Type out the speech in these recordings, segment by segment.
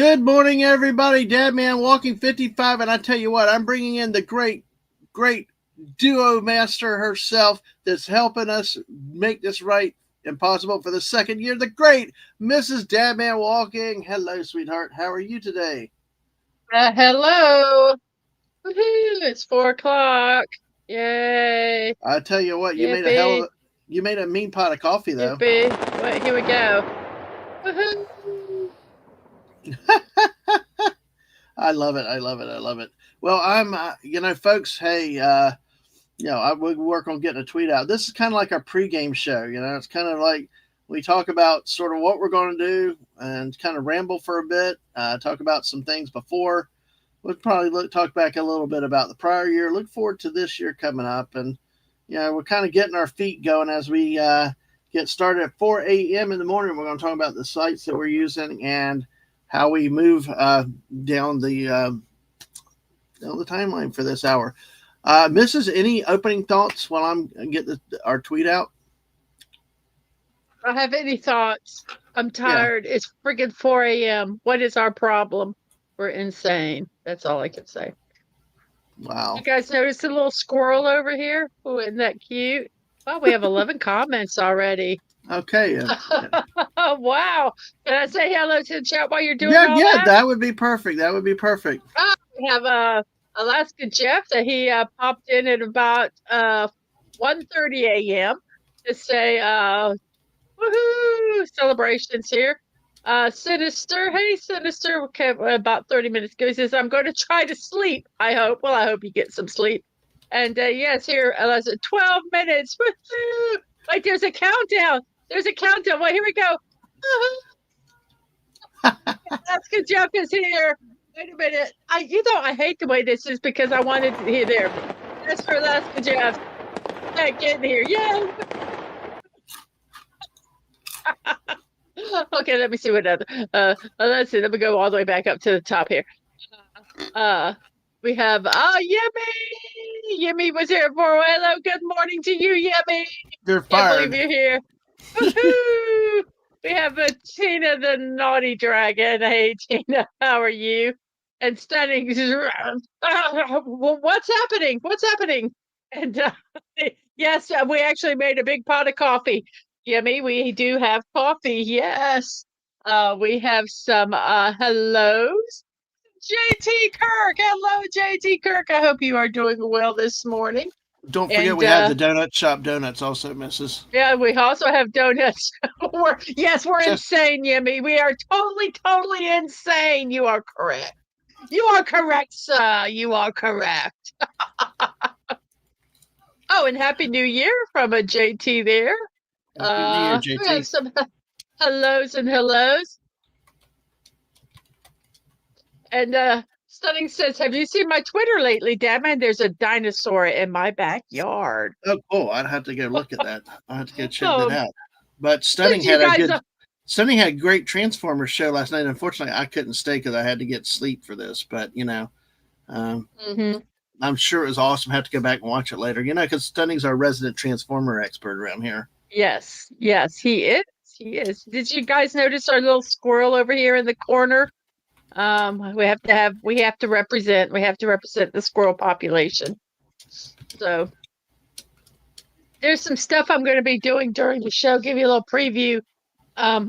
Good morning, everybody. Dadman Walking 55, and I tell you what, I'm bringing in the great duo master herself that's helping us make this right and possible for the second year. The great Mrs. Dadman Walking. Hello, sweetheart. How are you today? Hello. Woohoo, it's 4 o'clock. Yay. I tell you what, Yippee. you made a mean pot of coffee though. Yippee. Wait, here we go. Woohoo. I love it. I love it. I love it. Well, folks. Hey, I would work on getting a tweet out. This is kind of like our pregame show. It's kind of like we talk about sort of what we're going to do and kind of ramble for a bit, talk about some things before. We'll probably talk back a little bit about the prior year. Look forward to this year coming up. And, we're kind of getting our feet going as we get started at 4 a.m. in the morning. We're going to talk about the sites that we're using and how we move down the timeline for this hour. Mrs., any opening thoughts while I'm getting our tweet out? I have any thoughts? I'm Yeah. tired. It's freaking 4 a.m. What is our problem? We're insane. That's all I can say. Wow. You guys notice a little squirrel over here? Oh, isn't that cute? Well, we have 11 comments already. Okay. Wow. Can I say hello to the chat while you're doing Yeah, all yeah, that? that would be perfect. That would be perfect. We have Alaska Jeff that he popped in at about 1:30 a.m. to say woohoo celebrations here. Sinister, hey Sinister, okay, about 30 minutes ago. He says, I'm going to try to sleep. I hope. Well, I hope you get some sleep. And yes, here, 12 minutes. Woohoo! Wait, there's a countdown. There's a countdown. Well, here we go. Alaska Jeff is here. Wait a minute. I hate the way this is because I wanted to hear there. That's for Alaska Jeff. Get in here. Yay! Okay, let me see what other. Let's see. Let me go all the way back up to the top here. We have Yemi. Yemi was here for hello. Good morning to you, Yemi. You're Can't believe fired. you're here. Woohoo! We have Tina the naughty dragon. Hey Tina, how are you? And stunning. Well, what's happening? What's happening? And yes, we actually made a big pot of coffee. Yummy, we do have coffee. Yes. We have some hellos. JT Kirk. Hello, JT Kirk. I hope you are doing well this morning. Don't forget And we have the donut shop donuts also, Mrs. yeah, we also have donuts. We're Just insane, Yimmy. We are totally insane. You are correct. You are correct, sir. You are correct. Oh, and Happy New Year from a JT there. Happy New Year, We have JT. some hellos and hellos. And Stunning says, have you seen my Twitter lately, Dadman? There's a dinosaur in my backyard. Oh, cool. I'd have to go look at that. I'll have to go check that Oh, out. But did you guys? Stunning had a great Transformers show last night. Unfortunately, I couldn't stay because I had to get sleep for this. But um, Mm-hmm. I'm sure it was awesome. I have to go back and watch it later. Because Stunning's our resident Transformer expert around here. Yes, he is. He is. Did you guys notice our little squirrel over here in the corner? We have to represent the squirrel population. So there's some stuff I'm going to be doing during the show. Give you a little preview. I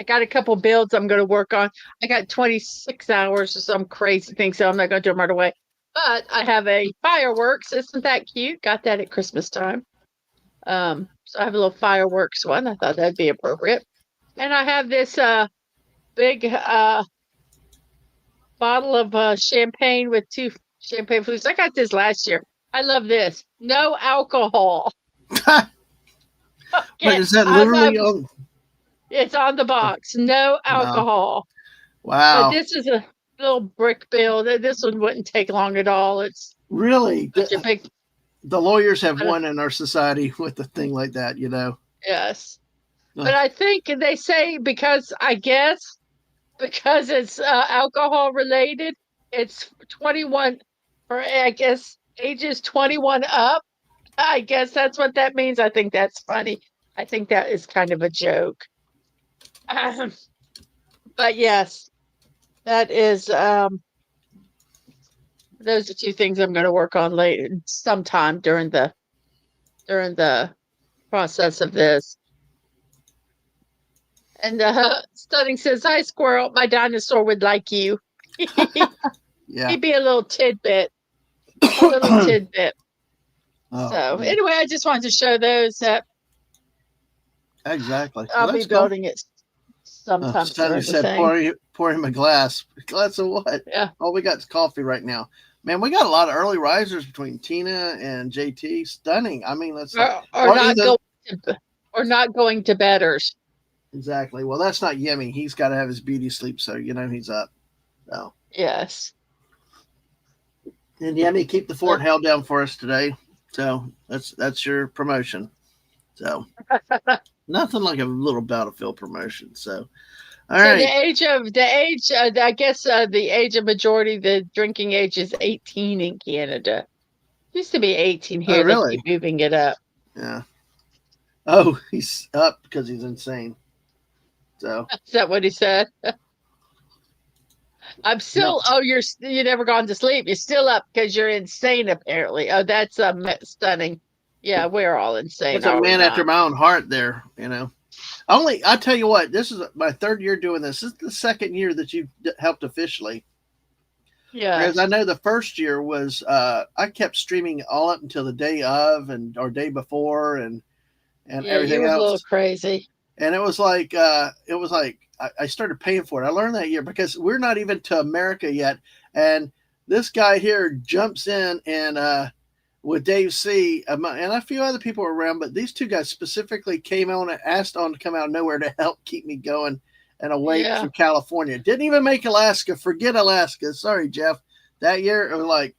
got a couple builds I'm going to work on. I got 26 hours or some crazy thing, so I'm not going to do them right away. But I have a fireworks. Isn't that cute? Got that at Christmas time. So I have a little fireworks one. I thought that'd be appropriate. And I have this big bottle of champagne with 2 champagne flutes. I got this last year. I love this. No alcohol. But is that literally on? It's on the box. No alcohol. Wow. This is a little brick build. This one wouldn't take long at all. It's really such a big. The lawyers have won in our society with a thing like that, Yes. But I think they say because it's alcohol related, it's 21 for ages 21 up. I guess that's what that means. I think that's funny. I think that is kind of a joke. But But yes, that is those are two things I'm going to work on later, sometime during the process of this. And Stunning says, "Hi, Squirrel. My dinosaur would like you." Yeah. He'd be a little tidbit, a little tidbit. Oh, So man. anyway, I just wanted to show those that Exactly. Well, I'll be that's cool. building it sometime Sonny during the said, thing. pour him a glass. Glass of what? Yeah. All we got is coffee right now. Man, we got a lot of early risers between Tina and JT. Stunning. I mean, that's like, Or or not either, going to, or not going to bedders. exactly. Well, that's not Yemi. He's got to have his beauty sleep, so you know he's up. So, Yes. and Yemi, keep the fort held down for us today. So that's your promotion. So nothing like a little battlefield promotion. So all So right. the age, I guess the age of majority, the drinking age is 18 in Canada. Used to be 18 here. Oh, They really? keep moving it up. Yeah. Oh, he's up because he's insane. So Is that what he said? I'm still. no. Oh, you never gone to sleep. You're still up because you're insane. Apparently. Oh, that's stunning. Yeah, we're all insane, That's a are we man after not? my own heart there, you know. Only I tell you what, this is my third year doing this. This is the second year that you've helped officially. Whereas I Yes. know the first year was I kept streaming all up until the day of and or day before and Yeah, you everything was a little else. crazy. And it was like I started paying for it. I learned that year because we're not even to America yet. And this guy here jumps in and with Dave C. And a few other people were around, but these two guys specifically came on and asked on to come out of nowhere to help keep me going and awake Yeah. through California. Didn't even make Alaska. Forget Alaska. Sorry, Jeff. That year it was like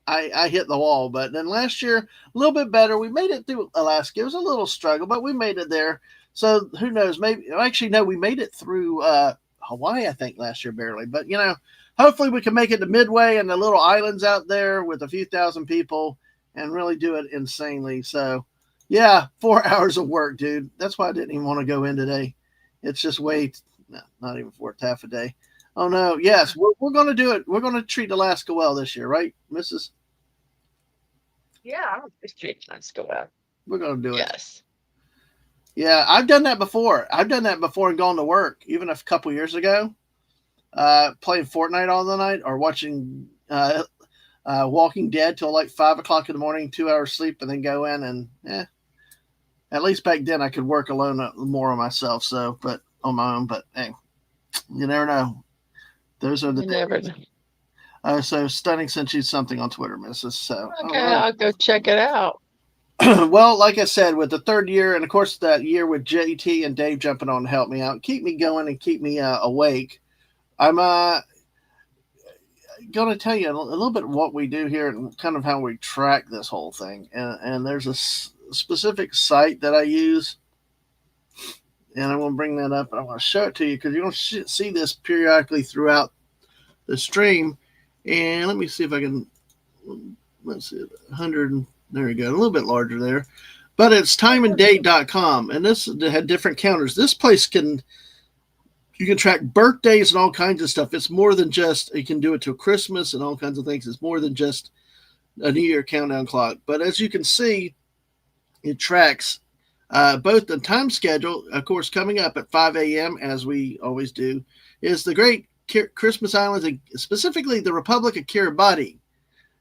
I hit the wall. But then last year, a little bit better. We made it through Alaska. It was a little struggle, but we made it there. So who knows? Maybe actually no, we made it through Hawaii, I think, last year barely. But you know, hopefully we can make it to Midway and the little islands out there with a few thousand people and really do it insanely. So yeah, 4 hours of work, dude. That's why I didn't even want to go in today. It's just way no, not even for half a day. Oh no, yes, we're going to do it. We're going to treat Alaska well this year, right, Mrs.? Yeah, I don't think let's go out. We're going to do it. Yes. Yeah, I've done that before. I've done that before and gone to work, even a couple years ago. Playing Fortnite all the night or watching Walking Dead till like 5 o'clock in the morning, 2 hours sleep, and then go in and at least back then I could work alone more on myself. So, but on my own. But hey, you never know. Those are the You never know. so Stunning sent you something on Twitter, Mrs. So Okay, I'll go check it out. well, like I said, with the third year, and of course that year with JT and Dave jumping on to help me out, keep me going and keep me awake. I'm going to tell you a little bit of what we do here and kind of how we track this whole thing. And there's a specific site that I use, and I want to bring that up and I want to show it to you because you're going to see this periodically throughout the stream. And let me see if I can. Let's see, 100. There you go, a little bit larger there. But it's timeanddate.com, and this had different counters. This place you can track birthdays and all kinds of stuff. It's more than just you can do it till Christmas and all kinds of things. It's more than just a New Year countdown clock. But as you can see, it tracks both the time schedule. Of course, coming up at 5 a.m. as we always do is the Great Christmas Islands, and specifically the Republic of Kiribati.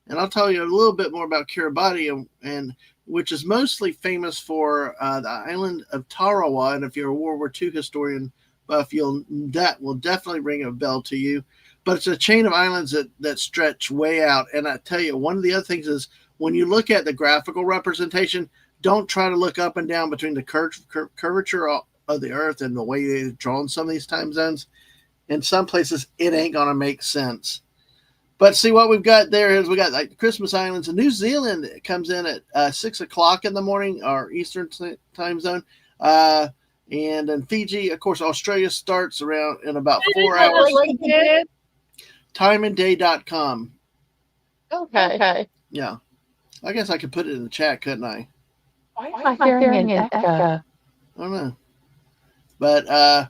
And I'll tell you a little bit more about Kiribati, and which is mostly famous for the island of Tarawa. And if you're a World War II historian buff, that will definitely ring a bell to you. But it's a chain of islands that stretch way out. And I tell you, one of the other things is when you look at the graphical representation, don't try to look up and down between the curvature of the Earth and the way they've drawn some of these time zones. In some places, it ain't going to make sense. But see what we've got there is we got like Christmas Islands. And New Zealand comes in at 6 o'clock in the morning, our Eastern time zone. And then Fiji, of course, Australia starts around in about 4 hours. Timeandday.com. Okay. Yeah. I guess I could put it in the chat, couldn't I? Why am I hearing an echo? I don't know. But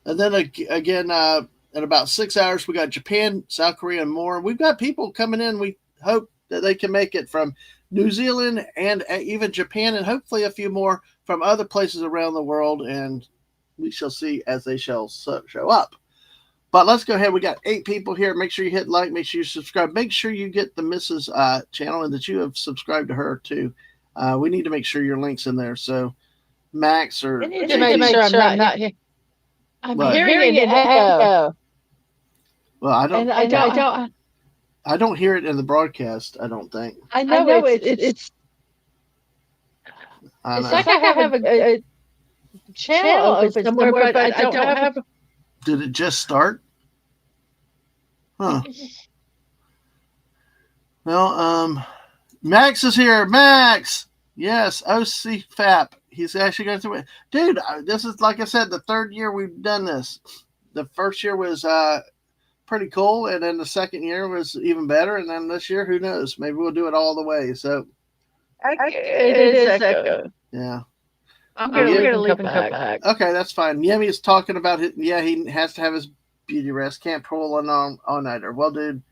And then again, in about 6 hours, we got Japan, South Korea, and more. We've got people coming in. We hope that they can make it from New Zealand and even Japan, and hopefully a few more from other places around the world. And we shall see as they shall show up. But let's go ahead. We got 8 people here. Make sure you hit like. Make sure you subscribe. Make sure you get the Mrs. Channel and that you have subscribed to her too. We need to make sure your link's in there. So Max or I need to make sure I'm not here. I'm hearing an echo. Well, I don't. And I don't hear it in the broadcast. I don't think. I know it's like I have a channel open somewhere, but I don't have. Did it just start? Huh. Well, Max is here. Max, yes, OC FAP. He's actually going through it, dude. This is, like I said, the 3rd year we've done this. The first year was pretty cool, and then the second year was even better, and then this year, who knows? Maybe we'll do it all the way. So it is echo. Yeah. I'm gonna leave and come back. Okay, that's fine. Yemi is talking about it. Yeah, he has to have his beauty rest. Can't pull an all-nighter. Well, dude,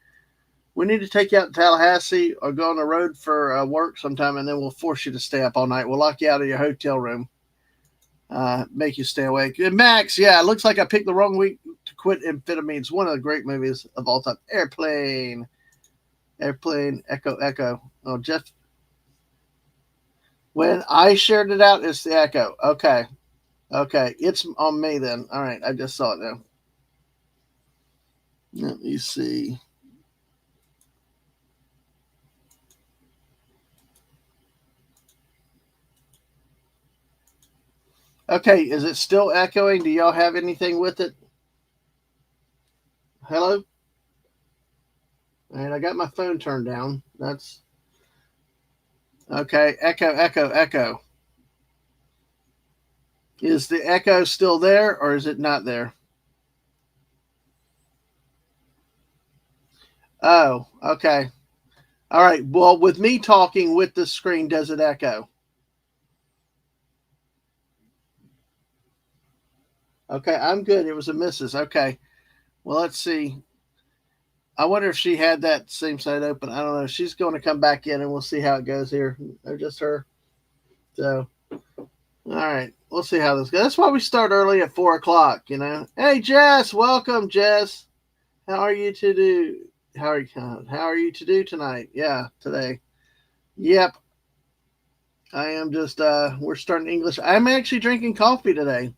we need to take you out to Tallahassee or go on the road for work sometime, and then we'll force you to stay up all night. We'll lock you out of your hotel room, make you stay awake. And Max, yeah, it looks like I picked the wrong week to quit amphetamines. One of the great movies of all time. Airplane, Echo, Echo. Oh, Jeff. When I shared it out, it's the echo. Okay. It's on me then. All right. I just saw it now. Let me see. Okay. Is it still echoing? Do y'all have anything with it? Hello? All right. I got my phone turned down. That's okay. Echo. Is the echo still there or is it not there? Oh, okay. All right. Well, with me talking with the screen, does it echo? Okay, I'm good. It was a missus. Okay. Well, let's see. I wonder if she had that same side open. I don't know. She's going to come back in and we'll see how it goes here. Or just her. So, all right. We'll see how this goes. That's why we start early at 4 o'clock, you know. Hey, Jess. Welcome, Jess. How are you to do? How are you to do tonight? Yeah, today. Yep. I am just we're starting English. I'm actually drinking coffee today.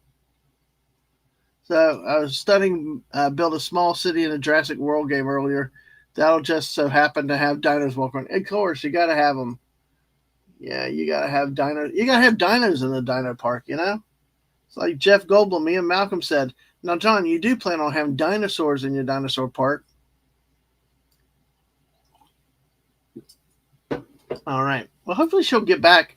So I was studying build a small city in a Jurassic World game earlier. That'll just so happen to have dinos walk around. Of course, you got to have them. Yeah, you got to have dinos. You got to have dinos in the dino park, you know? It's like Jeff Goldblum, me and Malcolm said. Now, John, you do plan on having dinosaurs in your dinosaur park. All right. Well, hopefully she'll get back.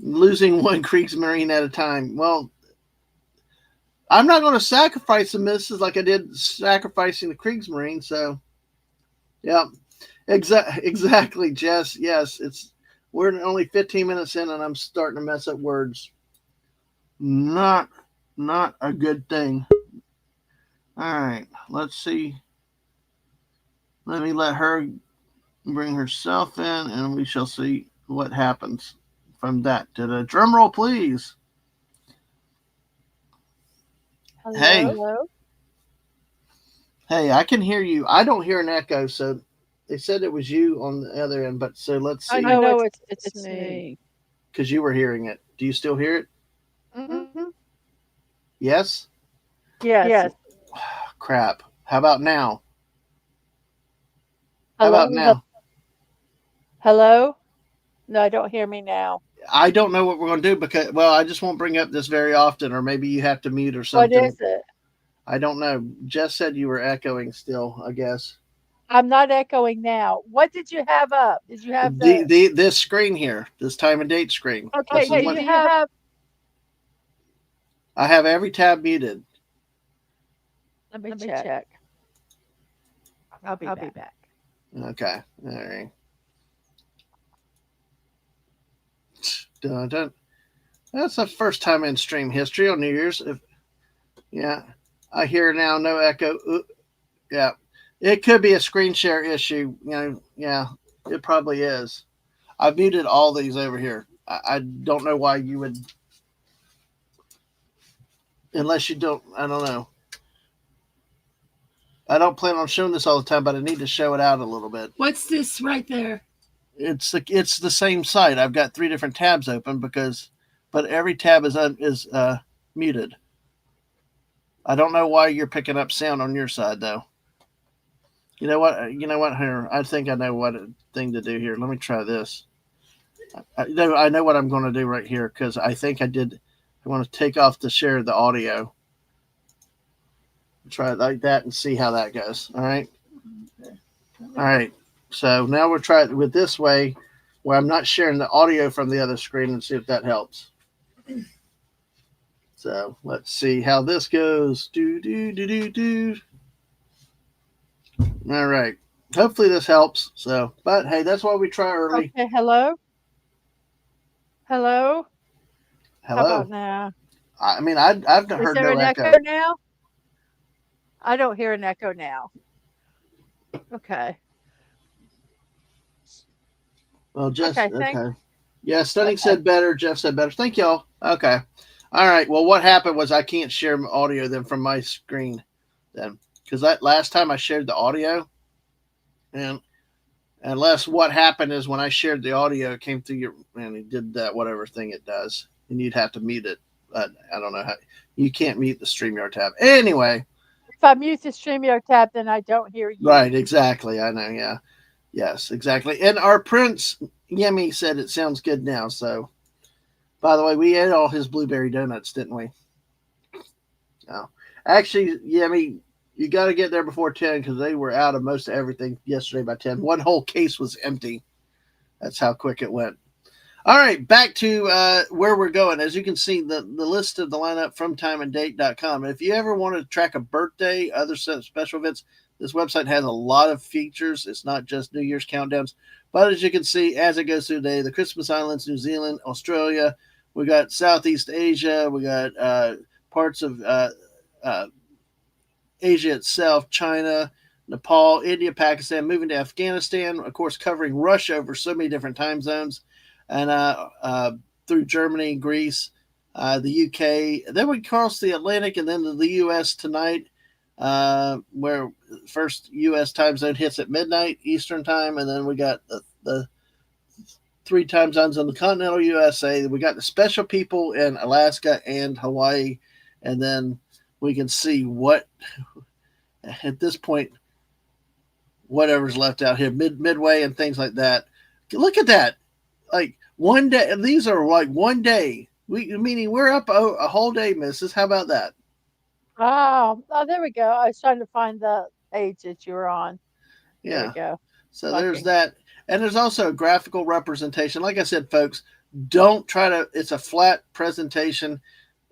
Losing one Kriegsmarine at a time. Well, I'm not going to sacrifice the misses like I did sacrificing the Kriegsmarine. So, yeah, exactly, Jess. Yes, we're only 15 minutes in, and I'm starting to mess up words. Not a good thing. All right, let's see. Let me let her bring herself in, and we shall see what happens from that. Did a drum roll, please? Hello? Hey. Hello? Hey, I can hear you. I don't hear an echo, so they said it was you on the other end. But so let's see. I know it's me. Because you were hearing it. Do you still hear it? Mm-hmm. Yes? Yes. Crap. How about now? Hello? How about now? Hello? No, I don't hear me now. I don't know what we're going to do because, well, I just won't bring up this very often, or maybe you have to mute or something. What is it? I don't know. Jess said you were echoing still, I guess. I'm not echoing now. What did you have up? Did you have this screen here, this time and date screen? Okay, do you have? I have every tab muted. Let me check. I'll be back. Okay. All right. Dun, dun. That's the first time in stream history on New Year's. Yeah, I hear now no echo. Yeah, it could be a screen share issue. Yeah, it probably is. I've muted all these over here. I don't know why you would, unless you don't. I don't know. I don't plan on showing this all the time, but I need to show it out a little bit. What's this right there? It's the same site. I've got three different tabs open but every tab is muted. I don't know why you're picking up sound on your side though. You know what? You know what? Here, I think I know what thing to do here. Let me try this. I know what I'm going to do right here because I think I did. I want to take off the share of the audio. Try it like that and see how that goes. All right. All right. So now we'll try it with this way where I'm not sharing the audio from the other screen and see if that helps. So let's see how this goes. Do. All right. Hopefully this helps. So, but hey, that's why we try early. Okay, hello? Hello? How Hello. about now? I mean, I've Is heard there no an echo. echo now? I don't hear an echo now. Okay. Well, Jeff, Okay, thanks. okay. Yeah, Stunning Okay. said better. Jeff said better. Thank y'all. Okay. All right. Well, what happened was I can't share audio then from my screen then because that last time I shared the audio and unless what happened is when I shared the audio, it came through your and it did that whatever thing it does, and you'd have to mute it. I don't know how you can't mute the StreamYard tab. Anyway, If I mute the StreamYard tab, then I don't hear you. right? Exactly. I know. Yeah. Yes. Exactly. And our Prince Yemi said it sounds good now. So, by the way, we ate all his blueberry donuts, didn't we? No. Actually, Yemi, you got to get there before 10 because they were out of most of everything yesterday by 10. One whole case was empty. That's how quick it went. All right, back to where we're going. As you can see, the list of the lineup from timeanddate.com. And if you ever want to track a birthday, other special events, this website has a lot of features. It's not just New Year's countdowns. But as you can see, as it goes through the day, the Christmas Islands, New Zealand, Australia, we got Southeast Asia, we got parts of Asia itself, China, Nepal, India, Pakistan, moving to Afghanistan, of course, covering Russia over so many different time zones, and through Germany, Greece, the UK. Then we cross the Atlantic and then to the US tonight, where first US time zone hits at midnight Eastern time, and then we got the three time zones in the continental USA. We got the special people in Alaska and Hawaii, and then we can see what at this point whatever's left out here midway and things like that. Look at that, like one day. These are like one day. Meaning we're up a whole day, missus. How about that? Oh, there we go. I was trying to find the page that you were on. There we go. So there's that. And there's also a graphical representation. Like I said, folks, don't try to, it's a flat presentation.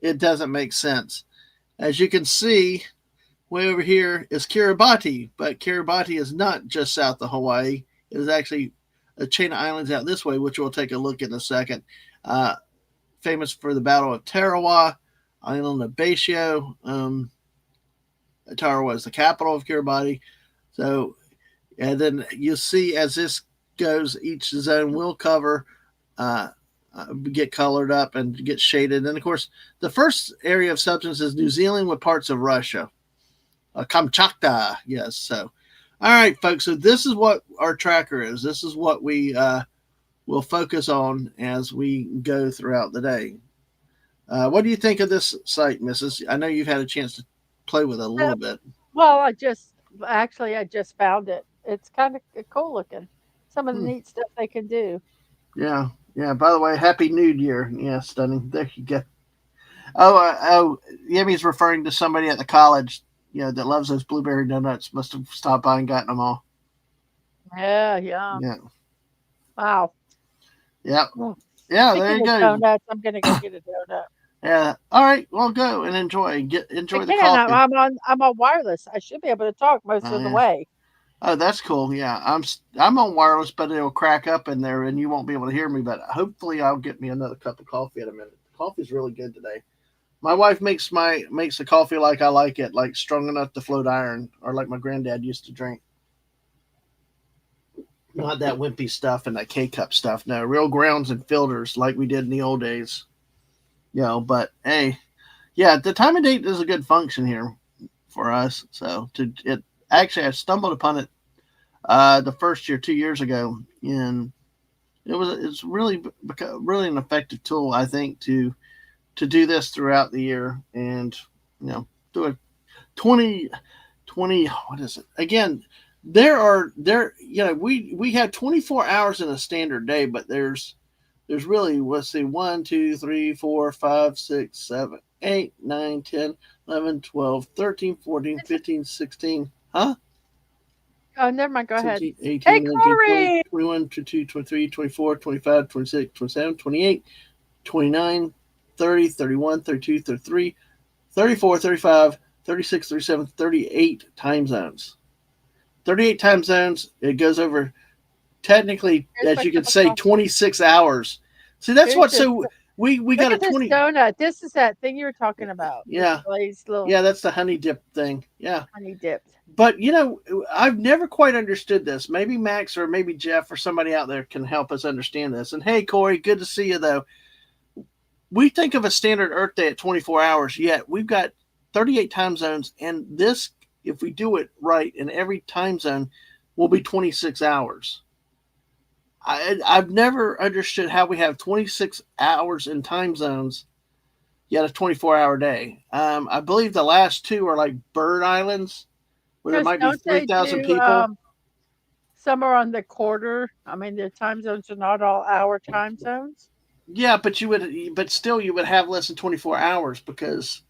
It doesn't make sense. As you can see, way over here is Kiribati, but Kiribati is not just south of Hawaii. It is actually a chain of islands out this way, which we'll take a look in a second. Famous for the Battle of Tarawa, island of Basio. Tarawa is the capital of Kiribati. So, and then you'll see as this goes, each zone will cover, get colored up and get shaded. And of course, the first area of substance is New Zealand with parts of Russia. Kamchatka, yes. So, all right, folks. So this is what our tracker is. This is what we will focus on as we go throughout the day. What do you think of this site, Mrs.? I know you've had a chance to play with it a little bit. Well, I just found it. It's kind of cool looking. Some of the neat stuff they can do. Yeah. By the way, Happy New Year. Yeah, Stunning. There you go. Oh, Yemi's referring to somebody at the college, that loves those blueberry donuts. Must have stopped by and gotten them all. Yeah. Yeah. Wow. Yeah. Yeah. There you go. Donuts. I'm gonna go get a donut. Yeah. All right. Well, go and enjoy. Enjoy the coffee. I'm on wireless. I should be able to talk most of the way. Oh, that's cool. Yeah, I'm on wireless, but it'll crack up in there, and you won't be able to hear me. But hopefully, I'll get me another cup of coffee in a minute. Coffee's really good today. My wife makes the coffee like I like it, like strong enough to float iron, or like my granddad used to drink. Not that wimpy stuff and that K cup stuff. No, real grounds and filters like we did in the old days. But hey, yeah, the time of date is a good function here for us. So to it actually, I stumbled upon it the first year 2 years ago, and it's really an effective tool, I think, to do this throughout the year, and do a 20 20. What is it again? We have 24 hours in a standard day, but there's really, let's see, 1 2 3 4 5 6 7 8 9 10 11 12 13 14 15 16. Huh? Oh, never mind. Go ahead. 17, Hey, 18, 19, 20, Corey. 21, 22, 23, 24, 25, 26, 27, 28, 29, 30, 31, 32, 33, 34, 35, 36, 37, 38 time zones. 38 time zones. It goes over, technically, Here's as my you could cup of say, coffee. 26 hours. See, that's Here's what, this. so we Look got a at this 20. donut. This is that thing you were talking about. This Yeah. glazed little Yeah, that's the honey dip thing. Yeah. honey dipped. But I've never quite understood this. Maybe Max or maybe Jeff or somebody out there can help us understand this. And hey, Corey, good to see you though. We think of a standard Earth day at 24 hours, yet we've got 38 time zones, and this, if we do it right, in every time zone, will be 26 hours. I've never understood how we have 26 hours in time zones, yet a 24-hour day. I believe the last two are like bird islands, where there Because might be don't they 3,000 do people. some are on the quarter? I mean, their time zones are not all our time zones. Yeah, but still, you would have less than 24 hours, because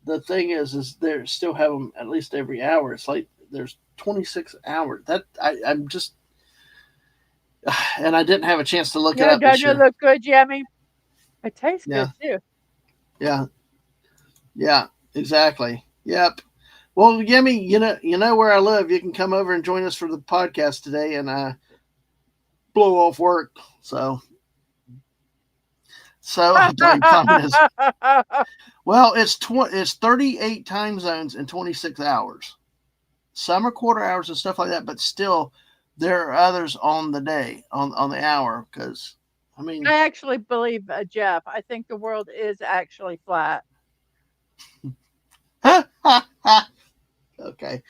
the thing is they still have them at least every hour. It's like there's 26 hours. I'm just, and I didn't have a chance to look it Yeah, up this doesn't it year. look good, Yummy? It tastes Yeah, good too. yeah, yeah, exactly. Yep. Well, Yemi, you know where I live. You can come over and join us for the podcast today, and blow off work. So during communism. Well, it's 38 time zones in 26 hours. Some are quarter hours and stuff like that, but still, there are others on the day, on the hour. Because I mean, I actually believe Jeff. I think the world is actually flat. okay,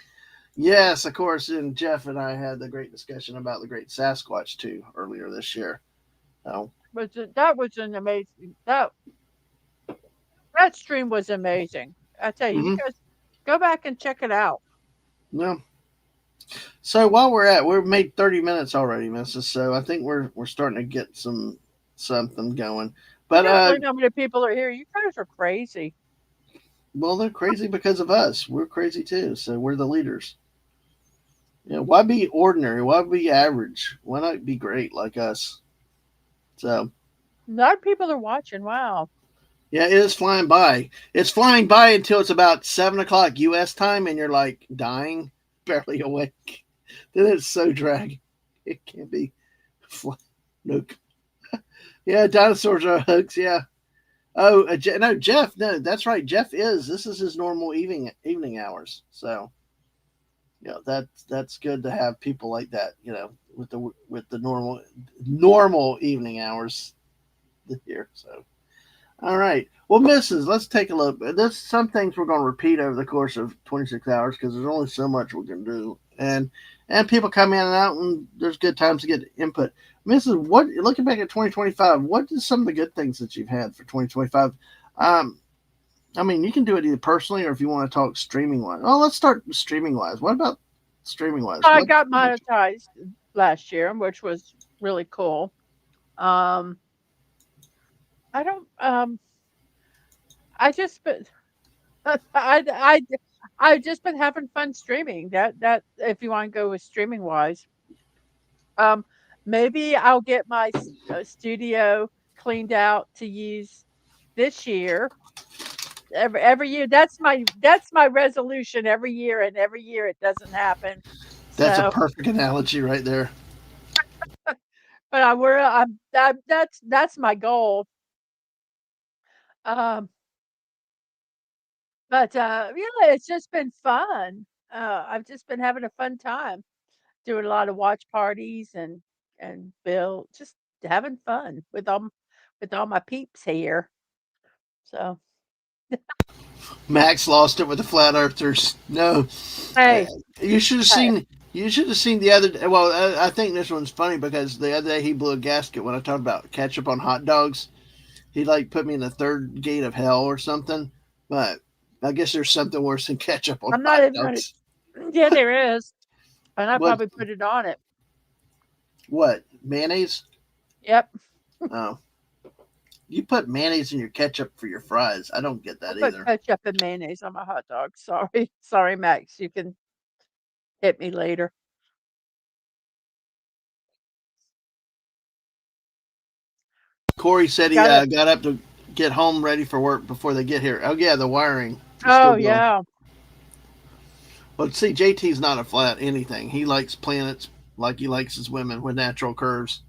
yes, of course. And Jeff and I had the great discussion about the great Sasquatch too earlier this year. Oh, But that was an amazing that stream was amazing. I tell you, you mm-hmm. guys go back and check it out. No. So while we've made 30 minutes already, Mrs. So I think we're starting to get something going. I But can't believe how many people are here. You guys are crazy. well, they're crazy because of us. We're crazy too. So we're the leaders. Why be ordinary? Why be average? Why not be great like us? So A lot of people are watching. Wow. yeah, it is flying by. It's flying by until it's about 7 o'clock U.S. time, and you're like dying, barely awake. Then it's so dragging. It can't be. Nope. Yeah, dinosaurs are hooks. Yeah. Oh, no, Jeff. No, that's right. Jeff is. This is his normal evening hours. So, that's good to have people like that. With the normal evening hours here. So, all right. Well, Mrs., let's take a look. There's some things we're going to repeat over the course of 26 hours, because there's only so much we can do, and people come in and out, and there's good times to get input. Mrs., what, looking back at 2025, what is some of the good things that you've had for 2025? I mean, you can do it either personally, or if you want to talk streaming wise. Well, let's start streaming wise. What about streaming wise? I got monetized last year, which was really cool. Um, I don't. I just been. I I've just been having fun streaming. That if you want to go with streaming wise, um, maybe I'll get my studio cleaned out to use this year. Every year, that's my resolution every year, and every year it doesn't happen. That's a So, perfect analogy right there. but I that's my goal. Um, but yeah, it's just been fun. I've just been having a fun time doing a lot of watch parties and Bill just having fun with all my peeps here. So Max lost it with the flat earthers. No, uh, hey, you should have hey, seen. You should have seen the other. Well, I think this one's funny because the other day he blew a gasket when I talked about ketchup on hot dogs. He like put me in the third gate of hell or something. But I guess there's something worse than ketchup on I'm not hot even gonna. dogs. Yeah, there is, and I What? probably put it on it. What? Mayonnaise? Yep, Oh, you put mayonnaise in your ketchup for your fries. I don't get I that put either. ketchup and mayonnaise on my hot dog. Sorry, sorry, Max. You can hit me later. Corey said he Got it. got up to get home ready for work before they get here. Oh yeah, the wiring is still Oh going. yeah, Well, see, JT's not a flat anything. He likes planets like he likes his women with natural curves.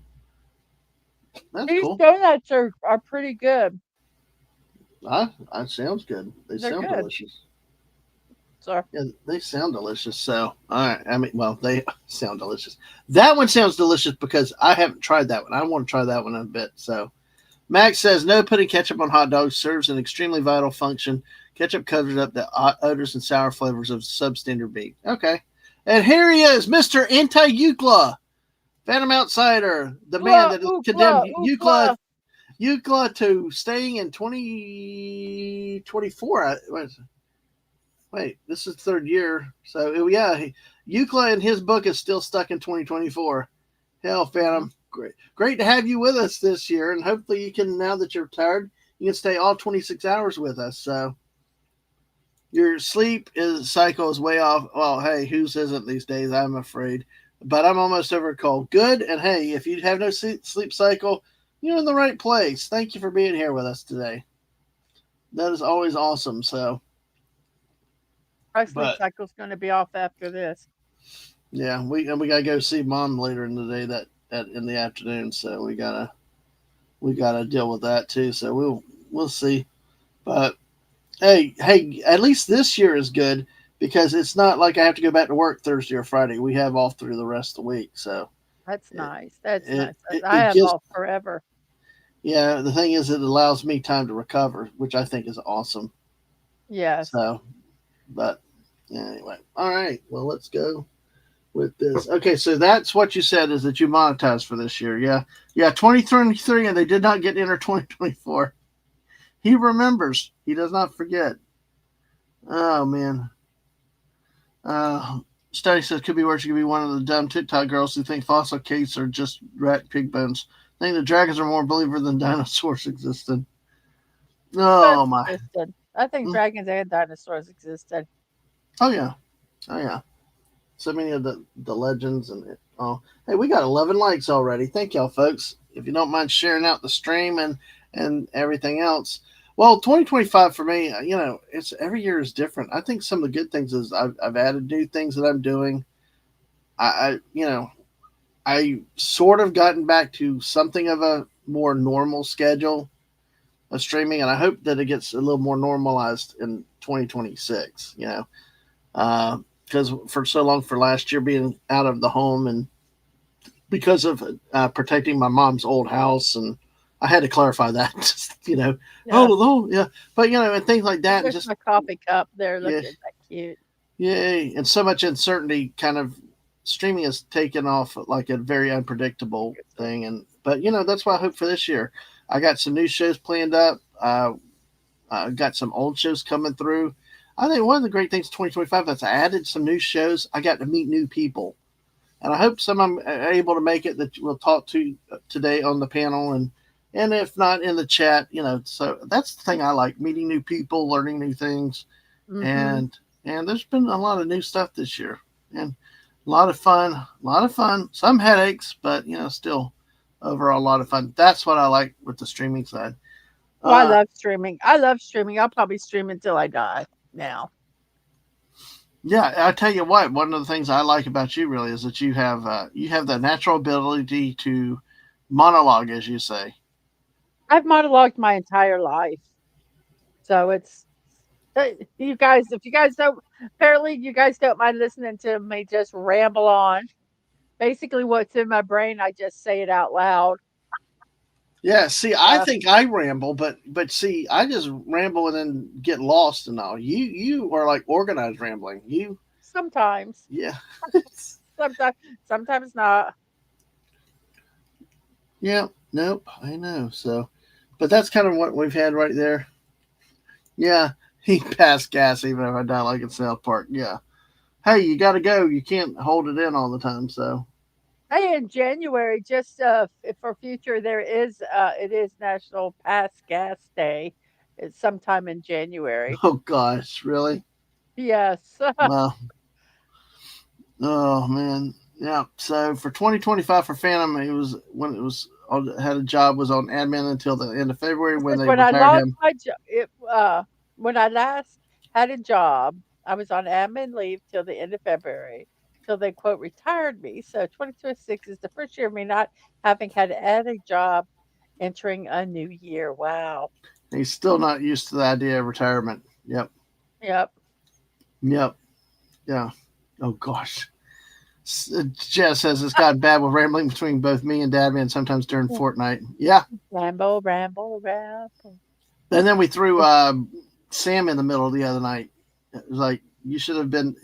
That's these cool. donuts are pretty good. That sounds good. They They're sound good. delicious. So Yeah, they sound delicious. So, all right. I mean, well, they sound delicious. That one sounds delicious because I haven't tried that one. I want to try that one in a bit. So, Max says no putting ketchup on hot dogs serves an extremely vital function. Ketchup covers up the odors and sour flavors of substandard meat. Okay. And here he is, Mr. Anti-Eucla, Phantom Outsider, the man ookla, that has ookla, condemned ookla. Eucla to staying in 2024. Wait, this is third year. So, yeah, Eucla in his book is still stuck in 2024. Hell, Mhm. Phantom, great to have you with us this year, and hopefully you can. Now that you're tired, you can stay all 26 hours with us. So your sleep is cycle is way off. Well, hey, whose isn't these days? I'm afraid, but I'm almost over a cold. Good, and hey, if you have no sleep cycle, you're in the right place. Thank you for being here with us today. That is always awesome. So, My sleep but cycle's going to be off after this. yeah, we gotta go see mom later in the day that in the afternoon. So we gotta deal with that too. So we'll see. But hey, at least this year is good because it's not like I have to go back to work Thursday or Friday. We have off through the rest of the week. So That's it nice. That's it nice. it, I it have gives off forever. yeah. The thing is, it allows me time to recover, which I think is awesome. Yes. So, but anyway, all right. Well, let's go with this. Okay, so that's what you said is that you monetized for this year. Yeah, yeah. 2023, and they did not get enter 2024. He remembers. He does not forget. Oh man. Study says could be worse. You could be one of the dumb TikTok girls who think fossil cakes are just rat pig bones. I think the dragons are more believer than dinosaurs existed. Both Oh my. existed. I think Mm. dragons and dinosaurs existed. Oh yeah. Oh yeah. So many of the legends and it. Oh, hey, we got 11 likes already. Thank y'all, folks. If you don't mind sharing out the stream and everything else. Well, 2025 for me, it's every year is different. I think some of the good things is I've added new things that I'm doing. I sort of gotten back to something of a more normal schedule of streaming, and I hope that it gets a little more normalized in 2026. Because for so long for last year being out of the home and because of protecting my mom's old house, and I had to clarify that. Just, Yeah. oh yeah, but and things like that, and There's just my coffee cup there. Look yeah, at that cute. yay, and so much uncertainty kind of streaming has taken off like a very unpredictable thing. And but that's why I hope for this year. I got some new shows planned up. I got some old shows coming through. I think one of the great things in 2025 is I added some new shows. I got to meet new people, and I hope some I'm able to make it that we'll talk to today on the panel, and if not in the chat. So that's the thing I like: meeting new people, learning new things, Mm-hmm. and there's been a lot of new stuff this year, and a lot of fun, some headaches, but still overall a lot of fun. That's what I like with the streaming side. Oh, I uh love streaming. I love streaming. I'll probably stream until I die now. yeah, I tell you what, one of the things I like about you really is that you have the natural ability to monologue, as you say. I've monologued my entire life. So it's you guys, if you guys don't, apparently you guys don't mind listening to me just ramble on. Basically, what's in my brain, I just say it out loud. Yeah, see, I Uh, think I ramble, but see, I just ramble and then get lost and all. You are like organized rambling. You, Sometimes, yeah, sometimes, sometimes not. yeah, nope, I know. So, but that's kind of what we've had right there. Yeah, he passed gas even if I die like in South Park. Yeah. Hey, you got to go. You can't hold it in all the time. So, Hey, in January, just for future, there is it is National Pass Gas Day. It's sometime in January. oh gosh, really? Yes. Well, oh man, yeah. So for 2025 for Phantom, it was when it was had a job was on admin until the end of February I when said they when I retired lost him. my job, when I last had a job, I was on admin leave till the end of February, till they quote retired me. So 2026 is the first year of me not having had to add a job entering a new year. Wow. He's still not used to the idea of retirement. Yep, Yep. yep, yeah. Oh gosh. Jess says it's gotten bad with rambling between both me and Dadman sometimes during Fortnite. Yeah, Ramble, ramble, ramble. and then we threw Sam in the middle the other night. It was like you should have been.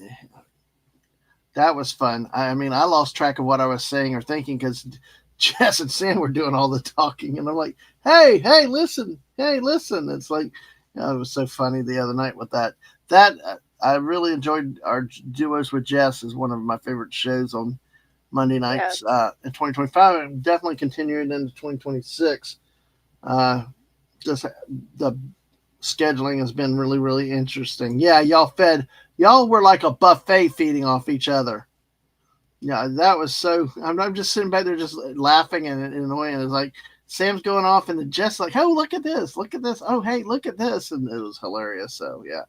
That was fun. I mean, I lost track of what I was saying or thinking because Jess and Sam were doing all the talking, and I'm like, "Hey, hey, listen, hey, listen." It's like, it was so funny the other night with that. That I really enjoyed our duos with Jess. Is one of my favorite shows on Monday Yes. nights in 2025, and definitely continuing into 2026. Uh, just the scheduling has been really, really interesting. Yeah, y'all were like a buffet feeding off each other. Yeah, that was so. I'm just sitting back there just laughing and annoying. It's like Sam's going off and the Jess like, oh look at this, look at this. Oh hey, look at this, and it was hilarious. So yeah.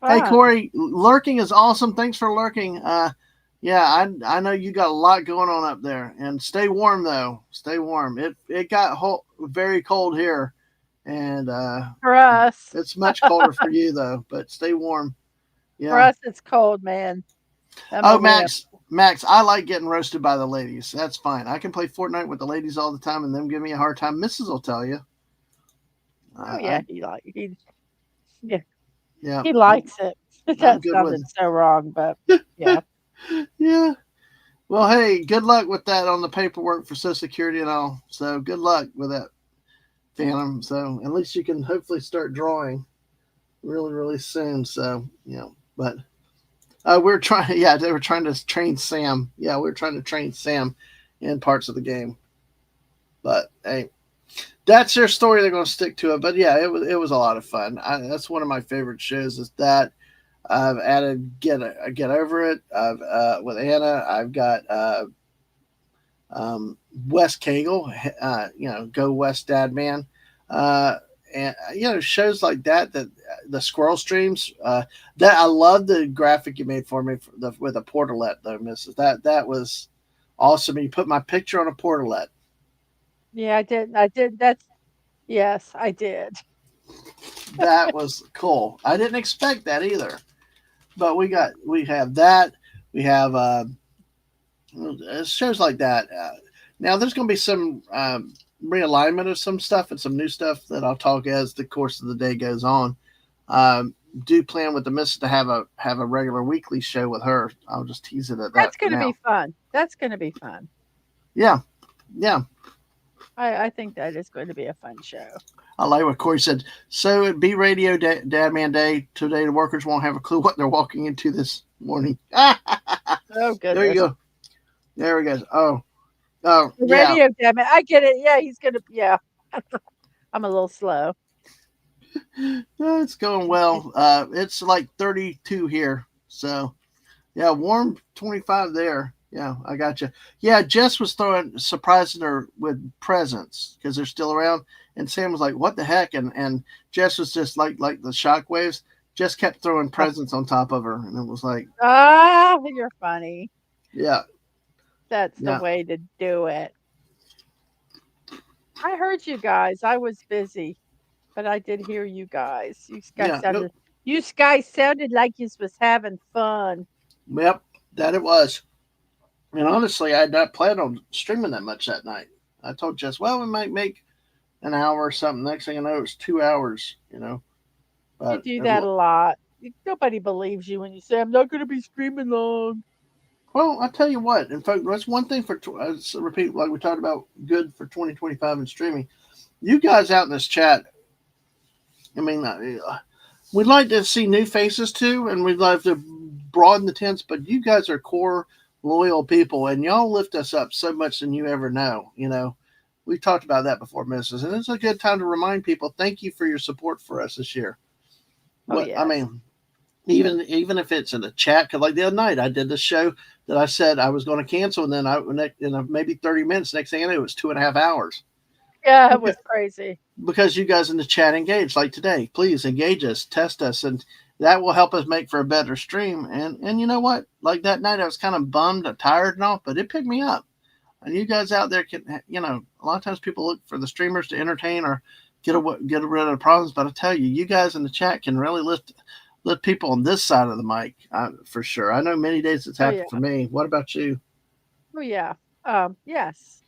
Hey Fun. Corey, lurking is awesome. Thanks for lurking. Yeah, I know you got a lot going on up there, and stay warm though. Stay warm. It got very cold here, and For us, it's much colder for you though. But stay warm. for Yeah. us, it's cold, man. I'm a Oh, wimp. Max, I like getting roasted by the ladies. That's fine. I can play Fortnite with the ladies all the time, and them give me a hard time. Mrs. will tell you. Oh I yeah, yeah, yeah, he likes it. I'm That good with sounded so wrong, but yeah. it. Yeah. Well, hey, good luck with that on the paperwork for Social Security and all. So good luck with that, Phantom. So at least you can hopefully start drawing really, really soon. So but we're trying. Yeah, they were trying to train Sam. Yeah, we are trying to train Sam in parts of the game. But hey, that's their story. They're going to stick to it. But yeah, it was a lot of fun. That's one of my favorite shows. Is that I've added get over it. I've with Anna. I've got West Kegel. Go West Dad Man. Uh, and shows like that the squirrel streams that I love the graphic you made for me with a portalet though, Mrs. That was awesome. You put my picture on a portalet. Yeah, I did. I did. That's yes, I did. That was cool. I didn't expect that either. But we have that. We have shows like that. Now there's going to be some realignment of some stuff and some new stuff that I'll talk as the course of the day goes on. Um, do plan with the missus to have a regular weekly show with her. I'll just tease it at that That's for going to be now. fun. That's going to be fun. Yeah, yeah. I think that is going to be a fun show. I like what Corey said. So at B Radio Dad Man Day today, the workers won't have a clue what they're walking into this morning. Oh There you goodness. go. There we go. Oh, The yeah. radio, damn it. I get it. Yeah, he's gonna. Yeah, I'm a little slow. It's going well. It's like 32 here. So, yeah, warm 25 there. Yeah, I got you. Yeah, Jess was surprising her with presents because they're still around. And Sam was like, what the heck? And Jess was just like the shockwaves, just kept throwing presents on top of her. And it was like, Ah, you're funny. yeah, That's the yeah. way to do it. I heard you guys. I was busy. but I did hear you guys. Yeah, no, You guys sounded like you was having fun. yep, that it was. And honestly, I had not planned on streaming that much that night. I told Jess, well, we might make an hour or something. Next thing I know, it was 2 hours. You But do that a lot. Nobody believes you when you say, I'm not going to be screaming long. well, I tell you what. In fact, that's one thing for repeat, like we talked about, good for 2025 and streaming. You guys out in this chat, I mean, we'd like to see new faces too, and we'd love to broaden the tents. But you guys are core loyal people, and y'all lift us up so much than you ever know. We've talked about that before, Mrs. And it's a good time to remind people, thank you for your support for us this year. Oh, What I yes. mean, even if it's in a chat, because like the other night I did this show that I said I was going to cancel, and then in maybe 30 minutes, next thing I knew, it was 2.5 hours. Yeah, it was crazy. Because you guys in the chat engage, like today, please engage us, test us, and that will help us make for a better stream. And you know what? Like that night, I was kind of bummed, tired, and all, but it picked me up. And you guys out there can, a lot of times people look for the streamers to entertain or get rid of the problems. But I tell you, you guys in the chat can really lift people on this side of the mic, for sure. I know many days it's Oh, happened yeah. for me. What about you? Oh, yeah. Yes.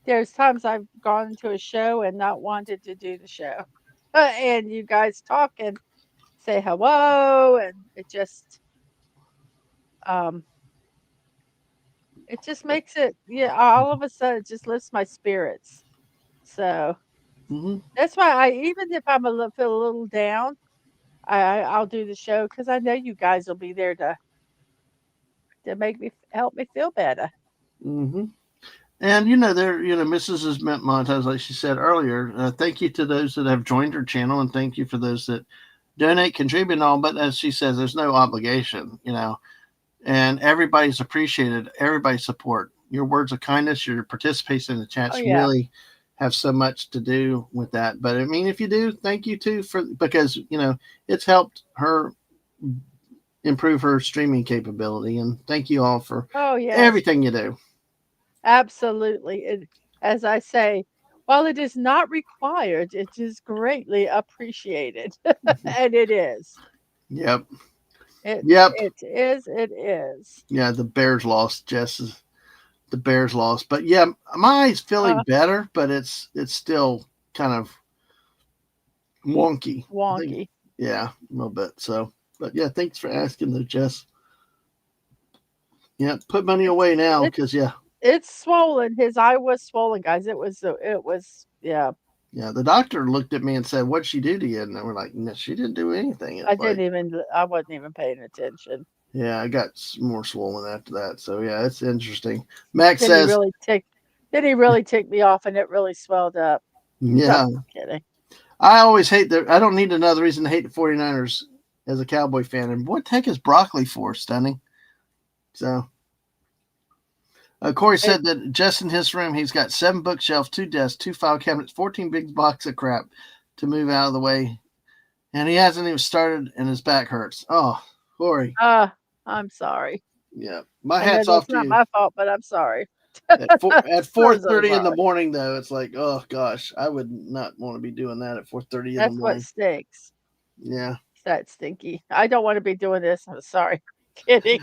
There's times I've gone to a show and not wanted to do the show. And you guys talk and say hello, and um, it just makes it, yeah, all of a sudden, it just lifts my spirits. So Mm-hmm. that's why even if feel a little down, I'll do the show because I know you guys will be there to help me feel better. Mm-hmm. And Mrs. has meant monetize, like she said earlier. Thank you to those that have joined her channel, and thank you for those that donate, contribute, and all. But as she says, there's no obligation, and everybody's appreciated. Everybody's support. Your words of kindness, your participation in the Oh, chats yeah. really have so much to do with that. But I mean, if you do, thank you too because it's helped her improve her streaming capability, and thank you all for Oh, yes. everything you do. Absolutely. As I say, while it is not required, it is greatly appreciated. And it is. Yep. It Yep. it is. It is. Yeah, the Bears lost. The Bears lost, but yeah, my eye's feeling Uh, better, but it's still kind of wonky. I think, Wonky. yeah, a little bit. So, but yeah, thanks for asking, though, Jess. Yeah, put money away now, It's because yeah, it's swollen. His eye was swollen, guys. It was yeah. yeah. The doctor looked at me and said, "What'd she do to you?" And we're like, "No, she didn't do anything." It's like, I wasn't even paying attention. yeah, I got more swollen after that. So yeah, it's interesting. Max Then he says, really ticked then he really ticked me off and it really swelled up. No, yeah, I'm kidding. I always hate I don't need another reason to hate the 49ers as a Cowboy fan. And what the heck is broccoli for, Stunning? So, Corey It, said that just in his room, he's got 7 bookshelves, 2 desks, 2 file cabinets, 14 big box of crap to move out of the way. And he hasn't even started, and his back hurts. Oh, Corey. uh, I'm sorry. Yeah. My I know hat's off that's to not you. my fault, but I'm sorry. At So 4:30 in the sorry. morning, though, it's like, oh gosh, I would not want to be doing that at 4:30 in the That's what morning. stinks. Yeah, That stinky. I don't want to be doing this. I'm sorry. Kidding.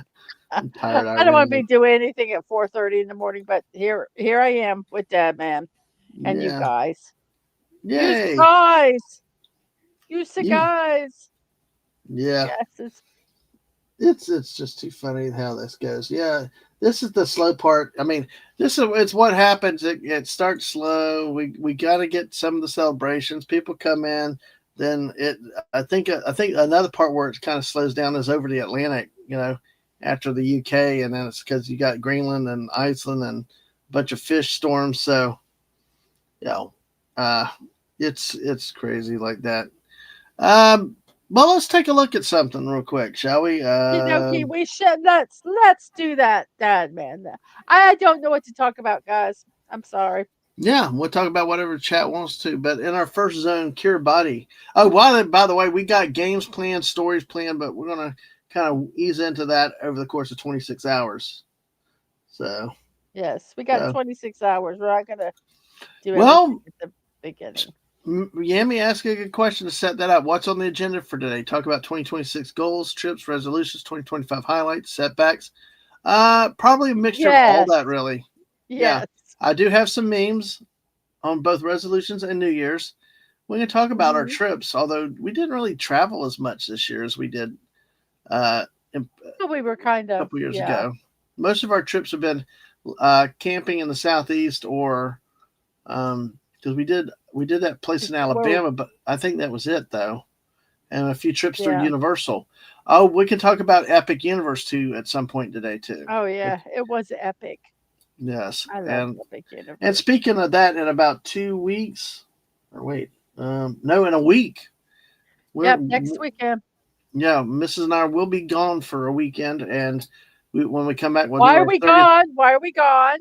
I'm tired I don't want to already. be doing anything at 4:30 in the morning, but here I am with Dad Man and you Yeah, guys. You yay. guys. You You, guys. yeah. Yes, it's It's just too funny how this goes. Yeah, this is the slow part. I mean, this is it's what happens. It starts slow. We got to get some of the celebrations. People come in, then it. I think another part where it kind of slows down is over the Atlantic. After the UK, and then it's because you got Greenland and Iceland and a bunch of fish storms. So, you know, uh, it's crazy like that. Um, well, let's take a look at something real quick, shall we? we should let's do that, Dad Man. I don't know what to talk about, guys. I'm sorry. Yeah, we'll talk about whatever chat wants to. But in our first zone, Cure Body. Oh, by the way, we got games planned, stories planned, but we're gonna kind of ease into that over the course of 26 hours. So, Yes, we got so 26 hours. We're not gonna do everything well, at the beginning. Yami asked a good question to set that up. What's on the agenda for today? Talk about 2026 goals, trips, resolutions, 2025 highlights, setbacks. Probably a mixture of all Yes. that, really. Yeah, Yes. I do have some memes on both resolutions and New Year's. We can talk about our Mhm. trips, although we didn't really travel as much this year as we did uh, a So we were kind of, couple years yeah, ago. Most of our trips have been camping in the southeast, or because we did that place in where we, Alabama, but I think that was it though, and a few trips through yeah. Universal. Oh, we can talk about Epic Universe too at some point today too. Oh yeah, it was epic. Yes, I love and Epic and Universe. speaking of that, in about 2 weeks, or wait, no, in a week, we're Yep, next weekend. yeah, Mrs. and I will be gone for a weekend, and when we come back, we'll do Why are our we 30th. gone? Why are we gone?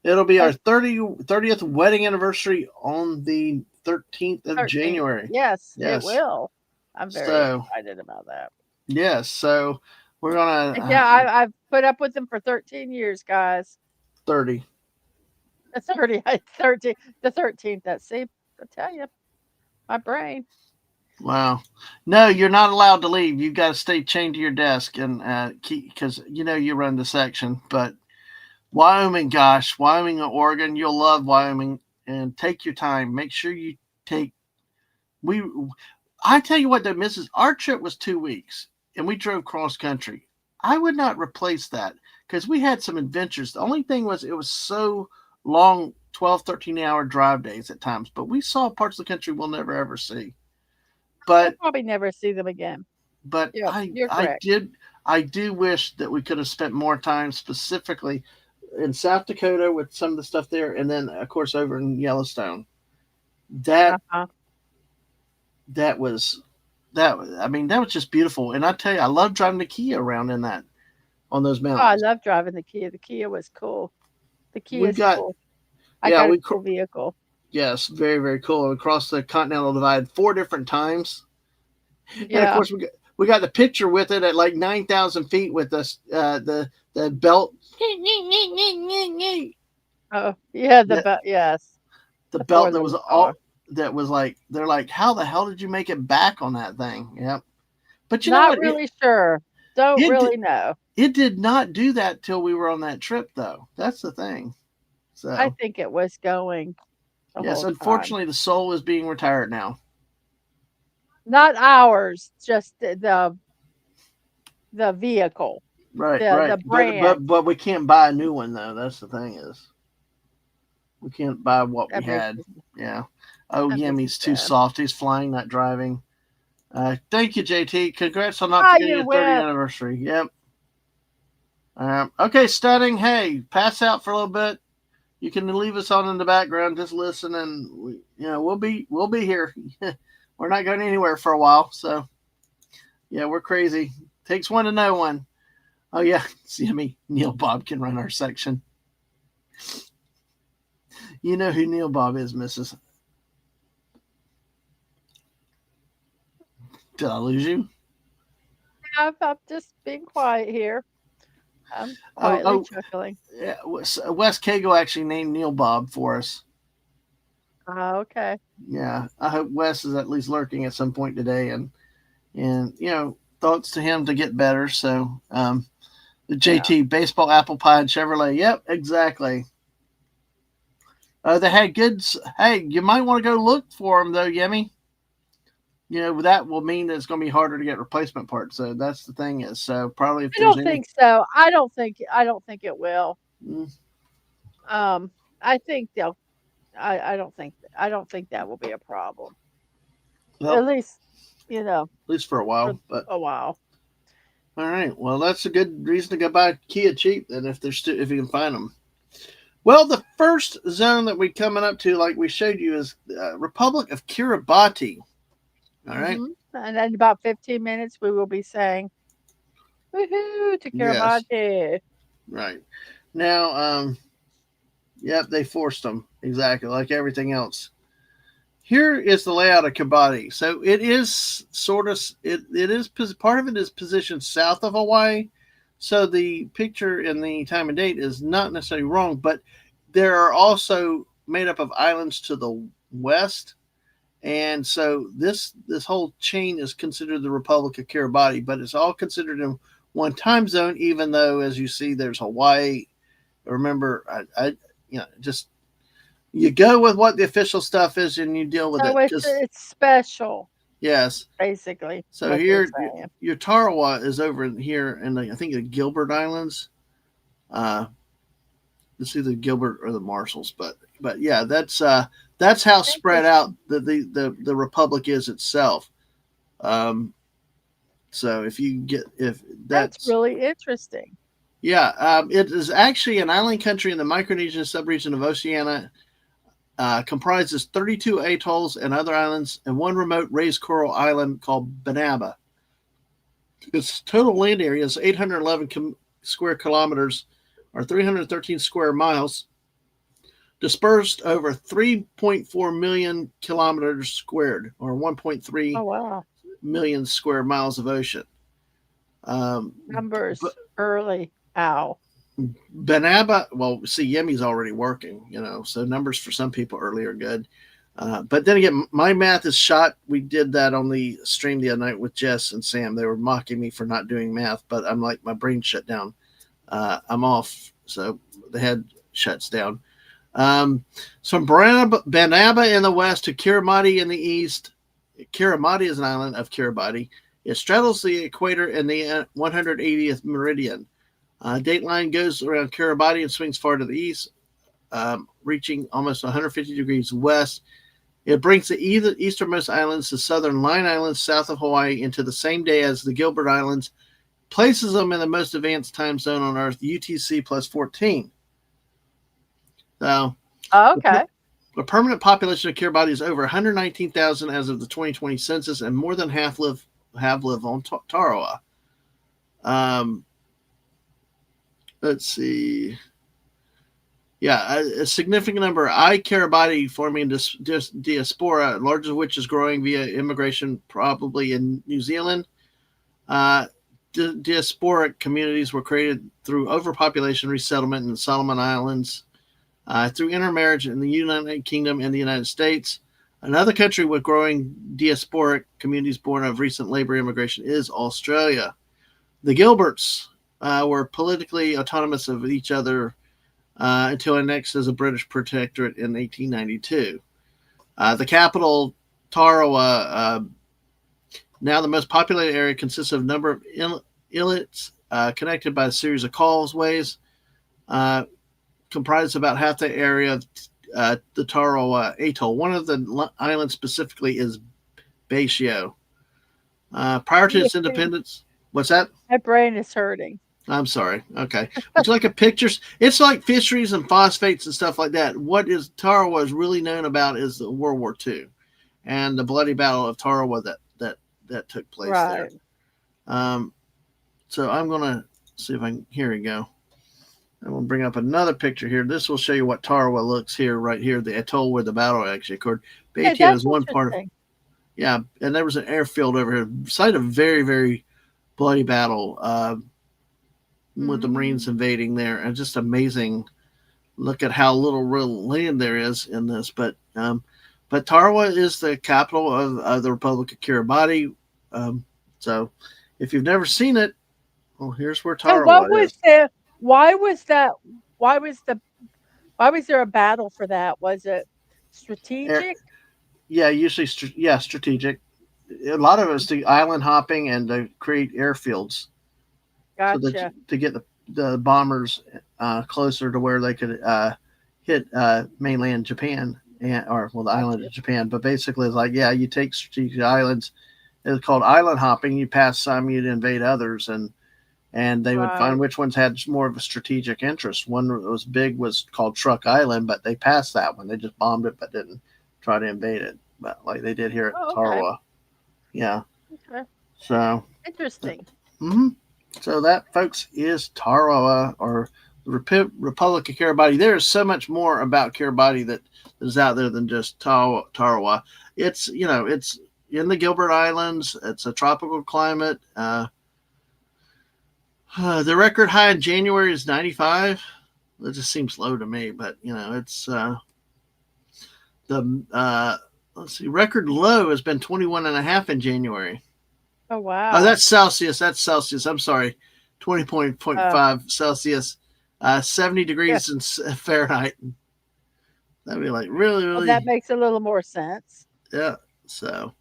It'll be our That's 30th wedding anniversary on the 13th of 13th. January. Yes, it Yes. will. I'm very So, excited about that. yes. So, we're going And to yeah, I've put up with them for 13 years, guys. 30. That's 30, 13, the 13th. That's, see, I tell you, my brain. Wow. No, you're not allowed to leave. You've got to stay chained to your desk and keep, because you run the section. But Wyoming, gosh, Wyoming and Oregon, you'll love Wyoming, and take your time. Make sure you take, we, I tell you what, though, Mrs. Our trip was 2 weeks and we drove cross country. I would not replace that because we had some adventures. The only thing was it was so long, 12, 13-hour drive days at times, but we saw parts of the country we'll never ever see. We'll But probably never see them again. but Yep, I you're I correct. did I do wish that we could have spent more time specifically in South Dakota with some of the stuff there, and then of course over in Yellowstone. That Uh-huh. that was I mean that was just beautiful, and I tell you I love driving the Kia around in that on those Oh, I mountains. love driving the Kia. The Kia was cool. The Kia We is got cool. I yeah got a we cool vehicle. yes, very very cool. We crossed the Continental Divide 4 different times, and of Yeah. course we got the picture with it at like 9,000 feet with us the belt. Oh, yeah, That yes, the the belt that four-link was car. all that was like they're like, how the hell did you make it back on that thing? Yep. But you know Not what? really sure. Don't It really know. it did not do that till we were on that trip though. That's the thing. I So think it was going the yes, whole time. unfortunately the Soul is being retired now. Not ours, just the vehicle, Right, the right. But brand. we can't buy a new one though. That's the thing is we can't buy what we That makes had. me Yeah. Oh, that makes me Yemi's too sad. soft. He's flying, not driving. Thank you, JT. Congrats on not Ah, forgetting you your 30th win. anniversary. Yep. Okay, Stunning. Hey, pass out for a little bit. You can leave us on in the background, just listen, and we'll be here. We're not going anywhere for a while, so yeah, we're crazy. Takes one to know one. Oh yeah, see me. Neil Bob can run our section. You know who Neil Bob is, Mrs. Did I lose you? I'm just being quiet here. I'm Oh, quietly oh, chuckling. yeah. Wes Cagle actually named Neil Bob for us. Ah, okay. Yeah, I hope Wes is at least lurking at some point today, and thoughts to him to get better. So, the Yeah. JT baseball, apple pie, and Chevrolet. Yep, exactly. They had goods. Hey, you might want to go look for them though, Yemi. That will mean that it's going to be harder to get replacement parts. So that's the thing is. So probably if I there's don't any. think so. I don't think it will. Mm, Um, I think they'll I don't think that will be a problem. well, At least, you know, at least for a for while. But a while. all right, well that's a good reason to go buy Kia cheap. Then if you can find them. Well, the first zone that we're coming up to, like we showed you, is Republic of Kiribati. All right. And in about 15 minutes, we will be saying, "Woohoo!" to Yes. Kiribati. Right. Now, yep, they forced them exactly like everything else. Here is the layout of Kiribati. So it is sort of it is part of it is positioned south of Hawaii. So the picture and the time and date is not necessarily wrong, but there are also made up of islands to the west And so this whole chain is considered the Republic of Kiribati, but it's all considered in one time zone. Even though, as you see, there's Hawaii. Remember, just you go with what the official stuff is, and you deal with So it. Because it's special, yes, basically, so what they're here saying. your Tarawa is over here in I think the Gilbert Islands. Uh, it's either Gilbert or the Marshalls, but yeah, that's how spread out Interesting. the republic is itself. Um, so if That's that's really interesting. yeah, it is actually an island country in the Micronesian subregion of Oceania. Comprises 32 atolls and other islands and one remote raised coral island called Banaba. Its total land area is 811 square kilometers or 313 square miles, dispersed over 3.4 million kilometers squared or 1.3 Oh, wow. million square miles of ocean. But Numbers early. Ow. Banaba, well, see, Yemi's already working, so numbers for some people early are good. But then again, my math is shot. We did that on the stream the other night with Jess and Sam. They were mocking me for not doing math, but I'm like, my brain shut down. I'm off, so the head shuts down. So Banaba in the west to Kiribati in the east. Kiribati is an island of Kiribati. It straddles the equator in the 180th meridian. Dateline goes around Kiribati and swings far to the east, reaching almost 150 degrees west. It brings the easternmost islands, the southern Line Islands south of Hawaii, into the same day as the Gilbert Islands, places them in the most advanced time zone on Earth, UTC plus 14. So, Okay. the permanent population of Kiribati is over 119,000 as of the 2020 census, and more than half have lived on Tarawa. Let's see. Yeah, a significant number of Kiribati forming diaspora, largest of which is growing via immigration, probably in New Zealand. Diasporic communities were created through overpopulation resettlement in the Solomon Islands, through intermarriage in the United Kingdom and the United States. Another country with growing diasporic communities born of recent labor immigration is Australia. The Gilberts were politically autonomous of each other until annexed as a British protectorate in 1892. The capital, Tarawa, now the most populated area, consists of a number of islets connected by a series of causeways, comprise about half the area of the Tarawa Atoll. One of the islands specifically is Batio. Prior to its independence, what's that? My brain is hurting. I'm sorry. Okay. Would you like a picture? It's like fisheries and phosphates and stuff like that. What is Tarawa is really known about is the World War II and the bloody battle of Tarawa that took place there. So I'm gonna see if I can. Here we go. I'm gonna bring up another picture here. This will show you what Tarawa looks here, right here, the atoll where the battle actually occurred. Batio is one part of. Yeah, and there was an airfield over here, site of very, very bloody battle. With the Marines invading there, and just amazing. Look at how little real land there is in this, but Tarawa is the capital of the Republic of Kiribati. So, if you've never seen it, well, here's where Tarawa what was is. the? Why was that? Why was the? Why was there a battle for that? Was it strategic? Yeah, usually, strategic. A lot of it is to island hopping and to create airfields. Gotcha. So that to get the bombers closer to where they could hit mainland Japan or the island of Japan. But basically, it's like, yeah, you take strategic islands. It's called island hopping. You pass some, you'd invade others, and they would find which ones had more of a strategic interest. One that was big was called Truck Island, but they passed that one. They just bombed it, but didn't try to invade it. But like they did here at Tarawa. Yeah. Okay. So interesting. So that, folks, is Tarawa, or the Republic of Kiribati. There is so much more about Kiribati that is out there than just Tarawa. It's it's in the Gilbert Islands. It's a tropical climate. The record high in January is 95. That just seems low to me, but it's the let's see, record low has been 21 and a half in January. Oh Oh, wow. that's Celsius. That's Celsius. I'm sorry. 20.5 Celsius, 70 Yeah. degrees in Fahrenheit. That'd be like really, Well, that really, makes a little more sense. yeah. So,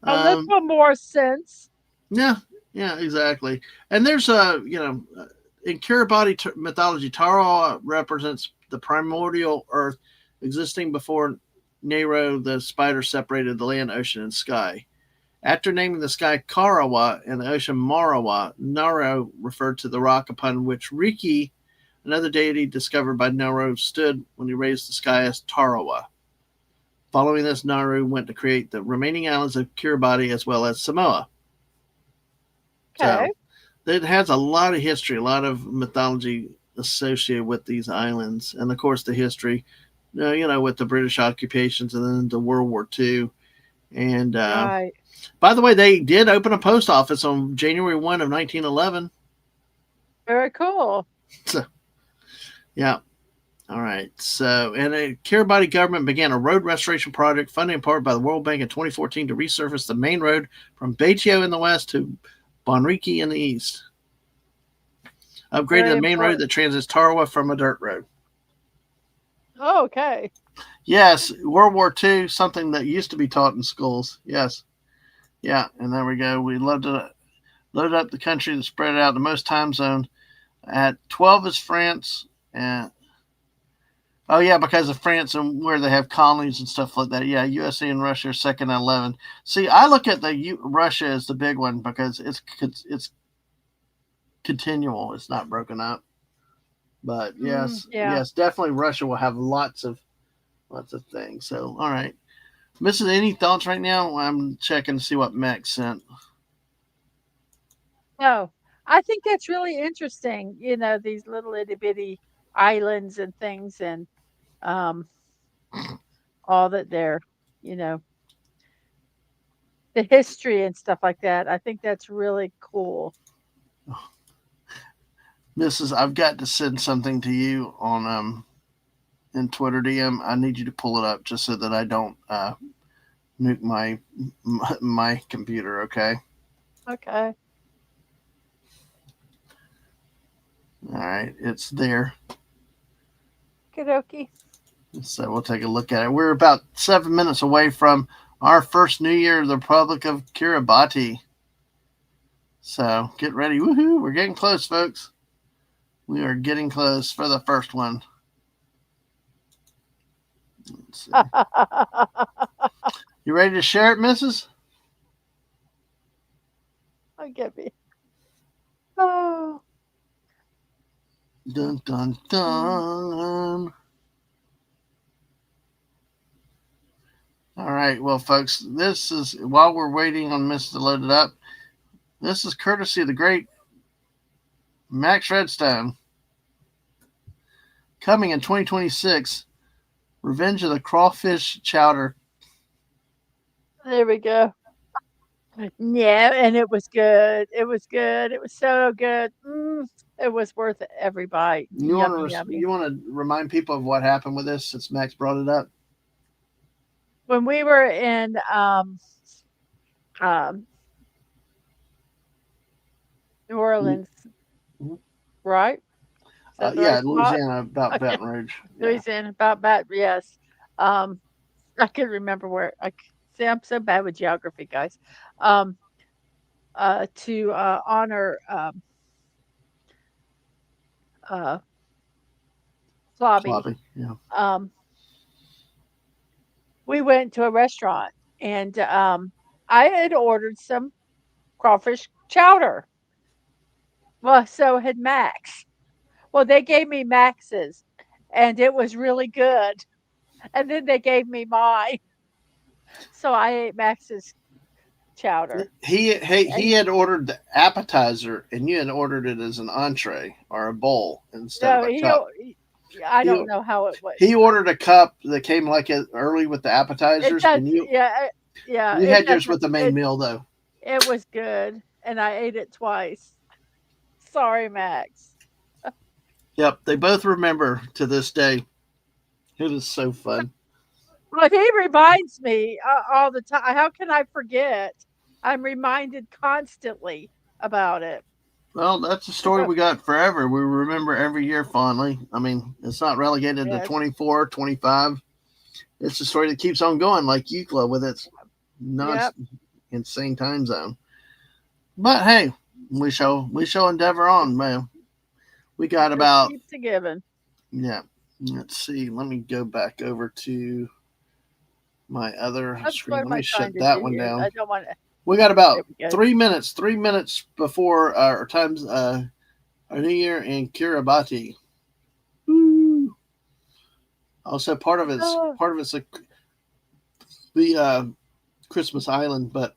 A um, little more sense. yeah, yeah, exactly. And there's in Kiribati mythology, Tara represents the primordial earth existing before Nero, the spider, separated the land, ocean, and sky. After naming the sky Karawa and the ocean Marawa, Naro referred to the rock upon which Riki, another deity discovered by Naro, stood when he raised the sky as Tarawa. Following this, Nauru went to create the remaining islands of Kiribati as well as Samoa. Okay. So it has a lot of history, a lot of mythology associated with these islands, and of course the history, with the British occupations and then the World War II. And Right. by the way, they did open a post office on January 1 of 1911. Very cool. So yeah. All right. So, and the Kiribati government began a road restoration project funded in part by the World Bank in 2014 to resurface the main road from Batio in the west to Bonriki in the east. Upgraded Very the main road important. that transits Tarawa from a dirt road. Oh, okay. Yes, World War II, something that used to be taught in schools. Yes. Yeah, and there we go. We loved to load up the country and spread it out. The most time zone at 12 is France. And oh yeah, because of France and where they have colonies and stuff like that. Yeah, USA and Russia are second at 11. See, I look at the Russia as the big one because it's continual. It's not broken up. But Mm, yes, yeah. yes, definitely Russia will have lots of things. So all right, Mrs. Any thoughts right now? I'm checking to see what Max sent. No, I think that's really interesting. These little itty bitty islands and things, and um, all that they're, you know, the history and stuff like that. I think that's really cool. Mrs. I've got to send something to you on in Twitter DM. I need you to pull it up just so that I don't nuke my computer. Okay. Okay. All right, it's there. Okie So we'll take a look at it. We're about 7 minutes away from our first New Year, the Republic of Kiribati. So get ready. Woohoo! We're getting close, folks. We are getting close for the first one. Let's see. You ready to share it, Mrs.? get me. Oh. Dun dun Mm. dun. All right, well, folks, this is while we're waiting on Mrs. to load it up. This is courtesy of the great Max Redstone. Coming in 2026, Revenge of the Crawfish Chowder. There we go. Yeah, and it was good. It was good. It was so good. It was worth every bite. You want Yummy, to yummy. you want to remind people of what happened with this since Max brought it up? When we were in um, New Orleans, Mhm. right? Is that the Yeah, right spot? Louisiana, about Okay. Baton Rouge. Yeah. Louisiana, about that, yes. Um, I can remember where see, I'm so bad with geography, guys. Um, to honor uh, Flobby, Sloppy. Yeah. um, we went to a restaurant and I had ordered some crawfish chowder. Well, so had Max. Well, they gave me Max's and it was really good. And then they gave me mine. So I ate Max's chowder. He And had ordered the appetizer, and you had ordered it as an entree or a bowl instead of no, a cup. I He don't know how it was. he ordered a cup that came like it early with the It appetizers, does, and you yeah, yeah, you it had yours doesn't, with the main meal though. it was good. And I ate it twice. Sorry, Max. Yep, they both remember to this day. It is so fun. Well, he reminds me all the time. How can I forget? I'm reminded constantly about it. Well, that's a story we got forever. We remember every year fondly. I mean, it's not relegated to Yes. 24, 25. It's a story that keeps on going, like Euclid with its non Yep. insane time zone. But hey, we shall endeavor on, man. We got Just about keeps a giving. yeah. Let's see. Let me go back over to my other Oops, what screen. am Let I me trying shut to that do one here? down. I don't want to. We got There about we go. 3 minutes. 3 minutes before our times our New Year in Kiribati. Woo. Also, Oh, part of it's the Christmas Island, but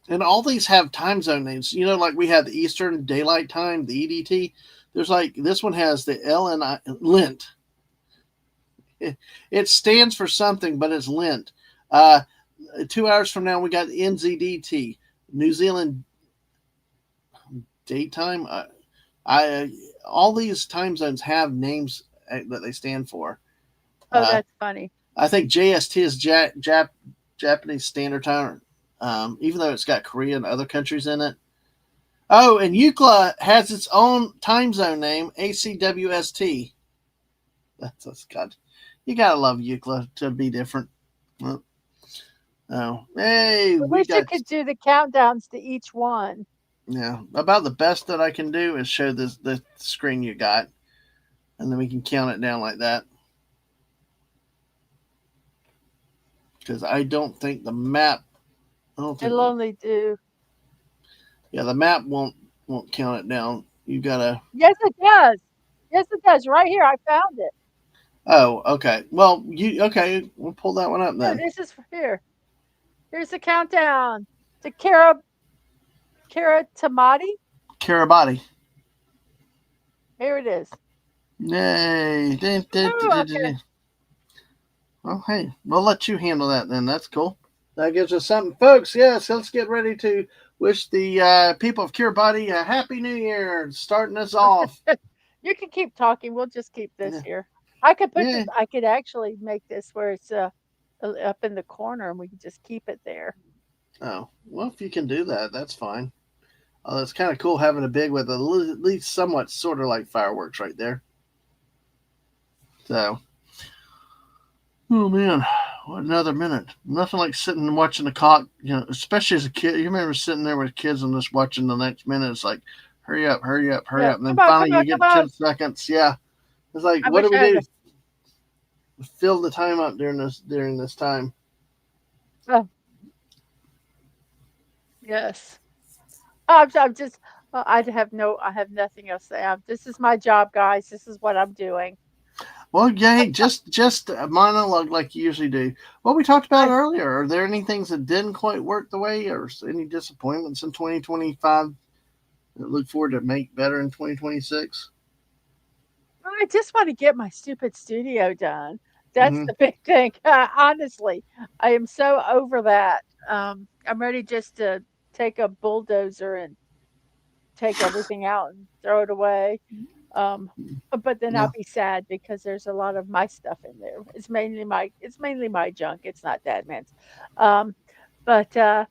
and all these have time zone names. You know, like we have the Eastern Daylight Time, the EDT. There's like this one has the LNI Lent. It stands for something, but it's Lent. Uh, 2 hours from now, we got NZDT, New Zealand Daytime. I all these time zones have names that they stand for. oh, Uh, that's funny. I think JST is Japanese Standard Time, even though it's got Korea and other countries in it. Oh, and Euclid has its own time zone name, ACWST. That's God. You gotta love Euclid to be different. Oh, hey, I we wish you got could do the countdowns to each one. yeah. About the best that I can do is show the screen you got, and then we can count it down like that. Because I don't think the map. I don't think It'll only do. yeah the map won't count it down. You gotta. Yes, it does. Yes, it does. Right here, I found it. Oh, okay. Well, you okay? We'll pull that one up Here, then. this is here. Here's the countdown to Karatamati. Kiribati. Here it is. Yay! Woo, okay. Well, hey, we'll let you handle that then. That's cool. That gives us something, folks. Yes, let's get ready to wish the people of Kiribati a happy New Year. Starting us off. You can keep talking. We'll just keep this Yeah, here. I could put this. yeah. I could actually make this where it's up in the corner, and we could just keep it there. Oh, well, if you can do that, that's fine. It's kind of cool having a big with at least somewhat sort of like fireworks right there. So, oh man, what another minute. Nothing like sitting and watching the clock, especially as a kid. You remember sitting there with kids and just watching the next minute. It's like, hurry up, hurry up, hurry Yeah. up. And then Come on, finally come on, you get come to on. 10 seconds. Yeah. It's like, I what wish do we I had do? a. Fill the time up during this time. Oh, yes. I'm just. I have nothing else to say. This is my job, guys. This is what I'm doing. Well, yeah, hey, just a monologue like you usually do. What we talked about I earlier. Are there any things that didn't quite work the way, or any disappointments in 2025 that look forward to make better in 2026? I just want to get my stupid studio done. That's Mm-hmm. the big thing. Honestly, I am so over that. I'm ready just to take a bulldozer and take everything out and throw it away. Um, but then I'll Yeah. be sad because there's a lot of my stuff in there. It's mainly my junk. It's not Dadman's. Um, but yeah,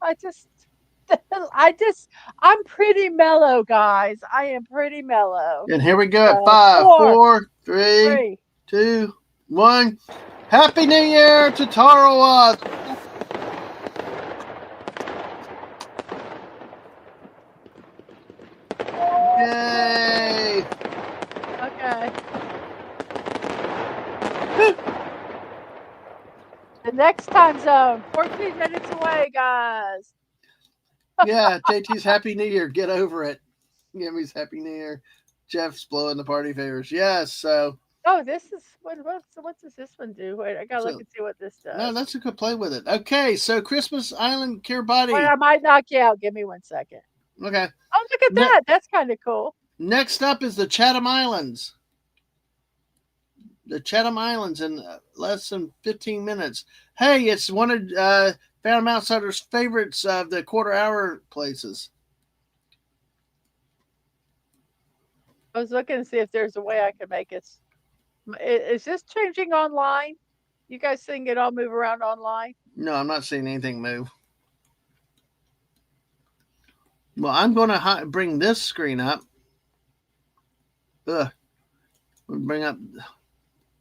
I just I'm pretty mellow, guys. I am pretty mellow. And here we go at So five, four, four, three, three. 2, 1. Happy New Year to Tarawa! Yay! Okay. The next time zone, 14 minutes away, guys. Yeah, JT's Happy New Year. Get over it. Gimmy's Happy New Year. Jeff's blowing the party favors. Yes, so Oh, this is what does this one do? Wait, I gotta look so and see what this no, does. let's go play with it. Okay, so Christmas Island Wait, Kiribati. I might knock you out. Give me 1 second. Okay. Oh, look at Ne- that. That's kind of cool. Next up is the Chatham Islands. The Chatham Islands in less than 15 minutes. Hey, it's one of Phantom Outsider's favorites of the quarter hour places. I was looking to see if there's a way I could make it. Is this changing online? You guys seeing it all move around online? No, I'm not seeing anything move. Well, I'm going to bring this screen up. Ugh. Bring up.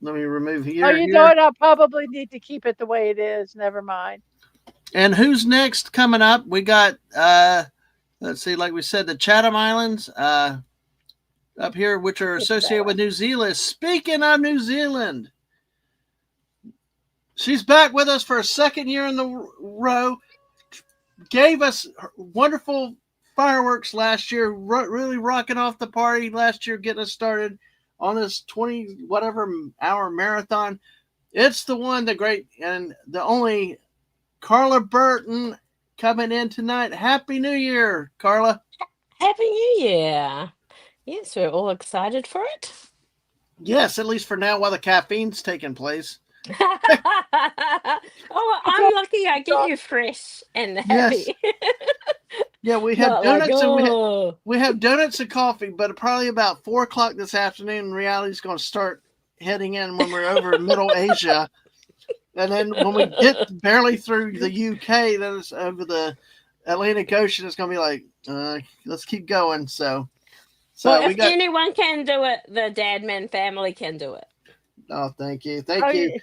Let me remove Oh, here. you know Here. what? I'll probably need to keep it the way it is. Never mind. And who's next coming up? We got. Let's see. Like we said, the Chatham Islands. Up here, which are Get that associated way. with New Zealand. Speaking of New Zealand, she's back with us for a second year in the row. Gave us wonderful fireworks last year, really rocking off the party last year, getting us started on this 20 whatever hour marathon. It's the one, the great, and the only Carla Burton coming in tonight. Happy New Year, Carla. Happy New Year. Yes, we're all excited for it. Yes, at least for now while the caffeine's taking place. Oh, I'm lucky I get you fresh and Yes. happy. Yeah, we have Not like, donuts and oh. we have donuts and coffee, but probably about 4 o'clock this afternoon, reality's going to start heading in when we're over in Middle Asia. And then when we get barely through the UK, then it's over the Atlantic Ocean. It's going to be like, let's keep going. So Well, we if got. anyone can do it, the Dadman family can do it. Oh, thank you, Oh, thank you.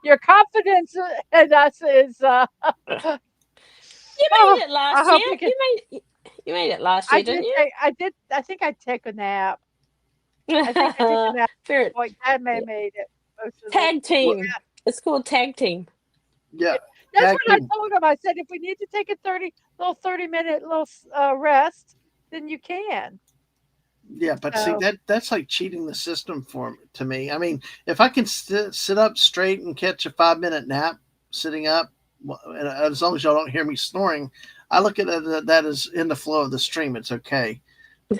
your confidence in us is. You Oh, made it I last hope year. you can. You made it last year, didn't you? I did. I think I took a nap. I think I took a nap. Fair. Boy, Dad made it most of the. Tag team. It's called tag team. Yeah, That's tag what team. I told him. I said, if we need to take a 30-minute little rest, then you can. Yeah, but see So, that's like cheating the system to me. I mean, if I can sit up straight and catch a 5 minute nap sitting up, as long as y'all don't hear me snoring, I look at that as in the flow of the stream. It's okay,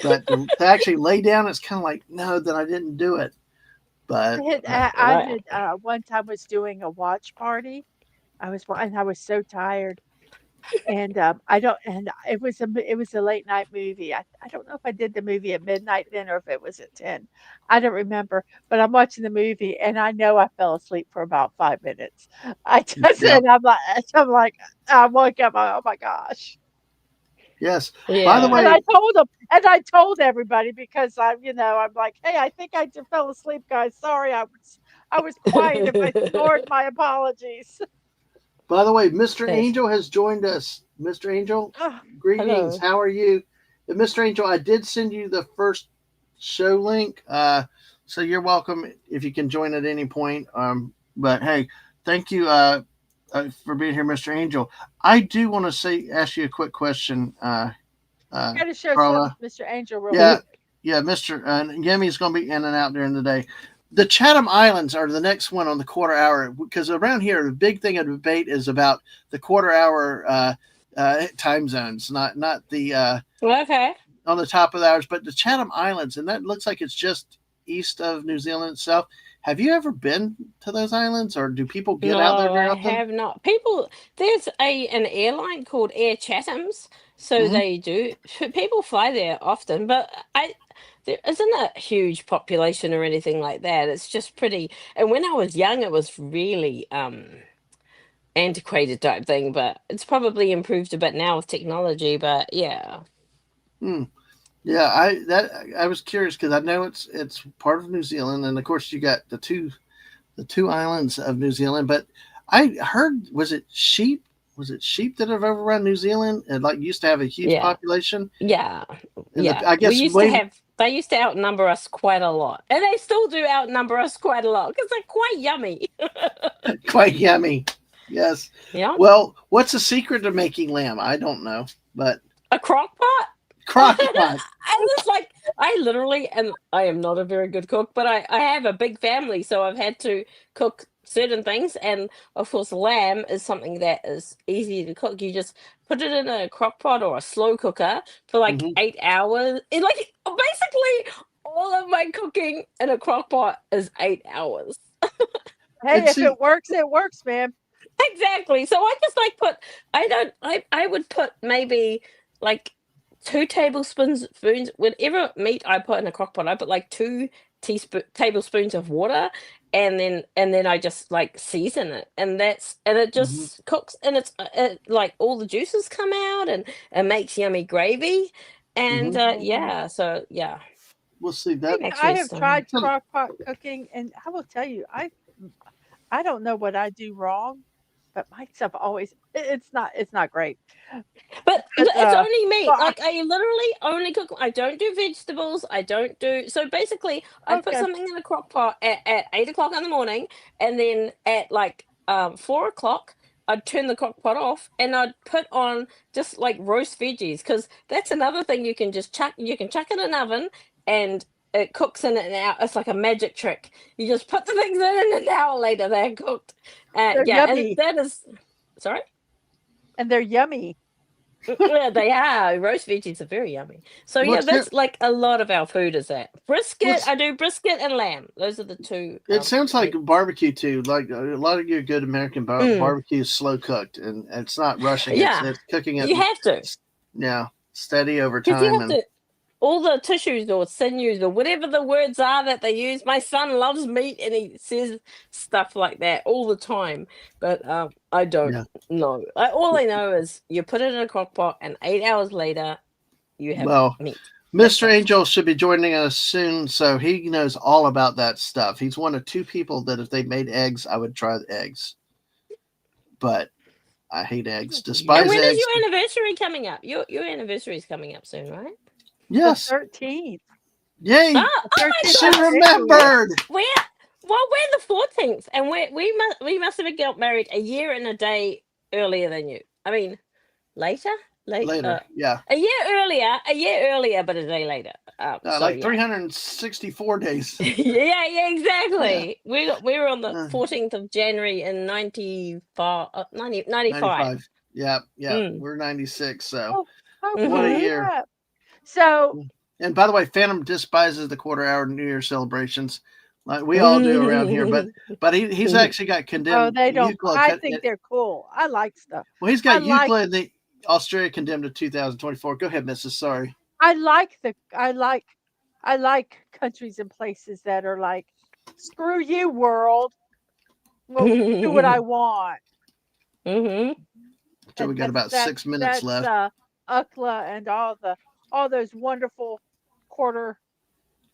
but to actually lay down, it's kind of like no, then I didn't do it. But I did one time was doing a watch party. And I was so tired. And I don't, and it was a late night movie. I don't know if I did the movie at midnight then or if it was at 10. I don't remember, but I'm watching the movie and I know I fell asleep for about 5 minutes. I just, yeah, and I'm like, I woke up, oh my gosh. yes. By the Yeah. And way, I told everybody because I'm like, hey, I think I just fell asleep, guys. Sorry, I was quiet. If I snored, my apologies. Mr. Yes. Angel has joined us. Mr. Angel, Oh, greetings. Hello. How are you? And Mr. Angel, I did send you the first show link. So you're welcome if you can join at any point. But hey, thank you for being here, Mr. Angel. I do want to ask you a quick question, I got to show something Carla. to Mr. Angel real Yeah, quick. yeah, Mr. Yemi's going to be in and out during the day. The Chatham Islands are the next one on the quarter hour because around here the big thing of debate is about the quarter hour time zones, not the Okay. on the top of the hours, but the Chatham Islands, and that looks like it's just east of New Zealand itself. Have you ever been to those islands, or do people get out there No, very I often? have not. There's an airline called Air Chatham's, so Mm-hmm. they do. People fly there often, but there isn't a huge population or anything like that. It's just pretty. And when I was young, it was really antiquated type thing, but it's probably improved a bit now with technology. But yeah, Hmm. Yeah, I was curious because I know it's part of New Zealand, and of course you got the two islands of New Zealand. But I heard, was it sheep? Was it sheep that have overrun New Zealand and like used to have a huge yeah, population? yeah, And yeah. I We guess used to way have. They used to outnumber us quite a lot, and they still do outnumber us quite a lot because they're quite yummy. quite yummy. Yes. Yeah, Well, what's the secret to making lamb? I don't know, but a crock pot. crock pot. I was like, I literally, and I am not a very good cook, but I have a big family, so I've had to cook certain things. And of course, lamb is something that is easy to cook. You just put it in a crock pot or a slow cooker for like Mm-hmm. 8 hours. Like basically, all of my cooking in a crock pot is 8 hours. Hey, And if see, it works, man. Exactly. So I just like put, I don't, I would put maybe like 2 tablespoons, whatever meat I put in a crock pot, I put like 2 tablespoons of water, and then I just like season it, and it just cooks, and it's like all the juices come out, and it makes yummy gravy, and yeah, so yeah, We'll see that. actually I it's have tried So- crock pot cooking, and I will tell you, I don't know what I do wrong, but my stuff always it's not great. but But it's only me. well, Like I literally only cook. I don't do vegetables. I don't do. So basically, I'd put okay. something in a crock pot at 8 o'clock in the morning, and then at like 4 o'clock, I'd turn the crock pot off, and I'd put on just like roast veggies, because that's another thing you can just chuck. You can chuck it in an oven, and it cooks in an hour. It's like a magic trick. You just put the things in, and an hour later they're cooked. They're Yeah, and yummy, that is. Sorry. and they're yummy. Yeah, they are. Roast veggies are very yummy. So yeah, What's that's like a lot of our food is that. Brisket, What's- I do brisket and lamb. Those are the two. It sounds like meat. barbecue too. Like a lot of your good American barbecue is slow cooked, and it's not rushing. Yeah, It's cooking it. you have to, Yeah, steady over because you time. have to. All the tissues or sinews or whatever the words are that they use. My son loves meat, and he says stuff like that all the time. But I don't Yeah. know. All I know is you put it in a crock pot, and 8 hours later, you have Well, meat. Mr. Angel should be joining us soon, so he knows all about that stuff. He's one of two people that if they made eggs, I would try the eggs. But I hate eggs. And Despise when eggs. is your anniversary coming up? Your anniversary is coming up soon, right? Yes. The 13th. Yay. Oh my 13th. She God! remembered. We're the 14th, and we must have got married a year and a day earlier than you. I mean, later. Yeah. A year earlier, but a day later. So, Like yeah. 364 days. yeah, exactly. We were on the 14th of January in 95. 95. Yeah. Mm. We're 96, so Oh, what a Mhm. year. yeah. So And by the way, Phantom despises the quarter-hour New Year celebrations, like we all do around here. But he's actually got condemned. they don't. Euclid. I think they're cool. I like stuff. Well, he's got I like- Euclid, the Australia condemned to 2024. Go ahead, Mrs. Sorry. I like countries and places that are like, screw you, world. Well, do what I want. Mhm. So we And got about that's- 6 minutes that's, left. UCLA and all those wonderful quarter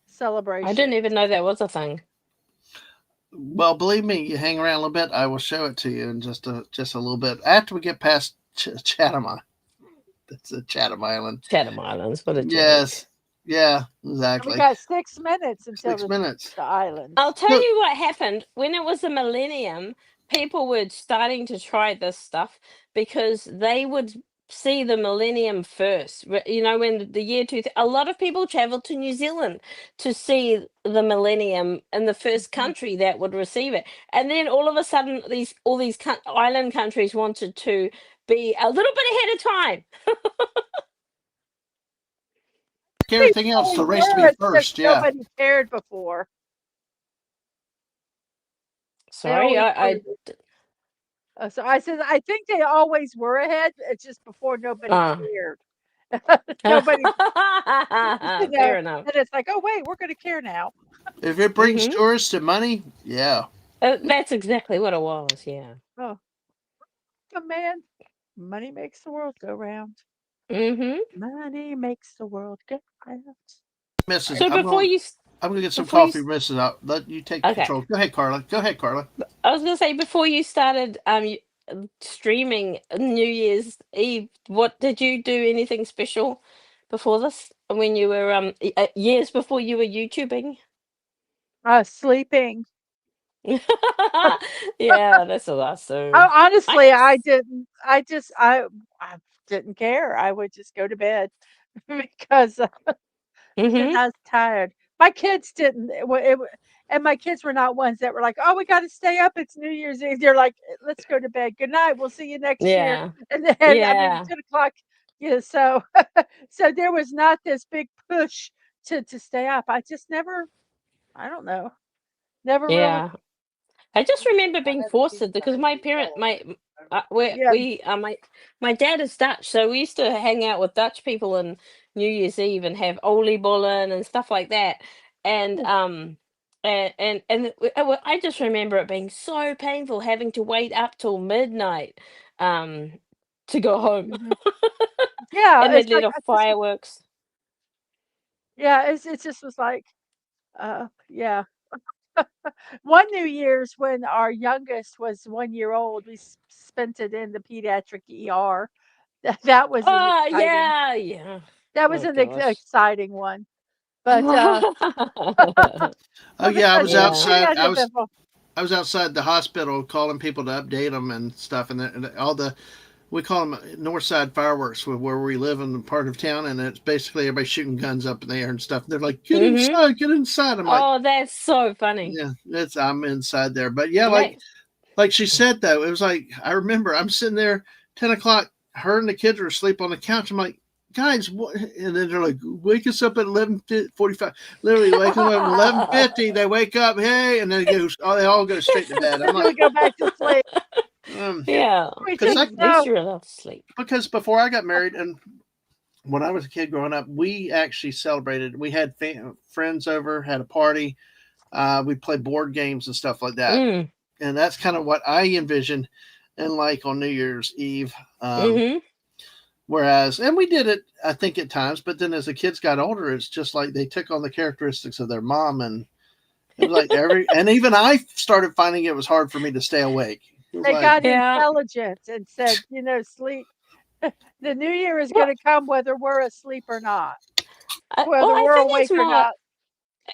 celebrations. I didn't even know that was a thing. Well, believe me, you hang around a little bit, I will show it to you in just a little bit after we get past Chatham. That's a Chatham Island. Chatham Islands. What a joke. Yes. Yeah, And exactly. we got 6 minutes until 6 minutes. the island. I'll tell Look. you what happened when it was the millennium. People were starting to try this stuff because they would see the millennium first. You know, when the year 2000, a lot of people traveled to New Zealand to see the millennium in the first country that would receive it. And then all of a sudden, all these island countries wanted to be a little bit ahead of time. Everything else, the race to be It's just first. Yeah. Nobody cared before. Sorry, always So I said, I think they always were ahead. It's just before nobody cared. Nobody. Fair enough. And it's like, oh wait, we're going to care now. If it brings Mhm. tourists to money, yeah. That's exactly what it was. Yeah. Oh man, money makes the world go round. Mm-hmm. Money makes the world go round. Mrs. So I'm before gonna, you, I'm gonna get some before you coffee, Mrs. Out. Let you take Okay. control. Go ahead, Carla. I was gonna say before you started streaming New Year's Eve, what did you do anything special before this when you were years before you were YouTubing? Sleeping. Yeah, that's a lot. So Honestly, I Nice. didn't. I didn't care. I would just go to bed because Mhm. I was tired. My kids didn't. And my kids were not ones that were like, "Oh, we got to stay up. It's New Year's Eve." They're like, "Let's go to bed. Good night. We'll see you next year." Yeah. And then I mean, Yeah. 10 o'clock. Yeah. So so there was not this big push to stay up. I just never. I don't know. Never really. Yeah. I just remember being forced to because my parent, my dad is Dutch, so we used to hang out with Dutch people on New Year's Eve and have oliebollen and stuff like that. And I just remember it being so painful having to wait up till midnight um to go home. Mhm. Yeah, And it's they'd let like off I just fireworks. yeah, it just was like, yeah. One New Year's when our youngest was 1 year old, we spent it in the pediatric ER. That was an Oh exciting yeah, yeah. that was Oh an gosh. exciting one. But, Oh well, yeah, I was it's Yeah. pretty outside. uneventful. I was outside the hospital calling people to update them and stuff, and all the we call them north side fireworks where we live in the part of town, and it's basically everybody shooting guns up in the air and stuff. They're like, "Get Mhm. inside, get inside." I'm like, Oh, that's so funny. "Yeah, it's I'm inside there." But yeah, Yeah. like she said though, it was like I remember I'm sitting there 10 o'clock. Her and the kids were asleep on the couch. I'm like, guys, what? And then they're like, wake us up at 11:45. Literally, wake them up at 11:50. They wake up, hey, and then they all go straight to bed. I'm Then we like, go back to sleep. um, Yeah. We because just At least know. you're allowed to sleep. because before I got married and when I was a kid growing up, we actually celebrated. We had friends over, had a party. We played board games and stuff like that, Mm. and that's kind of what I envisioned. And like on New Year's Eve, Mhm. whereas, and we did it, I think, at times, but then as the kids got older, it's just like they took on the characteristics of their mom, and it was like and even I started finding it was hard for me to stay awake. It was They like, got Yeah. intelligent and said, sleep. The new year is Well, gonna come whether we're asleep or not, well, whether I we're think it's awake or more not.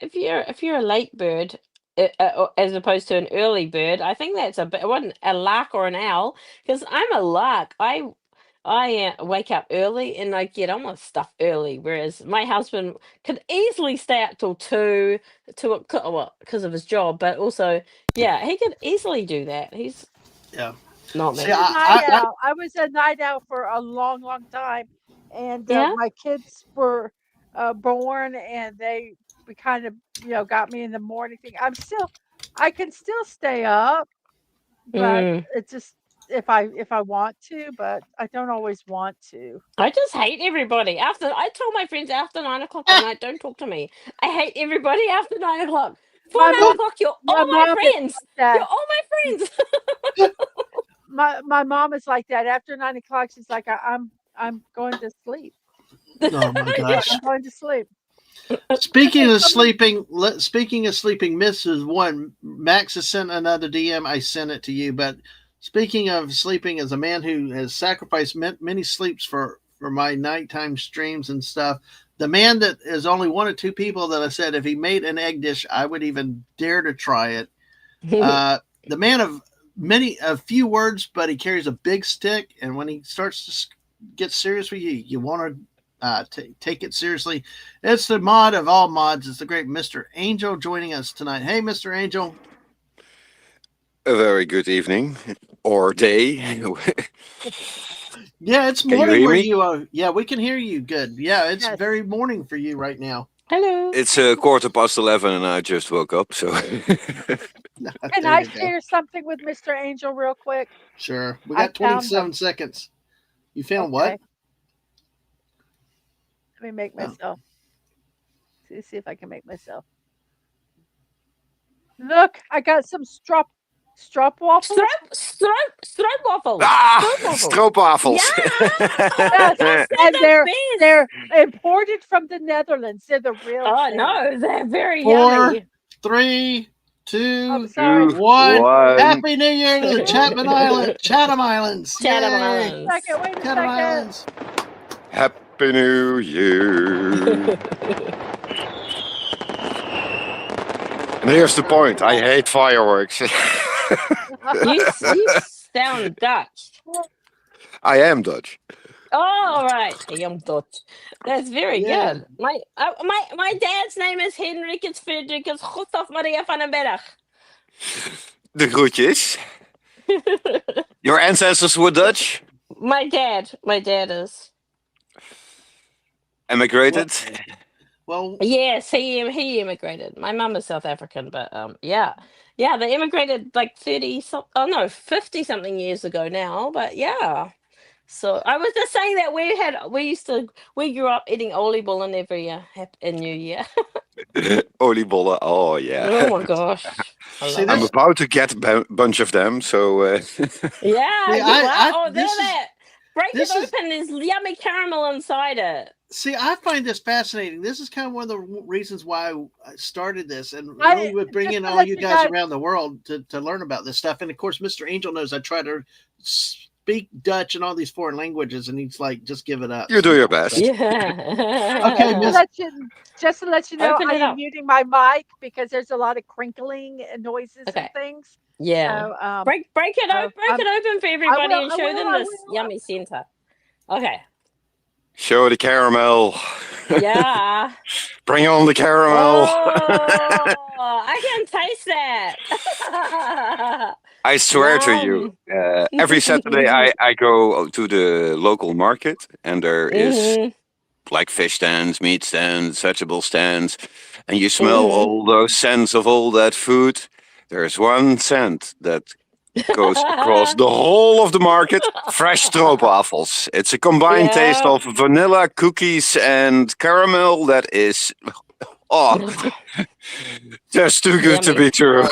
if you're a late bird, as opposed to an early bird. I think that's a bit what a lark or an owl. Because I'm a lark. I wake up early and I get on with stuff early, whereas my husband could easily stay up till well, because of his job, but also, yeah, he could easily do that. He's yeah. not See, I'm me. a night owl. I was a night owl for a long, long time, and, Yeah. my kids were, born, and we kind of, got me in the morning thing. I can still stay up, but Mm. it's just if I want to, but I don't always want to. I just hate everybody. I told my friends after 9 o'clock at night, don't talk to me. I hate everybody after 9 o'clock. Before My nine mom, well, o'clock, you're my all my mom is friends. like You're that. all my friends. My mom is like that. After 9 o'clock, she's like, I'm going to sleep. oh my Yeah. gosh. I'm going to sleep. Speaking And of someone sleeping, Mrs. One, Max has sent another DM. I sent it to you. But speaking of sleeping, as a man who has sacrificed many sleeps for my nighttime streams and stuff, the man that is only one or two people that I said if he made an egg dish, I would even dare to try it. The man of a few words, but he carries a big stick, and when he starts to get serious with you, you want to take it seriously. It's the mod of all mods. It's the great Mr. Angel joining us tonight. Hey, Mr. Angel. A very good evening or day. Yeah, it's Can you morning hear where me? you are. Yeah, we can hear you good. Yeah, it's yes. very morning for you right now. Hello. It's a quarter past 11 and I just woke up, so Can There I you go. share something with Mr. Angel real quick? Sure. We I got found 27 them. seconds. You found what? Okay. Let me make Oh. myself. See if I can make myself. Look, I got some strop waffles. Stroop waffles. Stroop waffles. stroopwafels. Yes, Yes, they're and the best. they're imported from the Netherlands. They're the real Oh thing. no, they're very 4, yummy. 3, I'm 2, sorry. 1. 1. Happy New Year to the Chatham Islands. Chatham Wait a Yay. Islands. second. Wait a Chatham second. Islands. Happy New Year. And here's the point. I hate fireworks. You sound Dutch. I am Dutch. Oh, all right. I am Dutch. That's very Yeah. good. My dad's name is Henricus Frederikus Gustav Maria van den Berg. De groetjes. Your ancestors were Dutch? My dad is. Emigrated? Well, Yes, he immigrated. My mum is South African, but yeah, they immigrated like 50 something years ago now. But yeah, so I was just saying that we grew up eating oliebollen every in New Year. Oliebollen. Oh yeah. Oh my gosh. I See, love I'm this- it. about to get a bunch of them. So Yeah, See, you are. Oh, this there is that. Break it this is open. There's yummy caramel inside it. see, I find this fascinating. This is kind of one of the reasons why I started this, and I- really would bring just in to all let you you guys guys- around the world to learn about this stuff. And of course, Mr. Angel knows I try to speak Dutch and all these foreign languages, and he's like, just give it up. you do your best. Yeah. Okay, Just to Miss- just to let you know, Open I it am up. muting my mic because there's a lot of crinkling and noises Okay. and things. Yeah. So, Break it so open. Break it open for everybody will, and I show will, them I this will, I yummy center. Okay. Show the caramel. Yeah. Bring on the caramel. Oh, I can taste that. I swear to you, every Saturday I go to the local market and there is Mhm. like fish stands, meat stands, vegetable stands, and you smell Mhm. all those scents of all that food. There's one scent that goes across the whole of the market. Fresh stroopwafels. It's a combined taste Yeah. of vanilla, cookies, and caramel that is just too good to Yummy. be true.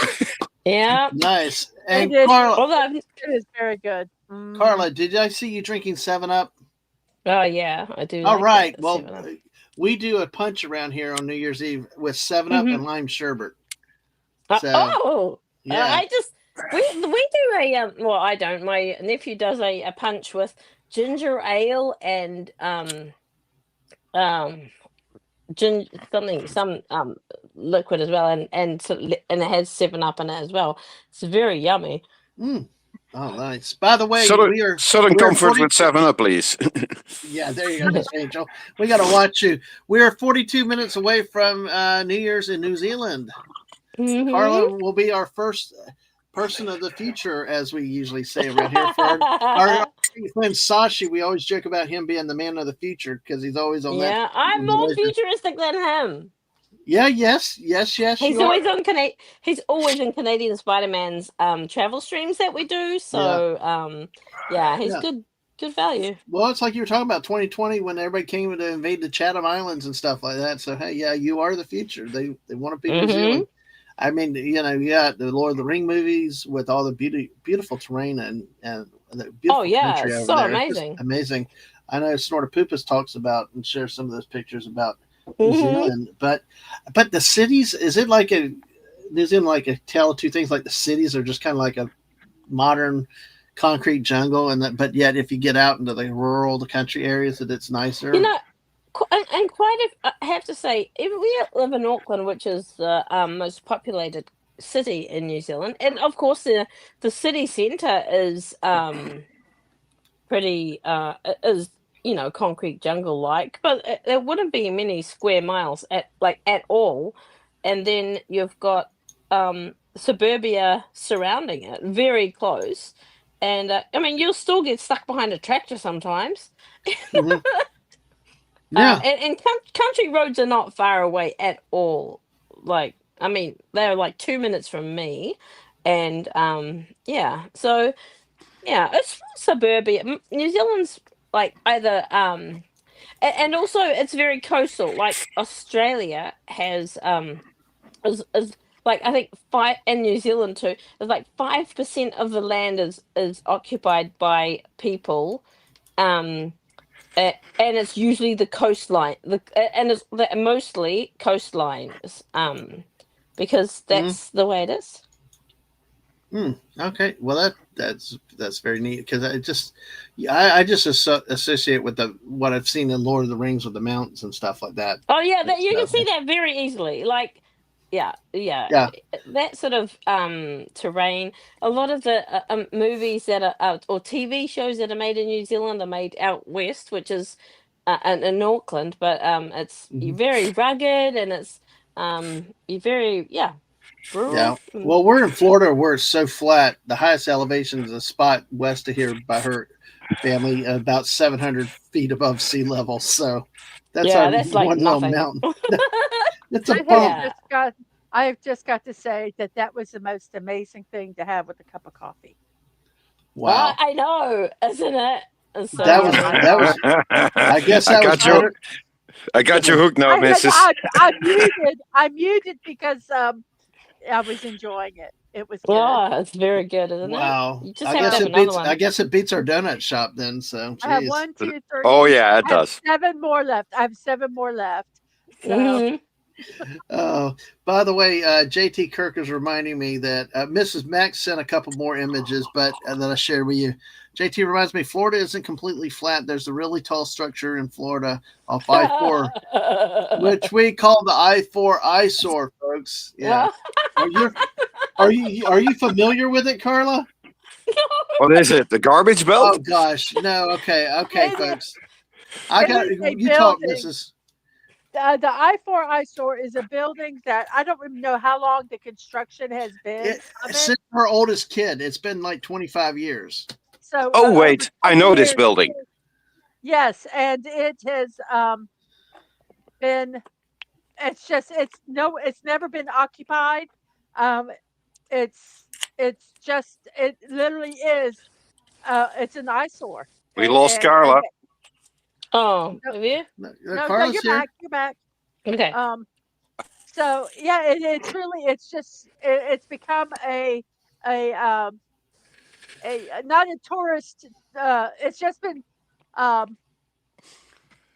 Yeah. Nice. And It is. Carla, Although I've- It is very good. Mm. Carla, did I see you drinking 7-Up? oh yeah, I do. All like right. that, Well, 7-Up. we do a punch around here on New Year's Eve with 7-Up Mhm. and lime sherbet. Uh, So, oh, yeah. I just we do a well, I don't. My nephew does a punch with ginger ale and some liquid as well, and it has 7-Up in it as well. It's very yummy. Mm. Oh, nice. By the way, Southern, we are Southern we're Comfort 40 with 7-Up, please. Yeah, there you go, Miss Angel. We got to watch you. We are 42 minutes away from New Year's in New Zealand. Mhm. Carla will be our first person of the future, as we usually say around here. For our friend Sashi, we always joke about him being the man of the future because he's always on that. Yeah, I'm more futuristic than him. Yeah, yes. He's you always are. on He's always in Canadian Spider-Man's travel streams that we do. So yeah, he's Yeah. good value. Well, it's like you were talking about 2020 when everybody came to invade the Chatham Islands and stuff like that. So hey, yeah, you are the future. They want to be New Mhm. Zealand. I mean, you got the Lord of the Ring movies with all the beautiful terrain and the beautiful yeah, country over so there. It's amazing. just amazing. I know Snorta Poopas talks about and shares some of those pictures about New Mhm. Zealand, but the cities, is it like a New Zealand like a tale of two things? Like the cities are just kind of like a modern concrete jungle, but yet if you get out into the rural, the country areas, that it's nicer. You know, and I have to say, even we live in Auckland, which is the most populated city in New Zealand, and of course the city centre is pretty is concrete jungle like, but there wouldn't be many square miles at all, and then you've got suburbia surrounding it, very close, and I mean you'll still get stuck behind a tractor sometimes. Mhm. Yeah. And country roads are not far away at all. Like, I mean, they're like 2 minutes from me, and yeah. So yeah, it's suburbia. New Zealand's like either and also it's very coastal. Like Australia has is like I think five, and New Zealand too. Is like 5% of the land is occupied by people. And it's usually the coastline, and it's mostly coastlines, because that's the way it is. Okay. Well, that's very neat because I just associate with what I've seen in Lord of the Rings with the mountains and stuff like that. Oh yeah, that you can see that very easily. Like, yeah, that sort of terrain. A lot of the movies that are or TV shows that are made in New Zealand are made out west, which is in Auckland. But it's very rugged and it's you're very rural. Yeah. Well, we're in Florida where it's so flat. The highest elevation is a spot west of here by her family, about 700 feet above sea level. So that's that's like one little nothing. mountain. It's a bump. I have just got to say that was the most amazing thing to have with a cup of coffee. Wow. I know, isn't it? So That was. I guess that was better. I got you hooked now, Mrs. I muted because I was enjoying it. It was good. Oh, it's very good, isn't Wow. it? You just I have guess to have it another beats. one. I guess it beats our donut shop then. So, I have geez. 1, 2, 3. Oh yeah, it I have does. 7 more left. I have 7 more left. So Mhm. Oh, by the way, JT Kirk is reminding me that Mrs. Max sent a couple more images, but that I shared with you. JT reminds me, Florida isn't completely flat. There's a really tall structure in Florida off I-4, which we call the I-4 eyesore, folks. Yeah. Are you familiar with it, Carla? What is it? The garbage Oh belt? gosh, no. Okay, It is- folks. I it got is a you talk, building. Mrs. the I-4 eyesore is a building that I don't even know how long the construction has been of it. Since her oldest kid, it's been like 25 years. So Oh over wait, I 20 know this years, building. yes, and it has been. It's never been occupied. Um, it's it literally is. It's an eyesore. We lost Carla. Oh, No, have you? no, Carla's you're here. back. You're back. Okay. So yeah, it truly, it's become a not a tourist. It's just been um,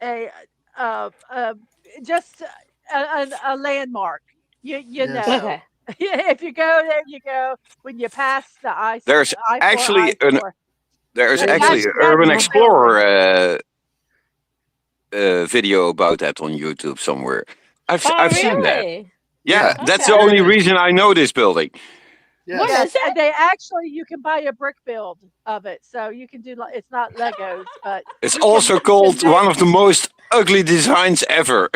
a uh, just a landmark. You Yes. know, Okay. if you go there, you go when you pass the There's I-4 actually I-4. there's And actually that's an Urban the Explorer video about that on YouTube somewhere. Oh, I've seen that. really? Yeah, Yeah. that's the Okay. only reason I know this building. Yes. What Yes, is it? and they actually, you can buy a brick build of it, so you can do like, it's not Legos, but It's you can also you can called make one of the most ugly designs ever.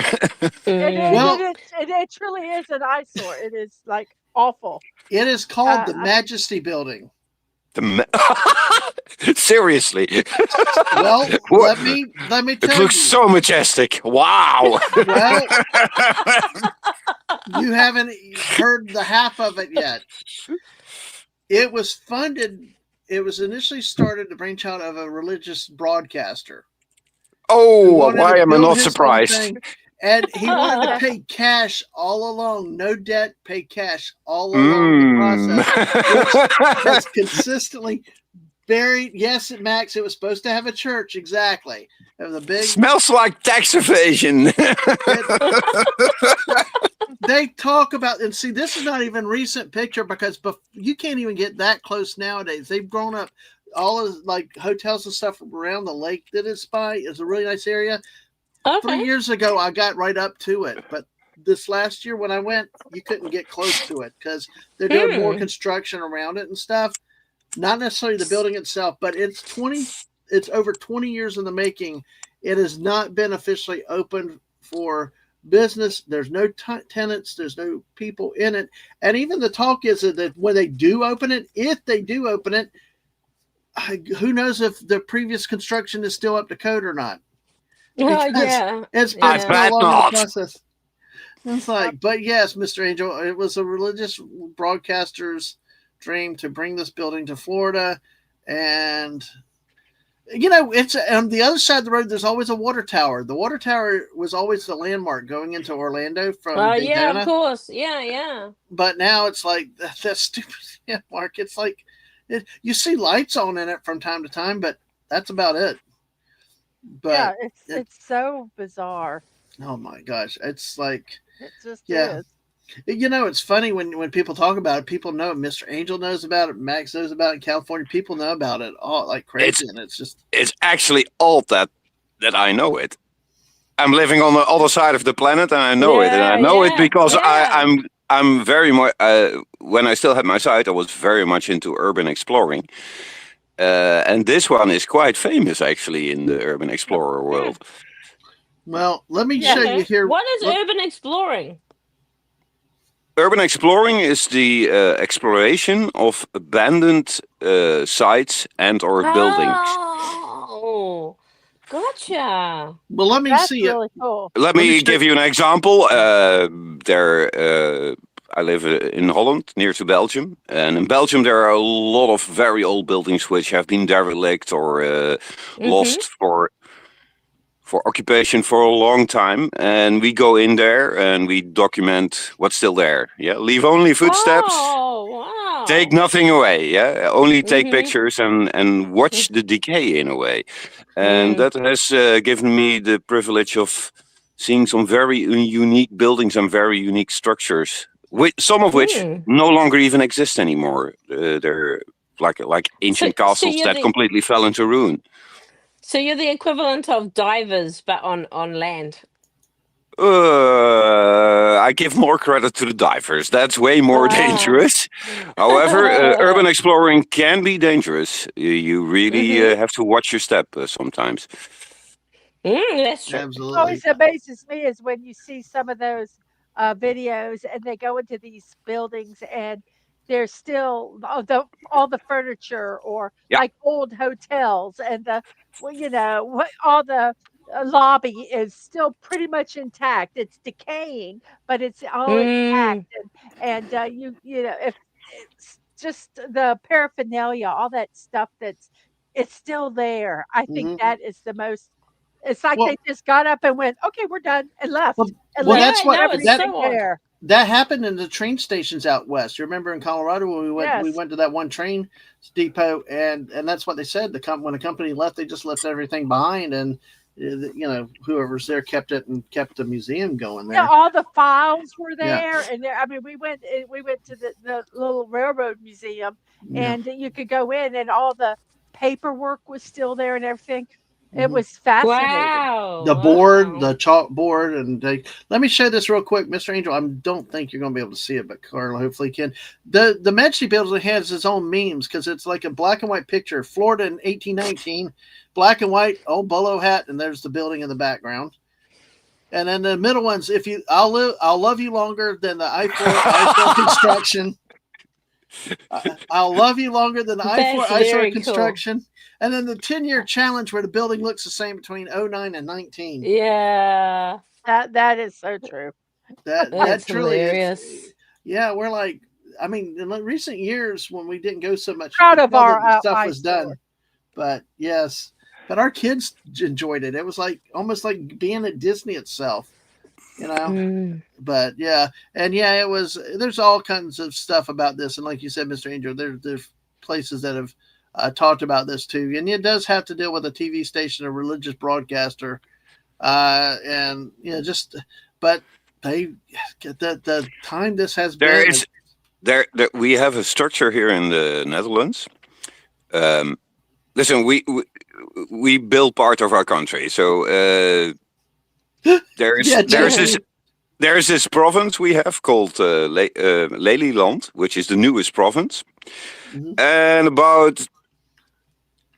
Well- it truly is an eyesore. It is like awful. It is called Uh, the Majesty Building. Seriously, Well, What? let me it tell looks you. so majestic. Wow. Well, you haven't heard the half of it yet. It was funded. It was initially started the brainchild of a religious broadcaster. who Oh, wanted why to am I build not his own surprised? thing, and he wanted to pay cash all along, no debt, pay cash all along the process. That's consistently buried. Yes, at Max, it was supposed to have a church. Exactly. It was a big. Smells like tax evasion. They talk about, and see, this is not even recent picture because you can't even get that close nowadays. They've grown up. All of like hotels and stuff around the lake that it's by is a really nice area. 3 Okay. years ago, I got right up to it, but this last year when I went, you couldn't get close to it because they're doing more construction around it and stuff. Not necessarily the building itself, but it's over 20 years in the making. It has not been officially opened for business. There's no tenants. There's no people in it. And even the talk is that when they do open it, if they do open it, who knows if the previous construction is still up to code or not. Oh, Because yeah. It's been I so bet long in the not. process. It's like, but yes, Mr. Angel, it was a religious broadcaster's dream to bring this building to Florida. And, it's on the other side of the road, there's always a water tower. The water tower was always the landmark going into Orlando from Oh, Daytona. yeah, of course. Yeah, yeah. But now it's like that stupid landmark. It's like, you see lights on in it from time to time, but that's about it. But yeah, it's so bizarre. oh my gosh, it's like, It just Yeah. is. it's funny when people talk about it. People know it. Mr. Angel knows about it. Max knows about it. In California, people know about it all like crazy, and it's just It's actually odd that I know it. I'm living on the other side of the planet, and I know it, and I Yeah, know it yeah, because yeah. I'm very much. When I still had my site, I was very much into urban exploring, and this one is quite famous actually in the urban explorer world. well. Let me Yeah. show you here. What is Look- urban exploring? Urban exploring is the exploration of abandoned sites and or buildings. Oh, gotcha. Well, let me That's see it. really cool. Let me me show- give you an example. I live in Holland, near to Belgium, and in Belgium there are a lot of very old buildings which have been derelict or lost for for occupation for a long time, and we go in there and we document what's still there. Yeah, leave only footsteps. Oh, wow. Take nothing away. Yeah, only take Mhm. pictures and watch the decay in a way, and Mm. that has given me the privilege of seeing some very unique buildings and very unique structures, some of which Mm. no longer even exist anymore. They're like So, ancient so castles you're that the completely fell into ruin. so you're the equivalent of divers, but on land. I give more credit to the divers. That's way more Ah. dangerous. However, urban exploring can be dangerous. You really Mhm. have to watch your step sometimes. That's true. Absolutely. Always amazes me is when you see some of those videos and they go into these buildings and there's still all the furniture or Yeah. like old hotels and the well, all the lobby is still pretty much intact. It's decaying, but it's all intact. Mm. And if it's just the paraphernalia, all that stuff it's still there. I think Mhm. that is the most it's like Well, they just got up and went, "Okay, we're done," and left, well, and well, left that's Yeah, what no, it's that everything so odd. there. that happened in the train stations out west. You remember in Colorado when we Yes. went to that one train depot, and that's what they said. When the company left, they just left everything behind, and whoever's there kept it and kept the museum going Yeah, there. all the files were Yeah, there, and I mean, we went to the little railroad museum, yeah. and you could go in, and all the paperwork was still there and everything. It Mhm. was fascinating. The Wow. board, Wow. the chalkboard, and let me show this real quick, Mr. Angel. I don't think you're going to be able to see it, but Carla hopefully can. The Medley building has its own memes because it's like a black and white picture. Florida in 1819, black and white, old bolo hat, and there's the building in the background. And then the middle ones, I'll love you longer than the I-4 construction. I'll love you longer than the I-4 That's very cool. construction. And then the 10-year challenge where the building looks the same between 09 and 19. Yeah. That is so true. That That's truly is. hilarious. Yeah, we're like, I mean, in recent years when we didn't go so much, you Proud could of tell that our the stuff was eyesore. done. But yes, but our kids enjoyed it. It was like almost like being at Disney itself, you know. Mm. But yeah, and yeah, it was. There's all kinds of stuff about this, and like you said, Mr. Angel, there's places that have talked about this too, and it does have to deal with a TV station, a religious broadcaster, and just but they the time this has There been. is there we have a structure here in the Netherlands. Listen, we build part of our country, so Yeah, there's this province we have called Lelyland, which is the newest province. Mhm. And about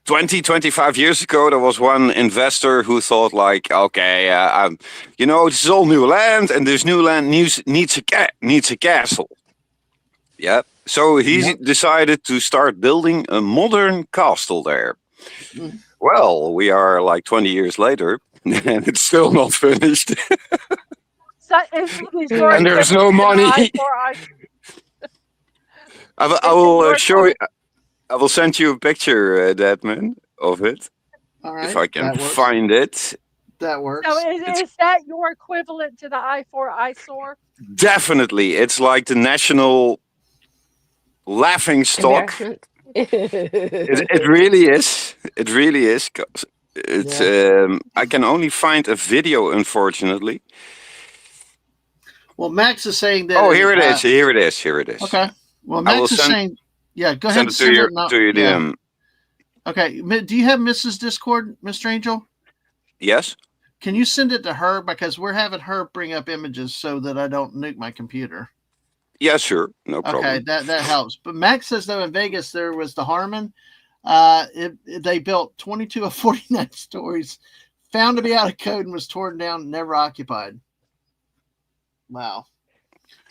20-25 years ago, there was one investor who thought like, okay, this is all new land, and this new land needs a castle. Yeah. So he Yep. decided to start building a modern castle there. Mhm. Well, we are like 20 years later, and it's still not finished. So is your And there's no equivalent to the money. I-4 I Is it will your show you. equivalent? I will send you a picture, Dadman, of it All if right, I can that works. find it. That So works. is that your equivalent to the I-4 eyesore? Definitely, it's like the national laughing stock. Embarrassment. It really is. It really is. It's. Yeah. I can only find a video, unfortunately. Well, Max is saying that. Oh, here it is. Here it is. Here it is. Okay. Well, I will Max is send saying, yeah, go send ahead, it send it. to your Yeah. DM. Okay. Do you have Mrs. Discord, Mr. Angel? Yes. Can you send it to her because we're having her bring up images so that I don't nuke my computer? Yeah, sure. No problem. Okay, that helps. But Max says though in Vegas there was the Harmon. They built 22 of 49 stories, found to be out of code and was torn down, never occupied. Wow.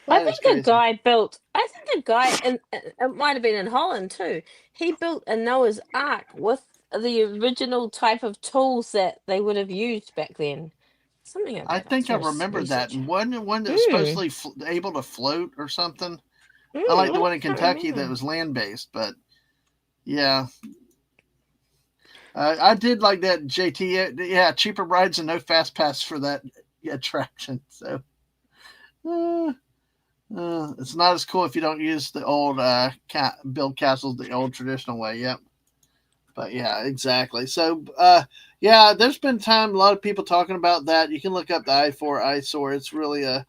I That is think a crazy. guy built. I think a guy, and it might have been in Holland too. He built a Noah's Ark with the original type of tools that they would have used back then. Something like that. I think I I'll remember that. research. And wasn't one that was supposedly able to float or something? I like the one in can't Kentucky that remember. was land based, but yeah. I did like that, JT. Yeah, cheaper rides and no fast pass for that attraction. So it's not as cool if you don't use the old build castles the old traditional way. Yep. But yeah, exactly. So yeah, there's been a lot of people talking about that. You can look up the I-4 eyesore. It's really a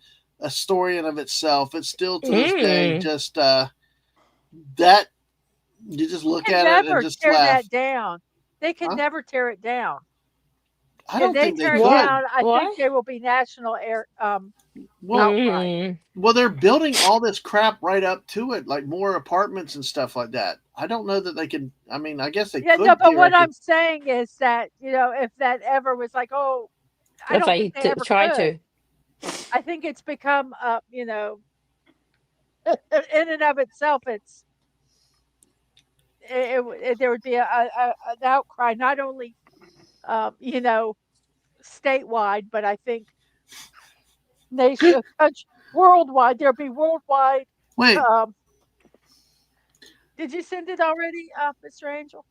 story in of itself. It's still to this day just that you just look at it and just tear laugh. that down. They can Huh? never tear it down. I If don't they think they tear it could. down, I Why? think there will be national Well, outcry. well, they're building all this crap right up to it, like more apartments and stuff like that. I don't know that they could. I mean, I guess they Yeah, could. no, but what I'm theoretically. saying is that, if that ever was like, oh, I If don't I think they ever try could. to. I think it's become, in and of itself, there would be an outcry, not only, statewide, but I think worldwide. There'd be worldwide. Wait, Um, did you send it already, Mr. Angel?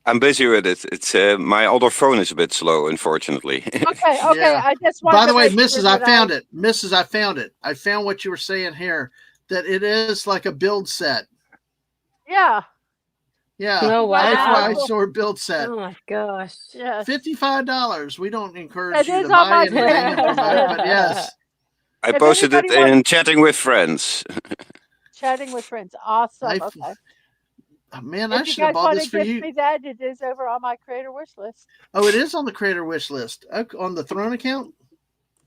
I'm busy with it. It's my other phone is a bit slow, unfortunately. Okay, Yeah. I just wanted by the to way, make sure Mrs., I that found it. Mrs., I found it. I found what you were saying here. That it is like a build set. Yeah, Yeah, Oh, I wow. saw build set. Oh my gosh. yes. $55. We don't encourage It you is to on buy my anything friend and promote, list. but yes. I If posted it anybody wants in chatting with friends. chatting with friends, awesome. I, Okay. man, I If you should have guys bought want this to for gift you. me that, it is over on my creator wish list. Oh, it is on the creator wish list. Okay, on the Throne account?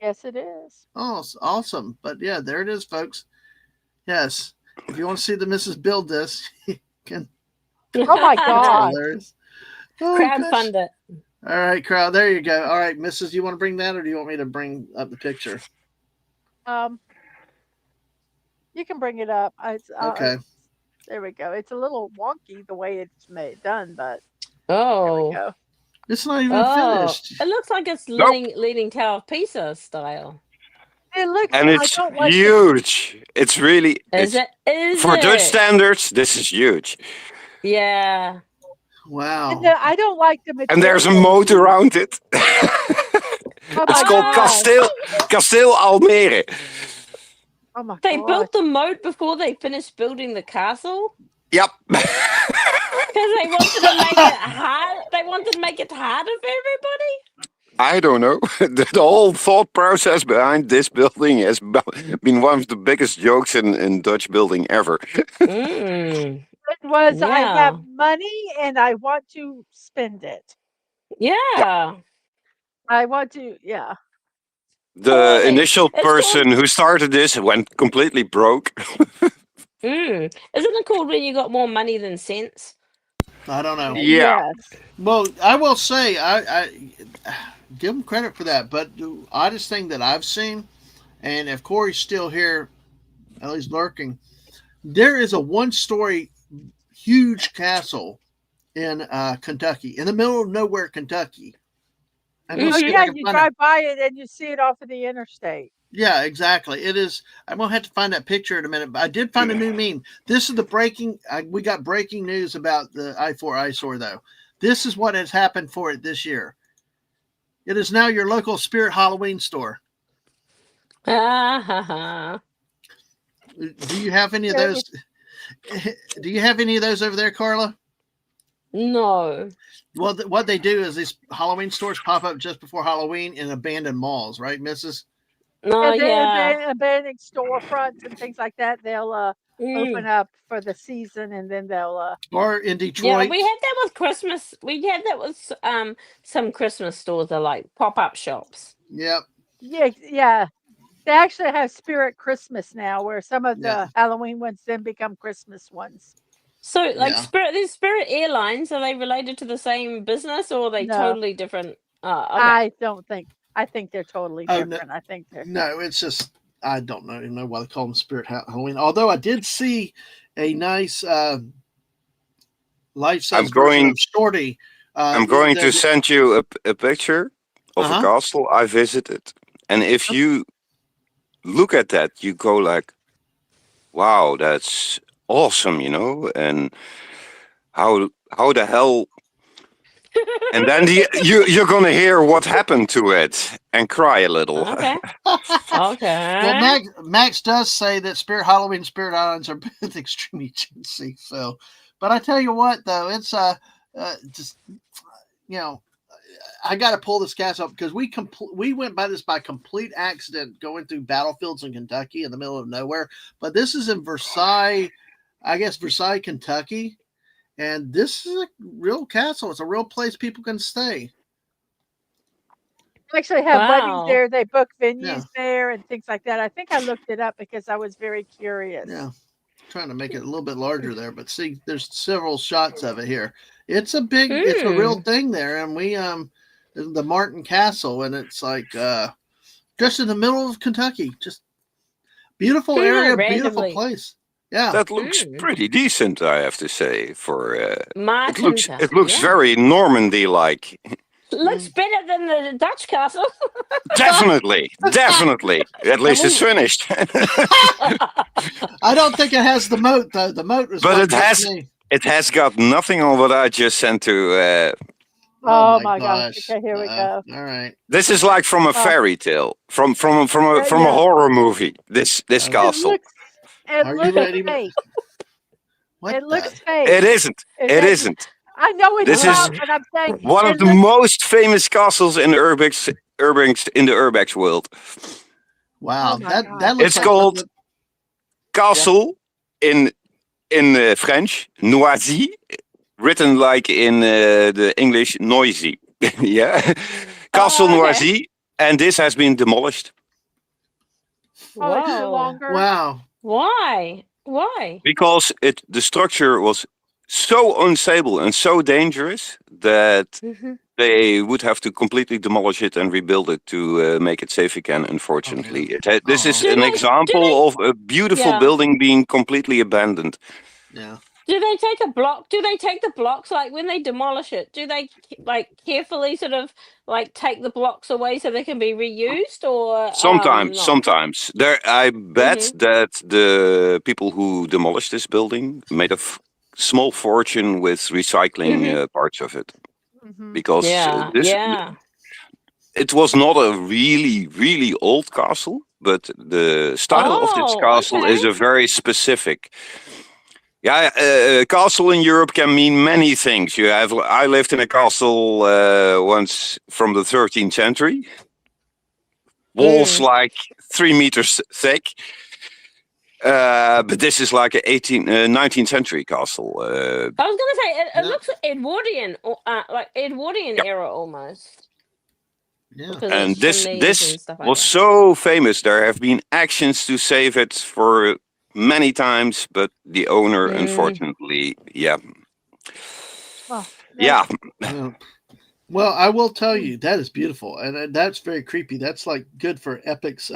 Yes, it is. Oh, awesome. But yeah, there it is, folks. Yes. If you want to see the Mrs. build this, you can. Oh my That's god. hilarious. Oh, gosh. Crowdfund it. All right, crowd. There you go. All right, Mrs., you want to bring that or do you want me to bring up the picture? You can bring it up. Okay. There we go. It's a little wonky the way it's done, but there we Oh. go. It's not even Oh. finished. It looks like it's Nope. Leaning Tower of Pisa style. It looks. And I it's don't like the, huge. It's really Is it? Is for it? Dutch standards. This is huge, Yeah. Wow. I don't like the material. and there's a moat around it. Oh It's my called gosh. Kasteel Almere. Oh my They god. built the moat before they finished building the castle Yep. because they wanted to make it hard. They wanted to make it harder for everybody. I don't know. The whole thought process behind this building has been one of the biggest jokes in Dutch building ever. Mm. It was. I Yeah. have money and I want to spend it. Yeah. I want to. Yeah. The Totally. initial It's person who started this went completely broke. Isn't it called when you got more money than sense? I don't know. Yeah. Yes. Well, I will say, I give them credit for that. But the oddest thing that I've seen, and if Corey's still here, at least lurking, there is a one-story huge castle in Kentucky, in the middle of nowhere, Kentucky. I'm gonna Oh see if I yeah, can you find it. drive by it and you see it off of the interstate. Yeah, exactly. It is. I'm gonna have to find that picture in a minute. But I did find a new meme. This is the breaking. We got breaking news about the I-4 eyesore, though. This is what has happened for it this year. It is now your local Spirit Halloween store. Ah, Do you have any of those? Do you have any of those over there, Carla? no. Well, what they do is these Halloween stores pop up just before Halloween in abandoned malls, right, Mrs.? No, And they yeah. abandoned storefronts and things like that. They'll Mm. open up for the season and then they'll Or in Yeah, Detroit. we had that with Christmas. We had that with some Christmas stores are like pop-up shops. Yep. yeah. They actually have Spirit Christmas now where some of the Yeah. Halloween ones then become Christmas ones. So like Yeah. these Spirit Airlines, are they related to the same business or are they No. totally different? Okay. I don't think. I think they're totally Oh, no. different. I think they're No, it's just I don't know why they call them Spirit Halloween. Although I did see a nice life-size I'm version going- of Shorty. I'm going to send you a picture of Uh-huh. a castle I visited. And if you look at that, you go like, wow, that's awesome, And how the hell And then you're gonna hear what happened to it and cry a little. Okay. Well, Okay. Max does say that Spirit Halloween and Spirit Islands are both extremely chintzy. So, but I tell you what, though, it's just I got to pull this gas up because we went by this by complete accident going through battlefields in Kentucky in the middle of nowhere. But this is in Versailles, I guess Versailles, Kentucky, and this is a real castle. It's a real place people can stay. They actually have weddings Wow. there. They book venues Yeah. there and things like that. I think I looked it up because I was very curious. Yeah, trying to make it a little bit larger there, but see, there's several shots of it here. It's a big, it's a real thing there, and we the Martin Castle, and it's like just in the middle of Kentucky, just beautiful area, beautiful Randomly. place. Yeah, That looks pretty decent, I have to say. For Martin it looks yeah. very Normandy-like. Looks better than the Dutch castle. Definitely. At least it's finished. I don't think it has the moat though. The moat is, But what it gets has. me. It has got nothing on what I just sent to. Oh my gosh. Okay, here we go. All right. This is like from a fairy tale, from a yeah. horror movie. This Okay. castle. It Are you looks ready? fake. What It the- looks fake. It isn't. It It doesn't- isn't. I know it's This is not, but I'm saying One of it the looks- most famous castles in the Urbex world. Wow, Oh my that God. looks It's like called something- Castle in French, Noisy, written like in the English, noisy. Yeah, Castle okay. Noisy, and this has been demolished Oh, it's no Whoa. longer. Wow. Why? Why? because the structure was so unstable and so dangerous that Mm-hmm. they would have to completely demolish it and rebuild it to make it safe again. Unfortunately, this is Oh. an example of a beautiful Yeah. building being completely abandoned. Yeah. Do they take a block? Do they take the blocks like when they demolish it? Do they like carefully sort of like take the blocks away so they can be reused, or Sometimes, not? sometimes there. I bet that the people who demolished this building made a small fortune with recycling parts of it, Mhm. because Yeah, yeah. it was not a really old castle, but the style of this Oh, castle is okay. a very specific. Yeah, castle in Europe can mean many things. I lived in a castle once from the 13th century. Walls like 3 meters thick. But this is like a 19th century castle. I was gonna say it Yeah. looks Edwardian, like Edwardian era almost. Yeah. Because And it's this chimneys and stuff like was that. so famous. There have been actions to save it for many times, but the owner, unfortunately, Oh, yeah. Yeah. Well, I will tell you that is beautiful, and that's very creepy. That's like good for Epic's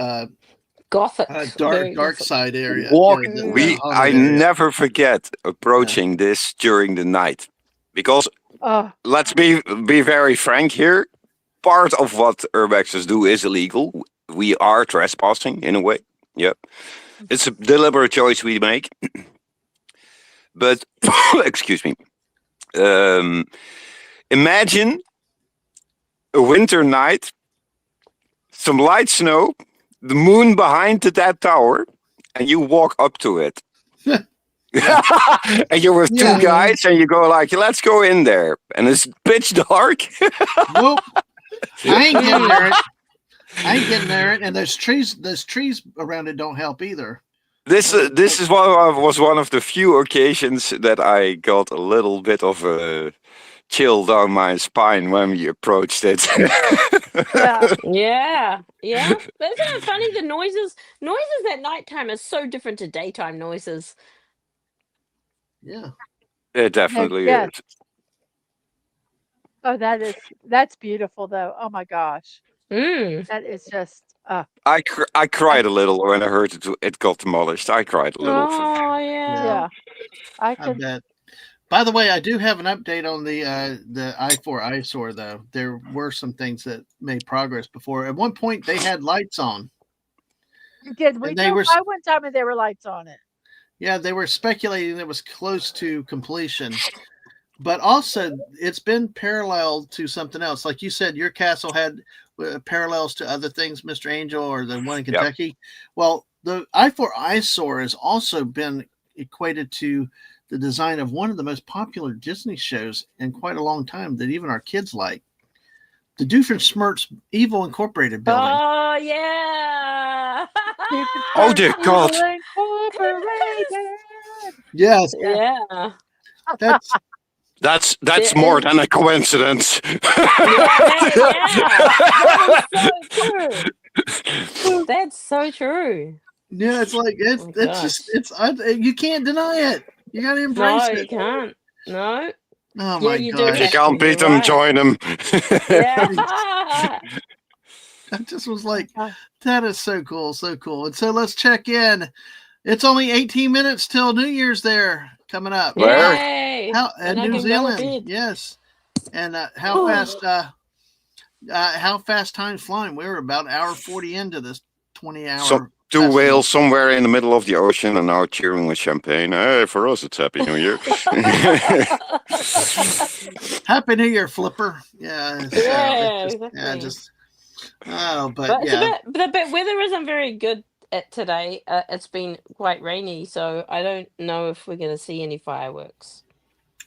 Gothic. very dark gothic. side area. Walk. you know, the I haunted area. never forget approaching this during the night, because Oh, let's be very frank here. Part of what urbexers do is illegal. We are trespassing in a way. Yep, it's a deliberate choice we make. But excuse me. Imagine a winter night, some light snow, the moon behind that tower, and you walk up to it. And you're with two Yeah. guys, and you go like, "Let's go in there," and it's pitch dark. Nope. I ain't getting there. I ain't getting there. And there's trees. There's trees around it. Don't help either. This is was one of the few occasions that I got a little bit of a chill down my spine when we approached it. yeah. Yeah, yeah. But isn't it funny? The noises at nighttime are so different to daytime noises. Yeah. It definitely yes. is. Oh, that's beautiful though. Oh my gosh. Mm. That is just I cried a little when I heard it got demolished. I cried a little. Oh yeah. yeah. I I could bet. By the way, I do have an update on the I-4 eyesore though. There were some things that made progress before. At one point, they had lights on. did we And they drove were- by one time and there were lights on it. Yeah, they were speculating it was close to completion. but also it's been paralleled to something else. Like you said, your castle had parallels to other things, Mr. Angel, or the one in Yep. Kentucky. Well, the I4 eyesore has also been equated to the design of one of the most popular Disney shows in quite a long time that even our kids like. The Doofenshmirtz Evil Incorporated building. Oh yeah. Oh dear God! Incorporated. Yes, Yeah. that's That's There more is- than a coincidence. Yeah, that is so true. That's so true. yeah. It's like it's Oh, it's just gosh. you can't deny it. You got to embrace No, you it. can't. No. Oh Yeah, my you do If you gosh! have to. can't beat You're them, right. join them. Yeah. I just was like, that is so cool, so cool. And so let's check in. It's only 18 minutes till New Year's there coming up. Where? Yay. How And I New can go to Zealand? bed. Yes. And how fast time's flying? We're about an hour 40 into this 20-hour. So, two festival. whales somewhere in the middle of the ocean and now cheering with champagne. Hey, for us, it's Happy New Year. Happy New Year, Flipper. Yeah. So Yeah, it's exactly. just oh, but But yeah. the weather isn't very good today. It's been quite rainy, so I don't know if we're going to see any fireworks.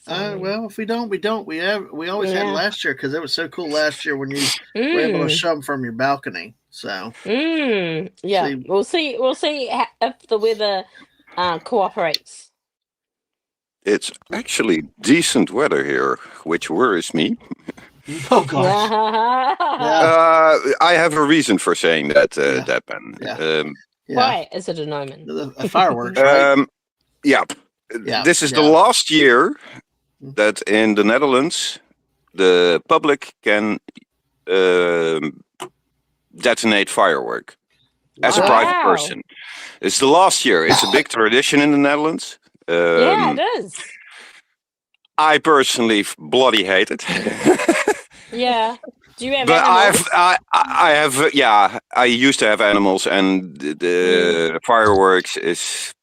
So, Well, if we don't, we don't. We always had Yeah. last year because it was so cool last year when you were able to mm, show them from your balcony. So yeah, See- we'll see. We'll see if the weather cooperates. It's actually decent weather here, which worries me. oh gosh, I have a reason for saying that, Yeah. Dadman. Yeah. Why is it an omen? The fireworks, right? Yeah. Yeah, This is the yeah. last year that in the Netherlands the public can detonate firework as a Wow. private Wow. person. It's the last year. It's a big tradition in the Netherlands. Yeah, it is. I personally bloody hate it. Yeah. Do you have But animals? I have, yeah, I used to have animals, and the fireworks is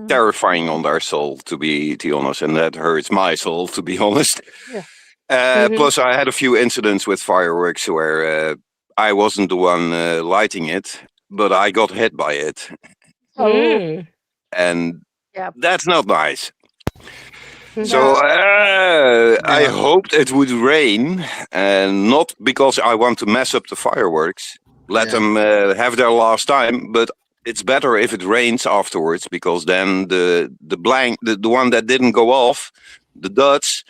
terrifying on their soul, to be honest, and that hurts my soul, to be honest. Yeah. Plus, I had a few incidents with fireworks where I wasn't the one lighting it, but I got hit by it, Oh, and Yeah. that's not nice. So No. I hoped it would rain, and not because I want to mess up the fireworks. Let Yeah. them have their last time, but it's better if it rains afterwards, because then the one that didn't go off, the duds.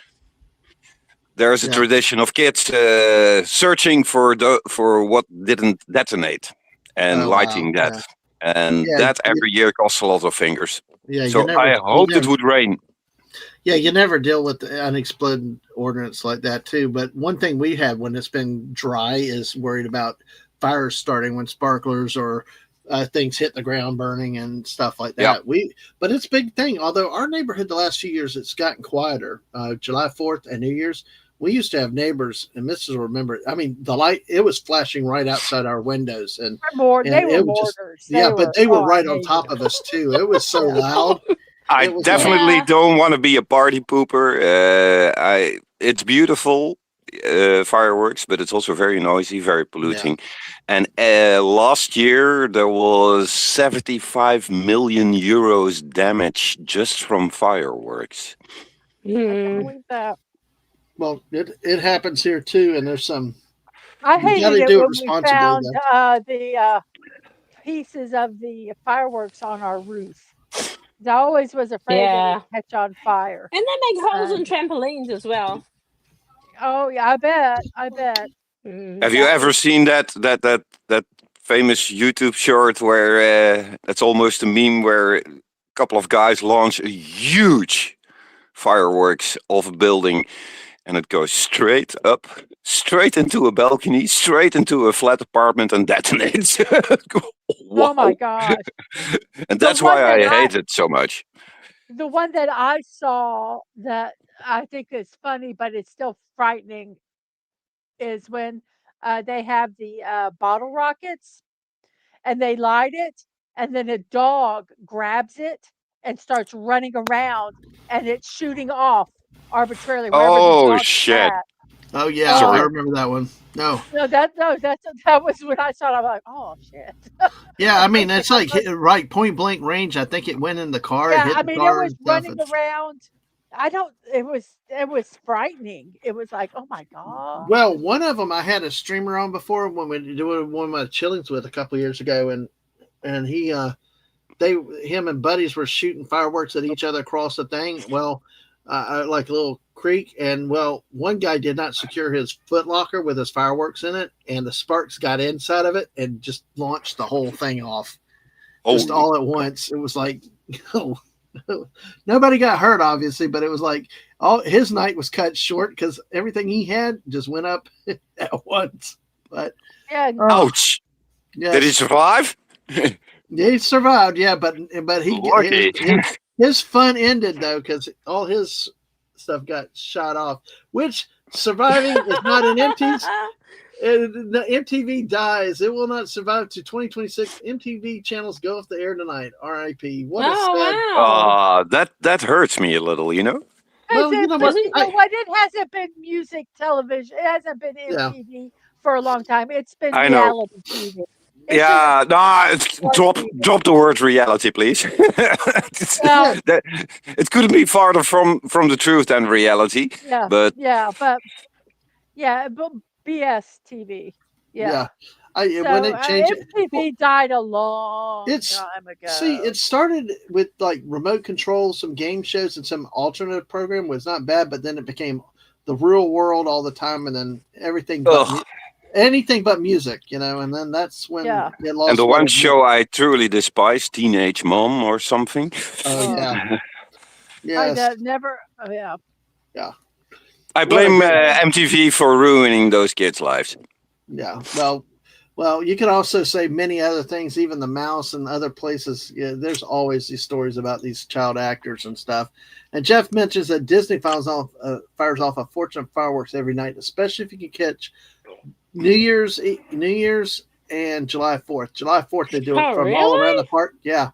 There's a Yeah. tradition of kids searching for what didn't detonate and Oh, lighting wow. that, and Yeah, that every year costs a lot of fingers. Yeah, So I hoped it would rain. Yeah, you never deal with the unexploded ordnance like that too. But one thing we have when it's been dry is worried about fires starting when sparklers or things hit the ground burning and stuff like that. Yeah. But it's a big thing. Although our neighborhood the last few years it's gotten quieter. July 4th and New Year's, we used to have neighbors, and Mrs. will remember. I mean, the light it was flashing right outside our windows, and They were it was just- mortars. but they were right on amazing. top of us too. It was so loud. I It was definitely Yeah. don't want to be a party pooper. It's beautiful fireworks, but it's also very noisy, very polluting. And last year there was 75 million euros damage just from fireworks. I can believe that. Well, it happens here too, and there's some. I You gotta hated it do it when we responsibly, found the pieces of the fireworks on our roof. 'Cause I always was afraid Yeah. they would catch on fire. And they make holes in trampolines as well. Oh yeah, I bet. Have you ever seen that famous YouTube short where it's almost a meme where a couple of guys launch a huge fireworks off a building, and it goes straight up, straight into a balcony, straight into a flat apartment, and detonates. Oh my Wow. gosh. And The that's one why I that hate it so much. The one that I saw that I think is funny, but it's still frightening, is when they have the bottle rockets and they light it, and then a dog grabs it and starts running around, and it's shooting off arbitrarily wherever he Oh saw the shit! cat. Oh yeah, I Oh, remember that one. No, no, that was when I saw it. I'm like, oh shit. yeah, I I'm mean thinking, it's like right point blank range. I think it went in the car, it yeah, hit I the mean, it car was and stuff. running around. I don't. It was frightening. It was like, oh my god. Well, one of them I had a streamer on before when we doing one of my chillings with a couple years ago, and he him and buddies were shooting fireworks at each other across the thing. Well, like a little creek, and well, one guy did not secure his foot locker with his fireworks in it, and the sparks got inside of it and just launched the whole thing off, just Oh, all at once. It was like, nobody got hurt, obviously, but it was like all his night was cut short because everything he had just went up at once. But Yeah, ouch! Did he yes, survive? he survived. Yeah, but Lucky. his fun ended though because all his stuff got shot off. Which surviving is not an empty. The MTV dies. It will not survive to 2026. MTV channels go off the air tonight. R.I.P. What a Oh sad. wow! That hurts me a little, you know. Well, you know what? Isn't- it hasn't been music television. It hasn't been Yeah. MTV for a long time. It's been I know. reality TV. It's Yeah, no, drop TV. drop the word reality, please. Well, It couldn't be farther from the truth than reality. yeah, But but BS TV. Yeah. Yeah. When it changed, MTV died a long It's- time ago. see, it started with like remote control, some game shows, and some alternative program was not bad, but then it became the real world all the time, and then everything but ugh. anything but music, and then that's when Yeah. it lost. And the what one it show I truly despise, Teenage Mom or something. Oh yeah, yes, never. Oh, yeah. I blame What a MTV for ruining those kids' lives. yeah. Well, you could also say many other things, even the Mouse and other places. Yeah, there's always these stories about these child actors and stuff. And Jeff mentions that Disney fires off a fortune of fireworks every night, especially if you can catch New Year's, and July 4th. July 4th they do it Oh, from all around really? the park. Yeah,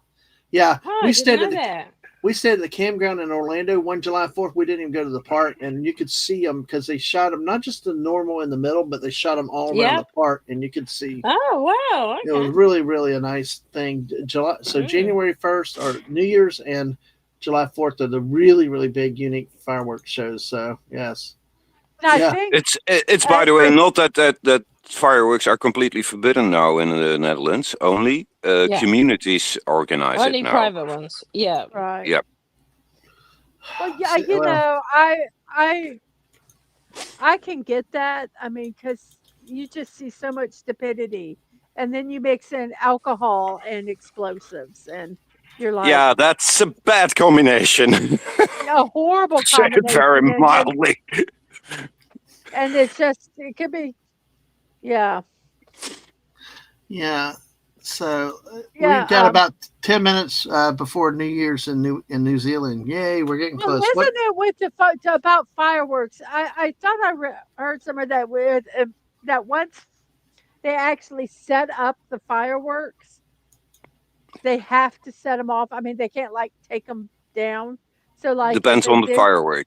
yeah. Oh, we I stayed didn't at know the that. we stayed at the campground in Orlando one July 4th. We didn't even go to the park, and you could see them because they shot them not just the normal in the middle, but they shot them all around Yep. the park, and you could see. Oh wow! It was Okay. really, really a nice thing. January 1st or New Year's and July 4th are the really, really big, unique fireworks shows. So yes, And I Yeah. think It's by the way not that fireworks are completely forbidden now in the Netherlands. Only Yeah. communities organize Only it now. private ones. Yeah. right. Yep. Well, yeah, See, well- I can get that. I mean, because you just see so much stupidity, and then you mix in alcohol and explosives, and you're like, Yeah, that's a bad combination. a horrible To say it combination. very and- mildly. and it's just, it could be, yeah. yeah. So Yeah, we've got about 10 minutes before New Year's in New Zealand. Yay, we're getting Well, close. isn't What- it with about fireworks? I thought I heard some of that with that once they actually set up the fireworks, they have to set them off. I mean, they can't like take them down. So like Depends if on they the did- firework.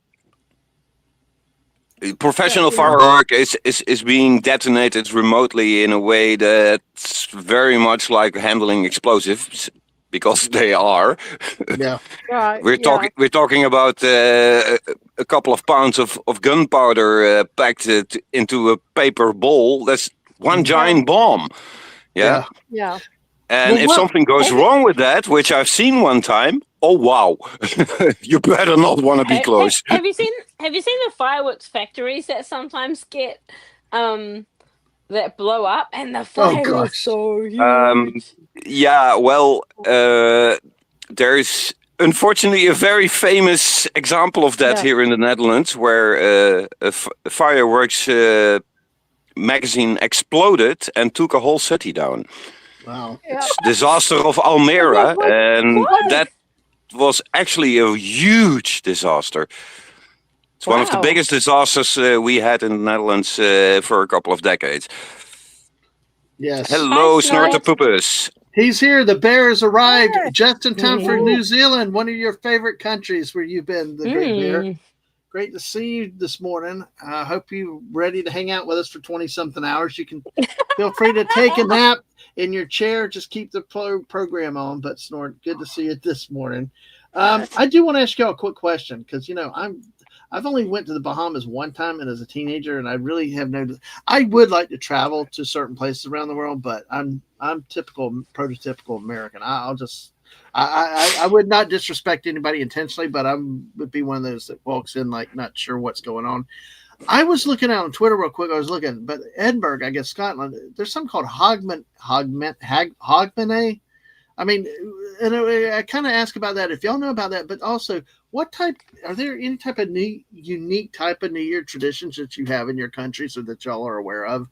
Professional Yeah. firework is being detonated remotely in a way that's very much like handling explosives, because they are. yeah. Right, We're talking about a couple of pounds of gunpowder packed into a paper bowl. That's one giant bomb. Yeah. yeah. And Well, if what- something goes wrong with that, which I've seen one time, oh wow, you better not want to be close. Have you seen the fireworks factories that sometimes get that blow up and the fire is gosh. so huge? Yeah, well, there's unfortunately a very famous example of that Yeah. here in the Netherlands, where a fireworks magazine exploded and took a whole city down. Wow. Yeah. It's disaster of Almere, What- and what- that was actually a huge disaster. It's one of the Wow. biggest disasters we had in the Netherlands for a couple of decades. Yes. Hello, Hi, Snort. Snortopupus. He's here. The bear has arrived Yes. just in time for Mhm. New Zealand, one of your favorite countries where you've been, the Great Bear. Mm. Great to see you this morning. I hope you're ready to hang out with us for 20-something hours. You can feel free to take a nap in your chair. Just keep the program on. But Snort, good to see you this morning. I do want to ask y'all a quick question because I've only went to the Bahamas one time and as a teenager, and I really have I would like to travel to certain places around the world, but I'm prototypical American. I would not disrespect anybody intentionally, but I would be one of those that walks in like not sure what's going on. I was looking out on Twitter real quick. But Edinburgh, I guess Scotland, there's something called Hogmanay. I mean, and I kind of ask about that if y'all know about that, but also are there any type of unique type of New Year traditions that you have in your country so that y'all are aware of?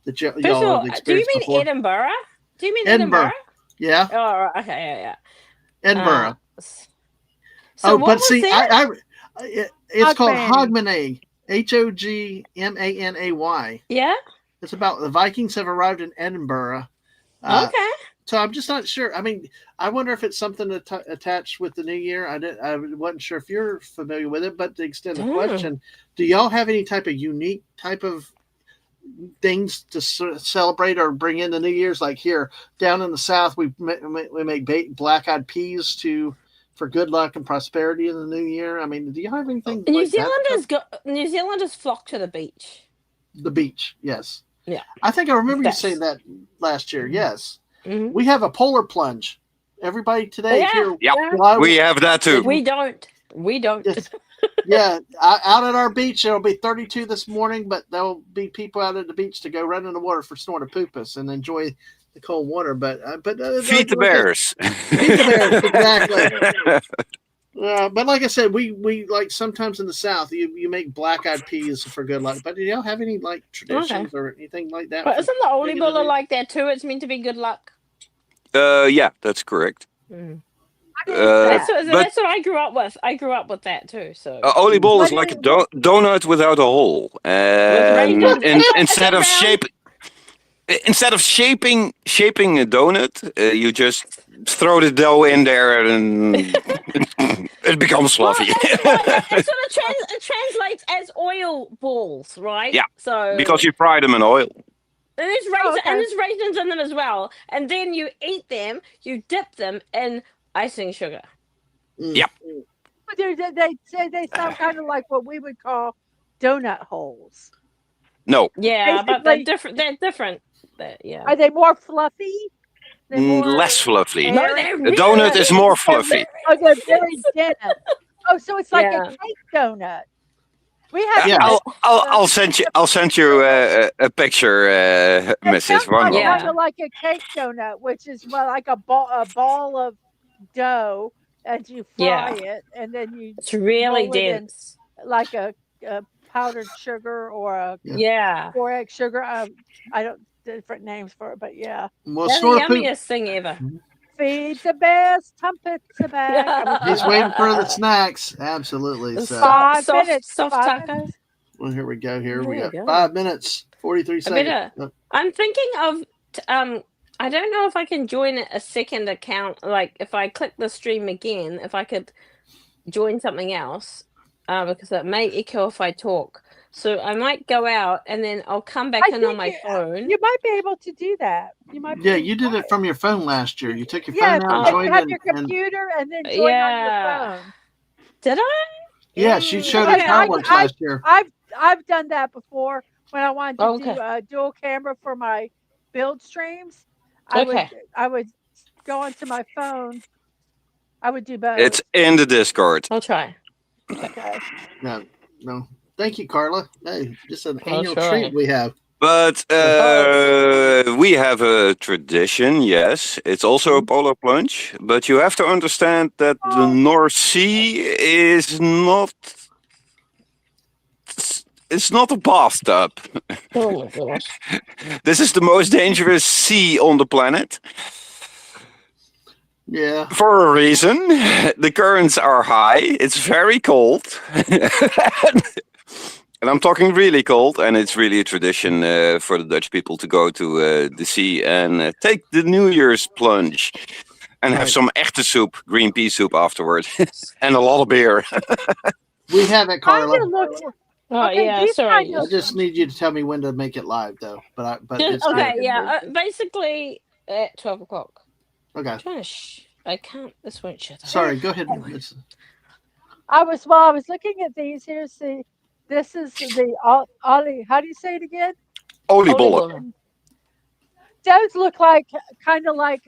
That y'all have experienced do you mean before? Edinburgh? Do you mean Edinburgh? Yeah. Oh, okay, yeah. Edinburgh. So what was that? It's called Hogmanay. Hogmanay. Yeah. It's about the Vikings have arrived in Edinburgh. Okay. So I'm just not sure. I mean, I wonder if it's something attached with the New Year. I wasn't sure if you're familiar with it, but to extend the question, do y'all have any type of unique type of things to celebrate or bring in the New Year's? Like here down in the South, we make black-eyed peas for good luck and prosperity in the New Year. I mean, do you have anything? New Zealanders flock to the beach. The beach, yes. Yeah, I think I remember you saying that last year. Yes, we have a polar plunge. Everybody today here. Yeah, we have that too. We don't. Yeah, out at our beach, it'll be 32 this morning, but there'll be people out at the beach to go run in the water for snortopoopas and enjoy the cold water. But feed the bears. Feed the bears, exactly. But like I said, we like sometimes in the South, you make black-eyed peas for good luck. But do y'all have any like traditions or anything like that? But isn't the Oli Bulla like that too? It's meant to be good luck. Yeah, that's correct. That's what I grew up with. I grew up with that too. So Oli Bull is like a donut without a hole, and instead of shaping a donut, you just throw the dough in there and it becomes fluffy. It translates as oil balls, right? Yeah. So because you fry them in oil. And there's raisins in them as well. And then you eat them. You dip them in icing sugar. Yep. They sound kind of like what we would call donut holes. No. Yeah, but they're different. Yeah. Are they more fluffy? Less fluffy. No, the donut is more fluffy. They're very dense. Oh, so it's like a cake donut. We have. Yeah, I'll send you a picture, Mrs. Wonderful. Kind of like a cake donut, which is like a ball of dough, and you fry it, and then it's really dense, like a powdered sugar or a 4X sugar. I don't different names for it, but yeah. Well, that's the yummiest thing ever. Feed the bears, trumpets back. He's waiting for the snacks. Absolutely. So. 5 minutes. Soft tacos. Well, here we go. Here we go. 5 minutes, 43 seconds. I'm thinking of. I don't know if I can join a second account. Like if I click the stream again, if I could join something else, because it may echo if I talk. So I might go out and then I'll come back in on my phone. You might be able to do that. You might. You did it from your phone last year. You took your phone out, joined, you have your computer, and then join on your phone. Did I? Yeah, she showed us how it works last year. I've done that before when I wanted to do a dual camera for my build streams. I would go onto my phone. I would do both. It's in the Discord. I'll try. Okay. No. Thank you, Carla. Hey, just an annual treat we have. But we have a tradition, yes. It's also a polar plunge. But you have to understand that the North Sea is not... It's not a bathtub. Oh my gosh. This is the most dangerous sea on the planet. Yeah. For a reason. The currents are high. It's very cold. And I'm talking really cold, and it's really a tradition for the Dutch people to go to the sea and take the New Year's plunge and have some echte soup, green pea soup afterwards, and a lot of beer. We have it, Carla. Kinda looks. Oh Okay, yeah, these sorry. kind I of. just need you to tell me when to make it live, though. But it's Okay, good. yeah. Basically at 12 o'clock. Okay. I can't. This won't shut up. Sorry. Go ahead. I was looking at these here. See, this is the ollie. How do you say it again? Oliebollen. Oliebollen. Those look like kind of like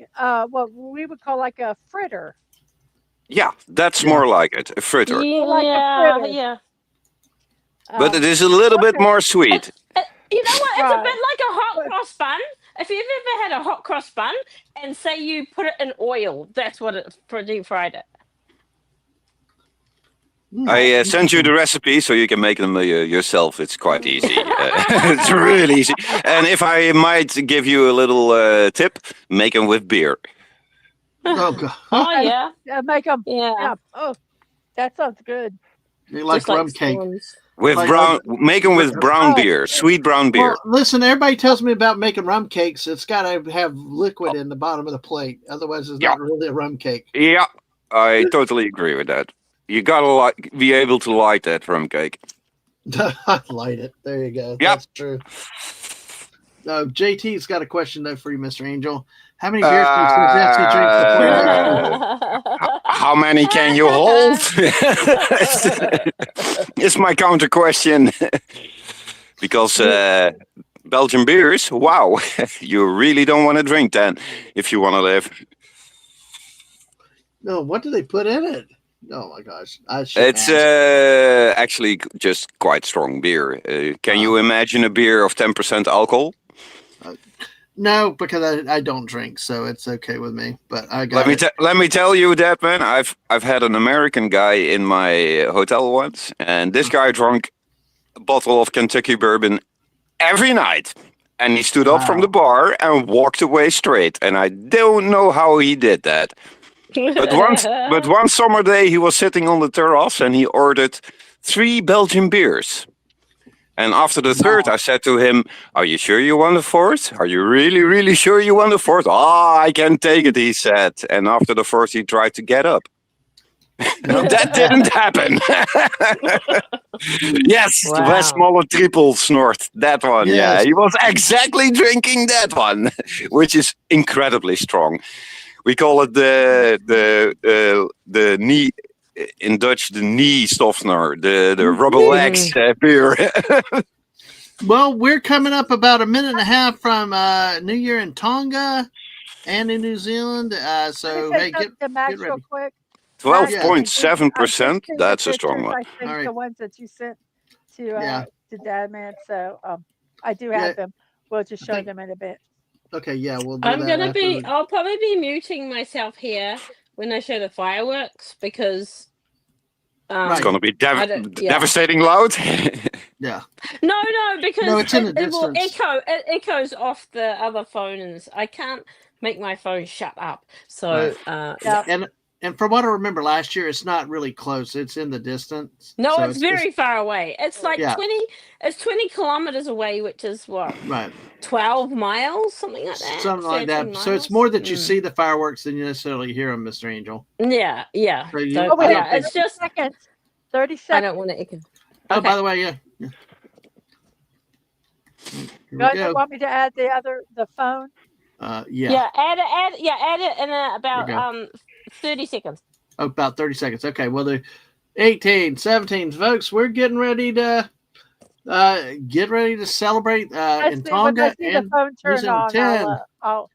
what we would call like a fritter. Yeah, that's Yeah. more like it, a fritter. Like a Yeah, fritter. yeah. But it is a little bit okay. more sweet. You know what? It's a Right. bit like a hot But- cross bun. If you've ever had a hot cross bun and say you put it in oil, that's what it for deep fried it. I sent you the recipe so you can make them yourself. It's quite easy. It's really easy. And if I might give you a little tip, make them with beer. Oh God. Oh yeah, make them. yeah. Yeah. Oh, that sounds good. You like Just rum cake. scones. With Like brown, make them with brown Oh. beer, sweet brown beer. Well, listen, everybody tells me about making rum cakes. It's got to have liquid in the bottom of the plate. Otherwise, it's not really a rum cake. Yeah, I totally agree with that. You gotta be able to light that rum cake. I light it. There you go. Yep. That's true. JT's got a question, though, for you, Mr. Angel. How many beers do you suggest he drinks before How many can you hold? It's my counter question. Because Belgian beers, wow, you really don't want to drink then if you want to live. No, what do they put in it? Oh my gosh, I should. It's actually just quite strong beer. Can you imagine a beer of 10% alcohol? No, because I don't drink, so it's okay with me. But I got Let me tell you, Dadman, I've had an American guy in my hotel once, and this guy drank a bottle of Kentucky bourbon every night. And he stood up from the bar and walked away straight. And I don't know how he did that. But one summer day he was sitting on the terrace and he ordered 3 Belgian beers. And after the third, I said to him, "Are you sure you want a fourth? Are you really, really sure you want a fourth?" "Ah, I can take it," he said. And after the fourth, he tried to get up. That didn't happen. Yes, Wow. Westmalle triple snort. That one, Yes. yeah. He was exactly drinking that one, which is incredibly strong. We call it the knee in Dutch, the knee softener, the rubber legs beer. Well, we're coming up about a minute and a half from New Year in Tonga and in New Zealand. So Let me say hey, something to Max real ready. quick. 12.7%. The That's a strong pictures, one. I think All right. the ones that you sent to Yeah. Dadman. So I do Yeah. have them. We'll just show think- them in a bit. Okay, yeah, we'll do I'm that. gonna after be. the- I'll probably be muting myself here when I show the fireworks because. It's going to be I don't- yeah. devastating loud. Yeah. No, because No, it's in the it will distance. echo. It echoes off the other phones. I can't make my phone shut up. So, Yeah. And from what I remember last year, it's not really close. It's in the distance. No, So it's very far away. It's like Yeah. 20. It's 20 kilometers away, which is what right. 12 miles, something like that. Something like 13 that. So it's miles? more that you see the fireworks than you necessarily hear them, Mr. Angel. Yeah, yeah. So you- So, Oh, wait, yeah, it's just 30 seconds. 30 I seconds. don't want to echo. Oh, Okay. by the way, yeah. Here we You go. want me to add the phone? Yeah. Yeah, add it in about go. 30 seconds. About 30 seconds. Okay. Well, the 18, 17, folks, we're getting ready to celebrate in When Tonga I see the and phone New turn Zealand. on, 10, I'll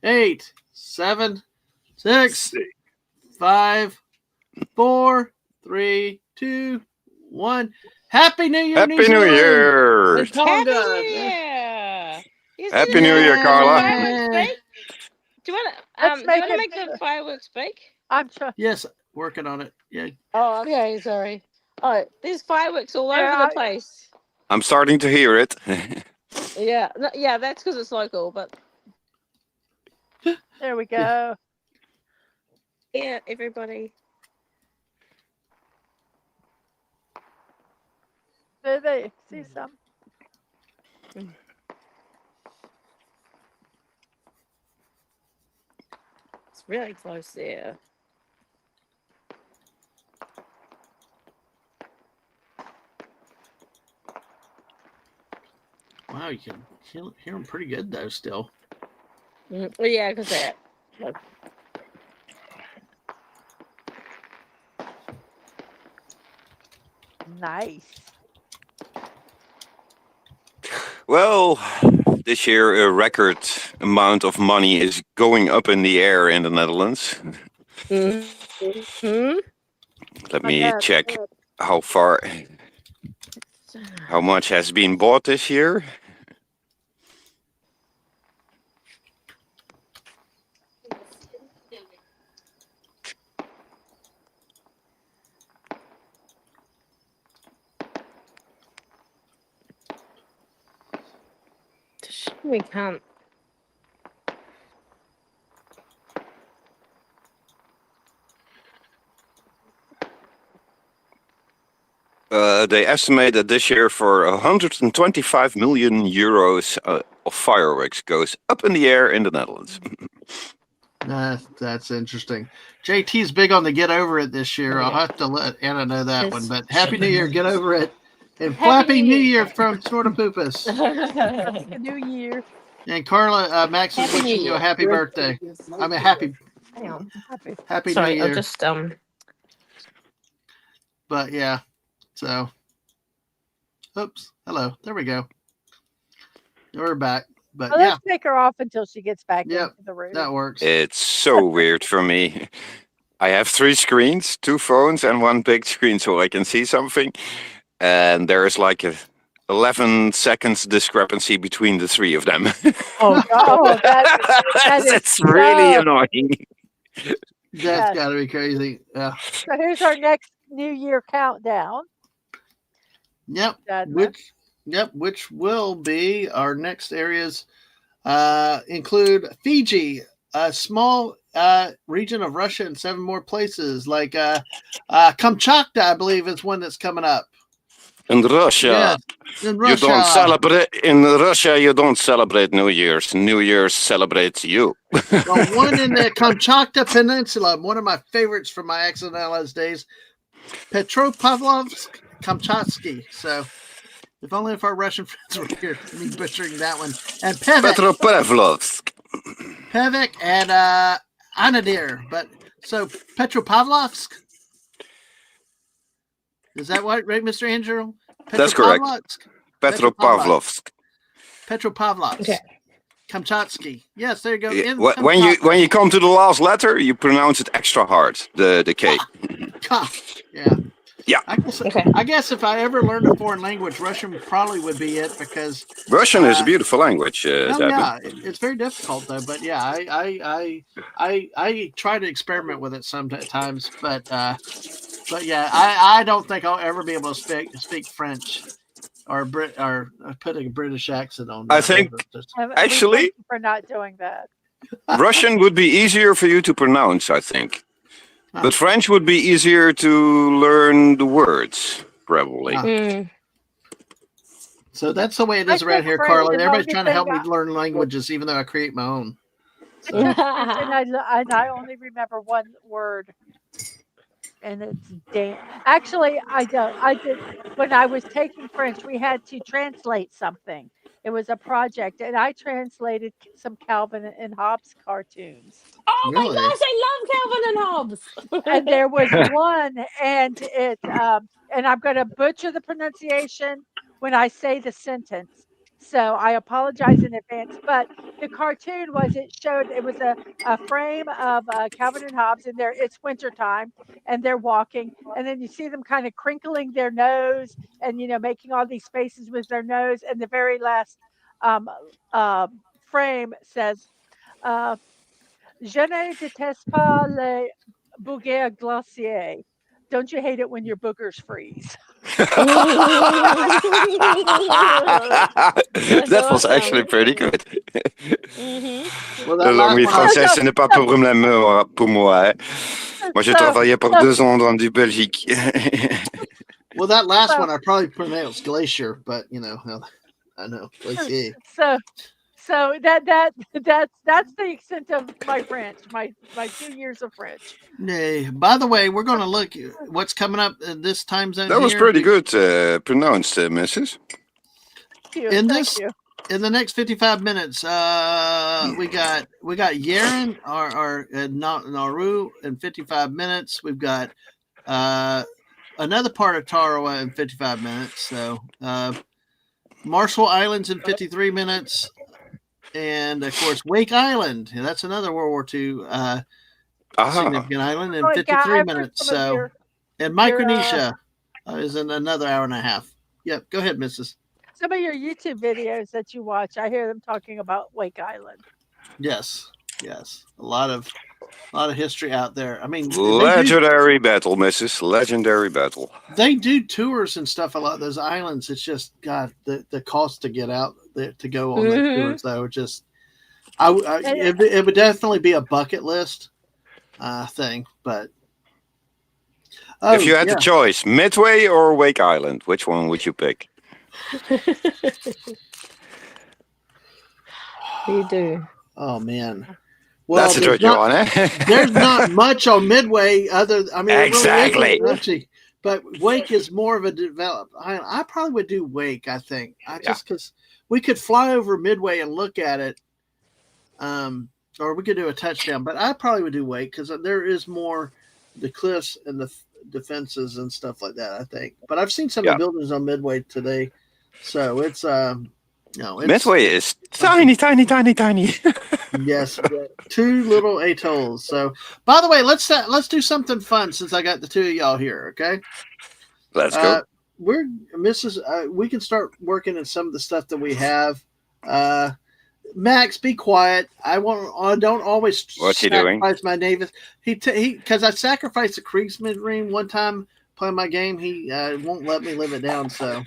8, 7, 6, 5, 4, 3, 2, 1. Happy New Year, Happy New Year. In Tonga. Yeah. Happy New Year, Carla. Do you want Let's to make it make the bigger. fireworks big? I'm sure. Yes, working on it. Yeah. Oh, okay, sorry. Oh, there's fireworks all Yeah, over the place. I'm starting to hear it. Yeah, yeah, that's because it's local, but There we go. yeah, everybody. There they see some. It's really close there. Wow, you can hear them pretty good though. Still. Yeah, because that. Nice. Well, this year a record amount of money is going up in the air in the Netherlands. Mm-hmm. Let I me bet. check how much has been bought this year. We can't. They estimate that this year for 125 million euros of fireworks goes up in the air in the Netherlands. That's interesting. JT's big on the get over it this year. There we I'll go. have to let Anna know that It's one. But Happy New Year, get over it. And Happy Flappy New New Year. Year from Sort of Poopus. Happy New Year. And Carla, Max is Happy New wishing you a Year. happy birthday. I mean, happy Hang on. New Sorry, Year. I'll just But yeah, so. Oops. Hello. There we go. We're back. But Well, yeah, let's take her off until she gets back Yep, into the room. that works. It's so weird for me. I have 3 screens, 2 phones, and 1 big screen so I can see something. And there's like a 11 seconds discrepancy between the 3 of them. Oh, Oh, that is That's really so- annoying. That's Yes. got to be crazy. Yeah. So here's our next New Year countdown. Yep. Dadman. Which will be our next areas. Include Fiji, a small region of Russia, and 7 more places like Kamchatka, I believe, is one that's coming up. In Russia, Yes, in you Russia. don't celebrate. In Russia, you don't celebrate New Year's. New Year's celebrates you. Well, one in the Kamchatka Peninsula, one of my favorites from my ex-NLS days, Petropavlovsk Kamchatsky. So, if only if our Russian friends were here, me butchering that one. And Petropavlovsk. Pevek and Anadir. But so Petropavlovsk. Is that right, Mr. Andrew? That's correct. Petropavlovsk. Petropavlovsk. Petropavlovsk. Okay. Kamchatsky. Yes, there you go. Yeah, In when you come to the last letter, you pronounce it extra hard. The K. Yeah. Yeah. I guess if I ever learned a foreign language, Russian probably would be it because Russian is a beautiful language. yeah, it's very difficult though. But yeah, I try to experiment with it sometimes, but yeah, I don't think I'll ever be able to speak French or put a British accent on. I think actually, we thank you for not doing that. Russian would be easier for you to pronounce, I think. But French would be easier to learn the words, probably. So that's the way it is around here, Carla. Everybody's trying to help me learn languages, even though I create my own. And I only remember one word, and it's damn. Actually, I don't. I did when I was taking French. We had to translate something. It was a project, and I translated some Calvin and Hobbes cartoons. Oh Really? my gosh, I love Calvin and Hobbes. And there was one, and it, and I'm going to butcher the pronunciation when I say the sentence. So I apologize in advance. But the cartoon was it was a frame of Calvin and Hobbes, and it's wintertime, and they're walking, and then you see them kind of crinkling their nose, and making all these faces with their nose, and the very last frame says. Je ne déteste pas les boogers glaciers. Don't you hate it when your boogers freeze? That was actually pretty good. Well, La langue française, ce n'est pas pour moi. Hein. Moi, j'ai travaillé pour 2 ans dans du Belgique. Well, that last one I probably pronounced glacier, but I know glacier. So that's the extent of my French, my 2 years of French. Nay. By the way, we're going to look at what's coming up in this time zone. That was pretty good pronounced, Mrs. In this in the next 55 minutes, we got Yaren or Nauru in 55 minutes. We've got another part of Tarawa in 55 minutes. So Marshall Islands in 53 minutes, and of course Wake Island. And that's another World War II significant island in Oh, 53 minutes. So, and Micronesia is in another hour and a half. Yep. Go ahead, Mrs. some of your YouTube videos that you watch, I hear them talking about Wake Island. Yes. Yes. A lot of history out there. I mean, legendary battle, Mrs. Legendary battle. They do tours and stuff a lot of those islands. It's just God, the cost to get out there, to go on the tours though. Just it would definitely be a bucket list thing. But if you had the choice, Midway or Wake Island, which one would you pick? You do. Oh man. Well, that's a tricky one, eh? There's not much on Midway exactly. Really actually, but Wake is more of a developed island. I probably would do Wake. I think just because we could fly over Midway and look at it, or we could do a touchdown. But I probably would do Wake because there is more the cliffs and the defenses and stuff like that. I think, but I've seen some of the buildings on Midway today, so it's Midway is tiny. Yes, 2 little atolls. So, by the way, let's do something fun since I got the 2 of y'all here. Okay, let's go. We can start working on some of the stuff that we have. Max, be quiet. I don't always. What's he doing? My Davis. Because I sacrificed the Kriegsmarine one time playing my game. He won't let me live it down. So.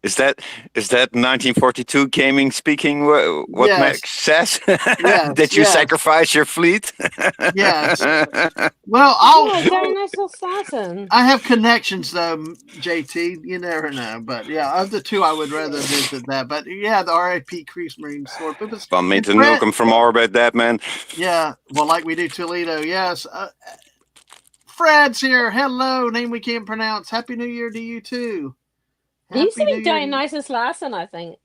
Is that 1942 gaming speaking? What Max says? Yes, that you sacrifice your fleet? Yes. Well, I have connections though, JT. You never know, but of the 2, I would rather visit that. But the RIP Kriegsmarine sword. Want me to nuke him from orbit, Dadman? Yeah, well, like we do Toledo. Yes. Fred's here. Hello, name we can't pronounce. Happy New Year to you too. He used to be Dionysus Larson, I think.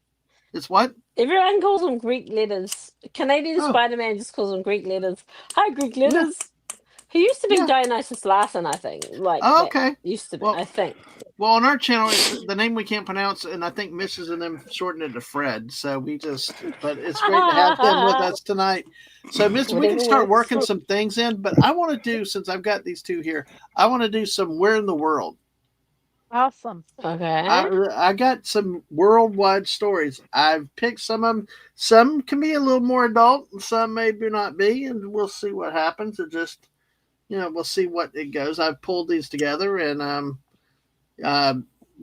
It's what? Everyone calls them Greek letters. Canadian Spider-Man just calls them Greek letters. Hi, Greek letters. Yeah. He used to be Dionysus Larson, I think. Okay. Used to be, I think. Well, on our channel, it's the name we can't pronounce, and I think Mrs. and them shortened it to Fred. So but it's great to have them with us tonight. So, Mr., we can start working some things in, but I want to do, since I've got these 2 here, I want to do some Where in the World. Awesome. Okay. I got some worldwide stories. I've picked some of them. Some can be a little more adult, and some maybe not be, and we'll see what happens. It just, we'll see what it goes. I've pulled these together, and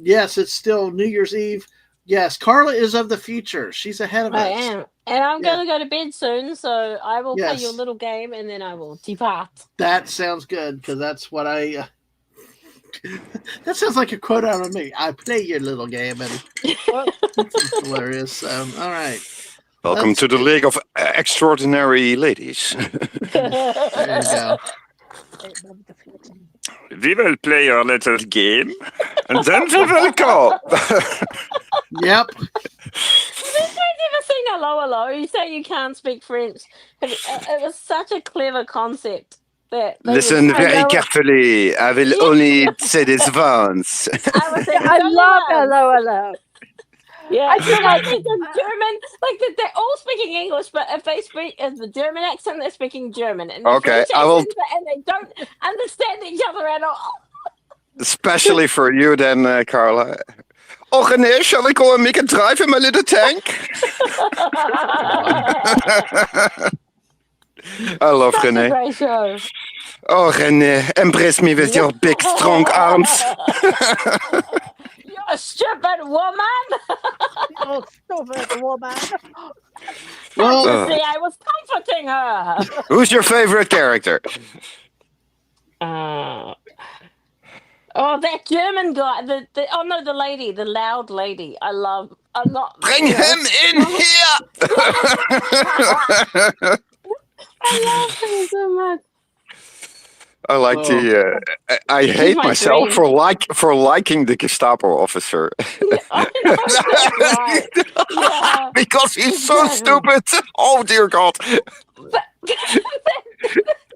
yes, it's still New Year's Eve. Yes, Carla is of the future. She's ahead of us. I am. And I'm going to go to bed soon, so I will play your little game, and then I will depart. That sounds good, because that's what I... that sounds like a quote out of me. I play your little game, and that's hilarious. So, all right. Welcome to the League of Extraordinary Ladies. There you go. We will play your little game, and then we will go. Yep. Have you ever seen Hello? You say you can't speak French. It was such a clever concept. Listen very carefully. I will only say this once. I love Hello. Yeah, I feel like the German, they're all speaking English, but if they speak in the German accent, they're speaking German. And okay, I will. And they don't understand each other at all. Especially for you, then, Carla. Oh, René, shall I go and make a drive in my little tank? I love René. Great show. Oh, René, embrace me with your big, strong arms. You stupid woman! You stupid woman! Well, see, I was comforting her. Who's your favorite character? Oh, that German guy. The lady, the loud lady. I'm not. Bring him in here. I love him so much. I like Oh. the. I This is hate my myself dream. for liking the Gestapo officer. Yeah, I know that's right. Yeah, Because he's so exactly. stupid. Oh dear God. But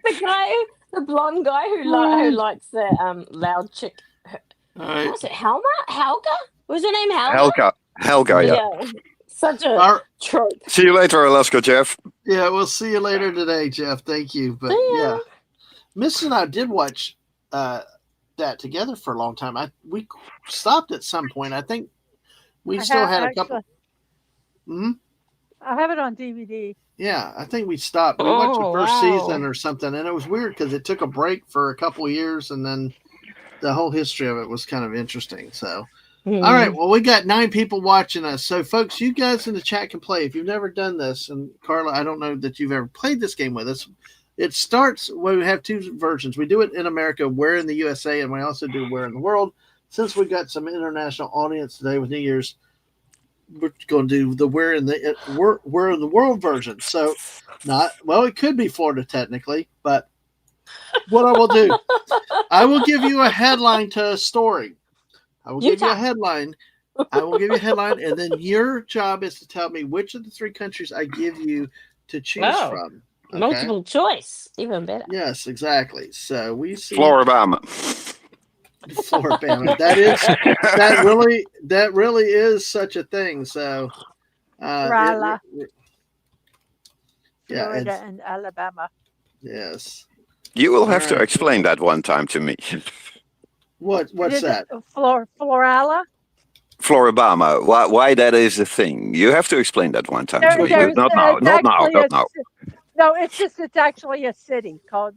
the guy, the blonde guy who likes the loud chick. All What right. was it? Helga? Was her name Helga? Helga, yeah. Yeah. Such a All right. trope. See you later, Alaska Jeff. Yeah, we'll see you later today, Jeff. Thank you. But See ya. yeah, Miss and I did watch that together for a long time. We stopped at some point. I think we still had a couple. Hmm? I have it on DVD. Yeah, I think we stopped. We watched the Oh, first season wow. or something, and it was weird because it took a break for a couple of years, and then the whole history of it was kind of interesting. So, all right, well, we got 9 people watching us. So, folks, you guys in the chat can play if you've never done this. And Carla, I don't know that you've ever played this game with us. It starts when we have 2 versions. We do it in America, Where in the USA, and we also do Where in the World. Since we got some international audience today with New Year's, we're going to do the Where in the World version. So, it could be Florida technically, but what I will do, I will give you a headline to a story. I will give you a headline. And then your job is to tell me which of the 3 countries I give you to choose from. Okay? Multiple choice, even better. Yes, exactly. So we see Floribama. Floribama. That really is such a thing. So, Florida yeah, and Alabama. Yes. You will have to explain that one time to me. What's that? Florala? Floribama. Why that is a thing? You have to explain that one time to me. Not now. No, it's actually a city called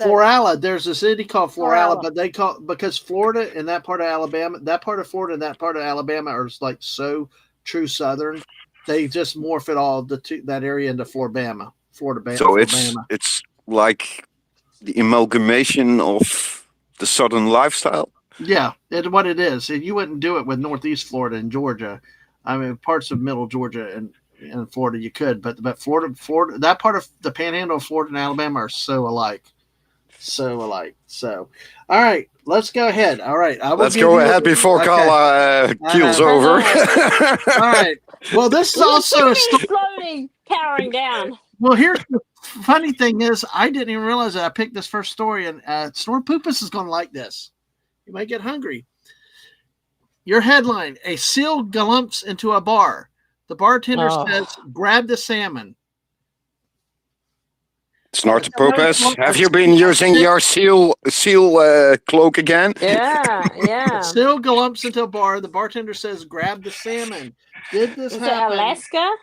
Florala. There's a city called Florala, but they call because Florida and that part of Alabama, that part of Florida and that part of Alabama are like so true Southern. They just morph it all that area into Floribama. So it's like the amalgamation of the Southern lifestyle. Yeah, it's what it is. You wouldn't do it with Northeast Florida and Georgia. I mean, parts of Middle Georgia and Florida you could, but Florida, that part of the Panhandle of Florida and Alabama are so alike. So, all right, let's go ahead. All right, let's go ahead before Carla keels over. All right. Well, this is also slowly powering down. Well, here's the funny thing is, I didn't even realize that I picked this first story, and Snorpoopus is going to like this. You might get hungry. Your headline: A seal galumps into a bar. The bartender says, "Grab the salmon." Snorpoopus, have you been using your seal cloak again? Yeah. Seal galumps into a bar. The bartender says, "Grab the salmon." Did this happen? It Alaska?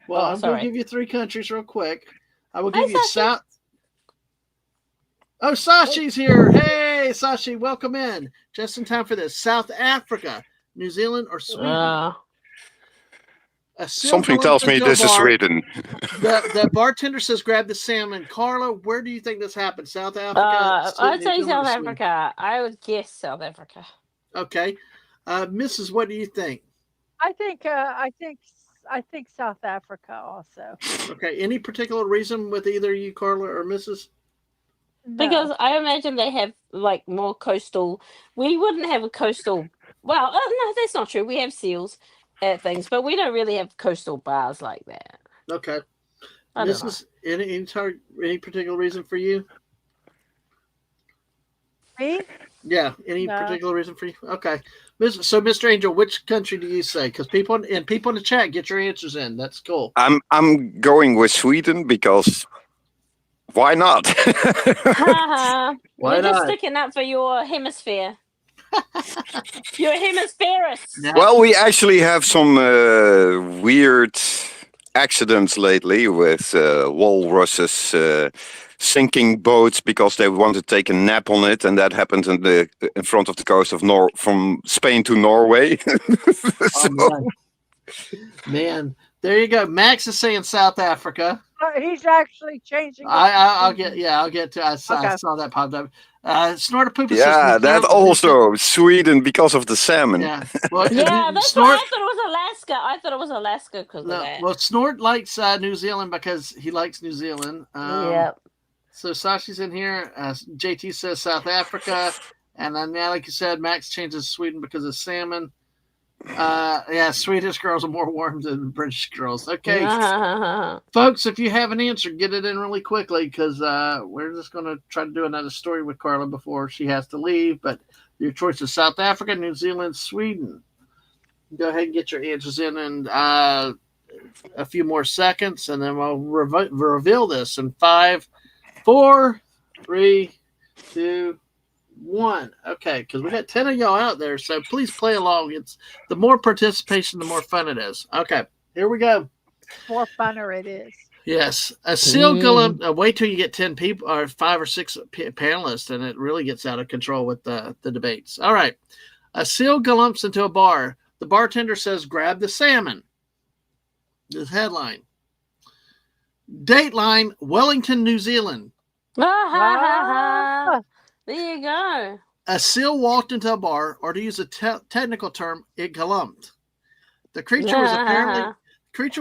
Well, I'm going to give you 3 countries real quick. I will give you South. Oh, Sashi's here. Hey, Sashi, welcome in. Just in time for this. South Africa, New Zealand, or Sweden? Something tells me this is Sweden. The bartender says, "Grab the salmon." Carla, where do you think this happened? South Africa? I'd say South Africa. I would guess South Africa. Okay. Mrs., what do you think? I think South Africa also. Okay. Any particular reason with either you, Carla, or Mrs.? No. Because I imagine they have like more coastal. We wouldn't have a coastal. Well, no, that's not true. We have seals at things, but we don't really have coastal bars like that. Okay. Mrs., any particular reason for you? Me? Yeah. Any particular reason for you? Okay. So, Mr. Angel, which country do you say? Because people in the chat, get your answers in. That's cool. I'm going with Sweden because why not? Why not? Just sticking up for your hemisphere. You're a hemispherist. Yeah. Well, we actually have some weird accidents lately with walruses sinking boats because they want to take a nap on it, and that happened in front of the coast of from Spain to Norway. Man, there you go. Max is saying South Africa. He's actually changing. I'll get to. I saw that popped up. Snorpoopus. Yeah, that also Sweden because of the salmon. Yeah, well, that's why I thought it was Alaska. I thought it was Alaska because of that. Well, Snort likes New Zealand because he likes New Zealand. Yep. So Sashi's in here. JT says South Africa. And then, yeah, like you said, Max changes Sweden because of salmon. Yeah, Swedish girls are more warm than British girls. Okay. Folks, if you have an answer, get it in really quickly because we're just going to try to do another story with Carla before she has to leave. But your choice is South Africa, New Zealand, Sweden. Go ahead and get your answers in a few more seconds, and then we'll reveal this in 5, 4, 3, 2, 1. Okay, because we got 10 of y'all out there, so please play along. It's the more participation, the more fun it is. Okay, here we go. More funner it is. Yes, a seal galump. Wait till you get 10 people or 5 or 6 panelists, and it really gets out of control with the debates. All right, a seal galumps into a bar. The bartender says, "Grab the salmon." This headline. Dateline, Wellington, New Zealand. Ah, There you go. A seal walked into a bar, or to use a technical term, it galumped. The creature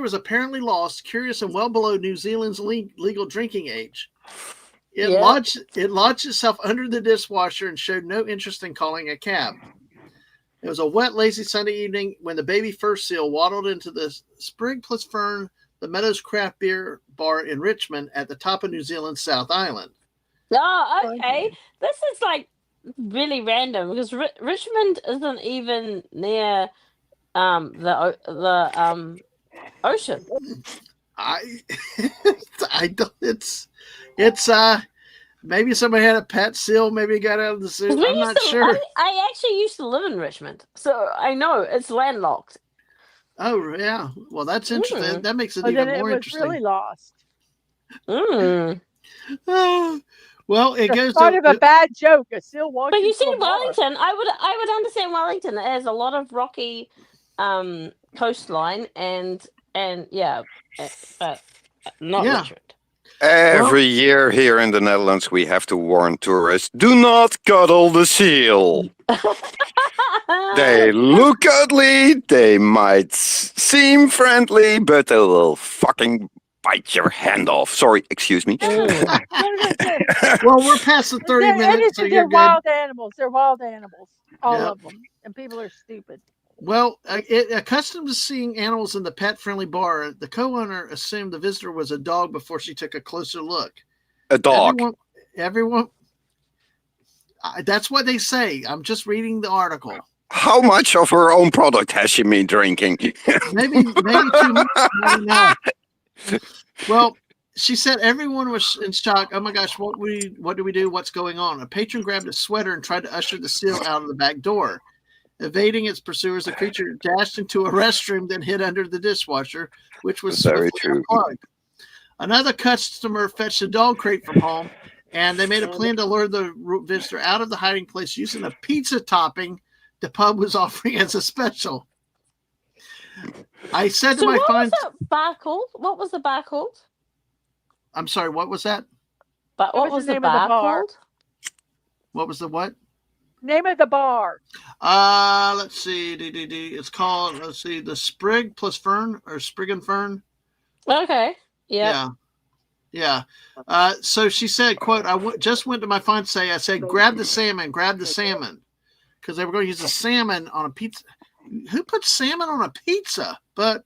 was apparently lost, curious, and well below New Zealand's legal drinking age. It lodged itself under the dishwasher and showed no interest in calling a cab. It was a wet, lazy Sunday evening when the baby first seal waddled into the Sprig plus Fern, the Meadows Craft Beer Bar in Richmond at the top of New Zealand's South Island. Oh, okay. This is like really random because Richmond isn't even near the ocean. I don't. It's maybe somebody had a pet seal. Maybe it got out of the zoo. I'm not sure. I actually used to live in Richmond, so I know it's landlocked. Oh yeah, well that's interesting. That makes it even more interesting. It was really lost. Well, it goes part of a bad joke. A seal walked. But you see, Wellington, I would understand Wellington. It has a lot of rocky coastline and yeah, but not Richmond. Every year here in the Netherlands, we have to warn tourists: do not cuddle the seal. They look ugly, they might seem friendly, but they will fucking bite your hand off. Sorry, excuse me. Well, we're past the 30 minutes, so you're good. Wild animals. They're wild animals, all of them, and people are stupid. Well, accustomed to seeing animals in the pet-friendly bar, the co-owner assumed the visitor was a dog before she took a closer look. A dog. Everyone that's what they say. I'm just reading the article. How much of her own product has she been drinking? maybe too much. I don't know. Well, she said everyone was in shock. Oh my gosh, what do we do? What's going on? A patron grabbed a sweater and tried to usher the seal out of the back door. Evading its pursuers, the creature dashed into a restroom, then hid under the dishwasher, which was very true. Unplugged. Another customer fetched a dog crate from home, and they made a plan to lure the visitor out of the hiding place using a pizza topping the pub was offering as a special. I said to my friend, "What was the bar called? What was the bar called?" I'm sorry, what was that? But what was the bar called? What was the what? Name of the bar. Let's see. It's called, the Sprig plus Fern, or Sprig and Fern. Okay. Yeah. So she said, quote, just went to my fiance. I said, grab the salmon. Because they were going to use the salmon on a pizza. Who puts salmon on a pizza? But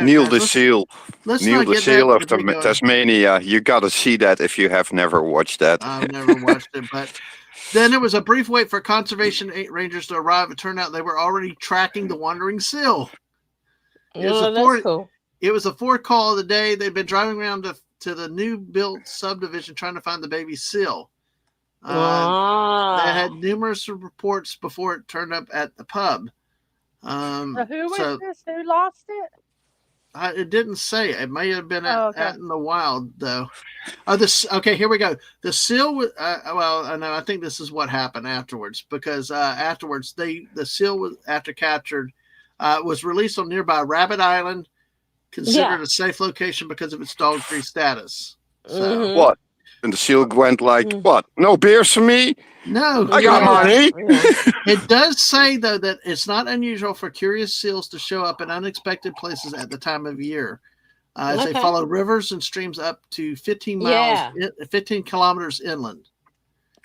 Neil the Seal. Neil the Seal of Tasmania. You got to see that if you have never watched that. I've never watched it, but... Then there was a brief wait for conservation rangers to arrive. It turned out they were already tracking the wandering seal. It was the fourth call of the day. They'd been driving around to the new built subdivision trying to find the baby seal. They had numerous reports before it turned up at the pub. So who was this? Who lost it? It didn't say. It may have been out in the wild, though. Okay, here we go. The seal was. I think this is what happened afterwards, because afterwards the seal was, after captured, was released on nearby Rabbit Island, considered a safe location because of its dog-free status. So. What? And the seal went like, what? No beers for me? No. I got money. It does say, though, that it's not unusual for curious seals to show up in unexpected places at the time of year. As they Okay. follow rivers and streams up to 15 Yeah. 15 kilometers inland.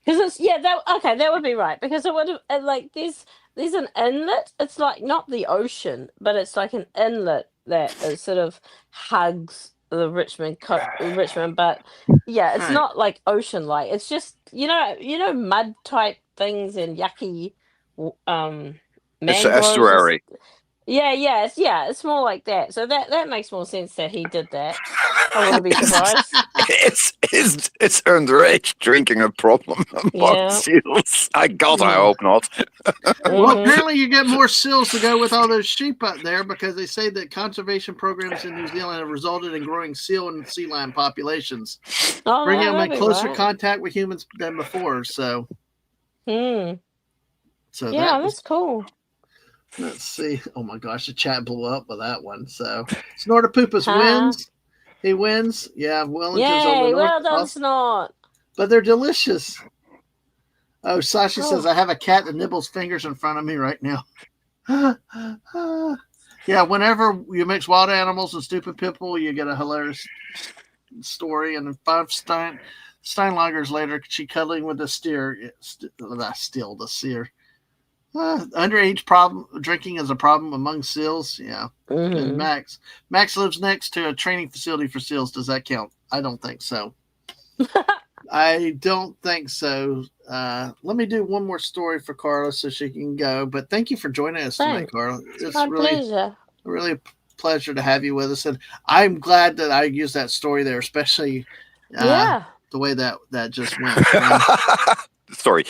Because it's that would be right, because it would have like there's an inlet. It's like not the ocean, but it's like an inlet that is sort of hugs the Richmond, but yeah, it's Right. not like ocean like. It's just mud type things and yucky It's an mangroves. estuary. It's more like that. So that makes more sense that he did that. I wouldn't be surprised. It's underage drinking a problem among Yeah. seals. I Yeah. hope not. Well, Mhm. apparently you get more seals to go with all those sheep out there because they say that conservation programs in New Zealand have resulted in growing seal and sea lion populations, Oh, bringing them that'd in be closer right. contact with humans than before. So Hmm. So Yeah, that was, that's cool. let's see. Oh my gosh, the chat blew up with that one. So Snortopoopas Huh? wins. He wins. Yeah, Wellington's on the Yay! north. Well done, Snort. But they're delicious. Oh, Sasha says, Oh. I have a cat that nibbles fingers in front of me right now. Yeah, whenever you mix wild animals and stupid people, you get a hilarious story. And 5 Steinlagers later, she cuddling with the steer. The seer. Underage problem drinking is a problem among seals. Yeah. And Mhm. Max lives next to a training facility for seals. Does that count? I don't think so. I don't think so. Let me do one more story for Carla so she can go. But thank you for joining us tonight, Thanks. Carla. It's My really, pleasure. really a pleasure to have you with us. And I'm glad that I used that story there, especially Yeah. the way that just went. You know? Sorry.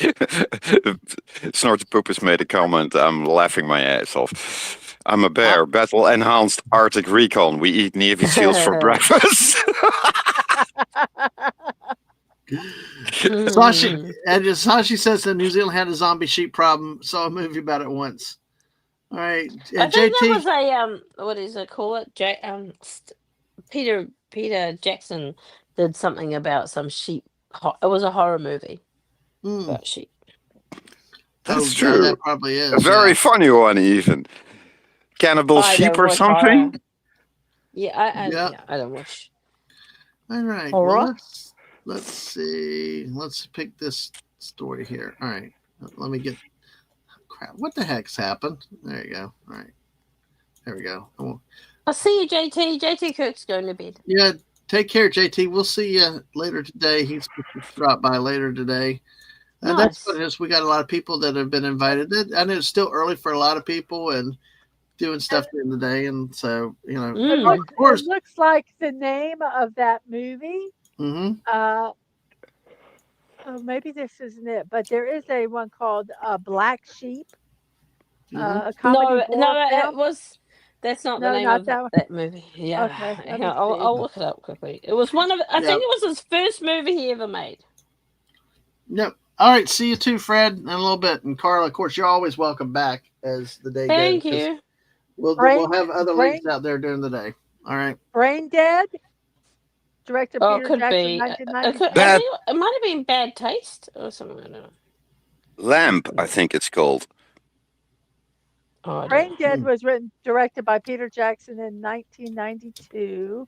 Snortopoopas made a comment. I'm laughing my ass off. I'm a bear. Battle enhanced Arctic recon. We eat Navy SEALs for breakfast. Sashi says that New Zealand had a zombie sheep problem. Saw a movie about it once. All right, I think JT. that was a what is it call it? Peter Jackson did something about some sheep. It was a horror movie about sheep. That's true. That probably is. A very funny one, even. Cannibal sheep or something? Horror. Yeah, I don't watch. All right. Horror? Well, let's see. Let's pick this story here. All right. Let me get. Crap. What the heck's happened? There you go. All right. There we go. I'll see you, JT. JT Kirk's going to bed. Yeah. Take care, JT. We'll see you later today. He's supposed to drop by later today. Nice. That's what it is. We got a lot of people that have been invited. I know it's still early for a lot of people and doing stuff during the day. And so, of course. It looks like the name of that movie. Mm-hmm. Maybe this isn't it, but there is a one called Black Sheep. A No, comedy it was. That's not the name of that movie. Yeah, okay, I'll look it up quickly. It was one of. I think it was his first movie he ever made. Yep. All right. See you too, Fred, in a little bit. And Carla, of course, you're always welcome back as the day goes. Thank you. We'll have other links out there during the day. All right. Brain Dead. Director Peter could Jackson, be. 1992. It might have been Bad Taste or something. I don't know. Lamp, I think it's called. Brain Dead was directed by Peter Jackson in 1992.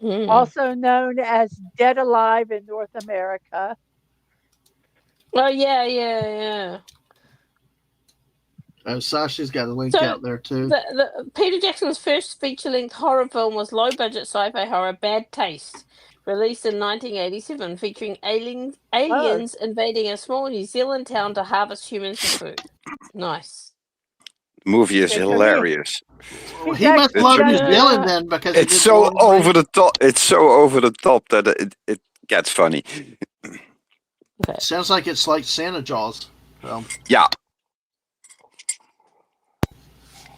Hmm. Also known as Dead Alive in North America. Oh, yeah. Oh, Sasha's got a link out there too. The Peter Jackson's first feature-length horror film was low-budget sci-fi horror Bad Taste, released in 1987, featuring aliens invading a small New Zealand town to harvest humans for food. Nice. The movie is hilarious. Well, he must love New Zealand then, because it's so over the top. It's so over the top that it gets funny. Okay. Sounds like it's like Santa Jaws. So. Yeah.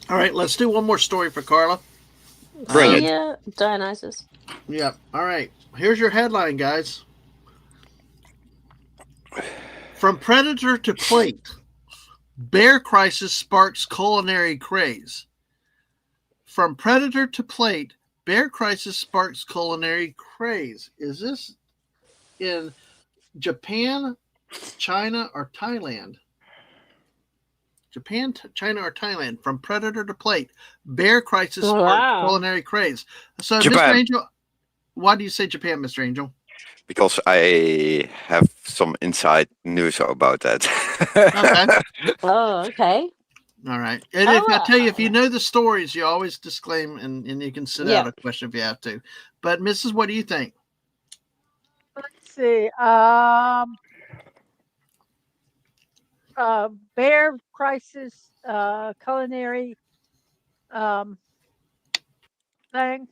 All right, let's do one more story for Carla. Bring it. Yeah, Dionysus. Yeah. All right. Here's your headline, guys. From predator to plate, bear crisis sparks culinary craze. From predator to plate, bear crisis sparks culinary craze. Is this in Japan, China, or Thailand? Japan, China, or Thailand? From predator to plate, bear crisis Oh, or wow. culinary craze. So, Japan. Mr. Angel, why do you say Japan, Mr. Angel? Because I have some inside news about that. Okay. Oh, okay. All right. And if I tell you, if you Oh, know the stories, you always disclaim and you can sit out Yep. a question if you have to. But, Mrs., what do you think? Let's see. Bear crisis, culinary thing.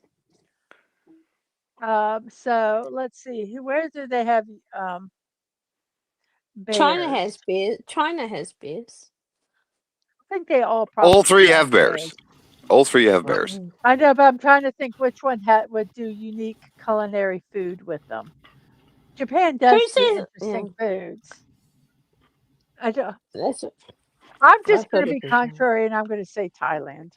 So let's see. Where do they have China bears? has bears. China has bears. I think they all All probably three have have bears. All three have Well, bears. I know, but I'm trying to think which one would do unique culinary food with them. Japan Who does do says? Yeah, interesting foods. I do, that's. I'm I just going could to have be been. contrary, and I'm going to say Thailand.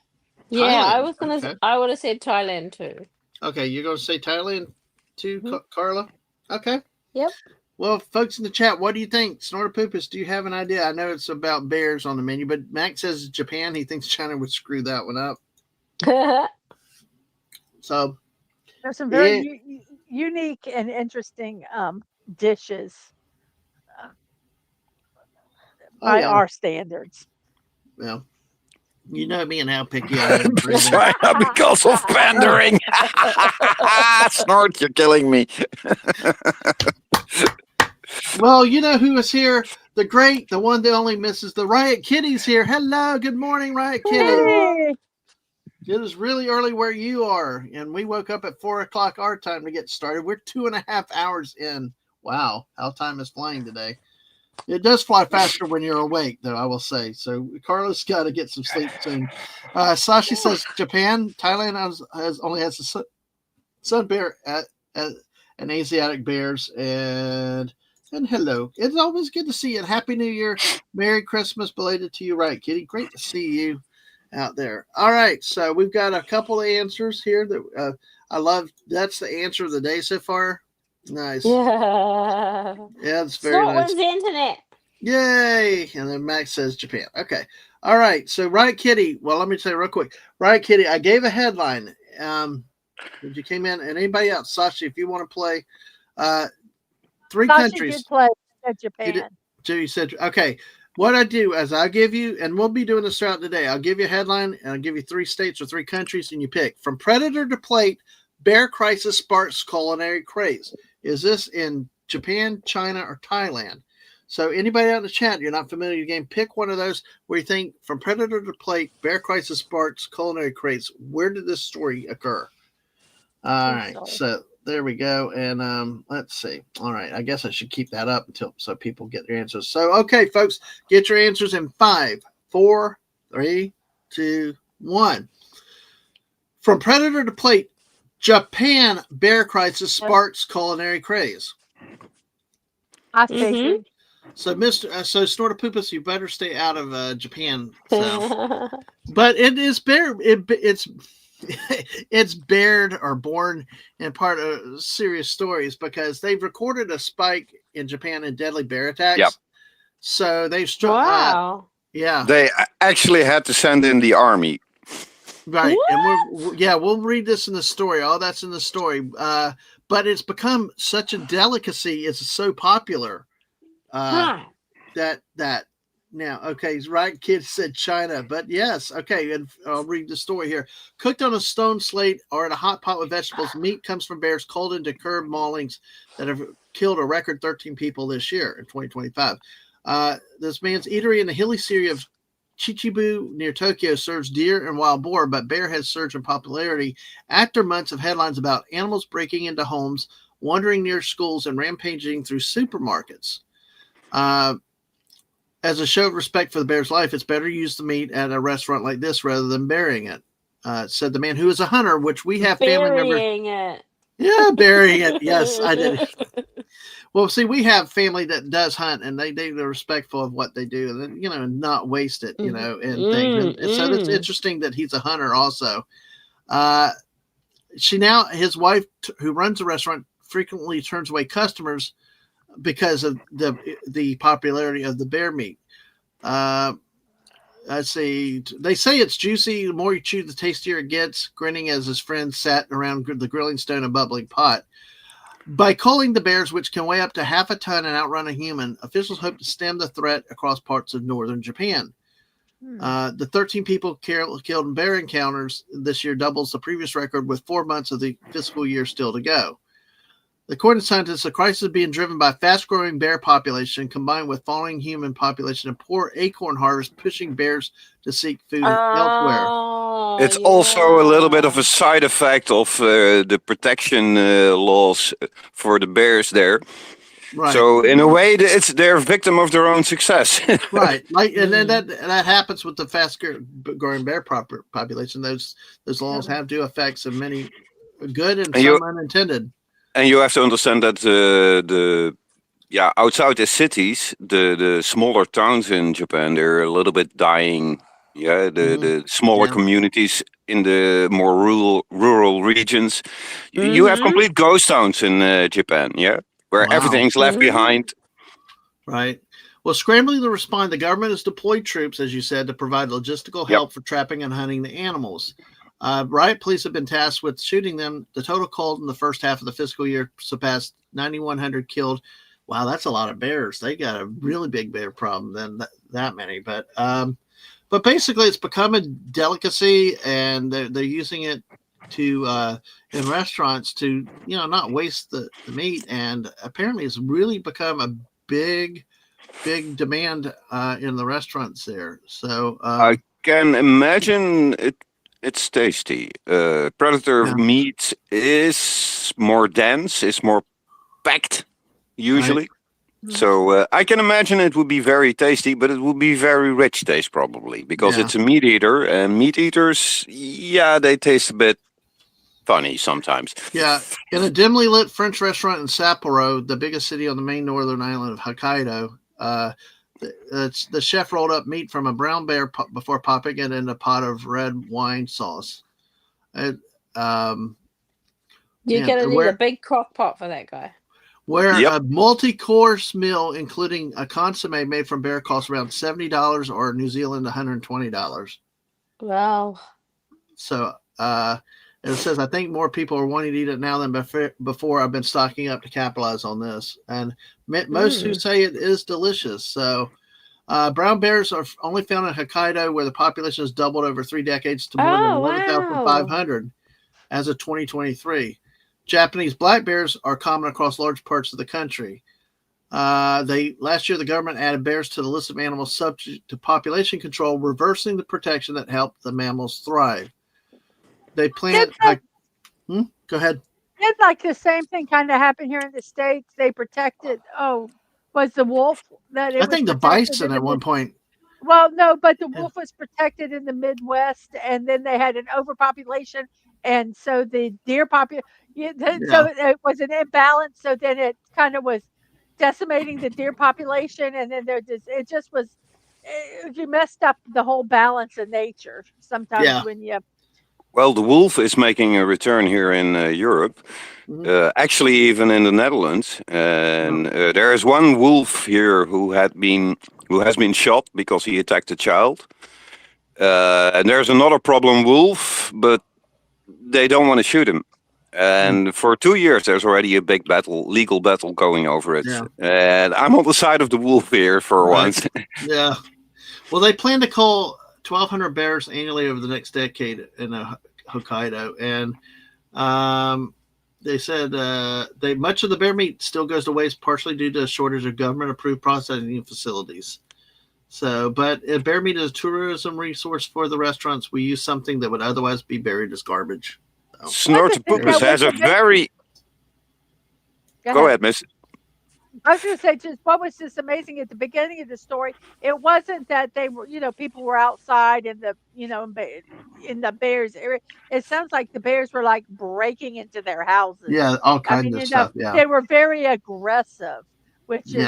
Yeah, I Thailand. was gonna. Okay. I would have said Thailand too. Okay. You're going to say Thailand too, Mhm. Carla? Okay. Yep. Well, folks in the chat, what do you think? Snortopoopus, do you have an idea? I know it's about bears on the menu, but Max says Japan. He thinks China would screw that one up. So, There's some very yeah. unique and interesting dishes Oh, by yeah. our standards. Well, you know me and how picky I am for eating. China because of pandering. Snort, you're killing me. Well, you know who is here? The great, the one that only misses the Riot Kitty's here. Hello, good morning, Riot Kitty. Hey, It is really early where you are, and we woke up at 4 o'clock our time to get started. We're 2.5 hours in. Wow, how time is flying today. It does fly faster when you're awake, though, I will say. So Carlos got to get some sleep soon. Sashi says Japan, Thailand only has a sun bear and Asiatic bears, and hello. It's always good to see you. Happy New Year, Merry Christmas, belated to you, right, Kitty? Great to see you out there. All right, so we've got a couple of answers here that I love. That's the answer of the day so far. Nice. Yeah. Yeah, it's very Snort nice. wins the internet. Yay! And then Max says Japan. Okay. All right. So Riot Kitty. Well, let me tell you real quick. Riot Kitty, I gave a headline. When you came in, and anybody else, Sashi, if you want to play, three Sashi countries. did play at Japan. You said okay. What I do is I give you, and we'll be doing this throughout the day. I'll give you a headline, and I'll give you 3 states or 3 countries, and you pick from predator to plate. Bear crisis sparks culinary craze. Is this in Japan, China, or Thailand? So anybody out in the chat, you're not familiar with the game, pick one of those where you think from predator to plate, bear crisis sparks culinary craze. Where did this story occur? All right, so there we go. And let's see. All right, I guess I should keep that up until so people get their answers. So okay, folks, get your answers in 5, 4, 3, 2, 1. From predator to plate, Japan bear crisis sparks culinary craze. I figured. So, so Snortopoopus, you better stay out of Japan. So, but it is bear. It's bared or born in part of serious stories because they've recorded a spike in Japan in deadly bear attacks. Yep. So they've struck. Wow. Yeah. They actually had to send in the army. Right. What? And we'll read this in the story. All that's in the story. But it's become such a delicacy. It's so popular. That now, okay, right, kid said China, but yes, okay, and I'll read the story here. Cooked on a stone slate or in a hot pot with vegetables, meat comes from bears culled into curb maulings that have killed a record 13 people this year in 2025. This man's eatery in the hilly city of Chichibu near Tokyo serves deer and wild boar, but bear has surged in popularity after months of headlines about animals breaking into homes, wandering near schools, and rampaging through supermarkets. As a show of respect for the bear's life, it's better to use the meat at a restaurant like this rather than burying it, said the man who is a hunter, which we have family members. Burying it. Yeah, burying it. Yes, I did. Well, see, we have family that does hunt, and they're respectful of what they do, and not waste it, and things. And so it's interesting that he's a hunter also. His wife, who runs a restaurant, frequently turns away customers because of the popularity of the bear meat. let's see. They say it's juicy. The more you chew, the tastier it gets. Grinning as his friends sat around the grilling stone and bubbling pot. By culling the bears, which can weigh up to half a ton and outrun a human, officials hope to stem the threat across parts of northern Japan. The 13 people killed in bear encounters this year doubles the previous record, with 4 months of the fiscal year still to go. According to scientists, the crisis is being driven by fast-growing bear population combined with falling human population and poor acorn harvest, pushing bears to seek food elsewhere. Oh, It's also a little bit of yeah. a side effect of the protection laws for the bears there. Right. So in a way, they're a victim of their own success. Right. And then that happens with the fast-growing bear population. Those laws have do effects of many good and some unintended. And you have to understand that outside the cities, the smaller towns in Japan, they're a little bit dying. Yeah, the smaller communities in the more rural regions. You have complete ghost towns in Japan, where everything's left behind. Right. Well, scrambling to respond, the government has deployed troops, as you said, to provide logistical help for trapping and hunting the animals. Riot police have been tasked with shooting them. The total killed in the first half of the fiscal year surpassed 9,100 killed. Wow, that's a lot of bears. They got a really big bear problem than that many. But basically, it's become a delicacy, and they're using it to in restaurants to not waste the meat. And apparently, it's really become a big demand in the restaurants there. So I can imagine it. It's tasty. Predator meat is more dense, is more packed, usually. Right. So I can imagine it would be very tasty, but it would be very rich taste probably, because it's a meat eater, and meat eaters, they taste a bit funny sometimes. Yeah, in a dimly lit French restaurant in Sapporo, the biggest city on the main northern island of Hokkaido, the chef rolled up meat from a brown bear before popping it in a pot of red wine sauce. You're gonna need a big crock pot for that guy. Where a multi-course meal, including a consomme made from bear, costs around $70 or New Zealand $120. Wow. So it says, I think more people are wanting to eat it now than before. I've been stocking up to capitalize on this. And most who say it is delicious. So brown bears are only found in Hokkaido, where the population has doubled over 3 decades to more than 11,500 as of 2023. Japanese black bears are common across large parts of the country. Last year, the government added bears to the list of animals subject to population control, reversing the protection that helped the mammals thrive. They plant. Go ahead. Did like the same thing kind of happen here in the States? They protected. Was the wolf that? I think the bison at one point. Well, no, but the wolf was protected in the Midwest, and then they had an overpopulation, and so the deer population. So it was an imbalance. So then it kind of was decimating the deer population, and then you messed up the whole balance of nature. Sometimes when you. Well, the wolf is making a return here in Europe, actually even in the Netherlands. And there is one wolf here who has been shot because he attacked a child. And there's another problem wolf, but they don't want to shoot him. And for 2 years, there's already a big legal battle going over it. Yeah. And I'm on the side of the wolf here for once. Yeah. Well, they plan to cull 1,200 bears annually over the next decade in Hokkaido, and they said much of the bear meat still goes to waste, partially due to a shortage of government-approved processing facilities. So, but if bear meat is a tourism resource for the restaurants, we use something that would otherwise be buried as garbage. So. Snortopookus has a very. Go ahead, Miss. I was going to say, just what was just amazing at the beginning of the story, it wasn't that they were, people were outside in the, in the bears area. It sounds like the bears were like breaking into their houses. Yeah, all kinds of stuff. Yeah, they were very aggressive, which is,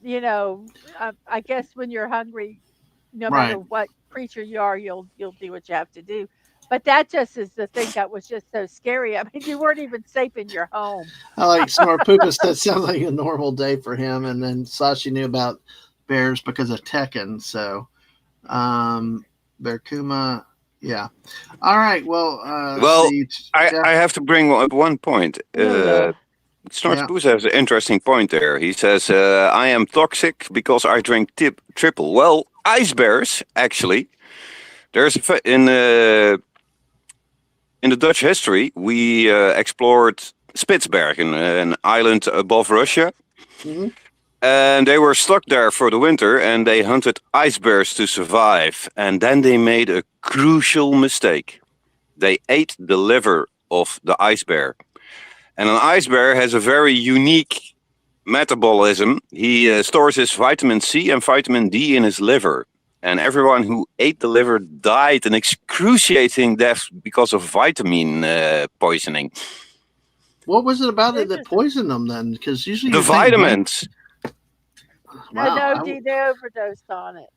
I guess when you're hungry, no matter what creature you are, you'll do what you have to do. But that just is the thing that was just so scary. I mean, you weren't even safe in your home. I like Snortopookus. That sounds like a normal day for him. And then Sashi knew about bears because of Tekken. So, Berkuma. Yeah. All right. Well, Well, see. I Yeah. I have to bring up one point. Yonder. Yeah. Snortpoos has an interesting point there. He says, "I am toxic because I drink triple." Well, ice bears actually. There's in the Dutch history, we explored Spitsbergen, an island above Russia, Hmm. and they were stuck there for the winter, and they hunted ice bears to survive. And then they made a crucial mistake. They ate the liver of the ice bear, and an ice bear has a very unique metabolism. He stores his vitamin C and vitamin D in his liver. And everyone who ate the liver died an excruciating death because of vitamin poisoning. What was it about it that Interesting. poisoned them then? Because usually The you think, vitamins. No, wow. they overdosed on it.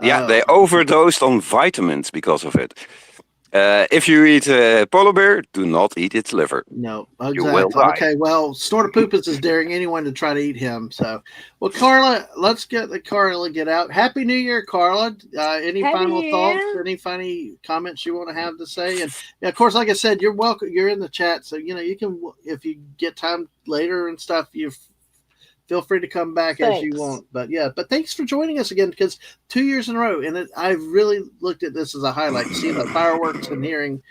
Yeah, Oh, they overdosed on vitamins because of it. If you eat a polar bear, do not eat its liver. no, You will exactly. die. Okay, well, Snortopoopas is daring anyone to try to eat him. So, well, Carla, let's get out. Happy New Year, Carla. Any Happy final New thoughts? Year. Any funny comments you want to have to say? And of course, like I said, you're welcome. You're in the chat, so you can if you get time later and stuff. You feel free to come back as you Thanks. want. But yeah, but thanks for joining us again because 2 years in a row, and I've really looked at this as a highlight, seeing the fireworks and hearing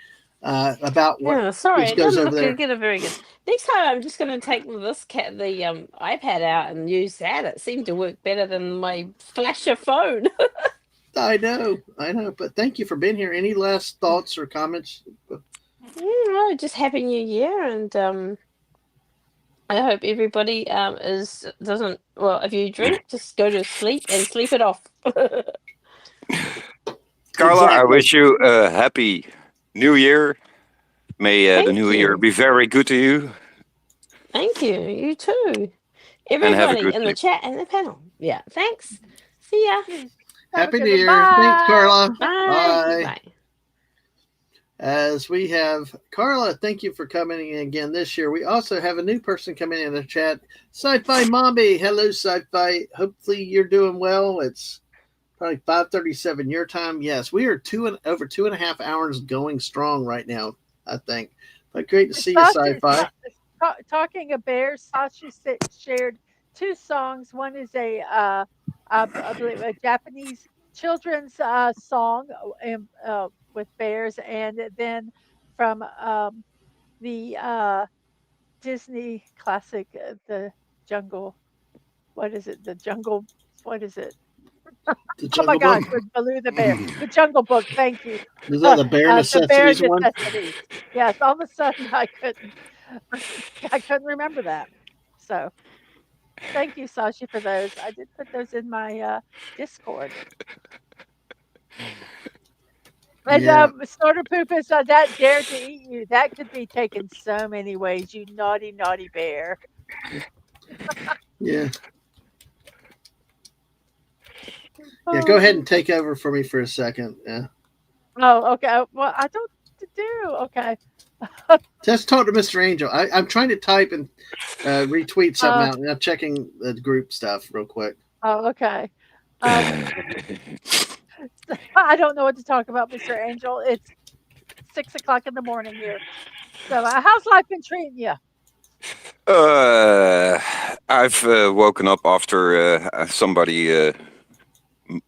about what Yeah, sorry, just it goes doesn't over look there. get a very good. Next time, I'm just going to take the iPad out and use that. It seemed to work better than my flasher phone. I know, but thank you for being here. Any last thoughts or comments? No, just happy New Year, and I hope everybody doesn't. Well, if you drink, just go to sleep and sleep it off. Carla, I Exactly. wish you a happy New Year. May the Thank new year you. be very good to you. Thank you. You too. And have a Everybody good in the sleep. chat and the panel. Yeah. Thanks. See ya. Have Happy a New good Year. one. Thanks, Bye. Carla. Bye. Bye. Bye. As we have Carla, thank you for coming in again this year. We also have a new person coming in the chat. Sci-Fi Mombi. Hello, Sci-Fi. Hopefully you're doing well. It's probably 5:37 your time. Yes, we are over 2.5 hours going strong right now, I think. But great to see you, Sci-Fi. Talking of bears, Sasha shared two songs. One is I believe a Japanese children's song with bears, and then from the Disney classic, the Jungle. What is it? The Jungle. What is it? The Oh my Jungle gosh, Book. with Baloo the bear. The Jungle Book. Thank you. Is that the Bare The bear Necessities one? necessities. Yes. All of a sudden, I couldn't remember that. So thank you, Sasha, for those. I did put those in my Discord. And Yeah, Snorter Poop is that dare to eat you. That could be taken so many ways. You naughty, naughty bear. yeah. Yeah, go ahead and take over for me for a second. Yeah. Oh, okay. Well, I don't do. Okay. Just talk to Mr. Angel. I'm trying to type and retweet something out, and I'm checking the group stuff real quick. Oh, okay. I don't know what to talk about, Mr. Angel. It's 6 o'clock in the morning here. So, how's life been treating you? I've woken up after somebody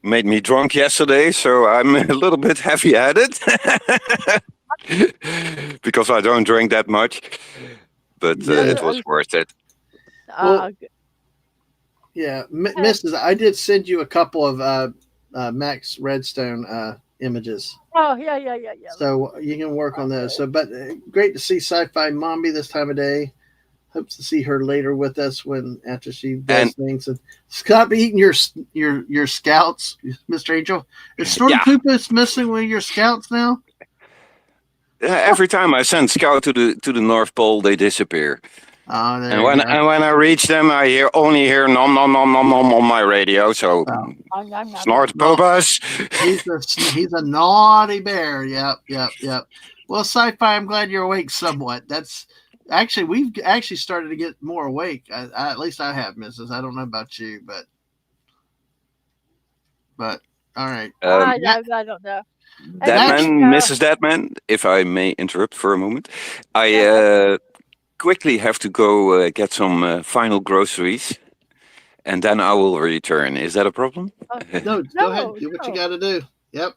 made me drunk yesterday, so I'm a little bit heavy-headed because I don't drink that much. But it was worth it. Well, yeah, Mrs. I did send you a couple of Max Redstone images. Oh, yeah. So you can work on those. So, but great to see Sci-Fi Mombi this time of day. Hope to see her later with us after she does things. And stop eating your scouts, Mr. Angel. Is Snortopoopas missing with your scouts now? Every time I send scout to the North Pole, they disappear. Oh, there and when I reach them, I only hear nom nom nom nom nom on my radio. So Snortopoopas. He's a naughty bear. Yep. Well, Sci-Fi, I'm glad you're awake somewhat. That's actually we've actually started to get more awake. At least I have, Mrs. I don't know about you, but All right. I That- don't know. And That's- then, Dadman, Mrs. Dadman, if I may interrupt for a moment, I quickly have to go get some final groceries, and then I will return. Is that a problem? No, go ahead. no, Do what you no. got to do. Yep.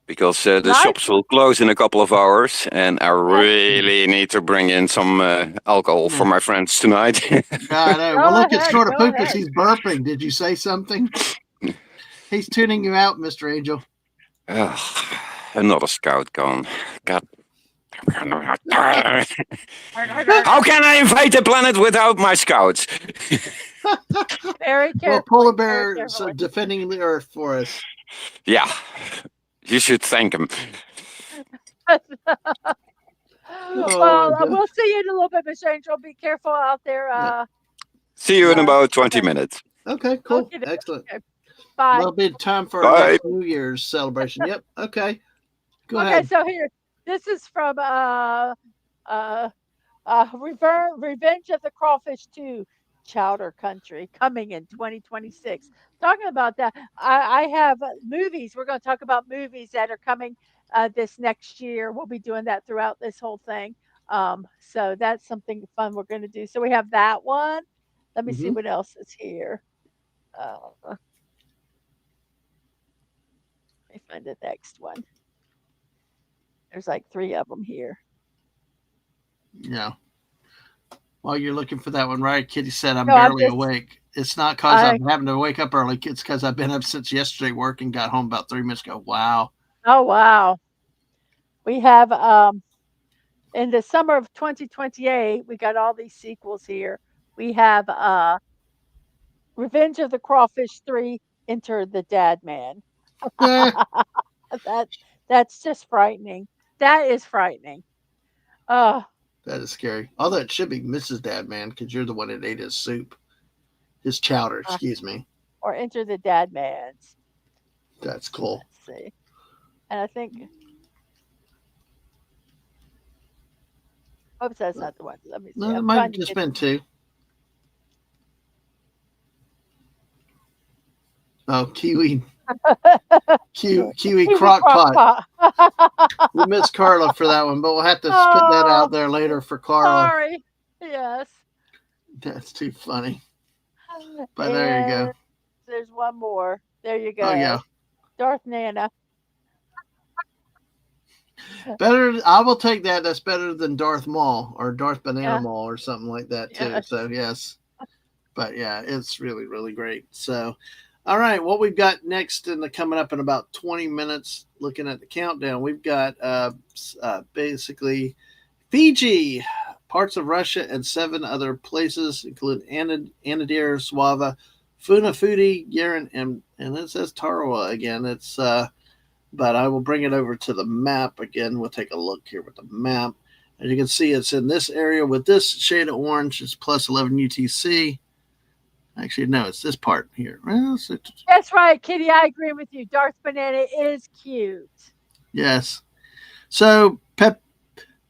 Because the Nice. shops will close in a couple of hours, and I really need to bring in some alcohol for my friends tonight. I know. Go Well, look, it's ahead, sort of go poop as ahead. he's burping. Did you say something? He's tuning you out, Mr. Angel. Another scout gone. God. How can I invade the planet without my scouts? Very Well, carefully. polar very bear so carefully. defending the Earth for us. Yeah, you should thank him. Well, God. we'll see you in a little bit, Miss Angel. Be careful out there. Yeah. See you in about 20 okay. minutes. Okay, cool. Okay, Excellent. okay. Bye. Well, be time for our Bye. next New Year's celebration. Yep. Okay. Go Okay, ahead. so here, this is from Revenge of the Crawfish 2, Chowder Country, coming in 2026. Talking about that, I have movies. We're going to talk about movies that are coming this next year. We'll be doing that throughout this whole thing. So that's something fun we're going to do. So we have that one. Let me see what else is here. Let me find the next one. There's like 3 of them here. Yeah. While you're looking for that one, right? Kitty said, I'm No, I'm barely just- awake. It's not because I'm having to wake up early. It's because I've been up since yesterday working, got home about 3 minutes ago. Wow. Oh, wow. We have, in the summer of 2028, we got all these sequels here. We have Revenge of the Crawfish 3, Enter the Dadman. That's just frightening. That is frightening. That is scary. Although it should be Mrs. Dadman because you're the one that ate his soup. His chowder, excuse me. Or Enter the Dadmans. That's cool. Let's see. And I think. Oops, that's not the one. Let me see. No, it I'm might have trying to just get- been 2. Oh, Kiwi crock pot. We miss Carla for that one, but we'll have to spit that out there later for Carla. Sorry. Yes. That's too funny. But there you go. And there's one more. There you go. Oh yeah. Darth Nana. Better. I will take that. That's better than Darth Maul or Darth Banana Yeah. Maul or something like that too. Yes. So yes. But yeah, it's really, really great. So all right, what we've got next coming up in about 20 minutes, looking at the countdown, we've got basically Fiji, parts of Russia, and 7 other places, including Anadir, Suava, Funafuti, Yaren, and it says Tarawa again. It's but I will bring it over to the map again. We'll take a look here with the map. As you can see, it's in this area with this shade of orange. It's plus 11 UTC. Actually, no, it's this part here. Well, That's right, Kitty. I agree with you. Darth Banana is cute. yes. So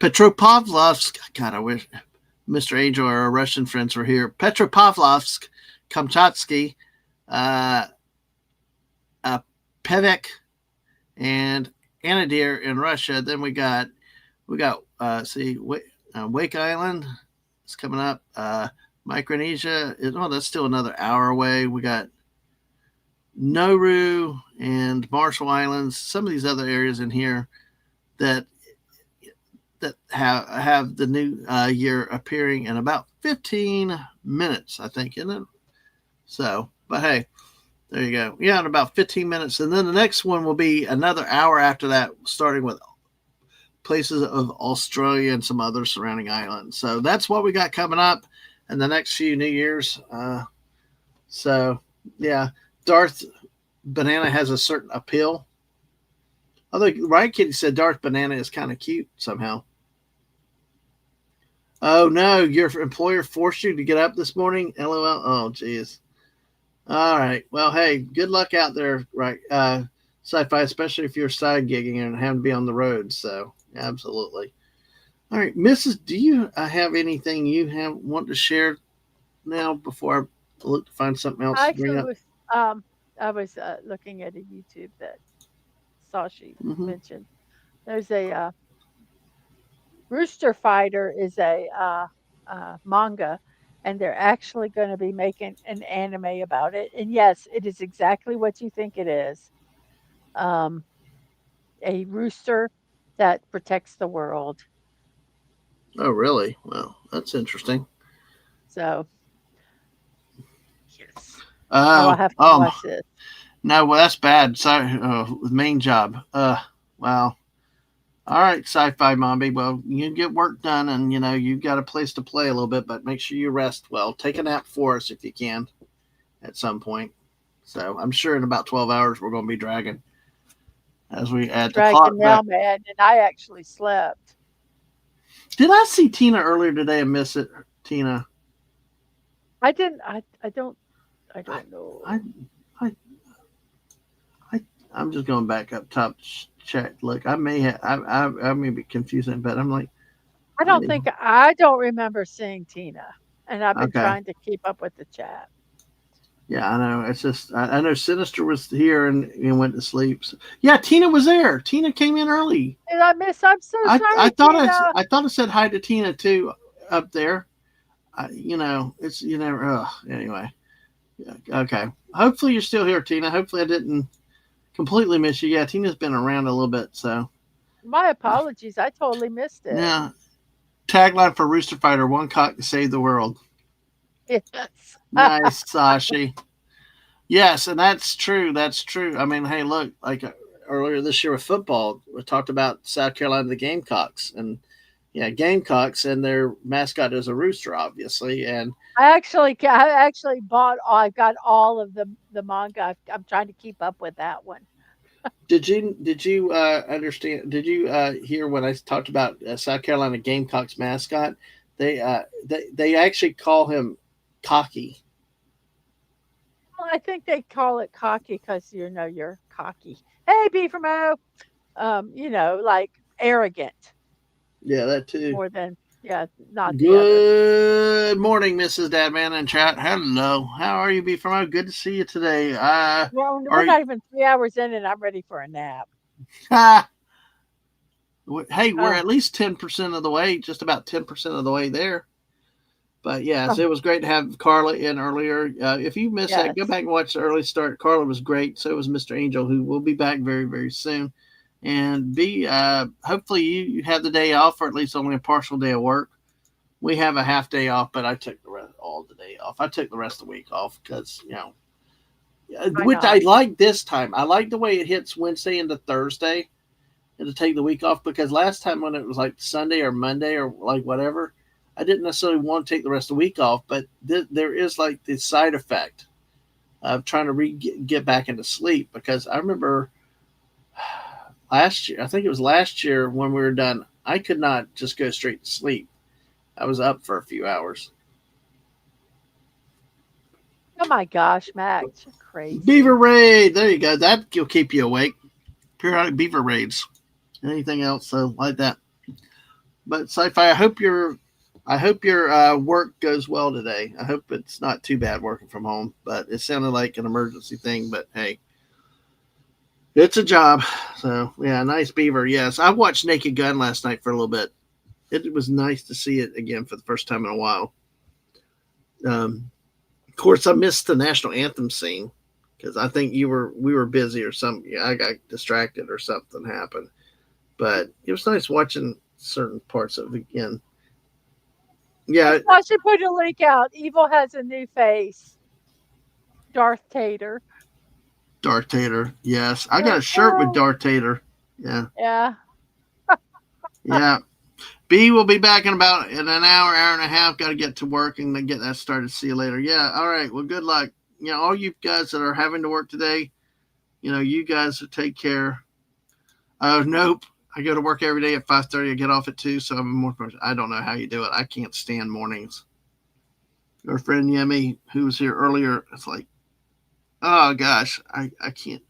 Petropavlovsk. God, I wish Mr. Angel or our Russian friends were here. Petropavlovsk, Kamchatsky, Pevek, and Anadir in Russia. Then we got Wake Island is coming up. Micronesia, that's still another hour away. We got Nauru and Marshall Islands, some of these other areas in here that have the new year appearing in about 15 minutes, I think, isn't it? So, but hey, there you go. Yeah, in about 15 minutes. And then the next one will be another hour after that, starting with places of Australia and some other surrounding islands. So that's what we got coming up in the next few New Year's. So, yeah, Darth Banana has a certain appeal. Although, right, Kitty said Darth Banana is kind of cute somehow. Oh, no, your employer forced you to get up this morning? LOL. Oh, geez. All right. Well, hey, good luck out there, right? Sci-fi, especially if you're side gigging and having to be on the road. So, absolutely. All right, Mrs., do you have anything you want to share now before I look to find something else to bring Actually, up? I was looking at a YouTube that Sashi Hmm. mentioned. There's a Rooster Fighter is a manga, and they're actually going to be making an anime about it. And yes, it is exactly what you think it is. Um, a rooster that protects the world. Oh, really? Well, that's interesting. So yes, I will have to Um, watch this. no, well, that's bad. Sorry, main job. Wow. All right, sci-fi mommy. Well, you get work done, and you got a place to play a little bit, but make sure you rest well. Take a nap for us if you can at some point. So I'm sure in about 12 hours we're going to be dragging as we add the clock Dragging back. now, man, and I actually slept. Did I see Tina earlier today and miss it? Tina, I didn't. I don't. I I, don't know. I, I, I I'm just going back up top to check. Look, I may have, I may be confusing, but I'm like, I didn't. I don't remember seeing Tina, and I've been Okay. trying to keep up with the chat. Yeah, I know. It's just I know Sinister was here and went to sleep. So, yeah, Tina was there. Tina came in early. Did I miss? I'm so I sorry, thought Tina. I said hi to Tina too up there. It's anyway. Yeah, okay. Hopefully you're still here, Tina. Hopefully I didn't completely miss you. Yeah, Tina's been around a little bit, so My apologies. I totally missed it. yeah. Tagline for Rooster Fighter: One cock to save the world. Yes. Nice, Sashi. Yes, and that's true. That's true. I mean, hey, look, like earlier this year with football, we talked about South Carolina, the Gamecocks, and yeah, Gamecocks, and their mascot is a rooster, obviously. And I actually bought. I got all of the manga. I'm trying to keep up with that one. did you understand? Did you hear when I talked about South Carolina Gamecocks mascot? They actually call him Cocky. Well, I think they call it cocky because you're cocky. Hey, Beaver Mo. Like arrogant Yeah, that too. more than yeah, not the other. Good morning, Mrs. Dadman in chat. Hello. How are you, Beeframo? Good to see you today. Well, we're Are you, not even 3 hours in, and I'm ready for a nap. hey, we're Oh, at least 10% of the way, just about 10% of the way there. But yes, oh it was great to have Carla in earlier. If you missed that, go yes. back and watch the early start. Carla was great. So was Mr. Angel, who will be back very, very soon. And hopefully you have the day off, or at least only a partial day of work. We have a half day off, but I took the rest all the day off. I took the rest of the week off because Why which I not? like this time. I like the way it hits Wednesday into Thursday, and to take the week off because last time when it was like Sunday or Monday or like whatever, I didn't necessarily want to take the rest of the week off. But there is like the side effect of trying to get back into sleep because I remember last year. I think it was last year when we were done. I could not just go straight to sleep. I was up for a few hours. Oh my gosh, Max, you're Beaver crazy. raid. There you go. That'll keep you awake. Periodic beaver raids. Anything else so like that? But sci-fi. I hope your work goes well today. I hope it's not too bad working from home. But it sounded like an emergency thing. But hey, it's a job. So yeah, nice beaver. Yes, I watched Naked Gun last night for a little bit. It was nice to see it again for the first time in a while. Of course, I missed the national anthem scene because I think we were busy or something. I got distracted or something happened. But it was nice watching certain parts of it again. Yeah, I should put a link out. Evil has a new face. Darth Tater. Darth Tater. Yes, I got Yeah. a shirt with Darth Tater. Yeah, Yeah. yeah. B will be back in an hour, hour and a half. Got to get to work and then get that started. See you later. Yeah. All right. Well, good luck. All you guys that are having to work today, you guys take care. Nope. I go to work every day at 5:30. I get off at 2, so I'm more. I don't know how you do it. I can't stand mornings. Our friend Yemi, who was here earlier, it's like, oh gosh, I can't.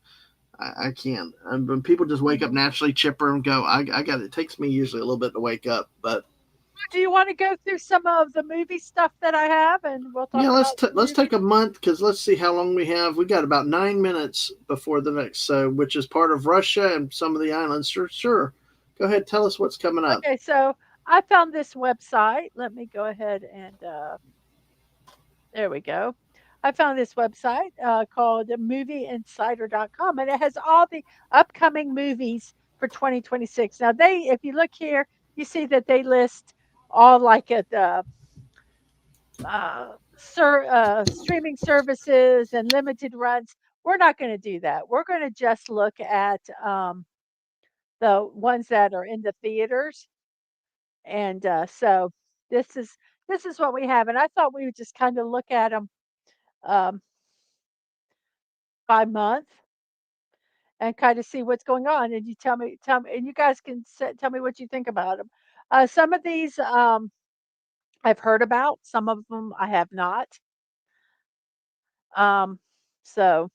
I can't. When people just wake up naturally chipper and go, I got it. Takes me usually a little bit to wake up, but Do you want to go through some of the movie stuff that I have, and we'll talk Yeah, about some let's take movies? a month because let's see how long we have. We got about 9 minutes before the next, which is part of Russia and some of the islands. Sure. Go ahead, tell us what's coming up. Okay, so I found this website. Let me go ahead and there we go. I found this website called movieinsider.com, and it has all the upcoming movies for 2026. Now, if you look here, you see that they list all like at the streaming services and limited runs. We're not going to do that. We're going to just look at the ones that are in the theaters, and so this is this is what we have. And I thought we would just kind of look at them um, by month and kind of see what's going on. And you tell me, and you guys can tell me what you think about them. Some of these I've heard about, some of them I have not. Um, so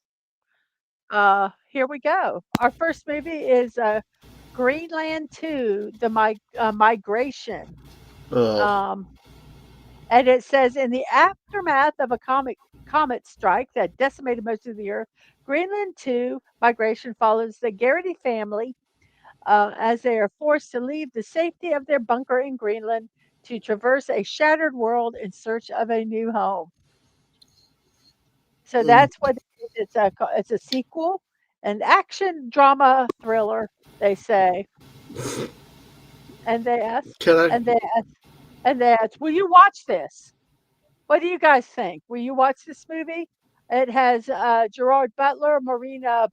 here we go. Our first movie is Greenland 2, Migration. Oh, Um, and it says in the aftermath of a comet strike that decimated most of the Earth, Greenland 2 Migration follows the Garrity family as they are forced to leave the safety of their bunker in Greenland to traverse a shattered world in search of a new home. So mm. that's what it is. It's a sequel, an action drama thriller, they say. And they ask, Can I? and they ask, and they ask, will you watch this? What do you guys think? Will you watch this movie? It has Gerard Butler, Marina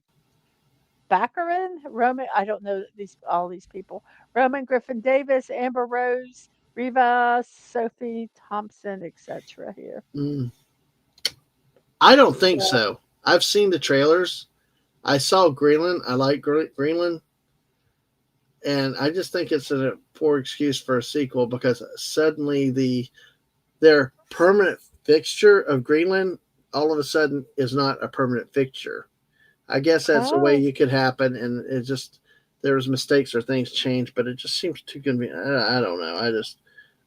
Baccarin, Roman. I don't know all these people. Roman Griffin Davis, Amber Rose, Riva, Sophie Thompson, etc. Here. Mm, I don't think So, so. I've seen the trailers. I saw Greenland. I like Greenland, and I just think it's a poor excuse for a sequel because suddenly their permanent fixture of Greenland all of a sudden is not a permanent fixture. I guess that's a way oh, you could happen, and it just there was mistakes or things changed, but it just seems too convenient. I don't know.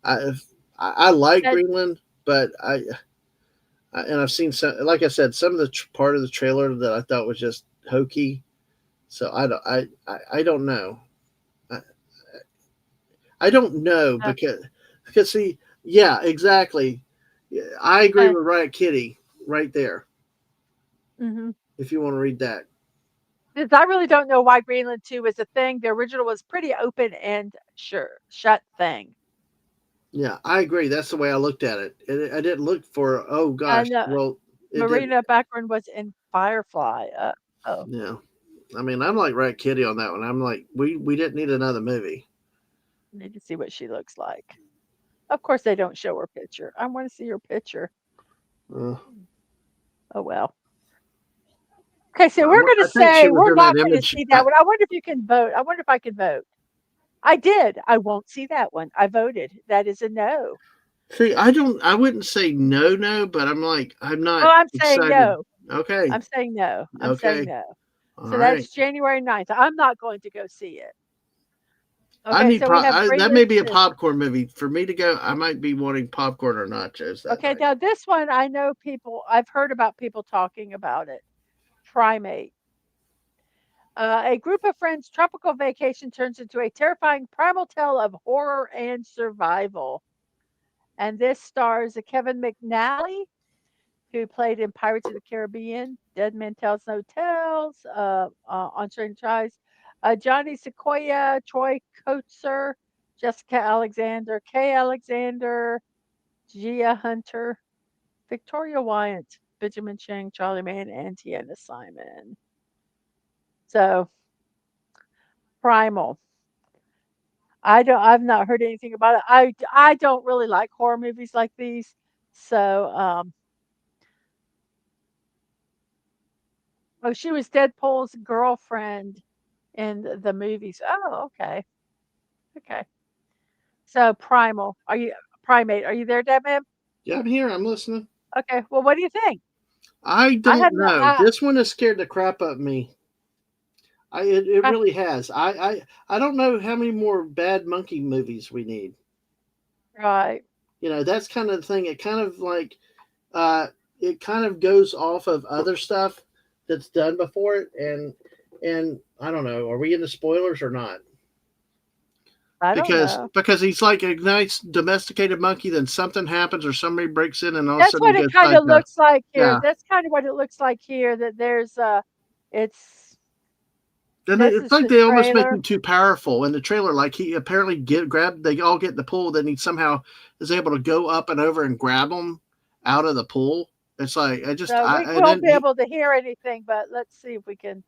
I I like that, Greenland, but and I've seen some. Like I said, some of the part of the trailer that I thought was just hokey. So I don't know. I, I don't know uh, because see, yeah, exactly. Yeah, I agree uh, with Riot Kitty right there. mm-hmm. If you want to read that, Because I really don't know why Greenland 2 was a thing. The original was pretty open and shut thing. yeah, I agree. That's the way I looked at it. I didn't look for oh gosh, And well it did. Marina Baccarin was in Firefly. Oh, Yeah, I mean I'm like Riot Kitty on that one. I'm like we didn't need another movie. need to see what she looks like. Of course, they don't show her picture. I want to see her picture. Uh, Oh well. Okay, so we're going to I think she say was we're in not that going to image. see that one. I wonder if you can vote. I wonder if I can vote. I did. I won't see that one. I voted. That is a no. See, I don't. I wouldn't say no, but I'm like I'm Oh, not I'm saying excited. no. Okay, I'm saying no. I'm saying okay, no. all So right. that's January 9th. I'm not going to go see it. Okay, so we have That may Greenland be a 2. popcorn movie for me to go. I might be wanting popcorn or nachos that Okay, night. now this one I know people, I've heard about people talking about it. Primate. A group of friends' tropical vacation turns into a terrifying primal tale of horror and survival. And this stars Kevin McNally, who played in Pirates of the Caribbean, Dead Man Tells No Tales, On Strange Ties, Johnny Sequoia, Troy Kotzer, Jessica Alexander, Kay Alexander, Gia Hunter, Victoria Wyatt, Benjamin Chang, Charlie Mann, and Tiana Simon. So, Primal. I've not heard anything about it. I don't really like horror movies like these. So, oh, she was Deadpool's girlfriend in the movies. Oh, okay. Okay. So Primal. Are you Primate? Are you there, Deadman? Yeah, I'm here. I'm listening. Okay. Well, what do you think? I I don't had no know. This one has scared the crap out of me. It I, really has. I don't know how many more bad monkey movies we need. Right. That's kind of the thing. It kind of like it kind of goes off of other stuff that's done before it, and I don't know. Are we into spoilers or not? I don't Because know. because he's like a nice domesticated monkey, then something happens or somebody breaks in, and all of a That's sudden he what it goes kind of psycho. looks like here. Yeah. That's kind of what it looks like here. That there's it's And this it's is like the they almost make trailer. him too powerful in the trailer. Like he apparently they all get in the pool, then he somehow is able to go up and over and grab them out of the pool. It's like So we and won't then be able to hear anything, but let's see if we can.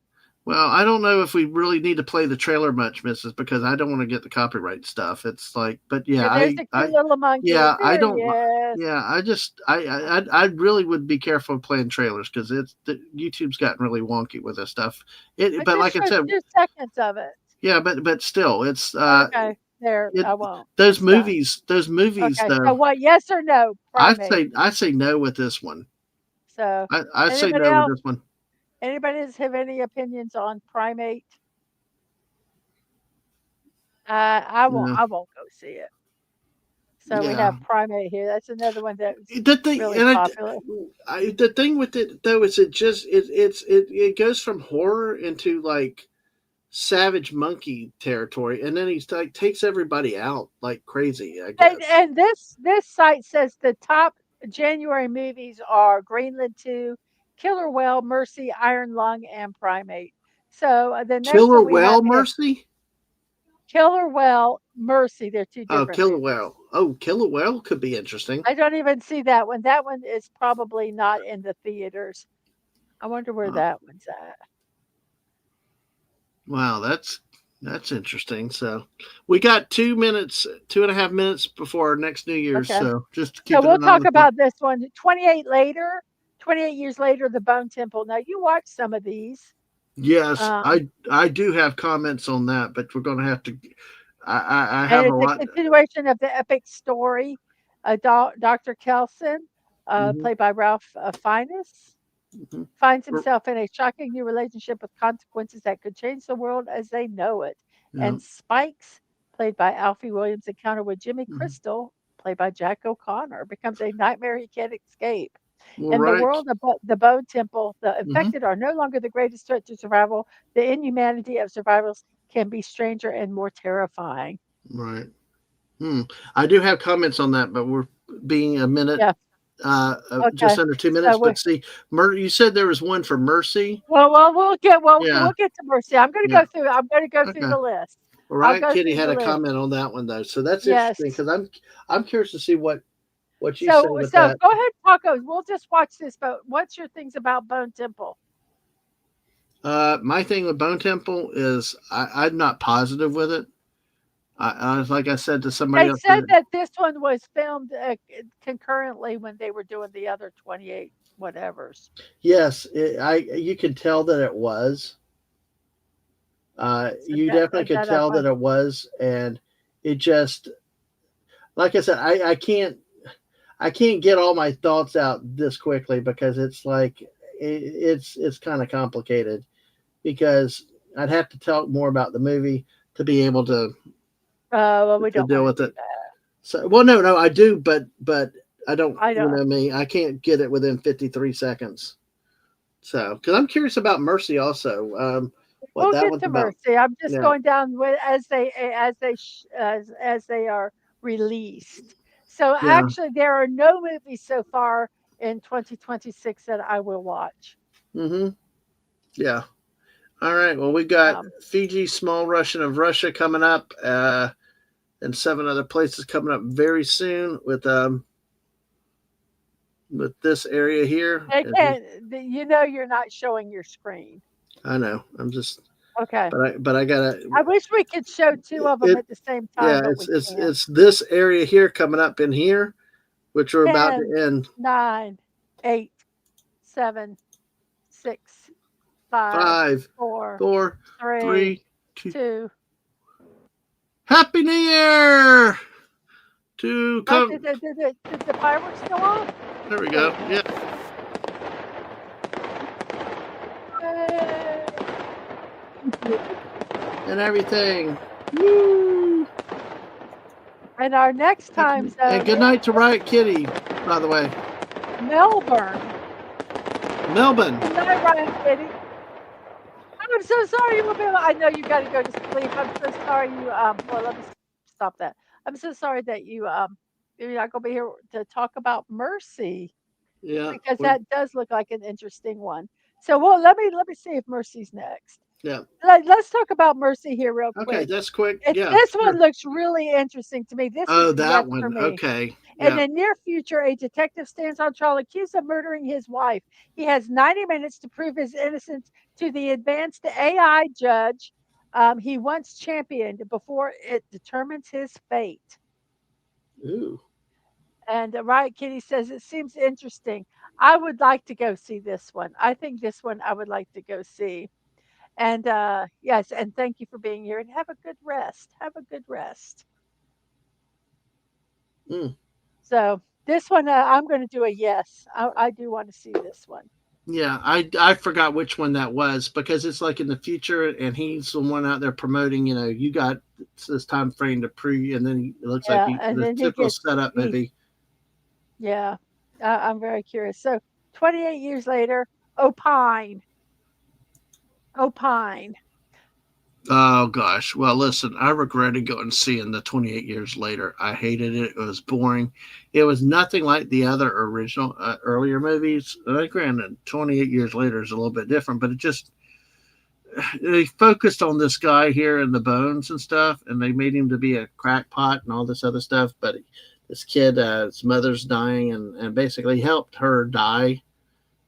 well, I don't know if we really need to play the trailer much, Mrs., because I don't want to get the copyright stuff. It's like, but yeah, Yeah, there's a cute little monkey. I There he don't, is. yeah, I really would be careful playing trailers because YouTube's gotten really wonky with this stuff. I But just like I showed said, 2 seconds of it. yeah, but still, it's Okay, there. it I won't. those It's done. movies Okay, so though. what? Yes or no? Primate. I say no with this one. So I say anybody no with else? this one. Anybody else have any opinions on primate? I won't. No. I won't go see it. So we Yeah. have primate here. That's another one that's The thing, really and popular. the thing with it though is it goes from horror into like savage monkey territory, and then he's like takes everybody out like crazy. I guess. And this site says the top January movies are Greenland 2, Killer Whale, Mercy, Iron Lung, and Primate. So the next Killer one we have Whale here, Mercy. Killer Whale, Mercy. They're two Oh, different Killer movies. Whale. Oh, Killer Whale could be interesting. I don't even see that one. That one is probably not in the theaters. I wonder where that one's at. Wow, that's interesting. So we got 2.5 minutes before our next New Year's. Okay. So just keep So it we'll on talk the about this one. 28 years later, the Bone Temple. Now you watched some of these. Yes, Um, I do have comments on that, but we're going to have to. I and have a it's lot. a continuation of the epic story. Dr. Kelson, Mhm, played by Ralph Fiennes, mhm. finds himself in a shocking new relationship with consequences that could change the world as they know it. Yeah. And Spikes, played by Alfie Williams' encounter with Jimmy Mhm. Crystal, played by Jack O'Connor, becomes a nightmare he can't escape. Well, In the right. world of the Bone Temple, the Mhm. infected are no longer the greatest threat to survival. The inhumanity of survivors can be stranger and more terrifying. Right. I do have comments on that, but we're being a minute, Yeah. just Okay. under 2 minutes. So we But see, you said there was one for Mercy. well, Yeah. we'll get to Mercy. I'm going to Yeah. go through. I'm going to go through Okay. the list. All I'll right. go Kitty through had the a list. comment on that one though, so that's Yes. interesting because I'm curious to see what you say So with so that. go ahead, Taco. We'll just watch this. But what's your things about Bone Temple? My thing with Bone Temple is I'm not positive with it. Like I said to somebody They else, said that this one was filmed concurrently when they were doing the other 28 whatevers. yes, you can tell that it was. So You that, definitely could that tell that it was, and it just like I said, I can't get all my thoughts out this quickly because it's like it's kind of complicated because I'd have to talk more about the movie to be able to well, we to don't deal want with to do it. that. So, well, no, I do, but I don't. I You don't. know me, I can't get it within 53 seconds. So, because I'm curious about Mercy also, what We'll that get one's to about. Mercy. I'm just Yeah. going down with as they are released. So Yeah. actually, there are no movies so far in 2026 that I will watch. Mm-hmm. Yeah. All right. Well, we got Um, Fiji, Small Russian of Russia coming up, and 7 other places coming up very soon with this area here. they can't. You know, you're not showing your screen. I know. I'm just, Okay. but I gotta. I wish we could show 2 of them It at the same yeah. time, but we can't. It's this area here coming up in here, which we're about 10, to end. 9, 8, 7, 6, 5, 5, 4, 4, 3, 3, 2. 2. Happy New Year to Oh, come. did the fireworks go off? There we go. Yeah. Yay! And everything. Woo! And our next time And zone good is night to Riot Kitty, by the way. Melbourne. Melbourne. Good night, Ryan Kitty. I'm so sorry you won't be able. I know you got to go to sleep. I'm so sorry you. Well, let me stop that. I'm so sorry that you're not gonna be here to talk about Mercy Yeah. because that does look like an interesting one. So, well, let me see if Mercy's next. Yeah. Let's talk about Mercy here real Okay, quick. that's quick. Yeah. This Sure. one looks really interesting to me. This Oh, is a yes that for one. me. Okay. In Yeah. the near future, a detective stands on trial accused of murdering his wife. He has 90 minutes to prove his innocence to the advanced AI judge he once championed before it determines his fate. Ooh. And Riot Kitty says it seems interesting. I would like to go see this one. I think this one I would like to go see. And yes, and thank you for being here and have a good rest. Have a good rest. Mm. So this one, I'm going to do a yes. I do want to see this one. Yeah, I forgot which one that was because it's like in the future, and he's the one out there promoting. You know, you got this time frame to pre, and then it looks like Yeah, and the then he typical gets setup he maybe. yeah. I'm very curious. So 28 years later, Opine. Opine. Oh gosh. Well, listen, I regretted going and seeing the 28 years later. I hated it. It was boring. It was nothing like the other original earlier movies. Granted, 28 years later is a little bit different, but it just they focused on this guy here in the bones and stuff, and they made him to be a crackpot and all this other stuff. But this kid, his mother's dying, and basically helped her die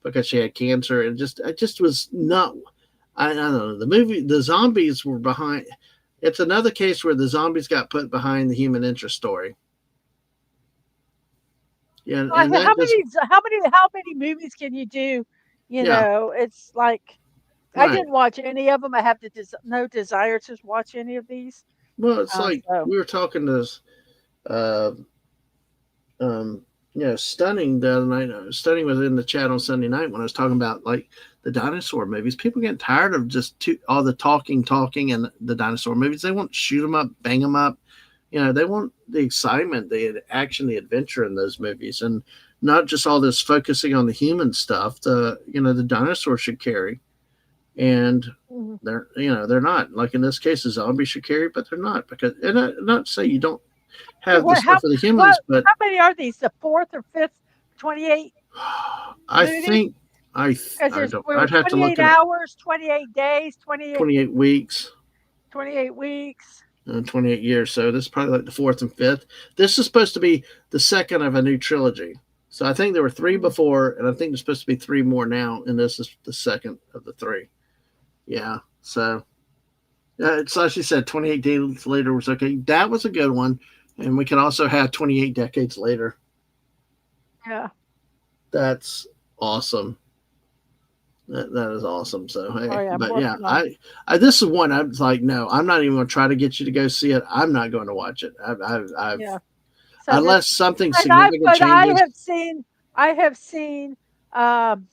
because she had cancer. And just it just was not. I don't know. The movie, the zombies were behind. It's another case where the zombies got put behind the human interest story. Yeah, and that just How many movies can you do? You yeah, know, it's like I right. didn't watch any of them. I have no desire to watch any of these. Well, it's like So we were talking to uh, um, Stunning the other night. Stunning was in the chat on Sunday night when I was talking about like the dinosaur movies. People getting tired of just all the talking, and the dinosaur movies. They want to shoot them up, bang them up. You know, they want the excitement, the action, the adventure in those movies, and not just all this focusing on the human stuff. The dinosaur should carry, and mhm. they're not. Like in this case, the zombies should carry, but they're not because and not to say you don't So have the stuff for the what humans, but how many are these? The fourth or fifth 28 I movie? think Because I there's don't. we're I'd have to 28 look at it. hours, 28 days, 28 weeks, 28 weeks. 28 years. So this is probably like the fourth and fifth. This is supposed to be the second of a new trilogy. So I think there were three Mm. before, and I think there's supposed to be three more now, and this is the second of the three. Yeah. So it's like she said, 28 days later was okay. That was a good one, and we can also have 28 decades later. Yeah. That's awesome. That is awesome. So hey, Sorry, I'm but yeah, working on. I this is one I was like, no, I'm not even going to try to get you to go see it. I'm not going to watch it. I've Yeah. So unless something and I significant but changes. I have seen um,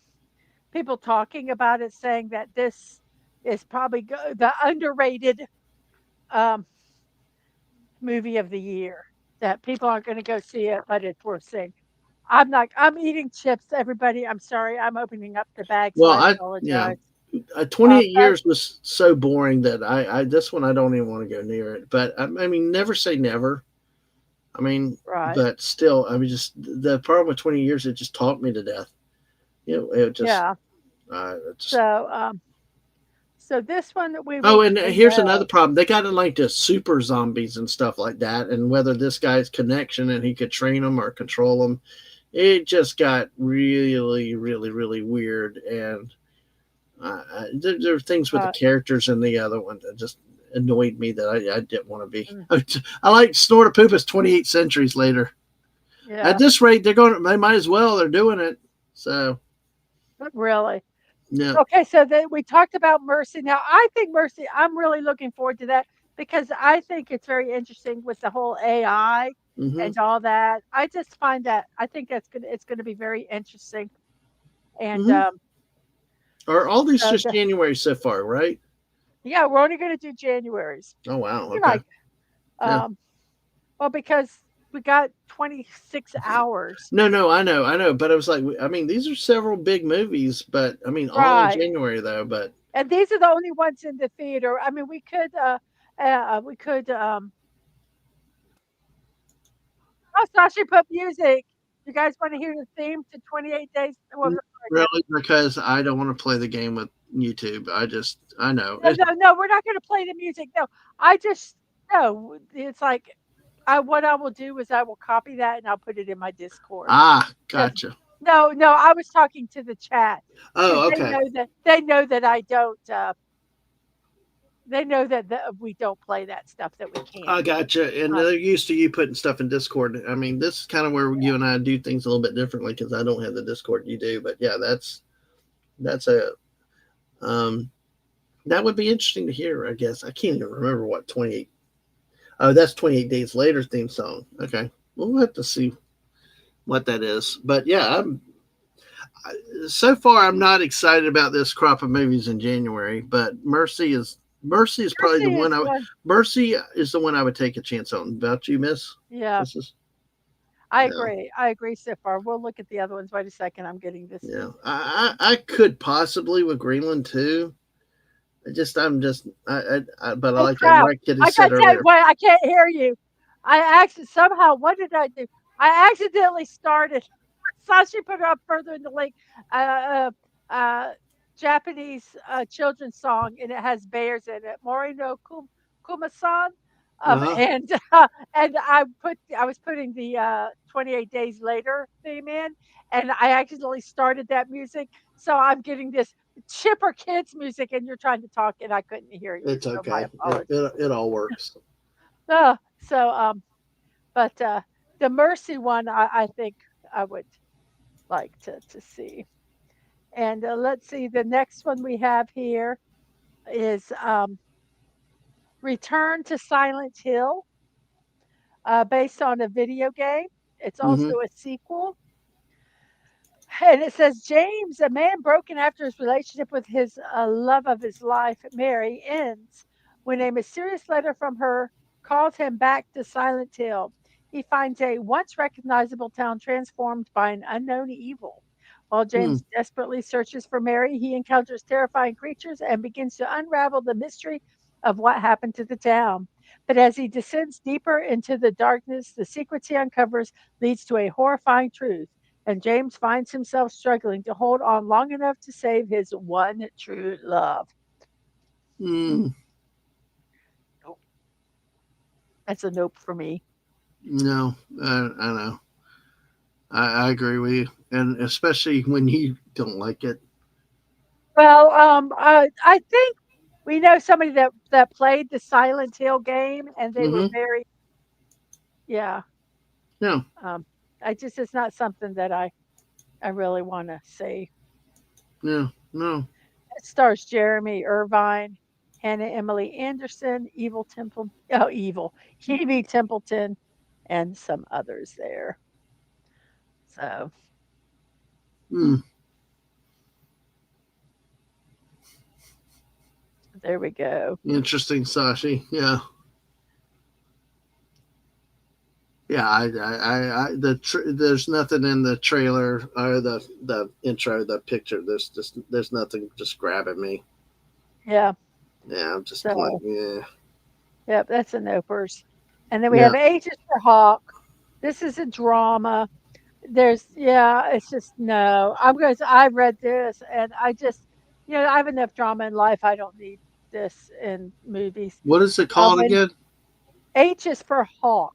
people talking about it, saying that this is probably the underrated um, movie of the year. That people aren't going to go see it, but it's worth seeing. I'm not. I'm eating chips, everybody. I'm sorry. I'm opening up the bag, so Well, I yeah, apologize. 28 But years was so boring that I this one I don't even want to go near it. But I mean, never say never. I mean, right. but still, I mean, just the problem with 20 years, it just taught me to death. It just, Yeah. it just. So this one that we Oh, will and do here's another problem. They got in like the super zombies and stuff like that, and whether this guy's connection and he could train them or control them, it just got really, really, really weird. And there are things with the characters in the other one that just annoyed me that I didn't want to be. I like Snort a Poop is 28 centuries later. Yeah. At this rate, they might as well. They're doing it. So. Really. Yeah. Okay, so we talked about Mercy. Now, I think Mercy, I'm really looking forward to that because I think it's very interesting with the whole AI and all that. I just find that I think it's gonna be very interesting. And are all these so just January so far, right? yeah, we're only gonna do January's. Oh wow. You're Okay. like, Well, because we got 26 hours. No, I know, but I was like, I mean, these are several big movies, but I mean, all in Right. January though. But And these are the only ones in the theater. I mean, we could, oh, Sasha put music. You guys want to hear the theme to 28 Days? Well, sorry, Jeff. really, because I don't want to play the game with YouTube. I know. No, we're not going to play the music. No, I just, no, it's like, what I will do is I will copy that and I'll put it in my Discord. Yes. Gotcha. No, I was talking to the chat because Oh, okay. they know that I don't. They know that we don't play that stuff that we I can't. gotcha. And they're used to you putting stuff in Discord. I mean, this is kind of where you and I do things a little bit differently because I don't have the Discord you do. But yeah, that's a that would be interesting to hear. I guess I can't even remember what 28. Oh, that's 28 Days Later theme song. Okay, we'll have to see what that is. But yeah, so far I'm not excited about this crop of movies in January. But Mercy is probably the one. Mercy is the one I would take a chance on. About you, Miss? Yeah, This is I yeah. agree. I agree so far. We'll look at the other ones. Wait a second. I'm getting this. Yeah, I could possibly with Greenland too. But Oh like crap! Kitty I said got that. earlier. Wait, I can't hear you. I actually somehow. What did I do? I accidentally started. Sashi put it up further in the link. Uh, uh, uh, Japanese children's song, and it has bears in it. Morino Kumasan. Uh-huh. And and I was putting the 28 Days Later theme in, and I accidentally started that music. So I'm getting this chipper kids music, and you're trying to talk, and I couldn't hear you. It's So my okay. apologies. It all works. So but the Mercy one, I think I would like to see. And let's see, the next one we have here is Return to Silent Hill, based on a video game. It's Mm-hmm. also a sequel. And it says James, a man broken after his relationship with his love of his life, Mary, ends when a mysterious letter from her calls him back to Silent Hill. He finds a once recognizable town transformed by an unknown evil. While Hmm. James desperately searches for Mary, he encounters terrifying creatures and begins to unravel the mystery of what happened to the town. But as he descends deeper into the darkness, the secrets he uncovers leads to a horrifying truth, and James finds himself struggling to hold on long enough to save his one true love. Mm, Nope. That's a nope for me. no, I know. I agree with you, and especially when you don't like it. Well, I think we know somebody that played the Silent Hill game, and they were Mm-hmm. very, yeah. No, Um, I just it's not something that I really want to see. no. It stars Jeremy Irvine, Hannah Emily Anderson, Evie Templeton, and some others there. So Mm, there we go. interesting, Sashi. Yeah, yeah. There's nothing in the trailer or the intro, the picture. There's nothing just grabbing me. Yeah. Yeah, I'm just like, So yeah, yep, that's a nopers. And then we yeah. have Ages for Hawk. This is a drama. It's just no. I read this and I just, I have enough drama in life. I don't need this in movies. What is it called When again? H is for Hawk.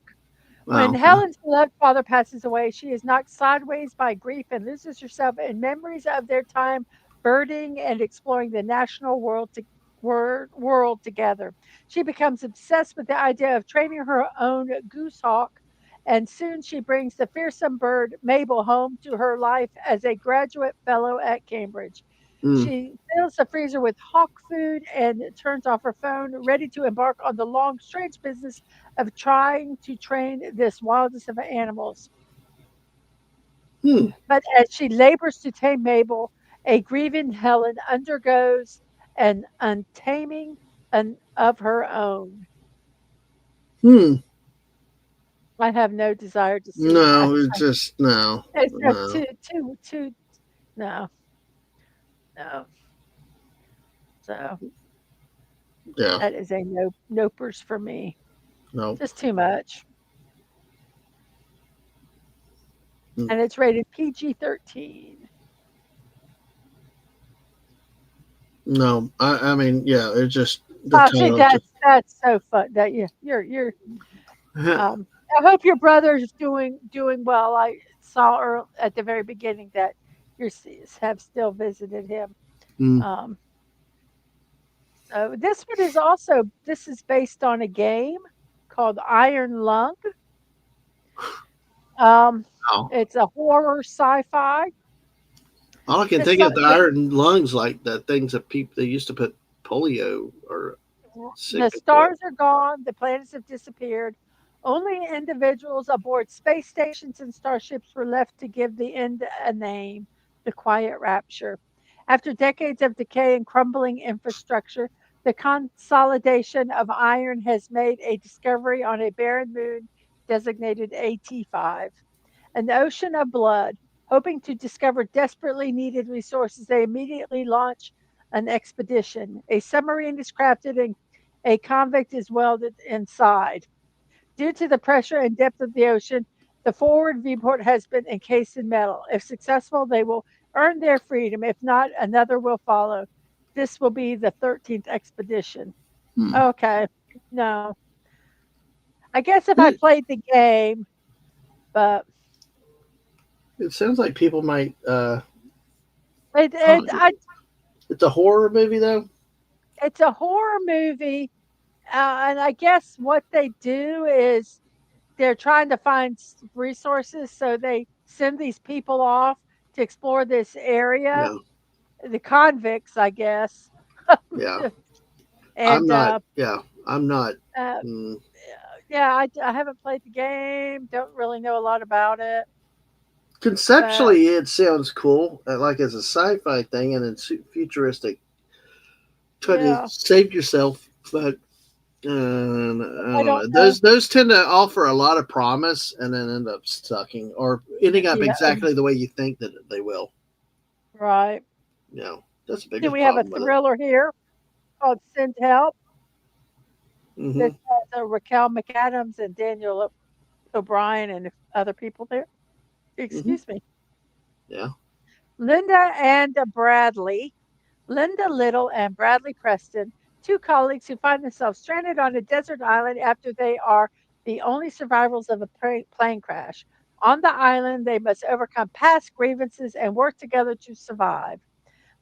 When Oh, okay. Helen's beloved father passes away, she is knocked sideways by grief and loses herself in memories of their time birding and exploring the national world together. She becomes obsessed with the idea of training her own goose hawk, and soon she brings the fearsome bird Mabel home to her life as a graduate fellow at Cambridge. Mm, She fills the freezer with hawk food and turns off her phone, ready to embark on the long, strange business of trying to train this wildest of animals. hmm. But as she labors to tame Mabel, a grieving Helen undergoes an untaming of her own. Hmm. I have no desire to see that. No, it's just no, It's just no. too. No, no. So Yeah, that is a nopers for me. no, Just too much. mm, And it's rated PG-13. no. I mean, yeah. It's just the Oh, see, title. Just, that's so fun. That you're. I hope your brother's doing well. I saw at the very beginning that your have still visited him. mm, Um, so this is based on a game called Iron Lung. Um, no. it's a horror sci-fi. All I can This think of the the, iron lungs, like the things that people they used to put polio or the sickness with. stars are gone. The planets have disappeared. Only individuals aboard space stations and starships were left to give the end a name, the Quiet Rapture. After decades of decay and crumbling infrastructure, the consolidation of iron has made a discovery on a barren moon designated AT5, an ocean of blood. Hoping to discover desperately needed resources, they immediately launch an expedition. A submarine is crafted and a convict is welded inside. Due to the pressure and depth of the ocean, the forward viewport has been encased in metal. If successful, they will earn their freedom. If not, another will follow. This will be the 13th expedition. Hmm. Okay. No. I guess if I It, played the game, but it sounds like people might. it, Oh, it I, it's a horror movie though. it's a horror movie. And I guess what they do is they're trying to find resources. So they send these people off to explore this area, Yeah, the convicts, I guess. yeah. I'm and not. Yeah, I'm not. uh, Mm, yeah, I haven't played the game, don't really know a lot about it. But conceptually, it sounds cool, like as a sci-fi thing, and it's futuristic. Try to yeah, save yourself, but I don't I know. don't know. Those tend to offer a lot of promise and then end up sucking or ending up Yeah, exactly the way you think that they will. right. You know, that's the Then biggest we have a problem with it. thriller here called Send Help. Hmm. This has Raquel McAdams and Daniel O'Brien and other people there. Hmm. Excuse me. Yeah. Linda and Bradley, Linda Little and Bradley Preston, two colleagues who find themselves stranded on a desert island after they are the only survivors of a plane crash. On the island, they must overcome past grievances and work together to survive.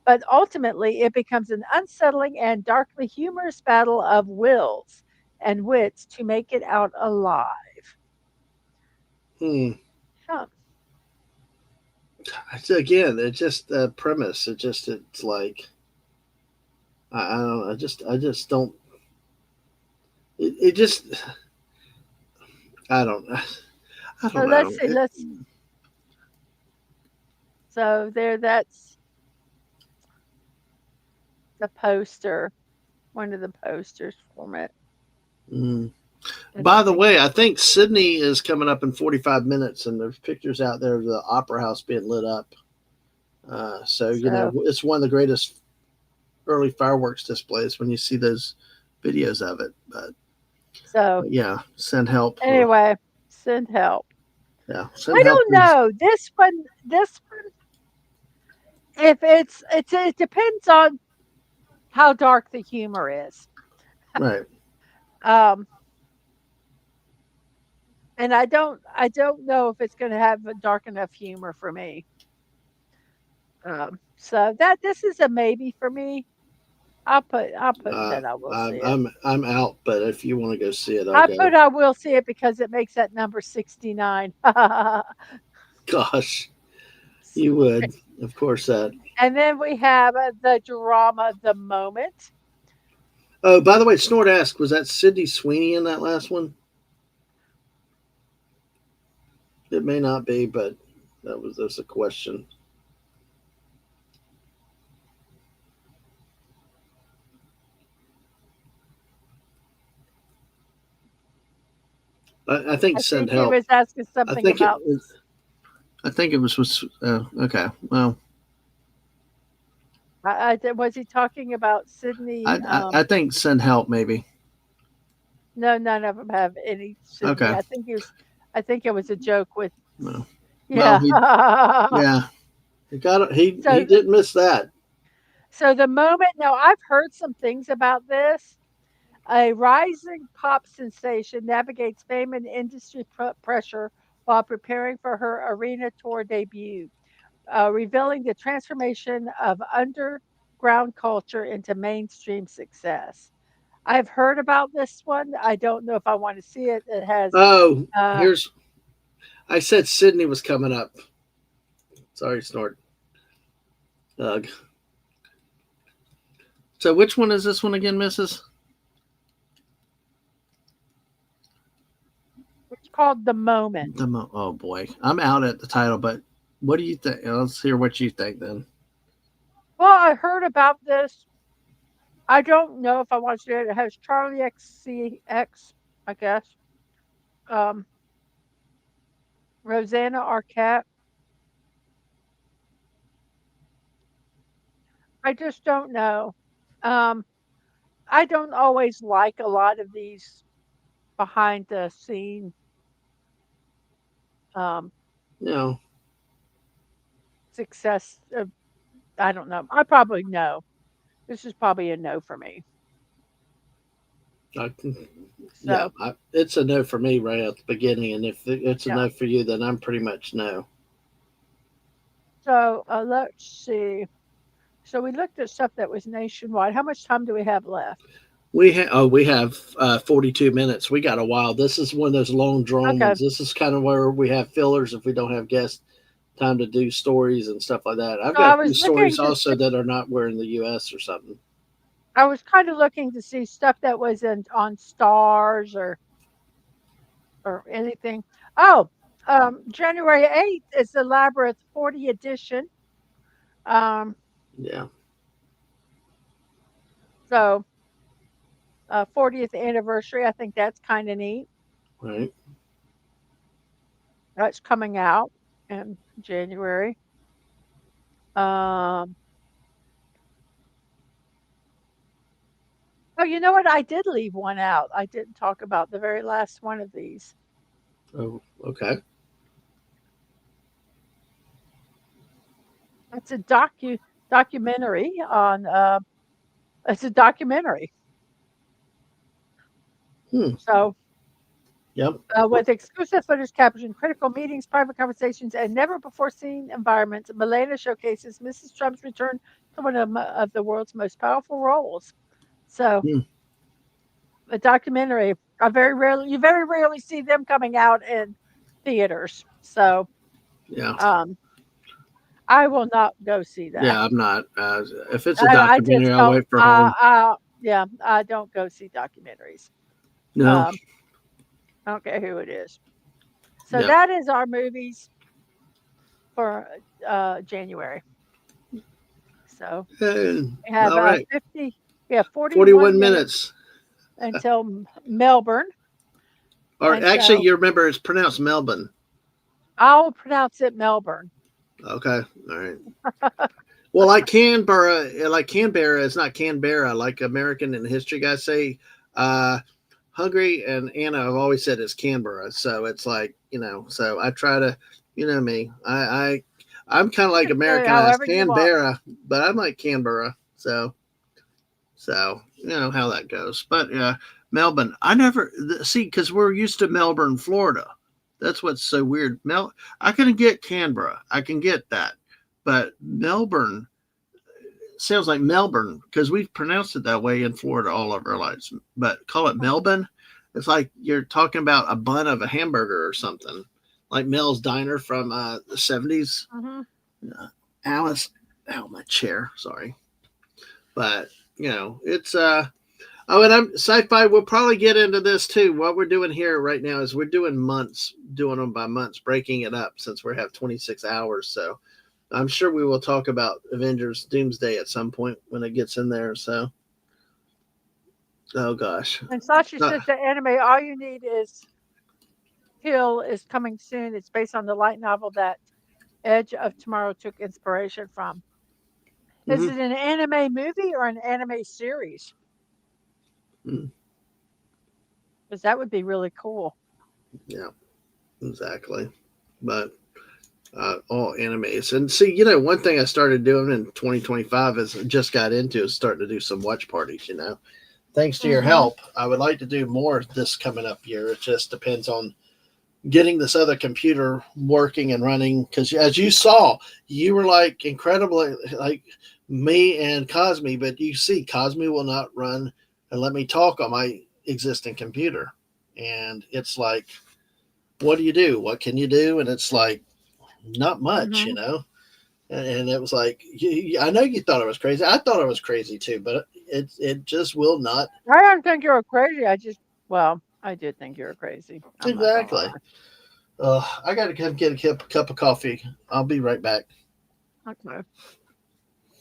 But ultimately, it becomes an unsettling and darkly humorous battle of wills and wits to make it out alive. Hmm. Huh. Again, it's just the premise. It's like I don't know. I just don't. It just I don't I So don't let's know. see. So there, that's the poster, one of the posters from it. Mm. I By don't the think way, I think Sydney is coming up in 45 minutes, and there's pictures out there of the opera house being lit up. So you know, so. it's one of the greatest early fireworks displays when you see those videos of it. So But yeah, send help. anyway, send help. Yeah, send I help don't is know. This one, if it depends on how dark the humor is. right. Um, and I don't know if it's going to have a dark enough humor for me. So that this is a maybe for me. I'll put that I will see it. I'm out, but if you want to go see it, I'll I go. put I will see it because it makes that number 69. Gosh, you would, of course. That. And then we have the drama, The Moment. Oh, by the way, Snort asked, was that Sydney Sweeney in that last one? It may not be, but that's a question. I think I send think he help. was asking I something think about. I think it was okay. Well, Was he talking about Sydney? I think send help maybe. No, none of them have any Sydney. Okay. I think it was a joke with. Well, Yeah. yeah. He got it. He So, didn't miss that. so the moment. Now I've heard some things about this. A rising pop sensation navigates fame and industry pressure while preparing for her arena tour debut, revealing the transformation of underground culture into mainstream success. I've heard about this one. I don't know if I want to see it. It has, Oh, uh, here's. I said Sydney was coming up. Sorry, snort. Ugh. So which one is this one again, Mrs.? it's called The Moment. Oh boy, I'm out at the title, but what do you think? Let's hear what you think then. Well, I heard about this. I don't know if I want to see it. It has Charlie XCX, I guess. Um, Rosanna Arquette. I just don't know. Um, I don't always like a lot of these behind the scene um, No, success. I don't know. I probably know. This is probably a no for me. I, yeah, So, it's a no for me right at the beginning, and if it's a yeah. no for you, then I'm pretty much no. So let's see. So we looked at stuff that was nationwide. How much time do we have left? We have 42 minutes. We got a while. This is one of those long drawn Okay. ones. This is kind of where we have fillers if we don't have guests time to do stories and stuff like that. I've So I got a few was looking stories to also see, that are not where in the U.S. or something. I was kind of looking to see stuff that was on stars or anything. Oh, January 8th is the Labyrinth 40 edition. Um, Yeah, so 40th anniversary. I think that's kind of neat. right. That's coming out in January. Um, oh, you know what? I did leave one out. I didn't talk about the very last one of these. Oh, okay. It's a documentary on. It's a documentary. Hmm. So Yep. with exclusive footage capturing critical meetings, private conversations, and never before seen environments, Milena showcases Mrs. Trump's return to one of the world's most powerful roles. So, Hmm. a documentary. You very rarely see them coming out in theaters. So, Yeah. um, I will not go see that. Yeah. I'm not. If it's a I just documentary, I'll don't. wait for home. Yeah, I don't go see documentaries. No. Um, I don't care who it is. So Yeah. that is our movies for January. So we have All right. 50, we have 41 41 minutes minutes. until Melbourne. Or And actually, so you remember it's pronounced Melbourne. I'll pronounce it Melbourne. Okay. All right. Well, like Canberra is not Canberra, like American and history guys say. Hungry and Anna have always said it's Canberra, so it's like So I try to, me. I'm kind of like You can say it Americanized however you want. Canberra, but I'm like Canberra. So you know how that goes. But yeah, Melbourne. I never see because we're used to Melbourne, Florida. That's what's so weird. I can get Canberra. I can get that, but Melbourne sounds like Melbourne because we've pronounced it that way in Florida all of our lives. But call it Melbourne, it's like you're talking about a bun of a hamburger or something, like Mel's Diner from the 70s. Mm-hmm. Alice, my chair, sorry. But it's oh, and I'm sci-fi. We'll probably get into this too. What we're doing here right now is we're doing months, doing them by months, breaking it up since we have 26 hours. So I'm sure we will talk about Avengers Doomsday at some point when it gets in there. So, oh gosh. And Sashi says the anime, all you need is Kill is coming soon. It's based on the light novel that Edge of Tomorrow took inspiration from. Is Mhm. it an anime movie or an anime series? Mm. Because that would be really cool. Yeah, exactly. But all animes. And see, you know, one thing I started doing in 2025 is just got into is starting to do some watch parties, you know. Thanks to your Mm-hmm. help, I would like to do more this coming up year. It just depends on getting this other computer working and running. Because as you saw, you were like incredibly like me and Cosme, but you see, Cosme will not run and let me talk on my existing computer. And it's like, what do you do? What can you do? And it's like, not much, Mm-hmm. you know. And it was like, I know you thought I was crazy. I thought I was crazy too, but it just will not. I don't think you're crazy. Well, I did think you were crazy. I'm not gonna Exactly. lie. I got to come get a cup of coffee. I'll be right back. Okay.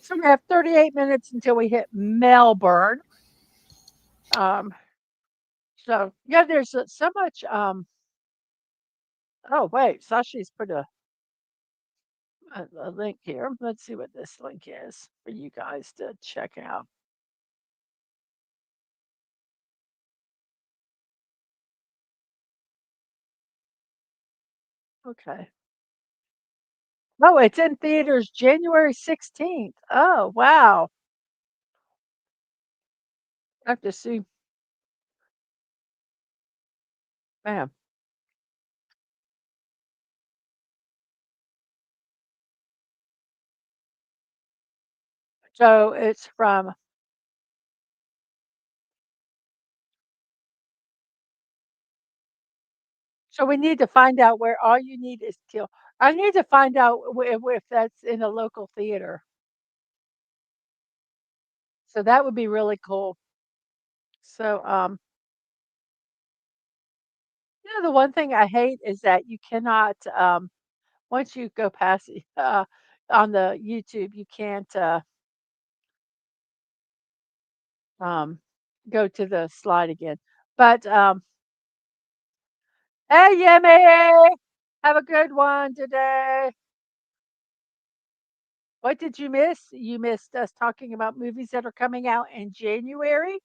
So we have 38 minutes until we hit Melbourne. Um, so yeah, there's so much. Oh wait, Sashi's put a link here. Let's see what this link is for you guys to check out. Okay. Oh, it's in theaters January 16th. Oh, wow. I have to see. Man. So it's from, so we need to find out where all you need is kill. I need to find out if that's in a local theater. So that would be really cool. So, the one thing I hate is that you cannot, once you go past, on the YouTube, you can't, um, go to the slide again. But, hey, Yemi, have a good one today. What did you miss? You missed us talking about movies that are coming out in January.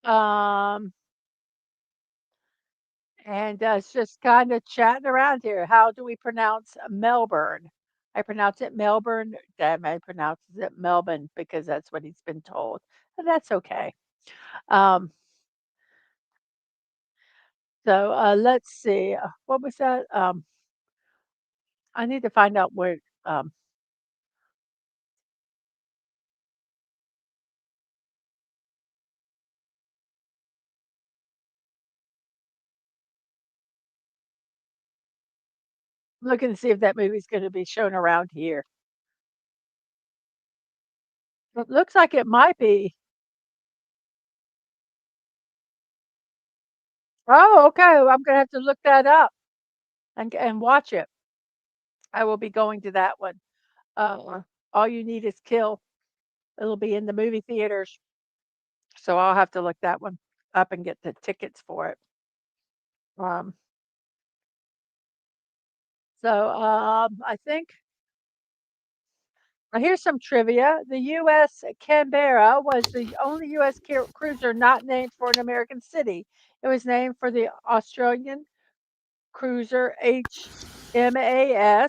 Um, and it's just kind of chatting around here. How do we pronounce Melbourne? I pronounce it Melbourne. Dad may pronounces it Melbourne because that's what he's been told. And that's okay. Um, so let's see. What was that? I need to find out where. Um, looking to see if that movie's going to be shown around here. It looks like it might be. Oh, okay. I'm gonna have to look that up and watch it. I will be going to that one. All you need is kill. It'll be in the movie theaters, so I'll have to look that one up and get the tickets for it. Um, I think here's some trivia. The U.S. Canberra was the only U.S. cruiser not named for an American city. It was named for the Australian cruiser HMAS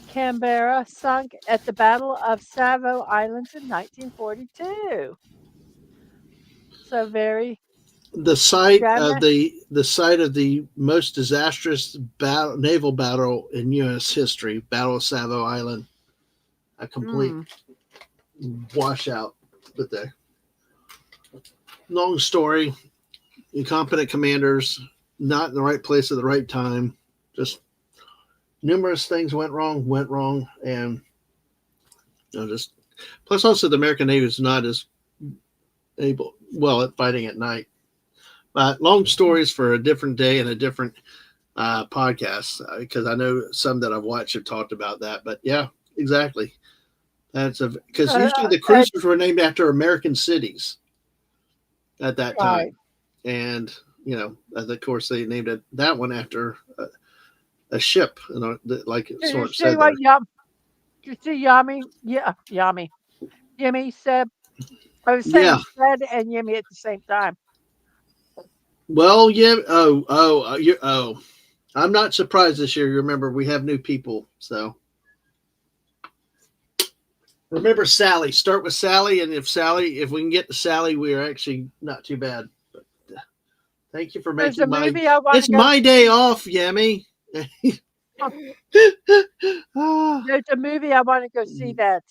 Canberra, sunk at the Battle of Savo Islands in 1942. So very The site of drama. the most disastrous naval battle in U.S. history, Battle of Savo Island, a complete Mm. washout. But the long story, incompetent commanders, not in the right place at the right time. Just numerous things went wrong, and just plus also the American Navy is not as well at fighting at night. But long stories for a different day and a different podcast because I know some that I've watched have talked about that. But yeah, exactly. That's because usually the cruisers were named after American cities at that time, Right. and of course they named it that one after a ship, like Did you Snort see said what there. Did you see Yummy? Yeah, Yummy. Yummy said. I was Yeah. saying said and Yummy at the same time. Well, yeah. I'm not surprised this year. Remember, we have new people, so remember Sally. Start with Sally, and if we can get to Sally, we are actually not too bad. But thank you for There's a making my. movie I want It's to go my day off, Yummy. There's a movie I want to go see that.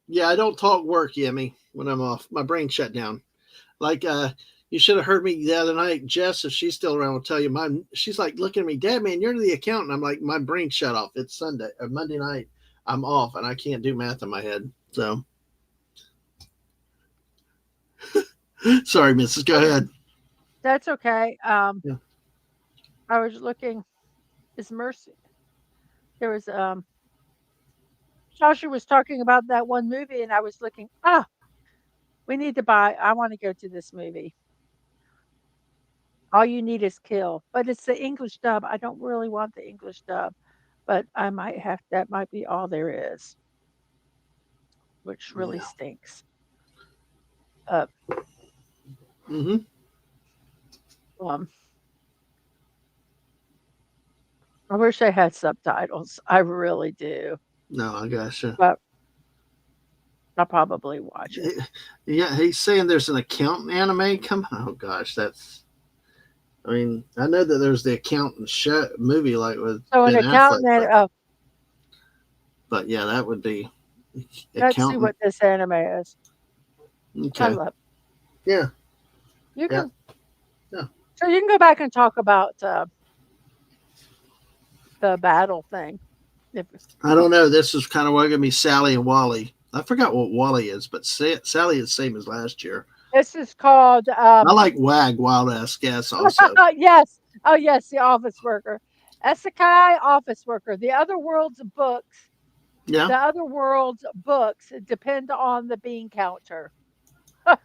Yeah, I don't talk work, Yummy, when I'm off. My brain shut down. Like you should have heard me the other night. Jess, if she's still around, will tell you. She's like looking at me, Dad, man, you're the accountant. I'm like, my brain shut off. It's Sunday or Monday night. I'm off, and I can't do math in my head. So, sorry, Mrs. Go ahead. That's okay. Yeah. I was looking. Is Mercy? There was Sasha was talking about that one movie, and I was looking. We need to buy. I want to go to this movie. All You Need Is Kill, but it's the English dub. I don't really want the English dub, but I might have. That might be all there is, which really stinks. Mm-hmm. I wish I had subtitles. I really do. No, I gotcha. But I'll probably watch it. Yeah, he's saying there's an accountant anime. Come on, oh gosh, that's. I mean, I know that there's the accountant show movie like with an Ben accountant. Affleck, but yeah, that would be. Let's see what this anime is. Okay. I love. Yeah. You can. Yeah. So you can go back and talk about the battle thing. I don't know. This is kind of going to be Sally and Wally. I forgot what Wally is, but Sally is the same as last year. This is called. I like WAG, Wild Ass Guess, also. Yes. Oh, yes. The office worker. Isekai office worker. The other world's books. Yeah. The other world's books depend on the bean counter. Yeah,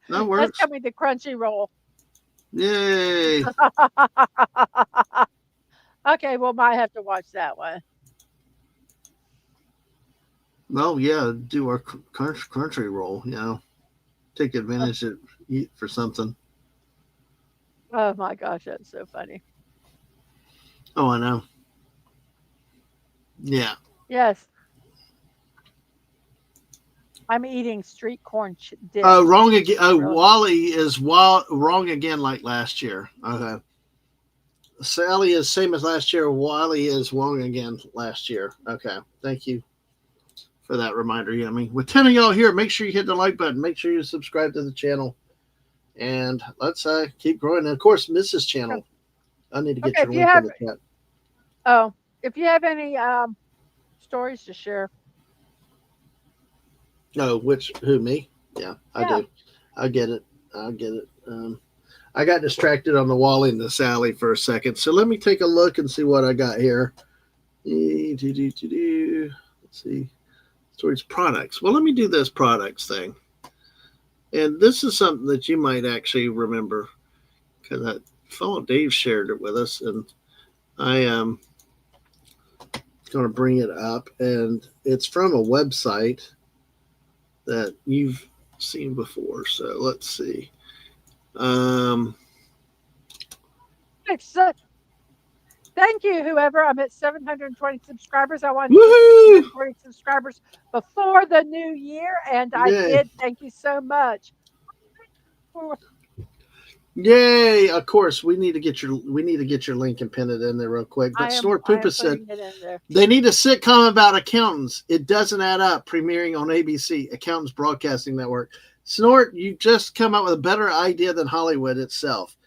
that works. That's coming to Crunchyroll. Yay. Okay, well, might have to watch that one. Well, yeah, do our country roll, take advantage of it for something. Oh my gosh, that's so funny. Oh, I know. Yeah. Yes. I'm eating street corn dip. Oh, wrong again. Oh, really? Wally is wrong again like last year. Okay. Sally is same as last year. Wally is wrong again last year. Okay. Thank you for that reminder, Yummy. With 10 of y'all here, make sure you hit the like button. Make sure you subscribe to the channel. And let's keep growing. And of course, Mrs. Channel. I need to get your link in the chat. Oh, if you have any stories to share. No, who, me? Yeah, I do. I get it. I got distracted on the Wally and the Sally for a second. So let me take a look and see what I got here. Let's see. Storage products. Well, let me do this products thing. And this is something that you might actually remember because that fellow Dave shared it with us. And I am going to bring it up. And it's from a website that you've seen before. So let's see. Thank you, whoever. I'm at 720 subscribers. I want to get 720 subscribers before the new year, and I did. Thank you so much. Yay! Of course, we need to get your link and pin it in there real quick. But Snort Poopa said they need a sitcom about accountants. It doesn't add up. Premiering on ABC, Accountants Broadcasting Network. Snort, you just come up with a better idea than Hollywood itself.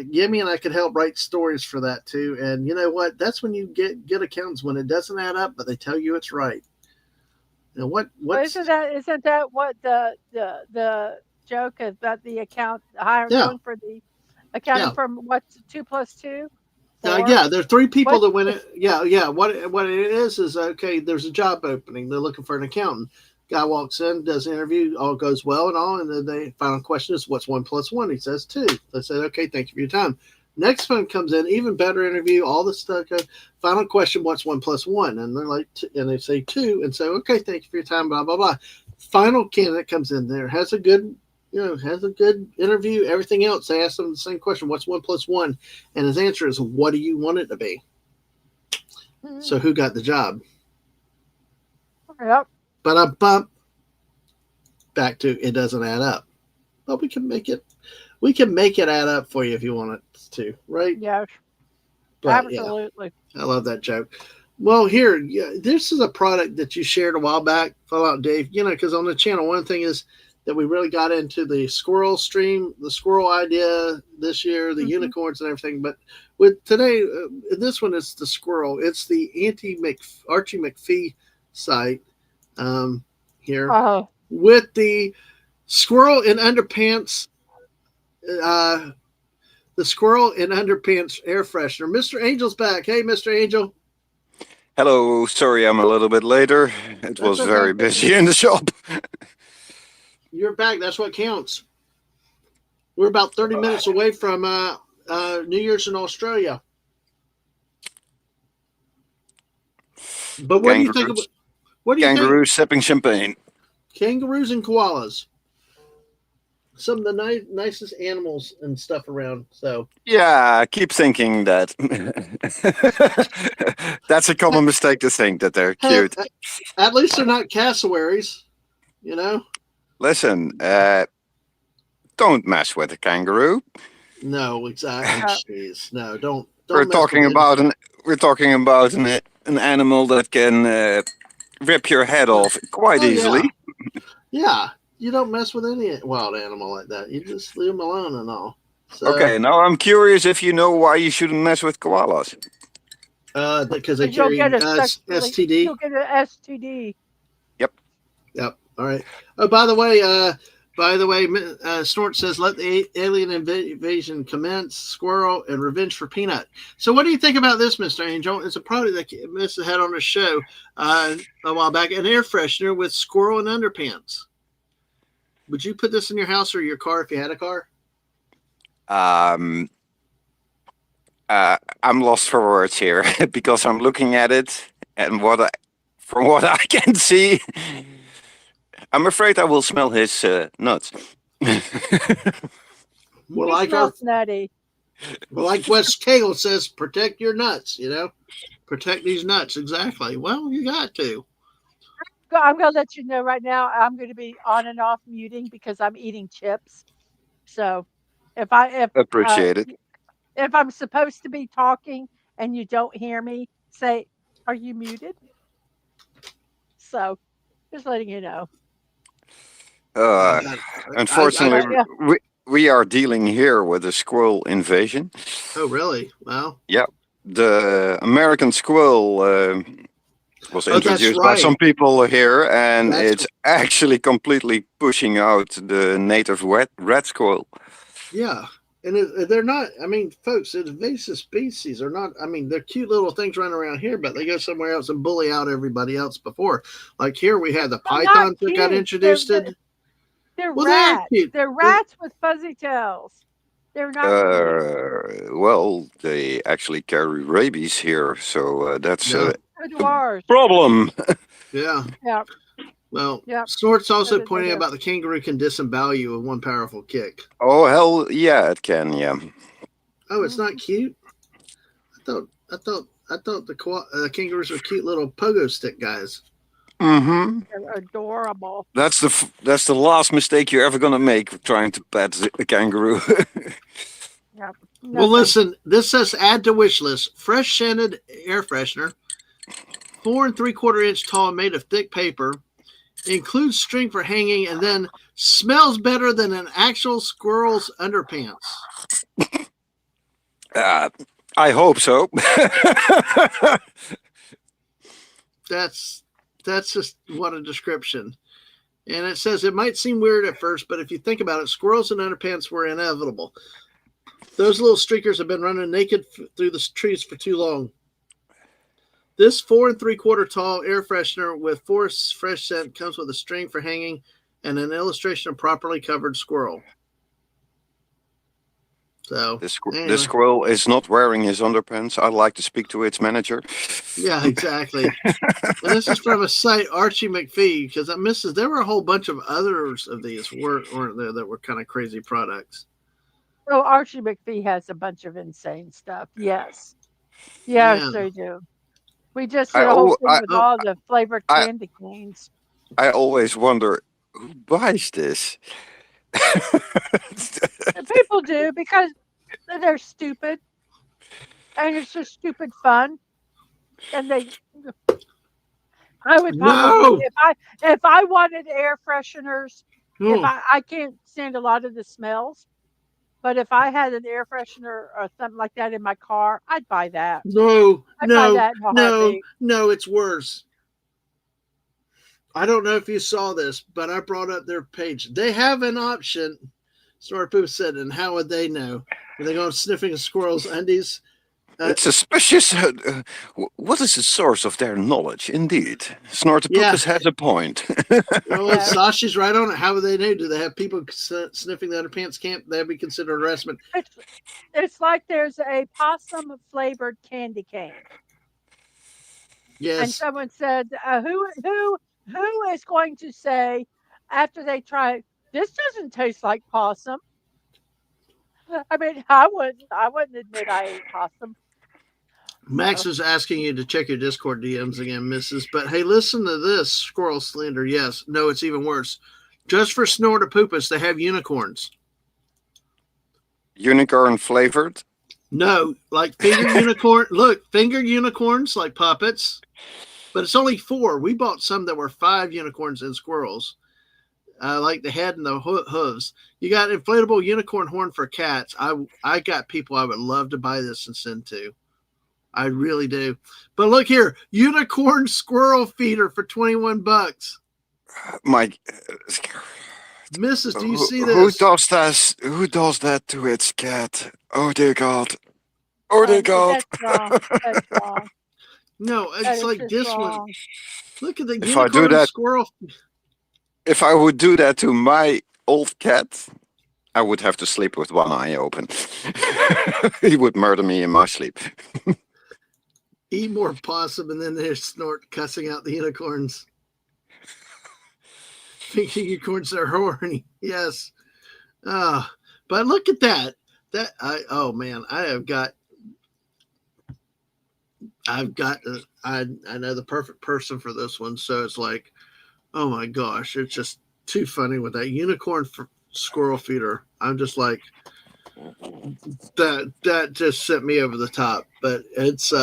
Gimme and I could help write stories for that too. And you know what? That's when you get good accountants, when it doesn't add up, but they tell you it's right. And what isn't that what the joke about the account going for the accounting from what's 2 + 2? Yeah, there are 3 people that win it. Yeah. What it is okay, there's a job opening. They're looking for an accountant. Guy walks in, does an interview, all goes well and all, and then the final question is, what's 1 + 1? He says 2. They said, okay, thank you for your time. Next one comes in, even better interview, all the stuff. Final question, what's 1 + 1? And they're like, and they say 2, and say, okay, thank you for your time, blah, blah, blah. Final candidate comes in there, has a good interview, everything else. They ask them the same question, what's 1 + 1? And his answer is, what do you want it to be? So who got the job? Yep. But I bump back to it doesn't add up. But we can make it add up for you if you want it to, right? Yes. But, Absolutely. yeah, I love that joke. Well, here, this is a product that you shared a while back, Fallout Dave, because on the channel, one thing is that we really got into the squirrel stream, the squirrel idea this year, the unicorns and everything. But with today, this one is the squirrel. It's the Archie McPhee site here with the squirrel in underpants, the squirrel in underpants air freshener. Mr. Angel's back. Hey, Mr. Angel. Hello. Sorry, I'm a little bit later. It was very busy in the shop. You're back. That's what counts. We're about 30 minutes away from New Year's in Australia. But what do you think? Kangaroos sipping champagne. Kangaroos and koalas. Some of the nicest animals and stuff around. So yeah, I keep thinking that. That's a common mistake to think that they're cute. At least they're not cassowaries, Listen, don't mess with a kangaroo. No, exactly. Jeez, no, don't. We're talking about an animal that can rip your head off quite easily. Yeah, you don't mess with any wild animal like that. You just leave them alone and all. So, okay, now I'm curious if you know why you shouldn't mess with koalas. Because they carry STD. You'll get an STD. Yep. All right. Oh, by the way, Snort says, let the alien invasion commence, squirrel, and revenge for peanut. So what do you think about this, Mr. Angel? It's a product that Mr. had on the show a while back, an air freshener with squirrel and underpants. Would you put this in your house or your car if you had a car? I'm lost for words here because I'm looking at it and from what I can see, I'm afraid I will smell his nuts. Well, like nutty. Well, like Wes Cagle says, protect your nuts. Protect these nuts. Exactly. Well, you got to. I'm going to let you know right now. I'm going to be on and off muting because I'm eating chips. So, if appreciate it. If I'm supposed to be talking and you don't hear me, say, "Are you muted?" So, just letting you know. Unfortunately, we are dealing here with a squirrel invasion. Oh, really? Wow. Yeah, the American squirrel was introduced by some people here, and it's actually completely pushing out the native red squirrel. Yeah. And they're not, folks, invasive species are not, they're cute little things running around here, but they go somewhere else and bully out everybody else before. Like here we had the pythons that got introduced. They're rats. They're rats with fuzzy tails. They're not well, they actually carry rabies here, so that's a problem. Yeah. Yeah. Well, Snort's also pointing out about the kangaroo can disembowel you with one powerful kick. Oh, hell yeah, it can, yeah. Oh, it's not cute? I thought the kangaroos are cute little pogo stick guys. Mm-hmm. They're adorable. That's the last mistake you're ever gonna make trying to pet a kangaroo. Yep. Well, listen, this says add to wish list. Fresh scented air freshener, 4 3/4 inch tall, made of thick paper. Includes string for hanging, and then smells better than an actual squirrel's underpants. I hope so. That's just what a description. And it says it might seem weird at first, but if you think about it, squirrels and underpants were inevitable. Those little streakers have been running naked through the trees for too long. This 4 3/4 tall air freshener with forest fresh scent comes with a string for hanging and an illustration of properly covered squirrel. So The anyway. squirrel is not wearing his underpants. I'd like to speak to its manager. Yeah, exactly. And this is from a site, Archie McPhee, because there were a whole bunch of others of these weren't there that were kind of crazy products. Oh, Archie McPhee has a bunch of insane stuff. Yes. Yeah. Yes, they do. We just I did a whole al- thing I- with all the flavored I- candy canes. I always wonder who buys this. And people do because they're stupid and it's just stupid fun. And I would probably No. if I wanted air fresheners, if Oh, I can't stand a lot of the smells, but if I had an air freshener or something like that in my car, I'd buy that. no, I'd buy no, that in a no, heartbeat. no, it's worse. I don't know if you saw this, but I brought up their page. They have an option. Snort Pooh said, and how would they know? Are they going sniffing a squirrel's undies? It's suspicious. What is the source of their knowledge? Indeed, Snortopookus has a point. Well, Yeah. Sashi's right on it. How would they know? Do they have people sniffing the underpants? Can't that be considered harassment? It's like there's a possum flavored candy cane. And Yes. someone said, who is going to say after they try it, this doesn't taste like possum? I mean, I wouldn't admit I ate possum. Max is asking you to check your Discord DMs again, Mrs. But hey, listen to this squirrel slander. Yes, no, it's even worse. Just for Snortopookus, they have unicorns. Unicorn flavored. No, like finger unicorn. Look, finger unicorns like puppets, but it's only 4. We bought some that were 5 unicorns and squirrels, like the head and the hooves. You got inflatable unicorn horn for cats. I got people I would love to buy this and send to. I really do. But look here, unicorn squirrel feeder for $21. My, Mrs., do you see who this? does that? Who does that to its cat? Oh dear God! Oh dear God! That's wrong. That's wrong. No, That it's is like just this one. wrong. Look at the If I do unicorn that- squirrel. If I would do that to my old cat, I would have to sleep with one eye open. He would murder me in my sleep. Eat more possum, and then they snort cussing out the unicorns. Thinking unicorns are horny. Yes. But look at that. Oh man, I know the perfect person for this one. So it's like, oh my gosh, it's just too funny with that unicorn squirrel feeder. I'm just like, that just sent me over the top. But it's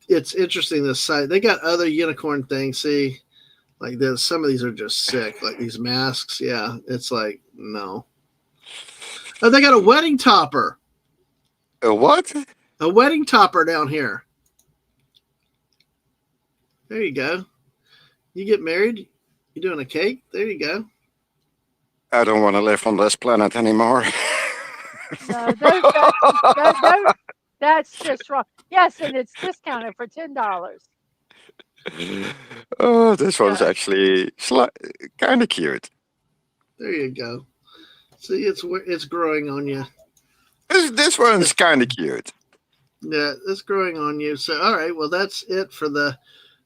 it's interesting. This site, they got other unicorn things. See, like this, some of these are just sick. Like these masks. Yeah, it's like no. Oh, they got a wedding topper. A what? A wedding topper down here. There you go. You get married, you're doing a cake. There you go. I don't want to live on this planet anymore. No, that's just wrong. Yes, and it's discounted for $10. Oh, this one's Yeah. actually kind of cute. There you go. See, it's growing on you. This one's kind of cute. Yeah, it's growing on you. So, all right, well, that's it for the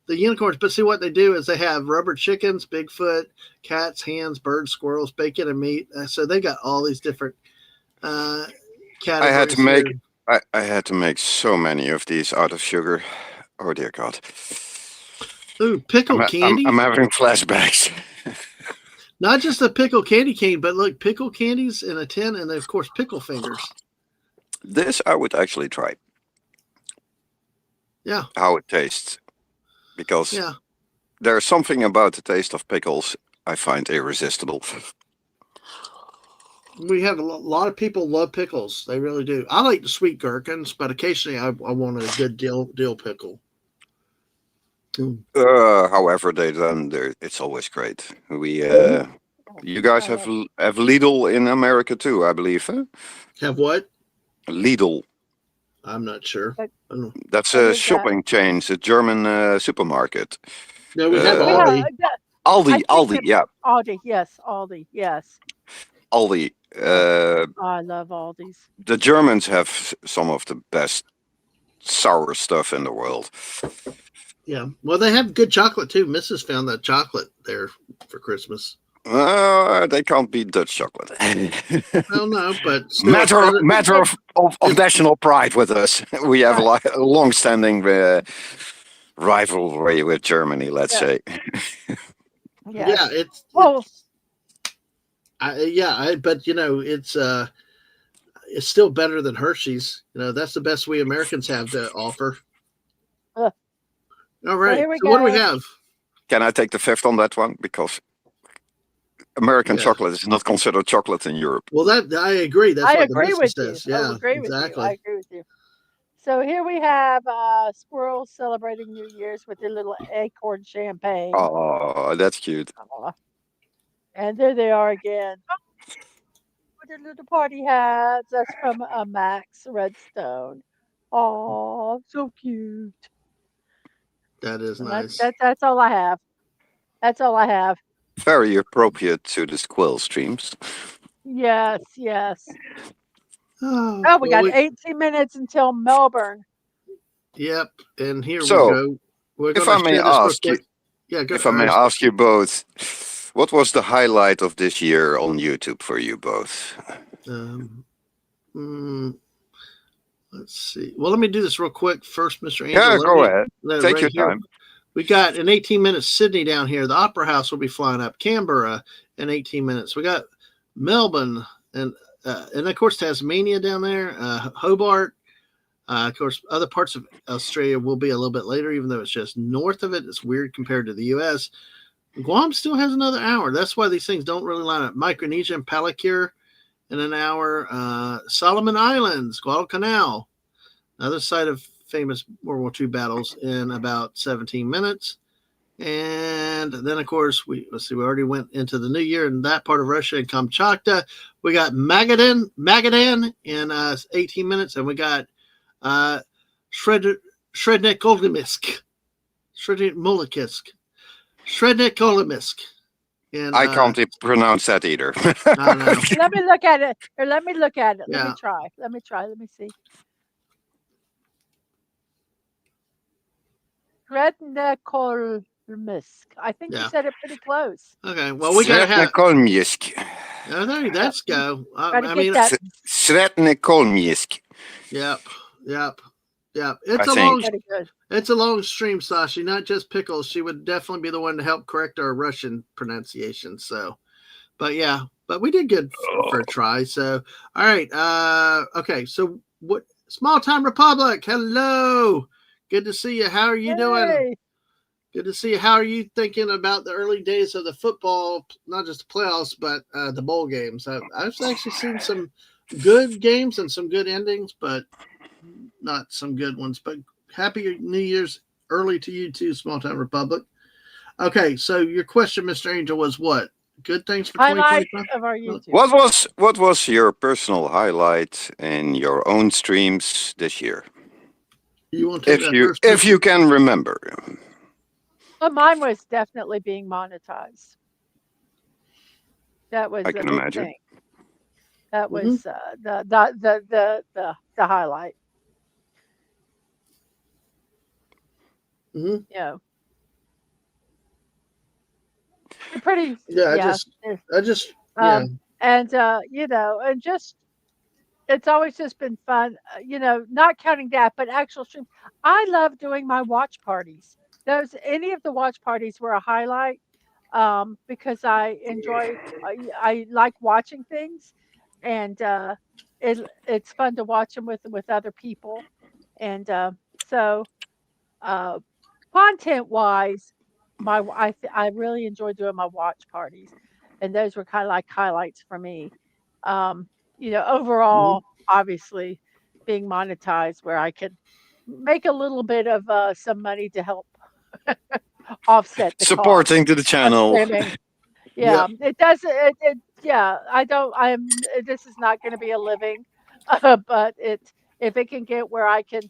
unicorns. But see, what they do is they have rubber chickens, Bigfoot, cats, hens, birds, squirrels, bacon, and meat. So they got all these different categories. I had to make so many of these out of sugar. Oh dear God! Ooh, pickled candy. I'm having flashbacks. Not just a pickle candy cane, but look, pickle candies in a tin, and of course, pickle fingers. This I would actually try. Yeah. How it tastes. Because there's something about the taste of pickles I find irresistible. We have a lot of people love pickles. They really do. I like the sweet gherkins, but occasionally I want a good dill pickle. However they done, it's always great. You guys have Lidl in America too, I believe. Huh? Have what? Lidl. I'm not sure. But- I don't know. That's What a is that? shopping chain. It's a German supermarket. No, we have We We Aldi. have Aldi, think Aldi, that- yeah, Aldi. Yes, Aldi. Yes. Aldi. I love Aldi's. The Germans have some of the best sour stuff in the world. Yeah. Well, they have good chocolate too. Mrs. found that chocolate there for Christmas. They can't beat Dutch chocolate. Well, no, but still, it's better- matter of national pride with us. We have a long-standing rivalry with Germany, let's Yeah. say. Yes. Yeah, it's Well, but it's still better than Hershey's. That's the best we Americans have to offer. Uh, All right. here we So what do we go. have? Can I take the fifth on that one? Because American Yeah. chocolate is not considered chocolate in Europe. Well, that I agree. That's I what agree the with message you. says. Yeah, I agree with you. exactly. I agree with you. So here we have squirrels celebrating New Year's with their little acorn champagne. Oh, that's cute. Aw. And there they are again. With their little party hats. That's from Max Redstone. Oh, so cute. That is And nice. that's all I have. That's all I have. Very appropriate to the squirrel streams. Yes, yes. Oh, Oh, we well, got 18 minutes until Melbourne. Yep. And here So, we go. We're if gonna I may share this real ask you, quick. Yeah, go. if I may ask you both, what was the highlight of this year on YouTube for you both? Let's see. Well, let me do this real quick first, Mr. Angel. Yeah, Let go me- ahead. let- Take right your here. time. We got in 18 minutes Sydney down here. The Opera House will be flying up. Canberra in 18 minutes. We got Melbourne and of course Tasmania down there. Hobart. Of course, other parts of Australia will be a little bit later, even though it's just north of it. It's weird compared to the U.S. Guam still has another hour. That's why these things don't really line up. Micronesia and Palikir in an hour. Solomon Islands, Guadalcanal, another site of famous World War II battles in about 17 minutes. And then, of course, we already went into the new year in that part of Russia and Kamchatka. We got Magadan in 18 minutes, and we got Shrednik Olimisk. And I can't pronounce that either. I know. Let me look at it. Or let me look at it. Let Yeah. me try. Let me see. Rednekolmisk. I think you Yeah. said it pretty close. Okay, well, we gotta have. Sretnekolmiesk. Oh, there, let's go. Gotta I get mean, that. Sretnekolmiesk. Yep. I It's a think. long. Pretty good. It's a long stream, Sashi. Not just pickles. She would definitely be the one to help correct our Russian pronunciation. So, but we did good for a try. So, all right. Okay. So, what? Small Time Republic. Hello. Good to see you. How are you doing? Yay. Good to see you. How are you thinking about the early days of the football? Not just the playoffs, but the bowl games. I've actually seen some good games and some good endings, but not some good ones. But happy New Year's early to you too, Small Time Republic. Okay, so your question, Mr. Angel, was what? Good things for Highlight 2025? of our YouTube. What was your personal highlight in your own streams this year? You want to take If that you first? if you can remember. Well, mine was definitely being monetized. That was I the can big imagine. thing. That Mhm. was the highlight. Mhm. Yeah. Pretty. Yeah, Yeah. I just, yeah. And and just it's always just been fun. Not counting that, but actual stream. I love doing my watch parties. Any of the watch parties were a highlight because I enjoy. I like watching things, and it's fun to watch them with other people, and so content wise, I really enjoy doing my watch parties, and those were kind of like highlights for me. Overall, obviously, being monetized where I could make a little bit of some money to help offset the cost Supporting to the of channel. streaming. Yeah, it does. Yeah, I don't. This is not going to be a living, but if it can get where I can,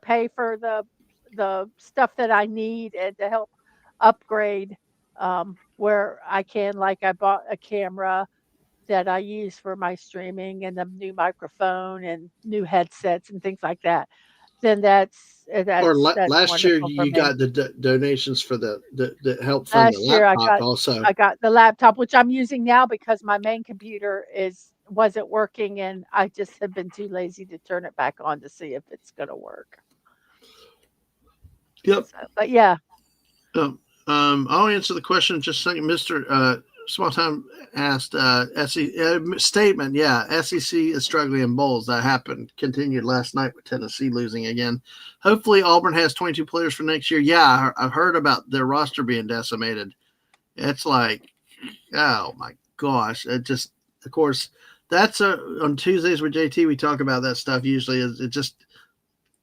pay for the stuff that I need and to help upgrade, where I can, like I bought a camera that I use for my streaming and a new microphone and new headsets and things like that, then Or that's last year wonderful for you me. got the donations for the help fund the Last year laptop also. I got the laptop, which I'm using now because my main computer wasn't working, and I just have been too lazy to turn it back on to see if it's gonna work. Yep. So, but yeah, I'll answer the question in just a second. Mr. Small Time asked statement. Yeah, SEC is struggling in bowls. That happened. Continued last night with Tennessee losing again. Hopefully Auburn has 22 players for next year. Yeah, I've heard about their roster being decimated. It's like, oh my gosh! It just, of course, that's on Tuesdays with JT. We talk about that stuff usually.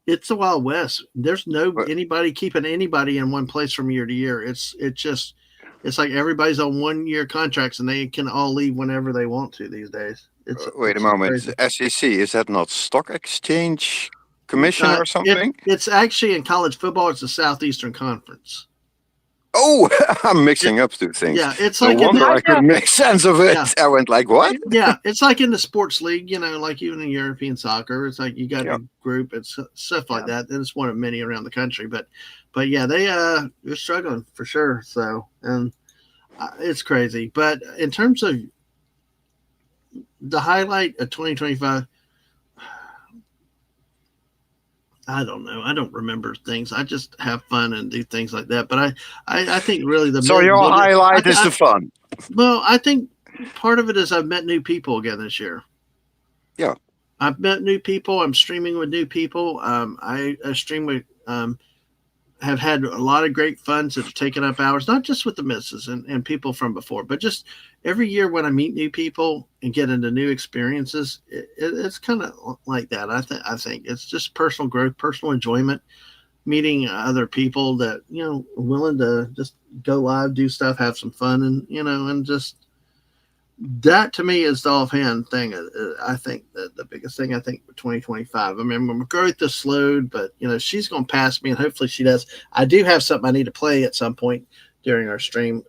It's the Wild West. There's no But anybody keeping anybody in one place from year to year. It's like everybody's on 1 year contracts and they can all leave whenever they want to these days. wait a It's moment. crazy. SEC, is that not Stock Exchange Commission or something? It's actually in college football. It's the Southeastern Conference. Oh, I'm mixing It, up two things. yeah, it's No like wonder I I couldn't know. make sense of it. Yeah. I went like, what? Yeah, it's like in the sports league, like even in European soccer, it's like you got Yeah. a group and stuff like Yeah. that. And it's one of many around the country, but yeah, they're struggling for sure. So and it's crazy. But in terms of the highlight of 2025, I don't know. I don't remember things. I just have fun and do things like that. But I think really So your highlight is the fun. well, I think part of it is I've met new people again this year. Yeah. I've met new people. I'm streaming with new people. I stream with, have had a lot of great funds that have taken up hours, not just with the misses and people from before, but just every year when I meet new people and get into new experiences, it's kind of like that. I think it's just personal growth, personal enjoyment, meeting other people that, are willing to just go live, do stuff, have some fun, and, and just, that to me is the offhand thing. I think that the biggest thing I think for 2025. I mean, my growth is slowed, but she's going to pass me, and hopefully she does. I do have something I need to play at some point during our stream.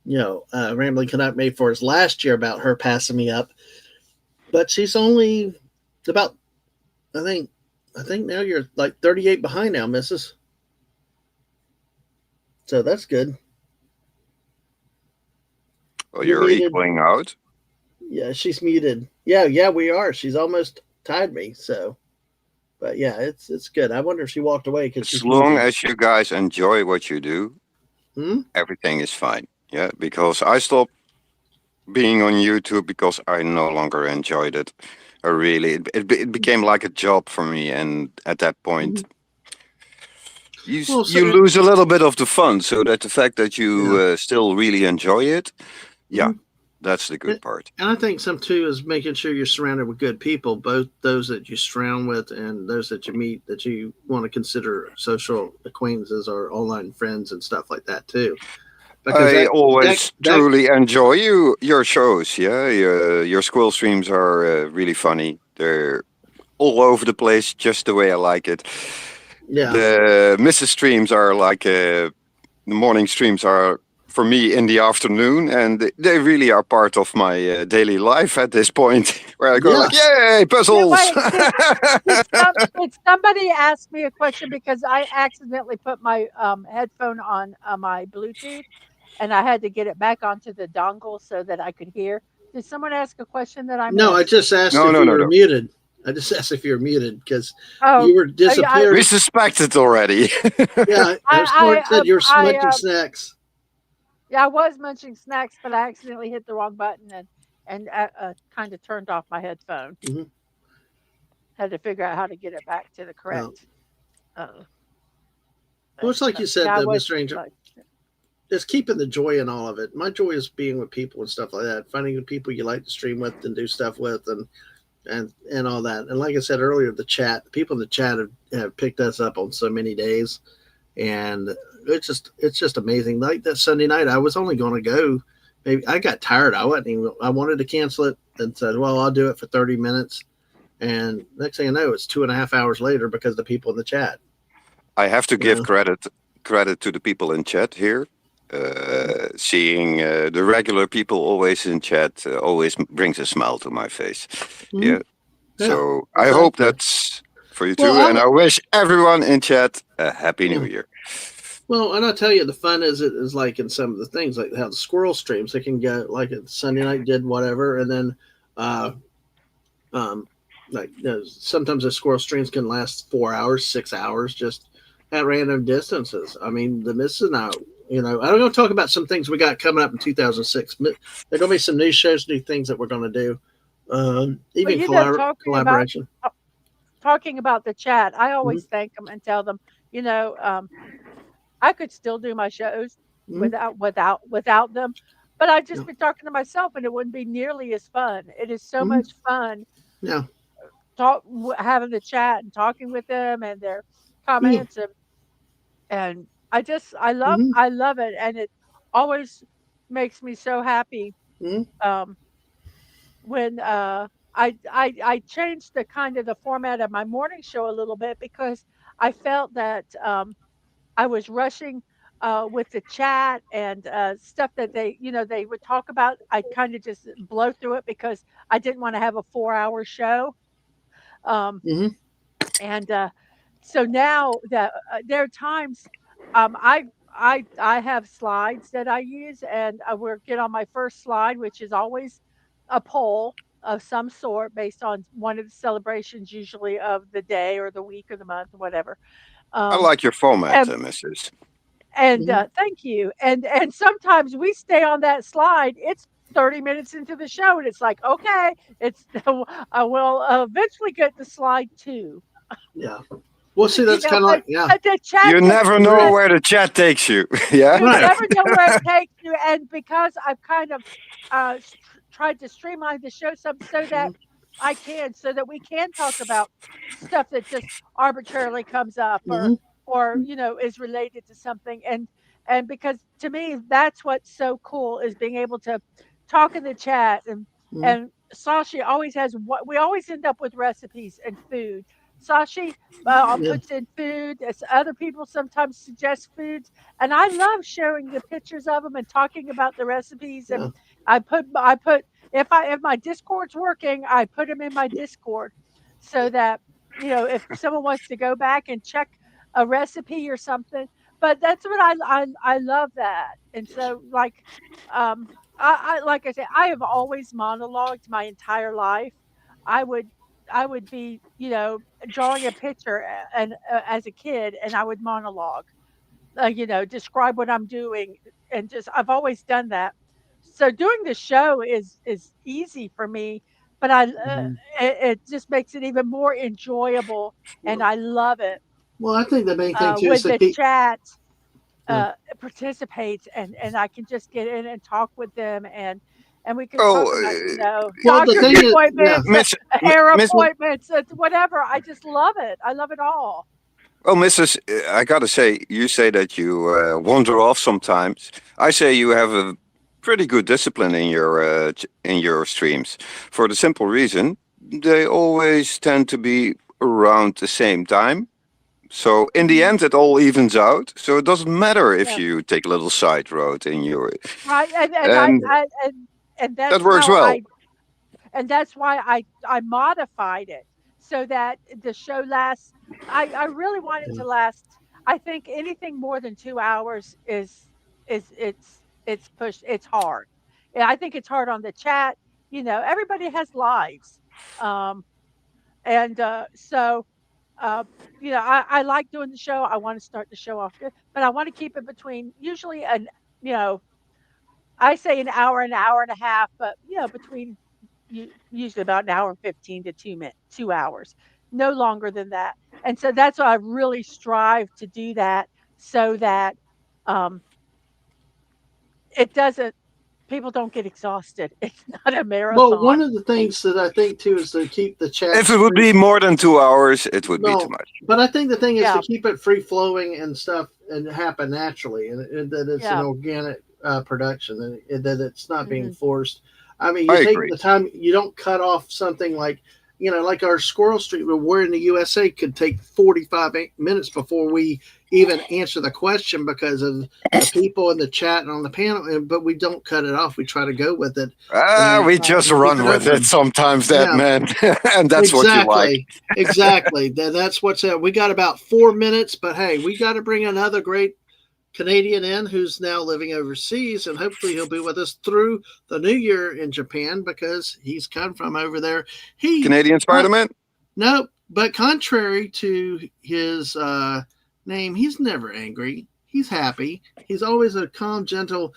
Rambling Canuck made for us last year about her passing me up, but she's only about. I think now you're like 38 behind now, Mrs. So that's good. Well, You're you're muted. equaling out. Yeah, she's muted. Yeah, we are. She's almost tied me. So, but yeah, it's good. I wonder if she walked away because she's As long muted. as you guys enjoy what you do, everything is fine. Yeah, because I stopped being on YouTube because I no longer enjoyed it. It became like a job for me, and at that point, you lose a little bit of the fun. So that the fact that you still really enjoy it, that's the good part. And I think some too is making sure you're surrounded with good people, both those that you surround with and those that you meet that you want to consider social acquaintances or online friends and stuff like that too. Because I always truly enjoy your shows. Yeah, your squirrel streams are really funny. They're all over the place, just the way I like it. Yeah. The Mrs. streams are like the morning streams are for me in the afternoon, and they really are part of my daily life at this point, where I go like, "Yay, puzzles!" Did somebody ask me a question because I accidentally put my headphone on my Bluetooth, and I had to get it back onto the dongle so that I could hear. Did someone ask a question that I missed? No, I just asked if you were muted. I just asked if you're muted because you were disappeared. We suspected already. Yeah, I said you were munching snacks. Yeah, I was munching snacks, but I accidentally hit the wrong button and kind of turned off my headphone. Mm-hmm. Had to figure out how to get it back to the correct. Well, it's like you said, though, Mr. Angel. Just keeping the joy in all of it. My joy is being with people and stuff like that. Finding the people you like to stream with and do stuff with and all that. And like I said earlier, the people in the chat have picked us up on so many days. And it's just amazing. Like that Sunday night, I was only going to go. Maybe I got tired. I wanted to cancel it and said, well, I'll do it for 30 minutes. And next thing I know, it's 2.5 hours later because of the people in the chat. I have to give Yeah. credit to the people in chat here. Seeing the regular people always in chat always brings a smile to my face. Mhm. Yeah. Yeah, So I exactly. hope that's for you Well, too, and I'm- I wish everyone in chat a happy New Yeah. Year. Well, and I'll tell you, the fun is like in some of the things, like how the squirrel streams, they can go like Sunday night did whatever, and then uh, like sometimes the squirrel streams can last 4 hours, 6 hours, just at random distances. I mean, the missing out. I'm going to talk about some things we got coming up in 2006. There are going to be some new shows, new things that we're going to do, even collaboration. Talking about the chat, I always Mhm. thank them and tell them, you know, I could still do my shows Mhm. without them, but I'd just Yeah. be talking to myself, and it wouldn't be nearly as fun. It is so Mhm. much fun Yeah. having the chat and talking with them and their Yeah. comments, and Mhm. I love it, and it always makes me so happy Mhm. um, when I changed the kind of the format of my morning show a little bit because I felt that I was rushing with the chat and stuff that they would talk about. I kind of just blow through it because I didn't want to have a 4 hour show. Um, Mhm. and so now that there are times I have slides that I use, and I will get on my first slide, which is always a poll of some sort based on one of the celebrations, usually of the day or the week or the month or whatever. I Um, like your format, and Mrs. and Mhm. thank you. And sometimes we stay on that slide. It's 30 minutes into the show, and it's like, okay, it's I will eventually get to slide two. Yeah. Well, see, You that's know, kind of like, yeah. but the chat You takes never you know Right. where the chat takes you. Yeah. you Right. never know where it takes you, and because I've kind of tried to streamline the show some Mhm. so that we can talk about stuff that just arbitrarily comes up Mhm. or is related to something, and because to me that's what's so cool is being able to talk in the chat, Mhm. and Sashi always has what we always end up with recipes and food. Sashi Yeah. puts in food as other people sometimes suggest foods, and I love sharing the pictures of them and talking about the recipes. And Yeah. I put if my Discord's working, I put them in my Discord so that if someone wants to go back and check a recipe or something. But that's what I love that. And so I like I said, I have always monologued my entire life. I would I would be, drawing a picture and as a kid, and I would monologue, describe what I'm doing, and just I've always done that. So doing the show is easy for me, but Mhm. it just makes it even more enjoyable, and I love it Well, I think the main thing too is when to the keep. chat Yeah. participates, and I can just get in and talk with them, and we can talk Oh, about Well, the doctor's thing is, yeah. appointments, Miss, hair Miss, appointments, whatever. I just love it. I love it all. well, Mrs. I gotta say, you say that you wander off sometimes. I say you have a pretty good discipline in your streams, for the simple reason they always tend to be around the same time. So in the Mhm. end, it all evens out. So it doesn't matter if Yeah. you take a little side road in your, Right, and and that that's works how well. that's why I modified it so that the show lasts. I really want it to last. I think anything more than 2 hours is it's pushed. It's hard. Yeah, I think it's hard on the chat. Everybody has lives, um, and so uh, I like doing the show. I want to start the show off good, but I want to keep it between usually you know I say an hour and a half, but between usually about an hour and 15 to 2 hours, no longer than that. And so that's why I really strive to do that so that um, it doesn't, people don't get exhausted. It's not a Well, marathon. one of the things that I think too is to keep the chat If it would free. be more than 2 hours, it would be too No, much. but I think the thing is to Yeah, keep it free flowing and stuff and happen naturally, and that it's an yeah. organic production, and that it's not being Hmm. forced. I mean, I you take agree. the time. You don't cut off something like like our Squirrel Street, where we're in the USA, could take 45 minutes before we even answer the question because of the people in the chat and on the panel. But we don't cut it off. We try to go with it. We just run with it sometimes, that man. And that's what you like. Exactly. That's what's up. We got about 4 minutes, but hey, we got to bring another great Canadian in who's now living overseas, and hopefully he'll be with us through the new year in Japan because he's come from over there. Canadian Spider-Man? No, but contrary to his name, he's never angry. He's happy. He's always a calm, gentle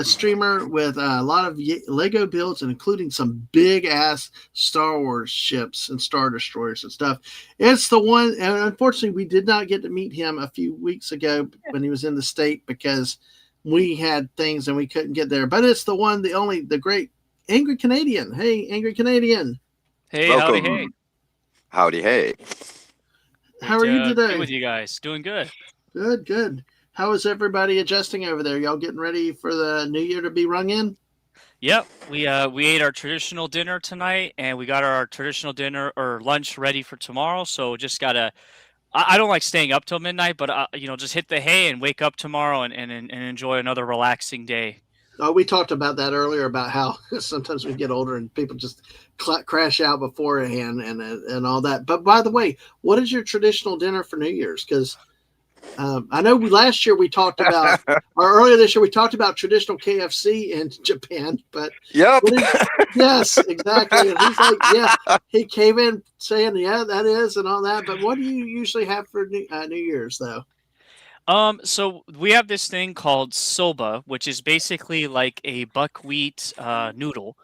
streamer with a lot of Lego builds, and including some big ass Star Wars ships and Star Destroyers and stuff. It's the one, and unfortunately, we did not get to meet him a few weeks ago when he was in the state because we had things and we couldn't get there. But it's the one, the only, the great Angry Canadian. Hey, Angry Canadian. Hey, Welcome. howdy, hey. Howdy, hey. How are you today? Good with you guys. Doing good. Good, good. How is everybody adjusting over there? Y'all getting ready for the new year to be rung in? Yep, we ate our traditional dinner tonight, and we got our traditional dinner or lunch ready for tomorrow. So just gotta. I don't like staying up till midnight, but just hit the hay and wake up tomorrow and enjoy another relaxing day. Oh, we talked about that earlier about how sometimes we get older and people just crash out beforehand and all that. But by the way, what is your traditional dinner for New Year's? Because I know last year we talked about, or earlier this year we talked about traditional KFC in Japan. But yep, yes, exactly. And he's like, yeah, he came in saying, yeah, that is, and all that. But what do you usually have for New Year's though? So we have this thing called soba, which is basically like a buckwheat noodle.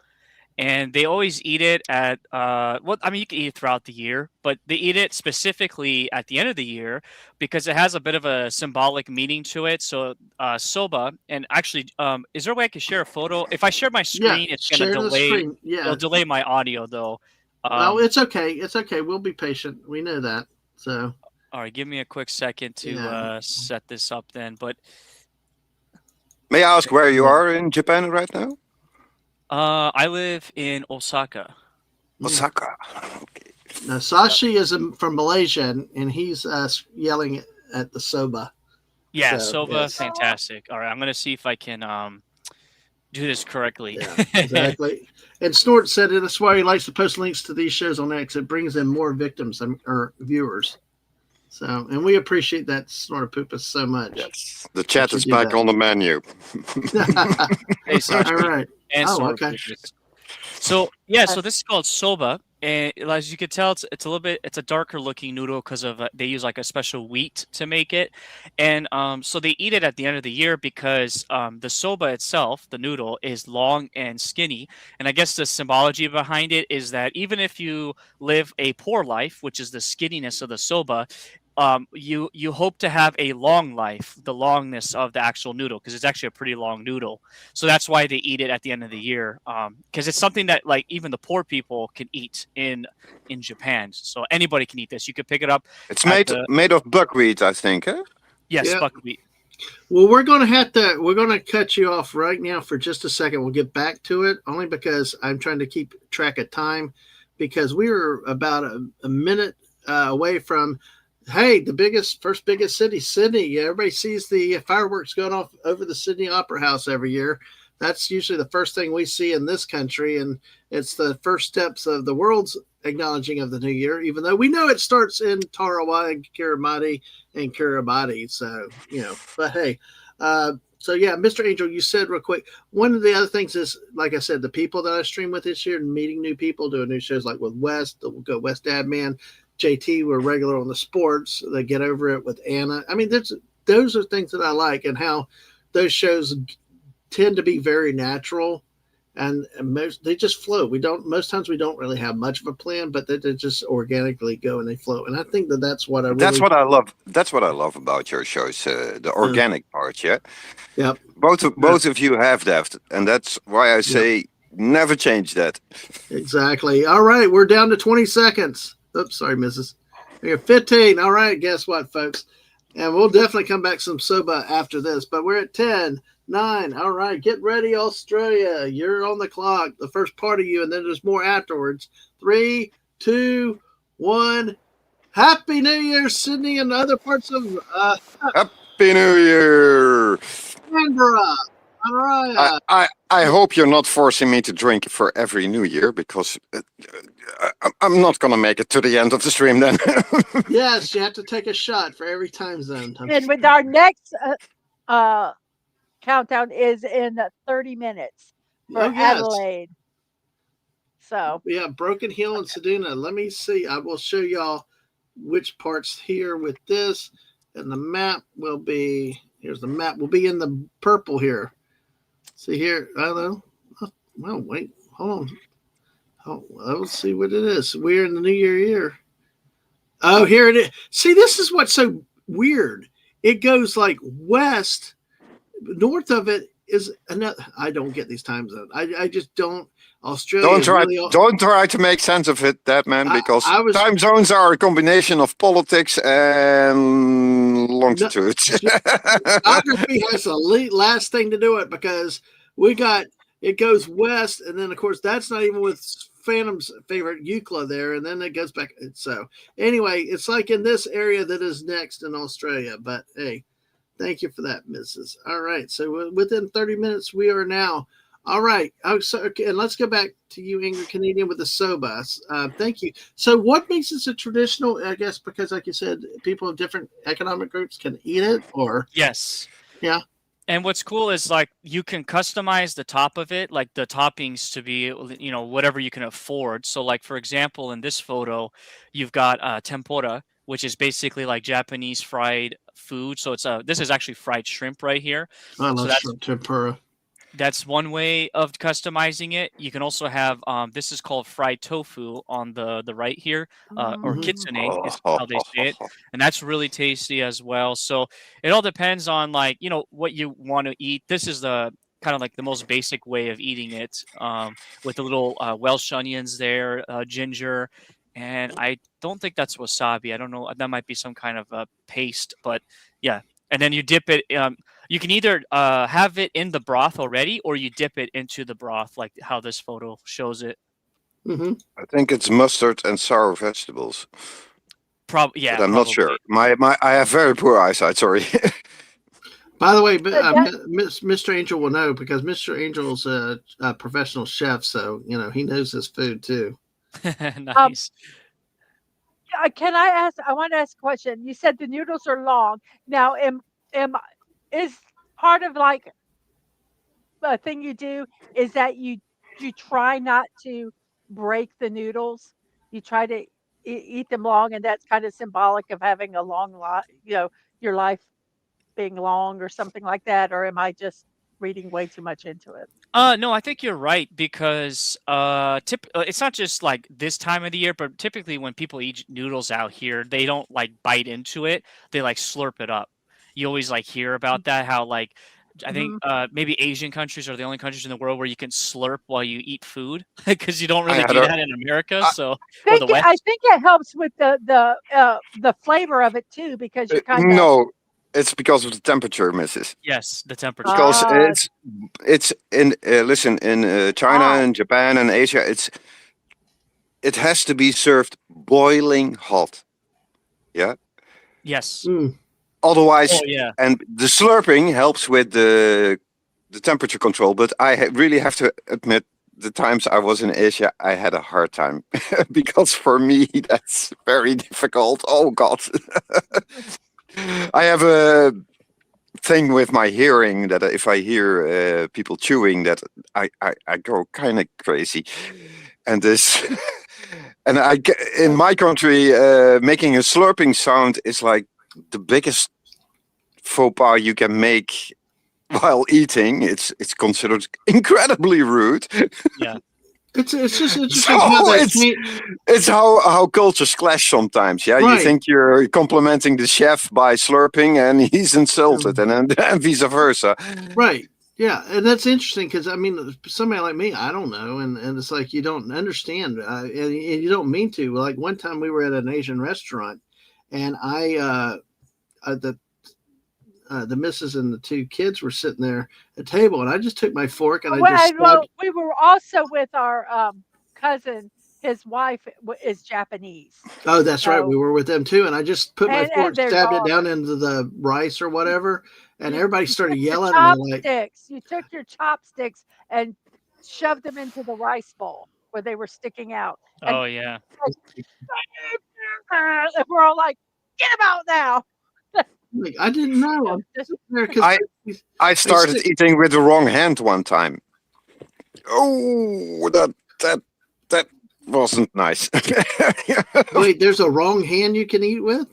And they always eat it at you can eat it throughout the year, but they eat it specifically at the end of the year because it has a bit of a symbolic meaning to it. So soba, and actually, is there a way I can share a photo? If I share my screen, it's going to delay. Yeah, it'll delay my audio though. Well, it's okay. It's okay. We'll be patient. We know that. So. All right, give me a quick second to set this up then. But may I ask where you are in Japan right now? I live in Osaka. Osaka. Okay. Now, Sashi is from Malaysia, and he's yelling at the soba. Yeah, so, soba, yes. Fantastic. All right, I'm going to see if I can do this correctly. Yeah, exactly. And Snort said that's why he likes to post links to these shows on X. It brings in more victims or viewers. So, and we appreciate that, Snortopoopas, so much. Yes, the chat is back on the menu. Hey, Sashi. All right. And okay. So so this is called soba, and as you can tell, it's a little bit, it's a darker looking noodle because of they use like a special wheat to make it, and so they eat it at the end of the year because the soba itself, the noodle, is long and skinny, and I guess the symbology behind it is that even if you live a poor life, which is the skinniness of the soba, you hope to have a long life, the longness of the actual noodle, because it's actually a pretty long noodle. So that's why they eat it at the end of the year, because it's something that like even the poor people can eat in Japan. So anybody can eat this. You can pick it up. It's made of buckwheat, I think. Huh? Yes, yep. Buckwheat. Well, we're going to cut you off right now for just a second. We'll get back to it only because I'm trying to keep track of time, because we were about a minute away from. Hey, the first biggest city, Sydney. Everybody sees the fireworks going off over the Sydney Opera House every year. That's usually the first thing we see in this country, and it's the first steps of the world's acknowledging of the new year, even though we know it starts in Tarawa and Kiribati. So, but hey, so yeah, Mr. Angel, you said real quick, one of the other things is, like I said, the people that I stream with this year, meeting new people, doing new shows like with West, we'll go West Dadman, JT, we're regular on the sports. They get over it with Anna. I mean, those are things that I like, and how those shows tend to be very natural, and they just flow. Most times we don't really have much of a plan, but they just organically go and they flow. And I think that's what I really. That's what I love. That's what I love about your shows, the organic part. Yeah. Yep. Both of you have that, and that's why I say never change that. Exactly. All right, we're down to 20 seconds. Oops, sorry, Mrs. We're 15. All right, guess what, folks? And we'll definitely come back some soba after this, but we're at 10, 9. All right, get ready, Australia. You're on the clock. The first part of you, and then there's more afterwards. 3, 2, 1. Happy New Year, Sydney, and other parts of Happy New Year! Canberra. All right. I hope you're not forcing me to drink for every New Year, because I'm not going to make it to the end of the stream then. Yes, you have to take a shot for every time zone. And with our next countdown is in 30 minutes for Oh, yes. Adelaide. So We have Broken Hill and Seduna. Let me see. I will show y'all which parts here with this. And the map will be, here's the map, will be in the purple here. See here, I don't know. Oh, well, wait, hold on. Oh, let's see what it is. We're in the New Year. Oh, here it is. See, this is what's so weird. It goes like west. North of it is another. I don't get these time zones. I just don't. Australia. Don't try to make sense of it, Dadman, because time zones are a combination of politics and longitude. Geography has the last thing to do it, because it goes west, and then of course that's not even with Phantom's favorite Euclid there, and then it goes back. So anyway, it's like in this area that is next in Australia. But hey, thank you for that, Mrs. All right, so within 30 minutes we are now. All right. Okay, and let's go back to you, Ingrid Canadian, with the soba. Thank you. So what makes this a traditional, I guess, because like you said, people of different economic groups can eat it, or? Yes. Yeah. And what's cool is like you can customize the top of it, like the toppings to be, whatever you can afford. So like, for example, in this photo, you've got tempura, which is basically like Japanese fried food. So this is actually fried shrimp right here. I love shrimp tempura. That's one way of customizing it. You can also have this is called fried tofu on the right here, or kitsune is how they say it, and that's really tasty as well. So it all depends on what you want to eat. This is the kind of like the most basic way of eating it, with the little Welsh onions there, ginger, and I don't think that's wasabi. I don't know. That might be some kind of paste, but yeah. And then you dip it. You can either have it in the broth already, or you dip it into the broth, like how this photo shows it. Mm-hmm. I think it's mustard and sour vegetables. Yeah, but I'm not sure. I have very poor eyesight. Sorry. By the way, Mr. Angel will know, because Mr. Angel's a professional chef, so he knows his food too. Nice. Can I ask? I want to ask a question. You said the noodles are long. Now, is part of like a thing you do is that you try not to break the noodles. You try to eat them long, and that's kind of symbolic of having a long life. Your life being long or something like that. Or am I just reading way too much into it? No, I think you're right, because it's not just like this time of the year, but typically when people eat noodles out here, they don't like bite into it; they like slurp it up. You always like hear about that, how like I think maybe Asian countries are the only countries in the world where you can slurp while you eat food, because you don't really do that in America. Or the West. I think it helps with the flavor of it too, because you kind of No, it's because of the temperature, Mrs. Yes, the temperature. Because it's in listen, in China and Japan and Asia, it has to be served boiling hot. Yeah. Yes. Otherwise, and the slurping helps with the temperature control. But I really have to admit, the times I was in Asia, I had a hard time because for me that's very difficult. Oh God. I have a thing with my hearing that if I hear people chewing, that I go kind of crazy. And this, and in my country, making a slurping sound is like the biggest faux pas you can make while eating. It's considered incredibly rude. Yeah. It's just interesting. So it's how cultures clash sometimes. Yeah, right. You think you're complimenting the chef by slurping, and he's insulted, and vice versa. Right. Yeah, and that's interesting, because I mean, somebody like me, I don't know, and it's like you don't understand, and you don't mean to. Like one time we were at an Asian restaurant, and the missus and the two kids were sitting there at the table, and I just took my fork and we were also with our cousin his wife is Japanese. Oh, that's right. We So were with them too, and I just put my fork, and their stabbed it down daughter. into the rice or You whatever, and you everybody you started took your yelling at me like, chopsticks. You took your chopsticks and shoved them into the rice bowl where they were sticking out, and Oh yeah. and we're all like, "Get him out now!" I didn't know. So I'm just sitting there because I I they started stick. eating with the wrong hand one time. Oh, that wasn't nice. Wait, there's a wrong hand you can eat with?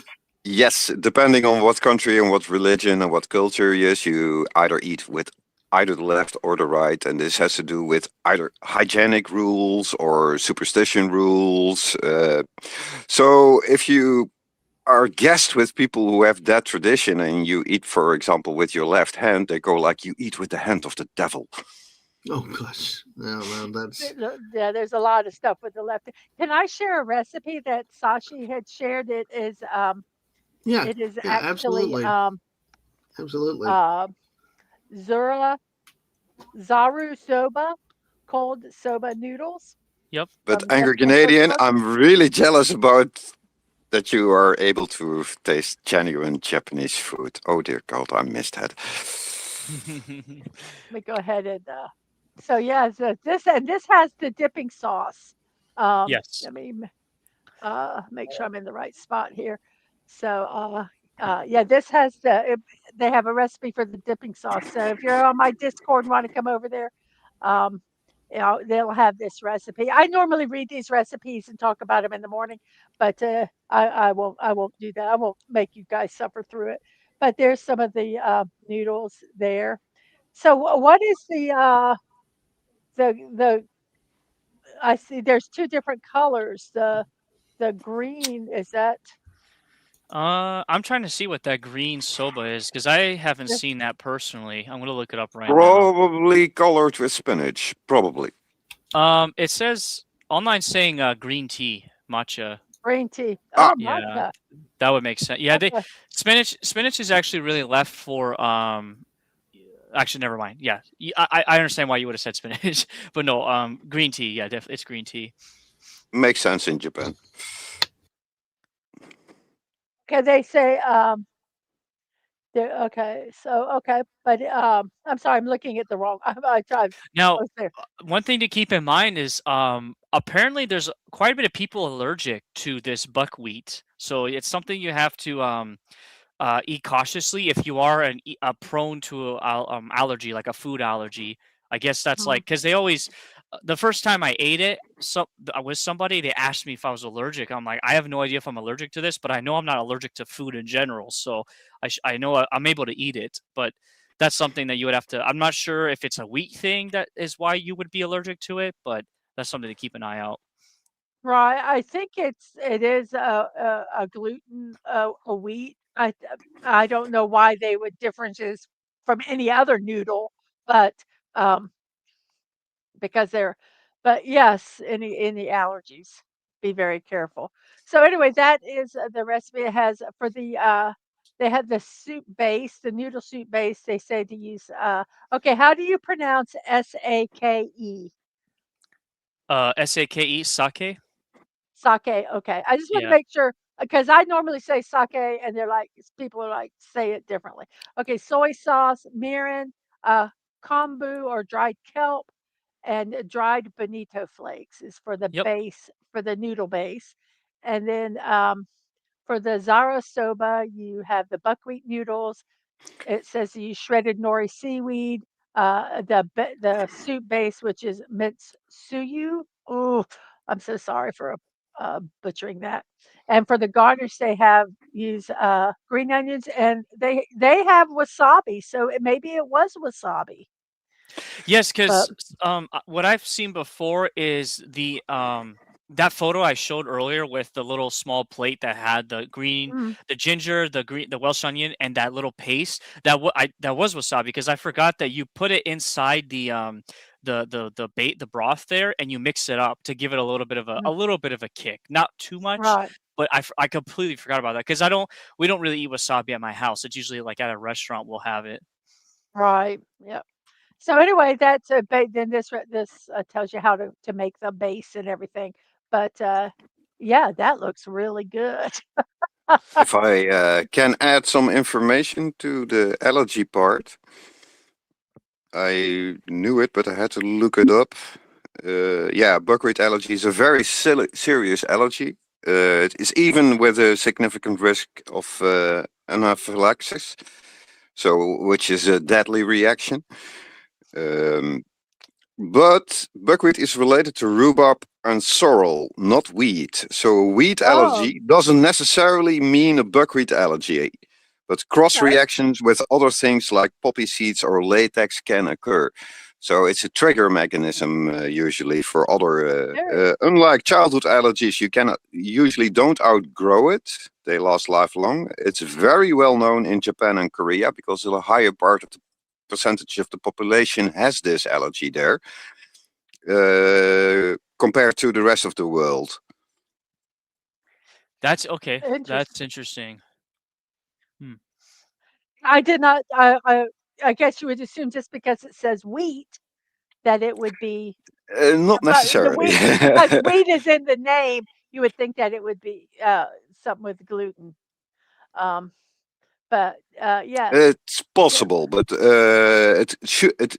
Yes, depending on what country and what religion and what culture, yes, you either eat with either the left or the right, and this has to do with either hygienic rules or superstition rules. So if you are guest with people who have that tradition and you eat, for example, with your left hand, they go like you eat with the hand of the devil. Oh gosh, no, that's yeah, there's a lot of stuff with the left. Can I share a recipe that Sashi had shared? yeah, It is yeah, actually absolutely. uh, Zura Zaru soba, cold soba noodles Yep. But from Angry Dadmans Canadian, Cookbook. I'm really jealous about that you are able to taste genuine Japanese food. Oh dear God, I missed that. Let me go ahead and so yeah, so this has the dipping sauce. Yes. Let me make sure I'm in the right spot here. So yeah, this has they have a recipe for the dipping sauce. So if you're on my Discord and want to come over there, um, they'll have this recipe. I normally read these recipes and talk about them in the morning, but I won't do that. I won't make you guys suffer through it. But there's some of the noodles there. So what is the I see there's two different colors. The green is that I'm trying to see what that green soba is because I haven't this seen that personally. I'm gonna look it up right now. Probably colored with spinach. Probably. It says online saying green tea, matcha. green tea? Ah, Oh, Yeah, matcha. that would make sense. Yeah, they Okay. spinach is actually really left for actually never mind. Yeah. I understand why you would have said spinach, but no, green tea. Yeah, it's green tea. makes sense in Japan. Okay, they say okay. So okay, but I'm sorry, I'm looking at the wrong. I tried. I Now, was there. one thing to keep in mind is apparently there's quite a bit of people allergic to this buckwheat. So it's something you have to eat cautiously if you are prone to allergy, like a food allergy. I guess that's Mhm. like because they always the first time I ate it, with somebody, they asked me if I was allergic. I'm like, I have no idea if I'm allergic to this, but I know I'm not allergic to food in general, so I know I'm able to eat it. But that's something that you would have to. I'm not sure if it's a wheat thing that is why you would be allergic to it, but that's something to keep an eye out. Right. I think it is a gluten a wheat. I don't know why they would differences from any other noodle, but um because they're but yes, any allergies, be very careful. So anyway, that is the recipe. It has for the they had the soup base, the noodle soup base. They say to use okay, how do you pronounce sake? Sake, sake. Sake, okay. I just want to Yeah. make sure because I normally say sake and they're like people are like say it differently. Okay, soy sauce, mirin, kombu or dried kelp, and dried bonito flakes is for the Yep. base for the noodle base. And then for the Zara soba, you have the buckwheat noodles. It says you use shredded nori seaweed. The soup base, which is minced suyu. Oh, I'm so sorry for butchering that. And for the garnish, they have use green onions, and they have wasabi. So maybe it was wasabi, Yes, but because what I've seen before is that photo I showed earlier with the little small plate that had mm, the ginger, the Welsh onion, and that little paste. That was wasabi because I forgot that you put it inside the broth there, and you mix it up to give it mm, a little bit of a kick. Not too much, right. but I completely forgot about that because we don't really eat wasabi at my house. It's usually like at a restaurant we'll have it. Right. Yeah. So anyway, that's a then this tells you how to make the base and everything. But yeah, that looks really good. If I can add some information to the allergy part, I knew it, but I had to look it up. Yeah, buckwheat allergy is a very serious allergy. It is even with a significant risk of anaphylaxis, so which is a deadly reaction. Um, but buckwheat is related to rhubarb and sorrel, not wheat. So wheat Oh, allergy doesn't necessarily mean a buckwheat allergy, but cross okay. reactions with other things like poppy seeds or latex can occur. So it's a trigger mechanism usually for other. Very. Unlike childhood allergies, you cannot usually don't outgrow it. They last lifelong. It's very well known in Japan and Korea because a higher part of the percentage of the population has this allergy there compared to the rest of the world. That's okay. Interesting. That's interesting. I did not. I guess you would assume just because it says wheat that it would be. Not But the necessarily. wheat, because wheat is in the name, you would think that it would be something with gluten. Um, but yeah. It's possible, but it should.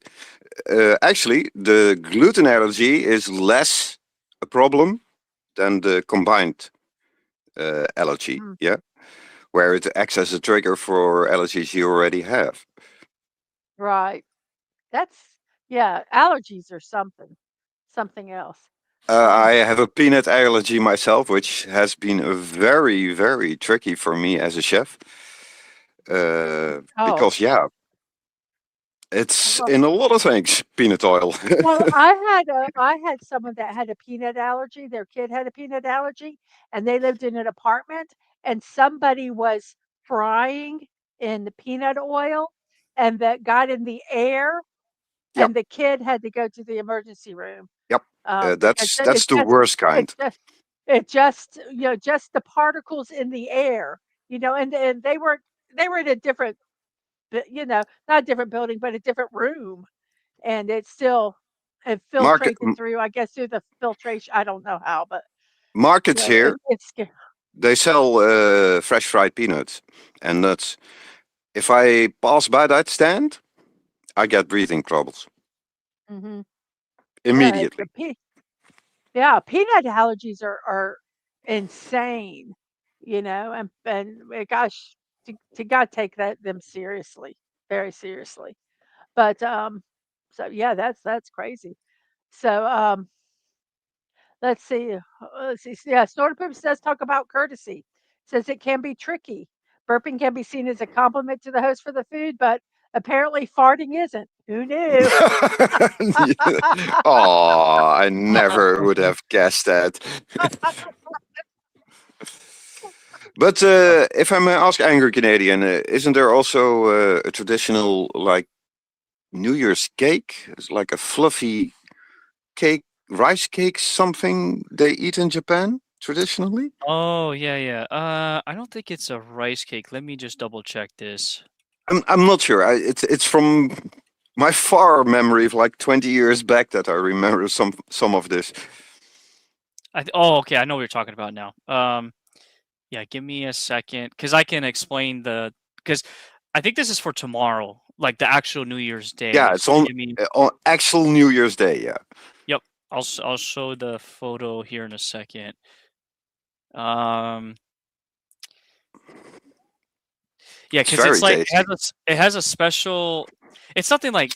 Actually, the gluten allergy is less a problem than the combined allergy. Mm, Yeah, where it acts as a trigger for allergies you already have. right. That's yeah. Allergies or something else. I have a peanut allergy myself, which has been very, very tricky for me as a chef. Oh, Because yeah, it's well, in a lot of things, peanut oil. well, I had someone that had a peanut allergy. Their kid had a peanut allergy, and they lived in an apartment. And somebody was frying in the peanut oil, and that got in the air, Yep, and the kid had to go to the emergency room yep. because That's the worst it kind. just it just just the particles in the air, and they were in a different, not a different building, but a different room, and it Market filtrated through, I guess, through the filtration. I don't know how, but markets here it's scary. they sell fresh fried peanuts and nuts. If I pass by that stand, I get breathing troubles Hmm. Yeah, it's immediately. yeah, peanut allergies are insane, and gosh, to God take them seriously, very seriously. But so yeah, that's crazy. So let's see. Let's see. Yeah, Snorter Poops does talk about courtesy. Says it can be tricky. Burping can be seen as a compliment to the host for the food, but apparently farting isn't. Who knew? Oh, I never would have guessed that. But if I may ask, Angry Canadian, isn't there also a traditional like New Year's cake? It's like a fluffy cake, rice cake, something they eat in Japan traditionally. Oh, yeah. I don't think it's a rice cake. Let me just double check this. I'm not sure. It's from my far memory of like 20 years back that I remember some of this. Oh, okay. I know what you're talking about now. Yeah, give me a second, because I can explain because I think this is for tomorrow, like the actual New Year's Day. Yeah, it's So give me. on actual New Year's Day. Yeah. Yep, I'll show the photo here in a second. Yeah, It's because very it's like tasty. it has a special. It's nothing like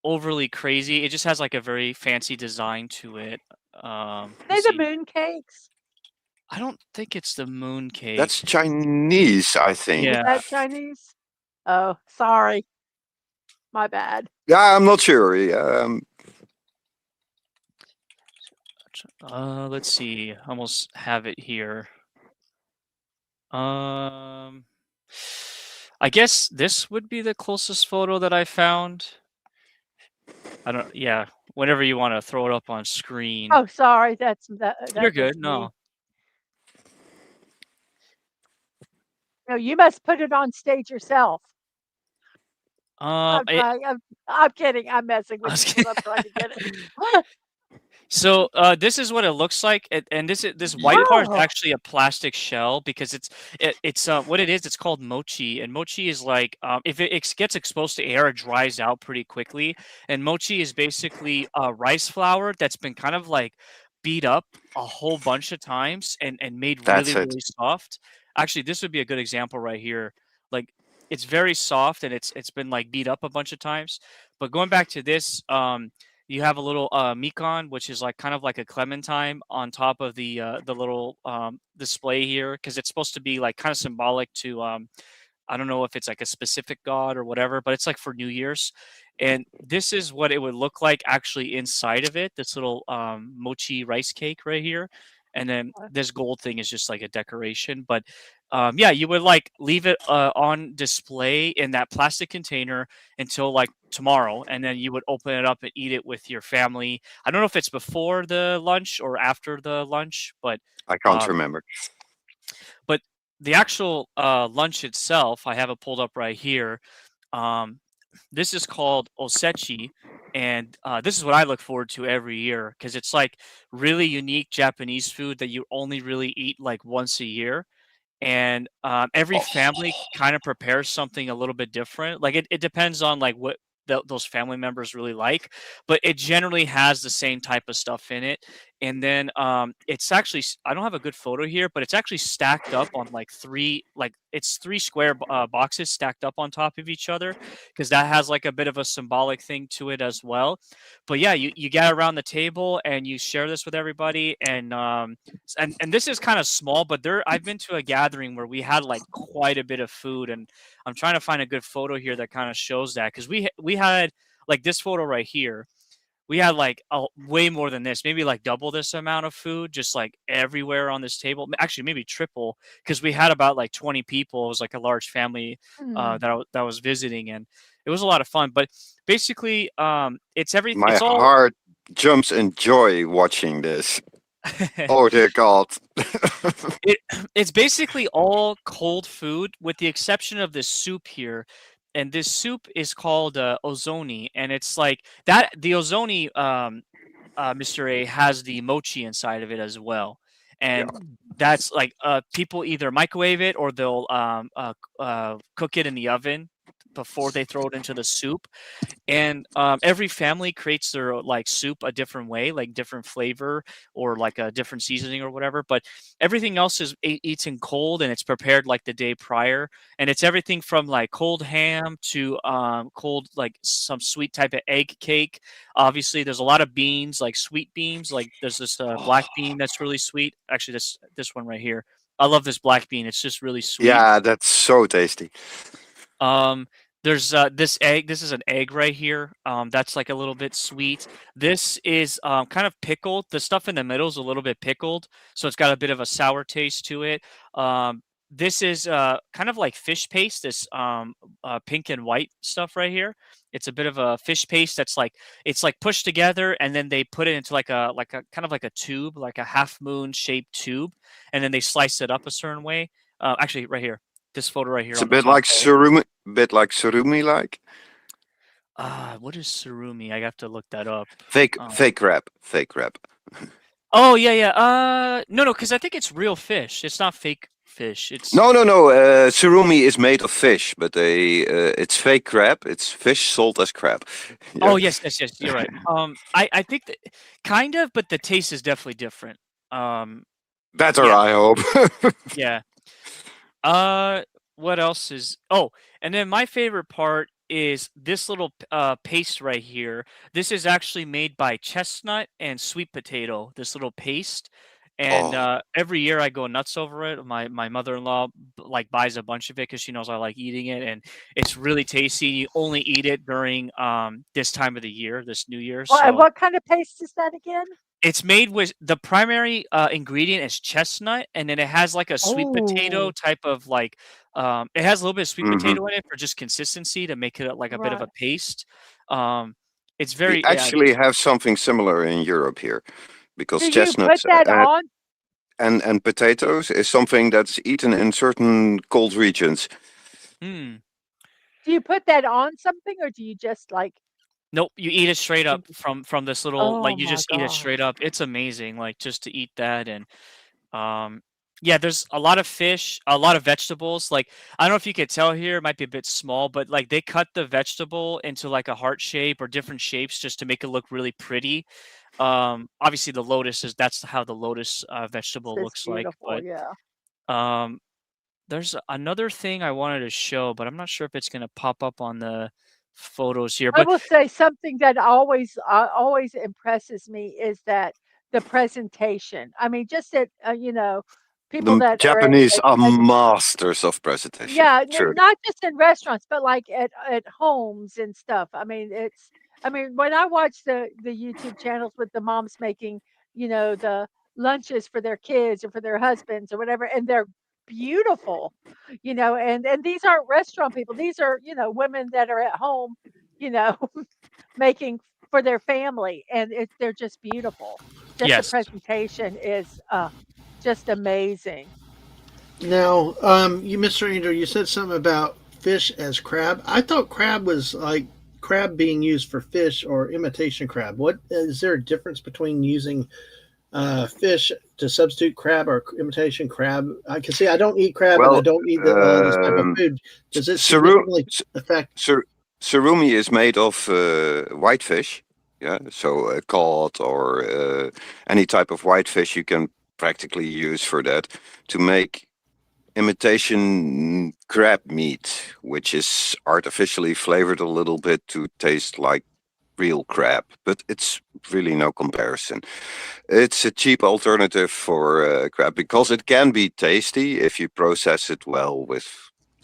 overly crazy. It just has like a very fancy design to it. They Let's the see. moon cakes. I don't think it's the moon cake. That's Chinese, I think. Is Yeah. that Chinese? Oh, sorry. My bad. Yeah, I'm not sure. Let's see. I almost have it here. I guess this would be the closest photo that I found. Yeah, whenever you want to throw it up on screen. Oh, sorry. You're That good. was me. No. No, you must put it on stage yourself. I I'm kidding. I'm messing I with was you because I'm trying to get it. So this is what it looks like, and this white part is Oh, actually a plastic shell because it's what it is. It's called mochi, and mochi is like if it gets exposed to air, it dries out pretty quickly. And mochi is basically rice flour that's been kind of like beat up a whole bunch of times and made really That's it. really soft. Actually, this would be a good example right here. Like it's very soft and it's been like beat up a bunch of times. But going back to this, you have a little Mekon, which is like kind of like a clementine on top of the little display here, because it's supposed to be like kind of symbolic to I don't know if it's like a specific god or whatever, but it's like for New Year's. And this is what it would look like actually inside of it. This little mochi rice cake right here, and then this gold thing is just like a decoration. But yeah, you would like leave it on display in that plastic container until like tomorrow, and then you would open it up and eat it with your family. I don't know if it's before the lunch or after the lunch, I can't um, remember. but the actual lunch itself, I have it pulled up right here. Um, this is called osechi, and this is what I look forward to every year because it's like really unique Japanese food that you only really eat like once a year. And every Oh, family kind of prepares something a little bit different. Like it depends on like what those family members really like, but it generally has the same type of stuff in it. And then it's actually I don't have a good photo here, but it's actually stacked up on like it's three square boxes stacked up on top of each other because that has like a bit of a symbolic thing to it as well. But yeah, you get around the table and you share this with everybody, and this is kind of small, but I've been to a gathering where we had like quite a bit of food, and I'm trying to find a good photo here that kind of shows that because we had like this photo right here. We had like way more than this, maybe like double this amount of food, just like everywhere on this table. Actually, maybe triple because we had about like 20 people. It was like a large family hmm. that was visiting, and it was a lot of fun. But basically, my it's all heart jumps in joy watching this. Oh dear God. It it's basically all cold food with the exception of this soup here. And this soup is called ozoni, and it's like that the ozoni Mr. A has the mochi inside of it as well. Yeah. And that's like people either microwave it or they'll cook it in the oven before they throw it into the soup. And every family creates their like soup a different way, like different flavor or like a different seasoning or whatever. But everything else is eaten cold and it's prepared like the day prior. And it's everything from like cold ham to cold like some sweet type of egg cake. Obviously, there's a lot of beans, like sweet beans. Like there's this black bean that's really sweet. Actually, this one right here. I love this black bean. It's just really sweet. Yeah, that's so tasty. Um, there's this egg. This is an egg right here. That's like a little bit sweet. This is kind of pickled. The stuff in the middle is a little bit pickled, so it's got a bit of a sour taste to it. This is kind of like fish paste. This pink and white stuff right here. It's a bit of a fish paste that's like it's like pushed together, and then they put it into like a kind of like a tube, like a half moon shaped tube, and then they slice it up a certain way. Actually, right here, this photo right here It's a on the bit top like right. surumi like. What is surumi? I have to look that up. Fake Um, fake crab. Fake crab. oh yeah, yeah. No, because I think it's real fish. It's not fake fish. It's No. Surumi is made of fish, but it's fake crab. It's fish sold as crab. Yeah. oh yes. You're right. I think that kind of, but the taste is definitely different. Um, Better, yeah, I hope. yeah. Uh, what else is? Oh, and then my favorite part is this little paste right here. This is actually made by chestnut and sweet potato. This little paste, and Oh, every year I go nuts over it. My mother-in-law like buys a bunch of it because she knows I like eating it, and it's really tasty. You only eat it during this time of the year, this New Year. Well, and So what kind of paste is that again? it's made with the primary ingredient is chestnut, and then it has like a sweet potato Oh, type of like it has a little bit of sweet hmm. potato in it for just consistency to make it like a bit of right. a paste. Um, it's We very yeah, actually have something similar in Europe here, because Do you put chestnuts that on? and potatoes is something that's eaten in certain cold regions. mm, Do you put that on something, or do you just like Nope, you eat it straight up from this little Oh like you my just eat it straight gosh. up. It's amazing, like just to eat that and yeah, there's a lot of fish, a lot of vegetables. Like I don't know if you could tell here, it might be a bit small, but like they cut the vegetable into like a heart shape or different shapes just to make it look really pretty. Obviously the lotus is that's how the lotus vegetable It's looks like, beautiful, but yeah. um there's another thing I wanted to show, but I'm not sure if it's gonna pop up on the photos here. I But will say something that always impresses me is that the presentation. I mean, just that, people The that are Japanese are at masters of presentation. yeah, Truly. not just in restaurants, but like at homes and stuff. I mean, when I watch the YouTube channels with the moms making, the lunches for their kids or for their husbands or whatever, and they're beautiful, and these aren't restaurant people. These are, women that are at home, you know, making for their family, and they're just beautiful. Just the yes. presentation is just amazing. Now, you, Mr. Angel, you said something about fish as crab. I thought crab was like crab being used for fish or imitation crab. What is there a difference between using fish to substitute crab or imitation crab? I can see I don't eat crab and I Well, don't eat this type of food. Does it saru- significantly affect? surumi is made of whitefish. Yeah, so cod or any type of whitefish you can practically use for that to make imitation crab meat, which is artificially flavored a little bit to taste like real crab, but it's really no comparison. It's a cheap alternative for crab because it can be tasty if you process it well with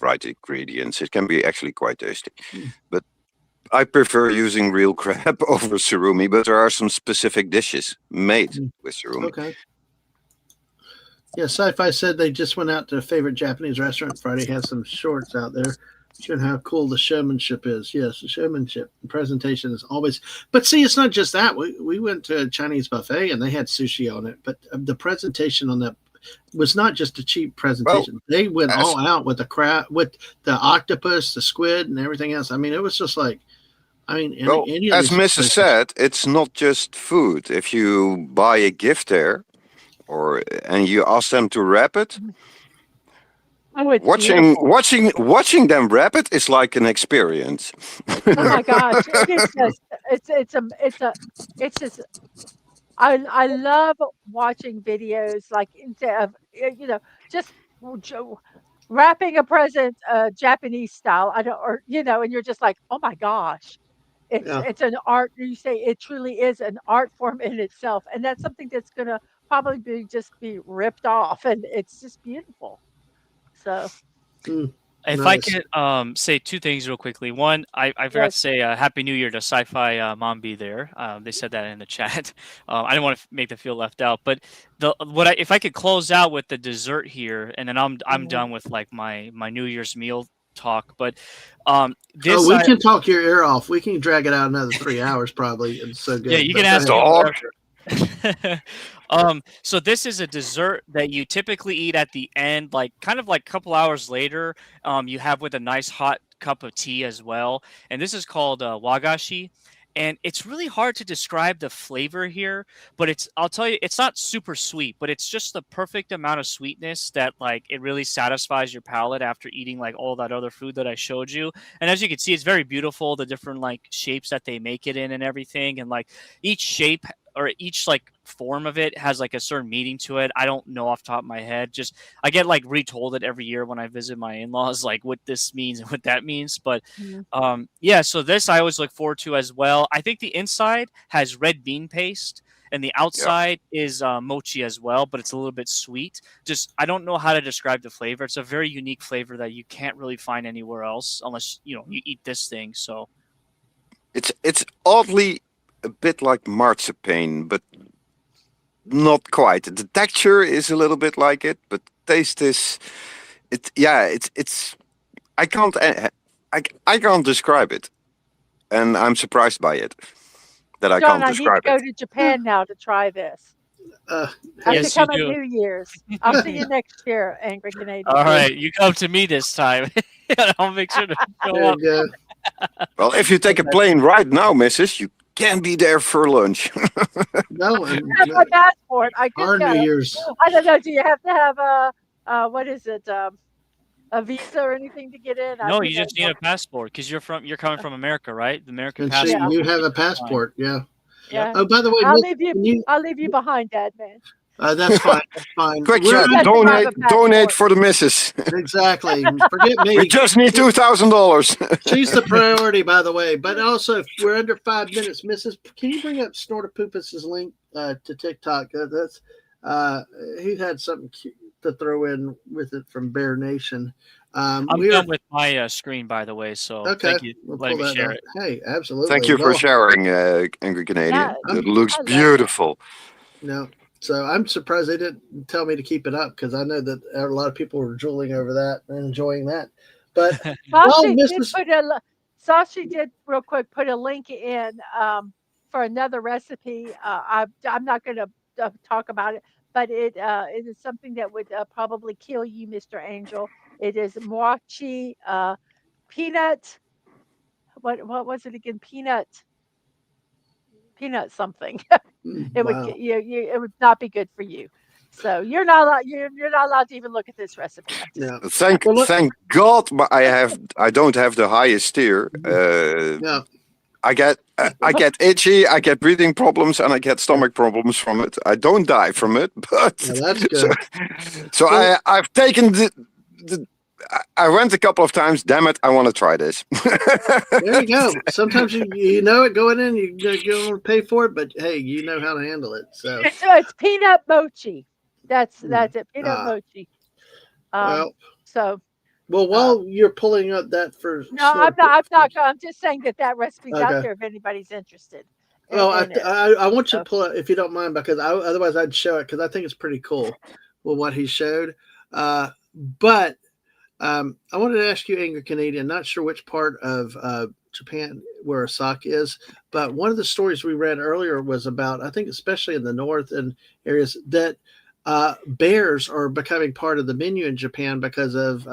right ingredients. It can be actually quite tasty, but I prefer using real crab over surumi. But there are some specific dishes made with surumi. Okay. Yeah, Sci-Fi said they just went out to a favorite Japanese restaurant Friday. Had some shorts out there, showing how cool the showmanship is. Yes, the showmanship and presentation is always. But see, it's not just that. We went to a Chinese buffet and they had sushi on it, but the presentation on that was not just a cheap Well, presentation. They went as all out with the crab, with the octopus, the squid, and everything else. I mean, it was just like, I mean, well any of as these Mrs. places. said, it's not just food. If you buy a gift there, or and you ask them to wrap it, Oh, it's watching beautiful. watching watching them wrap it is like an experience. Oh my gosh, it is just it's just I love watching videos like instead of just wrapping a present Japanese style. I don't or and you're just like, "Oh my gosh." Yeah. It's an art you say it truly is an art form in itself, and that's something that's gonna probably be ripped off, and it's just beautiful. So, If I Nice. could say two things real quickly. One, I forgot yes. to say Happy New Year to Sci-Fi Mom B there. They said that in the chat. I didn't want to make them feel left out. But if I could close out with the dessert here, and then I'm Mhm. done with like my New Year's meal talk. But Oh, this we I can talk your ear off. We can drag it out another 3 hours probably. It's so yeah, good. you can But go ask ahead. me Dog. whatever. So this is a dessert that you typically eat at the end, like kind of like a couple hours later. You have with a nice hot cup of tea as well, and this is called wagashi. And it's really hard to describe the flavor here, but I'll tell you, it's not super sweet, but it's just the perfect amount of sweetness that like it really satisfies your palate after eating like all that other food that I showed you. And as you can see, it's very beautiful, the different like shapes that they make it in and everything. And like each shape or each like form of it has like a certain meaning to it. I don't know off the top of my head. Just I get like retold it every year when I visit my in-laws, like what this means and what that means. But Mhm. yeah, so this I always look forward to as well. I think the inside has red bean paste and the Yeah, outside is mochi as well, but it's a little bit sweet. Just I don't know how to describe the flavor. It's a very unique flavor that you can't really find anywhere else unless you eat this thing. So it's oddly a bit like marzipan, but not quite. The texture is a little bit like it, but taste is it. Yeah, it's. I can't. I can't describe it, and I'm surprised by it that I John, can't I need to describe go it. to Japan now to try this. Uh, I have hey, to yes, you come at do. New Year's. I'll see you next year, Angry Canadian. All right, you come to me this time. I'll make sure to show there up. you go. Well, if you take a plane right now, Mrs., you can be there for lunch. No, and I have my passport. I could our go. New Year's. I don't know. Do you have to have what is it? A visa or anything to get in? I No, do you know. just need a passport because you're coming from America, right? The American And see, passport. you will have get a you fine. passport. Yeah. Yeah. Oh, by the way, I'll Miss, leave you. can you, I'll leave you behind, Dad, man. that's fine. That's fine. Quick We're chat, Yes, you have a donate passport. for the missus. exactly. Forget We me. just need $2,000. She's the priority, by the way. But also, if we're under 5 minutes, Mrs. Can you bring up Snortopupus's link to TikTok? That's he had something cute to throw in with it from Bear Nation. I'm done with my screen, by the way. So okay. thank you. We'll Let pull me that share up. it. Hey, absolutely. Thank you for sharing, Angry Canadian. Yeah, It looks I love it. beautiful. No. So I'm surprised they didn't tell me to keep it up because I know that a lot of people were drooling over that and enjoying that. But Sashi did real quick put a link in for another recipe. I'm not going to talk about it, but it is something that would probably kill you, Mr. Angel. It is mochi peanut. What was it again? Peanut something. It would wow. it would not be good for you. So you're not allowed, you're not allowed to even look at this recipe. Yeah. Thank God, but I don't have the highest tier. Yeah. I get itchy, I get breathing problems, and I get stomach problems from it. I don't die from it, but Yeah, that's good. So I've taken I went a couple of times. Damn it, I want to try this. There you go. Sometimes you know it going in, you don't want to pay for it, but hey, you know how to handle it. So it's peanut mochi. That's it. Peanut mochi. Well, so while you're pulling up that for no, I'm not. I'm just saying that recipe's out there if anybody's interested. Well, I want you to pull it if you don't mind, because otherwise I'd show it because I think it's pretty cool. Well, what he showed, but I wanted to ask you, Angry Canadian. Not sure which part of Japan where Osaka is, but one of the stories we read earlier was about, I think, especially in the north and areas that bears are becoming part of the menu in Japan because of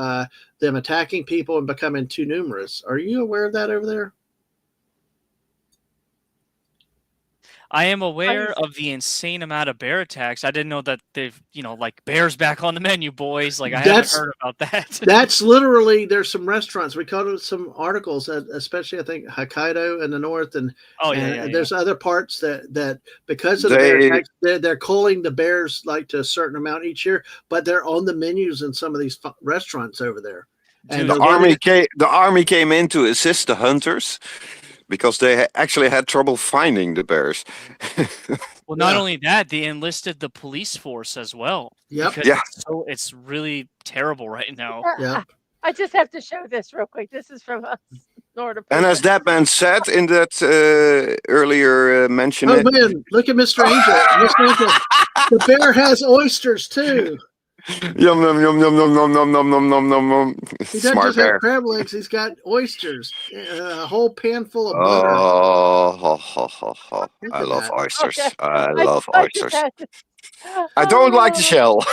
them attacking people and becoming too numerous. Are you aware of that over there? I am aware of the insane amount of bear attacks. I didn't know that they've, like bears back on the menu, boys. Like I haven't heard about that. That's literally, there's some restaurants. We called it some articles, especially I think Hokkaido in the north, and there's other parts that because of the bear attacks, they're culling the bears like to a certain amount each year, but they're on the menus in some of these restaurants over there. And the army came in to assist the hunters, because they actually had trouble finding the bears. Well, not only that, they enlisted the police force as well. Yep. Yeah. It's really terrible right now. Yeah. I just have to show this real quick. This is from Florida. And as Dadmans said in that earlier mention. Oh man, look at Mr. Angel. Mr. Angel. The bear has oysters too. Yum yum yum yum yum yum yum yum yum yum yum. He doesn't just have crab legs; he's got oysters, a whole pan full of butter. I love oysters. I love oysters. I don't like the shell.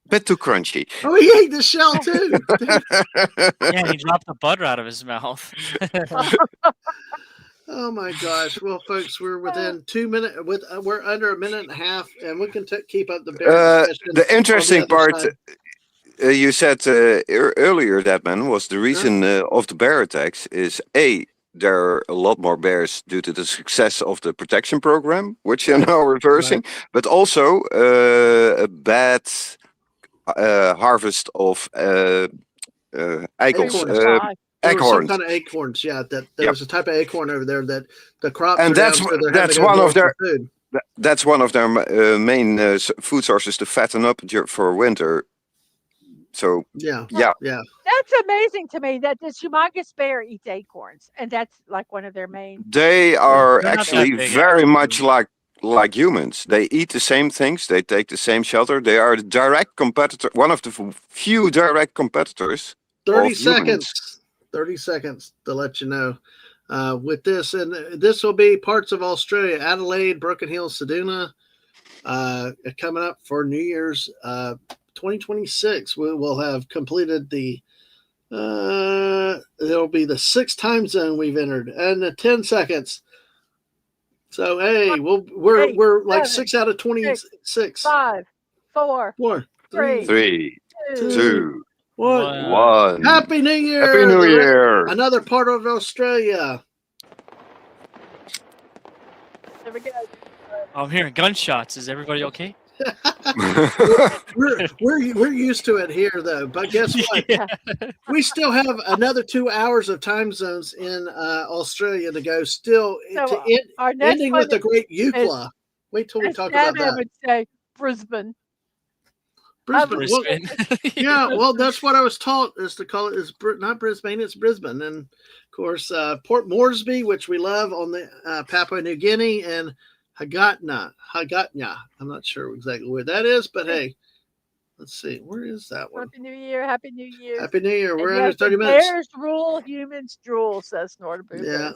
Bit too crunchy. Oh, he ate the shell too. Yeah, he dropped the butter out of his mouth. Oh my gosh! Well, folks, we're within 2 minutes. We're under a minute and a half, and we can keep up the bear discussion. The interesting part, you said earlier, Dadman, was the reason of the bear attacks is there are a lot more bears due to the success of the protection program, which you're now reversing, but also a bad harvest of acorns. Acorns. Some kind of acorns, yeah. That there's a type of acorn over there that the crops. And that's one of their food. That's one of their main food sources to fatten up for winter. So yeah. That's amazing to me that this humongous bear eats acorns, and that's like one of their main. They are actually very much like humans. They eat the same things. They take the same shelter. They are the direct competitor. One of the few direct competitors. 30 seconds. 30 seconds to let you know with this. And this will be parts of Australia, Adelaide, Broken Hill, Seduna, coming up for New Year's 2026. We will have completed the It'll be the 6th time zone we've entered, and the 10 seconds. So hey, we're like 7, 6 out of 26. 5, 4, 4, 3, 3, 2, 2, 1. 1. Happy New Year! Happy New Year! Another part of Australia. There we go. I'm hearing gunshots. Is everybody okay? We're used to it here though, but guess what? Yeah. We still have another 2 hours of time zones in Australia to go. Still So our next ending one with the great Eucla. Wait till we as talk about Dadman that. would say, Brisbane. Brisbane. Well, Brisbane. yeah, well, that's what I was taught is to call it. Is not Brisbane, it's Brisbane, and of course Port Moresby, which we love on the Papua New Guinea, and Hagatna. I'm not sure exactly where that is, but hey, let's see, where is that one? Happy New Year, Happy New Year. Happy New Year. We're And under yes, 30 the minutes. bears rule, humans drool, says Nordaboo. Yeah.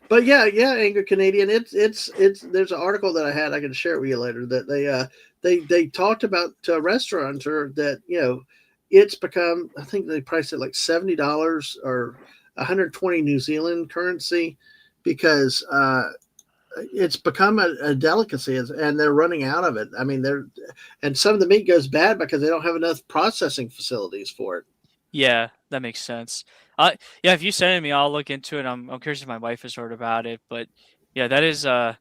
But yeah, Angry Canadian. It's there's an article that I had. I can share it with you later. That they talked about to a restaurateur that it's become. I think they priced it like $70 or 120 New Zealand currency because it's become a delicacy and they're running out of it. I mean, and some of the meat goes bad because they don't have enough processing facilities for it. Yeah, that makes sense. Yeah, if you send it to me, I'll look into it. I'm curious if my wife has heard about it, but yeah, that is the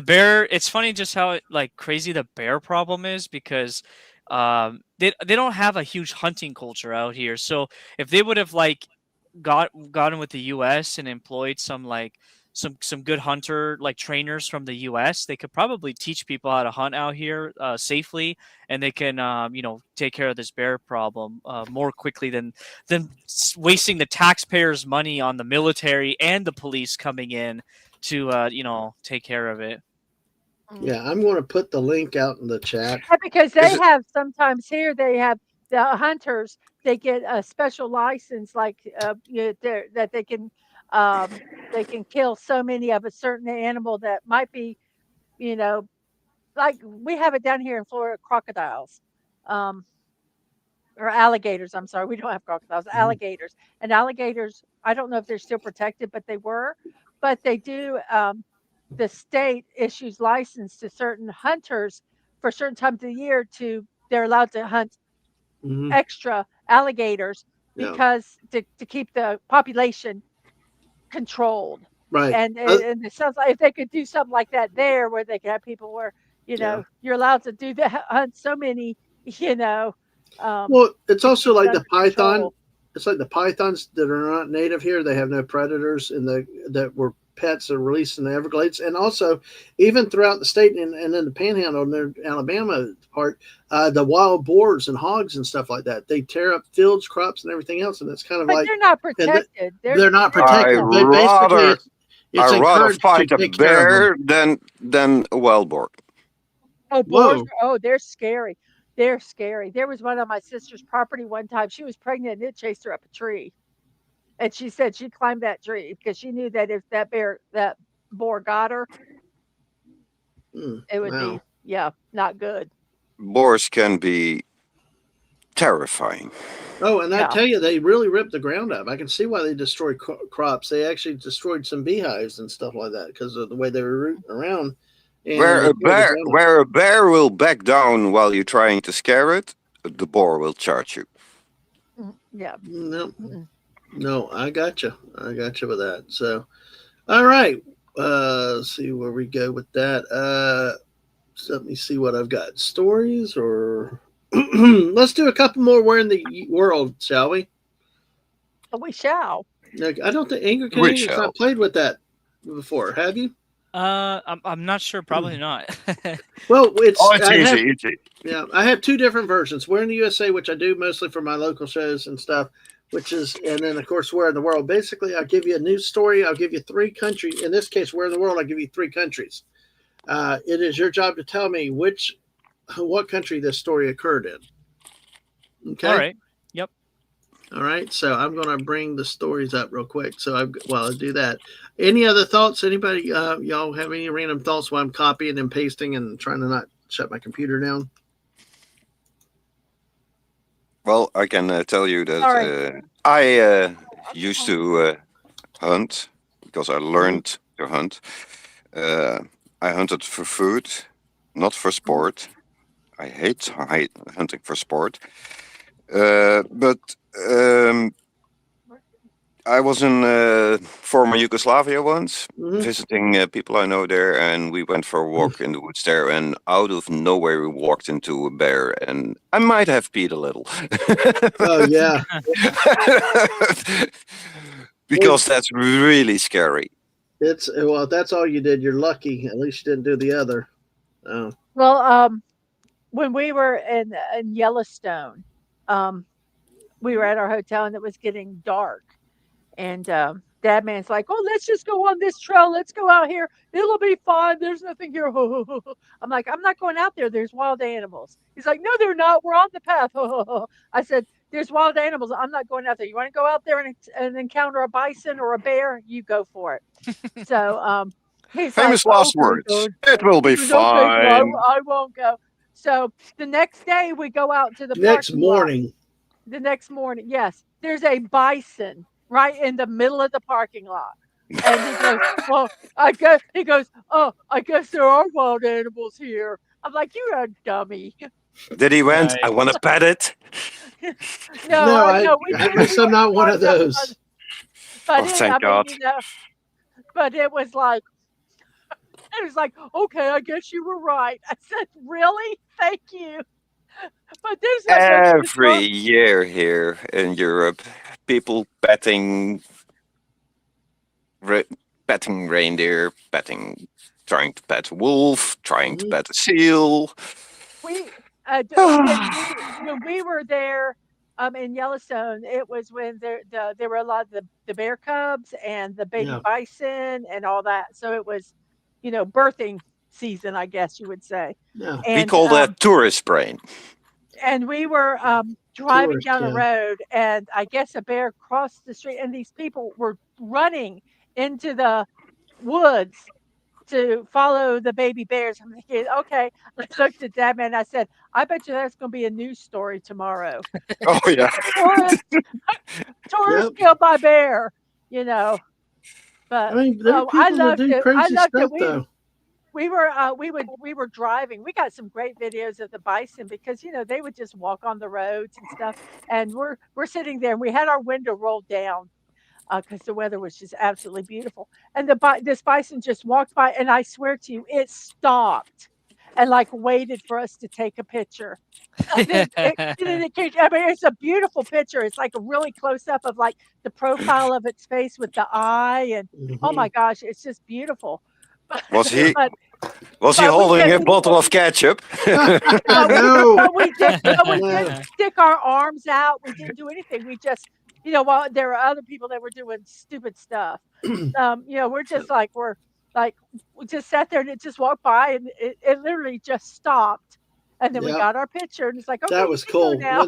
bear. It's funny just how like crazy the bear problem is because they don't have a huge hunting culture out here. So if they would have like gotten with the U.S. and employed some like some good hunter like trainers from the U.S., they could probably teach people how to hunt out here safely, and they can take care of this bear problem more quickly than wasting the taxpayers' money on the military and the police coming in to take care of it. Yeah, I'm going to put the link out in the chat. Yeah, because they have sometimes here they have the hunters. They get a special license, like that they can kill so many of a certain animal that might be, like we have it down here in Florida, crocodiles, or alligators. I'm sorry, we don't have crocodiles, alligators. And alligators, I don't know if they're still protected, but they were. But they do. The state issues license to certain hunters for certain times of the year they're allowed to hunt extra alligators because to keep the population controlled. Right. And it sounds like if they could do something like that there where they could have people where, you're allowed to do that, hunt so many, well, it's also like the python. Control. It's like the pythons that are not native here. They have no predators that were pets are released in the Everglades. And also even throughout the state and in the panhandle in the Alabama part, the wild boars and hogs and stuff like that, they tear up fields, crops and everything else. And it's kind of But like they're not protected. They're not protected. I'd But rather, it's I'd rather encouraged fight to a take care of them. bear than a wild boar. Oh, boars! Whoa. They're scary. They're scary. There was one on my sister's property one time. She was pregnant and it chased her up a tree. And she said she climbed that tree because she knew that if that boar got her, it would be, not good. Boars can be terrifying. Oh, and I tell you, they really ripped the ground up. I can see why they destroyed crops. They actually destroyed some beehives and stuff like that because of the way they were rooting around. And Where a bear will back down while you're trying to scare it, the boar will charge you. Yeah. No, I got you. I got you with that. So, all right. Let's see where we go with that. So let me see what I've got. Stories or let's do a couple more. Where in the world, shall we? We shall. I don't think Angry Canadian's not played with that before. Have you? I'm not sure. Probably not. Well, it's easy. Yeah, I have two different versions. Where in the USA, which I do mostly for my local shows and stuff, and then of course, Where in the World. Basically, I'll give you a news story. I'll give you three countries. In this case, Where in the World, I'll give you three countries. It is your job to tell me what country this story occurred in. Okay. All right. Yep. All right. So I'm going to bring the stories up real quick. So I'll do that. Any other thoughts? Anybody? Y'all have any random thoughts while I'm copying and pasting and trying to not shut my computer down? Well, I can tell you that Sorry. I used to hunt because I learned to hunt. Uh, I hunted for food, not for sport. I hate hunting for sport. But I was in former Yugoslavia once, visiting people I know there, and we went for a walk in the woods there. And out of nowhere, we walked into a bear, and I might have peed a little. Oh yeah. Because that's really scary. It's well, if that's all you did, you're lucky. At least you didn't do the other. Oh. Well, when we were in Yellowstone, um, we were at our hotel and it was getting dark. And Dadman's like, "Oh, let's just go on this trail. Let's go out here. It'll be fun. There's nothing here." I'm like, "I'm not going out there. There's wild animals." He's like, "No, they're not. We're on the path." I said, "There's wild animals. I'm not going out there. You want to go out there and encounter a bison or a bear? You go for it." So he's Famous like, last "Okay, words. good." It will be He goes, "Okay, so fine. I won't go." So the next day we go out to the Next parking lot. morning. The next morning, yes, there's a bison right in the middle of the parking lot. And he goes, "Well, I guess," he goes, "Oh, I guess there are wild animals here." I'm like, "You're a dummy." Did he went? I Nice. want to pet it. No, No, we at least I'm not one of those. But Oh, it, thank I mean, God. but it was like, "Okay, I guess you were right." I said, "Really? Thank you." But there's no Every year here in Europe, people petting reindeer, trying to pet a wolf, trying to pet a seal. we when we were there in Yellowstone, it was when there were a lot of the bear cubs and the baby Yeah. bison and all that. So it was, birthing season, I guess you would say. Yeah. We And call that tourist brain. we were driving Tourist, down a yeah. road, and I guess a bear crossed the street, and these people were running into the woods to follow the baby bears. I'm thinking, okay. I looked at Dad, man. I said, "I bet you that's going to be a news story tomorrow." Oh yeah. Tourist, Yep. killed by bear. You know, but I mean, there are I people that loved do it. I crazy loved stuff it. though. We were driving. We got some great videos of the bison because they would just walk on the roads and stuff. And we're sitting there, and we had our window rolled down because the weather was just absolutely beautiful. And this bison just walked by, and I swear to you, it stopped and like waited for us to take a picture. And then I mean, it's a beautiful picture. It's like a really close up of like the profile of its face with the eye, and oh my gosh, it's just beautiful. Was he But holding we a bottle of ketchup? No. but we didn't No. stick our arms out. We didn't do anything. We just, while there were other people that were doing stupid stuff, we just sat there and it just walked by and it literally just stopped. And then we Yep. got our picture and it's like, okay, That you was can go cool. now.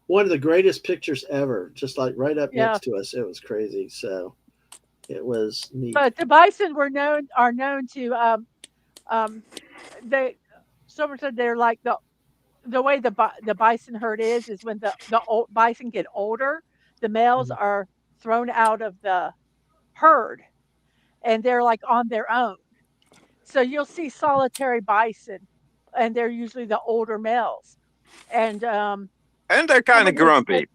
One of the greatest pictures ever. Just like right up Yeah. next to us. It was crazy. So it was neat. But the bison are known to someone said they're like the way the bison herd is when the old bison get older, the males are thrown out of the herd and they're like on their own. So you'll see solitary bison, and they're usually the older males. And And they're kind of grumpy.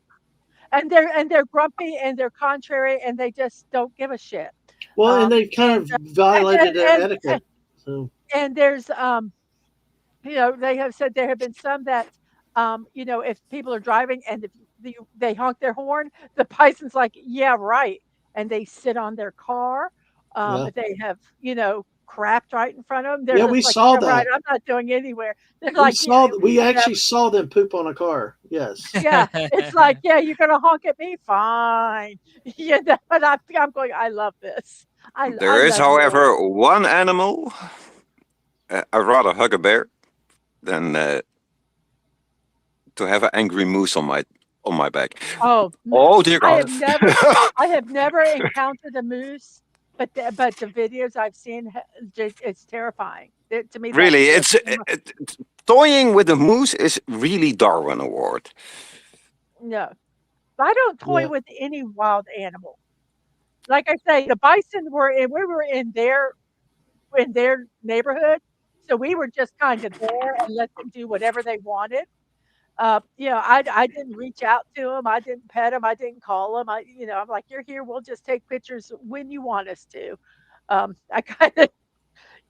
they're grumpy and they're contrary and they just don't give a shit. Well, and they kind of violated the and, etiquette. So and there's they have said there have been some that if people are driving and if they honk their horn, the bison's like, yeah, right, and they sit on their car. yeah. But they have crapped right in front of them. They're Yeah, just we like, saw yeah, right, that. I'm not going anywhere. They're We like, saw we actually saw them poop on a car. Yes. yeah, it's like, yeah, you're gonna honk at me, fine. But I'm going. I love this. There is, love you. however, one animal I'd rather hug a bear than to have an angry moose on my back. Oh, Oh dear I God! have never encountered a moose, but the videos I've seen, it's terrifying. To me, Really, that's toying with a moose is really Darwin Award. No, I don't toy Yeah. with any wild animal. Like I say, the bison we were in their neighborhood, so we were just kind of there and let them do whatever they wanted. I didn't reach out to them. I didn't pet them. I didn't call them. I'm like, you're here. We'll just take pictures when you want us to. I kind of,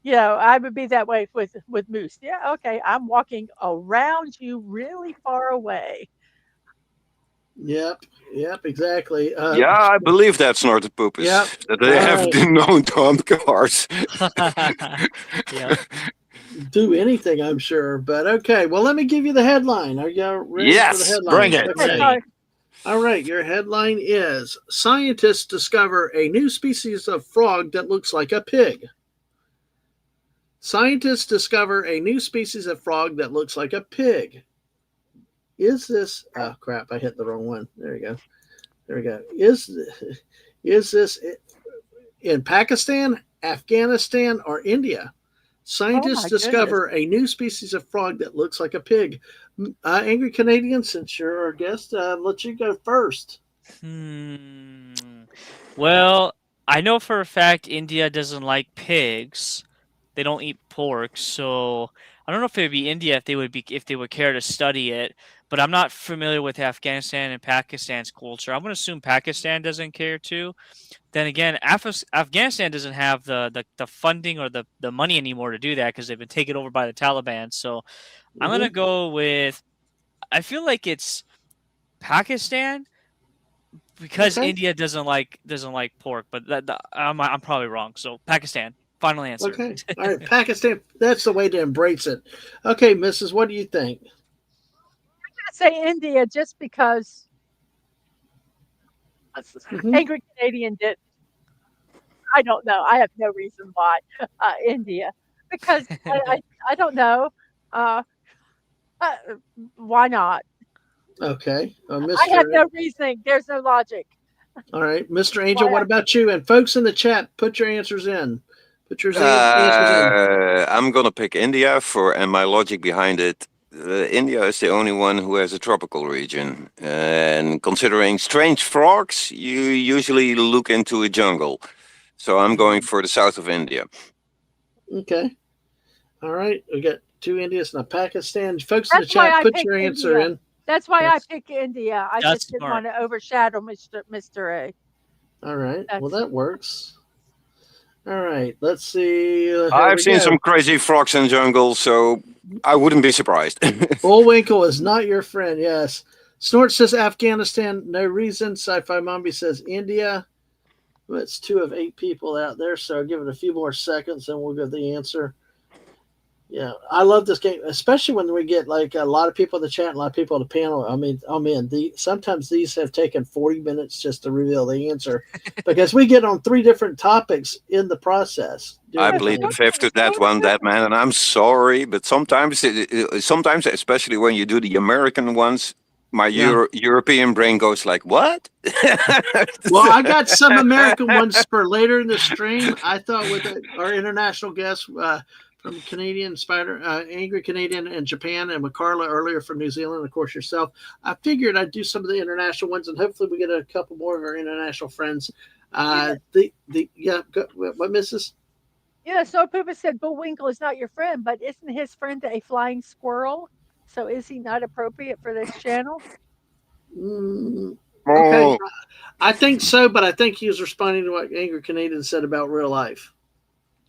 I would be that way with moose. Yeah, okay. I'm walking around you, really far away. Yep. Yep. Exactly. Yeah, I believe that snorted poopers. Yep. That they All have right. been known to hunt cars. Yeah. Do anything, I'm sure. But okay. Well, let me give you the headline. Are you ready for the Yes, headline? bring it. Okay, Okay. sorry. All right. Your headline is Scientists discover a new species of frog that looks like a pig. Scientists discover a new species of frog that looks like a pig. Is this? Oh crap! I hit the wrong one. There we go. There we go. Is this in Pakistan, Afghanistan, or India? Scientists Oh my discover a new species of frog that looks like a pig. Angry Canadian, since you're our guest, let you go first. Well, I know for a fact India doesn't like pigs. They don't eat pork, so I don't know if it would be India if they would care to study it. But I'm not familiar with Afghanistan and Pakistan's culture. I'm gonna assume Pakistan doesn't care to. Then again, Afghanistan doesn't have the funding or the money anymore to do that because they've been taken over by the Taliban. So I'm gonna go with. I feel like it's Pakistan because Okay. India doesn't like pork, but I'm probably wrong. So Pakistan, final answer. Okay. All right. Pakistan. That's the way to embrace it. Okay, Mrs. What do you think? I say India just because Mhm. Angry Canadian did. I don't know. I have no reason why India because I don't know. Uh, uh, why not? Okay. I have Mr. no reasoning. There's no logic. All right, Mr. Angel. Why What about you? And folks in the chat, put your answers in. Put your answers in. I'm gonna pick India and my logic behind it. India is the only one who has a tropical region, and considering strange frogs, you usually look into a jungle. So I'm going for the south of India. Okay. All right. We got two Indias and a Pakistan. Folks in the That's why chat, I put picked your answer India. in. That's why I That's pick India. I that's just didn't smart. want to overshadow Mr. A. All right. Well, That's that works. All right. Let's see. Here I've we seen go. some crazy frogs in jungles, so I wouldn't be surprised. Bullwinkle is not your friend. Yes. Snort says Afghanistan. No reason. Sci-Fi Mombi says India. Well, it's 2 of 8 people out there, so I'll give it a few more seconds and we'll give the answer. Yeah, I love this game, especially when we get like a lot of people in the chat, and a lot of people on the panel. I mean, oh man, sometimes these have taken 40 minutes just to reveal the answer because we get on 3 different topics in the process. I Yes, plead the Snort fifth to that one, that man, and I'm sorry, but sometimes, especially when you do the American ones, my Yeah. European brain goes like, "What?" Well, I got some American ones for later in the stream. I thought with our international guests from Canadian Spider, Angry Canadian and Japan, and Carla earlier from New Zealand, of course yourself. I figured I'd do some of the international ones, and hopefully we get a couple more of our international friends. What, Mrs. Yeah, so Poopa said Bullwinkle is not your friend, but isn't his friend a flying squirrel? So is he not appropriate for this channel? Okay, Oh, I think so, but I think he was responding to what Angry Canadian said about real life.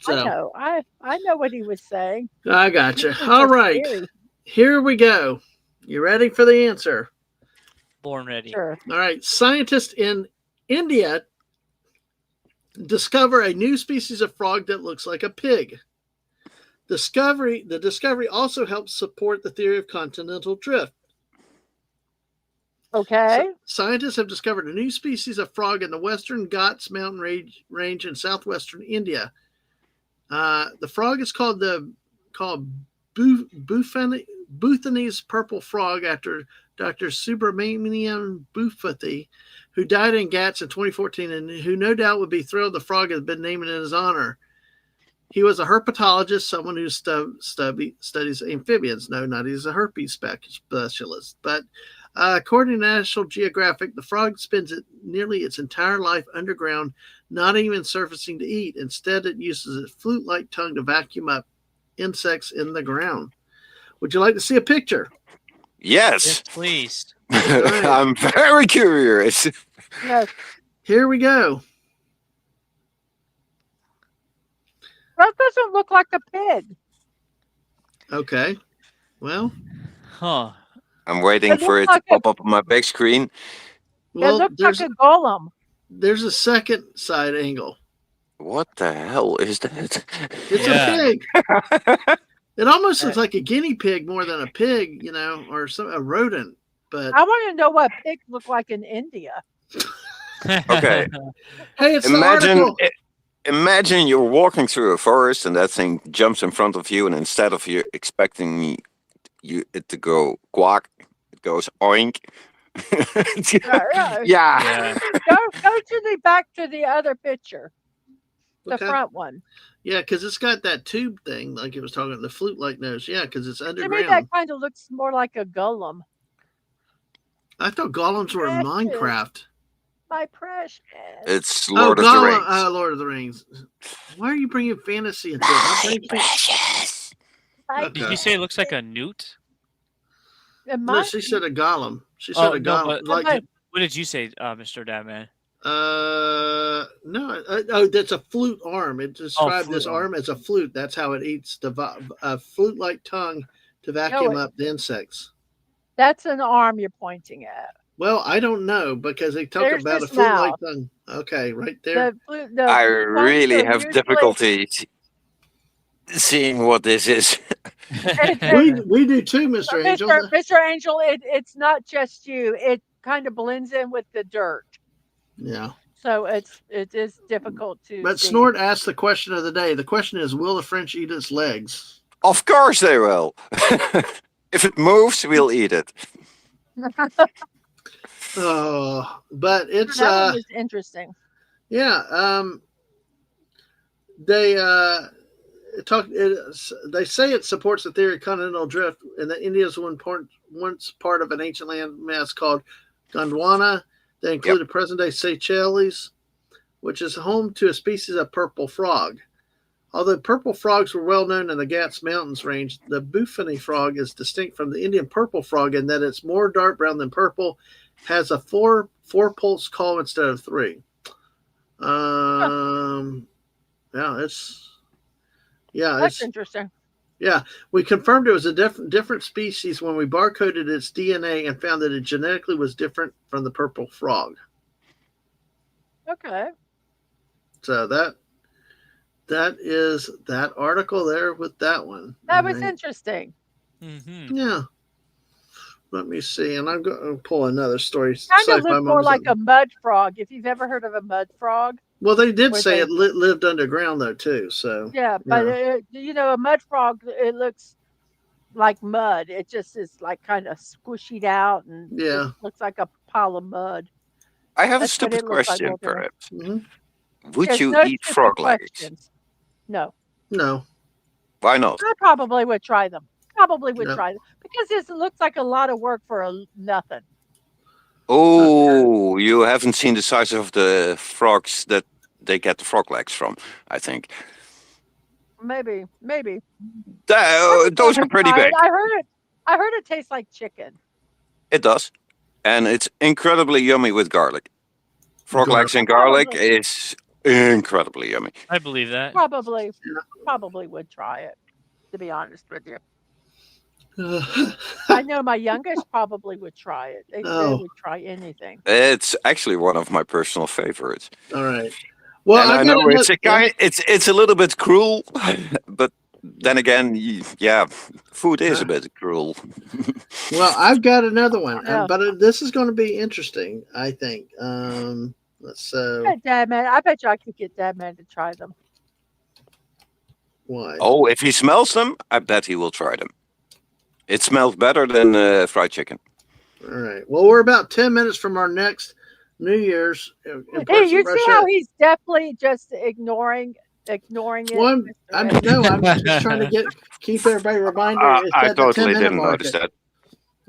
I So know. I know what he was saying. I got you. Usually All so right, scary. here we go. You ready for the answer? Born ready. Sure. All right. Scientists in India discover a new species of frog that looks like a pig. The discovery also helps support the theory of continental drift. Okay. Scientists have discovered a new species of frog in the western Ghats mountain range in southwestern India. The frog is called Bhutanese purple frog after Dr. Subramanian Bhupathi, who died in Ghats in 2014 and who no doubt would be thrilled the frog has been named in his honor. He was a herpetologist, someone who studies amphibians. No, not he's a herpes specialist. But According to National Geographic, the frog spends nearly its entire life underground, not even surfacing to eat. Instead, it uses its flute-like tongue to vacuum up insects in the ground. Would you like to see a picture? Yes, Yes. please. right. I'm very curious. Yes. Here we go. That doesn't look like a pig. Okay. Well, Huh. I'm waiting It for looks it to like a pop up on my big screen. it well, looks there's like a golem. there's a second side angle. What the hell is that? It's Yeah. a pig. It almost looks like a guinea pig more than a pig, or a rodent. But I want to know what pigs look like in India. Okay. hey, it's the Imagine, article. imagine you're walking through a forest and that thing jumps in front of you, and instead of you expecting it to go quack, it goes oink. Yeah. Yeah. Go back to the other picture, the Okay. front one. Yeah, because it's got that tube thing, like it was talking about, the flute-like nose. Yeah, because it's To me, underground. that kind of looks more like a golem. I thought golems were in Precious. Minecraft. My precious. It's Lord of the Gollum, Rings. Lord of the Rings. Why are you bringing fantasy into it? Precious. My Okay. Did you say it looks like a newt? and No, my, she said a golem. She said Oh a no, golem. but Like- what did you say, Mr. Dadman? No. That's a flute arm. It described flute this arm. arm as a flute. That's how it eats a flute-like tongue to vacuum up the insects. that's an arm you're pointing at. Well, I don't know because they talk There's about a his flute-like mouth. tongue. Okay, right there. The I flute tongues really are have usually- difficulty seeing what this is. We do too, Mr. Angel. Mr. Angel, it's not just you. It kind of blends in with the dirt. Yeah. So it is difficult to But see. Snort asked the question of the day. The question is, will the French eat its legs? Of course they will. If it moves, we'll eat it. Oh, but it's that one was interesting. yeah. They They say it supports the theory of continental drift, and that India is once part of an ancient landmass called Gondwana. They include the present-day Seychelles, which is home to a species of purple frog. Although purple frogs were well known in the Ghats Mountains range, the Bufani frog is distinct from the Indian purple frog in that it's more dark brown than purple, has a four pulse call instead of 3. That's interesting. Yeah, we confirmed it was a different species when we barcoded its DNA and found that it genetically was different from the purple frog. Okay. So that is that article there with that one. That was interesting. Mm-hmm. Yeah. Let me see, and I'm going to pull another story. Kind of looked more like a mud frog. If you've ever heard of a mud frog. Well, they did say they- it lived underground though too. So Yeah, but a mud frog, it looks like mud. It just is like kind of squishied out and Yeah. it looks like a pile of mud. I have That's a what stupid it looks like question, over there. perhaps. Mhm. Would There's you no eat stupid frog legs? questions. No, no, Why not? I probably would try them. Probably would No. try them because it looks like a lot of work for nothing. Oh, you haven't seen the size of the frogs that they get the frog legs from, I think. Maybe. Those are pretty big. I heard it tastes like chicken. It does. And it's incredibly yummy with garlic. Frog legs and garlic is incredibly yummy. I believe that. Probably would try it. To be honest with you, I know my youngest probably would try it. They would try anything. It's actually one of my personal favorites. All right. Well, And I know it's a little bit cruel, but then again, food is a bit cruel. Well, I've got another one, Yeah. but this is going to be interesting, I think. Dadman, I bet you I could get Dadman to try them. Why? Oh, if he smells them, I bet he will try them. It smells better than fried chicken. All right. Well, we're about 10 minutes from our next New Year's. Hey, you see how he's definitely just ignoring it. Well, I'm just trying to keep everybody reminded. I totally didn't notice that.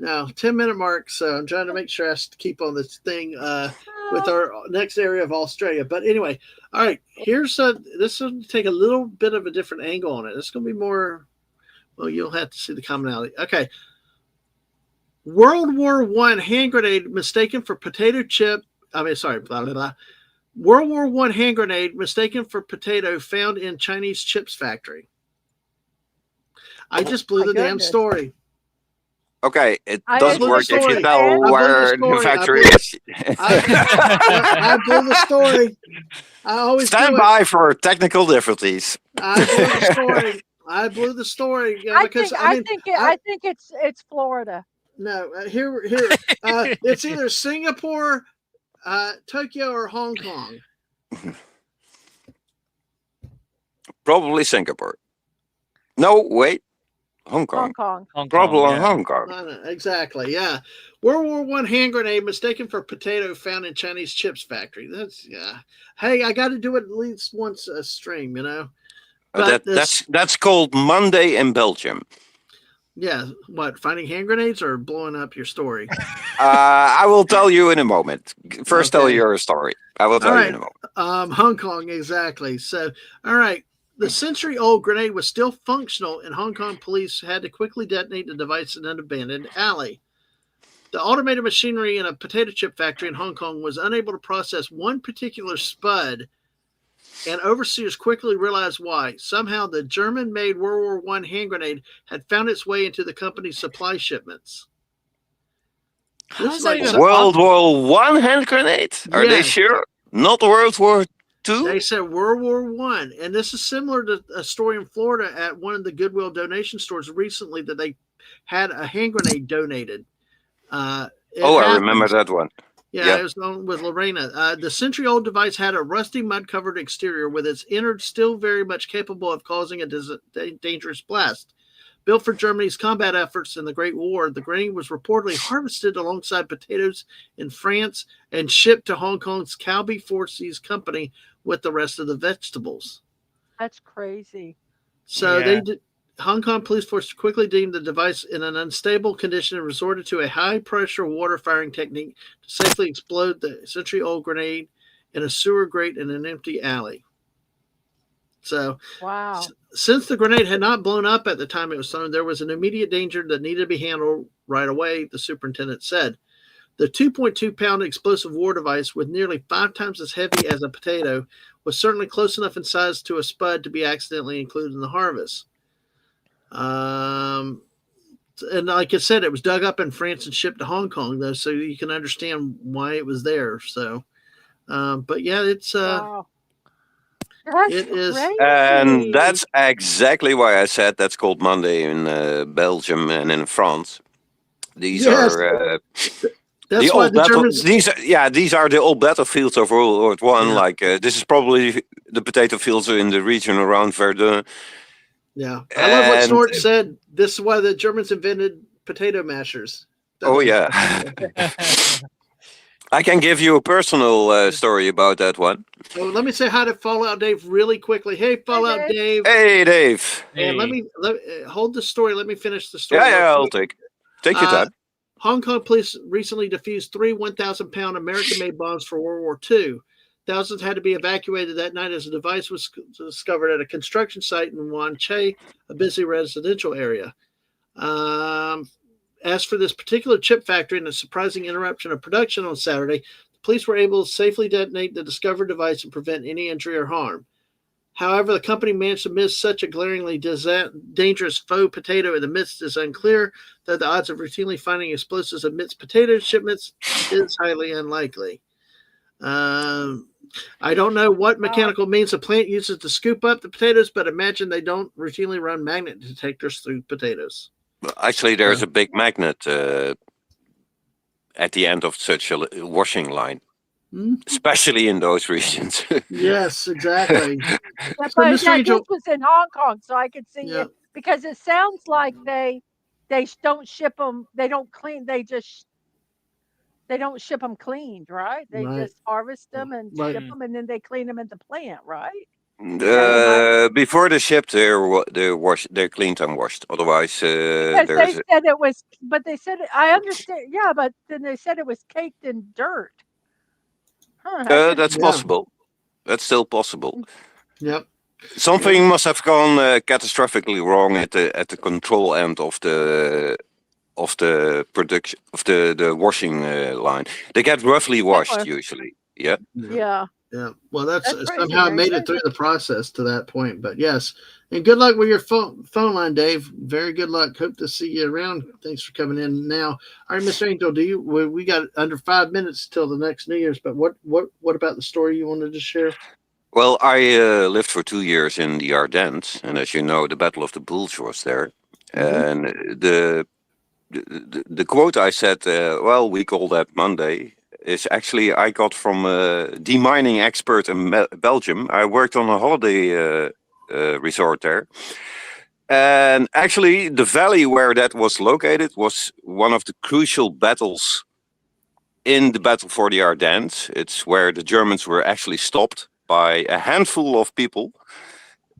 No, 10-minute mark. So I'm trying to make sure I keep on this thing with our next area of Australia. But anyway, all right. This will take a little bit of a different angle on it. It's going to be more. Well, you'll have to see the commonality. Okay. World War I hand grenade mistaken for potato chip. I mean, sorry, blah, blah, blah. World War I hand grenade mistaken for potato found in Chinese chips factory. I just blew the damn story. Okay, it I doesn't blew the work if you story. tell I blew the where the story. factory is. I blew the story. I always Stand do it. by for technical difficulties. I blew the story. I blew the story. You know, because I think it's Florida. No, here. It's either Singapore, Tokyo, or Hong Kong. Probably Singapore. No, wait. Hong Kong. Hong Kong. Probably yeah. Hong Kong. Exactly, yeah. World War I hand grenade mistaken for potato found in Chinese chips factory. That's, yeah. Hey, I got to do it at least once a stream, you know. But That's called Monday in Belgium. Yeah, what, finding hand grenades or blowing up your story? I will tell you in a moment. First, tell Okay. your story. I will tell you in a moment. Hong Kong, exactly. So, all right. The century-old grenade was still functional, and Hong Kong police had to quickly detonate the device in an abandoned alley. The automated machinery in a potato chip factory in Hong Kong was unable to process one particular spud, and overseers quickly realized why. Somehow, the German-made World War I hand grenade had found its way into the company's supply shipments. How is that even World War I hand grenade? Are they Yes. sure? Not World War II? They said World War I, and this is similar to a story in Florida at one of the Goodwill donation stores recently that they had a hand grenade donated. I remember that one. Yeah, it was on with Lorena. The century-old device had a rusty, mud-covered exterior with its innards still very much capable of causing a dangerous blast. Built for Germany's combat efforts in the Great War, the grain was reportedly harvested alongside potatoes in France and shipped to Hong Kong's Calbee Forces Company with the rest of the vegetables. That's crazy. So Hong Kong police force quickly deemed the device in an unstable condition and resorted to a high-pressure water firing technique to safely explode the century-old grenade in a sewer grate in an empty alley. So, wow. Since the grenade had not blown up at the time it was thrown, there was an immediate danger that needed to be handled right away, the superintendent said. The 2.2-pound explosive war device, with nearly 5 times as heavy as a potato, was certainly close enough in size to a spud to be accidentally included in the harvest. And like I said, it was dug up in France and shipped to Hong Kong, though, so you can understand why it was there. So, but yeah, it's wow. That's it is, crazy. And that's exactly why I said that's called Monday in Belgium and in France. These are that's the why old the Germans. These are the old battlefields of World War I. Yeah. Like this is probably the potato fields in the region around Verdun. Yeah, I love what Snort said. This is why the Germans invented potato mashers. Yeah. I can give you a personal story about that one. So let me say hi to Fallout Dave really quickly. Hey, Fallout Dave. Hey, Dave. And let me hold the story. Let me finish the story. Yeah, I'll take your time. Hong Kong police recently defused 3 1,000-pound American-made bombs for World War II. Thousands had to be evacuated that night as the device was discovered at a construction site in Wan Chai, a busy residential area. As for this particular chip factory and a surprising interruption of production on Saturday, the police were able to safely detonate the discovered device and prevent any injury or harm. However, the company managed to miss such a glaringly dangerous faux potato in the midst is unclear, though the odds of routinely finding explosives amidst potato shipments is highly unlikely. I don't know what mechanical means the plant uses to scoop up the potatoes, but imagine they don't routinely run magnet detectors through potatoes. Actually, there's a big magnet at the end of such a washing line. Especially in those regions. Yes, exactly. But this was in Hong Kong, so I could see it because it sounds like they don't ship them. They don't clean. They don't ship them cleaned, right? They just harvest them and ship them, and then they clean them at the plant, right? Before the ship, they're cleaned and washed. Otherwise, Because they there's said it was, but they said I understand. Yeah, but then they said it was caked in dirt. Huh? that's Yeah. possible. That's still possible. Yep. Something must have gone catastrophically wrong at the control end of the production of the washing line. They get roughly washed Sure. usually. Yeah. Yeah. Yeah. Well, that's That's crazy. somehow Very made it crazy. through the process to that point. But yes, and good luck with your phone line, Dave. Very good luck. Hope to see you around. Thanks for coming in. Now, all right, Mr. Angel, we got under 5 minutes till the next New Year's. But what about the story you wanted to share? Well, I lived for 2 years in the Ardennes, and as you know, the Battle of the Bulge was there. And the quote I said, well, we call that Monday, is actually I got from a demining expert in Belgium. I worked on a holiday resort there. And actually, the valley where that was located was one of the crucial battles in the battle for the Ardennes. It's where the Germans were actually stopped by a handful of people.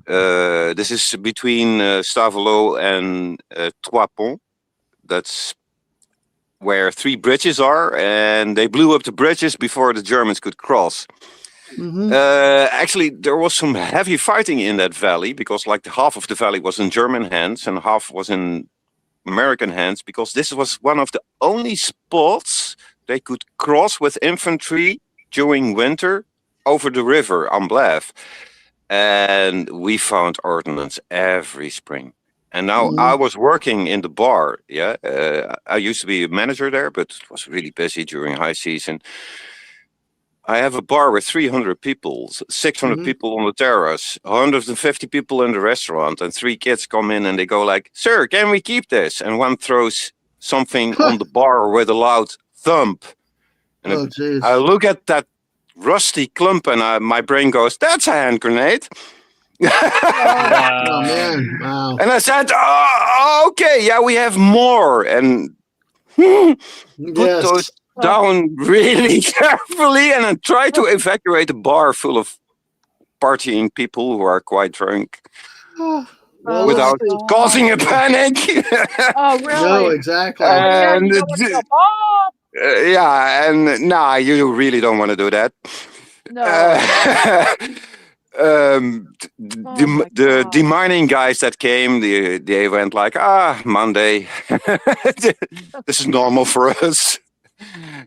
This is between Stavelot and Trois Ponts. That's where 3 bridges are, and they blew up the bridges before the Germans could cross. Actually, there was some heavy fighting in that valley because like half of the valley was in German hands and half was in American hands, because this was one of the only spots they could cross with infantry during winter over the river Amblève. And we found ordnance every spring. And now I was working in the bar. Yeah, I used to be a manager there, but it was really busy during high season. I have a bar with 300 people, 600 people on the terrace, 150 people in the restaurant, and 3 kids come in and they go like, "Sir, can we keep this?" And one throws something on the bar with a loud thump. And I look at that rusty clump and my brain goes, "That's a hand grenade." Oh man! Wow. And I said, "Oh, okay, yeah, we have more." And put those down really carefully, and then try to evacuate a bar full of partying people who are quite drunk without causing a panic. Oh, really? No, exactly. And yeah, and nah, you really don't want to do that. No. The demining guys that came, they went like, Monday. This is normal for us.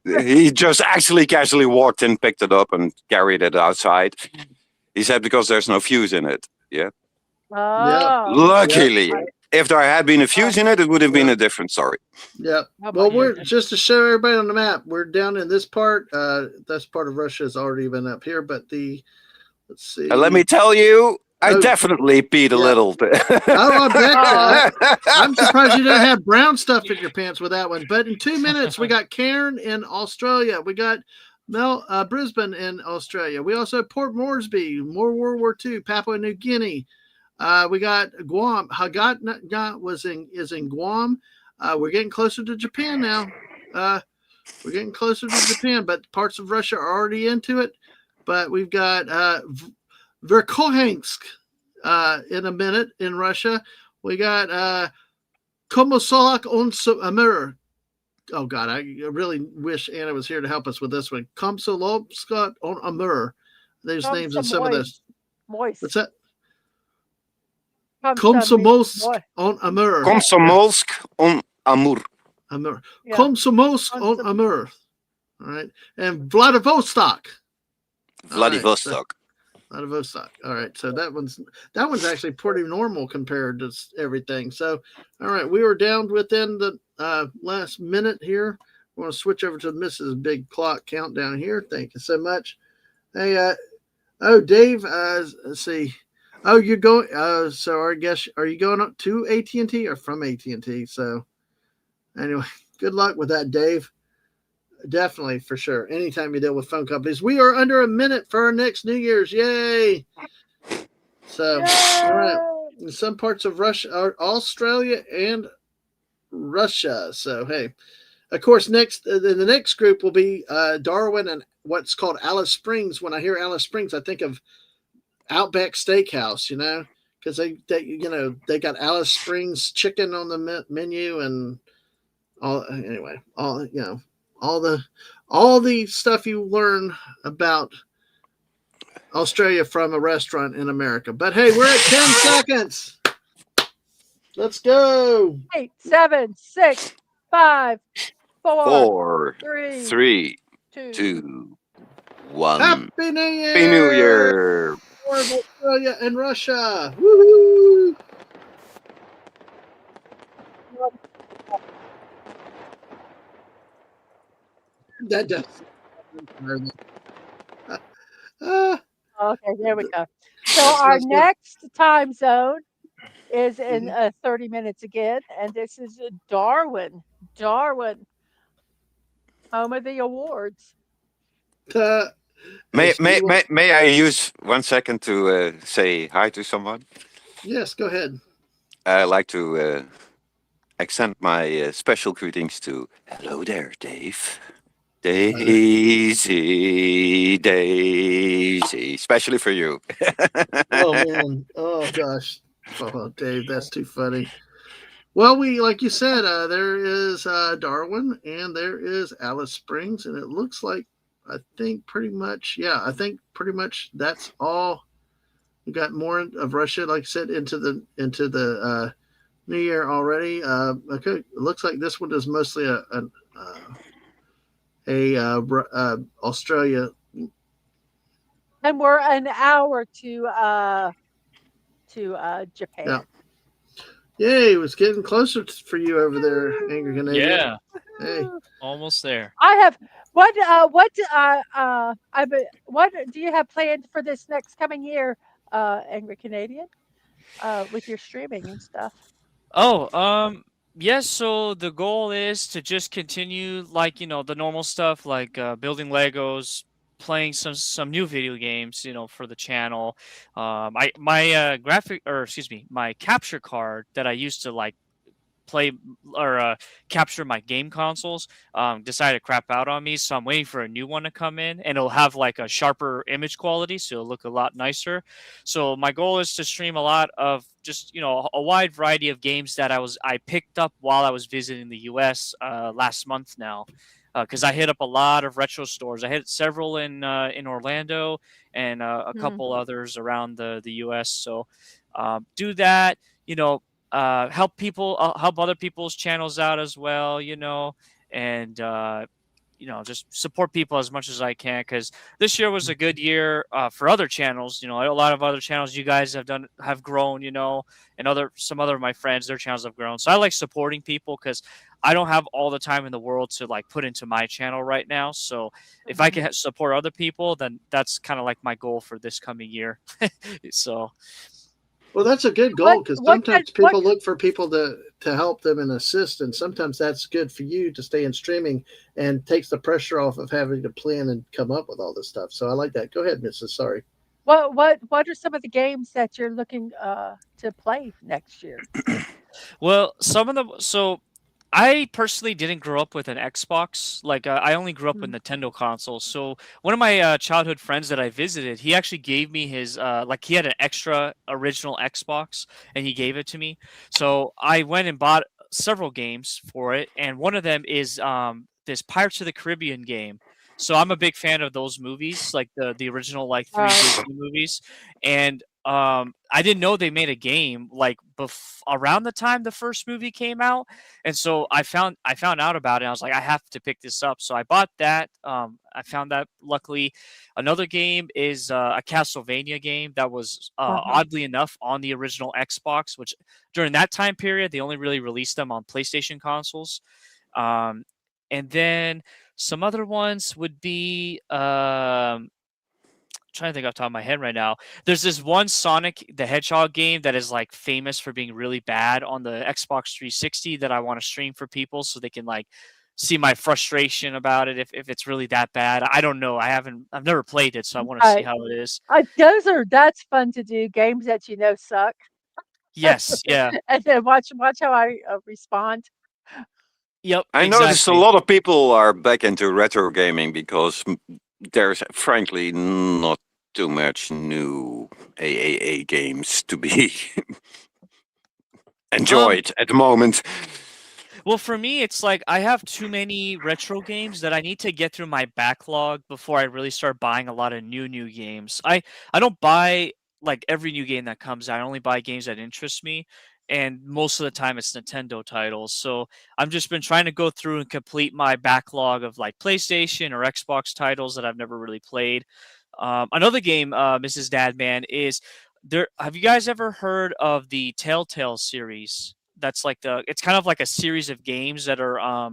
He just actually casually walked in, picked it up, and carried it outside. He said because there's no fuse in it. Yeah. Oh. Luckily, if there had been a fuse in it, it would have been a different story. Yeah. Well, we're just to show everybody on the map. We're down in this part. This part of Russia has already been up here, but let's see. And let me tell you, I definitely peed a little bit. I bet. I'm surprised you didn't have brown stuff in your pants with that one. But in 2 minutes, we got Cairn in Australia. We got Brisbane in Australia. We also have Port Moresby, more World War II, Papua New Guinea. We got Guam. Hagat is in Guam. We're getting closer to Japan now. We're getting closer to Japan, but parts of Russia are already into it. But we've got Verkhoyansk in a minute in Russia. We got Komsomolsk on Amur. Oh God, I really wish Anna was here to help us with this one. Komsomolsk on Amur. There's names in some of this. What's that? Komsomolsk on Amur. Komsomolsk on Amur. Amur. Komsomolsk on Amur. All right, and Vladivostok. Vladivostok. Vladivostok. All right, so that one's actually pretty normal compared to everything. So, all right, we were down within the last minute here. We're going to switch over to Mrs. Big Clock Countdown here. Thank you so much. Hey, Dave. Let's see. Oh, you're going. So I guess are you going up to AT&T or from AT&T? So, anyway, good luck with that, Dave. Definitely, for sure. Anytime you deal with phone companies, we are under a minute for our next New Year's. Yay! So, all right. In some parts of Russia, Australia, and Russia. So, hey, of course, the next group will be Darwin and what's called Alice Springs. When I hear Alice Springs, I think of Outback Steakhouse, because they got Alice Springs chicken on the menu and all the stuff you learn about Australia from a restaurant in America. But hey, we're at 10 seconds. Let's go. 8, 7, 6, 5, 4, 4, 3, 3, 2. 2, 1. Happy New Year! Happy New Year! For Australia and Russia. Woohoo! That does. Okay, there we go. So our next time zone is in 30 minutes again, and this is Darwin. Darwin, home of the awards. May I use 1 second to say hi to someone? Yes, go ahead. I'd like to extend my special greetings to hello there, Dave. Daisy, especially for you. Oh man, oh gosh, oh Dave, that's too funny. Well, like you said, there is Darwin and there is Alice Springs, and it looks like I think pretty much that's all. We got more of Russia, like I said, into the New Year already. Okay, it looks like this one is mostly Australia, and we're an hour to Japan. Yeah. Yay, it was getting closer for you over there, Angry Canadian. Yeah. Hey. Almost there. I have what do you have planned for this next coming year, Angry Canadian, with your streaming and stuff? Oh, yes, so the goal is to just continue the normal stuff like building Legos, playing some new video games, for the channel. My my capture card that I used to play or capture my game consoles decided to crap out on me, so I'm waiting for a new one to come in, and it'll have a sharper image quality, so it'll look a lot nicer. So my goal is to stream a lot of just a wide variety of games that I picked up while I was visiting the US last month now, because I hit up a lot of retro stores. I hit several in Orlando and a couple others around the US. So do that, help other people's channels out as well, and just support people as much as I can, because this year was a good year for other channels. A lot of other channels you guys have grown, and some other of my friends, their channels have grown. So I like supporting people because I don't have all the time in the world to put into my channel right now. So if I can support other people, then that's kind of like my goal for this coming year. So. Well, that's a good goal, because sometimes people look for people to help them and assist, and sometimes that's good for you to stay in streaming and takes the pressure off of having to plan and come up with all this stuff. So I like that. Go ahead, Mrs. Sorry. What are some of the games that you're looking to play next year? Well, some of them. So I personally didn't grow up with an Xbox. I only grew up with Nintendo consoles. So one of my childhood friends that I visited, he actually gave me his he had an extra original Xbox, and he gave it to me. So I went and bought several games for it, and one of them is this Pirates of the Caribbean game. So I'm a big fan of those movies, like the original three Disney movies, and I didn't know they made a game around the time the first movie came out, and so I found out about it. I was like, I have to pick this up, so I bought that. I found that. Luckily, another game is a Castlevania game that was oddly enough on the original Xbox, which during that time period they only really released them on PlayStation consoles. And then some other ones would be trying to think off the top of my head right now. There's this one Sonic the Hedgehog game that is famous for being really bad on the Xbox 360 that I want to stream for people so they can see my frustration about it if it's really that bad. I don't know. I've never played it, so I want to see how it is. That's fun to do. Games that suck. Yes, yeah. And then watch how I respond. Yep. I noticed a lot of people are back into retro gaming because there's frankly not too much new AAA games to be enjoyed at the moment. Well, for me, it's like I have too many retro games that I need to get through my backlog before I really start buying a lot of new games. I don't buy like every new game that comes out. I only buy games that interest me, and most of the time it's Nintendo titles. So I've just been trying to go through and complete my backlog of like PlayStation or Xbox titles that I've never really played. Another game, Mrs. Dadman, is there. Have you guys ever heard of the Telltale series? That's like it's kind of like a series of games that are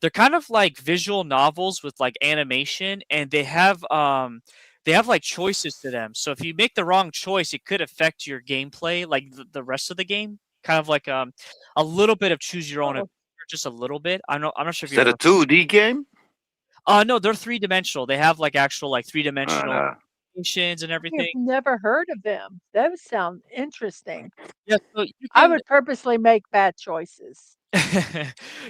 they're kind of like visual novels with like animation, and they have like choices to them. So if you make the wrong choice, it could affect your gameplay, like the rest of the game. Kind of like a little bit of choose your own Oh, adventure, just a little bit. I'm not sure if Is you that a ever. 2D game? No, they're three dimensional. They have like actual like three dimensional Uh, animations and I've everything. never heard of them. Those sound interesting. Yeah, so you I can would purposely make bad choices.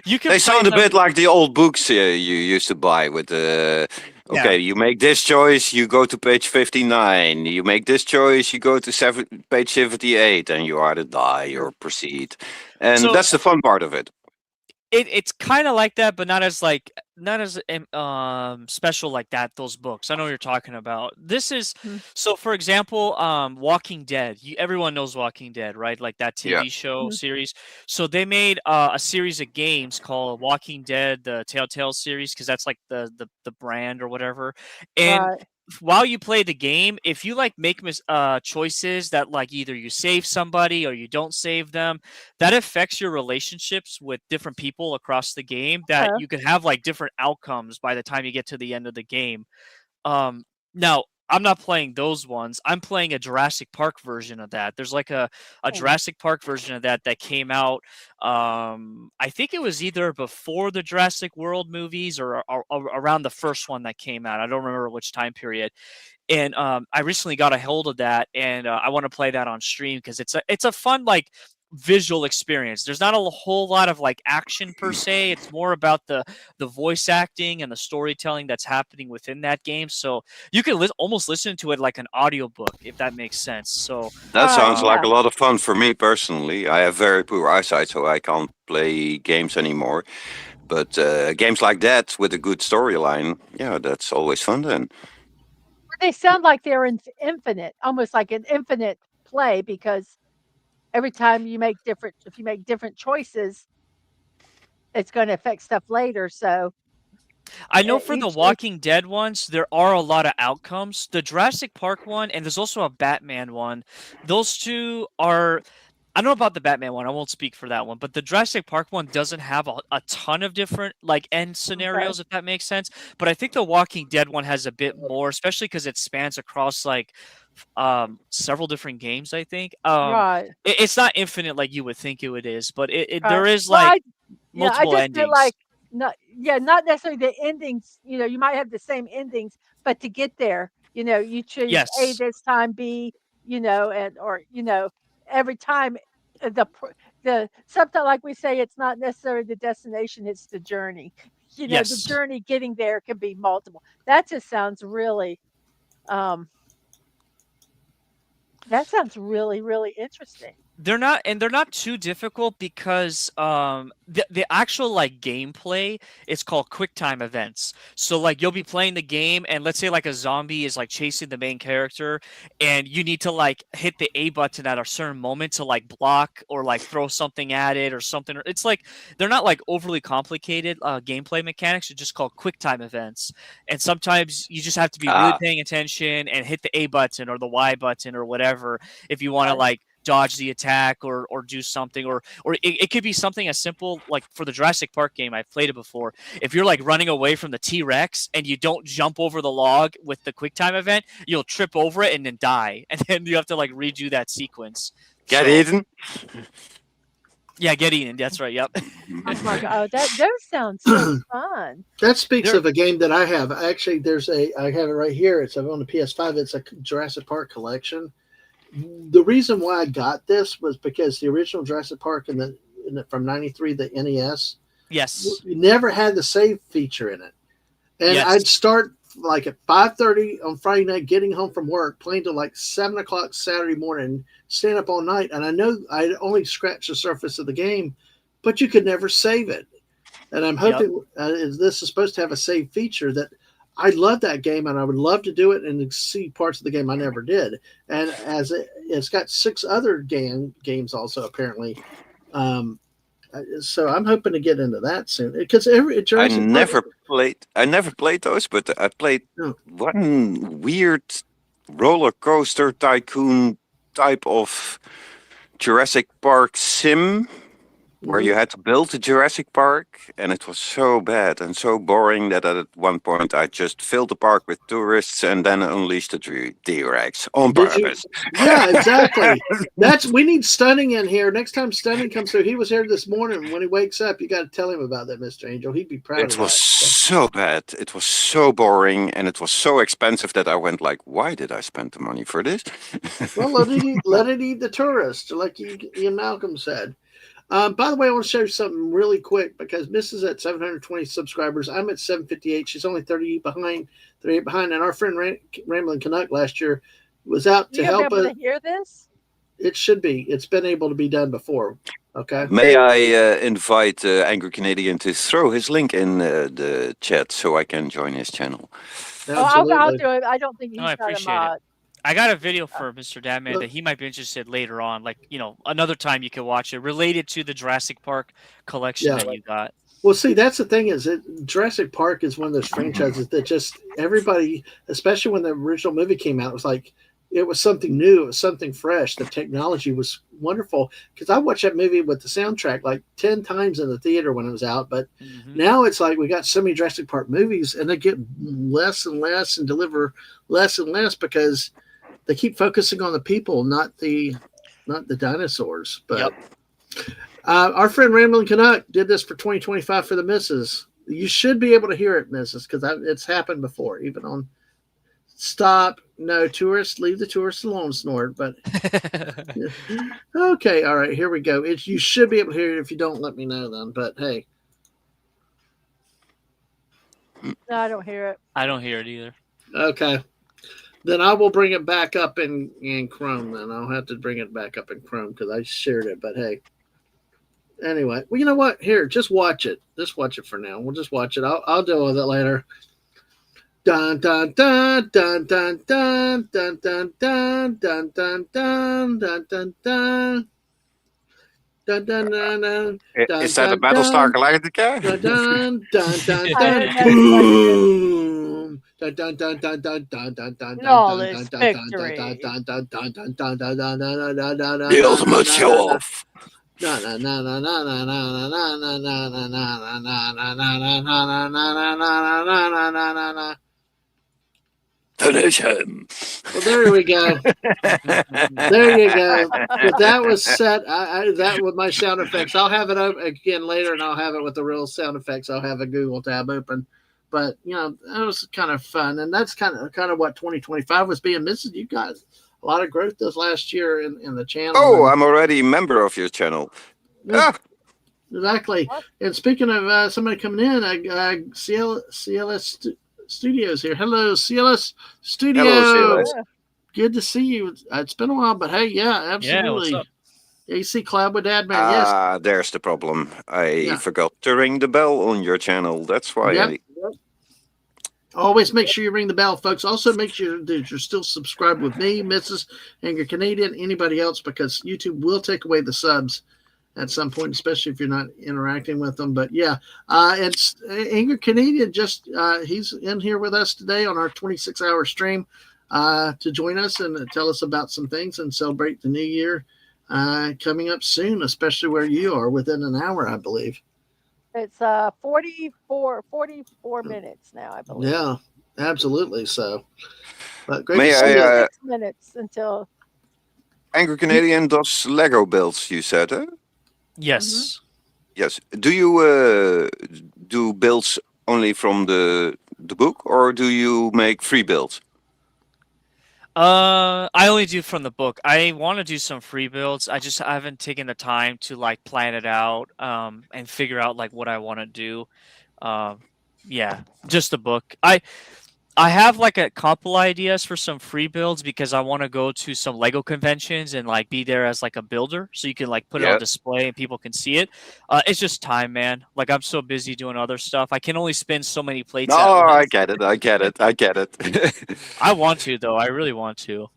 you can they play sound a them. bit like the old books you used to buy with the. Yeah. Okay, you make this choice, you go to page 59. You make this choice, you go to page 78, and you either die or proceed. And So that's the fun part of it. it's kind of like that, but not as special like that. Those books, I know what you're talking about. This is Mhm. so. For example, Walking Dead. Everyone knows Walking Dead, right? Like that Yeah. TV show Mhm. series. So they made a series of games called Walking Dead, the Telltale series, because that's like the brand or whatever. And Right. while you play the game, if you like make choices that like either you save somebody or you don't save them, that affects your relationships with different people across the game, that Oh, you could have like different outcomes by the time you get to the end of the game. Now I'm not playing those ones. I'm playing a Jurassic Park version of that. There's like a oh, Jurassic Park version of that that came out. I think it was either before the Jurassic World movies or around the first one that came out. I don't remember which time period. And I recently got a hold of that, and I want to play that on stream because it's a fun like visual experience. There's not a whole lot of like action per se. It's more about the voice acting and the storytelling that's happening within that game. So you can almost listen to it like an audiobook, if that makes sense. So That right. sounds like Yeah. a lot of fun for me personally. I have very poor eyesight, so I can't play games anymore. But games like that with a good storyline, yeah, that's always fun then. They sound like they're infinite, almost like an infinite play because every time if you make different choices, it's going to affect stuff later. So I know for the each Walking Dead ones, there are a lot of outcomes. The Jurassic Park one, and there's also a Batman one. Those two are. I don't know about the Batman one. I won't speak for that one, but the Jurassic Park one doesn't have a ton of different like end okay, scenarios, if that makes sense. But I think the Walking Dead one has a bit more, especially because it spans across like several different games. I think right, it's not infinite like you would think it is, but right. there is Well, like I multiple just feel endings. like not necessarily the endings. You might have the same endings, but to get there, you choose A Yes, this time, B, and or every time the something like we say, it's not necessarily the destination, it's the journey. The yes. journey getting there can be multiple. That just sounds really, um, that sounds really, really interesting. They're not too difficult because the actual like gameplay is called quick time events. So like you'll be playing the game, and let's say like a zombie is like chasing the main character, and you need to like hit the A button at a certain moment to like block or like throw something at it or something. It's like they're not like overly complicated gameplay mechanics. It's just called quick time events, and sometimes you just have to be really Ah, paying attention and hit the A button or the Y button or whatever if you want to Right. like dodge the attack or do something, or it could be something as simple like for the Jurassic Park game. I've played it before. If you're like running away from the T-Rex and you don't jump over the log with the quick time event, you'll trip over it and then die, and then you have to like redo that sequence. get So eaten. yeah, get eaten. That's right. Yep. Oh my god, those sound so fun. That speaks There, of a game that I have. Actually, I have it right here. It's on the PS5. It's a Jurassic Park collection. The reason why I got this was because the original Jurassic Park from '93, the NES, yes. never had the save feature in it. And I'd Yes. start like at 5:30 on Friday night, getting home from work, playing till like 7 o'clock Saturday morning, staying up all night. And I know I only scratched the surface of the game, but you could never save it. And I'm hoping this is supposed to have a save feature that I love that game and I would love to do it and see parts of the game I never did. And as it's got 6 other games also apparently. So I'm hoping to get into that soon because I never played those, but I played one weird roller coaster tycoon type of Jurassic Park sim where you had to build a Jurassic Park, and it was so bad and so boring that at one point I just filled the park with tourists and then unleashed the T-Rex on purpose. Yeah, exactly. We need Stunning in here. Next time Stunning comes through, he was here this morning. When he wakes up, you got to tell him about that, Mr. Angel. He'd be proud of that. It was so bad. It was so boring, and it was so expensive that I went like, why did I spend the money for this? Well, let it eat the tourists, like Ian Malcolm said. By the way, I want to show you something really quick because Miss is at 720 subscribers. I'm at 758. She's only 38 behind. And our friend Ramblin' Canuck last year was out to help us. You'll be able to hear this? It should be. It's been able to be done before. Okay. May I invite Angry Canadian to throw his link in the chat so I can join his channel? I'll do it. I don't think he's I got a mod. I got a video for Mr. Dadman that he might be interested later on. Like, another time you can watch it related to the Jurassic Park collection that you got. Well, see, that's the thing is that Jurassic Park is one of those franchises that just everybody, especially when the original movie came out, was like, it was something new. It was something fresh. The technology was wonderful because I watched that movie with the soundtrack like 10 times in the theater when it was out. But now it's like we got so many Jurassic Park movies and they get less and less and deliver less and less because they keep focusing on the people, not the dinosaurs. But our friend Ramblin' Canuck did this for 2025 for the missus. You should be able to hear it, missus, because it's happened before, even on stop. No, tourists, leave the tourists alone, Snort. But okay, all right, here we go. You should be able to hear it if you don't let me know then. But hey. No, I don't hear it. I don't hear it either. Okay. Then I will bring it back up in Chrome. Then I'll have to bring it back up in Chrome because I shared it. But hey, anyway, well, you know what? Here, just watch it. Just watch it for now. We'll just watch it. I'll deal with it later. Dun dun dun dun dun dun dun dun dun dun dun dun dun dun dun. Dun, dun, dun, dun, is that a Battlestar Galactica? Dun, dun, dun, dun, dun, boom. Dun, dun, dun, dun, dun, dun, dun, dun, Flawless victory. The ultimate show off. Finish him. Well, there we go. There you go. But that was set. That with my sound effects. I'll have it up again later, and I'll have it with the real sound effects. I'll have a Google tab open. But that was kind of fun, and that's kind of what 2025 was being missing. You guys, a lot of growth this last year in the channel. Oh, I'm already a member of your channel. Exactly. And speaking of somebody coming in, CLS Studios here. Hello, CLS Studio. Hello, CLS. Good to see you. It's been a while, but hey, yeah, absolutely. Yeah, what's up? AC Cloud with Dadman. Yes. There's the problem. I forgot to ring the bell on your channel. That's why. Always make sure you ring the bell, folks. Also, make sure that you're still subscribed with me, Mrs. Angry Canadian, anybody else, because YouTube will take away the subs at some point, especially if you're not interacting with them. But yeah, it's Angry Canadian. He's in here with us today on our 26-hour stream to join us and tell us about some things and celebrate the new year coming up soon, especially where you are within an hour, I believe. It's 44 minutes now, I believe. Yeah, absolutely. So, but great May to see you. 6 minutes until Angry Canadian does Lego builds, you said, huh? Yes. Yes. Do you do builds only from the book, or do you make free builds? I only do from the book. I want to do some free builds. I haven't taken the time to like plan it out and figure out like what I want to do. Yeah, just the book. I have like a couple ideas for some free builds because I want to go to some Lego conventions and like be there as like a builder, so you can like put it on Yeah. display and people can see it. It's just time, man. Like I'm so busy doing other stuff. I can only spin so many plates No, at I once. get it. I get it. I get it. I want to though. I really want to.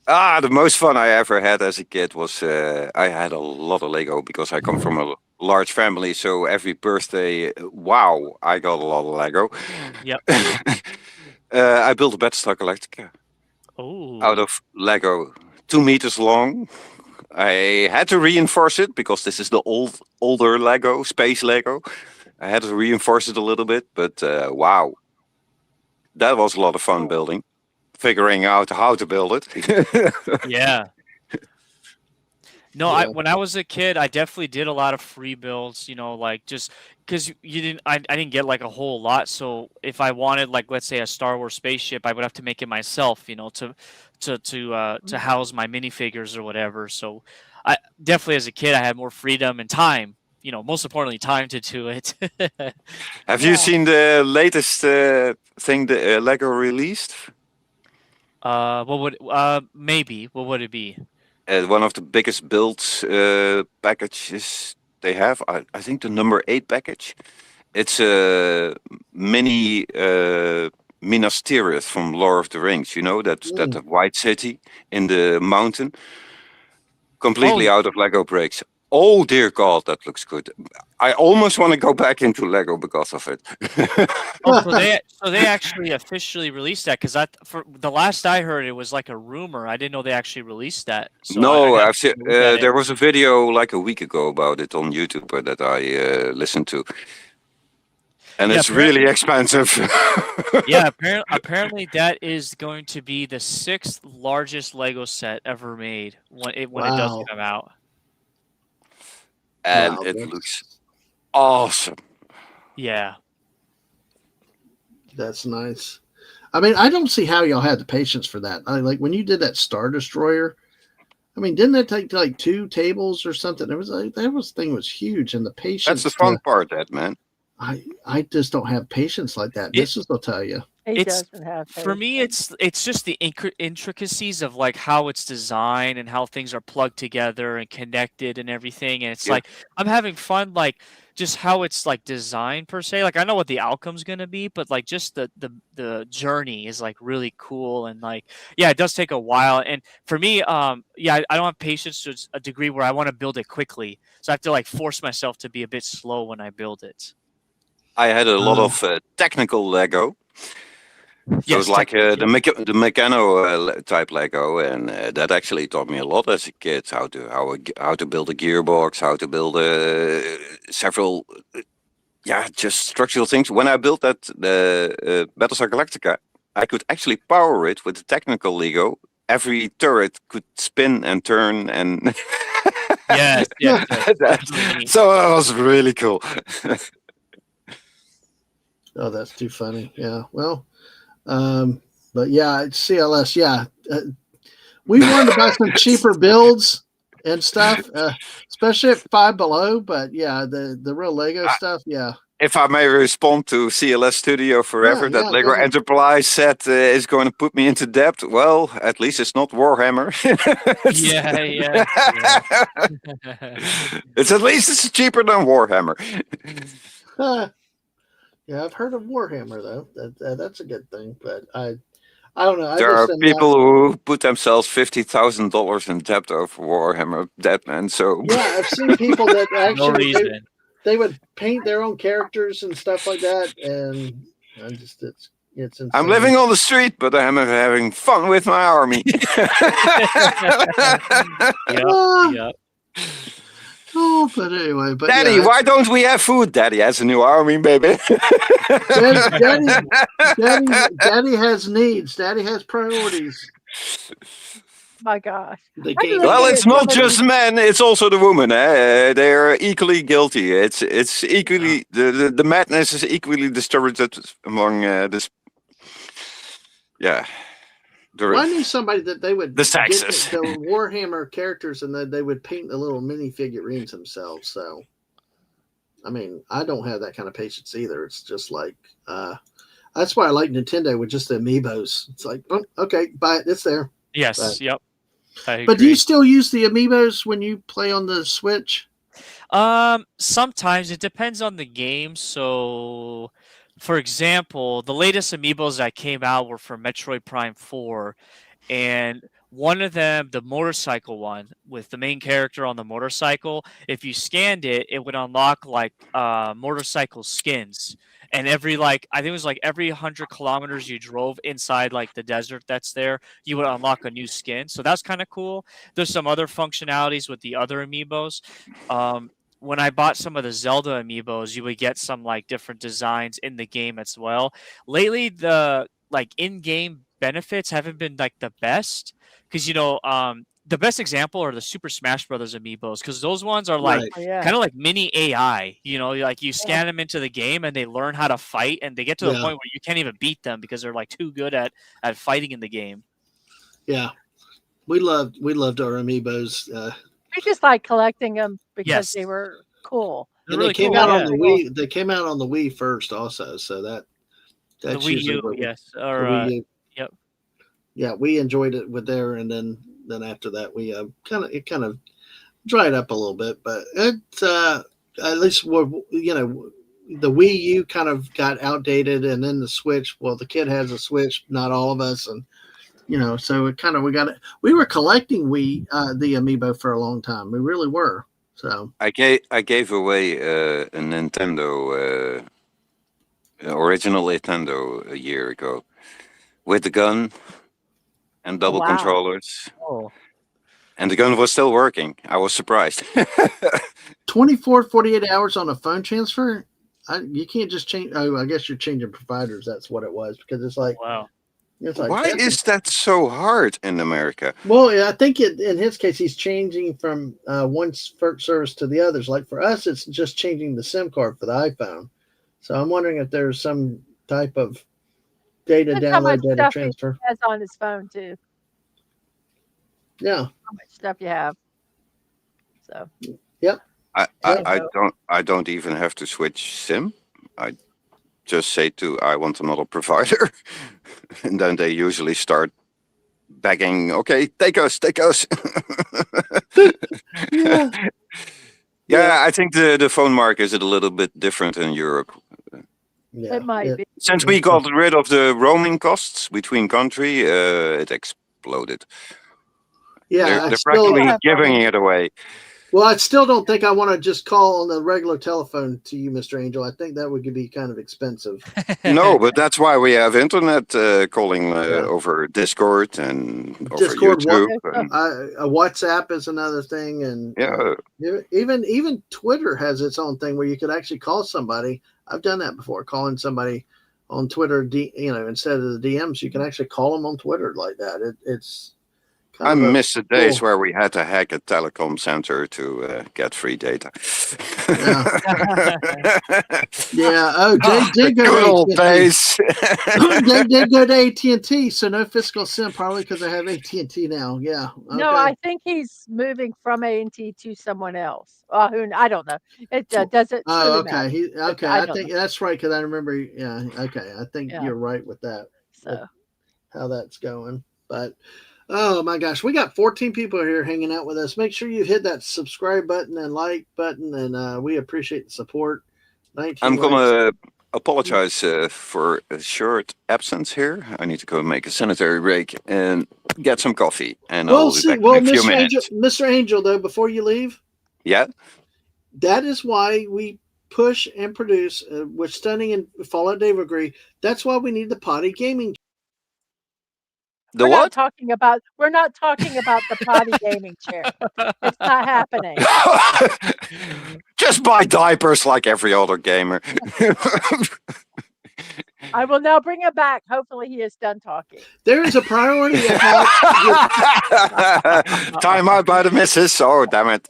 The most fun I ever had as a kid was I had a lot of Lego because I come from a large family. So every birthday, wow, I got a lot of Lego. Yep. I built a Battlestar Galactica out Oh. of Lego, 2 meters long. I had to reinforce it because this is the older Lego, space Lego. I had to reinforce it a little bit, but wow, that was a lot of fun Cool. building, figuring out how to build it. Yeah. No, Yeah. when I was a kid, I definitely did a lot of free builds, like just because you didn't, I didn't get like a whole lot. So if I wanted, like, let's say a Star Wars spaceship, I would have to make it myself, to house my minifigures or whatever. So I definitely, as a kid, I had more freedom and time. Most importantly, time to do it. Have you Yeah. seen the latest thing the Lego released? Maybe. What would it be? One of the biggest builds packages they have. I think the number 8 package. It's a mini Minas Tirith from Lord of the Rings. You know that Mm. white city in the mountain, completely Oh, out of Lego bricks. Oh dear God, that looks good. I almost want to go back into Lego because of it. so they actually officially released that because for the last I heard, it was like a rumor. I didn't know they actually released that. So I No, have I've seen. to look at it. There was a video like a week ago about it on YouTube that I listened to, and Yeah, it's really expensive. Yeah, apparently that is going to be the 6th largest Lego set ever made when it does Wow. come out. And Wow. it looks awesome. Yeah. That's nice. I mean, I don't see how y'all had the patience for that. Like when you did that Star Destroyer. I mean, didn't that take like 2 tables or something? It was like thing was huge, and the patience. That's the fun part, that man. I just don't have patience like that. This will tell you. He It's doesn't have For me, it's just the intricacies of like how it's designed and how things are plugged together and connected and everything. And it's Yeah. like I'm having fun, like just how it's like designed per se. Like I know what the outcome's gonna be, but like just the journey is like really cool. And like yeah, it does take a while. And for me, yeah, I don't have patience to a degree where I want to build it quickly, so I have to like force myself to be a bit slow when I build it. I had a lot of technical Lego. So Yes, it's like technically, yeah. the Meccano type Lego, and that actually taught me a lot as a kid. How to build a gearbox, how to build several just structural things. When I built the Battlestar Galactica, I could actually power it with the technical Lego. Every turret could spin and turn, and Yes, yes, yes. That's really neat. so that was really cool. Oh, that's too funny. Yeah. Well, but yeah, it's CLS. Yeah, we wanted to buy some cheaper builds and stuff, especially at Five Below. But yeah, the real Lego stuff. Yeah. If I may respond to CLS Studio Forever, that Yeah, Lego go ahead. Enterprise set is going to put me into debt. Well, at least it's not Warhammer. Yeah. It's at least it's cheaper than Warhammer. Yeah, I've heard of Warhammer though. That's a good thing. But I don't know. I There just are am people not. who put themselves $50,000 in debt over Warhammer Dadmans. So Yeah, I've seen people that No actually reason. they would paint their own characters and stuff like that, and I just it's insane. I'm living on the street, but I'm having fun with my army. Yep. Oh, but anyway, but Daddy, yeah, why don't we have food? Daddy has a new army, baby. Daddy has needs. Daddy has priorities. My gosh. They I'm can't. Well, looking it's at not some of just these- men; it's also the women. They are equally guilty. It's equally the madness is equally distributed among this. Yeah, Well, I knew somebody that they would The get sexes. the Warhammer characters and then they would paint the little mini figurines themselves. So, I mean, I don't have that kind of patience either. It's just like, That's why I like Nintendo with just the amiibos. It's like, oh, okay, buy it. It's there. Yes. But, Yep. I but do you agree. still use the amiibos when you play on the Switch? Sometimes it depends on the game. So, for example, the latest amiibos that came out were for Metroid Prime 4, and one of them, the motorcycle one with the main character on the motorcycle, if you scanned it, it would unlock like motorcycle skins. And every like I think it was like every 100 kilometers you drove inside like the desert that's there, you would unlock a new skin. So that's kind of cool. There's some other functionalities with the other amiibos. When I bought some of the Zelda amiibos, you would get some like different designs in the game as well. Lately, the like in-game benefits haven't been like the best because the best example are the Super Smash Brothers amiibos because those ones are like Right. Oh, yeah. kind of like mini AI. Like you Yeah. scan them into the game and they learn how to fight, and they get to the Yeah. point where you can't even beat them because they're like too good at fighting in the game. Yeah. We loved our amiibos. We just like collecting them because Yes. they were cool. They're And really they came cool. out on Yeah. the Wii. They came out on the Wii first, also. So The that's Wii usually U, what yes, the or Wii U. yep. Yeah, we enjoyed it with there, and then after that, we kind of dried up a little bit, but it's at least the Wii U kind of got outdated, and then the Switch. Well, the kid has a Switch, not all of us, and so it kind of we were collecting the amiibo for a long time. We really were. So I gave away a Nintendo, original Nintendo a year ago with the gun and double wow. controllers, Oh, and the gun was still working. I was surprised. 24, 48 hours on a phone transfer. You can't just change. Oh, I guess you're changing providers. That's what it was, because it's like wow. Why is that so hard in America? Well, I think in his case, he's changing from one service to the others. Like for us, it's just changing the SIM card for the iPhone. So I'm wondering if there's some type of data That's how much download, data stuff he transfer. has on his phone too. Yeah. How much stuff you have. So Yep. I don't even have to switch SIM. I just say I want another provider, and then they usually start begging. Okay, take us. Yeah. Yeah, I think the phone market is a little bit different in Europe. Yeah. it might be. Since we got rid of the roaming costs between country, it exploded. Yeah. They're practically have giving roaming. it away. Well, I still don't think I want to just call on the regular telephone to you, Mr. Angel. I think that would be kind of expensive. No, but that's why we have internet calling Yeah. over Discord and over Discord, YouTube. And, a WhatsApp is another thing, and yeah, even Twitter has its own thing where you could actually call somebody. I've done that before, calling somebody on Twitter. Instead of the DMs, you can actually call them on Twitter like that. It's I kind of miss the days cool. where we had to hack a telecom center to get free data. Yeah. Oh, they did go Good to old AT&T. days. They did go to AT&T, so no fiscal sin, probably because I have AT&T now. Yeah. Okay. No, I think he's moving from A&T to someone else. I don't know. It doesn't Oh, really okay. matter. Okay. I I don't think know. that's right, because I remember. Yeah. Okay. I think Yeah. you're right with that. So How that's going. But oh my gosh, we got 14 people here hanging out with us. Make sure you hit that subscribe button and like button, and we appreciate the support. 19 I'm likes. gonna apologize for a short absence here. I need to go make a sanitary break and get some coffee, and I'll be back in a few minutes. Mr. Angel, though, before you leave, Yeah. that is why we push and produce, which Stunning and Fallout Dave agree. That's why we need the potty gaming. The we're not what? talking about the potty gaming chair. It's not happening. Just buy diapers like every other gamer. I will now bring him back. Hopefully he is done talking. There is a priority of Time out by the missus. Oh, damn it.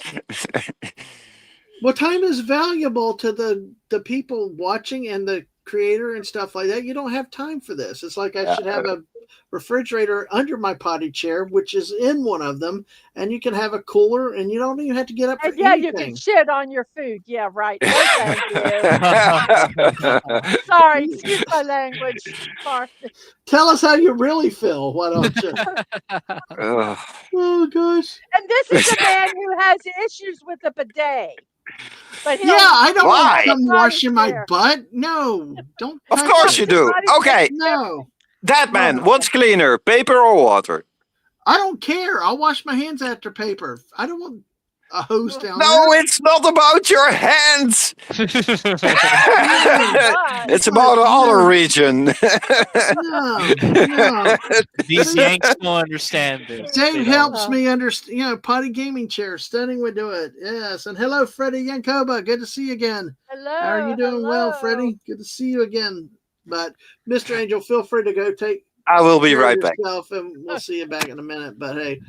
well, time is valuable to the people watching and the creator and stuff like that. You don't have time for this. It's like I should have refrigerator under my potty chair, which is in one of them, and you can have a cooler, and you don't even have to get up for And yeah, you anything. can shit on your food. Yeah, right. No, thank you. Sorry, excuse my language. Sorry. Tell us how you really feel. Why don't you? Ugh. Oh gosh. And this is a man who has issues with a bidet. But Yeah, I don't want Why? some Potty washing my chair. butt. No, don't. Of touch course it. you do. Potty chair Okay, is different. No, Dadman, Oh. what's cleaner, paper or water? I don't care. I'll wash my hands after paper. I don't want a hose down No, there. it's not about your hands. Why? It's about another region. No, no. These Yanks don't understand this. They Dave don't. helps me understand. Potty gaming chair. Stunning would do it. Yes. And hello, Freddie Yankoba. Good to see you again. Hello. How are you doing? Well, Freddie. Good to see you again. But Mr. Angel, feel free to go take I will be care of right back. yourself, and we'll see you back in a minute. But hey,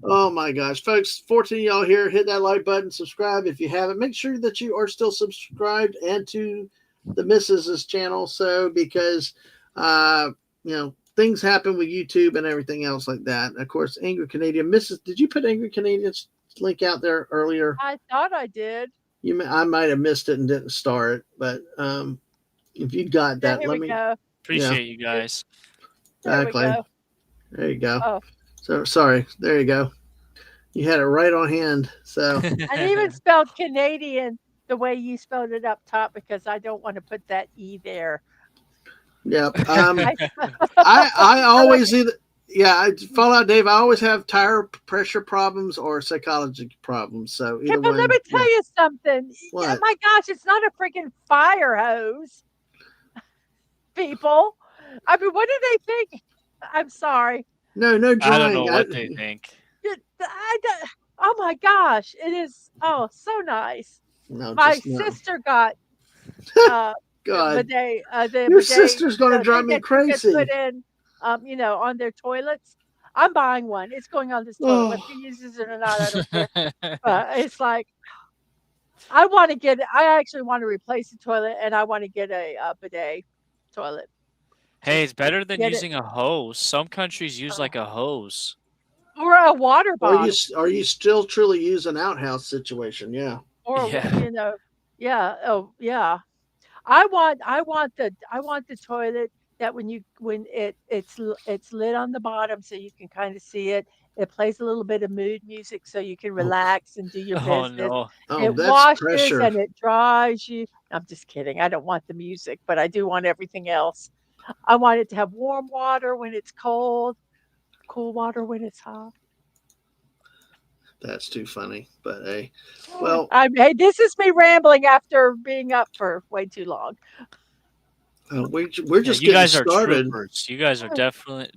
oh my gosh, folks, 14 of y'all here, hit that like button, subscribe if you haven't. Make sure that you are still subscribed and to the Mrs.'s channel. So because things happen with YouTube and everything else like that. And of course, Angry Canadian. Mrs., did you put Angry Canadian's link out there earlier? I thought I did. I might have missed it and didn't star it, but if you got that, Here let we me. go. Appreciate you guys. There we Exactly. go. There you go. Oh. So sorry. There you go. You had it right on hand. So I even spelled Canadian the way you spelled it up top because I don't want to put that E there. yep. I, I always either Fallout Dave. I always have tire pressure problems or psychology problems. So either but one. let me tell you something. What? Oh my gosh, it's not a freaking fire hose. People. I mean, what do they think? I'm sorry. No drawing. I don't know what they think. Oh my gosh, it is. Oh, so nice. No, My just no. sister got God, bidet. The your bidet, sister's going to the drive thing me that you crazy. could put in, on their toilets. I'm buying one. It's going on this toilet. Whether he uses it or not, I don't care. But it's like I want to get. I actually want to replace the toilet, and I want to get a bidet toilet. Hey, it's better than Get it. using a hose. Some countries use like a hose. Or a water Or bottle. are you still truly use an outhouse situation? Yeah. Or Yeah. yeah. Oh yeah. I want the toilet that when it's lit on the bottom so you can kind of see it. It plays a little bit of mood music so you can relax and do your Oh business. no. Oh, It that's washes pressure. and it dries you. I'm just kidding. I don't want the music, but I do want everything else. I want it to have warm water when it's cold, cool water when it's hot. That's too funny. But hey, well, Hey, this is me rambling after being up for way too long. we're Yeah, just you getting guys are started. troopers. You guys are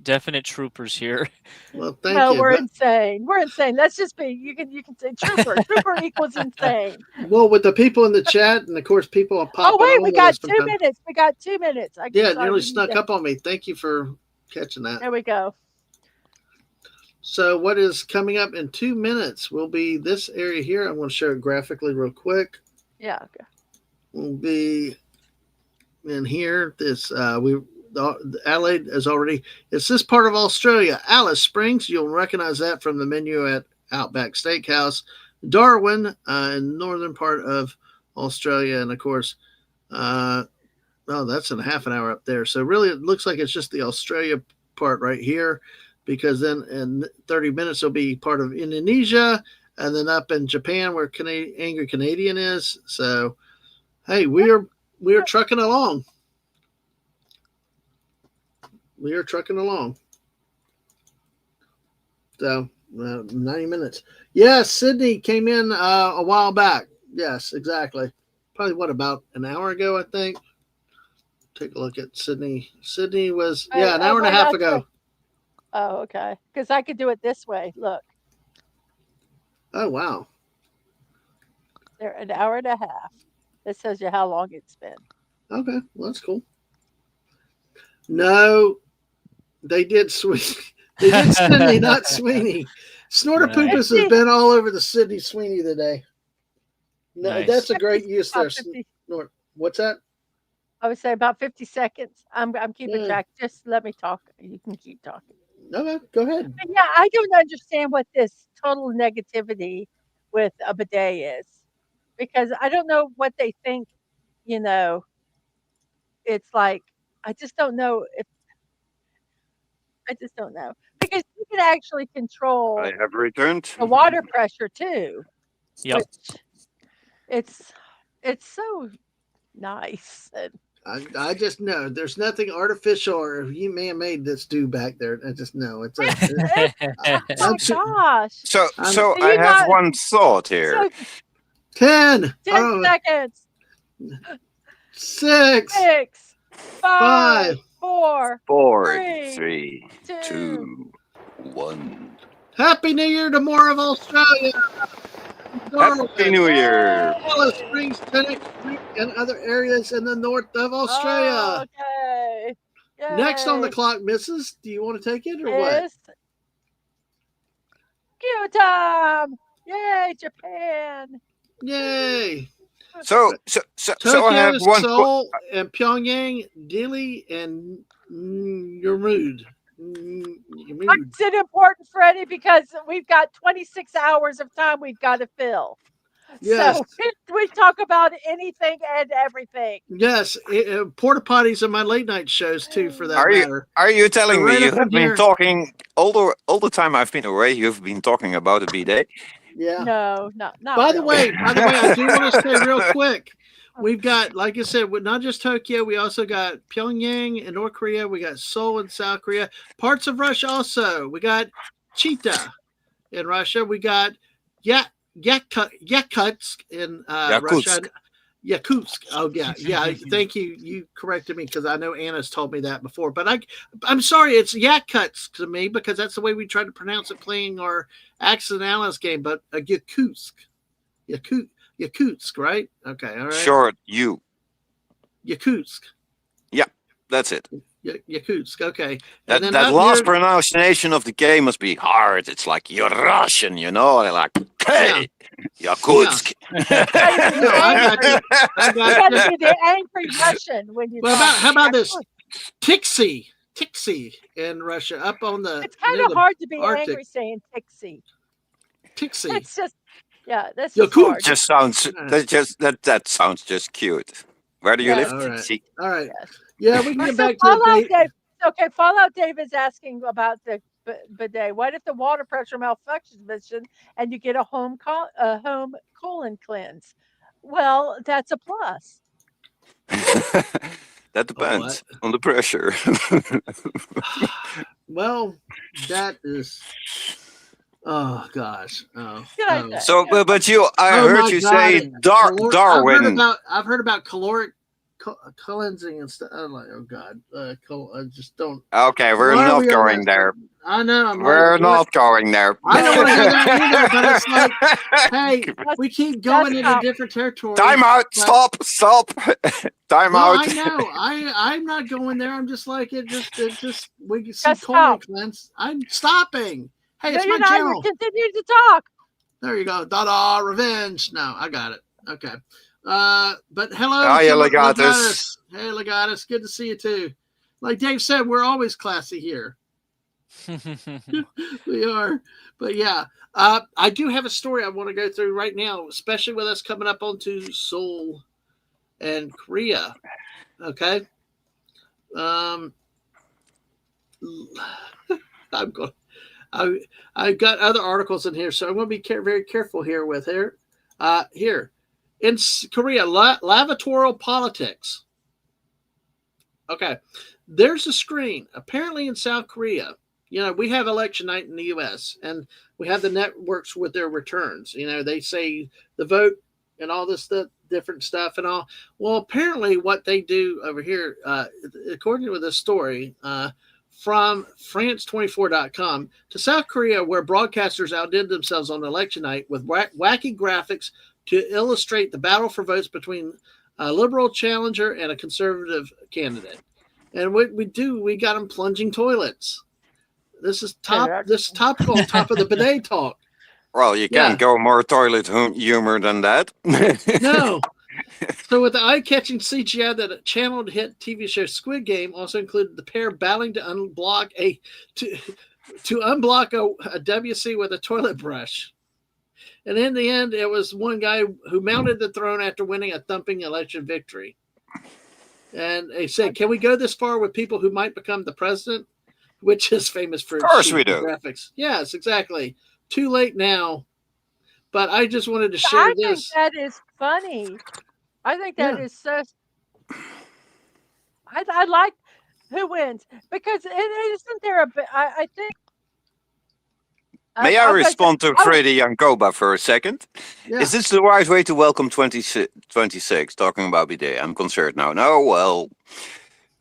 definite troopers here. Well, thank No, you. we're But, insane. We're insane. Let's just be. You can say trooper. Trooper equals insane. well, with the people in the chat, and of course, people are popping. Oh wait, on we with got us 2 sometimes. minutes. We got 2 minutes. Yeah, it nearly snuck up on me. Thank you for catching that. There we go. So what is coming up in 2 minutes will be this area here. I'm going to show it graphically real quick. Yeah. Okay. Will be in here. This Adelaide is already. It's this part of Australia, Alice Springs. You'll recognize that from the menu at Outback Steakhouse. Darwin, in northern part of Australia, and of course, that's in half an hour up there. So really, it looks like it's just the Australia part right here, because then in 30 minutes it'll be part of Indonesia, and then up in Japan where Angry Canadian is. So, hey, we are trucking along. We are trucking along. So 90 minutes. Yes, Sydney came in a while back. Yes, exactly. Probably about an hour ago, I think. Take a look at Sydney. Sydney was an hour and a half ago. Oh, okay. Because I could do it this way. Look, Oh wow. there an hour and a half. This tells you how long it's been. Okay, well that's cool. No, they did They did Sydney, not Sweeney. Snorter Poopus has been all over the Sydney Sweeney today. No, Nice. that's a great use there. 50. What's that? I would say about 50 seconds. I'm keeping Yeah. track. Just let me talk. You can keep talking. No, go ahead. But yeah, I don't understand what this total negativity with a bidet is because I don't know what they think, you know, it's like I just don't know if I just don't know because you can actually I control have returned. the water pressure too, Yep. which it's it's so nice. And I just know there's nothing artificial or man-made that's due back there. I just know it's a. oh my I'm too, gosh. So I'm so Do I you have not one thought here. so 10. 10 Oh, seconds. 6, 6, 5, 5. 4, 4, 3, 3, 2. 2, 1. Happy New Year to more of Australia, Happy Darwin, New Year. Alice Yay! Springs, Tennant Creek, and other areas in the north of Australia. Okay. Next on the Yay. clock, Mrs. Do you want to take it or what? Is Q time. Yay, Japan. Yay! So I have Tokyo, one. Seoul, and Pyongyang, Dili, and Yamud. Why is it important, Freddie? Because we've got 26 hours of time we've got to fill. Yes. So we talk about anything and everything. Yes, porta potties are my late night shows too, for that matter. Are you telling Right me you up in have been here. talking all the time I've been away? You've been talking about a bidet. Yeah. No, not By the really. way, I do want to say real quick, we've got, like I said, not just Tokyo, we also got Pyongyang in North Korea, we got Seoul in South Korea, parts of Russia also. We got Chita in Russia, we got Yakutsk in Russia. Yakutsk. Oh yeah. Thank you. You corrected me because I know Anna's told me that before. But I'm sorry. It's Yakutsk to me because that's the way we try to pronounce it playing our Accent Alice game. But Yakutsk, Yakutsk, right? Okay, all right. Short U. Yakutsk. Yeah, that's it. Yakutsk. Okay. That last pronunciation of the game must be hard. It's like you're Russian, you know. They're like, hey, Yakutsk. Yeah. No, I got you. You got to be the angry Russian when you. Well, how about this? Tixi in Russia, up on the. It's kind of hard to be Arctic. angry saying Tixi. Tixi. It's just, yeah, that's just hard. Just sounds that sounds just cute. Where do you live? All right. See? All right. Yes. Yeah, we can get back to Fallout the Dave. Okay, Fallout Dave is asking about the bidet. What if the water pressure malfunctions, mission, and you get a home colon cleanse? Well, that's a plus. That depends on the pressure. Well, that is. Oh gosh. Oh. So, but I heard you say Darwin. I've heard about caloric cleansing and stuff. I'm like, oh god, I just don't. Okay, we're not going there. I know. We're not going there. I don't want to go there either, but it's like, hey, we keep going into different territories. Time out! Stop! Time out! I know. I'm not going there. I'm just like it. Just we can see colon cleanse. I'm stopping. Hey, it's my channel. Continue to talk. There you go. Da revenge. No, I got it. Okay. But hello. Hi, Legatus. Hey, Legatus. Good to see you too. Like Dave said, we're always classy here. We are. But yeah, I do have a story I want to go through right now, especially with us coming up onto Seoul and Korea. Okay. I'm going. I've got other articles in here, so I'm going to be very careful here with here. Here in Korea, lavatorial politics. Okay, there's a screen. Apparently, in South Korea, we have election night in the U.S. and we have the networks with their returns. They say the vote and all this different stuff and all. Well, apparently, what they do over here, according to this story. From France24.com to South Korea, where broadcasters outdid themselves on election night with wacky graphics to illustrate the battle for votes between a liberal challenger and a conservative candidate. And what we got them plunging toilets. This is topical on top of the bidet talk. Well, you can't go more toilet humor than that. No. So with the eye-catching CGI that channeled hit TV show Squid Game also included the pair battling to unblock a WC with a toilet brush. And in the end, it was one guy who mounted the throne after winning a thumping election victory. And they said, "Can we go this far with people who might become the president?" Which is famous for its Of course we do. graphics. Yes, exactly. Too late now. But I just wanted to share I think this. that is funny. I think that is so. I like who wins because isn't there a bit? I think. May I I'm gonna say- respond to Freddy Yankoba for a second? Yeah. Is this the right way to welcome 2026? Talking about bidet. I'm concerned now. No, well,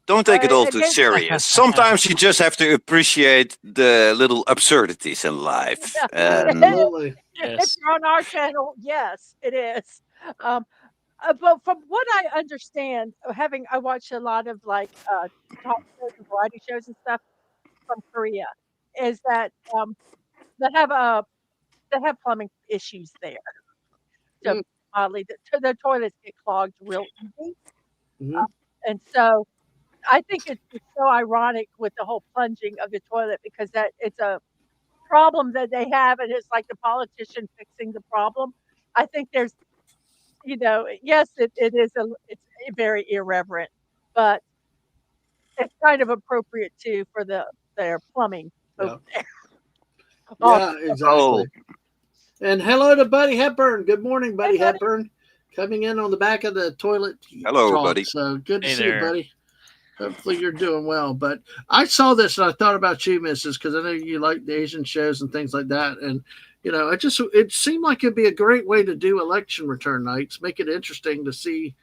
don't take it all too against- serious. Sometimes you just have to appreciate the little absurdities in life. And Absolutely. If Yes. you're on our channel, yes, it is. But from what I understand, I watch a lot of like talk shows and variety shows and stuff from Korea, is that they have plumbing issues there. So oddly, the toilets get clogged real easy, Mhm. and so I think it's just so ironic with the whole plunging of the toilet because that it's a problem that they have, and it's like the politician fixing the problem. I think there's, yes, it's very irreverent, but it's kind of appropriate too for their plumbing over there. Yeah, exactly. And hello to Buddy Hepburn. Good morning, Buddy Hey, buddy. Hepburn. Coming in on the back of the toilet. Hello, talk. buddy. So good to Hey see you, there. buddy. Hopefully you're doing well. But I saw this and I thought about you, Mrs., because I know you like the Asian shows and things like that. And it seemed like it'd be a great way to do election return nights, make it interesting to see.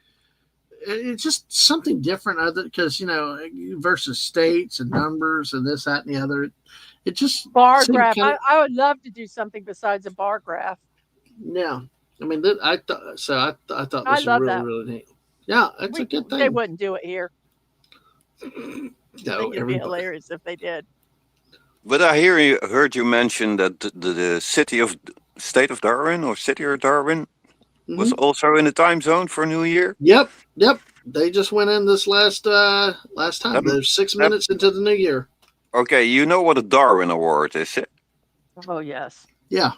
It's just something different, other because versus states and numbers and this, that, and the other. It just Bar seemed graph. kinda- I would love to do something besides a bar graph. Yeah, I mean, I thought so. I thought I this was love really, that. really neat. Yeah, it's a good They thing. wouldn't do it here. I No, think it'd be everybody. hilarious if they did. But I heard you mention that the state of Darwin or city of Darwin was Mhm. also in the time zone for New Year. Yep. They just went in this last time. They're 6 minutes into the new year. Okay, you know what a Darwin Award is? Oh yes. Yeah.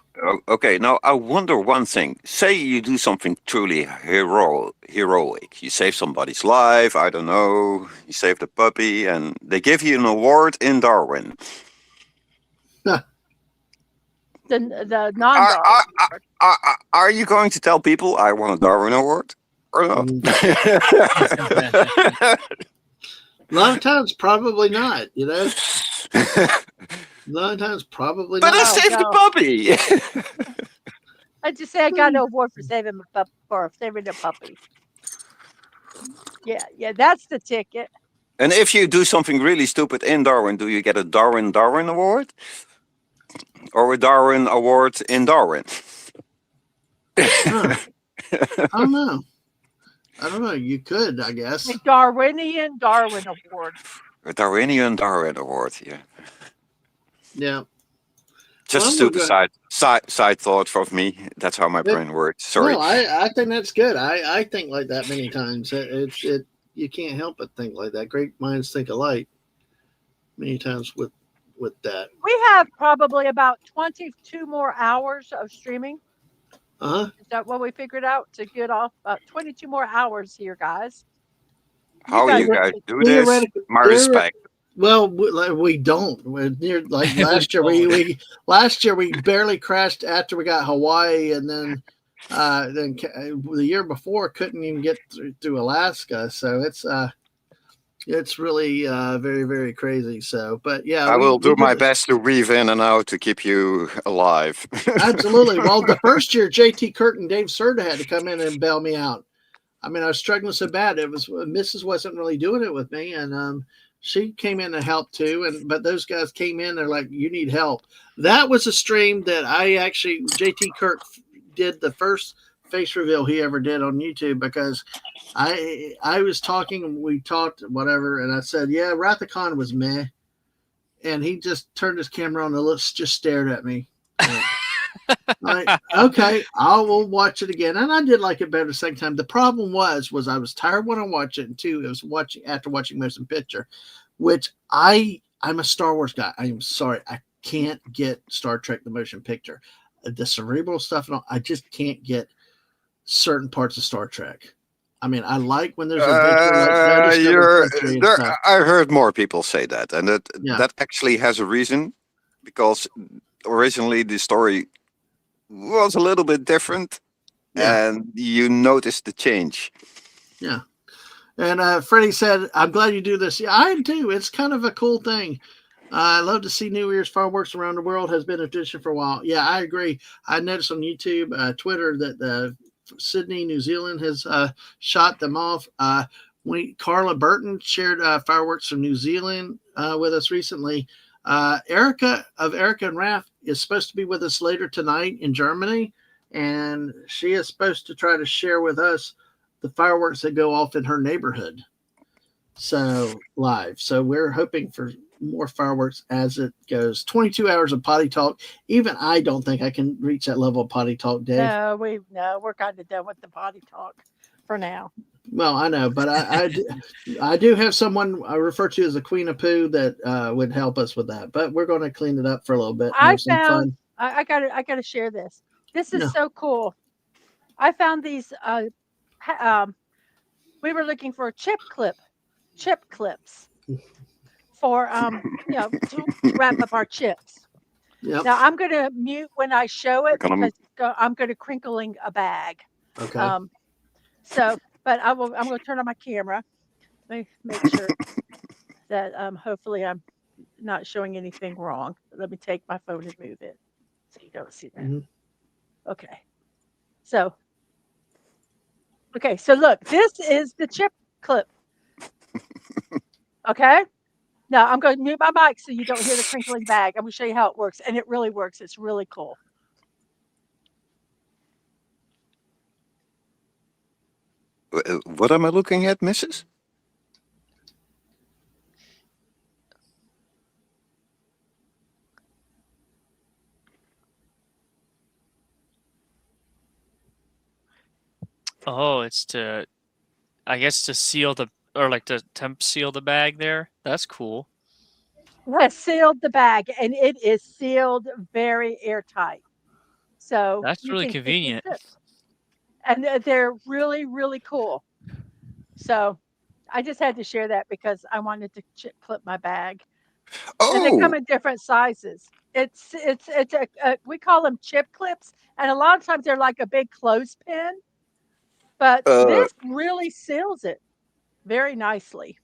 Okay, now I wonder one thing. Say you do something truly heroic. You save somebody's life, I don't know, you saved a puppy, and they give you an award in Darwin. The non-Darwin. Are you going to tell people I won a Darwin Award? Or not? A lot of times, probably not. A lot of times, probably But not. I saved the puppy. I just say I got no award for saving the puppy. Yeah, that's the ticket. And if you do something really stupid in Darwin, do you get a Darwin Award? Or a Darwin Award in Darwin? Huh. I don't know. You could, I guess. The Darwinian Darwin Award. A Darwinian Darwin Award, yeah. Yeah. Just a Well, stupid we're side thought of me. That's how my brain works. Sorry. No, I think that's good. I think like that many times. You can't help but think like that. Great minds think alike. Many times with that. We have probably about 22 more hours of streaming. Uh huh. Is that what we figured out to get off? 22 more hours here, guys. How guys you guys are- do this? My respect. Well, we don't. We're near, like last year, we barely crashed after we got Hawaii, and then the year before couldn't even get through Alaska. So it's really very, very crazy. So, but yeah, I will do my did- best to weave in and out to keep you alive. Absolutely. Well, the first year, JT Kurt and Dave Serta had to come in and bail me out. I mean, I was struggling so bad. It was Mrs. wasn't really doing it with me, and she came in to help too. But those guys came in. They're like, "You need help." That was a stream that JT Kurt did the first face reveal he ever did on YouTube, because I was talking, we talked whatever, and I said, "Yeah, Rathacon was meh," and he just turned his camera on and just stared at me. Okay, I will watch it again, and I did like it better the second time. The problem was I was tired when I watched it, and two, it was after watching Motion Picture, which I'm a Star Wars guy. I am sorry, I can't get Star Trek the Motion Picture, the cerebral stuff, and all, I just can't get certain parts of Star Trek. I mean, I like when there's adventure, like Undiscovered Country and stuff. I heard more people say that, and Yeah. that actually has a reason, because originally the story was a little bit different, and you notice the change. Yeah. And Freddie said, I'm glad you do this. Yeah, I do. It's kind of a cool thing. I love to see New Year's fireworks around the world. Has been a tradition for a while. Yeah, I agree. I noticed on YouTube, Twitter, that Sydney, New Zealand has shot them off. Carla Burton shared fireworks from New Zealand with us recently. Erica and Raph is supposed to be with us later tonight in Germany, and she is supposed to try to share with us the fireworks that go off in her neighborhood. So live. So we're hoping for more fireworks as it goes. 22 hours of potty talk. Even I don't think I can reach that level of potty talk, Dave. No, we're kind of done with the potty talk for now. Well, I know, but I do have someone I refer to as the Queen of Poo that would help us with that. But we're going to clean it up for a little bit. I found I got to share this. This is so cool. I found these. We were looking for chip clips for to wrap up our chips. Yep. Now I'm going to mute when I show it because I'm going to crinkling a bag. Okay. But I'm going to turn on my camera. Let me make sure that hopefully I'm not showing anything wrong. Let me take my phone and move it so you don't see that. Mm-hmm. Okay. So look, this is the chip clip. Okay. Now I'm going to mute my mic so you don't hear the crinkling bag. I'm going to show you how it works, and it really works. It's really cool. What am I looking at, Mrs.? Oh, it's I guess to seal to temp seal the bag there. That's cool. I sealed the bag, and it is sealed very airtight. So that's really convenient. And they're really, really cool. So I just had to share that because I wanted to chip clip my bag. Oh, and they come in different sizes. It's we call them chip clips, and a lot of times they're like a big clothespin. But this really seals it very nicely.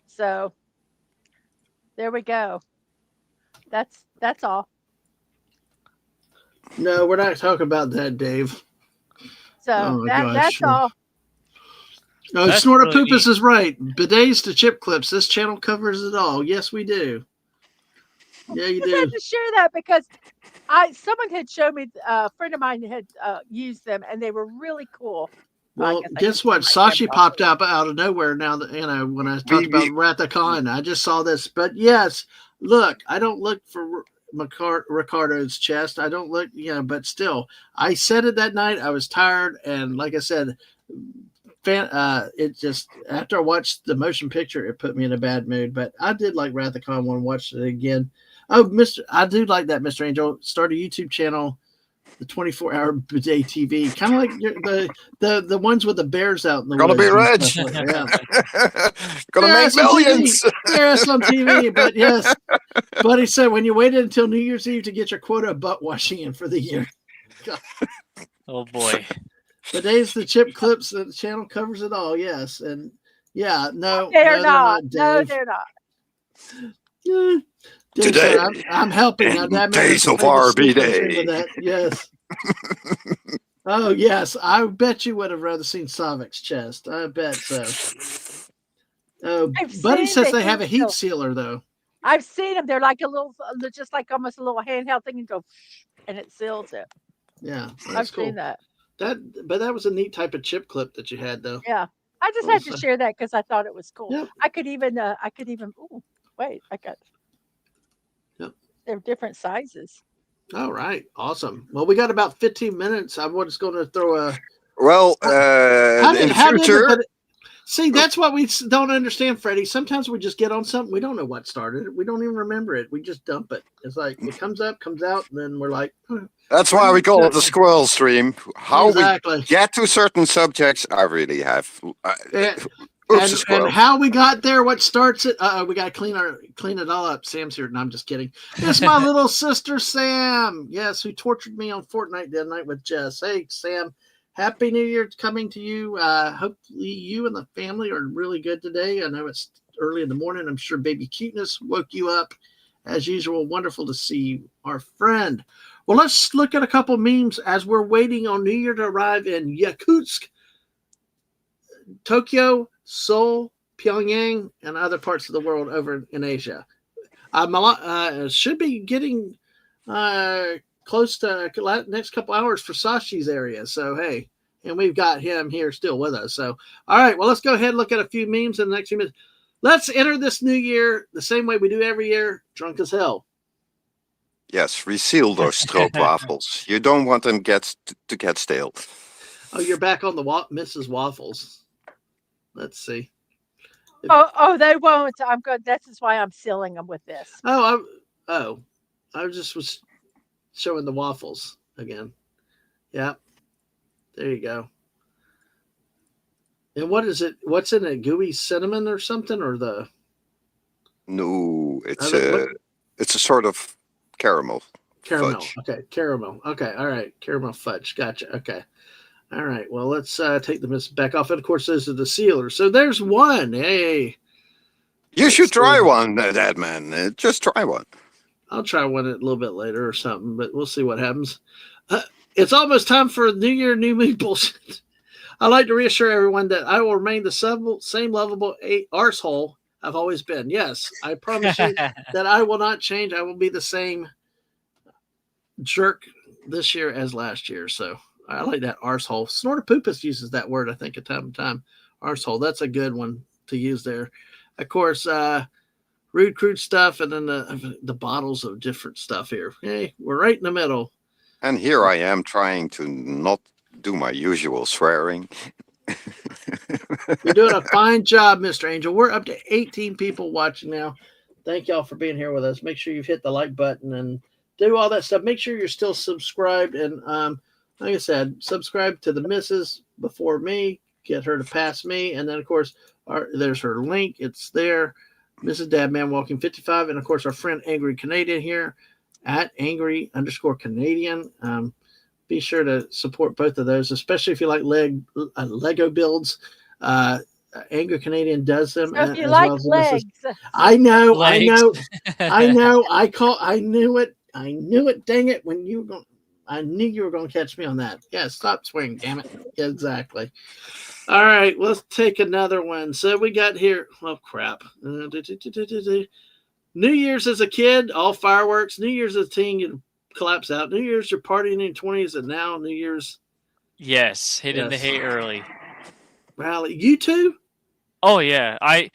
So there we go. That's all. No, we're not talking about that, Dave. So that's all. No, Snorta Poopus is right. Bidets to chip clips. This channel covers it all. Yes, we do. Yeah, you do. I had to share that because someone had shown me, a friend of mine had used them, and they were really cool. Well, guess what? Sashi popped up out of nowhere now that, when I talked about Rathacon, I just saw this. But yes, look, I don't look for Ricardo's chest. I don't look, but still, I said it that night. I was tired. And like I said, it just, after I watched the motion picture, it put me in a bad mood. But I did like Rathacon when I watched it again. Oh, I do like that, Mr. Angel. Start a YouTube channel, the 24-hour bidet TV, kind of like the ones with the bears out in the gonna be rich. Gonna make millions. Yes, on TV. But yes, Buddy said when you waited until New Year's Eve to get your quota of butt washing in for the year. Oh boy. Bidets, the chip clips, the channel covers it all. Yes, and yeah, no, they're not. No, they're not. Today, I'm helping now. That days of our bidet. Yes. Oh yes, I bet you would have rather seen Savic's chest. I bet so. Oh, Buddy says they have a heat sealer though. I've seen them. They're like a little, just like almost a little handheld thing, and go, and it seals it. Yeah, I've seen that. But that was a neat type of chip clip that you had though. Yeah, I just had to share that because I thought it was cool. Yep. I could even. Oh, wait, I got. Yep. They're different sizes. All right, awesome. Well, we got about 15 minutes. I was going to throw a. Well, in the future, see, that's what we don't understand, Freddie. Sometimes we just get on something, we don't know what started it. We don't even remember it. We just dump it. It's like it comes up, comes out, and then we're like. that's why we call it the squirrel stream. How Exactly. we get to certain subjects, I really have. And how we got there, what starts it? We got to clean it all up. Sam's here. No, I'm just kidding. It's my little sister, Sam. Yes, who tortured me on Fortnite the other night with Jess. Hey, Sam. Happy New Year coming to you. Hopefully you and the family are really good today. I know it's early in the morning. I'm sure baby cuteness woke you up. As usual, wonderful to see our friend. Well, let's look at a couple memes as we're waiting on New Year to arrive in Yakutsk, Tokyo, Seoul, Pyongyang, and other parts of the world over in Asia. Should be getting close to next couple hours for Sashi's area. So, hey, and we've got him here still with us. So, all right, well, let's go ahead and look at a few memes in the next few minutes. Let's enter this new year the same way we do every year, drunk as hell. Yes, reseal those stroopwafels. You don't want them to get stale. Oh, you're back on the Mrs. Waffles. Let's see. Oh, they won't. I'm good. This is why I'm sealing them with this. I just was showing the waffles again. Yeah. There you go. And what is it? What's in it? Gooey cinnamon or something, or the? No, it's a sort of caramel. Caramel. Fudge. Okay, caramel. Okay, all right. Caramel fudge. Gotcha. Okay. All right. Well, let's take the mist back off. And of course, those are the sealers. So there's one. Hey. You should try one, Dadman. Just try one. I'll try one a little bit later or something, but we'll see what happens. It's almost time for New Year, New Me bullshit. I'd like to reassure everyone that I will remain the same lovable arsehole I've always been. Yes, I promise you that I will not change. I will be the same jerk this year as last year. So I like that arsehole. Snortopoopus uses that word, I think, a time to time. Arsehole. That's a good one to use there. Of course, rude, crude stuff, and then the bottles of different stuff here. Hey, we're right in the middle. And here I am trying to not do my usual swearing. You're doing a fine job, Mr. Angel. We're up to 18 people watching now. Thank y'all for being here with us. Make sure you've hit the like button and do all that stuff. Make sure you're still subscribed. And like I said, subscribe to the missus before me. Get her to pass me. And then, of course, there's her link. It's there. Mrs. Dadman Walking 55. And, of course, our friend Angry Canadian here at Angry_Canadian. Be sure to support both of those, especially if you like Lego builds. Angry Canadian does them. So if you like legs. I know. Legs. I knew it. Dang it. I knew you were going to catch me on that. Yeah, stop swearing, damn it. Yeah, exactly. All right, let's take another one. So we got here. Oh, crap. New Year's as a kid, all fireworks. New Year's as a teen, you collapse out. New Year's, you're partying in your 20s, and now New Year's. Yes, hitting the hay early. Rally. You too? Oh yeah, I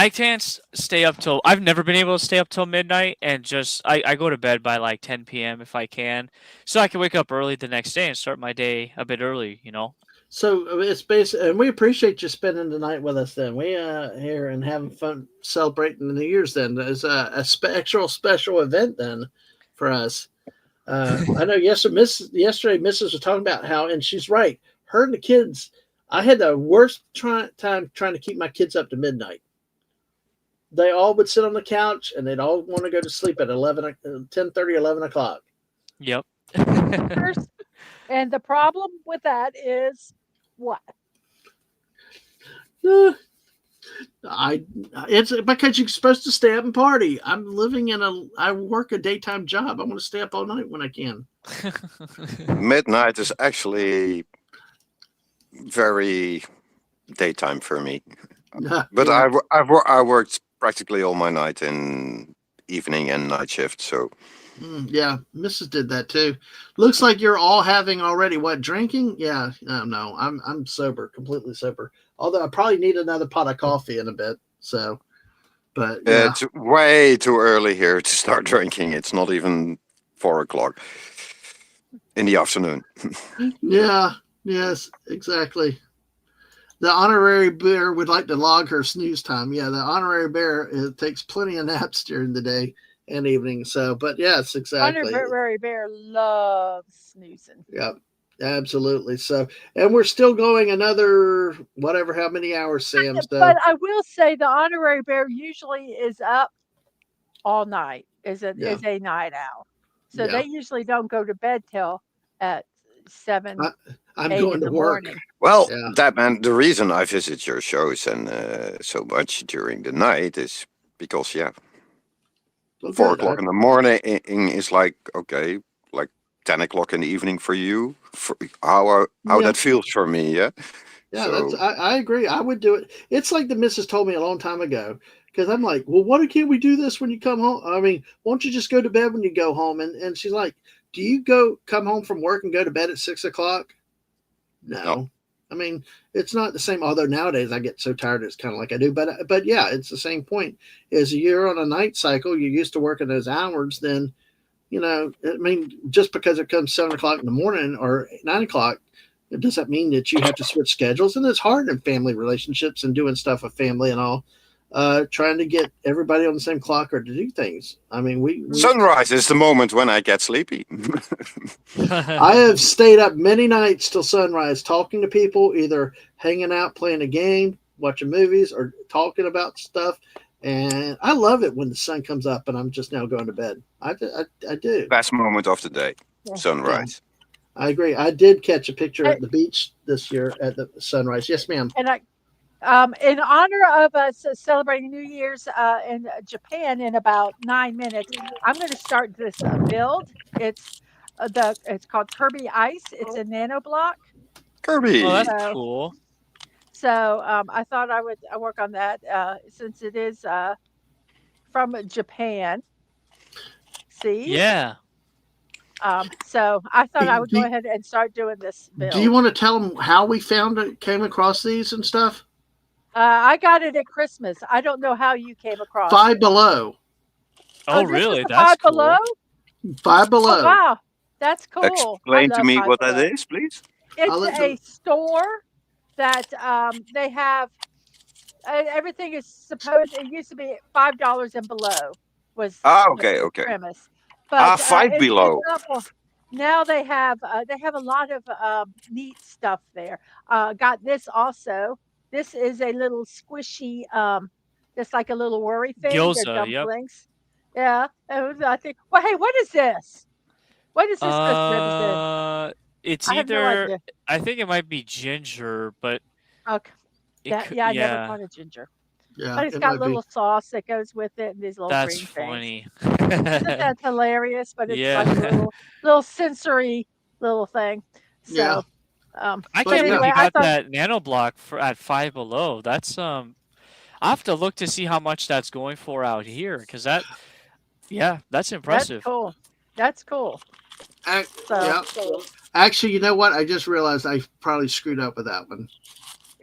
can't stay up till. I've never been able to stay up till midnight, and just I go to bed by like 10 p.m. if I can, so I can wake up early the next day and start my day a bit early. You know. So it's basically, and we appreciate you spending the night with us. Then we here and having fun celebrating the New Year's. Then it's a special event then for us. I know. Yesterday, Mrs. was talking about how, and she's right. Her and the kids. I had the worst time trying to keep my kids up to midnight. They all would sit on the couch and they'd all want to go to sleep at 10:30, 11 o'clock. Yep. And the problem with that is what? It's because you're supposed to stay up and party. I work a daytime job. I want to stay up all night when I can. Midnight is actually very daytime for me. But Yeah. I worked practically all my night in evening and night shift, so Yeah, Mrs. did that too. Looks like you're all having already what, drinking? Yeah, no, I'm sober, completely sober. Although I probably need another pot of coffee in a bit. So, But yeah, It's way too early here to start drinking. It's not even 4 o'clock in the afternoon. yeah, yes, exactly. The honorary bear would like to log her snooze time. Yeah, the honorary bear takes plenty of naps during the day and evening. So, but yes, exactly. Honorary bear loves snoozing. Yeah, absolutely. So, and we're still going another whatever, how many hours, Sam? So, But I will say the honorary bear usually is up all night. Yeah. Is a night owl. So Yeah. they usually don't go to bed till at 7, I'm 8 going in to the work. morning. Well, Yeah. that man, the reason I visit your shows and so much during the night is because, Well, 4 o'clock in the morning is like, okay, like 10 o'clock in the evening for you. For how Yeah. that feels for me, yeah. Yeah, So I agree. I would do it. It's like the missus told me a long time ago because I'm like, well, why can't we do this when you come home? I mean, won't you just go to bed when you go home? And she's like, do you come home from work and go to bed at 6 o'clock? No. No. I mean, it's not the same. Although nowadays I get so tired, it's kind of like I do. But yeah, it's the same point. Is you're on a night cycle, you're used to working those hours, then I mean, just because it comes 7 o'clock in the morning or 9 o'clock, it doesn't mean that you have to switch schedules. And it's hard in family relationships and doing stuff with family and all. Trying to get everybody on the same clock or to do things. I mean, we sunrise is the moment when I get sleepy. I have stayed up many nights till sunrise talking to people, either hanging out, playing a game, watching movies, or talking about stuff. And I love it when the sun comes up and I'm just now going to bed. I do. Best moment of the day, Yeah. sunrise. I agree. I did catch a picture at the beach this year at the sunrise. Yes, ma'am. And in honor of us celebrating New Year's in Japan in about 9 minutes, I'm going to start this build. It's called Kirby Ice. It's a nano block. Kirby. Oh, that's So- cool. So I thought I would work on that since it is from Japan. See? Yeah. So I thought I would Do go you- ahead and start doing this build. Do you want to tell them how we came across these and stuff? I got it at Christmas. I don't know how you came across Five it. Below. Oh, this is really? the That's Five cool. Below? Five Below. Oh, wow. That's cool. Explain I to love me Five what Below. that is, please. I'll let It's you- a store that they have. Everything is supposed. It used to be $5 and below was Okay, the okay. premise. But Five Below. It's not now they have a lot of neat stuff there. Got this also. This is a little squishy, just like a little worry thing. They're Gyoza, yep. dumplings. Yeah, I think. Well, hey, what is this? What is this supposed to represent? It's I have no either idea. I think it might be ginger, but Okay. I never caught a ginger. Yeah, But it's it got might be. little sauce that goes with it and these little that's green things. funny. Isn't that hilarious? But it's Yeah. like a little sensory little thing. Yeah. So, I But can't believe anyway, you I got thought that nano block at Five Below. That's I have to look to see how much that's going for out here, because that's that's impressive. cool. That's cool. So, Yeah. Actually, you know what? I just realized I probably screwed up with that one.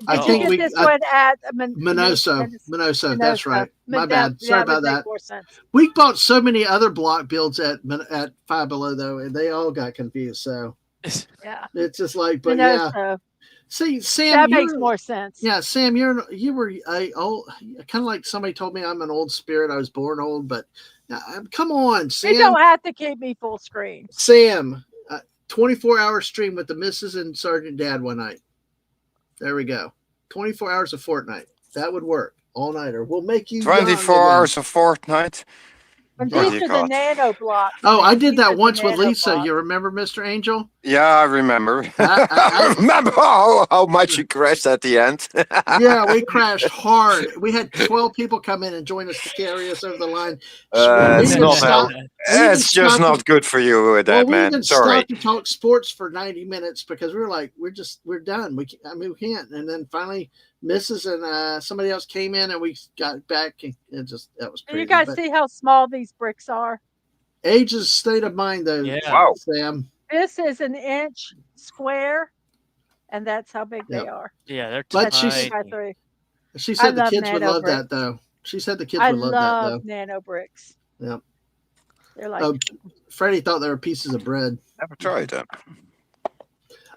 I did think you we- get this I- one at Minoso. That's right. My bad. Sorry That would about make that. more sense. We bought so many other block builds at Five Below though, and they all got confused. So Yeah. it's just like, but yeah. Minoso. See, Sam, That makes you're- more sense. Yeah, Sam, you were kind of like somebody told me I'm an old spirit. I was born old, but come on, Sam. You don't have to keep me full screen. Sam, 24-hour stream with the missus and Sergeant Dad one night. There we go. 24 hours a fortnight. That would work. All nighter. We'll make you 24 young hours a fortnight. And What do these you are the got? nano blocks. Oh, I did These are that the once with nano Lisa. blocks. You remember, Mr. Angel? Yeah, I remember. I- I remember how much you crashed at the end. Yeah, we crashed hard. We had 12 people come in and join us to carry us over the line. It's even not stopped- help. we even It's just stopped not good for you, that Well, we man. even Sorry. stopped to talk sports for 90 minutes because we were like, we're done. We can't. And then finally, Mrs. and somebody else came in and we got back. And that was Do crazy. you guys But see how small these bricks are? age is state of mind, though. Yeah. Wow. Sam. This is an inch square, and that's how big they Yeah. are. Yeah, they're But That's she's- 3 by tiny. 3. She I said the love kids would nano love bricks. that, though. She said the kids I would love that though. love nano bricks. Yeah. They're like Freddie thought they were pieces of bread. Never tried that.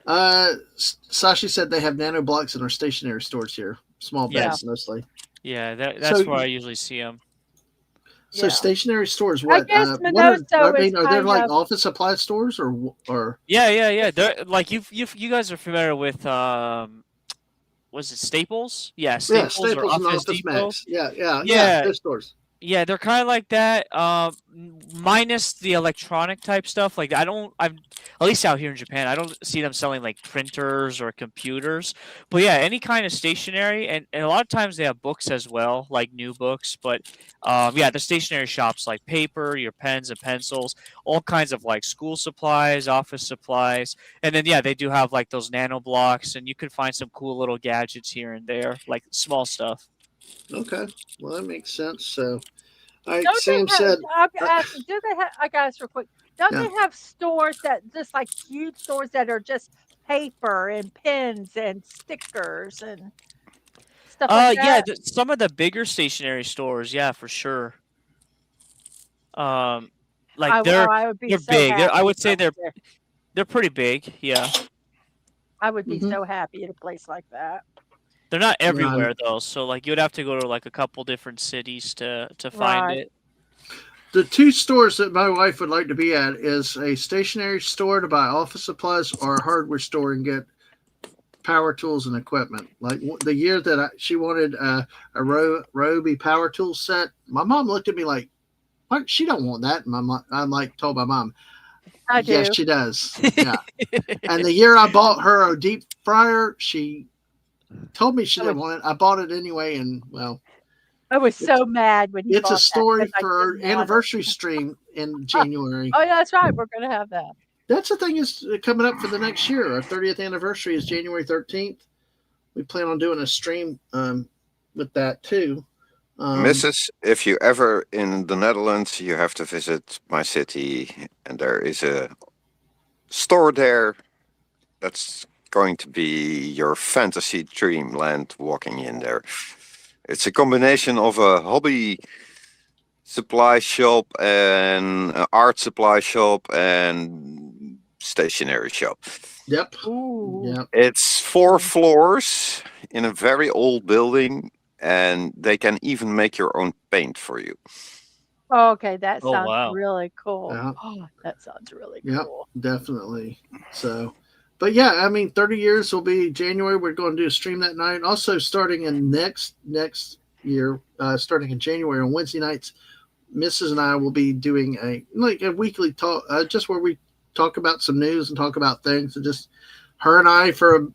Sashi said they have nano blocks in our stationery stores here. Small bags mostly. Yeah, that's where I usually see them. So Yeah. stationery stores, I what? guess What are Minoso is are there like kind of office supply stores or? Yeah. They're like you guys are familiar with was it Staples? Yeah, Staples or and Office Office Depot. Max. Yeah. Yeah, Those stores. yeah, they're kind of like that. Minus the electronic type stuff. Like I'm at least out here in Japan, I don't see them selling like printers or computers. But yeah, any kind of stationery, and a lot of times they have books as well, like new books. But yeah, the stationery shops like paper, your pens and pencils, all kinds of like school supplies, office supplies, and then yeah, they do have like those nano blocks, and you can find some cool little gadgets here and there, like small stuff. Okay, well that makes sense. So, like don't Sam they have, said, I'm asking, do they have, I got to ask real quick, don't Yeah. they have stores that just like huge stores that are just paper and pens and stickers and stuff like Yeah, that? some of the bigger stationery stores, yeah, for sure. Like I would be they're so big. I happy would if I say went there. they're pretty big. Yeah, I would be Mhm. so happy at a place like that. they're not Yeah. everywhere though. So like you would have to go to like a couple different cities to find Right. it. the two stores that my wife would like to be at is a stationery store to buy office supplies or a hardware store and get power tools and equipment. Like the year that she wanted a Ryobi power tool set, my mom looked at me like, "What? She don't want that." And I'm like, told my mom, I "Yes, do. she does." Yeah. And the year I bought her a deep fryer, she told me she didn't want it. I bought it anyway, and well, I was so mad when he it's a bought that story because I for our didn't want it. anniversary stream in January. Oh, yeah, that's right. We're going to have that. That's the thing is coming up for the next year. Our 30th anniversary is January 13th. We plan on doing a stream with that too. Mrs., if you ever in the Netherlands, you have to visit my city, and there is a store there that's going to be your fantasy dreamland walking in there. It's a combination of a hobby supply shop and an art supply shop and stationery shop. Yep. Ooh. Yep. It's 4 floors in a very old building, and they can even make your own paint for you. Oh, okay, that Oh, sounds wow. really cool. Yeah. Oh, that sounds really Yep. cool. Definitely. So, but yeah, I mean, 30 years will be January. We're going to do a stream that night. Also, starting in next year, starting in January on Wednesday nights, Mrs. and I will be doing a weekly talk, just where we talk about some news and talk about things, and just her and I for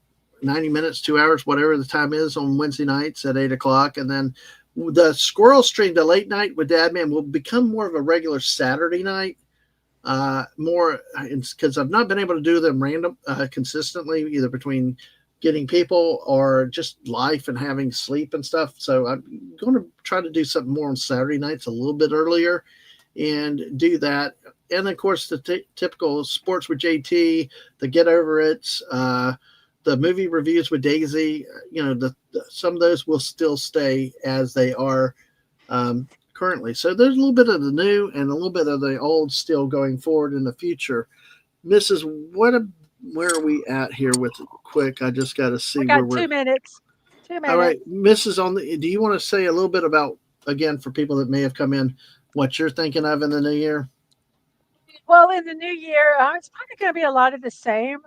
90 minutes, 2 hours, whatever the time is on Wednesday nights at 8:00, and then the squirrel stream, the late night with Dadman, will become more of a regular Saturday night. More because I've not been able to do them random consistently, either between getting people or just life and having sleep and stuff. So I'm going to try to do something more on Saturday nights a little bit earlier and do that. And of course, the typical sports with JT, the Get Over It, the movie reviews with Daisy. Some of those will still stay as they are currently. So there's a little bit of the new and a little bit of the old still going forward in the future. Mrs., where are we at here with it? Quick? I just got to see We where got we're. 2 minutes. 2 minutes. All right, Mrs. Do you want to say a little bit about, again, for people that may have come in, what you're thinking of in the new year? Well, in the new year, it's probably going to be a lot of the same.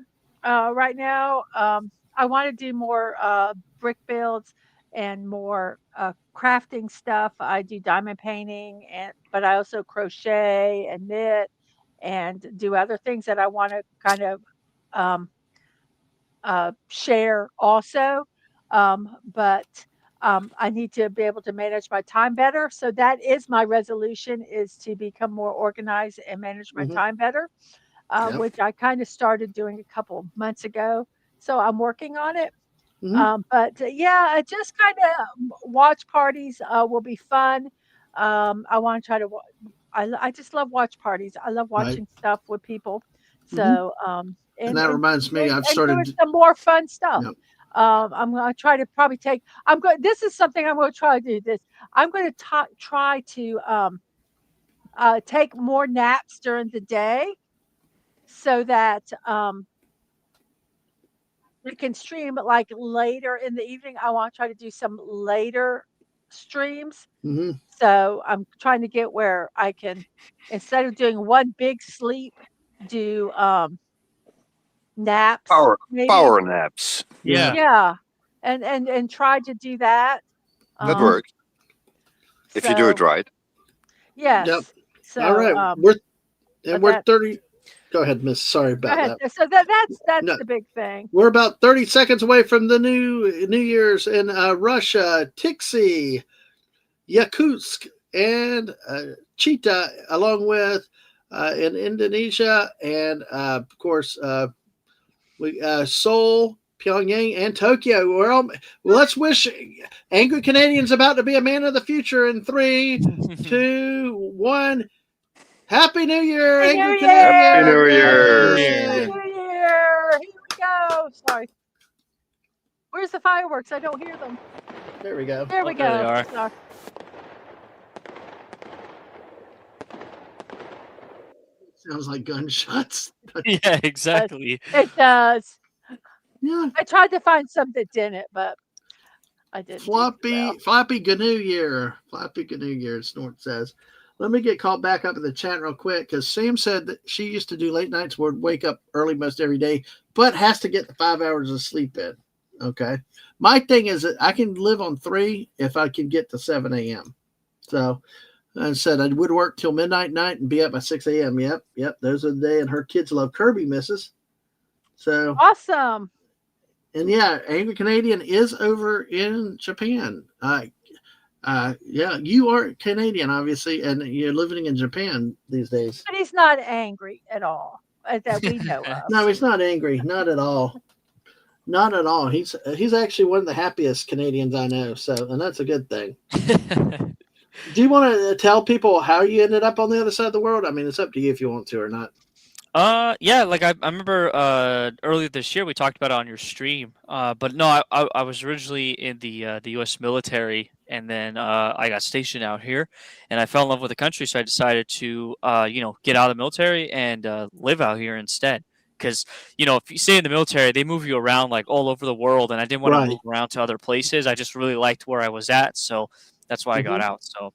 Right now, I want to do more brick builds and more crafting stuff. I do diamond painting, but I also crochet and knit and do other things that I want to kind of um, share also. But I need to be able to manage my time better. So that is my resolution: is to become more organized and manage my Mhm. time better, Yep. which I kind of started doing a couple months ago. So I'm working on it. Mhm. But yeah, just kind of watch parties will be fun. I want to try to. I just love watch parties. I love Right. watching stuff with people. Mhm. So And that reminds me, I've and doing started. some more fun stuff. Yep. I'm going to try to probably take. I'm going. This is something I'm going to try to do. This. I'm going to try to take more naps during the day so that we can stream like later in the evening. I want to try to do some later streams. Hmm. So I'm trying to get where I can, instead of doing one big sleep, do naps maybe. Power naps. Yeah. Yeah, and try to do that. That works. If you do it So right. yes. Yep. So All right. but We're that 30. Go ahead, Miss. Sorry go about ahead. that. So that's No. the big thing. We're about 30 seconds away from the New Year's in Russia, Tixi, Yakutsk, and Chita, along with in Indonesia, and of course Seoul, Pyongyang, and Tokyo. Well, let's wish Angry Canadians about to be a man of the future in 3, 2, 1. Happy New Year, Happy Angry New Canadians! Happy New Year! Year! Yay! New Year! Here we go. Sorry. Where's the fireworks? I don't hear them. There we go. There we Oh, there they go. are. Sorry. Sounds like gunshots. Yeah, exactly. It does. Yeah. I tried to find some that didn't, but I didn't. do well. Floppy GNU Year. Floppy GNU Year, Snort says. Let me get called back up in the chat real quick because Sam said that she used to do late nights, would wake up early most every day, but has to get the 5 hours of sleep in. Okay. My thing is that I can live on 3 if I can get to 7 a.m. So I said I would work till midnight night and be up by 6 a.m. Yep. Those are the day. And her kids love Kirby, Mrs. So Awesome. and yeah, Angry Canadian is over in Japan. Yeah, you are Canadian, obviously, and you're living in Japan these days. But he's not angry at all that we know of. No, he's not angry, not at all, not at all. He's actually one of the happiest Canadians I know. So, and that's a good thing. Do you want to tell people how you ended up on the other side of the world? I mean, it's up to you if you want to or not. Yeah, like I remember earlier this year we talked about it on your stream. But no, I was originally in the U.S. military, and then I got stationed out here, and I fell in love with the country, so I decided to get out of the military and live out here instead. Because if you stay in the military, they move you around like all over the world, and I didn't want to move around to other places. I just really liked where I was at, so that's why I got out. So.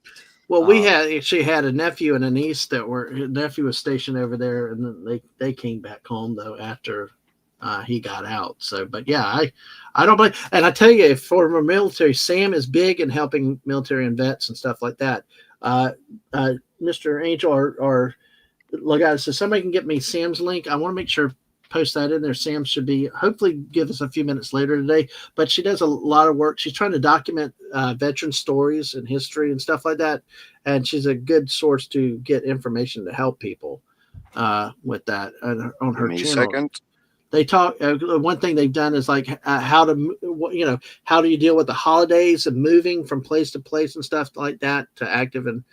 Well, we actually had a nephew and a niece that his nephew was stationed over there, and then they came back home though after he got out. So, but yeah, I don't blame. And I tell you, if former military, Sam is big in helping military and vets and stuff like that. Mr. Angel or look out, so somebody can get me Sam's link. I want to make sure post that in there. Sam should be hopefully give us a few minutes later today, but she does a lot of work. She's trying to document veteran stories and history and stuff like that, and she's a good source to get information to help people with that on her channel. They talk. One thing they've done is like how to, how do you deal with the holidays and moving from place to place and stuff like that to active and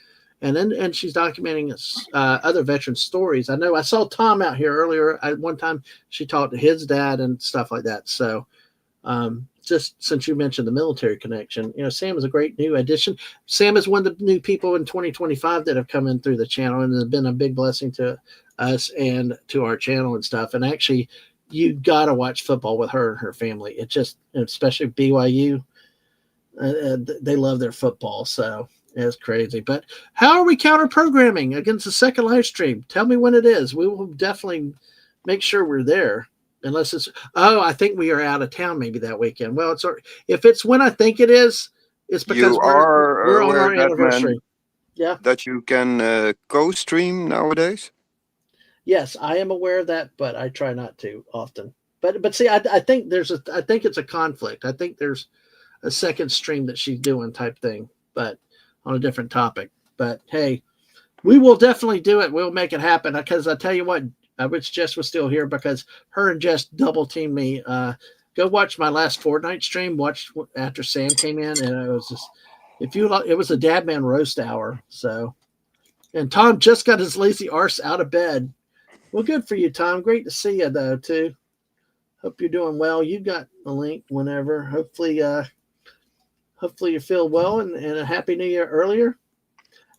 she's documenting other veteran stories. I know I saw Tom out here earlier. One time she talked to his dad and stuff like that. So just since you mentioned the military connection, Sam is a great new addition. Sam is one of the new people in 2025 that have come in through the channel and has been a big blessing to us and to our channel and stuff. And actually, you got to watch football with her and her family. It just, especially BYU, they love their football. So it's crazy. But how are we counter programming against the second live stream? Tell me when it is. We will definitely make sure we're there. Unless it's, I think we are out of town maybe that weekend. Well, if it's when I think it is, it's because we're on our anniversary. Yeah. That you can co-stream nowadays? Yes, I am aware of that, but I try not to often. But see, I think I think it's a conflict. I think there's a second stream that she's doing type thing, but on a different topic. But hey, we will definitely do it. We'll make it happen because I tell you what, I wish Jess was still here because her and Jess double teamed me. Go watch my last Fortnite stream. Watch after Sam came in, and it was just it was a Dadman roast hour. So, and Tom just got his lazy arse out of bed. Well, good for you, Tom. Great to see you though too. Hope you're doing well. You got the link whenever. Hopefully you feel well and a happy New Year earlier.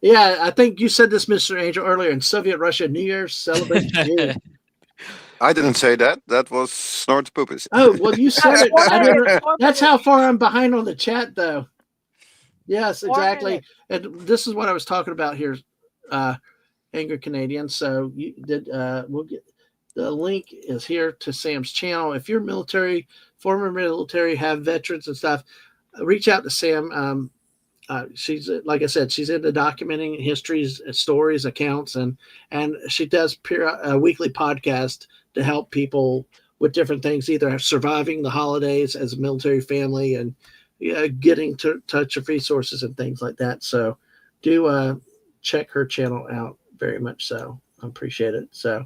Yeah, I think you said this, Mr. Angel, earlier. In Soviet Russia, New Year's celebration. I didn't say that. That was Snort Poopus. Oh, well, you said it. I didn't. 4 That's minutes. how far I'm behind on the chat, though. Yes, 4 exactly. minutes. And this is what I was talking about here, Angry Canadian. So you did. We'll get the link is here to Sam's channel. If you're military, former military, have veterans and stuff, reach out to Sam. She's, like I said, she's into documenting histories, stories, accounts, and she does a weekly podcast to help people with different things, either surviving the holidays as a military family and getting to touch of resources and things like that. So do check her channel out very much. So I appreciate it. So,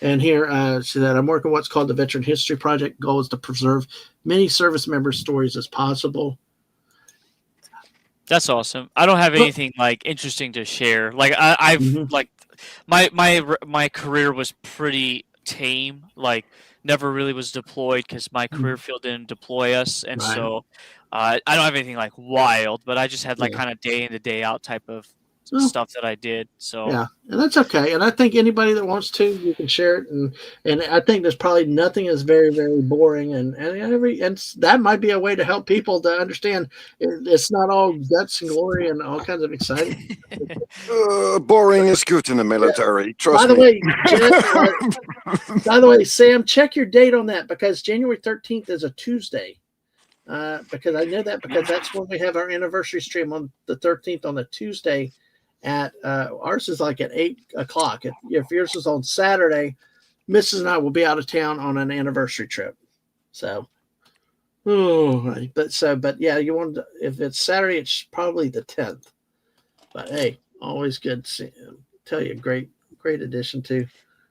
and here she said, I'm working what's called the Veteran History Project. Goal is to preserve many service members' stories as possible. That's awesome. I don't have anything like interesting to share. Like I've like my career was pretty tame. Like never really was deployed because my career field didn't deploy us, and so I don't have anything like wild. But I just had like kind of day in to day out type of stuff that I did. So yeah, and that's okay. And I think anybody that wants to, you can share it. And I think there's probably nothing is very, very boring. And that might be a way to help people to understand it's not all guts and glory and all kinds of exciting. Boring is good in the military. Yeah. Trust me. By the way, Sam, check your date on that because January 13th is a Tuesday. Because I know that because that's when we have our anniversary stream on the 13th on the Tuesday. At ours is like at 8 o'clock. If yours is on Saturday, Mrs. and I will be out of town on an anniversary trip. So, but yeah, you want to, if it's Saturday, it's probably the 10th. But hey, always good to tell you, great addition to.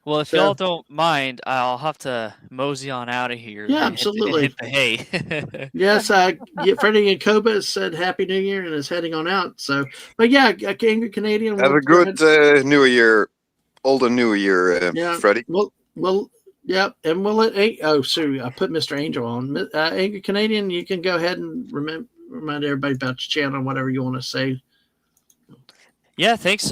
Well, if y'all don't mind, I'll have to mosey on out of here. Yeah, absolutely. Hit the hay. Yes, Freddie and Koba said Happy New Year and is heading on out. So, but yeah, Angry Canadian. Have a good New Year, older New Year, Freddie. Well, yep, and we'll let. Sue, I put Mr. Angel on. Angry Canadian, you can go ahead and remind everybody about your channel and whatever you want to say. Yeah, thanks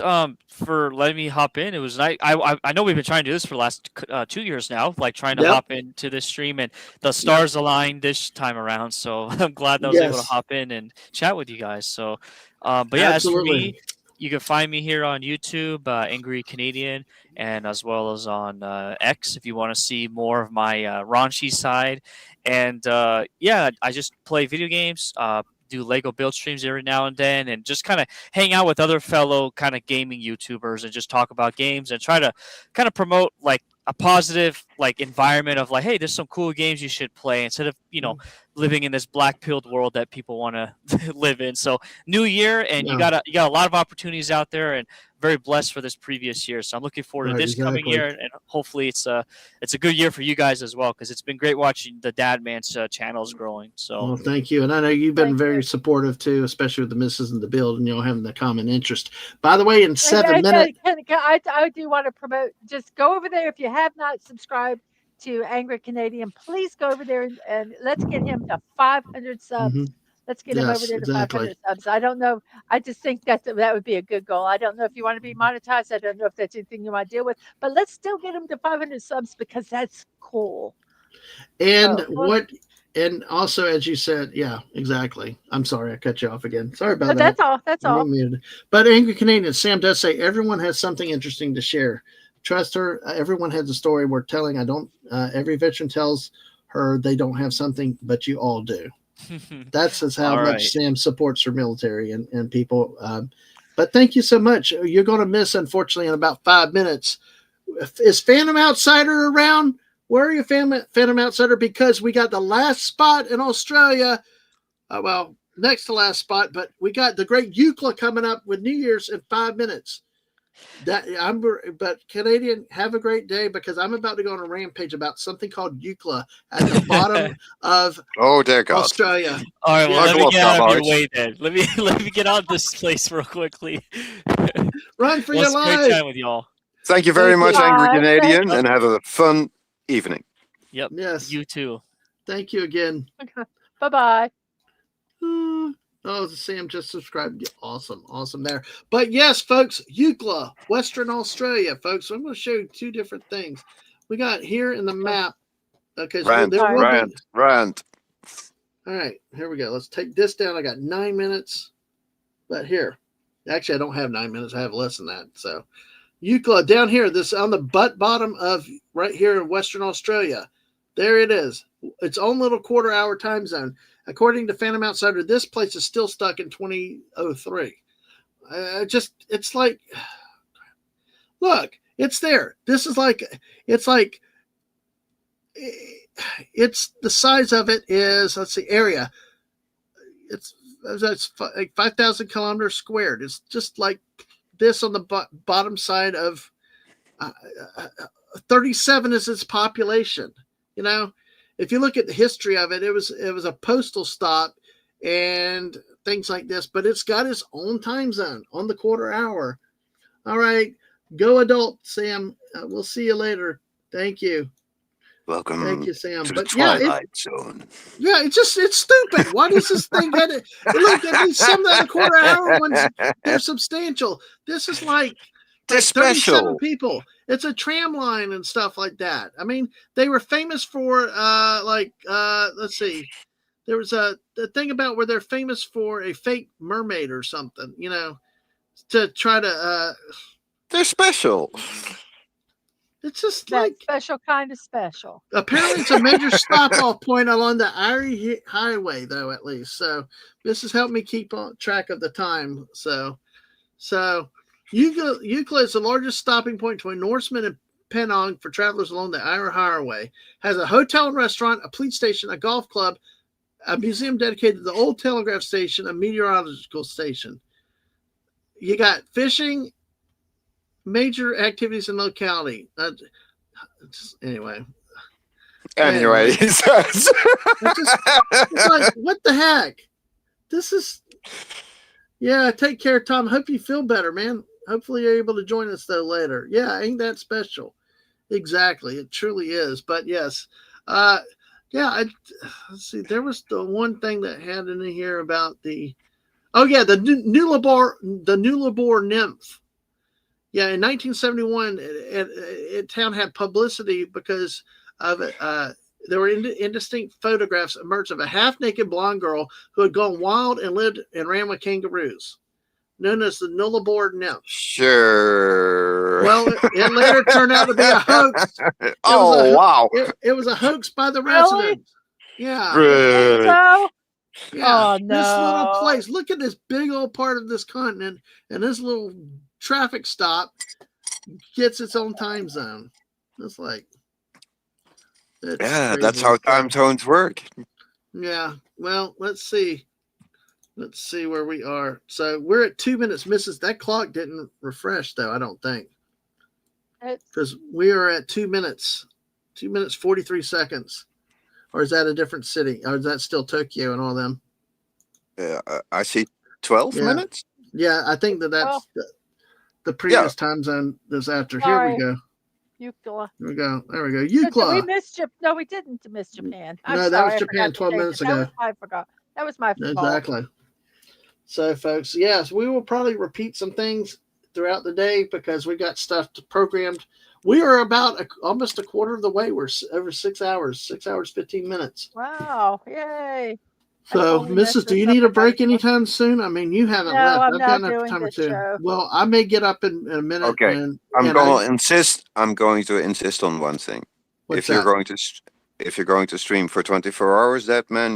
for letting me hop in. It was nice. I know we've been trying to do this for the last 2 years now, like trying to hop into this stream, and the stars aligned this time around. So I'm glad that I was able to hop in and chat with you guys. So, but yeah, absolutely. As for me, you can find me here on YouTube, Angry Canadian, and as well as on X if you want to see more of my raunchy side. And yeah, I just play video games. Do Lego build streams every now and then, and just kind of hang out with other fellow kind of gaming YouTubers and just talk about games and try to kind of promote like a positive like environment of like, hey, there's some cool games you should play instead of, you know, living in this black-pilled world that people want to live in. So new year, and you got a lot of opportunities out there, and very blessed for this previous year. So I'm looking forward to this coming year, and hopefully it's a good year for you guys as well, because it's been great watching the Dadmans channels growing. So well, thank you, and I know you've been very supportive too, especially with the misses and the build, and having the common interest. By the way, in 7 minutes, I do want to promote. Just go over there if you have not subscribed to Angry Canadian. Please go over there and let's get him to 500 subs. Let's get him over there to 500 subs. I don't know. I just think that would be a good goal. I don't know if you want to be monetized. I don't know if that's anything you want to deal with, but let's still get him to 500 subs because that's cool. And and also, as you said, yeah, exactly. I'm sorry, I cut you off again. Sorry about that. That's all. But Angry Canadian, Sam does say everyone has something interesting to share. Trust her. Everyone has a story worth telling. Every veteran tells her they don't have something, but you all do. That's how much Sam supports her military and people. But thank you so much. You're going to miss, unfortunately, in about 5 minutes. Is Phantom Outsider around? Where are you, Phantom Outsider? Because we got the last spot in Australia. Well, next to last spot, but we got the great Euclid coming up with New Year's in 5 minutes. But Canadian, have a great day, because I'm about to go on a rampage about something called Euclid at the bottom of Australia. All right, well, let me get out of your way then. Let me get out of this place real quickly. Run for your life. Great time with y'all. Thank you very much, Angry Canadian, and have a fun evening. Yep. Yes. You too. Thank you again. Bye-bye. Oh, Sam just subscribed. Awesome. Awesome there. But yes, folks, Eucla, Western Australia, folks. I'm going to show you two different things. We got here in the map. Okay, so Rant, there will be. rant. All right, here we go. Let's take this down. I got 9 minutes. But here, actually, I don't have 9 minutes. I have less than that. So, Eucla down here, this on the bottom of right here in Western Australia. There it is. Its own little quarter-hour time zone. According to Phantom Outsider, this place is still stuck in 2003. It's like, look, it's there. This is like, it's the size of it is, let's see, area. It's like 5,000 kilometers squared. It's just like this on the bottom side of 37 is its population. You know, if you look at the history of it, it was a postal stop and things like this, but it's got its own time zone on the quarter hour. All right, go adult, Sam. We'll see you later. Thank you. Welcome Thank you, Sam. to But the Twilight Zone. Yeah, it's stupid. Why does this thing get it? Look at these, some of the quarter hour ones, they're substantial. This is like They're 37 special. people. It's a tram line and stuff like that. I mean, they were famous for let's see. There was the thing about where they're famous for a fake mermaid or something, you know, to try to They're special. it's just That like special kind of special. apparently it's a major stop-off point along the Erie Highway, though, at least. So this has helped me keep on track of the time. So Eucla is the largest stopping point between Norseman and Penang for travelers along the Erie Highway. Has a hotel and restaurant, a police station, a golf club, a museum dedicated to the old telegraph station, a meteorological station. You got fishing, major activities in locality. Anyway. He says. It's like, what the heck? This is, yeah, take care, Tom. Hope you feel better, man. Hopefully you're able to join us, though, later. Yeah, ain't that special? Exactly. It truly is. But, yes. Let's see. There was the one thing that had in here about the, the Nullarbor nymph. Yeah, in 1971, town had publicity because of it. There were indistinct photographs emerged of a half-naked blonde girl who had gone wild and lived and ran with kangaroos, known as the Nullarbor nymph. Sure. Well, it later turned out to be a hoax. Wow. It was a hoax by the Really? residents. Yeah. Really? So, Yeah. Oh, This little no. place. Look at this big old part of this continent, and this little traffic stop gets its own time zone. It's like, Yeah, crazy. that's how time zones work. Yeah. Well, let's see. Let's see where we are. So we're at 2 minutes. That clock didn't refresh, though, I don't think. Because we are at 2 minutes. 2 minutes, 43 seconds. Or is that a different city? Or is that still Tokyo and all them? I see 12 minutes. Yeah, I think that's the previous time zone that's after. Sorry. Here we go. Eucla. There we go. There we go. We Eucla. missed No, we didn't miss Japan. No, that was Japan 12 minutes ago. I forgot. That was my fault. Exactly. So, folks, yes, we will probably repeat some things throughout the day because we got stuff programmed. We are about almost a quarter of the way. We're over 6 hours, 6 hours, 15 minutes. Wow. Yay. So, Mrs., do you need a break anytime soon? I mean, you haven't left. I'm I've not got enough doing time this to. show. Well, I may get up in a minute. Okay. I'm going to insist on one thing. If you're going to stream for 24 hours, that man,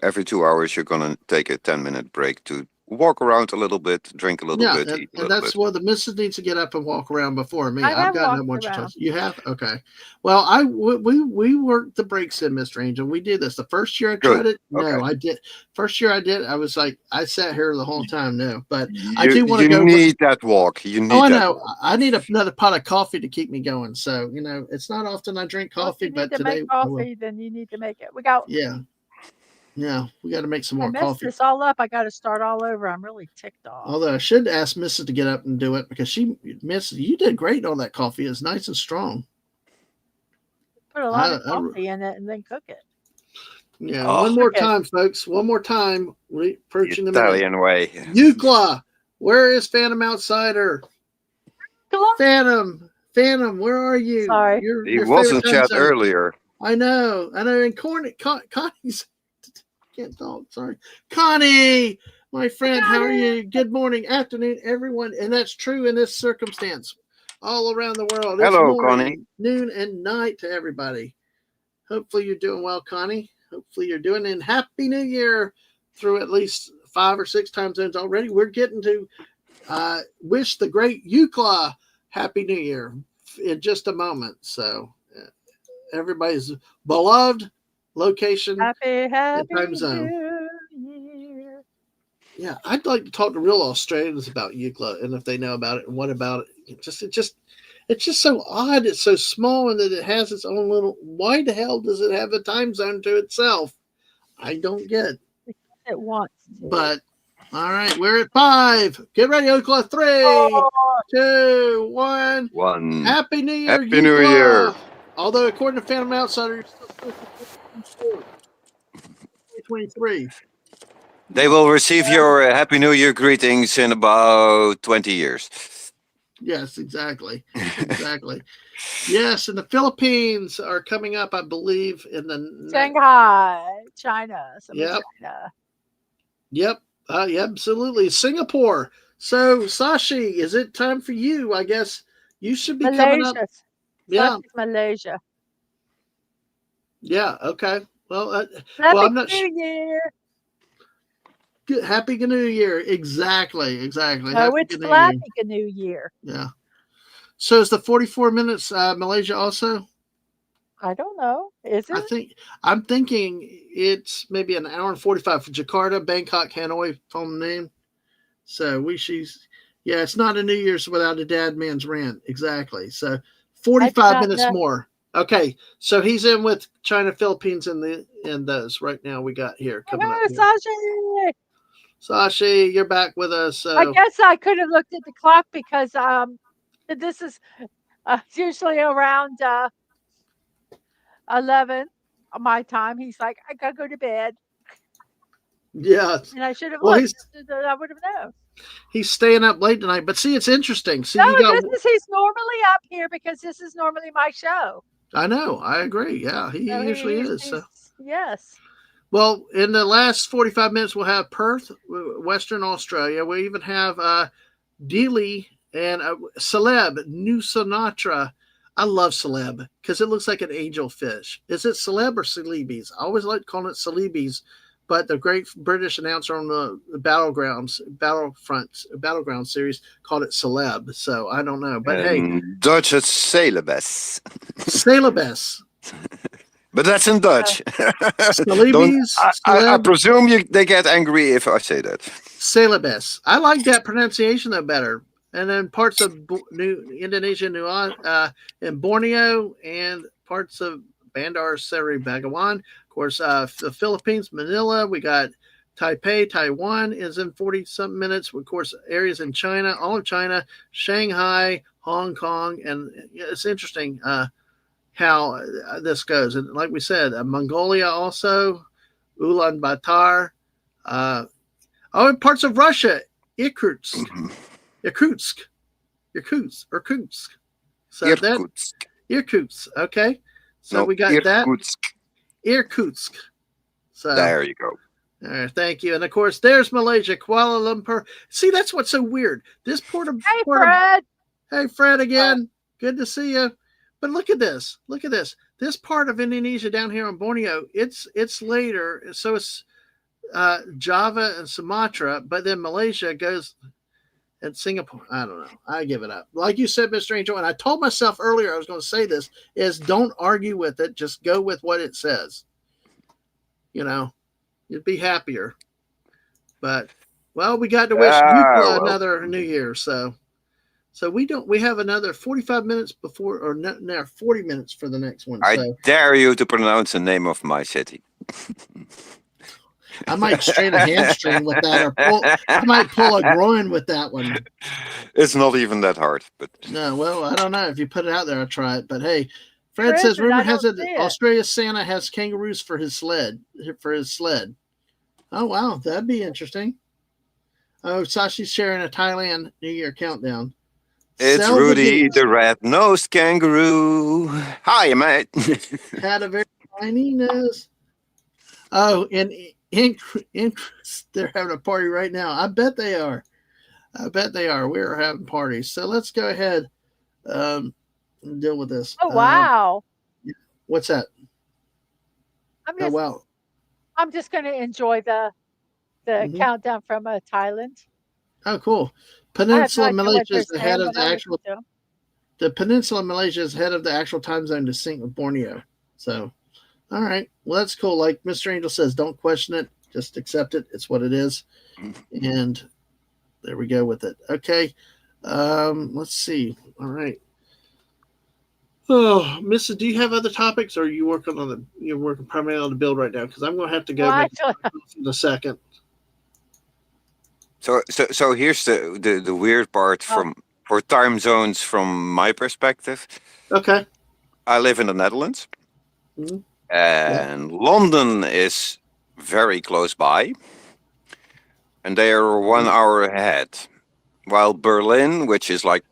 every 2 hours you're going to take a 10-minute break to walk around a little bit, drink a little bit, eat a and little that's bit. what the missus needs to get up and walk around before me. I've got no much time. You have? Okay. Well, we worked the breaks in, Mr. Angel. We did this. The first year I tried it, no, I did. First year I did, I was like, I sat here the whole time, no. But I do want to go. You need that walk. You need I that know. walk. I need another pot of coffee to keep me going. So, it's not often I drink coffee, Well, if but you need to today make coffee, then you need to make it. We got Yeah, we got to make some I more messed coffee. this all up. I got to start all over. I'm really ticked off. Although I should ask Mrs. to get up and do it because Mrs. You did great on that coffee. It's nice and strong. Put a lot of I- coffee in it and then cook it. Yeah, Oh. one more Okay. time, folks. One more time. We're The approaching the minute. Italian way. Eucla, where is Phantom Outsider? Hello? Phantom, where are you? Sorry. He Your was in favorite time chat zone. earlier. I know. And Connie's can't talk. Sorry, Connie, my friend. How are you? Good morning, afternoon, everyone. And that's true in this circumstance, all around the world. It's Hello, morning, Connie. noon, and night to everybody. Hopefully you're doing well, Connie. Hopefully you're doing. And Happy New Year through at least 5 or 6 time zones already. We're getting to wish the great Eucla Happy New Year in just a moment. So everybody's beloved location Happy time zone. New Year. Yeah, I'd like to talk to real Australians about Eucla and if they know about it and what about it. It's just so odd. It's so small and that it has its own little. Why the hell does it have a time zone to itself? I don't get. It wants to. But all right, we're at 5. Get ready, Eucla. 3, Oh, 2, 1. One. Happy New Year, Happy New Eucla. Year. Although according to Phantom Outsider, you're still supposed to be 2023. They will receive your Happy New Year greetings in about 20 years. Yes, exactly. Exactly. Yes, and the Philippines are coming up, I believe, in the Shanghai, China. Some of Yep. China. Yep. Yeah, absolutely. Singapore. So, Sashi, is it time for you? I guess you should be coming up. Malaysia. Yeah. Southeast Malaysia. Yeah. Okay. Well, Happy I'm not New Year. good. Happy New Year. Exactly. Exactly. No, Happy it's New Year. Happy New Year. Yeah. So is the 44 minutes Malaysia also? I don't know. Is it? I'm thinking it's maybe an hour and 45 for Jakarta, Bangkok, Hanoi, phone name. So it's not a New Year's without a Dadman's rant. Exactly. So 45 minutes more. Okay. So he's in with China, Philippines, and those right now we got here coming up. Here. Sashi. Sashi, you're back with us. So. I guess I could have looked at the clock because this is usually around 11 my time. He's like, I gotta go to bed. Yeah. And I should have Well, looked. I would have known. He's staying up late tonight. But see, it's interesting. See, No, he's normally up here because this is normally my show. I know. I agree. Yeah, he usually is. So. Yes. Well, in the last 45 minutes, we'll have Perth, Western Australia. We even have Dili and Celeb, New Sinatra. I love Celeb because it looks like an angelfish. Is it Celeb or Celebes? I always like calling it Celebes, but the great British announcer on the Battleground series called it Celeb. So I don't know. But hey. Dutch, it's Celebes. Celebes. But that's in Dutch. Celebes. I presume they get angry if I say that. Celebes. I like that pronunciation though better. And then parts of Indonesia, and Borneo, and parts of Bandar Seri Begawan. Of course, the Philippines, Manila. We got Taipei, Taiwan is in 40-something minutes. Of course, areas in China, all of China, Shanghai, Hong Kong. And it's interesting how this goes. And like we said, Mongolia also, Ulaanbaatar. And parts of Russia, Irkutsk. Mm-hmm. Irkutsk. So Irkutsk. Irkutsk. Okay. So we got Irkutsk. That. Irkutsk. So there you go. All right, thank you. And of course, there's Malaysia, Kuala Lumpur. See, that's what's so weird. This Fred. Hey, Fred again. Good to see you. But look at this. Look at this. This part of Indonesia down here on Borneo, it's later. So it's Java and Sumatra, but then Malaysia goes. And Singapore, I don't know. I give it up. Like you said, Mr. Angel, and I told myself earlier I was going to say this, is don't argue with it. Just go with what it says. You know, you'd be happier. But, well, we got to wish another New Year. So we have another 45 minutes before, or now 40 minutes for the next one. I dare you to pronounce the name of my city. I might strain a hamstring with that, or I might pull a groin with that one. It's not even that hard, but no. Well, I don't know. If you put it out there, I'll try it. But hey, Fred says, Prison, rumor I has don't it see it. Australia Santa has kangaroos for his sled. Oh wow, that'd be interesting. Oh, Sashi's sharing a Thailand New Year countdown. It's Sell the Rudy, deeds. the red-nosed kangaroo. Hi, mate. Had a very tiny nose. Oh, and they're having a party right now. I bet they are. We're having parties. So let's go ahead and deal with this. Oh wow! What's that? I'm Oh just wow. I'm just going to enjoy the Mhm. countdown from Thailand. Oh cool. I have no Peninsula idea what Malaysia they're is ahead saying, of but the I'll actual. listen to 'em. The Peninsula of Malaysia is ahead of the actual time zone to sync with Borneo. So, all right. Well, that's cool. Like Mr. Angel says, don't question it. Just accept it. It's what it is. And there we go with it. Okay. Let's see. All right. Oh, Mrs. Do you have other topics, or are you working on the? You're working primarily on the build right now, because I'm going to have to go Well, make actually, in a second. So here's the weird part Oh. for time zones from my perspective. Okay. I live in the Netherlands, Mhm. and London is very close by, and they are 1 hour ahead, while Berlin, which is like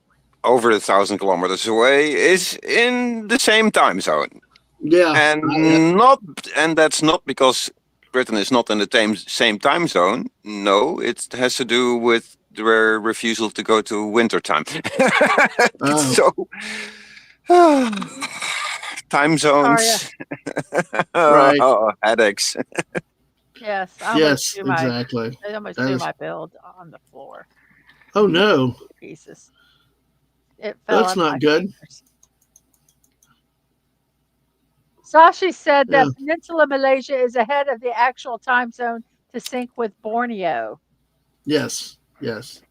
over 1,000 kilometers away, is in the same time zone. Yeah. And that's not because Britain is not in the same time zone. No, it has to do with their refusal to go to wintertime. So time zones, Right. headaches. yes, Yes. Exactly. I almost That threw is- my build on the floor. Oh no, Pieces. It fell that's on my not good. fingers. Sashi said that Yeah. Peninsula Malaysia is ahead of the actual time zone to sync with Borneo. Yes. Yes.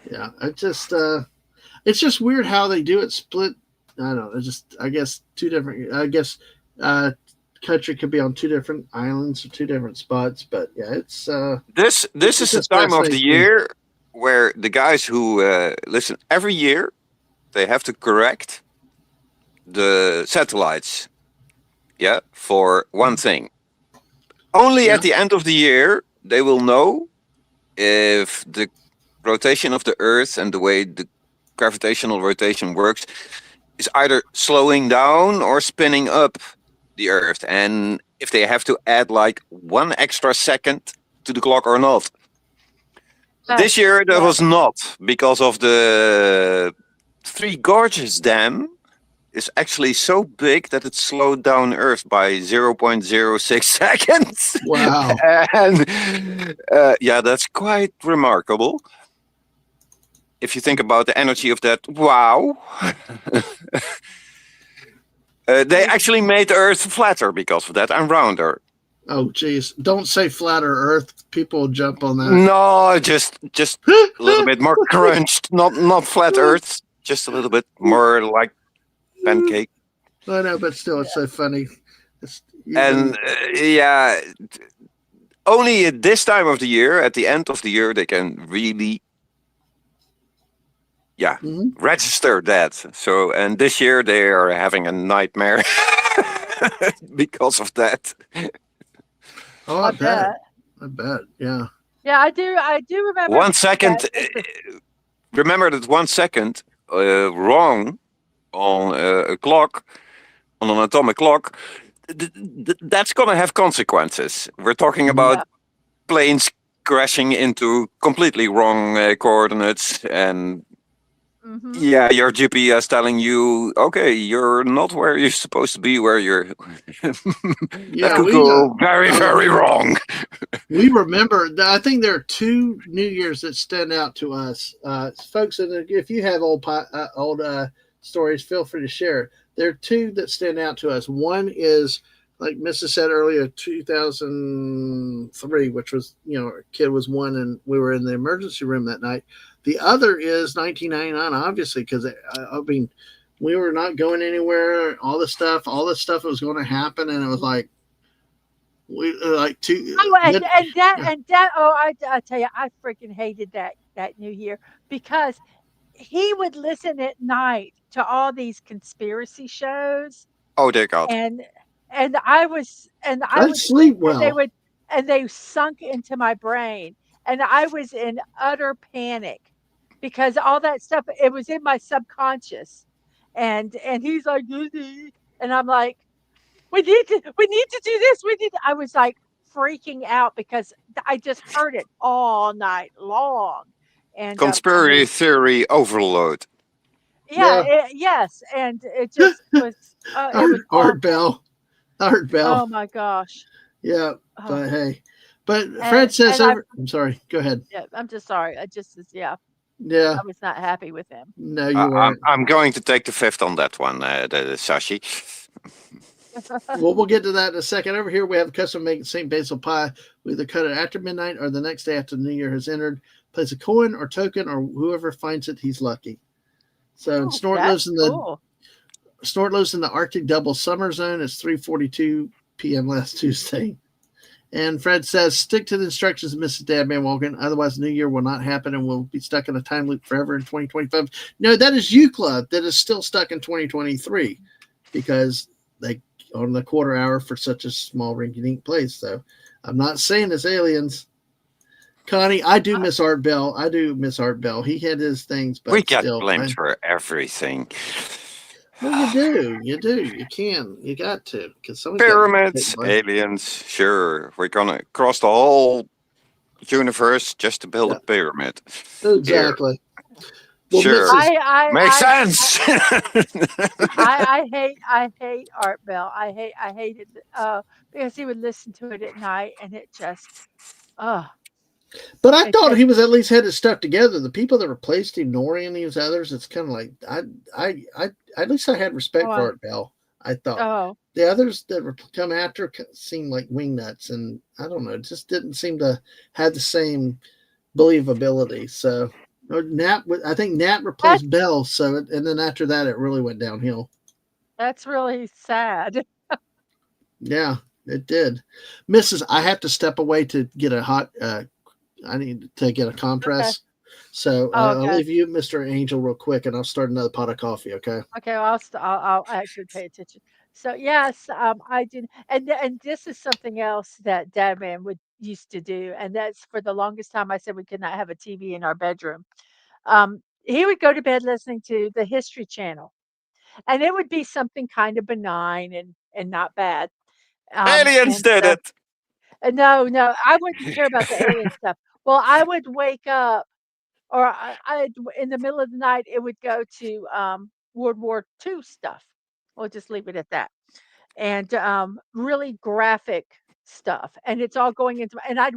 Yeah. It's just weird how they do it split. I don't know. It's just, I guess, two different. I guess country could be on two different islands or two different spots. But yeah, it's This it's is the just time of the fascinating. year where the guys who listen every year, they have to correct the satellites. Yeah, for one thing. Only Yeah. at the end of the year they will know if the rotation of the Earth and the way the gravitational rotation works is either slowing down or spinning up the Earth, and if they have to add like 1 extra second to the clock or not. This year there was not, because of the Three Gorges Dam is actually so big that it slowed down Earth by 0.06 seconds. Wow. And yeah, that's quite remarkable. If you think about the energy of that, wow. They actually made the Earth flatter because of that and rounder. Oh, geez. Don't say flatter Earth. People will jump on that. No, just a little bit more crunched, not flat Earth, just a little bit more like pancake. I know, but still, it's so funny. And yeah, only at this time of the year, at the end of the year, they can really, register that. So, and this year they are having a nightmare because of that. Oh, I bet. Yeah. Yeah, I do remember. 1 second. Remember that 1 second wrong on a clock, on an atomic clock, that's going to have consequences. We're talking about planes crashing into completely wrong coordinates, and yeah, your GPS telling you, okay, you're not where you're supposed to be, where you're. That could go very, very wrong. We remember, I think there are two New Year's that stand out to us. Folks, if you have old stories, feel free to share. There are two that stand out to us. One is, like Mrs. said earlier, 2003, which was, a kid was 1 and we were in the emergency room that night. The other is 1999, obviously, because I mean, we were not going anywhere. All the stuff that was going to happen, and it was like we like two. Oh, and that. Oh, I tell you, I freaking hated that New Year because he would listen at night to all these conspiracy shows, Oh dear God. and I I'd would sit sleep and well. they sunk into my brain, and I was in utter panic because all that stuff, it was in my subconscious. And he's like, "Dee." And I'm like, we need to do this. I was like freaking out because I just heard it all night long. And I Conspiracy mean, theory overload. yeah, Yeah. yes, and it was Art awful. Bell. Art Bell. Oh my gosh. Yeah. Oh, But hey. But Fred says and over. I'm sorry. Go ahead. yeah, I'm just sorry. Yeah, Yeah. I was not happy with him. No, you weren't. I'm going to take the fifth on that one, the Sashi. Well, we'll get to that in a second. Over here, we have a custom made St. Basil pie. We either cut it after midnight or the next day after the New Year has entered. Place a coin or token, or whoever finds it, he's lucky. So Oh, Snort lives that's in the cool. Arctic Double Summer Zone. It's 3:42 p.m. last Tuesday. And Fred says, stick to the instructions, Mrs. Dadman Walken. Otherwise, the New Year will not happen and we'll be stuck in a time loop forever in 2025. No, that is U Club that is still stuck in 2023 because they on the quarter hour for such a small rinky-dink place. So I'm not saying it's aliens. Connie, I do miss Art Bell. He had his things, but We get still. blamed for everything. Well, you do. You can. You got to. Because Pyramids, aliens, sure. We're gonna cross the whole universe just to build a pyramid. Exactly. Well, sure. Makes sense. I hate Art Bell. I hated because he would listen to it at night and it just But I thought he was at least had his stuff together. The people that replaced him, Nori and these others, it's kind of like I at least I had respect for Art Bell. I thought the others that were come after seemed like wingnuts, and I don't know, it just didn't seem to have the same believability. So I think Nat replaced Bell. So and then after that, it really went downhill. That's really sad. Yeah, it did. Mrs. I have to step away to get a hot. I need to get a compress. Okay. So I'll leave you, Mr. Angel, real quick, and I'll start another pot of coffee. Okay. Okay. Well, I'll actually pay attention. So yes, I did, and this is something else that Dadman would used to do, and that's for the longest time I said we could not have a TV in our bedroom. He would go to bed listening to the History Channel, and it would be something kind of benign and not bad. Aliens did it. No, I wouldn't care about the alien stuff. Well, I would wake up, or I in the middle of the night, it would go to World War II stuff. We'll just leave it at that, and really graphic stuff. And it's all going into, and I'd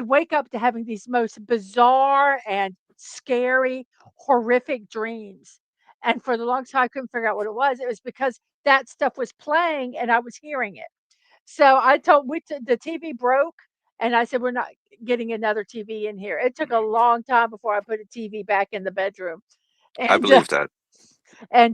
wake up to having these most bizarre and scary, horrific dreams. And for the longest time, I couldn't figure out what it was. It was because that stuff was playing and I was hearing it. So the TV broke, and I said, "We're not getting another TV in here." It took a long time before I put a TV back in the bedroom, I believe that.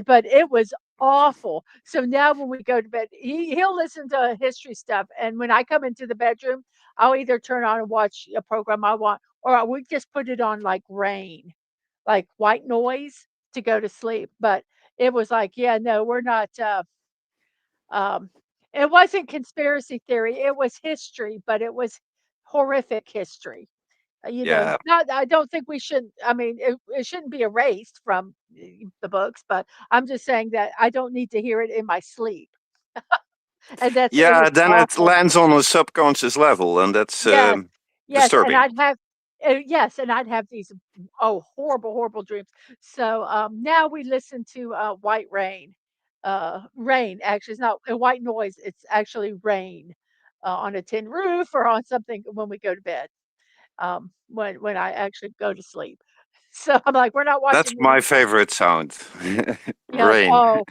But it was awful. So now when we go to bed, he'll listen to history stuff, and when I come into the bedroom, I'll either turn on and watch a program I want, or we just put it on like rain, like white noise to go to sleep. But it was like, yeah, no, we're not. Um, it wasn't conspiracy theory, it was history, but it was horrific history. Not I don't think we should, I mean, it shouldn't be erased from the books, but I'm just saying that I don't need to hear it in my sleep. And it was then awful. it lands on a subconscious level, and that's Yes, disturbing. and I'd have these horrible, horrible dreams. So now we listen to White Rain. Rain actually is not a white noise. It's actually rain on a tin roof or on something when we go to bed. When I actually go to sleep. So I'm like, we're not watching. That's my favorite sound. Rain. Oh,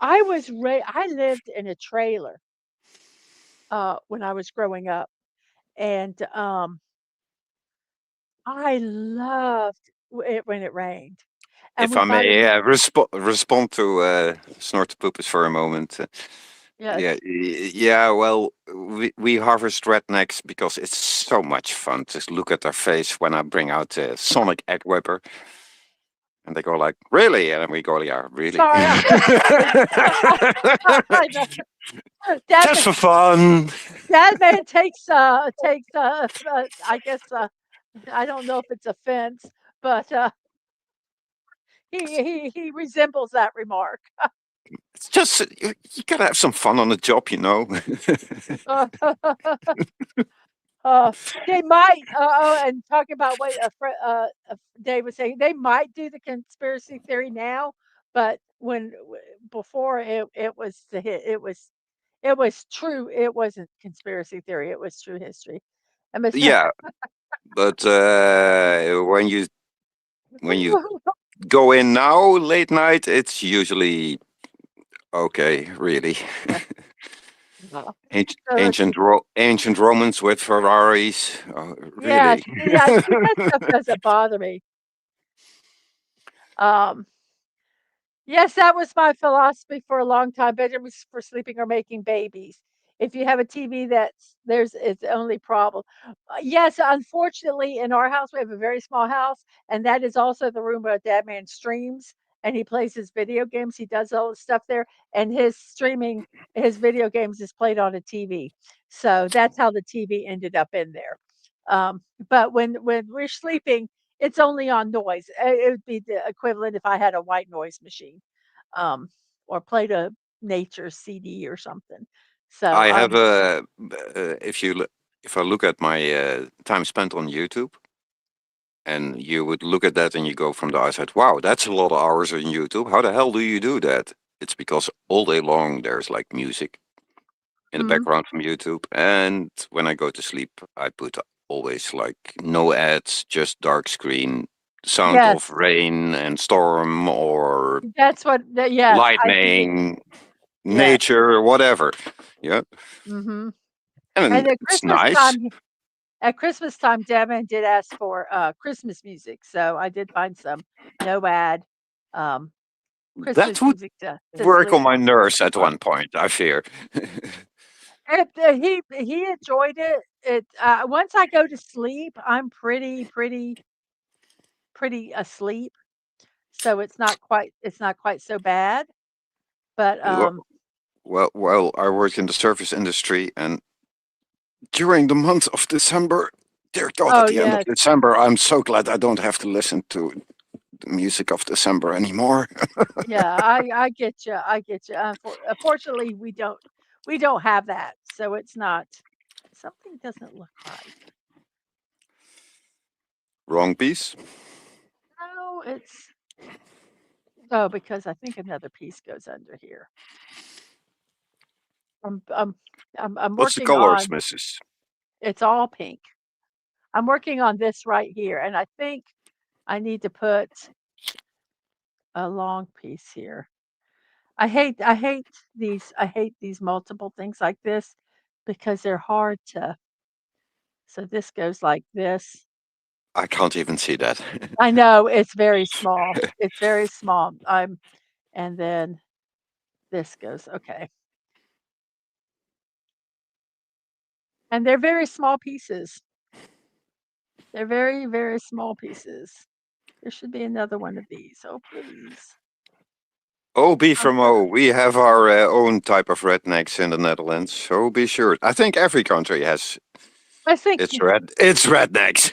I lived in a trailer when I was growing up, and I loved it when it rained. And If we I might may have, respond to Snort the Poopers for a moment. yes. Well, we harvest rednecks because it's so much fun to look at their face when I bring out the Sonic Egg Whipper. And they go like, really? And we go, yeah, really. Sorry. I know. Just for fun. Dadman takes I guess I don't know if it's offense, but he resembles that remark. It's just, you gotta have some fun on the job, you know. They might. And talking about what Dave was saying, they might do the conspiracy theory now, but before it was the hit, it was true. It wasn't conspiracy theory. It was true history. And Mr. Yeah, but when you go in now late night, it's usually okay. Really, So ancient Romans with Ferraris. yeah, Really? yeah. See, that stuff doesn't bother me. Um, Yes, that was my philosophy for a long time. Bedrooms for sleeping or making babies. If you have a TV it's the only problem. Yes, unfortunately, in our house, we have a very small house, and that is also the room where Dadman streams and he plays his video games. He does all the stuff there, and his video games is played on a TV. So that's how the TV ended up in there. But when we're sleeping, it's only on noise. It would be the equivalent if I had a white noise machine, um, or played a nature CD or something. So, I have if I look at my time spent on YouTube, and you would look at that and you go from the outside, wow, that's a lot of hours on YouTube. How the hell do you do that? It's because all day long there's like music in the mhm, background from YouTube, and when I go to sleep, I put always like no ads, just dark screen, sound of yes, rain and storm or yes, I do. lightning, Yes, nature, whatever. Yeah, mhm. and And it's nice. at Christmas time, Devin did ask for Christmas music, so I did find some no ad um, That Christmas would music to work on sleep. my nerves at one point, I fear. He enjoyed it. Once I go to sleep, I'm pretty asleep, so it's not quite so bad. But Well, well, I work in the service industry, and during the month of December, dear God, at oh the end of yes, December, I'm so glad I don't have to listen to the music of December anymore. yeah, I get you. I get you. Unfortunately, we don't have that, so it's not. Something doesn't look right. Wrong piece. No, it's oh because I think another piece goes under here. I'm I'm I'm What's the working colors, on. Mrs.? It's all pink. I'm working on this right here, and I think I need to put a long piece here. I hate these multiple things like this because they're hard to. So this goes like this. I can't even see that. I know it's very small. It's very small. And then this goes okay. And they're very small pieces. They're very, very small pieces. There should be another one of these. Oh, please. Oh, be Um, from O. We have our own type of rednecks in the Netherlands, so be sure. I think every country has I think, its rednecks.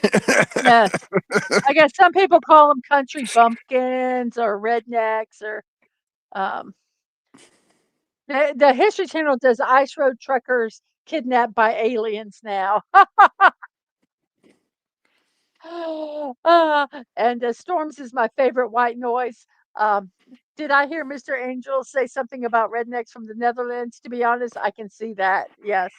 yes. I guess some people call them country bumpkins or rednecks or um, the History Channel does ice road truckers kidnapped by aliens now. And Storms is my favorite white noise. Um, did I hear Mr. Angel say something about rednecks from the Netherlands? To be honest, I can see that. Yes.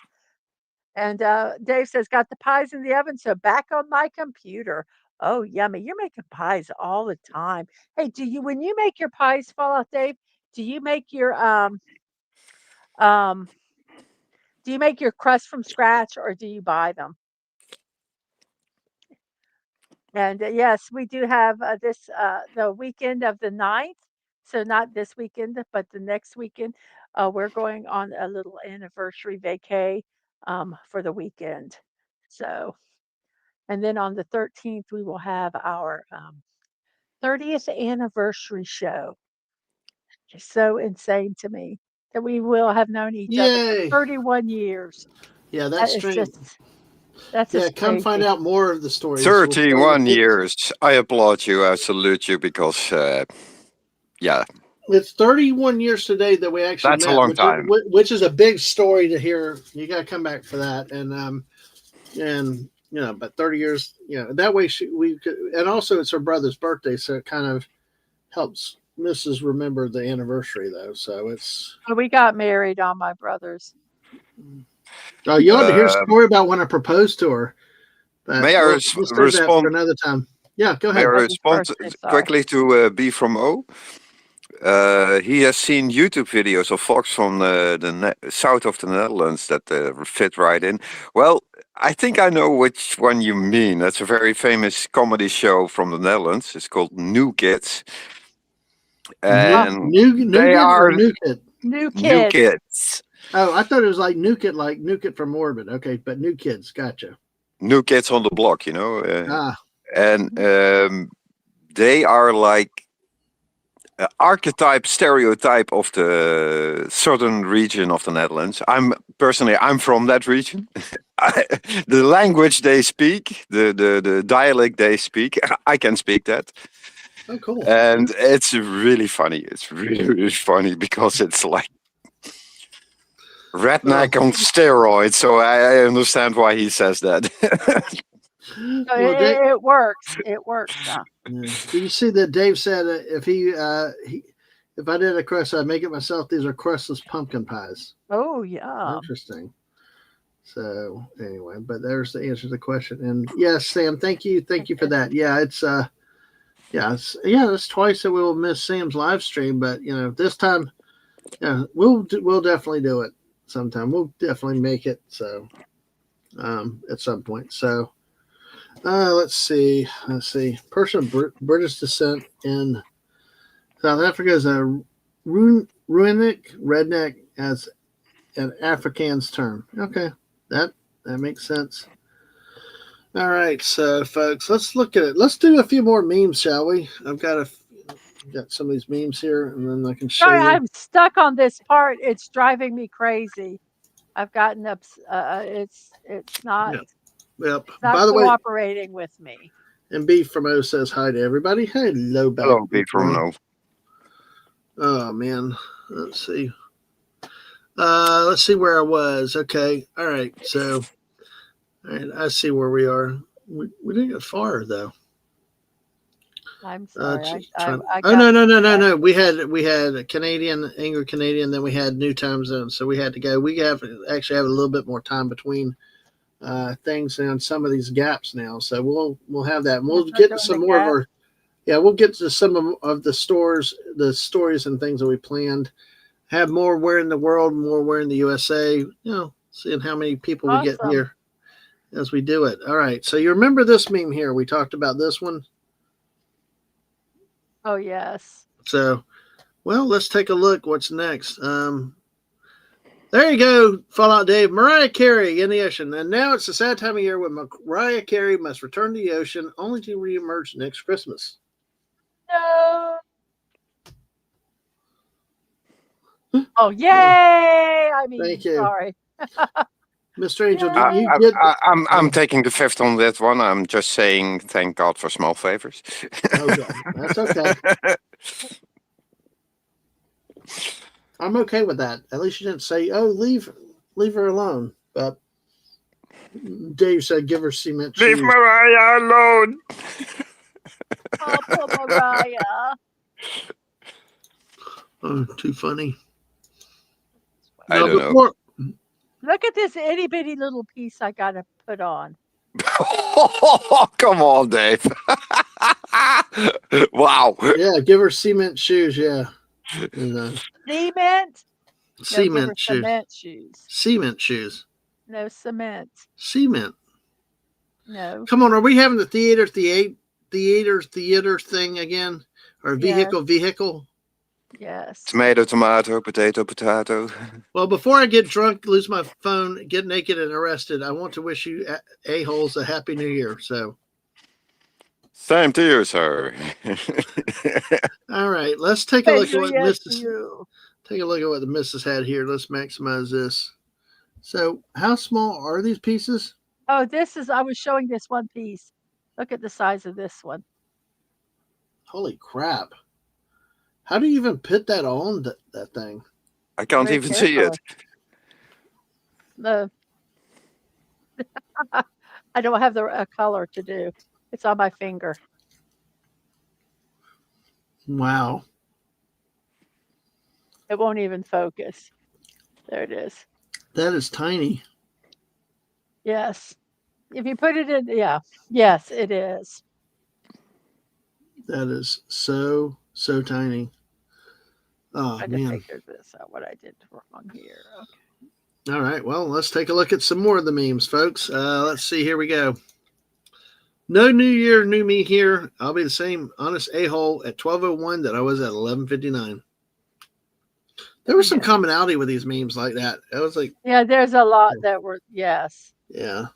And Dave says, got the pies in the oven, so back on my computer. Oh, yummy. You're making pies all the time. Hey, when you make your pies fall out, Dave, do you make your um do you make your crust from scratch or do you buy them? And yes, we do have the weekend of the 9th. So not this weekend, but the next weekend. We're going on a little anniversary vacay for the weekend. So, and then on the 13th, we will have our 30th anniversary show. It's so insane to me that we will have known each other for Yay! 31 years. Yeah, That that's is strange. that's Yeah, just come find crazy. out more of the stories. We'll tell you 31 big- years. I applaud you. I salute you because, yeah, It's 31 years today that we actually that's a met, long time. which is a big story to hear. You got to come back for that, and but 30 years, that way we could, and also it's her brother's birthday, so it kind of helps Mrs. remember the anniversary though. So it's We got married on my brother's. oh, you ought to hear a Uh, story about when I proposed to her. But may I we'll save that for respond? another time. Yeah, go May I ahead. What his respond birthday, sorry. quickly to B from O? He has seen YouTube videos of folks from the south of the Netherlands that fit right in. Well, I think I know which one you mean. That's a very famous comedy show from the Netherlands. It's called New Kids. And New they kid are or new kid? New New kids. Kids. Oh, I thought it was like Nuke It from Orbit. Okay, but new kids, gotcha. New Kids on the Block, you know. And they are like archetype, stereotype of the southern region of the Netherlands. I'm from that region. The language they speak, the dialect they speak, I can speak that. Oh, cool. And it's really funny. It's really, really funny because it's like redneck on steroids. So I understand why he says that. So it works. It works. Yeah. Did you see that Dave said if if I did a crust, I'd make it myself. These are crustless pumpkin pies. Oh yeah. Interesting. So anyway, but there's the answer to the question. And yes, Sam, thank you for that. Yeah, it's twice that we will miss Sam's live stream, but this time, we'll definitely do it sometime. We'll definitely make it. So, at some point. So, let's see. Person of British descent in South Africa is a redneck as an Afrikaans term. Okay, that makes sense. All right, so folks, let's look at it. Let's do a few more memes, shall we? I've got some of these memes here, and then I can show Sorry, you. I'm stuck on this part. It's driving me crazy. I've gotten up. It's not. Yep. Yep. Not By the way, cooperating with me. and B from O says hi to everybody. Hello, back. Hello, B from O. Oh man, let's see. Let's see where I was. Okay, all right. So, all right, I see where we are. We didn't get far though. I'm sorry. No. We had a Canadian, angry Canadian, then we had new time zone, so we had to go. We actually have a little bit more time between things and some of these gaps now. So we'll have that. And we'll get to some more of our. Yeah, we'll get to some of the stories and things that we planned. Have more where in the world, more where in the USA. Seeing how many people we get here as we do it. All right. So you remember this meme here? We talked about this one. Oh yes. So, well, let's take a look. What's next? There you go, Fallout Dave. Mariah Carey in the ocean, and now it's a sad time of year when Mariah Carey must return to the ocean, only to reemerge next Christmas. No. Oh yay! I mean, Thank you. Sorry. Mr. Angel, I'm taking the fifth on that one. I'm just saying thank God for small favors. Okay, that's okay. I'm okay with that. At least you didn't say, "Oh, leave her alone." But Dave said, "Give her cement shoes." Leave Mariah alone. Oh, poor Mariah. Oh, too funny. I don't know. Look at this itty bitty little piece I got to put on. Come on, Dave. Wow. Yeah, give her cement shoes. Yeah. Cement? Cement shoes. Cement shoes. Cement shoes. No cement. Cement. No. Come on, are we having the theater thing again? Or vehicle? Yes. Tomato, potato. Well, before I get drunk, lose my phone, get naked and arrested, I want to wish you a-holes a happy new year. So Same to you, sir. All right, let's take a look at what Yes, Mrs. you. Take a look at what the Mrs. had here. Let's maximize this. So, how small are these pieces? Oh, this is, I was showing this one piece. Look at the size of this one. Holy crap! How do you even put that on that thing? I can't Very even see it. The I don't have the color to do. It's on my finger. Wow. It won't even focus. There it is. That is tiny. Yes. If you put it in, yeah. Yes, it is. That is so tiny. Oh, I just man. figured this out, what I did wrong here. Okay. All right. Well, let's take a look at some more of the memes, folks. Let's see. Here we go. No new year, new me here. I'll be the same honest a-hole at 12:01 that I was at 11:59. There was some commonality with these memes like that. I was like, yeah, there's a lot that were, yes. yeah.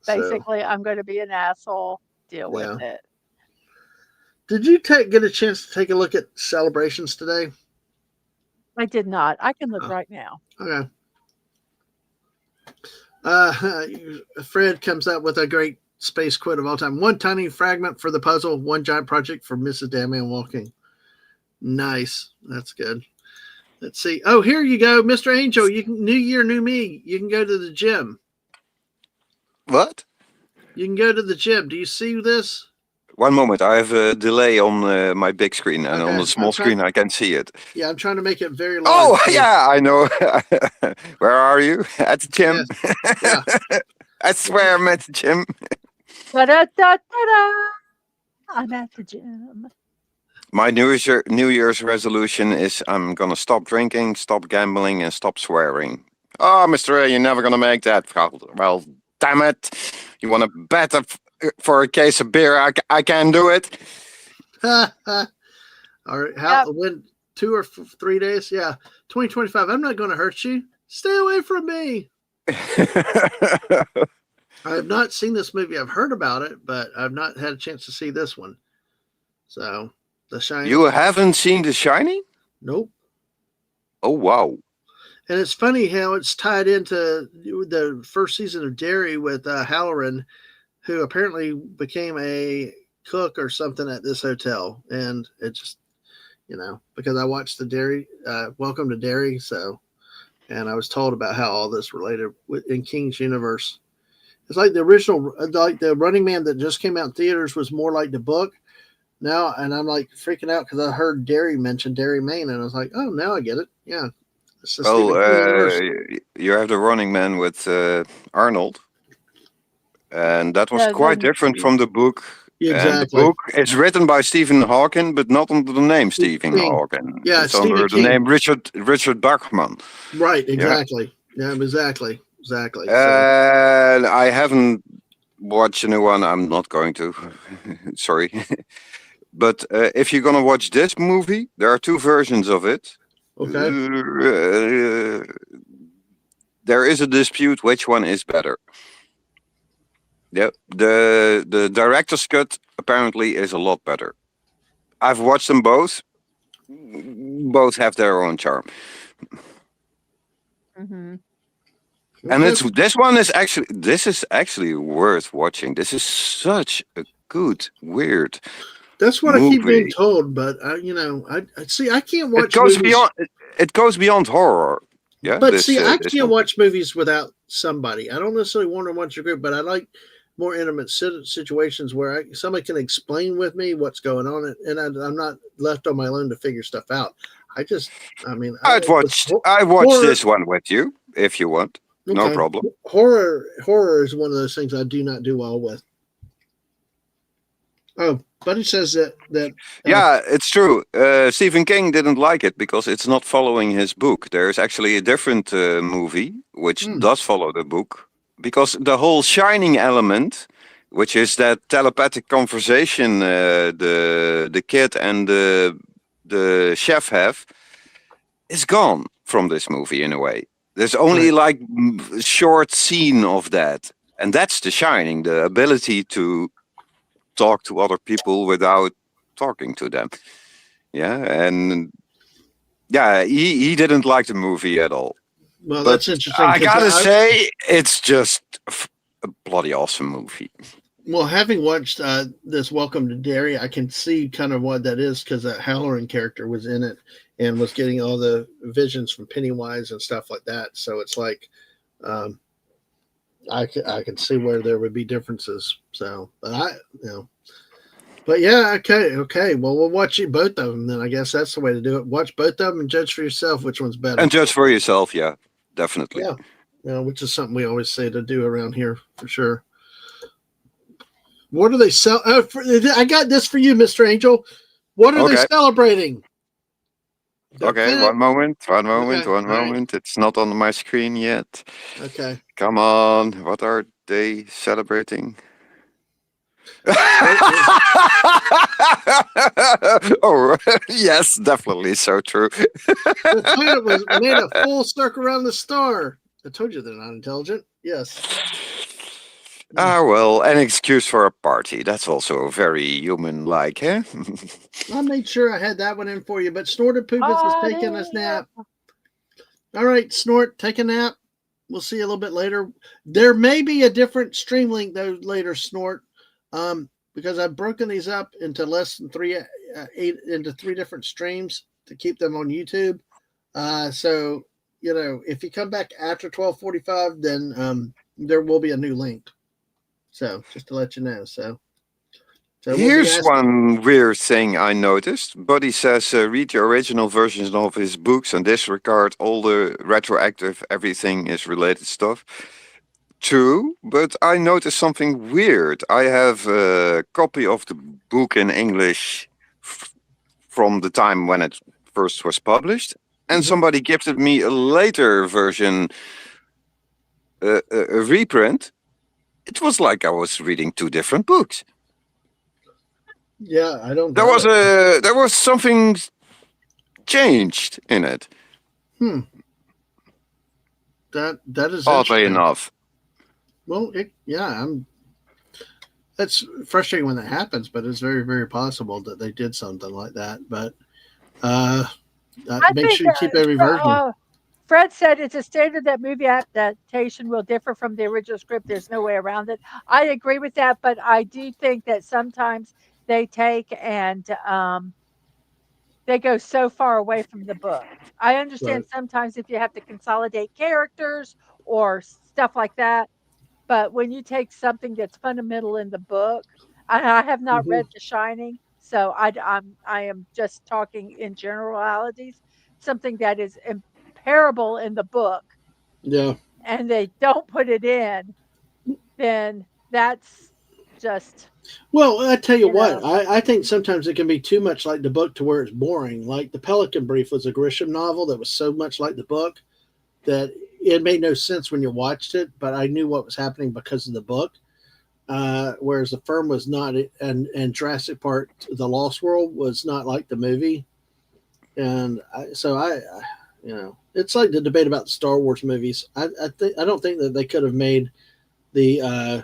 Basically, I'm going to be an asshole. Deal with it. Did you get a chance to take a look at celebrations today? I did not. I can look right now. Okay. Fred comes up with a great space quote of all time. One tiny fragment for the puzzle, one giant project for Mrs. Dadman walking. Nice. That's good. Let's see. Oh, here you go, Mr. Angel. You can, new year, new me. You can go to the gym. What? You can go to the gym. Do you see this? One moment. I have a delay on my big screen, and on the small screen I can see it. Yeah, I'm trying to make it very large. Oh, yeah, I know. Where are you? At the gym? Yeah. I swear I'm at the gym. Da-da-da-da-da. I'm at the gym. My New Year's resolution is I'm going to stop drinking, stop gambling, and stop swearing. Oh, Mr. A, you're never going to make that. Well, damn it. You want to bet for a case of beer? I can do it. All right. When 2 or 3 days? Yeah. 2025. I'm not going to hurt you. Stay away from me. I have not seen this movie. I've heard about it, but I've not had a chance to see this one. So, The Shining. You haven't seen The Shining? Nope. Oh, wow. And it's funny how it's tied into the first season of Dairy with Halloran, who apparently became a cook or something at this hotel. And it just, because I watched the Dairy, Welcome to Dairy, and I was told about how all this related in King's universe. It's like the original, like the Running Man that just came out in theaters was more like the book. Now, and I'm like freaking out because I heard Derry mention Derry, Maine, and I was like, oh, now I get it. Yeah. You have the Running Man with Arnold, and that was quite different from the book. Exactly. And the book is written by Stephen Hawking, but not under the name Stephen Hawking. Yeah, it's under the name Richard Bachman. Right, exactly. Yeah, exactly. And I haven't watched a new one. I'm not going to. Sorry. But if you're going to watch this movie, there are 2 versions of it. Okay. There is a dispute which one is better. Yeah, the director's cut apparently is a lot better. I've watched them both. Both have their own charm. Mm-hmm. And this is actually worth watching. This is such a good, weird. That's what movie. I keep being told, but I see. I can't watch. It goes beyond horror. Yeah, but I can't watch movies without somebody. I don't necessarily want to watch a group, but I like more intimate situations where somebody can explain with me what's going on, and I'm not left on my own to figure stuff out. I'd watch this one with you if you want. Okay. No problem. Horror is one of those things I do not do well with. Oh, Buddy says that yeah, it's true. Stephen King didn't like it because it's not following his book. There's actually a different movie which does follow the book, because the whole Shining element, which is that telepathic conversation the kid and the chef have, is gone from this movie in a way. There's only like a short scene of that, and that's The Shining, the ability to talk to other people without talking to them. Yeah, and yeah, he didn't like the movie at all. Well, But that's interesting. I 'cause gotta say, it's just a bloody awesome movie. well, having watched this Welcome to Derry, I can see kind of what that is because that Halloran character was in it and was getting all the visions from Pennywise and stuff like that. So it's like, I can see where there would be differences. So, but yeah, okay. Well, we'll watch both of them then. I guess that's the way to do it. Watch both of them and judge for yourself which one's better. And judge for yourself, yeah, definitely. Yeah, which is something we always say to do around here for sure. What do they sell? I got this for you, Mr. Angel. What are they celebrating? Okay, one moment. Right. It's not on my screen yet. Okay. Come on. What are they celebrating? Oh, yes, definitely so true. The planet was made a full circle around the star. I told you they're not intelligent. Yes. Well, an excuse for a party. That's also very human-like, eh? I made sure I had that one in for you, but Snorted Poopus is taking a nap. All right, Snort, take a nap. We'll see you a little bit later. There may be a different stream link though later, Snort, because I've broken these up into less than into 3 different streams to keep them on YouTube. So if you come back after 12:45, then there will be a new link. So just to let you know. So here's one weird thing I noticed. Buddy says read the original versions of his books and disregard all the retroactive everything is related stuff. True, but I noticed something weird. I have a copy of the book in English from the time when it first was published, and somebody gifted me a later version, a reprint. It was like I was reading 2 different books. Yeah, I don't. There was something changed in it. That is oddly enough. Well, that's frustrating when that happens, but it's very, very possible that they did something like that. But make sure you keep every version. Fred said it's a standard that movie adaptation will differ from the original script. There's no way around it. I agree with that, but I do think that sometimes they take and they go so far away from the book. I understand sometimes if you have to consolidate characters or stuff like that, but when you take something that's fundamental in the book, I have not read The Shining, so I am just talking in generalities. Something that is parable in the book, and they don't put it in, then that's just. Well, I tell you what, I think sometimes it can be too much like the book to where it's boring. Like the Pelican Brief was a Grisham novel that was so much like the book that it made no sense when you watched it, but I knew what was happening because of the book. Whereas The Firm was not, and Jurassic Park: The Lost World was not like the movie, and it's like the debate about the Star Wars movies. I don't think that they could have made the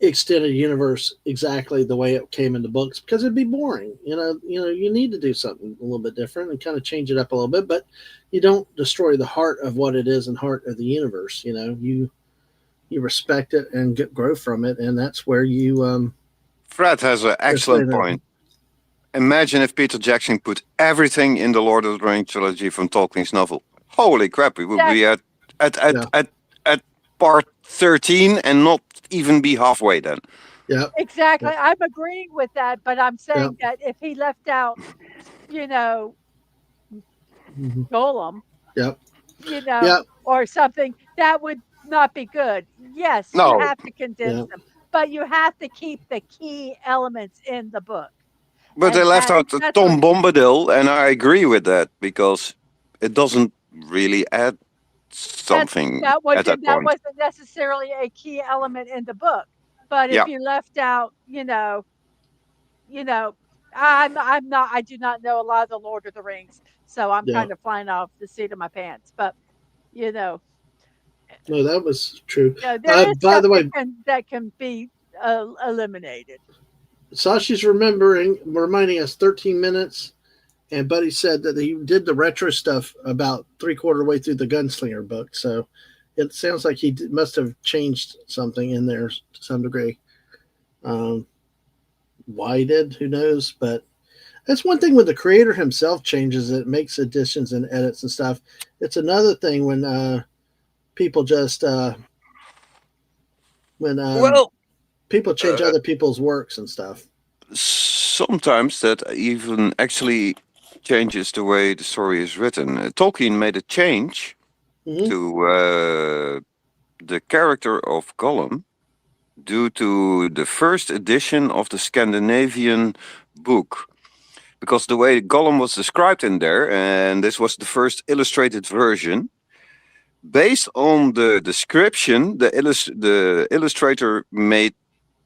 extended universe exactly the way it came in the books because it'd be boring. You need to do something a little bit different and kind of change it up a little bit, but you don't destroy the heart of what it is and heart of the universe. You respect it and grow from it, and that's where you. Fred has an excellent point. Imagine if Peter Jackson put everything in the Lord of the Rings trilogy from Tolkien's novel. Holy crap, we would be at part 13 and not even be halfway then. Yeah. Exactly. I'm agreeing with that, but I'm saying that if he left out, Golem, or something, that would not be good. Yes, you have to condense them, but you have to keep the key elements in the book. But they left out Tom Bombadil, and I agree with that because it doesn't really add something that at that point. That wasn't necessarily a key element in the book, but if you left out, I do not know a lot of the Lord of the Rings, so I'm kind of flying off the seat of my pants. But no, that was true. There is by the way, that can be eliminated. Sashi's reminding us 13 minutes. And Buddy said that he did the retro stuff about 3/4 way through the Gunslinger book. So it sounds like he must have changed something in there to some degree. Why he did, who knows? But that's one thing when the creator himself changes it, makes additions and edits and stuff. It's another thing when people just Well, people change other people's works and stuff. sometimes that even actually changes the way the story is written. Tolkien made a change to the character of Gollum due to the first edition of the Scandinavian book. Because the way Gollum was described in there, and this was the first illustrated version, based on the description, the illustrator made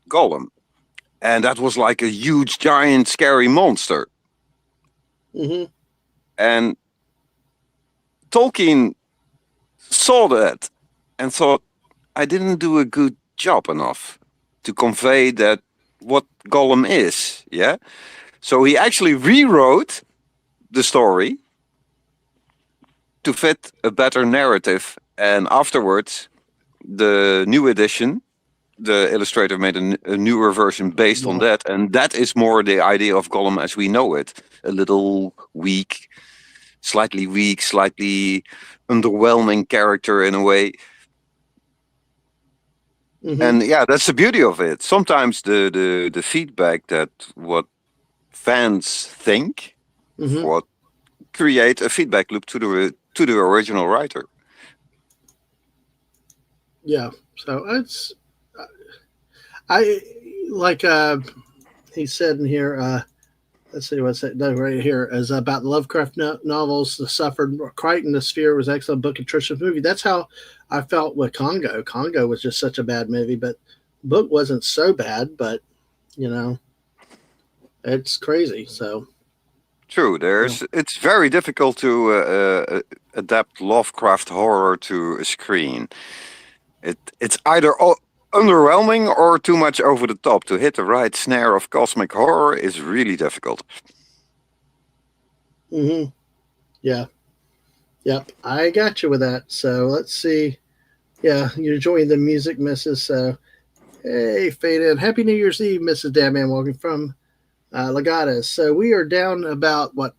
Gollum. And that was like a huge, giant, scary monster. And Tolkien saw that and thought, I didn't do a good job enough to convey that what Gollum is. Yeah. So he actually rewrote the story to fit a better narrative. And afterwards, the new edition, the illustrator made a newer version based on that. And that is more the idea of Gollum as we know it. A little weak, slightly underwhelming character in a way. And yeah, that's the beauty of it. Sometimes the feedback that what fans think, what create a feedback loop to the original writer. Yeah, so it's I like he said in here. Let's see what's that right here is about Lovecraft novels. The Suffered Crichton, The Sphere was excellent book and Trish's movie. That's how I felt with Congo. Congo was just such a bad movie, but the book wasn't so bad. But you know, it's crazy. So true. It's very difficult to adapt Lovecraft horror to a screen. It's either underwhelming or too much over the top. To hit the right snare of cosmic horror is really difficult. Yeah. Yep. I got you with that. So let's see. Yeah, you're enjoying the music, Mrs. So hey, fade in. Happy New Year's Eve, Mrs. Dadman, walking from Legatus. So we are down about what?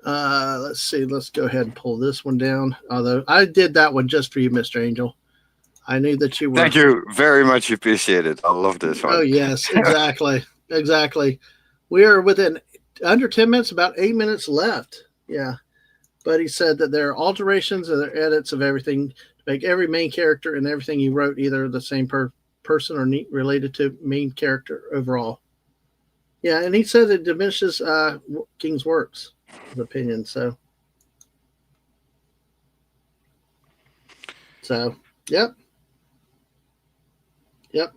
Let's see. Let's go ahead and pull this one down. Although I did that one just for you, Mr. Angel. I knew that you were. Thank you very much. Appreciate it. I love this one. Oh, yes, exactly. Exactly. We are within under 10 minutes, about 8 minutes left. Yeah. But he said that there are alterations and there are edits of everything to make every main character and everything he wrote either the same person or related to main character overall. Yeah. And he said it diminishes King's works, his opinion. So, yep. Yep.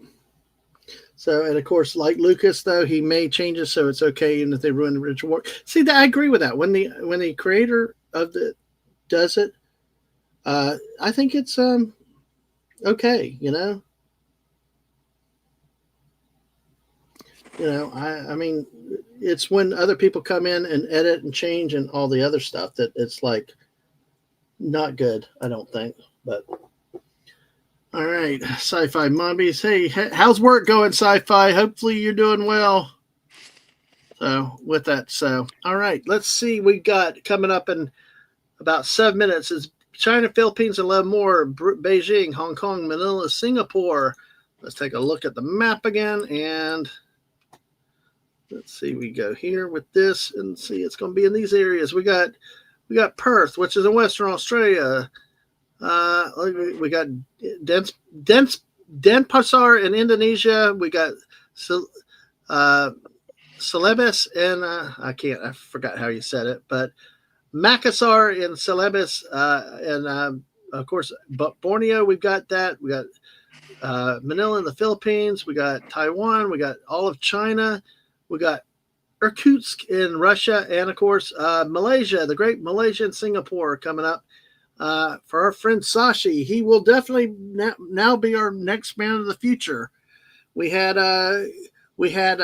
So, and of course, like Lucas, though, he made changes, so it's okay, even if they ruin the original work. See, I agree with that. When the creator of does it, I think it's okay. You know. I mean, it's when other people come in and edit and change and all the other stuff that it's like not good. I don't think, but. All right, Sci-Fi Mombies. Hey, how's work going, Sci-Fi? Hopefully you're doing well. So with that, all right, let's see. We got coming up in about 7 minutes is China, Philippines, and 11 more. Beijing, Hong Kong, Manila, Singapore. Let's take a look at the map again, and let's see. We go here with this, and see it's going to be in these areas. We got Perth, which is in Western Australia. We got Denpasar in Indonesia. We got Celebes and I forgot how you said it, but Makassar in Celebes, and of course Borneo. We've got that. We got Manila in the Philippines. We got Taiwan. We got all of China. We got Irkutsk in Russia, and of course Malaysia, the great Malaysia and Singapore coming up. For our friend Sashi, he will definitely now be our next man of the future. We we had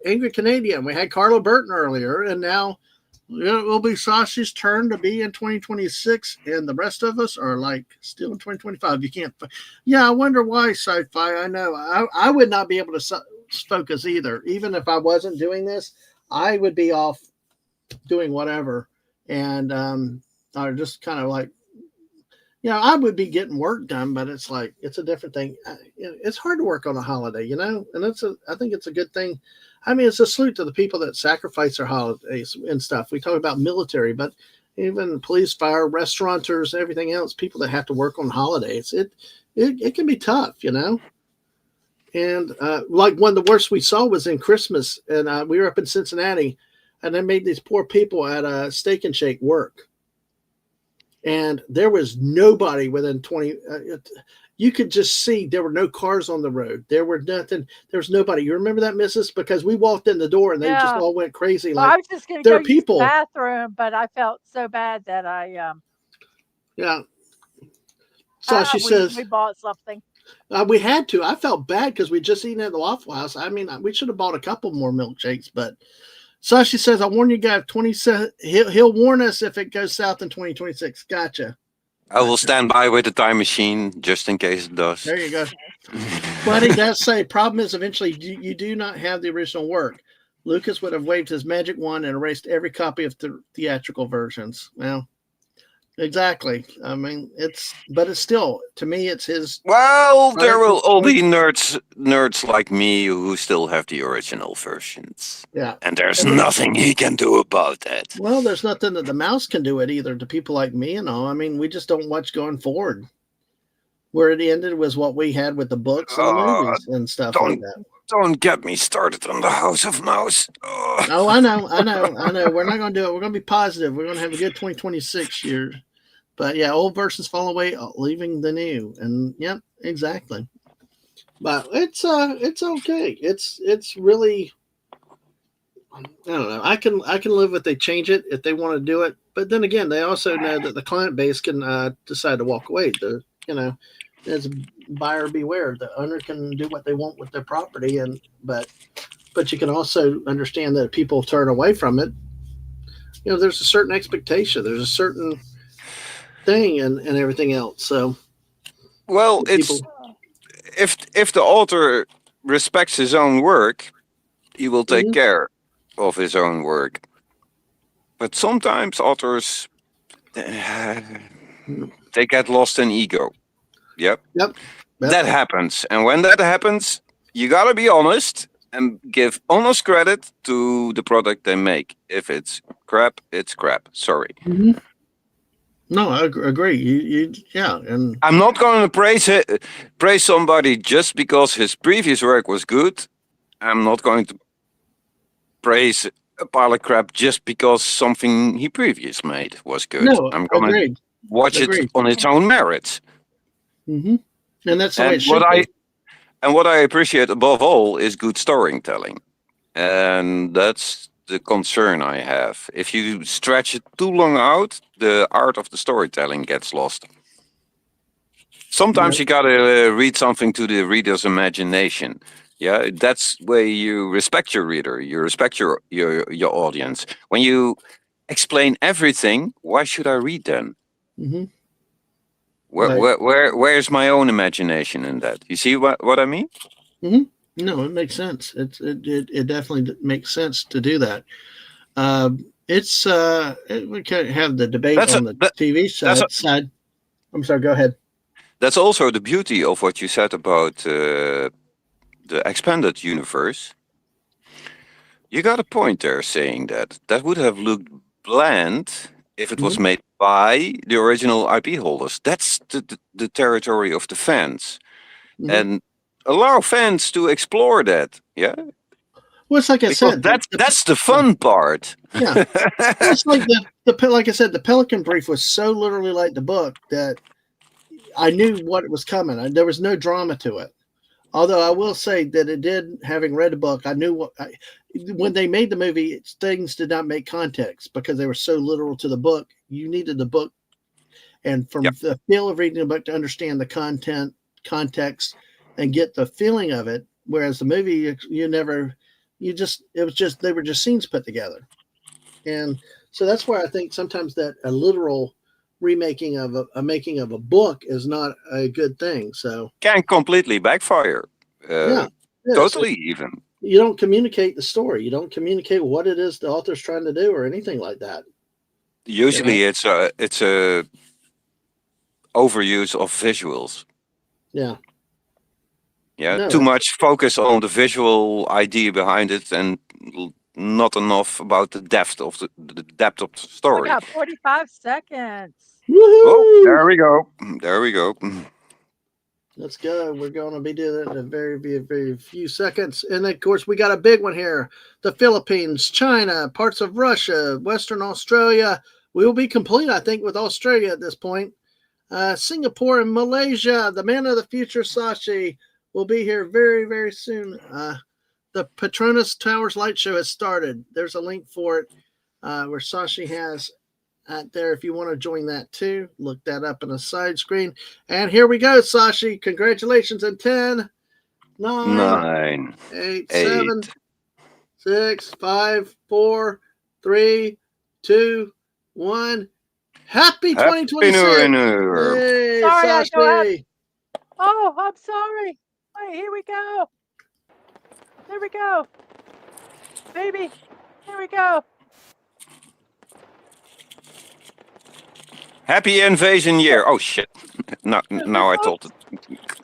Angry Canadian, we had Carla Burton earlier, and now it will be Sasha's turn to be in 2026, and the rest of us are like still in 2025. You can't. Yeah, I wonder why sci-fi. I know I would not be able to focus either. Even if I wasn't doing this, I would be off doing whatever, and I just kind of like, I would be getting work done, but it's like it's a different thing. It's hard to work on a holiday, and I think it's a good thing. I mean, it's a salute to the people that sacrifice their holidays and stuff. We talk about military, but even police, fire, restaurateurs, everything else, people that have to work on holidays, it can be tough, And like one of the worst we saw was in Christmas, and we were up in Cincinnati, and they made these poor people at a Steak and Shake work. And there was nobody within 20. You could just see there were no cars on the road. There were nothing. There was nobody. You remember that, Mrs.? Because we walked in the door and they just all went crazy. Well, like I was just going to there go are use the people. bathroom, but I felt so bad that I Yeah. So she says we bought something. We had to. I felt bad because we just eaten at the Waffle House. I mean, we should have bought a couple more milkshakes, but Sashi says, I warn you guys, he'll warn us if it goes south in 2026. Gotcha. I will stand by with the time machine just in case it does. There you go. But he does say, problem is eventually you do not have the original work. Lucas would have waved his magic wand and erased every copy of the theatrical versions. Well, exactly. I mean, but it's still, to me, it's his. Well, there will all be nerds like me who still have the original versions. Yeah. And there's nothing he can do about that. Well, there's nothing that the mouse can do it either to people like me and all. I mean, we just don't watch going forward. Where it ended was what we had with the books and the movies and stuff like that. Don't get me started on the House of Mouse. Oh, I know. We're not going to do it. We're going to be positive. We're going to have a good 2026 year. But yeah, old versions fall away, leaving the new. And yep, exactly. But it's okay. It's really, I don't know. I can live with they change it if they want to do it. But then again, they also know that the client base can decide to walk away. As a buyer beware. The owner can do what they want with their property, but you can also understand that if people turn away from it, there's a certain expectation. There's a certain thing and everything else. So, well, it's if the author respects his own work, he will take care of his own work. But sometimes authors they get lost in ego. Yep. That happens. And when that happens, you got to be honest and give honest credit to the product they make. If it's crap, it's crap. Sorry. Mm-hmm. No, I agree. And I'm not going to praise somebody just because his previous work was good. I'm not going to praise a pile of crap just because something he previously made was good. No, I'm going to watch it on its own merits. Mm-hmm. And that's the way it should be. And what I appreciate above all is good storytelling. And that's the concern I have. If you stretch it too long out, the art of the storytelling gets lost. Sometimes you got to read something to the reader's imagination. Yeah, that's where you respect your reader, you respect your audience. When you explain everything, why should I read then? Mm-hmm. Where's my own imagination in that? You see what I mean? Mm-hmm. No, it makes sense. It definitely makes sense to do that. We can't have the debate on the TV side. I'm sorry. Go ahead. That's also the beauty of what you said about the expanded universe. You got a point there saying that would have looked bland if it was made by the original IP holders. That's the territory of the fans. And allow fans to explore that. Yeah. Well, it's like I said. That's the fun part. Yeah. It's like like I said, the Pelican Brief was so literally like the book that I knew what was coming. There was no drama to it. Although I will say that it did, having read the book, I knew when they made the movie, things did not make context because they were so literal to the book. You needed the book, and from the feel of reading the book to understand the content, context, and get the feeling of it. whereas the movie, they were just scenes put together. And so that's why I think sometimes that a literal remaking of a making of a book is not a good thing. So Can completely backfire. yeah, Totally, even. You don't communicate the story. You don't communicate what it is the author's trying to do or anything like that. Usually, it's a overuse of visuals. Yeah. Yeah, No, too much focus on the visual idea behind it, and not enough about the depth of the depth of the We story. got 45 seconds. Oh, woohoo! there we go. There we go. Let's go. We're going to be doing it in a very few seconds. And of course, we got a big one here. The Philippines, China, parts of Russia, Western Australia. We will be complete, I think, with Australia at this point. Singapore and Malaysia. The man of the future, Sashi, will be here very soon. The Petronas Towers Light Show has started. There's a link for it where Sashi has there if you want to join that too. Look that up in a side screen. And here we go, Sashi. Congratulations in 10, 9, 9, 8, 8. 7, 6, 5, 4, 3, 2, 1. Happy 2026. New Year. Hey, Sorry, I don't have. Sashi. Oh, I'm sorry. Wait, here we go. There we go. Baby, here we go. Happy invasion year. Oh shit. Now I told it.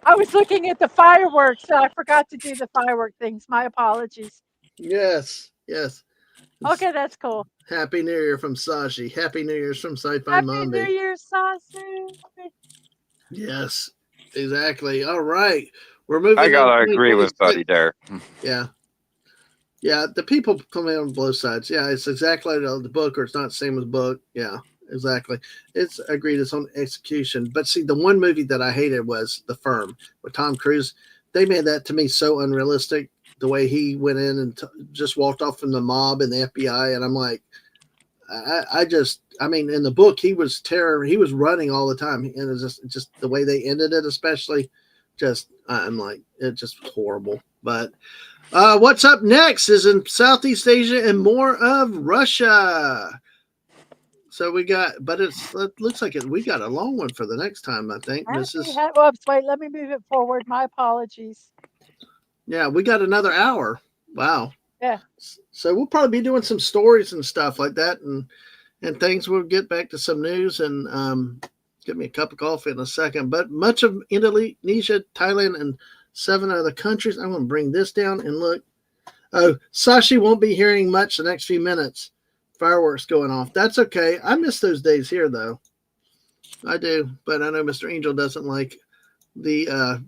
I was looking at the fireworks, so I forgot to do the firework things. My apologies. Yes. Okay, that's cool. Happy New Year from Sashi. Happy New Year's from Sci-Fi Happy Mombi. New Year, Sasu. Yes, exactly. All right. We're moving. I gotta into agree with 2026. Buddy there. Yeah. The people come in on both sides. Yeah, it's exactly like the book, or it's not the same as book. Yeah, exactly. It's agreed. It's on execution. But see, the one movie that I hated was The Firm with Tom Cruise. They made that to me so unrealistic. The way he went in and just walked off from the mob and the FBI, and I'm like, I mean, in the book he was he was running all the time, and it's just the way they ended it, especially. I'm like, it just was horrible. But what's up next is in Southeast Asia and more of Russia. So we got, but it looks like we got a long one for the next time, I think. Whoops, wait, let me move it forward. My apologies. Yeah, we got another hour. Wow. Yeah. So we'll probably be doing some stories and stuff like that, and things. We'll get back to some news and get me a cup of coffee in a second. But much of Indonesia, Thailand, and 7 other countries. I'm going to bring this down and look. Oh, Sashi won't be hearing much the next few minutes. Fireworks going off. That's okay. I miss those days here, though. I do, but I know Mr. Angel doesn't like the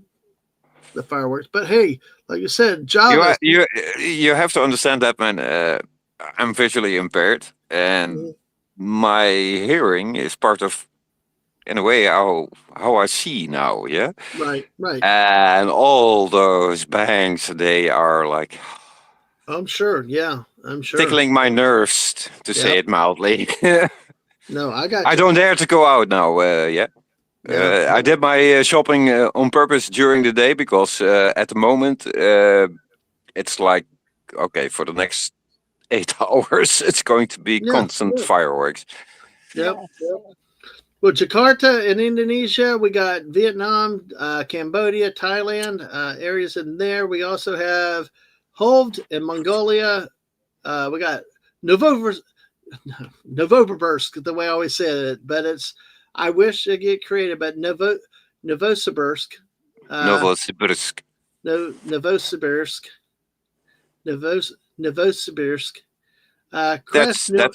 fireworks. But hey, like you said, Java. You have to understand that, man. I'm visually impaired, and my hearing is part of, in a way, how I see now. Yeah. Right. And all those bangs, they are like. I'm sure. Yeah, I'm sure. Tickling my nerves, to say it mildly. No, I got. I don't dare to go out now. I did my shopping on purpose during the day because at the moment it's like, okay, for the next 8 hours it's going to be constant fireworks. Yep. Well, Jakarta in Indonesia, we got Vietnam, Cambodia, Thailand, areas in there. We also have Hovd in Mongolia. We got Novosibirsk, the way I always said it, but it's, I wish it get created, but Novosibirsk. Novosibirsk. Novosibirsk. That's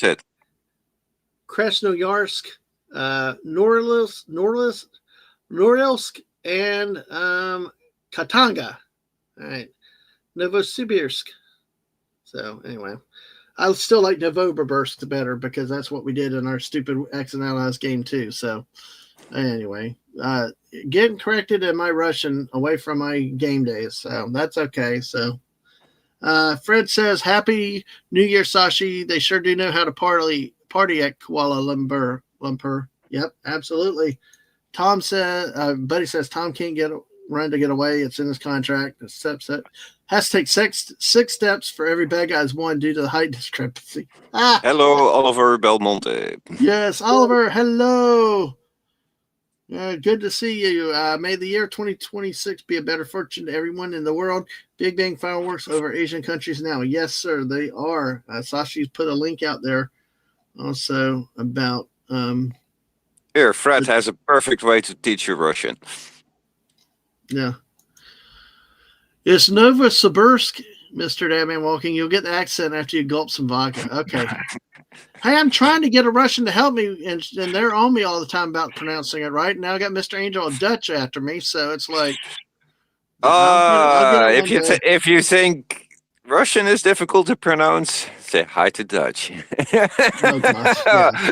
it. Krasnoyarsk, Norilsk, and Katanga. All right. Novosibirsk. So anyway, I still like Novosibirsk better because that's what we did in our stupid X and Allies game too. So anyway, getting corrected in my Russian away from my game days. So that's okay. So Fred says, Happy New Year, Sashi. They sure do know how to party at Kuala Lumpur. Yep, absolutely. Tom says, Buddy says Tom can't get run to get away. It's in his contract. The steps that has to take six steps for every bad guy's one due to the height discrepancy. Ah, Hello, Oliver Belmonte. yes, Oliver. Hello. Good to see you. May the year 2026 be a better fortune to everyone in the world. Big Bang fireworks over Asian countries now. Yes, sir, they are. Sashi's put a link out there also about. Here, Fred has a perfect way to teach you Russian. Yeah. It's Novosibirsk, Mr. Dadman Walking. You'll get the accent after you gulp some vodka. Okay. Hey, I'm trying to get a Russian to help me, and they're on me all the time about pronouncing it right. Now I got Mr. Angel Dutch after me, so it's like. I'll get it if you think Russian is difficult to pronounce, say hi to Dutch. Oh, gosh, yeah.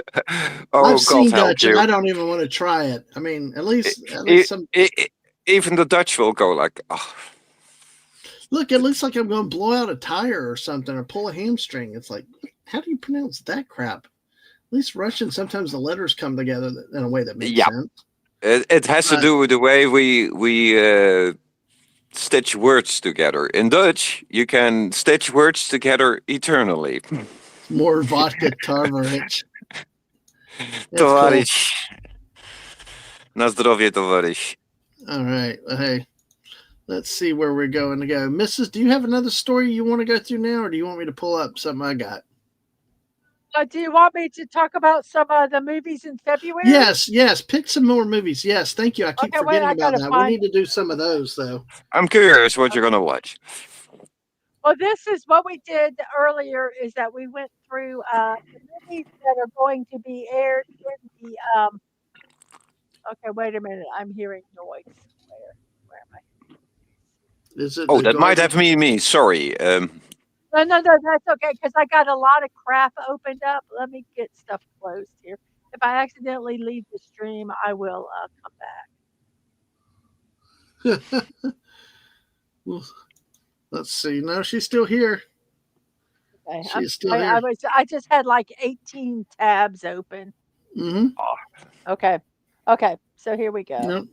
I've seen Dutch, and I don't even want to try it. I mean, at least some. Even the Dutch will go like, oh. Look, it looks like I'm going to blow out a tire or something, or pull a hamstring. It's like, how do you pronounce that crap? At least Russian, sometimes the letters come together in a way that makes sense. It has to do with the way we stitch words together. In Dutch, you can stitch words together eternally. More vodka Tarvarich. Tovarish. Na zdrowie, tovarish. All right. Hey, let's see where we're going to go. Mrs., do you have another story you want to go through now, or do you want me to pull up something I got? Do you want me to talk about some of the movies in February? Yes. Pick some more movies. Yes, thank you. I keep forgetting about that. We need to do some of those, though. I'm curious what you're going to watch. Well, this is what we did earlier, is that we went through the movies that are going to be aired in the okay, wait a minute. I'm hearing noise. Where am I? Is it that might have been me. Sorry. No, that's okay, because I got a lot of crap opened up. Let me get stuff closed here. If I accidentally leave the stream, I will come back. Well, let's see. No, she's still here. Okay. She's still here. I just had like 18 tabs open. Mm-hmm. Okay. So here we go. Yep.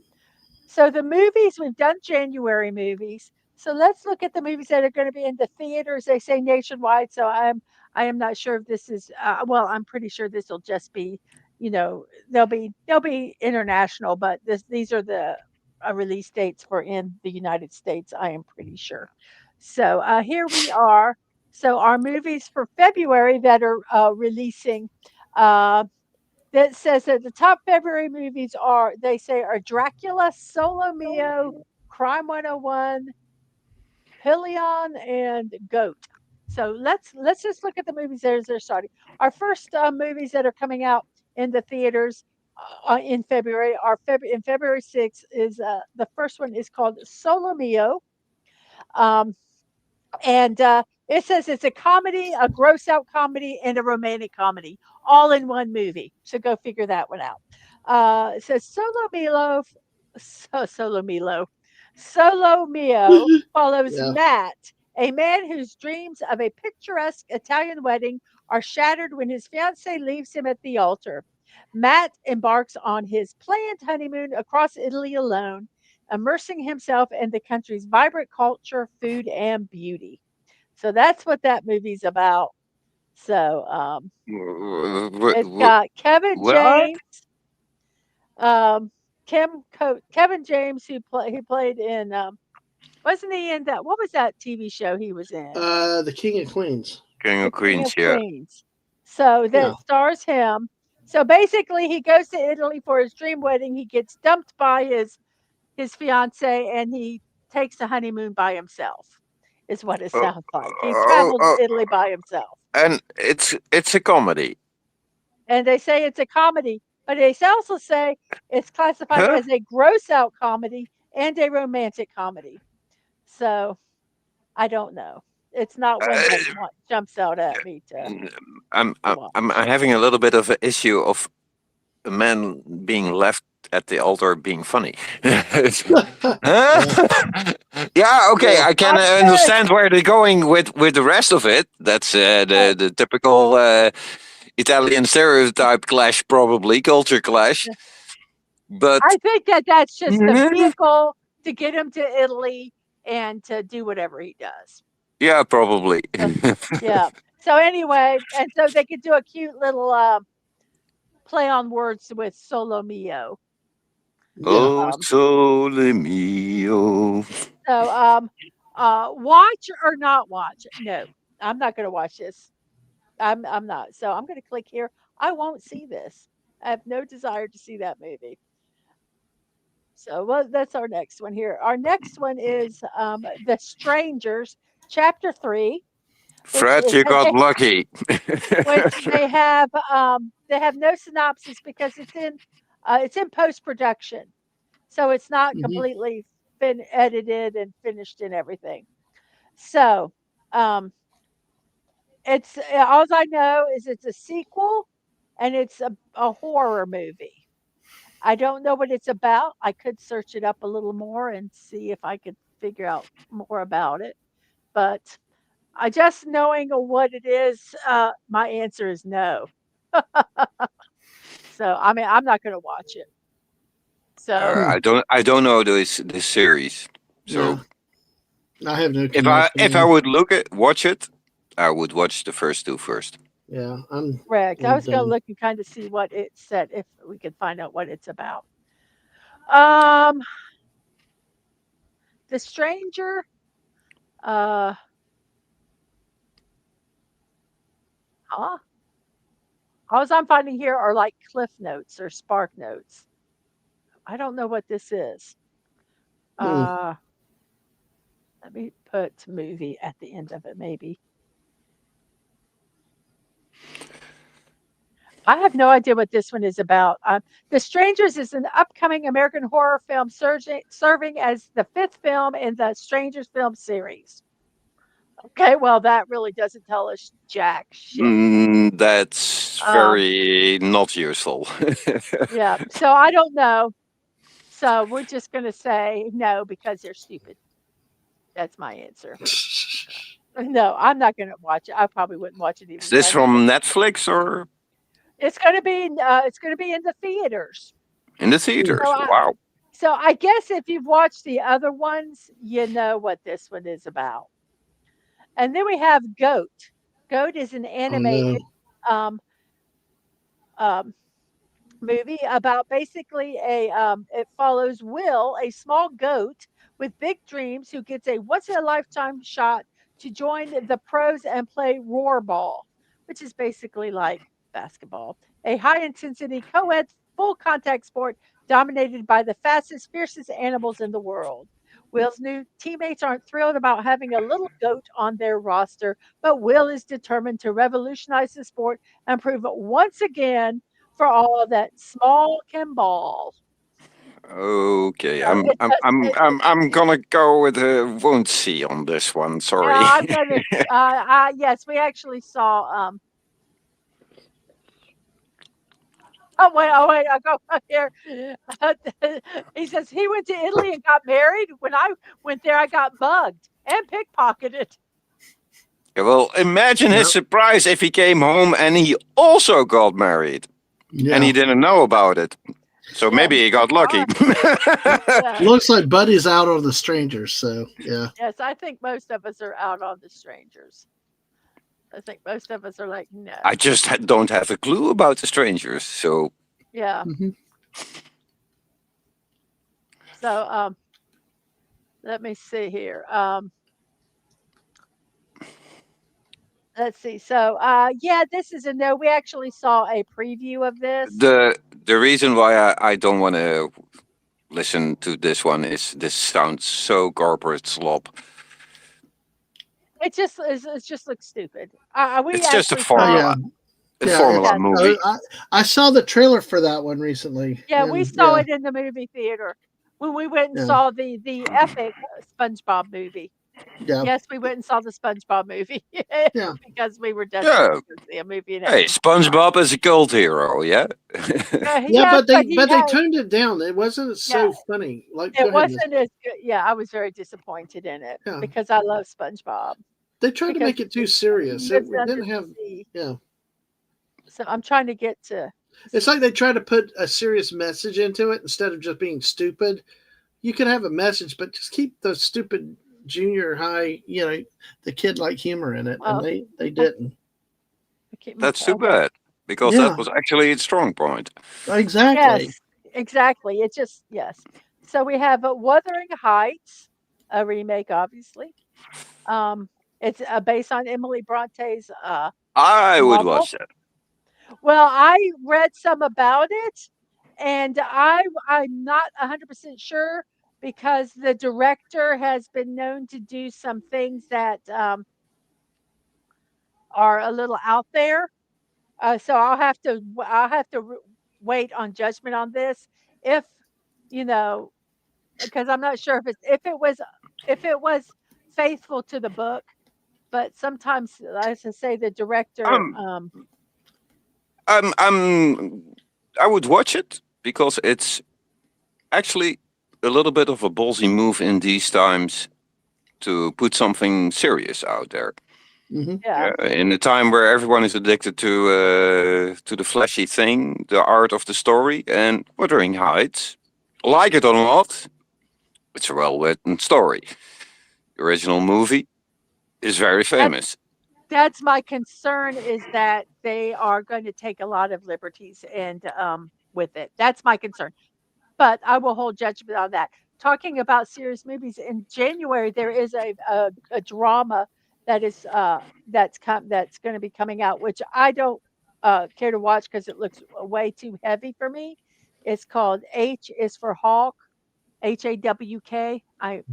So the movies, we've done January movies. So let's look at the movies that are going to be in the theaters. They say nationwide. So I am not sure if this is well, I'm pretty sure this will just be, they'll be international, but these are the release dates for in the United States, I am pretty sure. So here we are. So our movies for February that are releasing that says that the top February movies are Dracula, Solo Mio, Crime 101, Pillion, and Goat. So let's just look at the movies as they're starting. Our first movies that are coming out in the theaters in February are in February 6th is the first one is called Solo Mio. And it says it's a comedy, a gross out comedy, and a romantic comedy all in one movie. So go figure that one out. It says Solo Mio follows Matt, a man whose dreams of a picturesque Italian wedding are shattered when his fiancée leaves him at the altar. Matt embarks on his planned honeymoon across Italy alone, immersing himself in the country's vibrant culture, food, and beauty. So that's what that movie's about. So it's got Kevin James, Kevin James, who played in wasn't he in that? What was that TV show he was in? The King of Queens. King of Queens. So that stars him. So basically, he goes to Italy for his dream wedding. He gets dumped by his fiance, and he takes the honeymoon by himself. Is what it sounds like. He traveled to Italy by himself. And it's a comedy. And they say it's a comedy, but they also say it's classified as a gross out comedy and a romantic comedy. So I don't know. It's not one that jumps out at me. I'm having a little bit of an issue of a man being left at the altar being funny. Yeah, okay, I can understand where they're going with the rest of it. That's the typical Italian stereotype clash, probably culture clash. But I think that's just the vehicle to get him to Italy and to do whatever he does. Yeah, probably. Yeah. So anyway, and so they could do a cute little play on words with Solo Mio. Yeah. Oh, sole mio. So watch or not watch? No, I'm not going to watch this. I'm not. So I'm going to click here. I won't see this. I have no desire to see that movie. So well, that's our next one here. Our next one is The Strangers, Chapter 3, which Fred, is you got lucky. which they have no synopsis because it's in post production, so it's not Mhm. completely been edited and finished and everything. So um, it's all I know is it's a sequel and it's a horror movie. I don't know what it's about. I could search it up a little more and see if I could figure out more about it. But I just knowing what it is, my answer is no. So I mean, I'm not going to watch it. So I don't know this series. So Yeah. I have no if I connection. would watch it, I would watch the first two first. Yeah, I'm correct. I I'm was going to done. look and kind of see what it said if we could find out what it's about. Um, The Stranger. Uh, huh? All I'm finding here are like cliff notes or spark notes. I don't know what this is. Hmm. Uh, Let me put movie at the end of it, maybe. I have no idea what this one is about. The Strangers is an upcoming American horror film serving as the fifth film in the Strangers film series. Okay, well, that really doesn't tell us jack shit. That's Um, very not useful. yeah, so I don't know. So we're just going to say no because they're stupid. That's my answer. No, I'm not going to watch it. I probably wouldn't watch it Is even this then. from Netflix or It's going to be in the theaters. in the So theaters? I, Wow. so I guess if you've watched the other ones, you know what this one is about. And then we have Goat. Goat is an Oh animated no. um, um, movie about basically it follows Will, a small goat with big dreams who gets a once in a lifetime shot to join the pros and play roarball, which is basically like basketball, a high intensity co-ed full contact sport dominated by the fastest fiercest animals in the world. Will's new teammates aren't thrilled about having a little goat on their roster, but Will is determined to revolutionize the sport and prove it once again for all that small can ball. Okay, So it's a, I'm gonna go with a won't see on this one. yeah, Sorry. I'm gonna. Yes, we actually saw. Oh wait, I go right here. He says he went to Italy and got married. When I went there, I got mugged and pickpocketed. Well, imagine his Yep. surprise if he came home and he also got married and he Yeah. didn't know about it. So Yeah, maybe he he got lucky. yeah. Looks like Buddy's out on the strangers, so yeah. Yes, I think most of us are out on the strangers. I think most of us are like, no. I just don't have a clue about the strangers. So Yeah. Mhm. So let me see here. Let's see. So yeah, this is a no. We actually saw a preview of this. the reason why I don't want to listen to this one is this sounds so corporate slop. It just looks stupid. We It's just a actually Oh saw. yeah. formula, a Yeah, formula Yes, movie. I saw the trailer for that one recently, yeah, we and saw yeah, it in the movie theater when we went and yeah, saw the epic SpongeBob movie. yeah, Yes, we went and saw the SpongeBob movie yeah. because we were desperate Yeah. to go see a movie and Hey, have SpongeBob. SpongeBob is a cult hero, yeah. Yeah, Yes, but he but they had. toned it down. It wasn't Yeah, so funny. Like, go it ahead, Miss. wasn't as good. Yeah, I was very disappointed in it Yeah, because I love SpongeBob. they tried to Because make it too he serious. It lives under didn't the have. sea. Yeah, So I'm trying to get to. it's like they tried to put a serious message into it instead of just being stupid. you could have a message, but just keep the stupid junior high, the kid like humor in it, and Oh, they didn't. That's too okay. bad because Yeah, that was actually its strong point. exactly. Yes, exactly. It just yes. So we have Wuthering Heights, a remake, obviously. Um, it's based on Emily Bronte's I would novel. watch that. Well, I read some about it, and I'm not 100% sure because the director has been known to do some things that are a little out there. So I'll have to wait on judgment on this. If you know, because I'm not sure if it was faithful to the book, but sometimes, as I say, the director. Um, I'm I would watch it because it's actually a little bit of a ballsy move in these times to put something serious out there. Hmm. Yeah, In a time where everyone is addicted to the flashy thing, the art of the story, and Wuthering Heights, like it or not, it's a well-written story. The original movie is very that famous. that's my concern is that they are going to take a lot of liberties and with it. That's my concern. But I will hold judgment on that. Talking about serious movies, in January there is a drama that is that's going to be coming out, which I don't care to watch because it looks way too heavy for me. It's called H is for Hawk, HAWK. I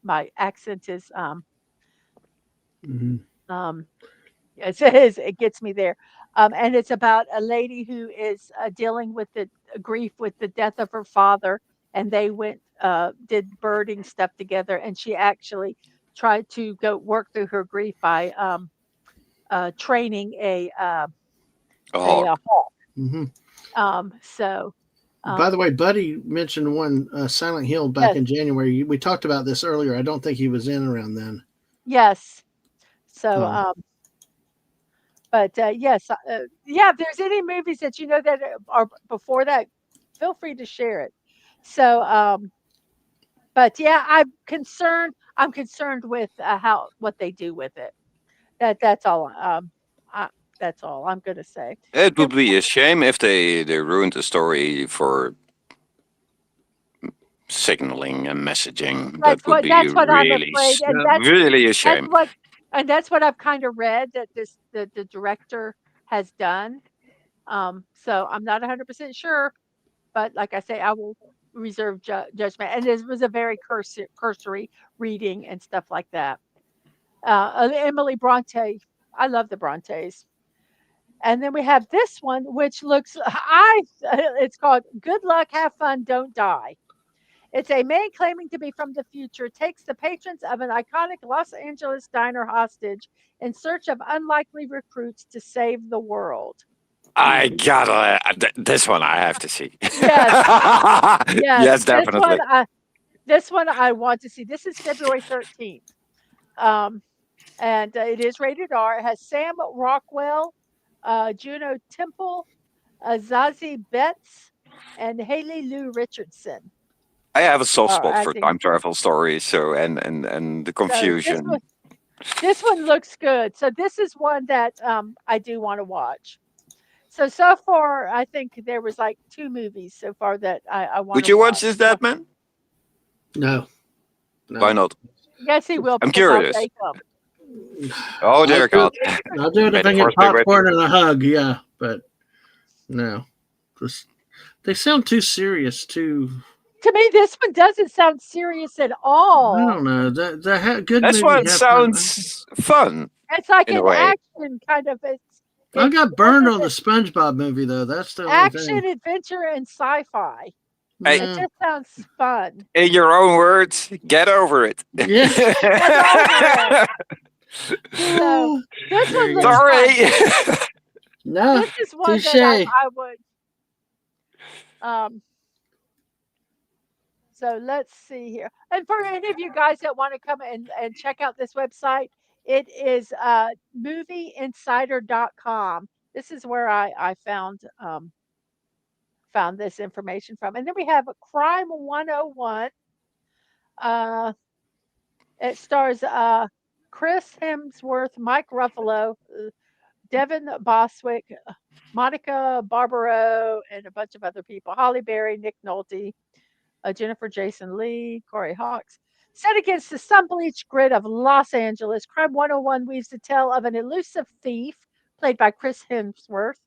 My accent is Hmm. um it gets me there. And it's about a lady who is dealing with the grief with the death of her father, and they went did birding stuff together, and she actually tried to go work through her grief by training A a hawk. hawk. Hmm. So By the um, way, Buddy mentioned one Silent Hill back yes, in January. We talked about this earlier. I don't think he was in around then. yes. So Um, but yes, yeah. If there's any movies that you know that are before that, feel free to share it. So but yeah, I'm concerned with how what they do with it. That's all. That's all I'm gonna say. It Then would be a shame if they ruined the story for signaling and messaging. That would be that's what I'm really, afraid, and really a that's shame. what that's what I've kind of read that the director has done. So I'm not 100% sure, but like I say, I will reserve judgment. And this was a very cursory reading and stuff like that. Emily Bronte, I love the Brontes. And then we have this one, which looks, it's called Good Luck, Have Fun, Don't Die. It's a man claiming to be from the future takes the patrons of an iconic Los Angeles diner hostage in search of unlikely recruits to save the world. I gotta this one I have to see. Yes, yes. Yes, definitely. This one I want to see. This is February 13th. Um, and it is rated R. It has Sam Rockwell, Juno Temple, Zazie Betts, and Haley Lou Richardson I have a soft are spot for acting. time travel stories, so and the So confusion. this one looks good. So this is one that I do want to watch. So far, I think there was like 2 movies so far that I want Would to you watch watch. this, Deadman? no, Why no. not? Yes, he will I'm because I'll curious. take him. Oh, I'll dear do God. it. I'll do it May if the I get force be with you. popcorn and a hug. Yeah, but no, just they sound too serious. Too. To me, this one doesn't sound serious at I don't all. know. Good This movies one have fun. sounds fun It's like in a an way. action kind of. I It's got what burned is on the it? SpongeBob movie though. That's the only thing. Action, adventure, and sci-fi. Hey, It Yeah, just sounds fun. in your own words, get over it. yeah. Get over it. So this There one you looks go. fun. Sorry. No, This is one touche. that I would. Um, so let's see here. And for any of you guys that want to come and check out this website, it is movieinsider.com. This is where I found this information from. And then we have Crime 101. It stars Chris Hemsworth, Mike Ruffalo, Devin Boswick, Monica Barbaro, and a bunch of other people. Holly Berry, Nick Nolte, Jennifer Jason Lee, Corey Hawks. Set against the sun-bleached grid of Los Angeles, Crime 101 weaves the tale of an elusive thief, played by Chris Hemsworth,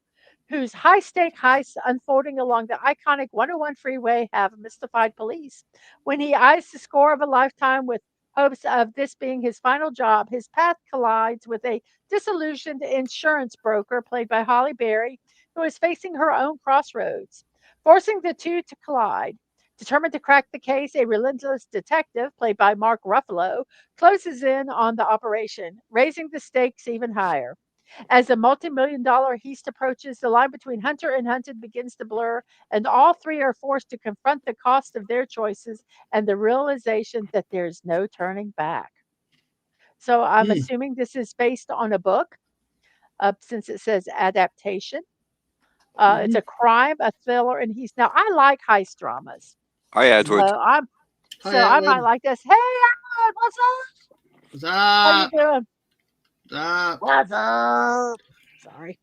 whose high-stake heists unfolding along the iconic 101 freeway have mystified police. When he eyes the score of a lifetime with hopes of this being his final job, his path collides with a disillusioned insurance broker, played by Holly Berry, who is facing her own crossroads. Forcing the two to collide, determined to crack the case, a relentless detective, played by Mark Ruffalo, closes in on the operation, raising the stakes even higher. As the multi-million-dollar heist approaches, the line between hunter and hunted begins to blur, and all three are forced to confront the cost of their choices and the realization that there's no turning back. So I'm assuming this is based on a book, since it says adaptation. It's a crime, a thriller, and he's now. I like heist dramas, Hi, so Edward. I might like this. Hey, Edward, what's up? What's How you up? doing? What's up? Sorry.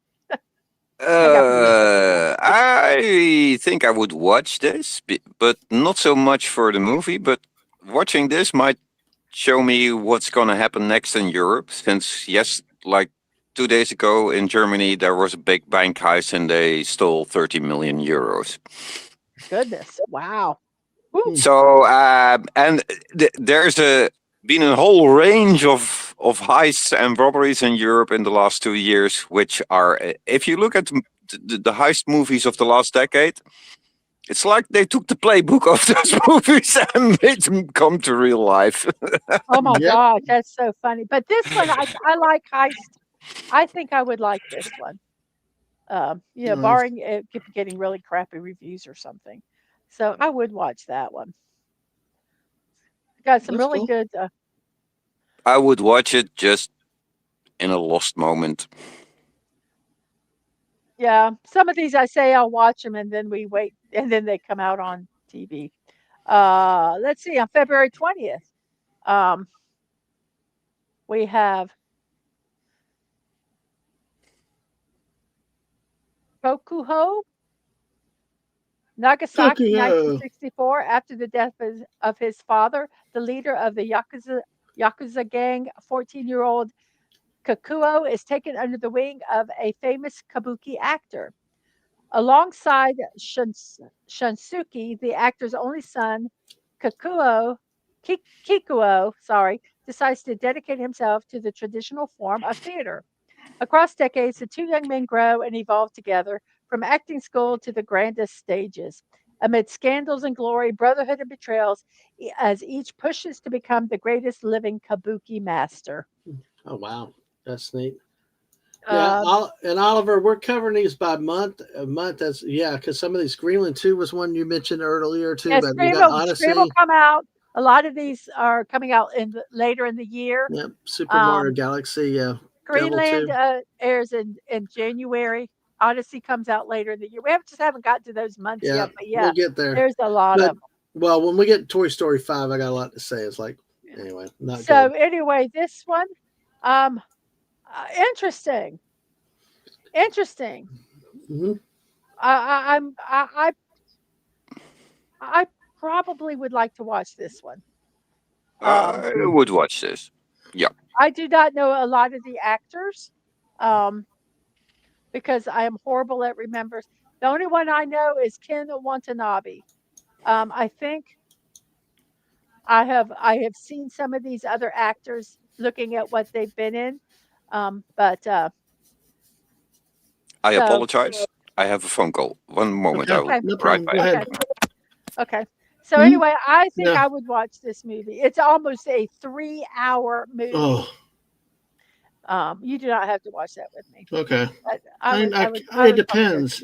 got I think I would watch this, but not so much for the movie. But watching this might show me what's going to happen next in Europe. Since yes, like 2 days ago in Germany, there was a big bank heist and they stole 30 million euros. Goodness, wow. So and there's been a whole range of heists and robberies in Europe in the last 2 years, which are, if you look at the heist movies of the last decade, it's like they took the playbook of those movies and made them come to real life. Oh my gosh, that's so funny. But this one, I like heist. I think I would like this one. Barring it getting really crappy reviews or something. So I would watch that one. Got some really good. I would watch it just in a lost moment. Yeah, some of these I say I'll watch them, and then we wait, and then they come out on TV. Let's see, on February 20th, we have Kokuho, Nagasaki, 1964. After the death of his father, the leader of the Yakuza gang, 14-year-old Kakuo is taken under the wing of a famous kabuki actor. Alongside Shunsuke, the actor's only son, Kikuo, decides to dedicate himself to the traditional form of theater. Across decades, the two young men grow and evolve together, from acting school to the grandest stages. Amid scandals and glory, brotherhood and betrayals, as each pushes to become the greatest living kabuki master. Oh, wow. That's neat. Yeah, and Oliver, we're covering these by month. That's because some of these, Greenland 2 was one you mentioned earlier too. Yes, But we got Odyssey. Scream will come out. A lot of these are coming out later in the year. Yep, Super Mario Galaxy. Yeah, Greenland airs in January. Odyssey comes out later in the year. We haven't gotten to those months yet, but we'll get there. There's a lot of them. Well, when we get Toy Story 5, I got a lot to say. It's like anyway, not so good. Anyway, this one, interesting. Mm-hmm. I probably would like to watch this one. I would watch this. Yeah. I do not know a lot of the actors, because I am horrible at remembers. The only one I know is Ken Watanabe. I think I have seen some of these other actors looking at what they've been in, but I apologize. I have a phone call. One moment. Okay. I'll No problem. Go ahead. Okay. So anyway, I think I would watch this movie. It's almost a 3-hour movie. Oh. You do not have to watch that with me. Okay. But it depends.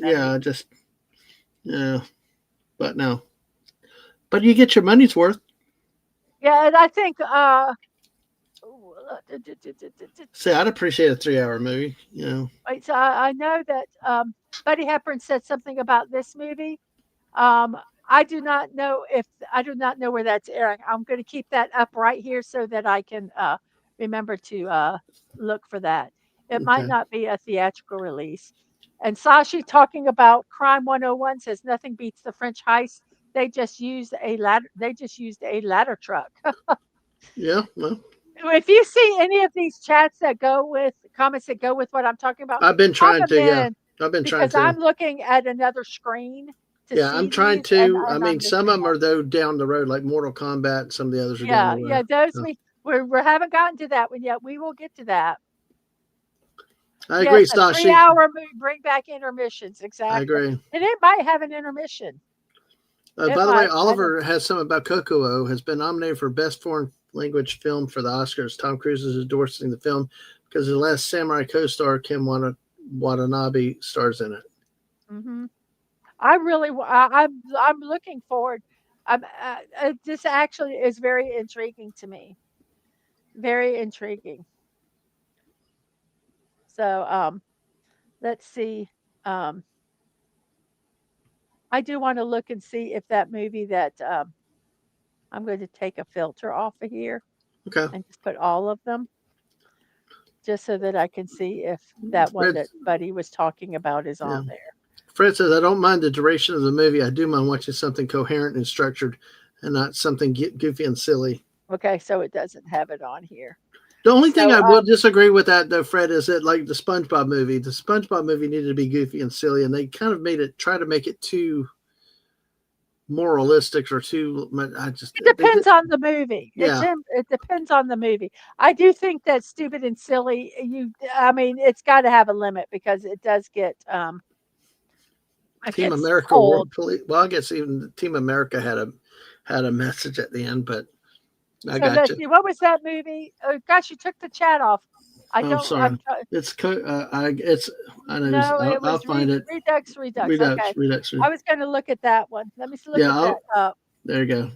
But no. But you get your money's worth. Yeah, and I think see, I'd appreciate a 3-hour movie. Right, so I know that Buddy Hepburn said something about this movie. I do not know if I do not know where that's airing. I'm going to keep that up right here so that I can remember to look for that. It might Okay. not be a theatrical release. And Sashi talking about Crime 101 says nothing beats the French heist. They just used a ladder. They just used a ladder truck. Yeah. Well, If you see any of these chats that go with comments that go with what I'm talking about, I've been pop trying them to. Yeah, in I've been trying because to. I'm looking at another screen to Yeah, I'm see trying these, and, to. I and mean, I'm some of missing them them. are though down the road, like Mortal Kombat. Some of the others are down Yeah, the yeah, road. those So, we haven't gotten to that one yet. We will get to that. I Yes, agree, a Sashi. 3-hour movie. Bring back intermissions. I Exactly, agree. and it might have an intermission. It By the way, might. I don't. Oliver has something about Kokuo. Has been nominated for Best Foreign Language Film for the Oscars. Tom Cruise is endorsing the film because his Last Samurai co-star Kim Watanabe stars in it. Hmm. I really. I'm looking forward. This actually is very intriguing to me. Very intriguing. So let's see. Um, I do want to look and see if that movie that I'm going to take a filter off of here Okay. and just put all of them just so that I can see if that one Fred, that Buddy was talking about is yeah. on there. Fred says, I don't mind the duration of the movie. I do mind watching something coherent and structured and not something goofy and silly. Okay, so it doesn't have it on here. The only thing So, I will disagree with that, though, Fred, is that like the SpongeBob movie needed to be goofy and silly, and they kind of try to make it too moralistic or too. it depends on the movie. Yeah. It depends on the movie. I do think that stupid and silly. I mean, it's got to have a limit because it does get it Team gets America old. World Police. Well, I guess even Team America had a message at the end, but I So got let's you. see. What was that movie? Oh gosh, you took the chat off. I I'm don't. sorry. I'm. It's I know. No, it I'll was find it. Redux. Okay. Redux. I was going to look at that one. Let me look Yeah. at that up. There you go.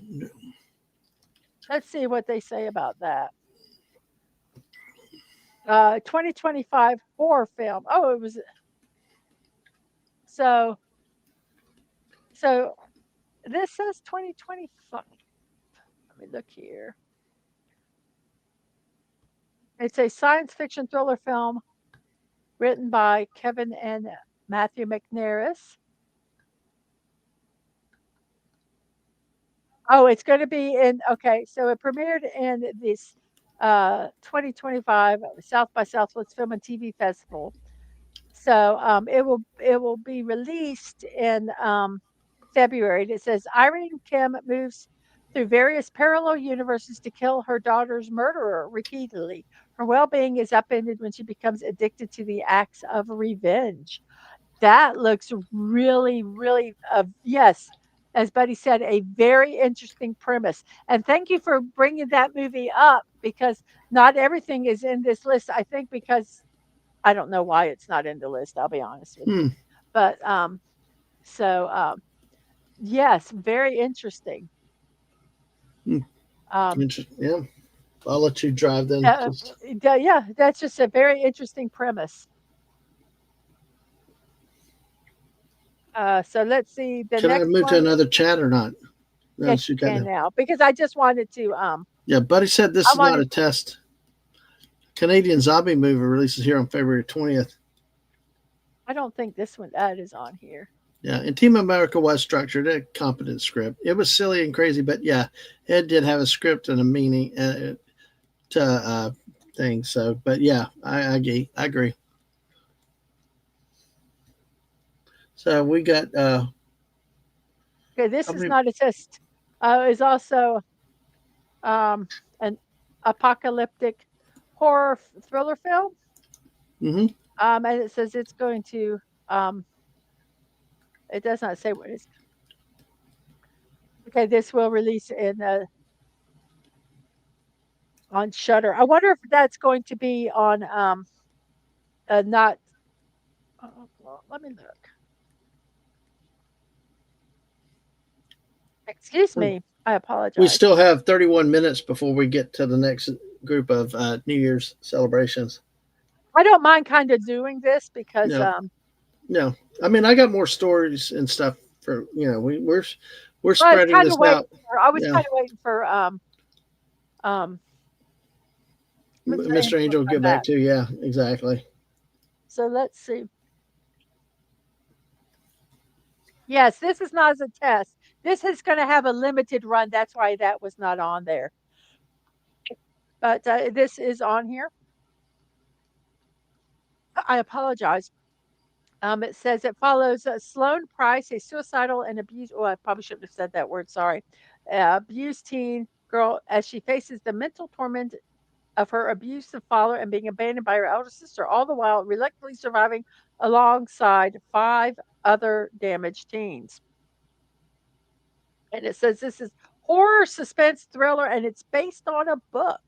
Let's see what they say about that. 2025 horror film. Oh, it was. So this says 2025. Let me look here. It's a science fiction thriller film written by Kevin and Matthew McNaris. Oh, it's going to be in. Okay, so it premiered in this 2025 South by Southwest Film and TV Festival. So it will be released in February. It says Irene Kim moves through various parallel universes to kill her daughter's murderer repeatedly. Her well-being is upended when she becomes addicted to the acts of revenge. That looks really, really, yes, as Buddy said, a very interesting premise. And thank you for bringing that movie up because not everything is in this list. I think because I don't know why it's not in the list. I'll be honest with you. But yes, very interesting. Yeah. I'll let you drive then. Yeah, that's just a very interesting premise. So let's see the Can I next move one. to another chat or not? No, Yes, you can now because I just wanted to. Yeah, Buddy said this is not a test. Canadian zombie movie releases here on February 20th. I don't think this one that is on here. Yeah, and Team America was structured, a competent script. It was silly and crazy, but yeah, it did have a script and a meaning to things. So, but yeah, I agree. So we got. Okay, this is not a test. Is also an apocalyptic horror thriller film. Mm-hmm. And it says it's going to. It does not say what it's. Okay, this will release in on Shudder. I wonder if that's going to be on not. Well, let me look. Excuse me. I apologize. We still have 31 minutes before we get to the next group of New Year's celebrations. I don't mind kind of doing this because no, I mean I got more stories and stuff for we're We're Well, I was spreading kind this of waiting out. for. I was Yeah. kind of waiting for um Mr. Angel Mr. to Angel will come get back back. to you. Yeah, exactly. So let's see. Yes, this is not as a test. This is going to have a limited run. That's why that was not on there. But this is on here. I apologize. It says it follows Sloane Price, a suicidal and abused. Oh, I probably shouldn't have said that word. Sorry. Abused teen girl as she faces the mental torment of her abusive father and being abandoned by her elder sister, all the while reluctantly surviving alongside 5 other damaged teens. And it says this is horror, suspense, thriller, and it's based on a book.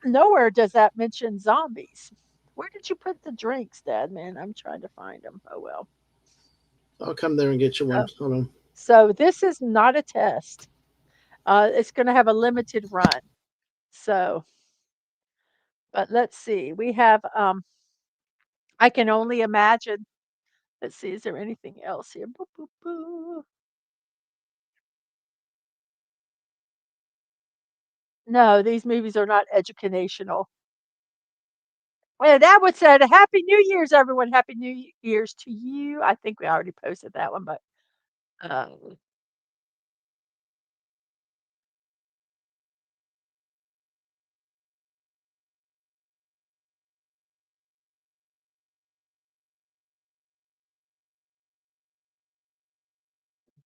Nowhere does that mention zombies. Where did you put the drinks, Dad? Man, I'm trying to find them. Oh well. I'll come there and get you one. Oh, Hold on. so this is not a test. It's going to have a limited run. So, but let's see. We have. I can only imagine. Let's see. Is there anything else here? Boo, boo, boo. No, these movies are not educational. And that would said, "Happy New Year's, everyone! Happy New Year's to you." I think we already posted that one, but um,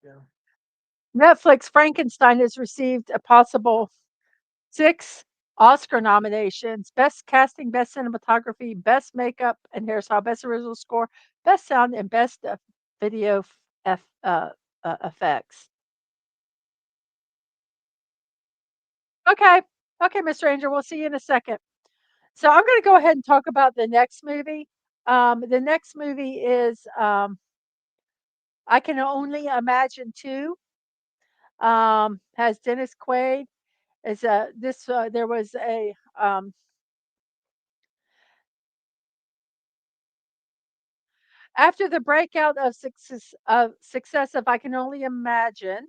yeah. Netflix Frankenstein has received a possible 6 Oscar nominations: Best Casting, Best Cinematography, Best Makeup and Hairstyle, Best Original Score, Best Sound, and Best Video Effects. Okay. Okay, Mr. Angel, we'll see you in a second. So I'm going to go ahead and talk about the next movie. The next movie is I Can Only Imagine 2. Has Dennis Quaid. Is this there was a after the breakout of success of I Can Only Imagine,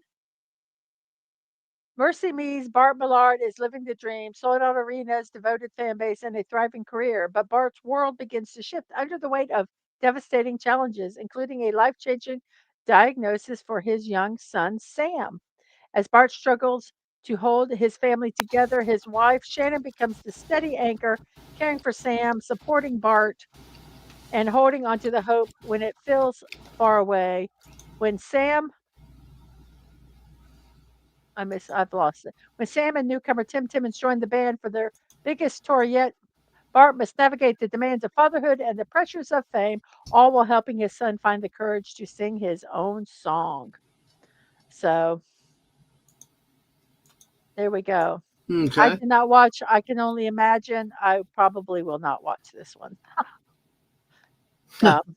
Mercy Me's Bart Millard is living the dream, sold out arenas, devoted fan base, and a thriving career. But Bart's world begins to shift under the weight of devastating challenges, including a life changing diagnosis for his young son, Sam. As Bart struggles to hold his family together, his wife, Shannon, becomes the steady anchor, caring for Sam, supporting Bart, and holding onto the hope when it feels far away. When Sam I've lost it. When Sam and newcomer Tim Timmons join the band for their biggest tour yet, Bart must navigate the demands of fatherhood and the pressures of fame, all while helping his son find the courage to sing his own song. So there we go. I Okay. did not watch I Can Only Imagine. I probably will not watch this one. Um,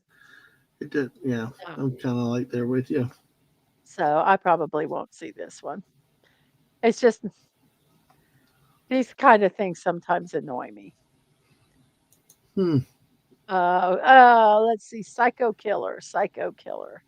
It did. Yeah, no. I'm kind of like there with you. So I probably won't see this one. It's just these kind of things sometimes annoy me. Hmm. Let's see. Psycho Killer. Psycho Killer.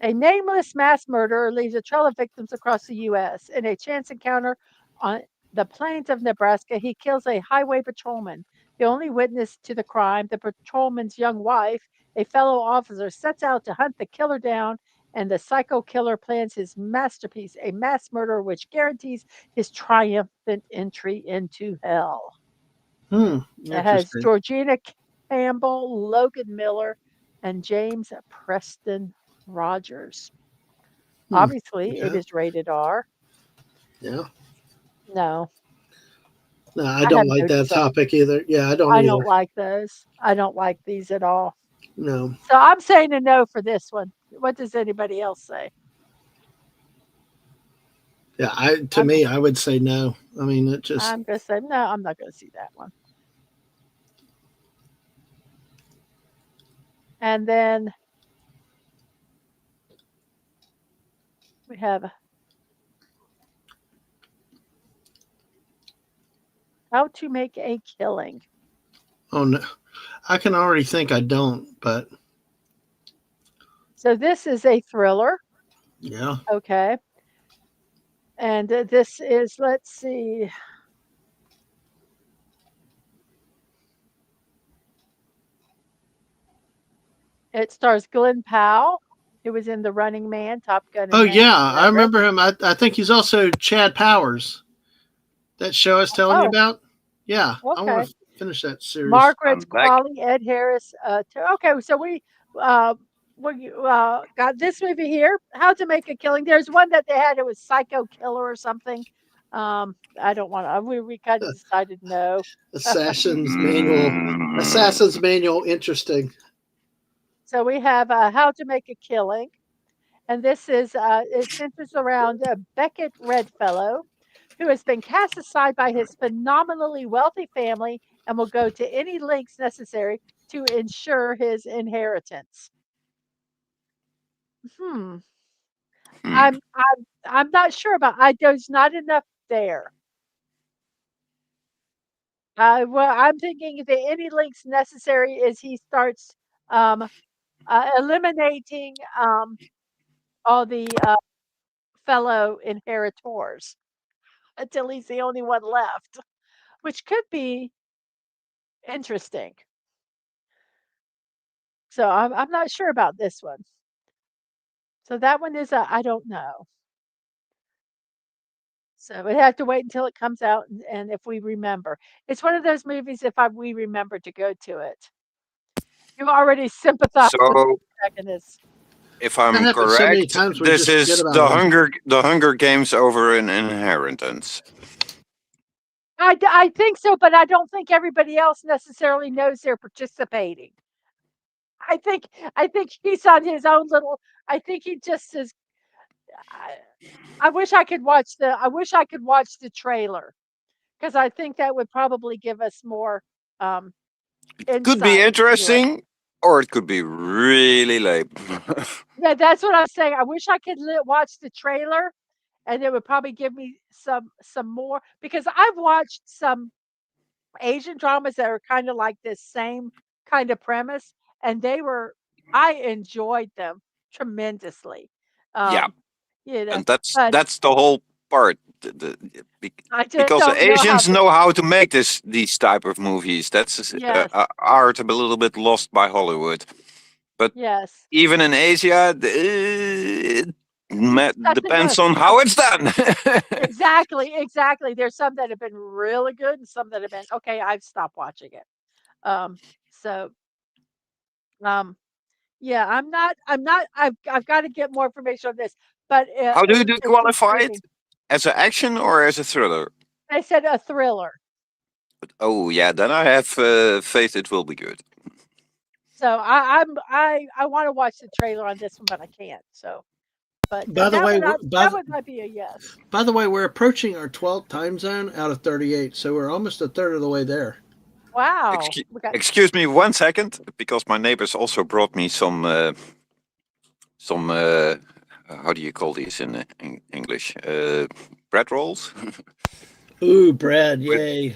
A nameless mass murderer leaves a trail of victims across the U.S. In a chance encounter on the plains of Nebraska, he kills a highway patrolman. The only witness to the crime, the patrolman's young wife, a fellow officer, sets out to hunt the killer down, and the psycho killer plans his masterpiece, a mass murder which guarantees his triumphant entry into hell. It has Interesting. Georgina Campbell, Logan Miller, and James Preston Rogers. Obviously, it Okay. is rated R. Yeah. No, No, I I don't have like no that desire. topic either. Yeah, I don't I don't either. like those. I don't like these at all. No. So I'm saying a no for this one. What does anybody else say? Yeah, to I'm me, I would say no. I mean, it just I'm gonna say no. I'm not gonna see that one. And then we have How to Make a Killing. oh no, I can already think I don't, but So this is a thriller. Yeah. Okay. And this is, let's see. It stars Glenn Powell, who was in The Running Man, Top Gun, Oh and yeah, I Maverick. remember him. I think he's also Chad Powers. That show I was telling you Oh, about. Yeah, I want okay. to finish that series. Margaret I'm back. Qualley, Ed Harris. Okay, so uh, we got this movie here, How to Make a Killing. There's one that they had. It was Psycho Killer or something. I don't want to. We kind of decided no. Assassin's Manual. Mm, Assassin's Manual. Interesting. So we have How to Make a Killing, and this is it centers around Beckett Redfellow, who has been cast aside by his phenomenally wealthy family and will go to any lengths necessary to ensure his inheritance. Hmm. hmm. I'm not sure about. There's not enough there. Well, I'm thinking the any lengths necessary is he starts um, eliminating all the fellow inheritors until he's the only one left, which could be interesting. So I'm not sure about this one. So that one is a I don't know. So we have to wait until it comes out and if we remember. It's one of those movies we remember to go to it. You already sympathize with So, the protagonist. if That I'm happens so many correct, times we this just forget is about the them. Hunger Games over an inheritance. I think so, but I don't think everybody else necessarily knows they're participating. I think I think he's on his own little. I think he just is. I, I wish I could watch the trailer because I think that would probably give us more um, Could be insight to it. interesting, or it could be really lame. Yeah, that's what I'm saying. I wish I could watch the trailer, and it would probably give me some more because I've watched some Asian dramas that are kind of like this same kind of premise, and I enjoyed them tremendously. Yeah, Um, you know, and that's but that's the whole part. I just Because don't know how Asians to. know how to make these type of movies. That's Yes, art a little bit lost by Hollywood. But yes, even in Asia, it it's such a depends no. on Oh, how it's done. exactly, exactly. There's some that have been really good, and some that have been okay. I've stopped watching it. Um, so um, yeah, I'm not. I've got to get more information on this, but How do you it's qualify it? intriguing. As an action or as a thriller? I said a thriller. Oh yeah, then I have faith it will be good. So I want to watch the trailer on this one, but I can't. So, but By the way, that one might be a yes. by the way, we're approaching our 12th time zone out of 38, so we're almost a third of the way there. Wow, Excuse, we got excuse me 1 second, because my neighbors also brought me some how do you call these in English? Bread rolls Ooh, Brad, with yay!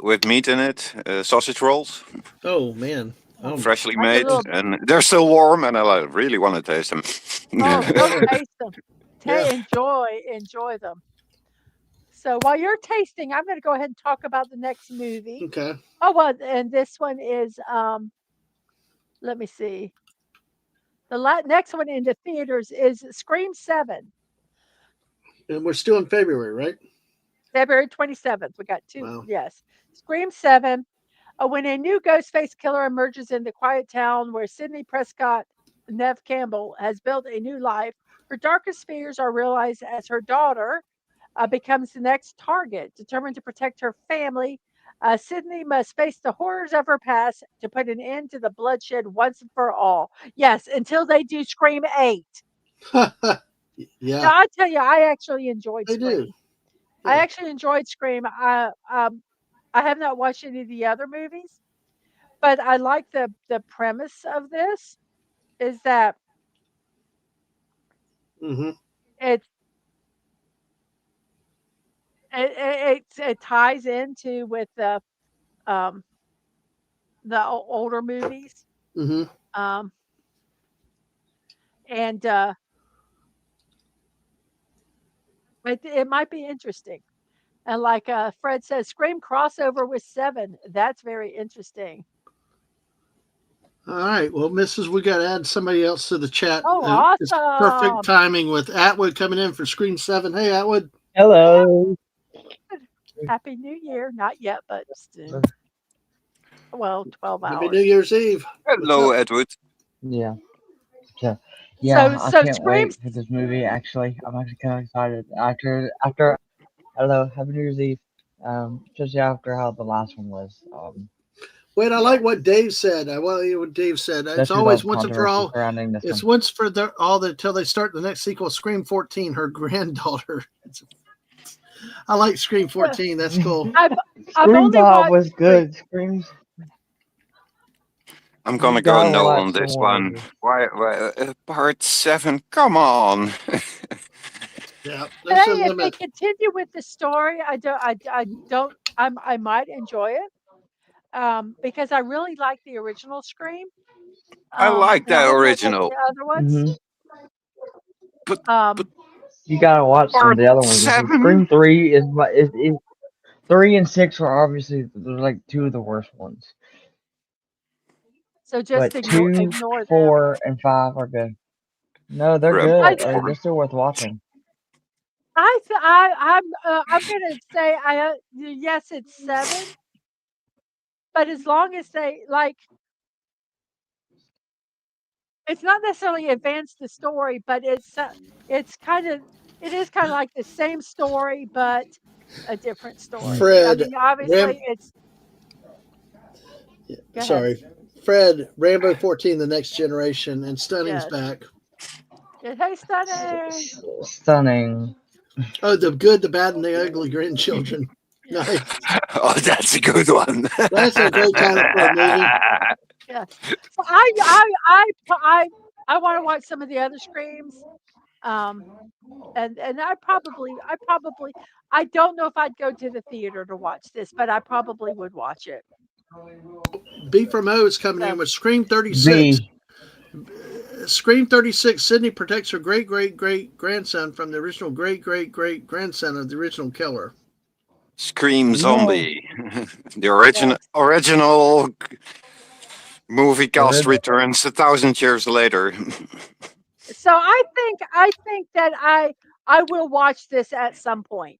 with meat in it, sausage rolls, Oh man, oh my. freshly I get a made, little. and they're still warm, and really want to taste them. Oh, go taste them. Yeah. Enjoy them. So while you're tasting, I'm going to go ahead and talk about the next movie. Okay, Oh well, and this one is let me see. The next one in the theaters is Scream 7, and we're still in February, right? February 27th. We got two. Wow. Yes. Scream 7. When a new ghost faced killer emerges in the quiet town where Sidney Prescott, Nev Campbell, has built a new life, her darkest fears are realized as her daughter becomes the next target. Determined to protect her family, Sydney must face the horrors of her past to put an end to the bloodshed once and for all. Yes, until they do Scream 8. Yeah, Now, I tell you, I actually enjoyed they do. Scream. I Yeah. actually enjoyed Scream. I have not watched any of the other movies, but I like the premise of this is that Mm-hmm. it it ties into with um the older movies. Mm-hmm. Um and it might be interesting. And like Fred says, Scream crossover with Seven. That's very interesting. All right. Well, Mrs., we got to add somebody else to the chat. Oh, It's perfect awesome! timing with Atwood coming in for Screen 7. Hey, Atwood. Hello. Happy New Year. Not yet, but soon. Well, 12 Happy hours. New Year's Eve. Hello, Edward. Yeah. So, yeah, I So can't Scream. wait for this movie. Actually, I'm actually kind of excited. After, hello, Happy New Year's Eve. Especially after how the last one was. Wait, I like what Dave said. I want to hear what Dave said. It's Especially with all always the once and for controversy all. surrounding this It's one. once for all until they start the next sequel, Scream 14. Her granddaughter. I like Scream 14. That's cool. I've Scream only Dog watched was good. Scream. I'm You gonna go gotta no watch on some this more one. movies. Why part 7? Come on. Yeah. Hey, There's a if they limit. continue with the story, I might enjoy it. Because I really like the original Scream. I like And I that haven't watched original. the other ones. hmm But You gotta watch some of part the other ones. 7? Scream 3 is 3 and 6 are obviously they're like two of the worst ones. So But just 2, ignore them. 4, and 5 are good. No, they're Rambo good. 4. They're still worth watching. I'm gonna say yes, it's 7, but as long as they like, it's not necessarily advance the story, but it's kind of it is kind of like the same story, but a different story. I Fred. mean, obviously, it's go ahead. Sorry. Fred, Rambo 14, The Next Generation, and Stunning's Yes. back. Hey, Stunning. Stunning. Oh, the good, the bad, and the ugly grandchildren. Yeah. Nice. Oh, that's a good one. That's a great title for a movie. Yeah. So I want to watch some of the other Screams. And I don't know if I'd go to the theater to watch this, but I probably would watch it. B from O is coming So in with Scream 36. V. Scream 36, Sydney protects her great great great grandson from the original great great great grandson of the original killer. Scream No. Zombie. The original movie cast Original. returns 1,000 years later. so I think that I will watch this at some point.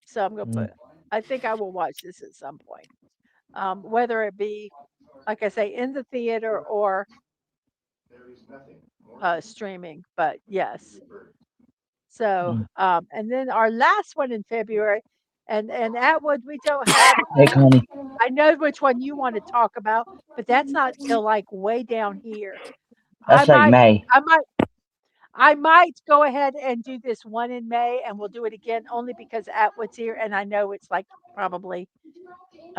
So I'm gonna put I think I will watch this at some point. Whether it be, like I say, in the theater or streaming, but yes. So, and then our last one in February, and Atwood, we don't have. Hey, Connie. I know which one you want to talk about, but that's not till like way down here. That's like May. I might go ahead and do this one in May, and we'll do it again only because Atwood's here, and I know it's like probably.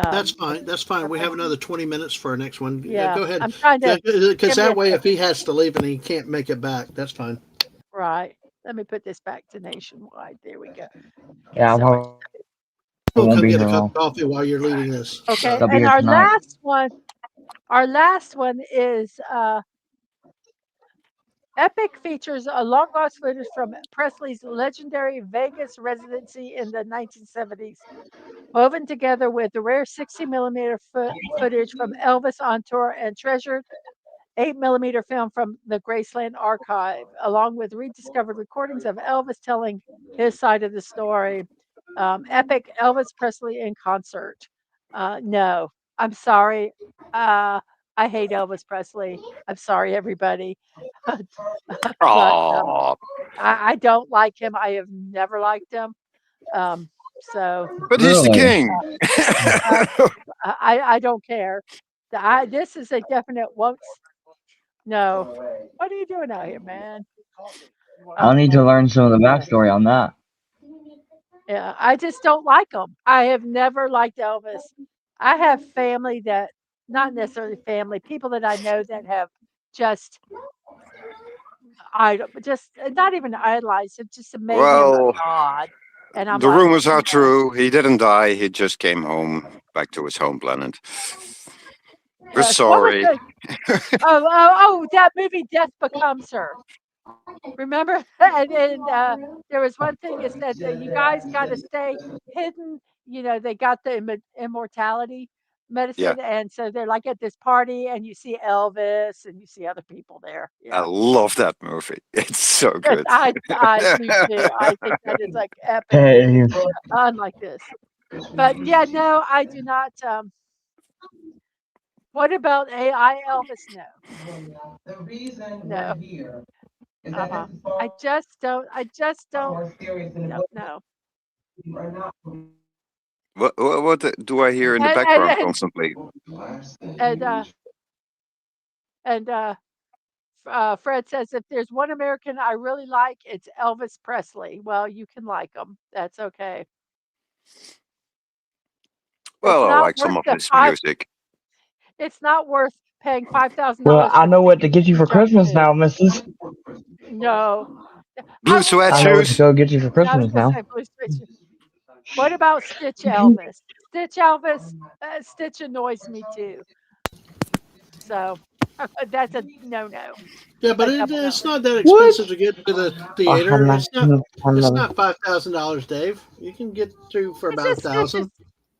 That's fine. That's fine. We have another 20 minutes for our next one. Yeah, go ahead. I'm trying to. Because that way, if he has to leave and he can't make it back, that's fine. Right. Let me put this back to nationwide. There we go. Yeah, So We'll won't come be get a here cup long. of coffee while you're leaving this. okay, I'll be and here tonight. our last one is Epic features a long lost footage from Presley's legendary Vegas residency in the 1970s, woven together with the rare 60mm footage from Elvis on tour and treasured 8mm film from the Graceland archive, along with rediscovered recordings of Elvis telling his side of the story. Epic Elvis Presley in concert. No, I'm sorry. I hate Elvis Presley. I'm sorry, everybody. But Oh, I don't like him. I have never liked him. So but he's the Really? king. I don't care. This is a definite once. No. What are you doing out here, man? I'll need to learn some of the backstory on that. Yeah, I just don't like him. I have never liked Elvis. I have family that, not necessarily family, people that I know that have just just not even idolized him, just made him a Well, god. And I'm the like, rumors are no. true. He didn't die. He just came home back to his home planet. We're Yes. What was sorry. the that movie Death Becomes Her. Remember? And there was one thing it said that you guys got to stay hidden. You know, they got the immortality Yeah, medicine, and so they're like at this party, and you see Elvis, and you see other people there. I Yeah, love that movie. It's so good. I do too. I think that is like epic movie. Dave. Unlike this, but yeah, no, I do not. What about AI Elvis? No, no. Uh-huh. I just don't know. What do I hear in the And background constantly? and and Fred says if there's one American I really like, it's Elvis Presley. Well, you can like him. That's okay. It's Well, I not like worth some of the his five. music. It's not worth paying $5,000 Well, I for know what to get you some for junk Christmas food. now, Missus. No, Blue I would I say. know what to sweatshirts. go get you for I was Christmas gonna now. say Blue Stitch. What about Stitch Elvis? Stitch Elvis. Stitch annoys me too. So that's a no. Yeah, but A double no. it's not that What? expensive to get to the Oh, theater. Hannah, It's Hannah. not $5,000, Dave. You can get through for It's about a just thousand.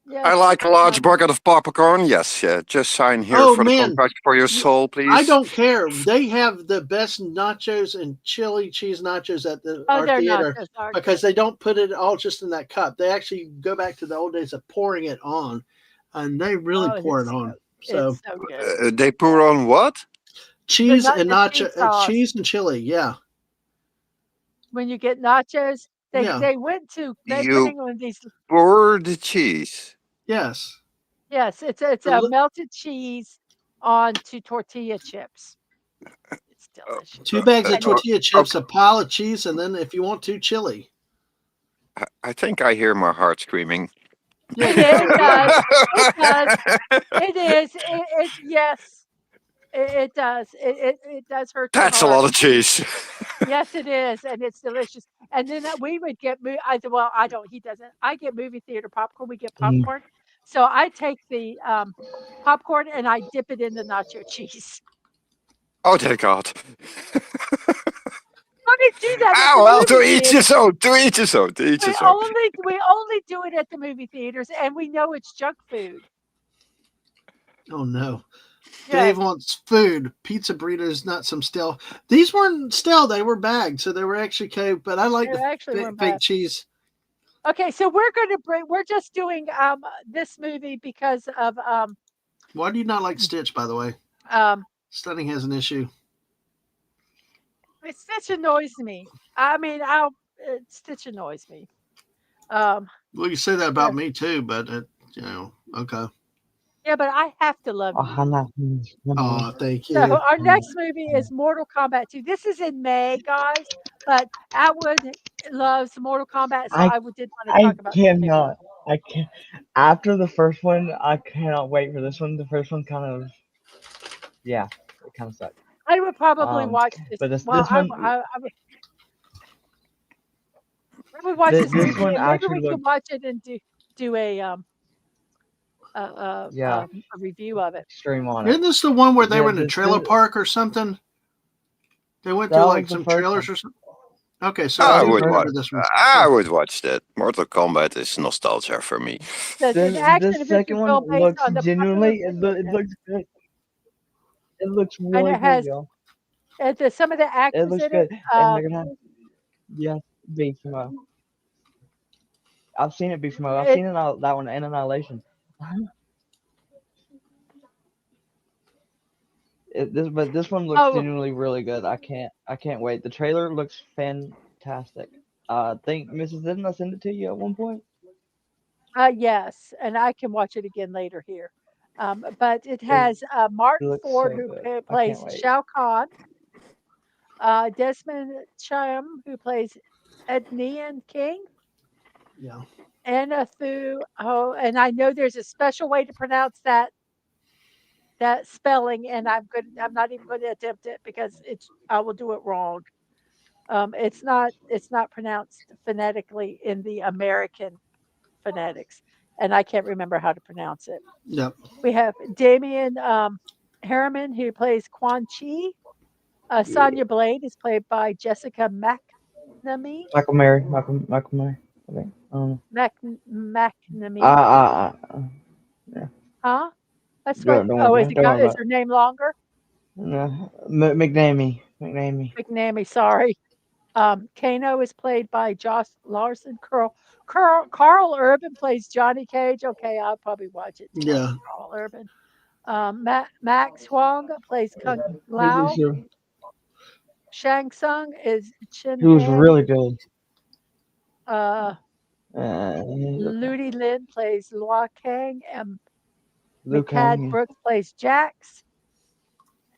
yeah, I like a Stitch large Elvis. bucket of popcorn. Yes, just sign here Oh for the man, compact for your you, soul, I please. don't care. They have the best nachos and chili cheese nachos at Oh, our their theater nachos are because good. they don't put it all just in that cup. They actually go back to the old days of pouring it on, and they really Oh, pour it on. So it's so good. They pour Yeah. on what? cheese and The cheese sauce. cheese and chili. Yeah, When you get nachos, yeah, they went to You putting on these. pour the cheese. yes. Yes, it's The a li- melted cheese onto tortilla chips. It's Uh, delicious. 2 bags of And it tortilla chips, okay. a pile of cheese, and then if you want to, chili. I think I hear my heart screaming. Yeah, you probably it do. does. It does. It is. It yes. It does. It does hurt your That's a heart. lot of cheese. Yes, it is, and it's delicious. And then we would get I said, well, I don't. He doesn't. I get movie theater popcorn. We get Mm. popcorn, so I take the popcorn and I dip it in the nacho cheese. Oh, dear God. Only do that at Ah, the well, to movie each theater. his own. To each his own. To each his own. We only do it at the movie theaters, and we know it's junk food. Oh no. Yes, Dave wants food. Pizza burritos, not some stale. These weren't stale; they were bagged, so they were actually okay. But I like they the actually weren't fake bad. cheese. Okay, so we're going to bring. We're just doing this movie because of Why do you not like Stitch? By the way, um Stunning has an issue. Stitch annoys me. I mean, Stitch annoys me. Um, Well, you say that yeah, about me too, but okay. yeah, but I have to love Oh, you. Hannah. Oh, thank So you. our next movie is Mortal Kombat 2. This is in May, guys, but Atwood loves Mortal Kombat, so I I did want to I talk about this movie. cannot. I can't. After the first one, I cannot wait for this one. The first one kind of, yeah, it kind of sucked. I would probably watch this. But Well, this one, I would watch this this movie, one and maybe actually we can looked, watch it and do yeah, a review of it. stream on it. Isn't this the one where they Yeah, were in a trailer park or something? They went that through was like the some first trailers one. or something. Okay, so That I was I do the would first watch. remember this one. I Yeah. would watch that. Mortal Kombat is nostalgia for me. It's an action This second adventure one film based looks on the popular genuinely. video It game, looks good. It looks and really it good, has y'all. some of the It actors looks in it. good, and they're gonna have, yes, Beast Mo. I've seen it Beast Mo. I've It seen it that one in Annihilation. But this one looks oh genuinely really good. I can't wait. The trailer looks fantastic. Think Mrs. Didn't I send it to you at one point? yes, and I can watch it again later here. But it It, has it Martin looks Ford so who good. I can't plays wait. Shao Kahn, Desmond Cham who plays Ednian King, Yeah. Anna Thu. Oh, and I know there's a special way to pronounce that spelling, and I'm not even going to attempt it because I will do it wrong. It's not pronounced phonetically in the American phonetics, and I can't remember how to pronounce it. Yep. We have Damien Harriman who plays Quan Chi, Sonya Blade is played by Jessica McNamee. Michael Mary. I think. McNamee. Yeah. Huh? That's Don't, what. don't Oh, worry, don't worry is about her name longer? it. No, McNamee. McNamee. Sorry. Kano is played by Josh Larson. Carl Urban plays Johnny Cage. Okay, I'll probably watch it to watch Yeah. Carl Urban. Max Huang plays Kung He's Lao. sure. Shang Tsung is Chen He was Han. really good. Uh, He's okay. Ludi Lin plays Lua Kang, and Liu Mikad Kang. Brooks plays Jax.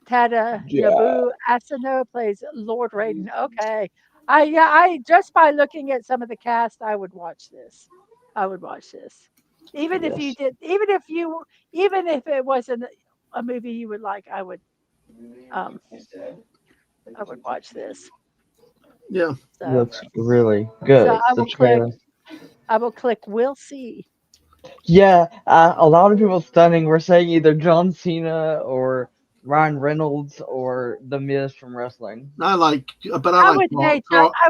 Tada Yeah. Nabu Asano plays Lord Raiden. Okay. I just by looking at some of the cast, I would watch this. I would watch this. Even if you Yes. did, even if it wasn't a movie you would like, um, I would watch this. Yeah. So, Looks really so good. The trailer. I will click. We'll see. Yeah, a lot of people stunning were saying either John Cena or Ryan Reynolds or The Miz from wrestling. I like Carl. I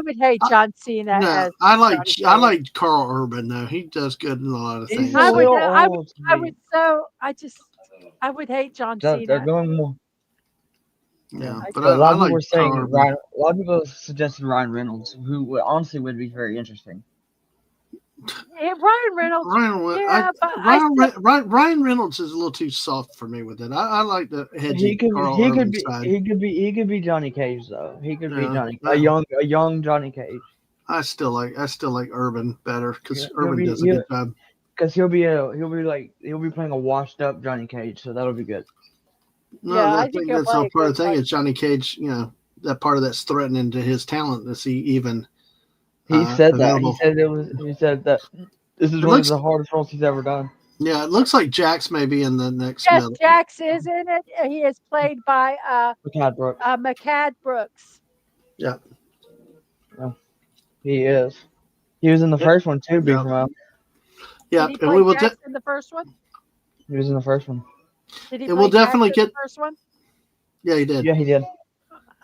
would hate John Cena No, as I Johnny like Carl Urban though. He does good in a lot of He's things. a little old to I me. would I would hate John They're Cena. going more. Yeah, I but A lot I of people like were saying Carl Urban. A lot of people suggested Ryan Reynolds, who honestly would be very interesting. Ryan Reynolds. Ryan Reynolds is a little too soft for me with it. I like the hedgy Carl Urban side. He could be Johnny Cage though. He could be Yeah, a young Johnny Cage. I still like Urban better because He'll Urban be- does a good job. Because he'll be playing a washed up Johnny Cage, so that'll be good. No, Yeah, I I think think he'll that's play all a part good of the thing fight. is Johnny Cage. You know, that part of that's threatening to his talent is he even. He said that. Available. He said that this is one of the hardest roles he's ever done. Yeah, it looks like Jax may be in the next. Yes, Jax is in it. He is played by Mikad Brooks. Mikad Brooks. Yeah. Yeah, he is. He was in the first one too, Big Mom. Yeah, Did he play Jax in the first one? He was in the first one. Did he and we'll definitely Jax in get the first one? Yeah, he did. Yeah, he did.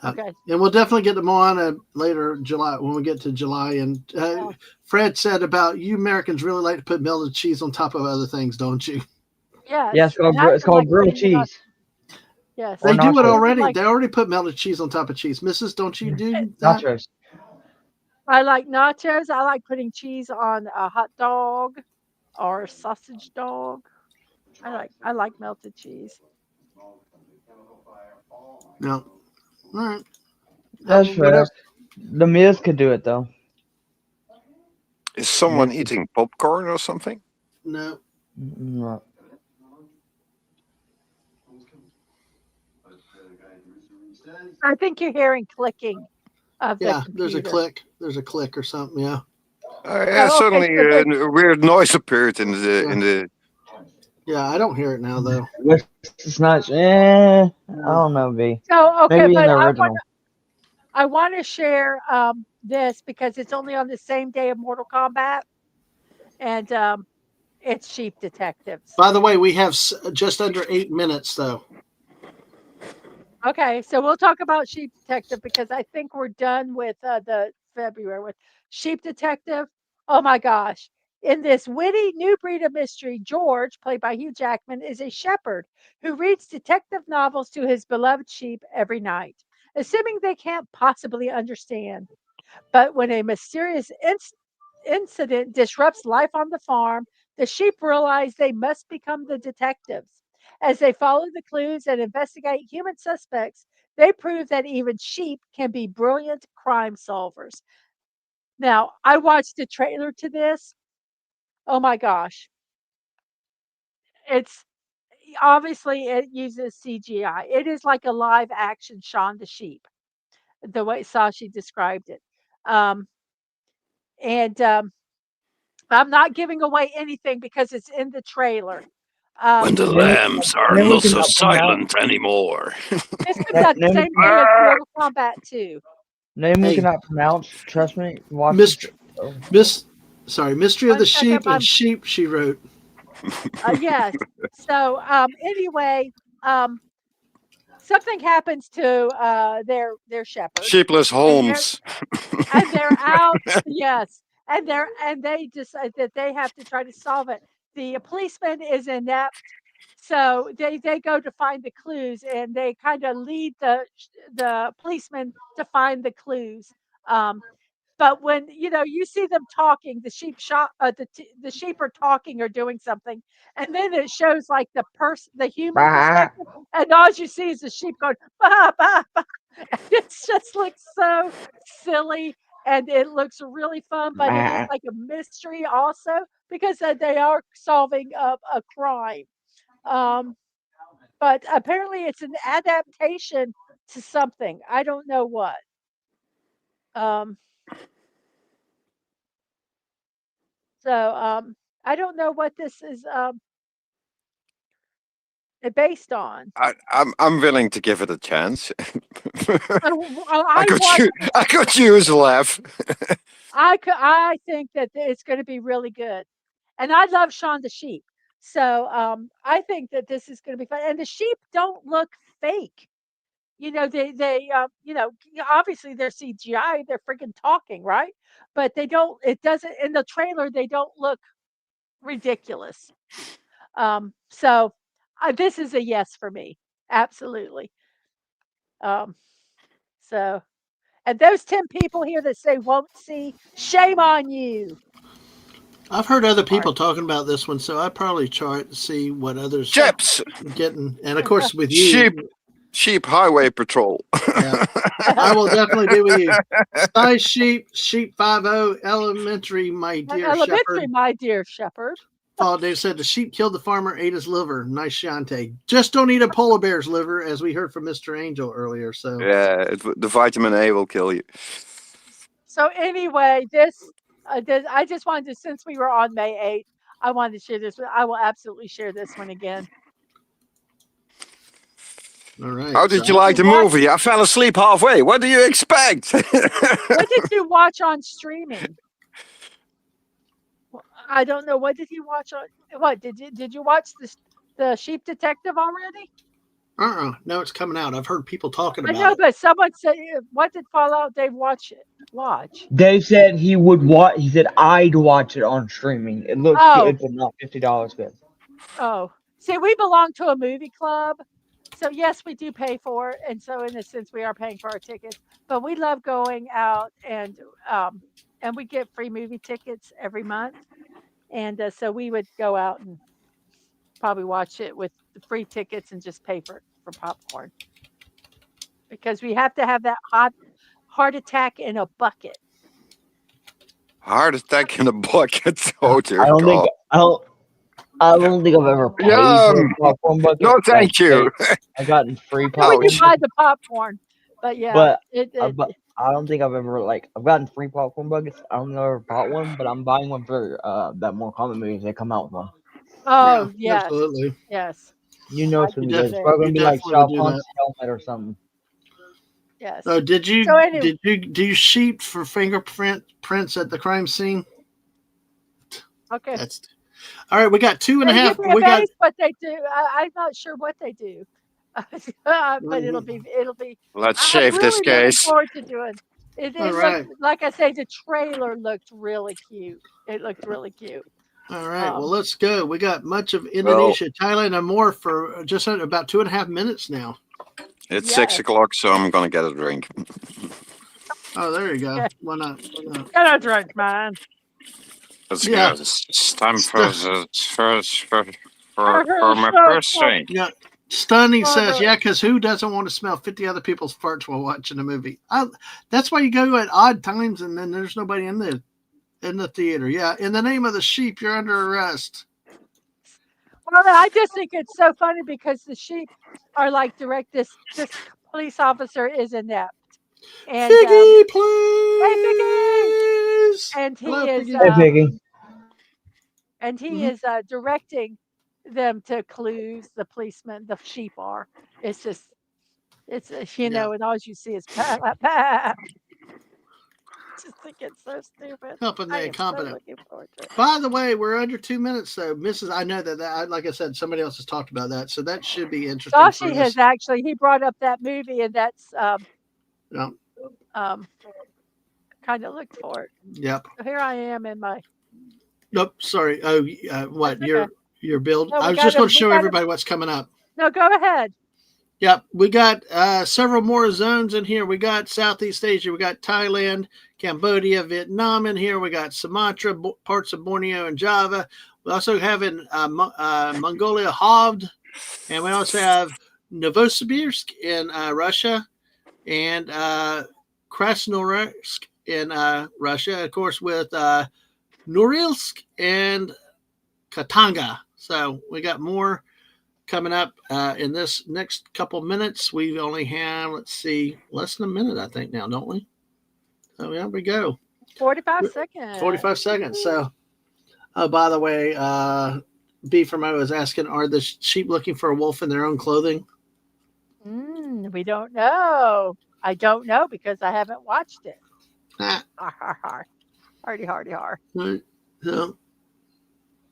Okay. And we'll definitely get to Moana later, July, when we get to July. And Fred said about you Americans really like to put melted cheese on top of other things, don't you? Yes. Yeah, it's called grilled cheese. Yes. They do it already. They already put melted cheese on top of cheese. Mrs., don't you do that? Nachos. I like nachos. I like putting cheese on a hot dog or a sausage dog. I like melted cheese. No. All right. That's fair. The Miz could do it though. Is someone eating popcorn or something? No. No. I think you're hearing clicking of the computer. There's a click. There's a click or something. Yeah. Suddenly a weird noise appeared in the. Yeah, I don't hear it now though. It's not. I don't know, B. So okay, maybe but in the original. I want to share this because it's only on the same day of Mortal Kombat, and it's Sheep Detectives. By the way, we have just under 8 minutes though. Okay, so we'll talk about Sheep Detective because I think we're done with the February with Sheep Detective. Oh my gosh. In this witty new breed of mystery, George, played by Hugh Jackman, is a shepherd who reads detective novels to his beloved sheep every night, assuming they can't possibly understand. But when a mysterious incident disrupts life on the farm, the sheep realize they must become the detectives. As they follow the clues and investigate human suspects, they prove that even sheep can be brilliant crime solvers. Now, I watched the trailer to this. Oh my gosh. It's obviously it uses CGI. It is like a live action Shaun the Sheep, the way Sashi described it. And I'm not giving away anything because it's in the trailer. When the lambs are not so silent anymore. This was at the same day as Mortal Kombat 2. Name we cannot pronounce. Trust me. Watch Mystery of the Sheep and Sheep, she wrote. Yes. So anyway, something happens to their shepherd, Sheepless and they're Holmes. out. Yes, and they decide that they have to try to solve it. The policeman is inept, so they go to find the clues, and they kind of lead the policeman to find the clues. Um, but when you see them talking, the sheep are talking or doing something, and then it shows like the human Bah, perspective, and all you see is the sheep going bah, bah, bah. It just looks so silly, and it looks really fun, but it is bah. like a mystery also because they are solving a crime. Um, but apparently, it's an adaptation to something. I don't know what. Um, so I don't know what this is based on. I'm willing to give it a chance. I watched it. I could use a laugh. I think that it's going to be really good, and I love Shaun the Sheep. So I think that this is going to be fun. And the sheep don't look fake. Obviously they're CGI. They're freaking talking, right? But they don't. It doesn't in the trailer. They don't look ridiculous. So this is a yes for me. Absolutely. Um, so, and those 10 people here that say won't see, shame on you. I've heard other All right. people talking about this one, so I'd probably try it to see what others Chips. getting. And of course, with Sheep. you, Sheep Highway Patrol. yeah, I will definitely be with you. Size sheep, sheep 50, elementary, my dear Elementary, shepherd. my dear shepherd. Paul Dave said the sheep killed the farmer, ate his liver. Nice Shante. Just don't eat a polar bear's liver, as we heard from Mr. Angel earlier. So Yeah, the vitamin A will kill you. So anyway, I just wanted to, since we were on May 8th, I wanted to share this. I will absolutely share this one again. all right. How did you like the movie? I fell asleep halfway. What do you expect? What did you watch on streaming? I don't know. What did you watch on? What did you watch the Sheep Detective already? No, it's coming out. I've heard people talking I about know, it. but someone said, what did Fallout Dave watch? Dave said he would watch. He said I'd watch it on streaming. It looks good, but not $50 good. Oh, see, we belong to a movie club, so yes, we do pay for it, and so in a sense, we are paying for our tickets. But we love going out, and we get free movie tickets every month, and so we would go out and probably watch it with the free tickets and just pay for popcorn because we have to have that heart attack in a bucket. Heart attack in a bucket. Oh dear I don't God. think I don't think I've ever paid for a popcorn bucket. No, thank you. I've gotten free When popcorn. you buy the popcorn, but yeah, But I don't think I've ever I've gotten free popcorn buckets. I don't think I've ever bought one, but I'm buying one for that more common movies. They come out with one. Oh yes, absolutely. yes. You know it's I gonna be do good. It's too. probably gonna You be like definitely would do Shalfon's that. helmet or something. Yes. Oh, did you So anyway, do you sheep for prints at the crime scene? okay. That's all right. We got two and a They half. give me a We got base, what they do. I'm not sure what they do, but it'll be. Let's I'm shave this really looking case. forward to doing. It all looked, right. like I say, the trailer looked really cute. It looked really cute. All right. Well, let's go. We got much of Well, Indonesia, Thailand, and more for just about 2.5 minutes now. it's Yes. 6 o'clock, so I'm gonna get a drink. Oh, there you go. Yeah. Why not? Get a drink, man. Let's Yeah. go. It's time for my first drink. Yeah. Stunning says, Father. yeah, because who doesn't want to smell 50 other people's farts while watching a movie? That's why you go at odd times and then there's nobody in the theater. Yeah. In the name of the sheep, you're under arrest. Well, I just think it's so funny because the sheep are like direct. This police officer is inept, and Figgy, hey, please. Figgy! And he Hello, is Figgy. Hey, Piggy. and he is directing them to clues. The policemen, the sheep are. It's just, it's and all you see is pa, pa, pa. just think it's so stupid. Helping the I am so incompetent. looking forward to it. By the way, we're under 2 minutes, so Mrs. I know that like I said, somebody else has talked about that, so that should be interesting for Joshy us. has actually he brought up that movie, and that's Yeah. kind of looked for it. Yep. So here I am in my. Nope. Sorry. Oh, what That's okay. your build? No, I we was just got going to we show got everybody what's coming up. No, go ahead. Yep, we got several more zones in here. We got Southeast Asia, we got Thailand, Cambodia, Vietnam in here. We got Sumatra, parts of Borneo and Java. We also have in Mongolia, Hovd, and we also have Novosibirsk in Russia, and Krasnoyarsk in Russia, of course, with Norilsk and Katanga. So we got more coming up in this next couple minutes. We only have, let's see, less than a minute, I think, now, don't we? So there we go. 45 seconds. 45 seconds. So, oh, by the way, B from O is asking, are the sheep looking for a wolf in their own clothing? We don't know. I don't know because I haven't watched it. Ah. Hardy, hardy, har. So,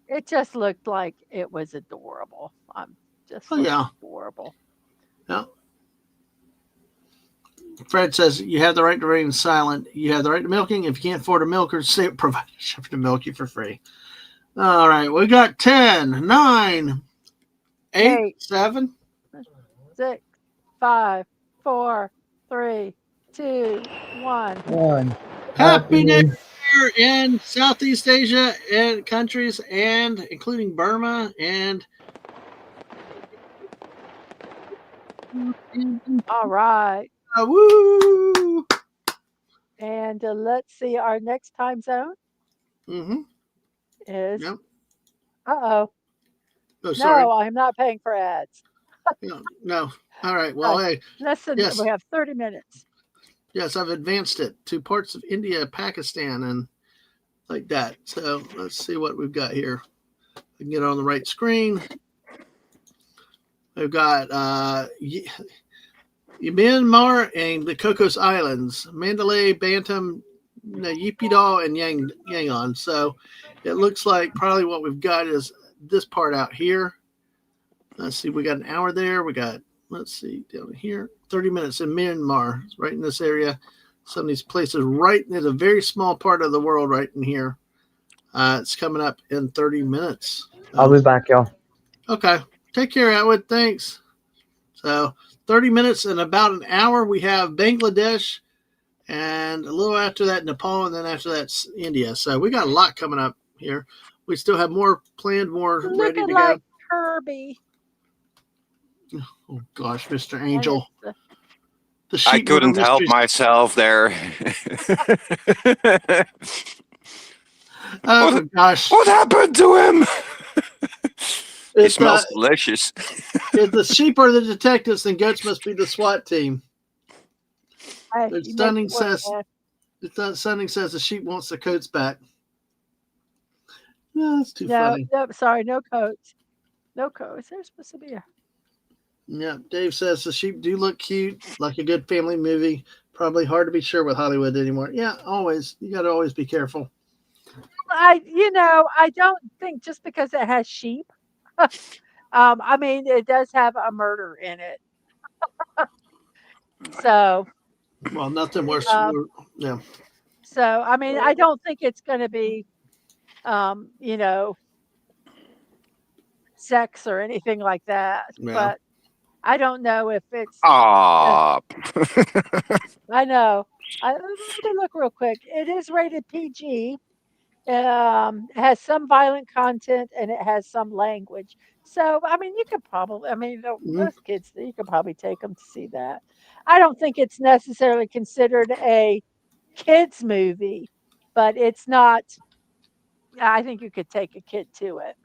It just looked like it was adorable. Adorable. Yeah. Fred says you have the right to remain silent. You have the right to milking. If you can't afford a milker, say provide a shipper to milk you for free. All right, we got 10, 9, 8, 7, 6, 5, 4, 3, 2, 1. Happy New Year in Southeast Asia and countries, and including Burma and. All right. Woo! And let's see, our next time zone Mm-hmm. is. Yep. Uh-oh. Oh, sorry. No, I'm not paying for ads. No. All right. Well, hey. Listen, yes. We have 30 minutes. Yes, I've advanced it to parts of India, Pakistan, and like that. So let's see what we've got here. I can get it on the right screen. We've got Myanmar and the Cocos Islands, Mandalay, Bantam, Naypyidaw, and Yangon. So it looks like probably what we've got is this part out here. Let's see, we got an hour there. We got, let's see, down here, 30 minutes in Myanmar, right in this area. Some of these places right in a very small part of the world right in here. It's coming up in 30 minutes. I'll be back, y'all. Okay. Take care, Atwood. Thanks. So 30 minutes and about an hour, we have Bangladesh, and a little after that, Nepal, and then after that's India. So we got a lot coming up here. We still have more planned, more ready to like go. Kirby. Oh, gosh, Mr. Angel. I couldn't help myself there. Oh, gosh. What happened to him? It smells delicious. If the sheep are the detectives, then goats must be the SWAT team. Stunning says the sheep wants the coats back. No, that's too funny. No, sorry, no coats. No coats. They're supposed to be a. Yeah, Dave says the sheep do look cute, like a good family movie. Probably hard to be sure with Hollywood anymore. Yeah, always. You got to always be careful. I don't think just because it has sheep. I mean, it does have a murder in it. So. Well, nothing worse. Yeah. So, I mean, I don't think it's going to be, sex or anything like that. Yeah. But I don't know if it's. I know. Let me look real quick. It is rated PG. It has some violent content and it has some language. So, I mean, you could probably, most kids, you could probably take them to see that. I don't think it's necessarily considered a kids movie, but it's not. I think you could take a kid to it.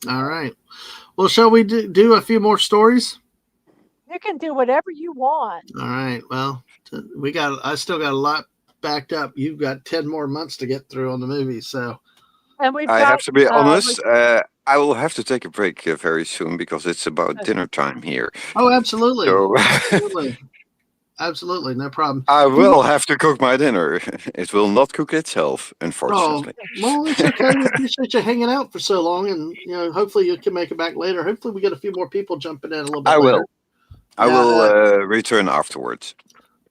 All right. Well, shall we do a few more stories? You can do whatever you want. All right. Well, I still got a lot backed up. You've got 10 more months to get through on the movie. So, and I have to be honest. I will have to take a break very soon because it's about dinner time here. Oh, absolutely. So, absolutely. Absolutely, no problem. I will have to cook my dinner. It will not cook itself, Oh, unfortunately. well, it's okay. We appreciate you hanging out for so long, and hopefully you can make it back later. Hopefully, we get a few more people jumping in a little bit I later. will. I Yeah, will return afterwards.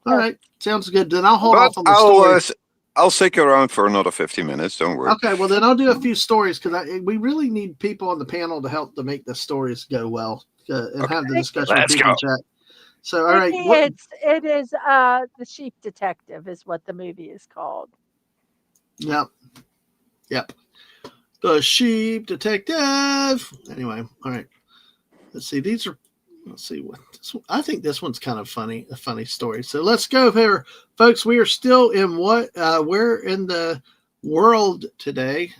all right, sounds good. Then I'll hold But off on the story. I'll stick around for another 50 minutes. Don't worry. Okay, well then I'll do a few stories because we really need people on the panel to help to make the stories go well and have the discussion with Let's people go. in chat. So, all right, Vicky, it is The Sheep Detective is what the movie is called. Yep. The Sheep Detective. Anyway, all right. Let's see. Let's see what this one. I think this one's kind of funny, a funny story. So let's go here, folks. We are still in we're in the world today.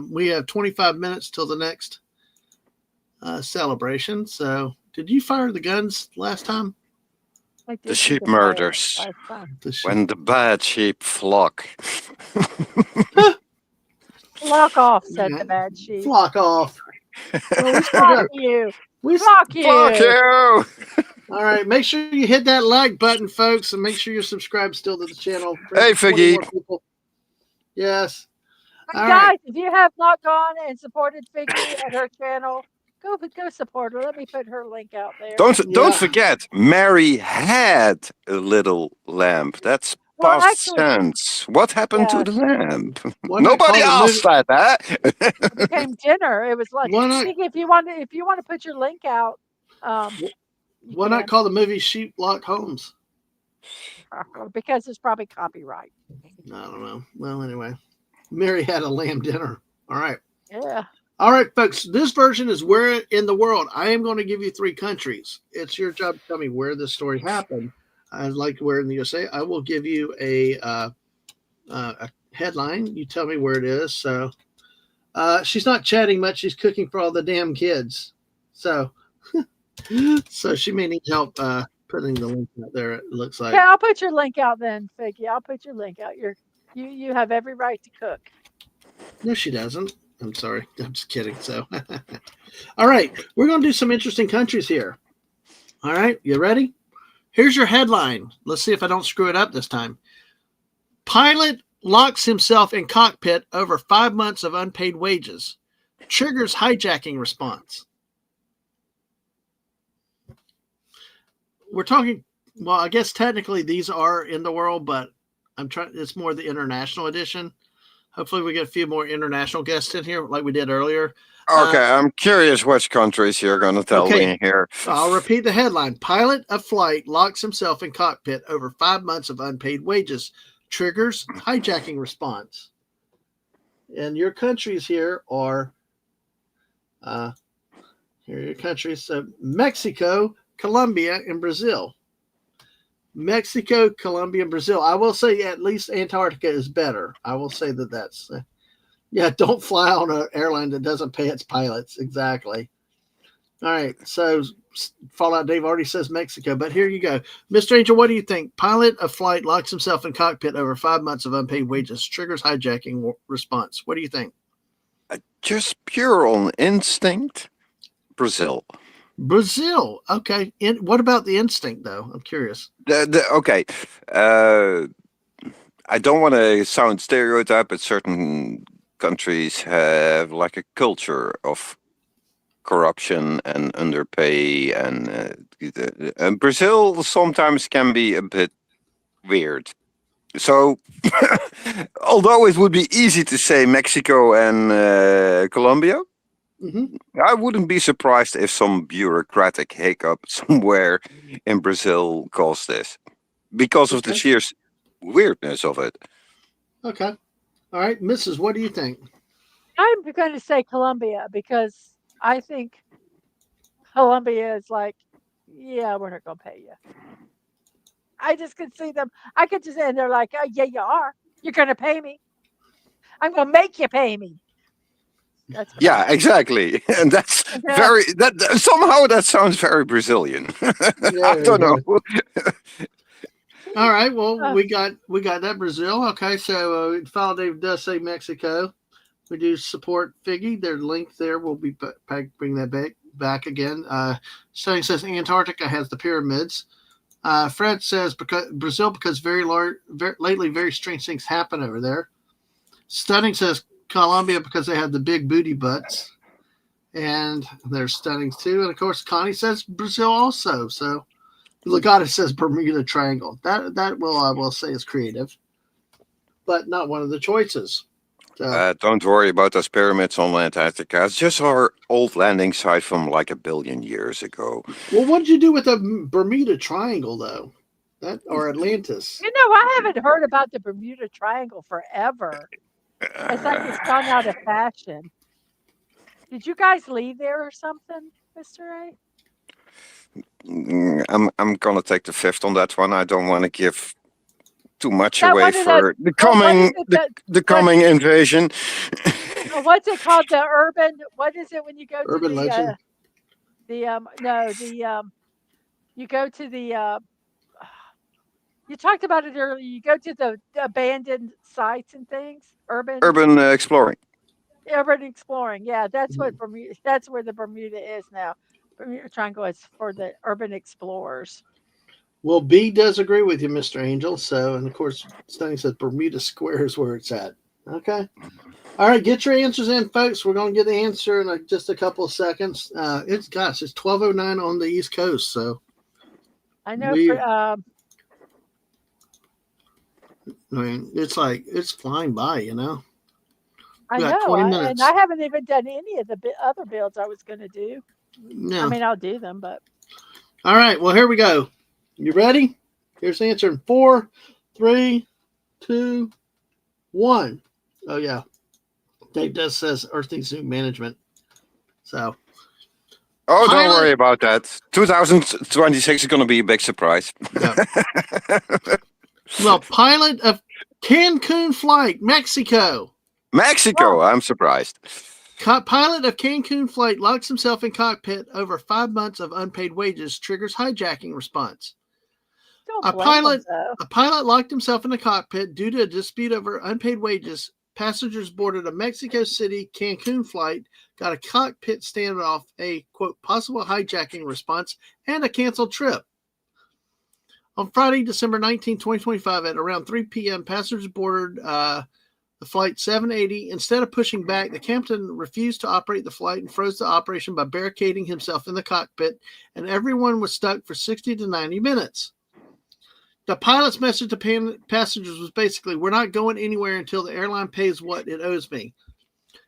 We have 25 minutes till the next celebration. So, did you fire the guns last time? The sheep murders. When the bad sheep flock. Flock off, said the bad sheep. Flock off. Well, we still Flock got, you. we Flock you. Fuck you! All right, make sure you hit that like button, folks, and make sure you're subscribed still to the channel. Hey, 20 Figgy. more people. Yes. Hey, All guys, right. if you have not gone and supported Figgy at her channel, go support her. Let me put her link out there. Don't forget, Mary had a little lamp. That's Well, past actually, tense. What happened to the lamp? Why not Nobody call the asked that. it became dinner. It was like, Why not- Figgy, if you want to put your link out, Why not call the movie Sheep Lock Homes? Because it's probably copyright. I don't know. Well, anyway, Mary had a lamb dinner. All right. Yeah. All right, folks. This version is where in the world. I am going to give you 3 countries. It's your job to tell me where this story happened. I like where in the USA. I will give you a headline. You tell me where it is. So she's not chatting much. She's cooking for all the damn kids. So she may need help putting the link out there. It looks like. Yeah, I'll put your link out then, Figgy. I'll put your link out. You have every right to cook. No, she doesn't. I'm sorry. I'm just kidding. So, all right, we're going to do some interesting countries here. All right, you ready? Here's your headline. Let's see if I don't screw it up this time. Pilot locks himself in cockpit over 5 months of unpaid wages. Triggers hijacking response. We're talking, well, I guess technically these are in the world, but it's more the international edition. Hopefully we get a few more international guests in here like we did earlier. Okay, I'm curious which countries you're going to tell me here. I'll repeat the headline. Pilot of flight locks himself in cockpit over 5 months of unpaid wages. Triggers hijacking response. And your countries here are, here are your countries. So Mexico, Colombia, and Brazil. Mexico, Colombia, and Brazil. I will say at least Antarctica is better. I will say that's... yeah, don't fly on an airline that doesn't pay its pilots. Exactly. All right. So Fallout Dave already says Mexico, but here you go. Mr. Angel, what do you think? Pilot of flight locks himself in cockpit over 5 months of unpaid wages. Triggers hijacking response. What do you think? Just pure on instinct. Brazil. Brazil. Okay. What about the instinct, though? I'm curious. Okay. I don't want to sound stereotype, but certain countries have like a culture of corruption and underpay, and Brazil sometimes can be a bit weird. So, although it would be easy to say Mexico and Colombia, I wouldn't be surprised if some bureaucratic hiccup somewhere in Brazil caused this because of the sheer weirdness of it. Okay. All right, Mrs., what do you think? I'm going to say Colombia because I think Colombia is like, yeah, we're not going to pay you. I just could see them. I could just, and they're like, oh, yeah, you are. You're going to pay me. I'm going to make you pay me. Yeah, exactly. And that's somehow that sounds very Brazilian. I don't know. All right. Well, we got that Brazil. Okay. So Follow Dave does say Mexico. We do support Figgy. Their link there will be bring that back again. Sonny says Antarctica has the pyramids. Fred says because Brazil because lately very strange things happen over there. Stunning says Colombia because they have the big booty butts, and they're stunning too. And of course, Connie says Brazil also. So Legata says Bermuda Triangle. That I will say is creative, but not one of the choices. So, Don't worry about those pyramids on Antarctica. It's just our old landing site from like 1 billion years ago. well, what did you do with the Bermuda Triangle though? That or Atlantis? You know, I haven't heard about the Bermuda Triangle forever. It's like it's gone out of fashion. Did you guys leave there or something, Mr. A? I'm gonna take the fifth on that one. I don't want to give too much That away one of for the coming invasion. What's it called? The urban. What is it when you go to Urban legend. you go to the. You talked about it earlier. You go to the abandoned sites and things. Urban exploring. Urban exploring. Yeah, that's what Bermuda. That's where the Bermuda is now. Bermuda Triangle is for the urban explorers. Well, B does agree with you, Mr. Angel. So, and of course, Stunning says Bermuda Square is where it's at. Okay. All right, get your answers in, folks. We're going to get the answer in just a couple of seconds. It's 12:09 on the East Coast. So, I know. I mean, it's flying by, you know. I know, 20 minutes. and I haven't even done any of the other builds I was going to do. No. I mean, I'll do them, but. All right, well, here we go. You ready? Here's the answer in 4, 3, 2, 1. Oh, yeah. Dave does says Earthing Zoom Management. So. Oh, don't worry about that. 2026 is going to be a big surprise. Yeah. Well, pilot of Cancun flight, Mexico. Mexico, I'm surprised. Pilot of Cancun flight locks himself in cockpit over 5 months of unpaid wages, triggers hijacking response. A pilot locked himself in the cockpit due to a dispute over unpaid wages. Passengers boarded a Mexico City Cancun flight, got a cockpit standoff, a quote possible hijacking response, and a canceled trip. On Friday, December 19, 2025, at around 3 p.m., passengers boarded the flight 780. Instead of pushing back, the captain refused to operate the flight and froze the operation by barricading himself in the cockpit, and everyone was stuck for 60 to 90 minutes. The pilot's message to passengers was basically, we're not going anywhere until the airline pays what it owes me.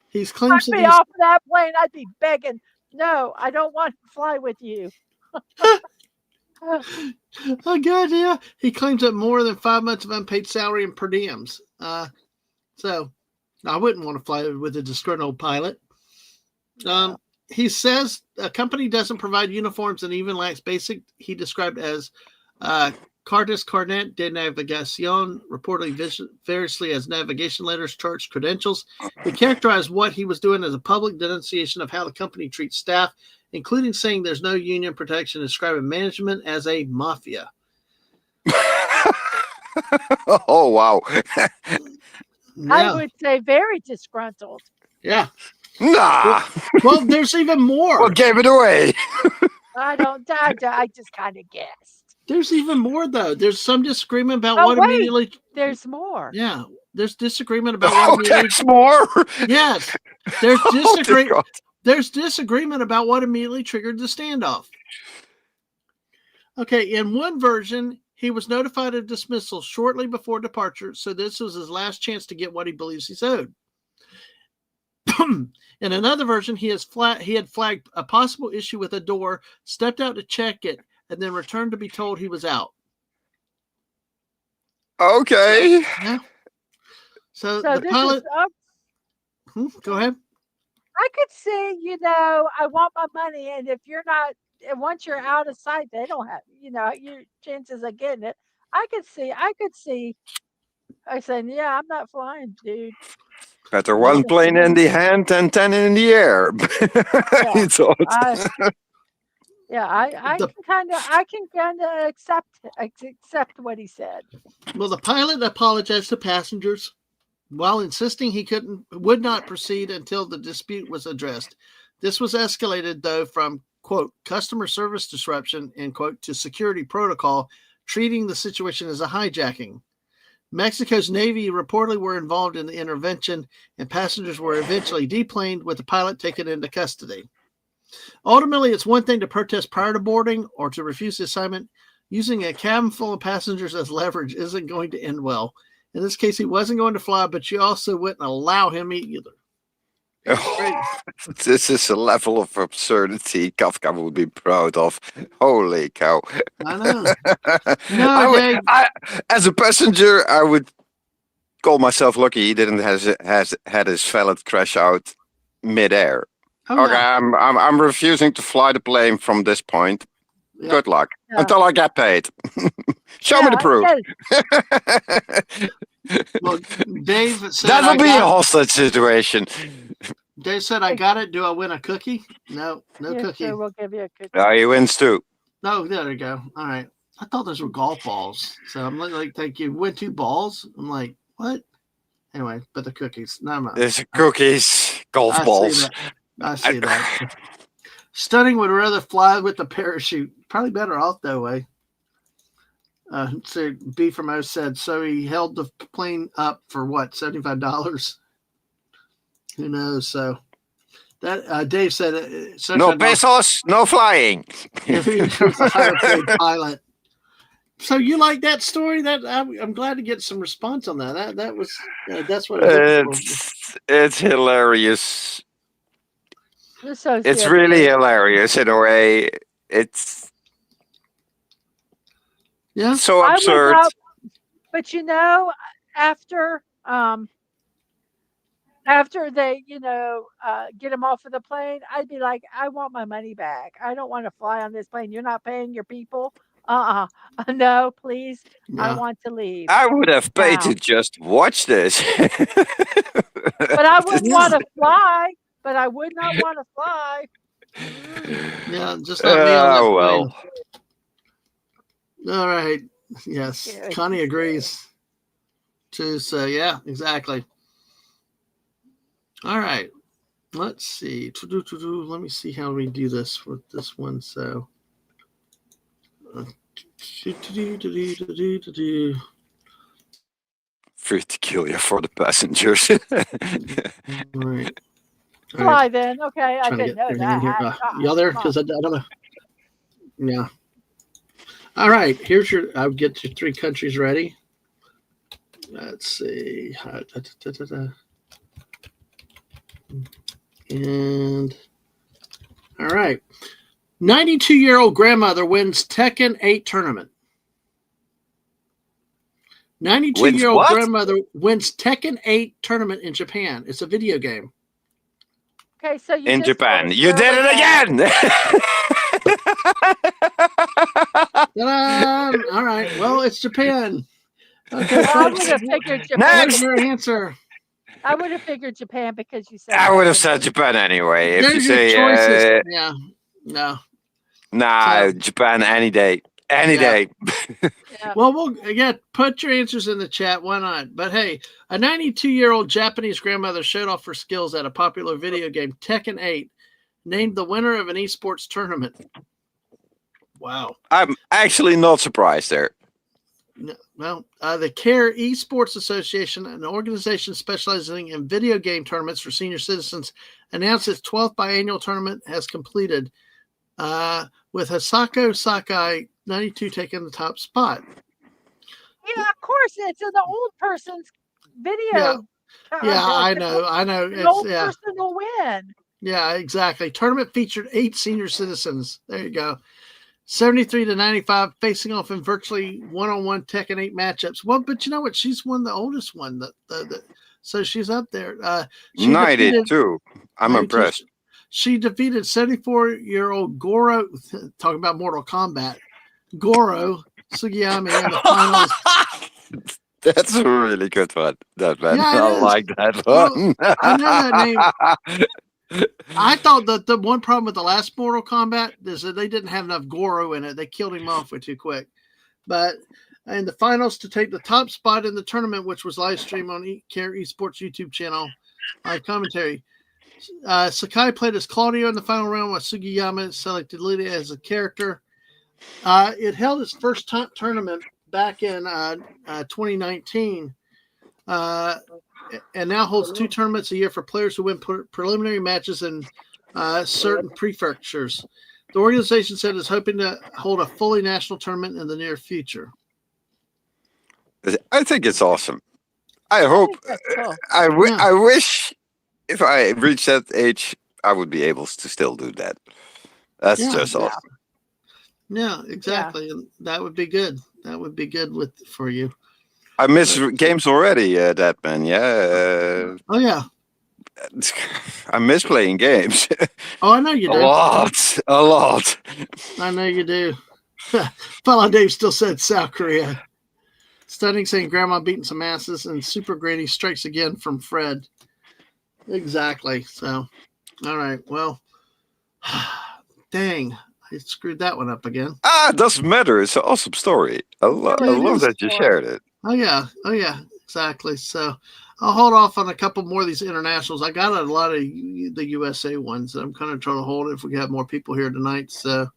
He's claims to be off of that plane. I'd be begging, no, I don't want to fly with you. Oh, God, yeah. He claims that more than 5 months of unpaid salary and per diems. So I wouldn't want to fly with a disgruntled pilot. He says a company doesn't provide uniforms and even lacks basic, he described as Cartas Carnet de Navegación, reportedly variously as navigation letters, charts, credentials. He characterized what he was doing as a public denunciation of how the company treats staff, including saying there's no union protection, describing management as a mafia. Oh, wow. Yeah. I would say very disgruntled. Yeah. Nah. Well, there's even more. What gave it away? I just kind of guessed. There's even more, though. There's some disagreement about what immediately. There's more. Yeah. There's disagreement about what immediately. There's more? Yes. There's disagreement about what immediately triggered the standoff. Okay. In one version, he was notified of dismissal shortly before departure, so this was his last chance to get what he believes he's owed. In another version, he had flagged a possible issue with a door, stepped out to check it, and then returned to be told he was out. Okay. Yeah. So the pilot. Go ahead. I could see, I want my money, and if you're not, once you're out of sight, they don't have, your chances of getting it. I could see. I said, yeah, I'm not flying, dude. Better one plane in the hand than 10 in the air. Yeah. He thought. I can kind of accept what he said. Well, the pilot apologized to passengers while insisting he would not proceed until the dispute was addressed. This was escalated, though, from quote, customer service disruption, end quote, to security protocol, treating the situation as a hijacking. Mexico's Navy reportedly were involved in the intervention, and passengers were eventually deplaned with the pilot taken into custody. Ultimately, it's one thing to protest prior to boarding or to refuse the assignment. Using a cabin full of passengers as leverage isn't going to end well. In this case, he wasn't going to fly, but you also wouldn't allow him either. This is a level of absurdity Kafka would be proud of. Holy cow. I know. No, as a passenger, I would call myself lucky he didn't had his valid crash out midair. Oh, Okay, yeah. I'm refusing to fly the plane from this point. Yeah. Good luck. Yeah. Until I get paid. Show me the proof. Well, Dave said That'll be a hostage situation. Dave said, I got it. Do I win a cookie? No Yes, cookie. sir, we'll give you a cookie. He wins too. No, there we go. All right. I thought those were golf balls. So I'm like, thank you. Win 2 balls. I'm like, what? Anyway, but the cookies. No, no. There's cookies, golf balls. I see that. Stunning would rather fly with the parachute. Probably better off that way. So B from O said, so he held the plane up for what, $75? Who knows? So that Dave said, no pesos, no flying. If he becomes a higher paid pilot. So you like that story? That I'm glad to get some response on that. That was that's what it's hilarious. It's So really hilarious in a way. It's so absurd. But after they, get him off of the plane, I'd be like, I want my money back. I don't want to fly on this plane. You're not paying your people. No, please. I want to leave. I would have paid to just watch this. But I wouldn't want to fly. But I would not want to fly. Yeah, just not me on that well. plane. All right. Yes. Yeah. Connie agrees. Too. So yeah, exactly. All right. Let's see. Let me see how we do this with this one. So Free to kill you for the passengers. All right. Fly then. Okay, I didn't know that. Y'all there? Because I don't know. Yeah. All right. Here's I'll get your 3 countries ready. Let's see. And all right. 92-year-old grandmother wins Tekken 8 tournament. 92-year-old grandmother wins Tekken 8 tournament in Japan. It's a video game. Okay, so in Japan. You did it again! All right. Well, it's Japan. Okay, well, I would have figured Japan. There's your answer. I would have figured Japan because you said. I would have said Japan anyway. If There's you say choices. Yeah. No. Nah, Japan any day. Any day. Yeah. Well, put your answers in the chat. Why not? But hey, a 92-year-old Japanese grandmother showed off her skills at a popular video game, Tekken 8, named the winner of an esports tournament. Wow. I'm actually not surprised there. No, well, the CARE Esports Association, an organization specializing in video game tournaments for senior citizens, announced its 12th biannual tournament has completed, with Hisako Sakai, 92, taking the top spot. Yeah, of course, it's an old person's video. Yeah, I know. An old person will win. Yeah, exactly. Tournament featured 8 senior citizens. There you go. 73 to 95, facing off in virtually one-on-one Tekken 8 matchups. Well, but you know what? She's one of the oldest one. So she's up there. 92. I'm impressed. She defeated 74-year-old Goro, talking about Mortal Kombat, Goro Sugiyami in the finals. That's a really good one. That man. Yeah, I like that one. Well, I know that name. I thought that the one problem with the last Mortal Kombat is that they didn't have enough Goro in it. They killed him off way too quick. But in the finals to take the top spot in the tournament, which was live streamed on CARE Esports YouTube channel, live commentary, Sakai played as Claudio in the final round, while Sugiyama selected Lydia as a character. It held its first tournament back in 2019, and now holds 2 tournaments a year for players who win preliminary matches in certain prefectures. The organization said it's hoping to hold a fully national tournament in the near future. I think it's awesome. I hope. Cool. I wish if I reached that age, I would be able to still do that. That's just awesome. Yeah, exactly. And that would be good. That would be good for you. I miss games already, Dadman. Yeah. Oh yeah. I miss playing games. Oh, I know you do. A lot. I know you do. Fellow Dave still said South Korea. Stunning saying Grandma beating some asses, and Super Granny strikes again from Fred. Exactly. So, all right. Well, dang, I screwed that one up again. It doesn't matter. It's an awesome story. I love that you shared it. Oh yeah. Exactly. So, I'll hold off on a couple more of these internationals. I got a lot of the USA ones. I'm kind of trying to hold it if we have more people here tonight. So,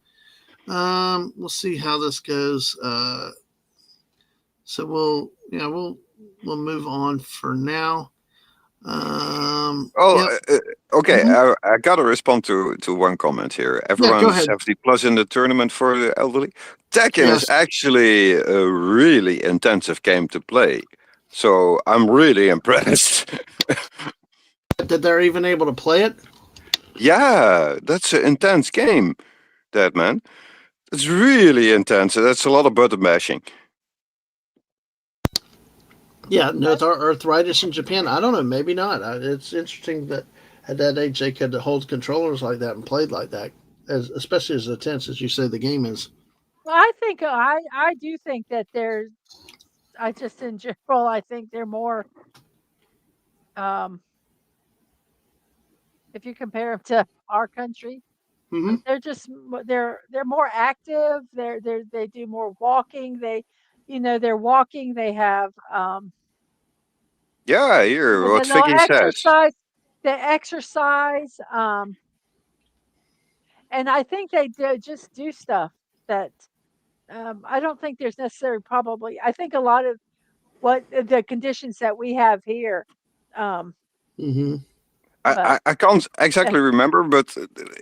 we'll see how this goes. So we'll move on for now. Okay. I got to respond to one comment here. Everyone 70 plus in the tournament for the elderly. Tekken is actually a really intensive game to play. So I'm really impressed. That they're even able to play it? Yeah, that's an intense game, Dadman. It's really intense. That's a lot of button mashing. Yeah, no, it's arthritis in Japan. I don't know, maybe not. It's interesting that at that age they could hold controllers like that and played like that, especially as intense as you say the game is. Well, I think I do think that there's. I just in general, I think they're more. If you compare them to our country, they're just they're more active. They do more walking. They're walking. They have Yeah, here what Vicky says. They exercise. And I think they just do stuff that I don't think there's necessarily probably. I think a lot of what the conditions that we have here. I can't exactly remember, but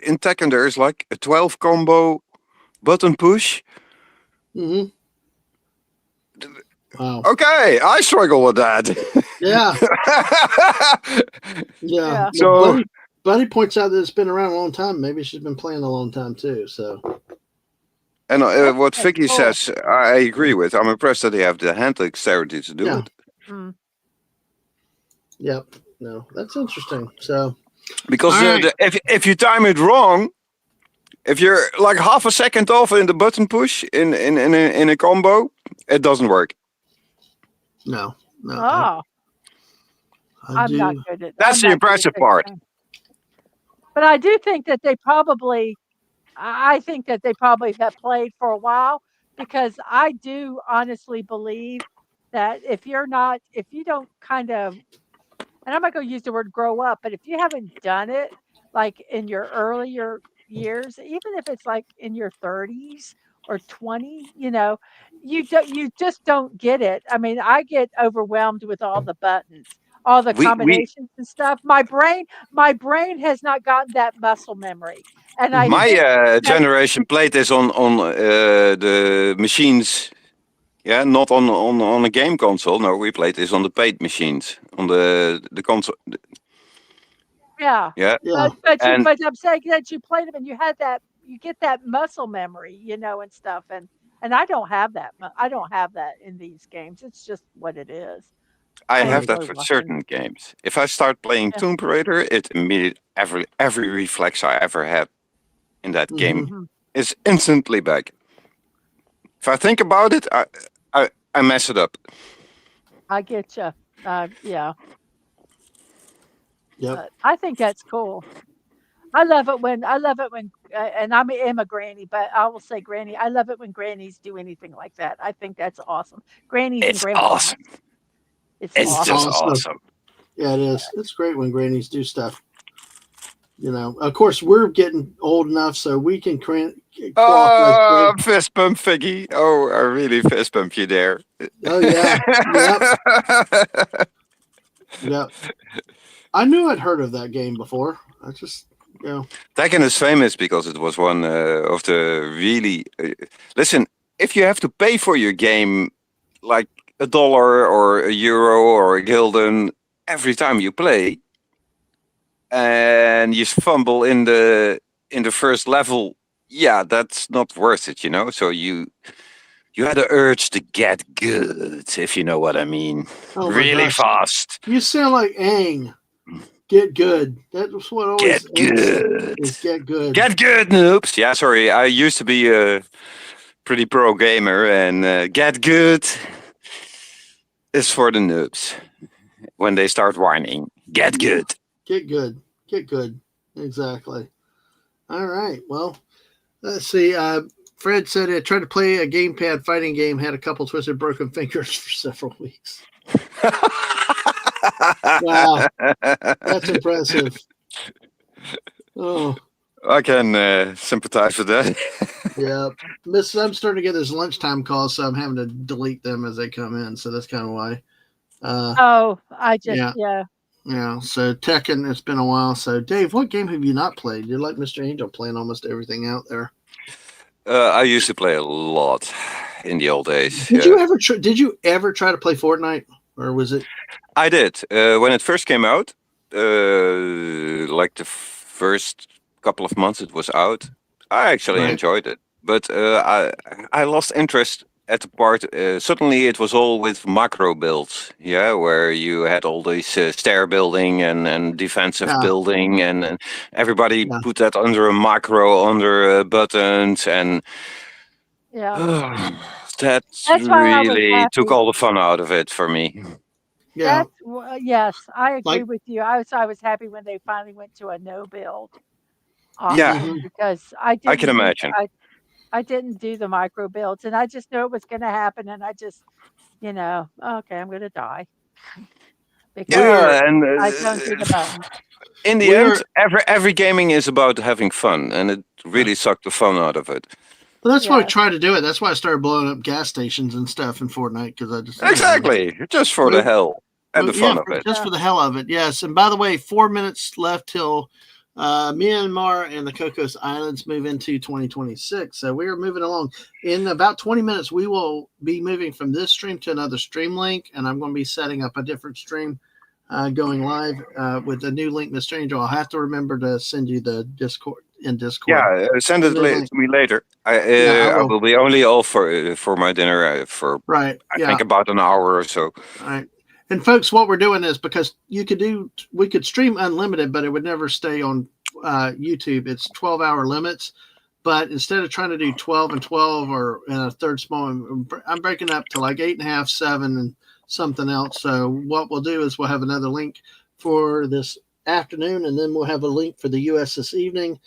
in Tekken there is like a 12 combo button push. Wow. Okay, I struggle with that. Yeah. Yeah. So Buddy points out that it's been around a long time. Maybe she's been playing a long time too. So. And what Vicky says, I agree with. I'm impressed that they have the hand dexterity to do it. Yep. No, that's interesting. So. Because if you time it wrong, if you're like half a second off in the button push in a combo, it doesn't work. No. Oh. I'm not good at that. That's the impressive part. But I do think that they probably have played for a while, because I do honestly believe that if you don't kind of, and I'm not going to use the word grow up, but if you haven't done it like in your earlier years, even if it's like in your 30s or 20, you just don't get it. I mean, I get overwhelmed with all the buttons, all the combinations and stuff. My brain has not gotten that muscle memory. And my generation played this on the machines. Yeah, not on a game console. No, we played this on the paid machines on the console. Yeah. But I'm saying that you played them and you get that muscle memory, and stuff. And I don't have that. I don't have that in these games. It's just what it is. I have that for certain games. If I start playing Tomb Raider, it immediately every reflex I ever had in that game is instantly back. If I think about it, I mess it up. I get you. Yeah. Yep. I think that's cool. I love it when, and I am a granny, but I will say granny. I love it when grannies do anything like that. I think that's awesome. Grannies and grandpas. Awesome. It's just awesome. Yeah, it is. It's great when grannies do stuff. You know, of course, we're getting old enough so we can qualify. Oh, fist bump, Figgy. Oh, I really fist bump you there. Oh yeah, yep, yep. I knew I'd heard of that game before. I just, you know. Tekken is famous because it was one of the really. Listen, if you have to pay for your game like $1 or €1 or a gulden every time you play, and you fumble in the first level, yeah, that's not worth it, you know. So you had the urge to get good, if you know what I mean. Oh my really gosh. fast. You sound like Aang. Get good. That's what always Get good. is get good. Get good, noobs. Yeah, sorry. I used to be a pretty pro gamer, and get good is for the noobs. When they start whining, get good. Get good. Get good. Exactly. All right. Well, let's see. Fred said I tried to play a gamepad fighting game, had a couple twisted broken fingers for several weeks. Wow. That's impressive. Oh. I can sympathize with that. Yeah. I'm starting to get those lunchtime calls, so I'm having to delete them as they come in. So that's kind of why. I just, yeah. Yeah. So Tekken, it's been a while. So Dave, what game have you not played? You're like Mr. Angel playing almost everything out there. I used to play a lot in the old days. Did you ever try to play Fortnite, or was it? I did when it first came out. Like the first couple of months it was out, I actually enjoyed it, but I lost interest at the part. Suddenly it was all with macro builds, yeah, where you had all these stair building and defensive building, and everybody put that under a macro, under buttons, and that's really took all the fun out of it for me. Yeah. Yes, I agree with you. I was happy when they finally went to a no build. Because I can imagine. I didn't do the micro builds, and I just knew it was going to happen, and I just, okay, I'm going to die. Because and I don't do the buttons. In the end, every gaming is about having fun, and it really sucked the fun out of it. Well, that's why I tried to do it. That's why I started blowing up gas stations and stuff in Fortnite, because I just just for the hell and the fun of it. Just for the hell of it, yes. And by the way, 4 minutes left till Myanmar and the Cocos Islands move into 2026. So we are moving along. In about 20 minutes, we will be moving from this stream to another stream link, and I'm going to be setting up a different stream going live with a new link, Mr. Angel. I'll have to remember to send you the Discord. Yeah, send it to me later. I will be only off for my dinner for I think about an hour or so. All right. And folks, what we're doing is because we could stream unlimited, but it would never stay on YouTube. It's 12-hour limits. But instead of trying to do 12 and 12 or in a third small, I'm breaking up to like 8.5, 7, and something else. So what we'll do is we'll have another link for this afternoon, and then we'll have a link for the U.S. this evening.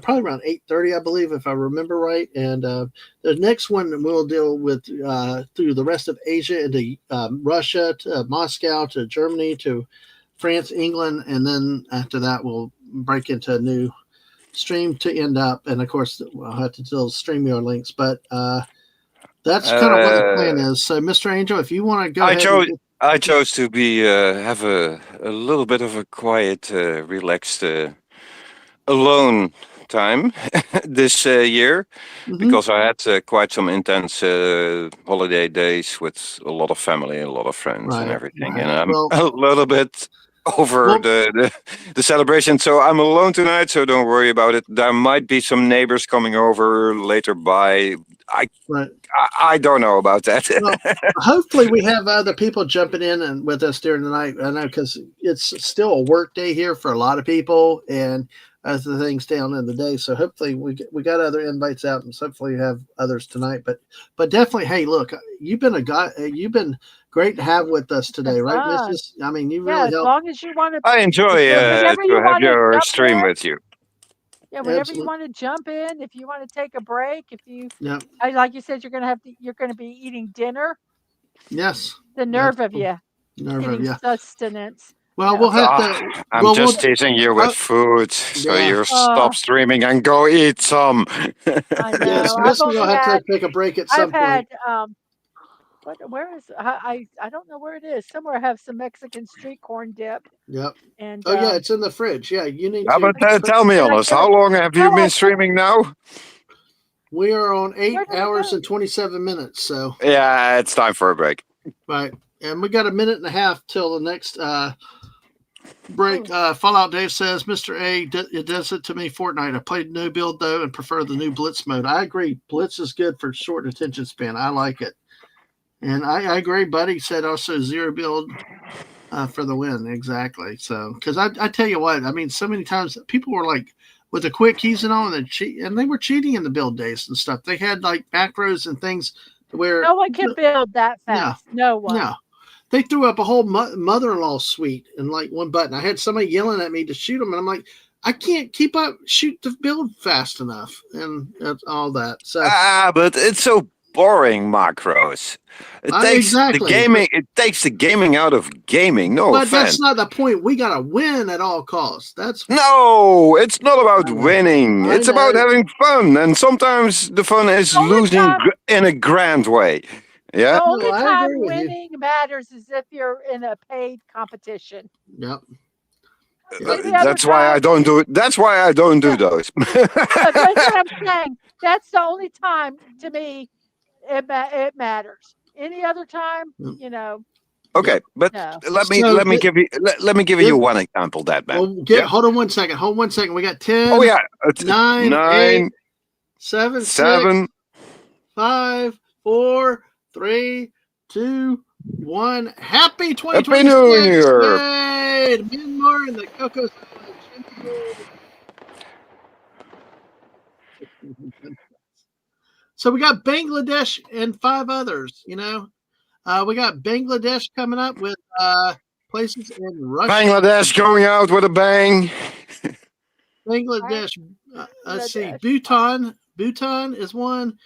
Probably around 8:30, I believe, if I remember right. And the next one we'll deal with through the rest of Asia, into Russia, to Moscow, to Germany, to France, England, and then after that we'll break into a new stream to end up. And of course, I'll have to still stream your links, but that's kind of what the plan is. So, Mr. Angel, if you want to go ahead. I chose to be have a little bit of a quiet, relaxed, alone time this year, because I had quite some intense holiday days with a lot of family and a lot of friends and everything, and I'm a little bit over the celebration, so I'm alone tonight, so don't worry about it. There might be some neighbors coming over later by. I don't know about that. Well, hopefully we have other people jumping in and with us during the night. I know, because it's still a work day here for a lot of people, and as the things down in the day. So hopefully we got other invites out, and hopefully we have others tonight. But definitely, hey, look, you've been you've been great to have with us today, right, Mrs.? I mean, you really helped. As long as you want to. I enjoy to have your stream with you. Yeah, whenever you want to jump in, if you want to take a break, if you, like you said, you're going to be eating dinner. Yes. The nerve of you. Getting sustenance. Well, Yeah. we'll have to. I'm Well, just we'll. teasing you with food, so Yeah. you stop streaming and go eat some. I know. Yes, I've Missy will only have to had. take a break at I've some had. point. Where is I don't know where it is. Somewhere I have some Mexican street corn dip, Yep. and Oh yeah, it's in the fridge. Yeah, you need Yeah, to. but tell me, and I honest, put how it. long have you No, I been put. streaming now? We are on Where 8 did it hours go? and 27 minutes. So Yeah, it's time for a break. right, and we got a minute and a half till the next break. Oh, Fallout Dave says, "Mr. A, it does it to me. Fortnite. I played no build though, and prefer the new Blitz mode. I agree. Blitz is good for short attention span. I like it, and I agree. Buddy said also zero build." For the win, exactly. So, because I tell you what, I mean, so many times people were like with the quick keys and all, and they were cheating in the build days and stuff. They had like macros and things where no one can build that no, fast. No one. no, they threw up a whole mother-in-law suite in like one button. I had somebody yelling at me to shoot them, and I'm like, I can't keep up, shoot the build fast enough, and all that. So, But it's so boring, macros. It takes the exactly. gaming. It takes the gaming out of gaming. No But offense. that's not the point. We gotta win at all costs. That's No, it's not about I know. winning. I It's about know. having fun, and sometimes the fun is The only losing time, in a grand way. Yeah. the No, only I time agree with you. winning matters is if you're in a paid competition. Yep. Any other That's why I time, don't do it. That's why I don't do yeah. those. But that's what I'm saying. That's the only time to me it matters. Any other time, Yep. Okay, but no. let me So let me give you let me give this, you one example, Dadman. well, Yeah. hold on 1 second. Hold 1 second. We got 10, Oh yeah, 9, 8, 9, 7, 6, 7. 5, 4, 3, 2, 1. Happy Happy 2026! New Year! Yay! To Myanmar and the Cocoa So we got Bangladesh and 5 others. We got Bangladesh coming up with places in Russia. Bangladesh going out with a bang. Bangladesh. Let's see. Bhutan is one.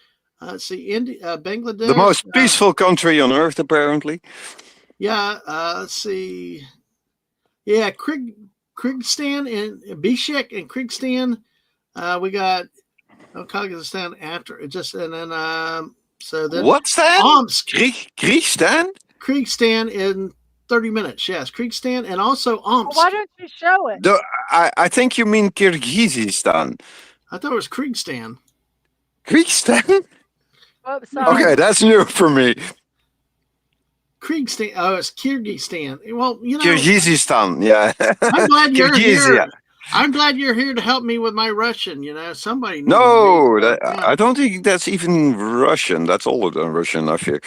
Let's see. India, Bangladesh. The most peaceful country on earth, apparently. Yeah. Let's see. Yeah, Kyrgyzstan and Bishkek and Kyrgyzstan. We got Kazakhstan after it. Just and then so then What's that? Omsk. Kyrgyzstan? Kyrgyzstan in 30 minutes. Yes, Kyrgyzstan and also Omsk. Well, why don't you show it? I think you mean Kyrgyzstan. I thought it was Kyrgyzstan. Kyrgyzstan? Oh, sorry. Okay, that's new for me. Kyrgyzstan. Oh, it's Kyrgyzstan. Well, Kyrgyzstan, yeah. I'm glad you're here. Kyrgyzia. I'm glad you're here to help me with my Russian. Somebody. Needs No, me. I don't think that's even Russian. That's older than Russian, I fear.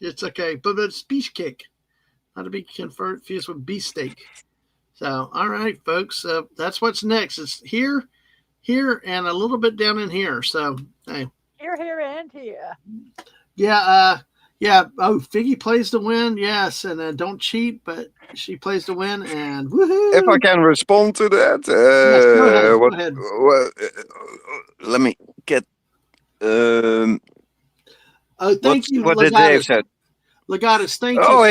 It's okay, but it's Bishkek, not to be confused with beefsteak. So, all right, folks, that's what's next. It's here, and a little bit down in here. So, hey, Here, and here. yeah, yeah. Oh, Figgy plays to win, yes, and don't cheat, but she plays to win, and woohoo! If I can respond to that, yes, go ahead. Let me get. Thank you, What did Dave say? Legatus, thank you. Oh,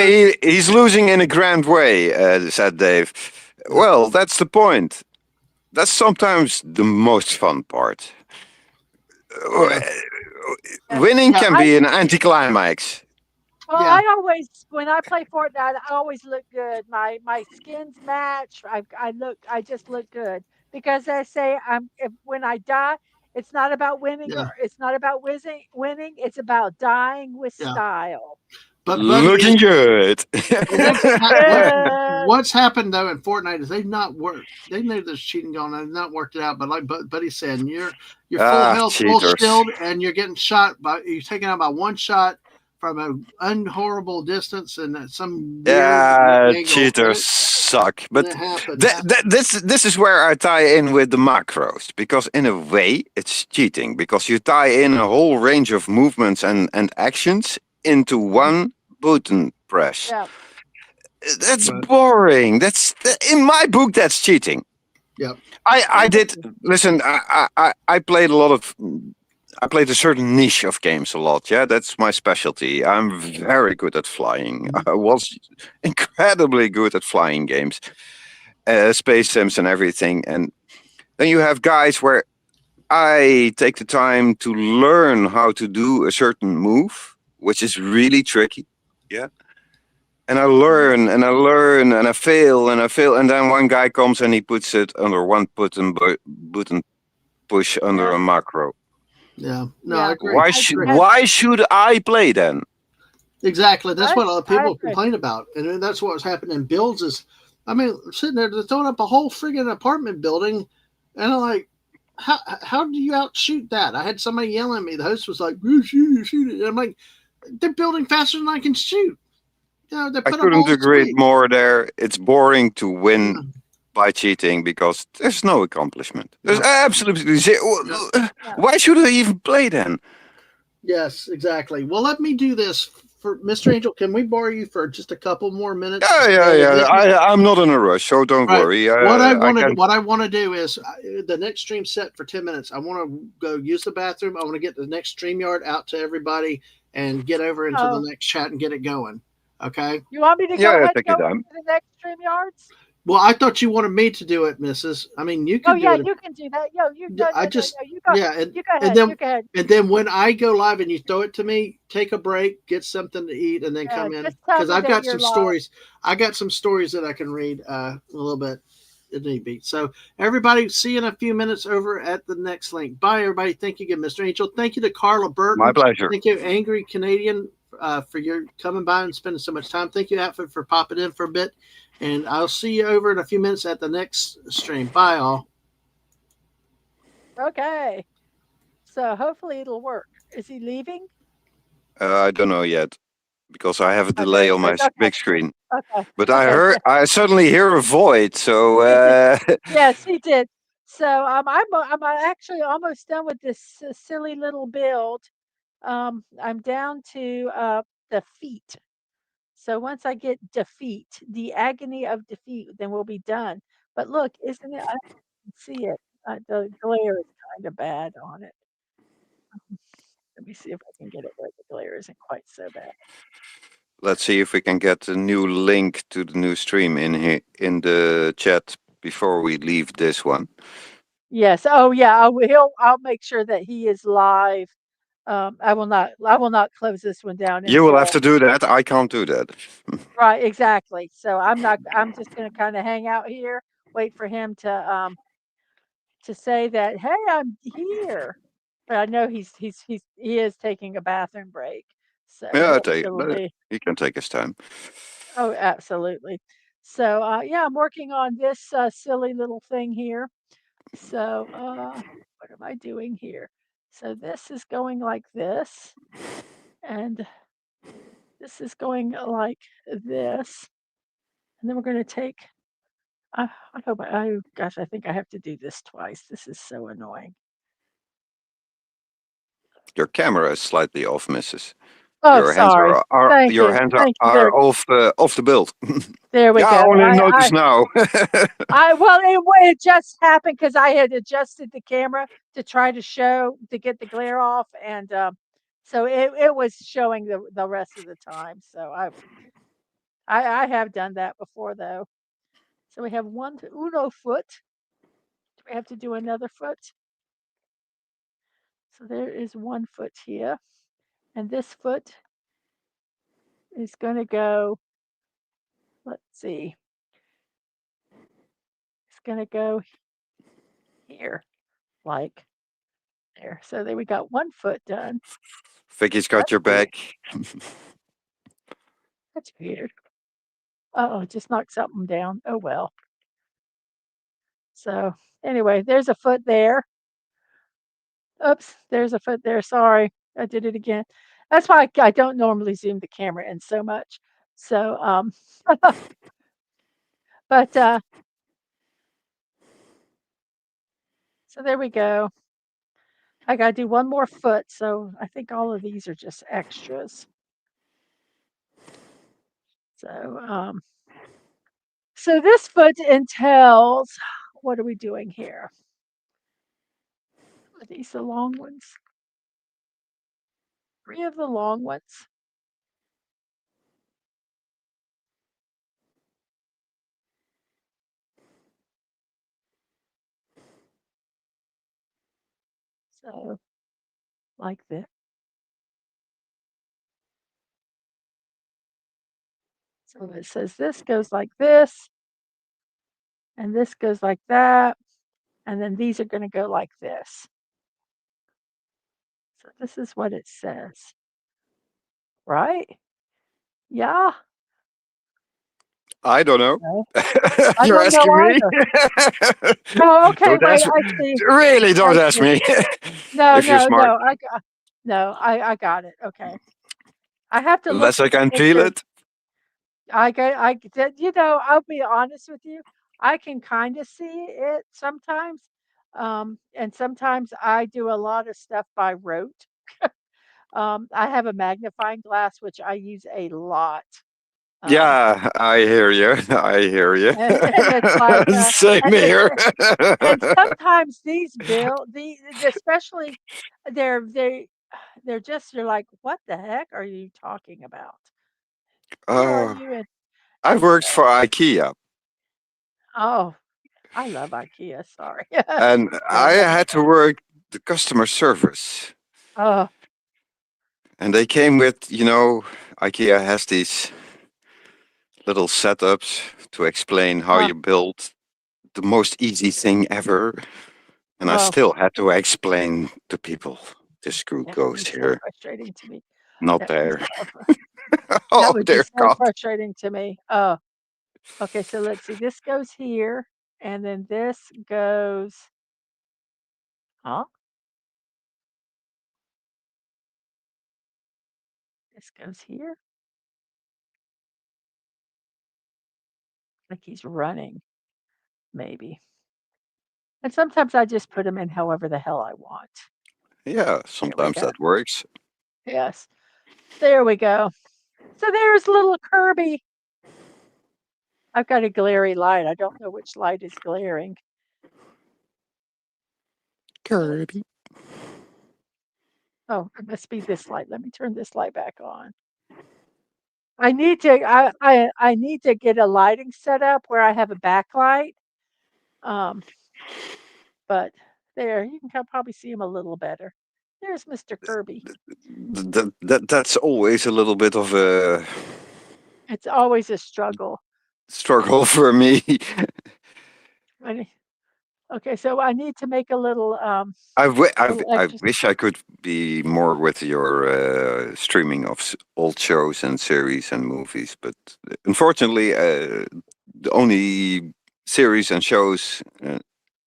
he's losing in a grand way, said Dave. Well, that's the point. That's sometimes the most fun part. Winning can be an anticlimax. Well, Yeah. I always, when I play Fortnite, I always look good. My skins match. I just look good because I say when I die, it's not about winning Yeah. or it's not about winning. It's about dying with Yeah. style. But Looking good. What's happened though in Fortnite is they've not worked. They know there's cheating going on. They've not worked it out. But like Buddy said, you're full health, full cheaters. shield, and you're getting shot you're taken out by one shot from an unhorrible distance and some weird angle. Cheaters suck. But That happens. this is where I tie in with the macros, because in a way it's cheating, because you tie in a whole range of movements and actions into one button press. Yeah. That's boring. That's in my book. That's cheating. Yep. I did listen. I played a lot of I played a certain niche of games a lot. Yeah, that's my specialty. I'm very good at flying. I was incredibly good at flying games, space sims and everything. And then you have guys where I take the time to learn how to do a certain move, which is really tricky. Yeah. And I learn and I learn and I fail and I fail. And then one guy comes and he puts it under one button push under Yeah. a macro. Yeah. No, Yeah. I agree. Why should I play then? Exactly. That's what a lot of people agree. complain about. And that's what's happening in builds is, I mean, sitting there, they're throwing up a whole friggin' apartment building. And I'm like, how do you outshoot that? I had somebody yelling at me. The host was like, shoot it, shoot it. And I'm like, they're building faster than I can shoot. You know, they I put up couldn't all this agree weight. more there. It's boring to win Yeah. by cheating because there's no accomplishment. There's No. absolutely zero. Yeah. Why should I even play then? Yes, exactly. Well, let me do this for Mr. Angel. Can we borrow you for just a couple more minutes? Yeah. I'm not in a rush, so don't Right. worry. What I can... want to do is the next stream set for 10 minutes. I want to go use the bathroom. I want to get the next StreamYard out to everybody and get over into the next chat and get it going. Okay. You want me to Yeah, go ahead take and your go time. into the next StreamYards? Well, I thought you wanted me to do it, Mrs. I mean, you can Oh, yeah, do it. you can do that. Yo, you go. I No, just, no, you go. yeah. You go ahead. And then, You go ahead. and then when I go live and you throw it to me, take a break, get something to eat, and then come in Just tell because me I've that got you're some live. stories. I got some stories that I can read a little bit if need be. So everybody, see you in a few minutes over at the next link. Bye, everybody. Thank you again, Mr. Angel. Thank you to Carla Burton. My pleasure. Thank you, Angry Canadian, for your coming by and spending so much time. Thank you, Outfit, for popping in for a bit. And I'll see you over in a few minutes at the next stream. Bye, all. Okay. So hopefully it'll work. Is he leaving? I don't know yet because I have a delay on my big screen. Okay. But Okay. I suddenly hear a void. So Yes, he did. So I'm actually almost done with this silly little build. I'm down to the feet. So once I get defeat, the agony of defeat, then we'll be done. But look, isn't it? I can see it. The glare is kind of bad on it. Let me see if I can get it where the glare isn't quite so bad. let's see if we can get a new link to the new stream in here in the chat before we leave this one. Yes. Oh, yeah. I'll make sure that he is live. I will not close this one down You will have until to do that. I can't do that. right. Exactly. So I'm just going to kind of hang out here, wait for him to say that, hey, I'm here. But I know he is taking a bathroom break. So Yeah, he'll leave. he can take his time. Oh, absolutely. So yeah, I'm working on this silly little thing here. So what am I doing here? So this is going like this, and this is going like this, and then we're going to take. I hope. Oh gosh, I think I have to do this twice. This is so annoying. Your camera is slightly off, Mrs. Oh, Your hands sorry. are Thank your you. hands Thank you. are off the build. There we Yeah, I go. only noticed now. Well, it just happened because I had adjusted the camera to try to get the glare off, and so it was showing the rest of the time. So I have done that before though. So we have uno foot. Do we have to do another foot? So there is 1 foot here, and this foot is going to go. Let's see. It's going to go here, like there. So there we got 1 foot done. Vicky's got That's your weird. back. That's weird. Oh, just knocked something down. Oh well. So anyway, there's a foot there. Oops, there's a foot there. Sorry, I did it again. That's why I don't normally zoom the camera in so much. So but so there we go. I gotta do one more foot. So I think all of these are just extras. So so this foot entails, what are we doing here? Are these the long ones? 3 of the long ones. So, like this. So it says this goes like this, and this goes like that, and then these are gonna go like this. So this is what it says, right? Yeah? I don't know. No, I You're don't know asking me? either. Oh, okay, Don't wait, ask me. I see, Really, don't I ask see. me. No, If you're no, smart. no, I got it, okay. I have to look Unless I at the can feel picture. it. I did, I'll be honest with you, I can kinda see it sometimes, and sometimes I do a lot of stuff by rote. I have a magnifying glass, which I use a lot, um, Yeah, I hear you. I hear you. and it's like, Same and here. and sometimes especially they they're just you're like, "What the heck are you talking about? Who are Oh, you?" I've And worked for IKEA, oh, I love IKEA, sorry. and Yeah, I never had to work the customer service. oh, And they came with, IKEA has these little setups to explain how uh, you build the most easy thing ever. And I oh, still had to explain to people the screw that would be goes so here, frustrating to me. not That would be there. that Oh, would be dear so God. frustrating to me. Oh, okay, so let's see, this goes here, and then this goes huh? This goes here? Like he's running, maybe. And sometimes I just put them in however the hell I want. Yeah, There we sometimes go. that works. Yes. There we go. So there's little Kirby. I've got a glary light. I don't know which light is glaring. Kirby. Oh, it must be this light. Let me turn this light back on. I need to get a lighting set up where I have a backlight. Um, but there, you can probably see him a little better. There's Mr. Kirby. That's always a little bit of a It's always a struggle. struggle for me. I Okay, so I need to make a little I extra. wish I could be more with your streaming of old shows and series and movies, but unfortunately, the only series and shows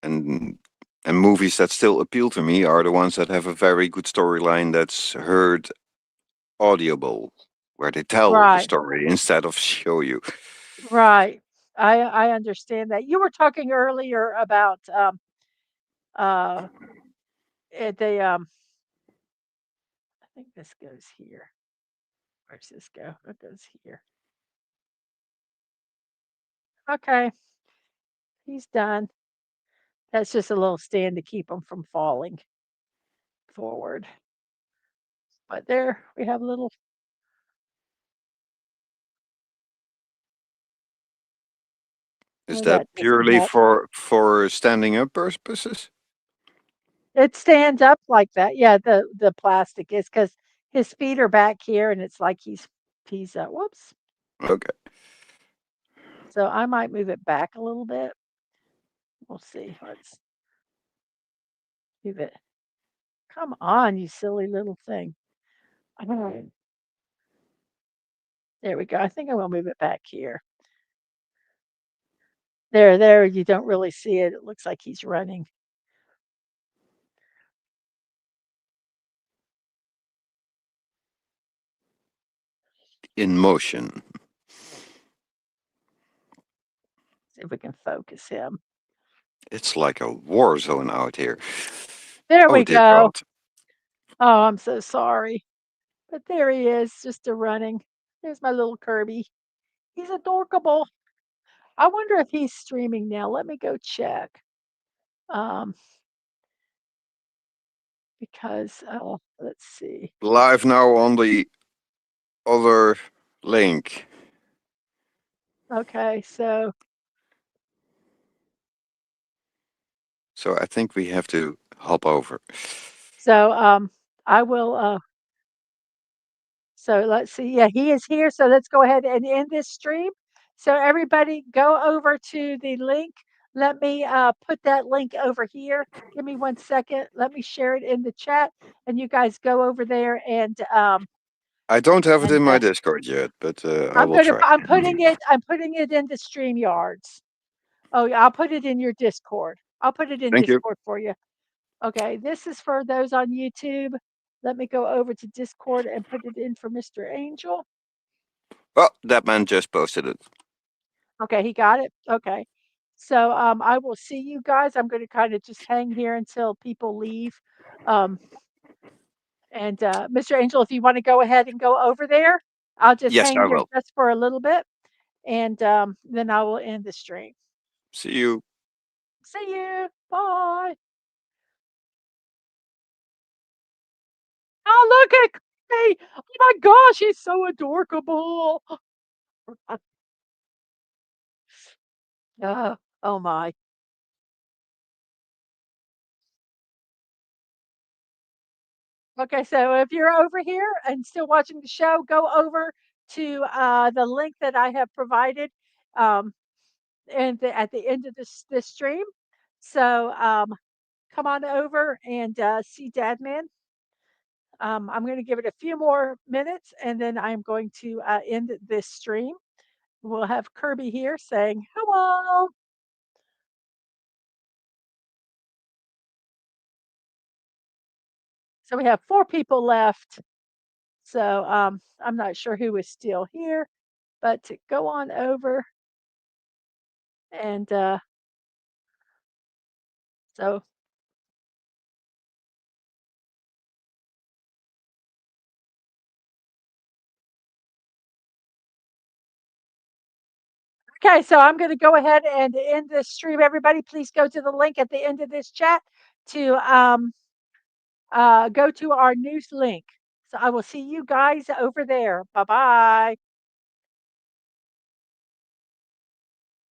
and and movies that still appeal to me are the ones that have a very good storyline that's heard audible, where they tell the Right, story instead of show you. right. I understand that. You were talking earlier about uh the I think this goes here. Where's this go? It goes here. Okay, he's done. That's just a little stand to keep him from falling forward. But there we have a little. Is Oh, that that doesn't purely help. for standing up purposes? It stands up like that. Yeah, the plastic is because his feet are back here, and it's like he's whoops. Okay. So I might move it back a little bit. We'll see. Let's move it. Come on, you silly little thing. Alright. There we go. I think I'm gonna move it back here. There, you don't really see it. It looks like he's running. In motion. See if we can focus him. It's like a war zone out here. There Oh we dear go. God. Oh, I'm so sorry. But there he is, just a running. There's my little Kirby. He's adorable. I wonder if he's streaming now. Let me go check. Um, because let's see. Live now on the other link. Okay, so I think we have to hop over. I will so let's see. Yeah, he is here. So let's go ahead and end this stream. So everybody go over to the link. Let me put that link over here. Give me 1 second. Let me share it in the chat and you guys go over there I don't have it and in my Discord yet, but I I'm will try. I'm putting it into StreamYards. Oh, yeah, I'll put it in your Discord. I'll put it in Thank you. Discord for you. Okay, this is for those on YouTube. Let me go over to Discord and put it in for Mr. Angel. Oh, that man just posted it. Okay, he got it. Okay. So I will see you guys. I'm going to kind of just hang here until people leave. And Mr. Angel, if you want to go ahead and go over there, I'll just Yes, hang I here will. just for a little bit. And then I will end the stream. See you. See you. Bye. Oh, look at me. Oh my gosh, he's so adorable. Oh my. Okay, so if you're over here and still watching the show, go over to the link that I have provided um, at the end of this stream. So come on over and see Dadman. I'm going to give it a few more minutes and then I'm going to end this stream. We'll have Kirby here saying hello. So we have 4 people left. So I'm not sure who is still here, but to go on over and so okay, so I'm going to go ahead and end this stream. Everybody, please go to the link at the end of this chat to go to our news link. So I will see you guys over there. Bye bye.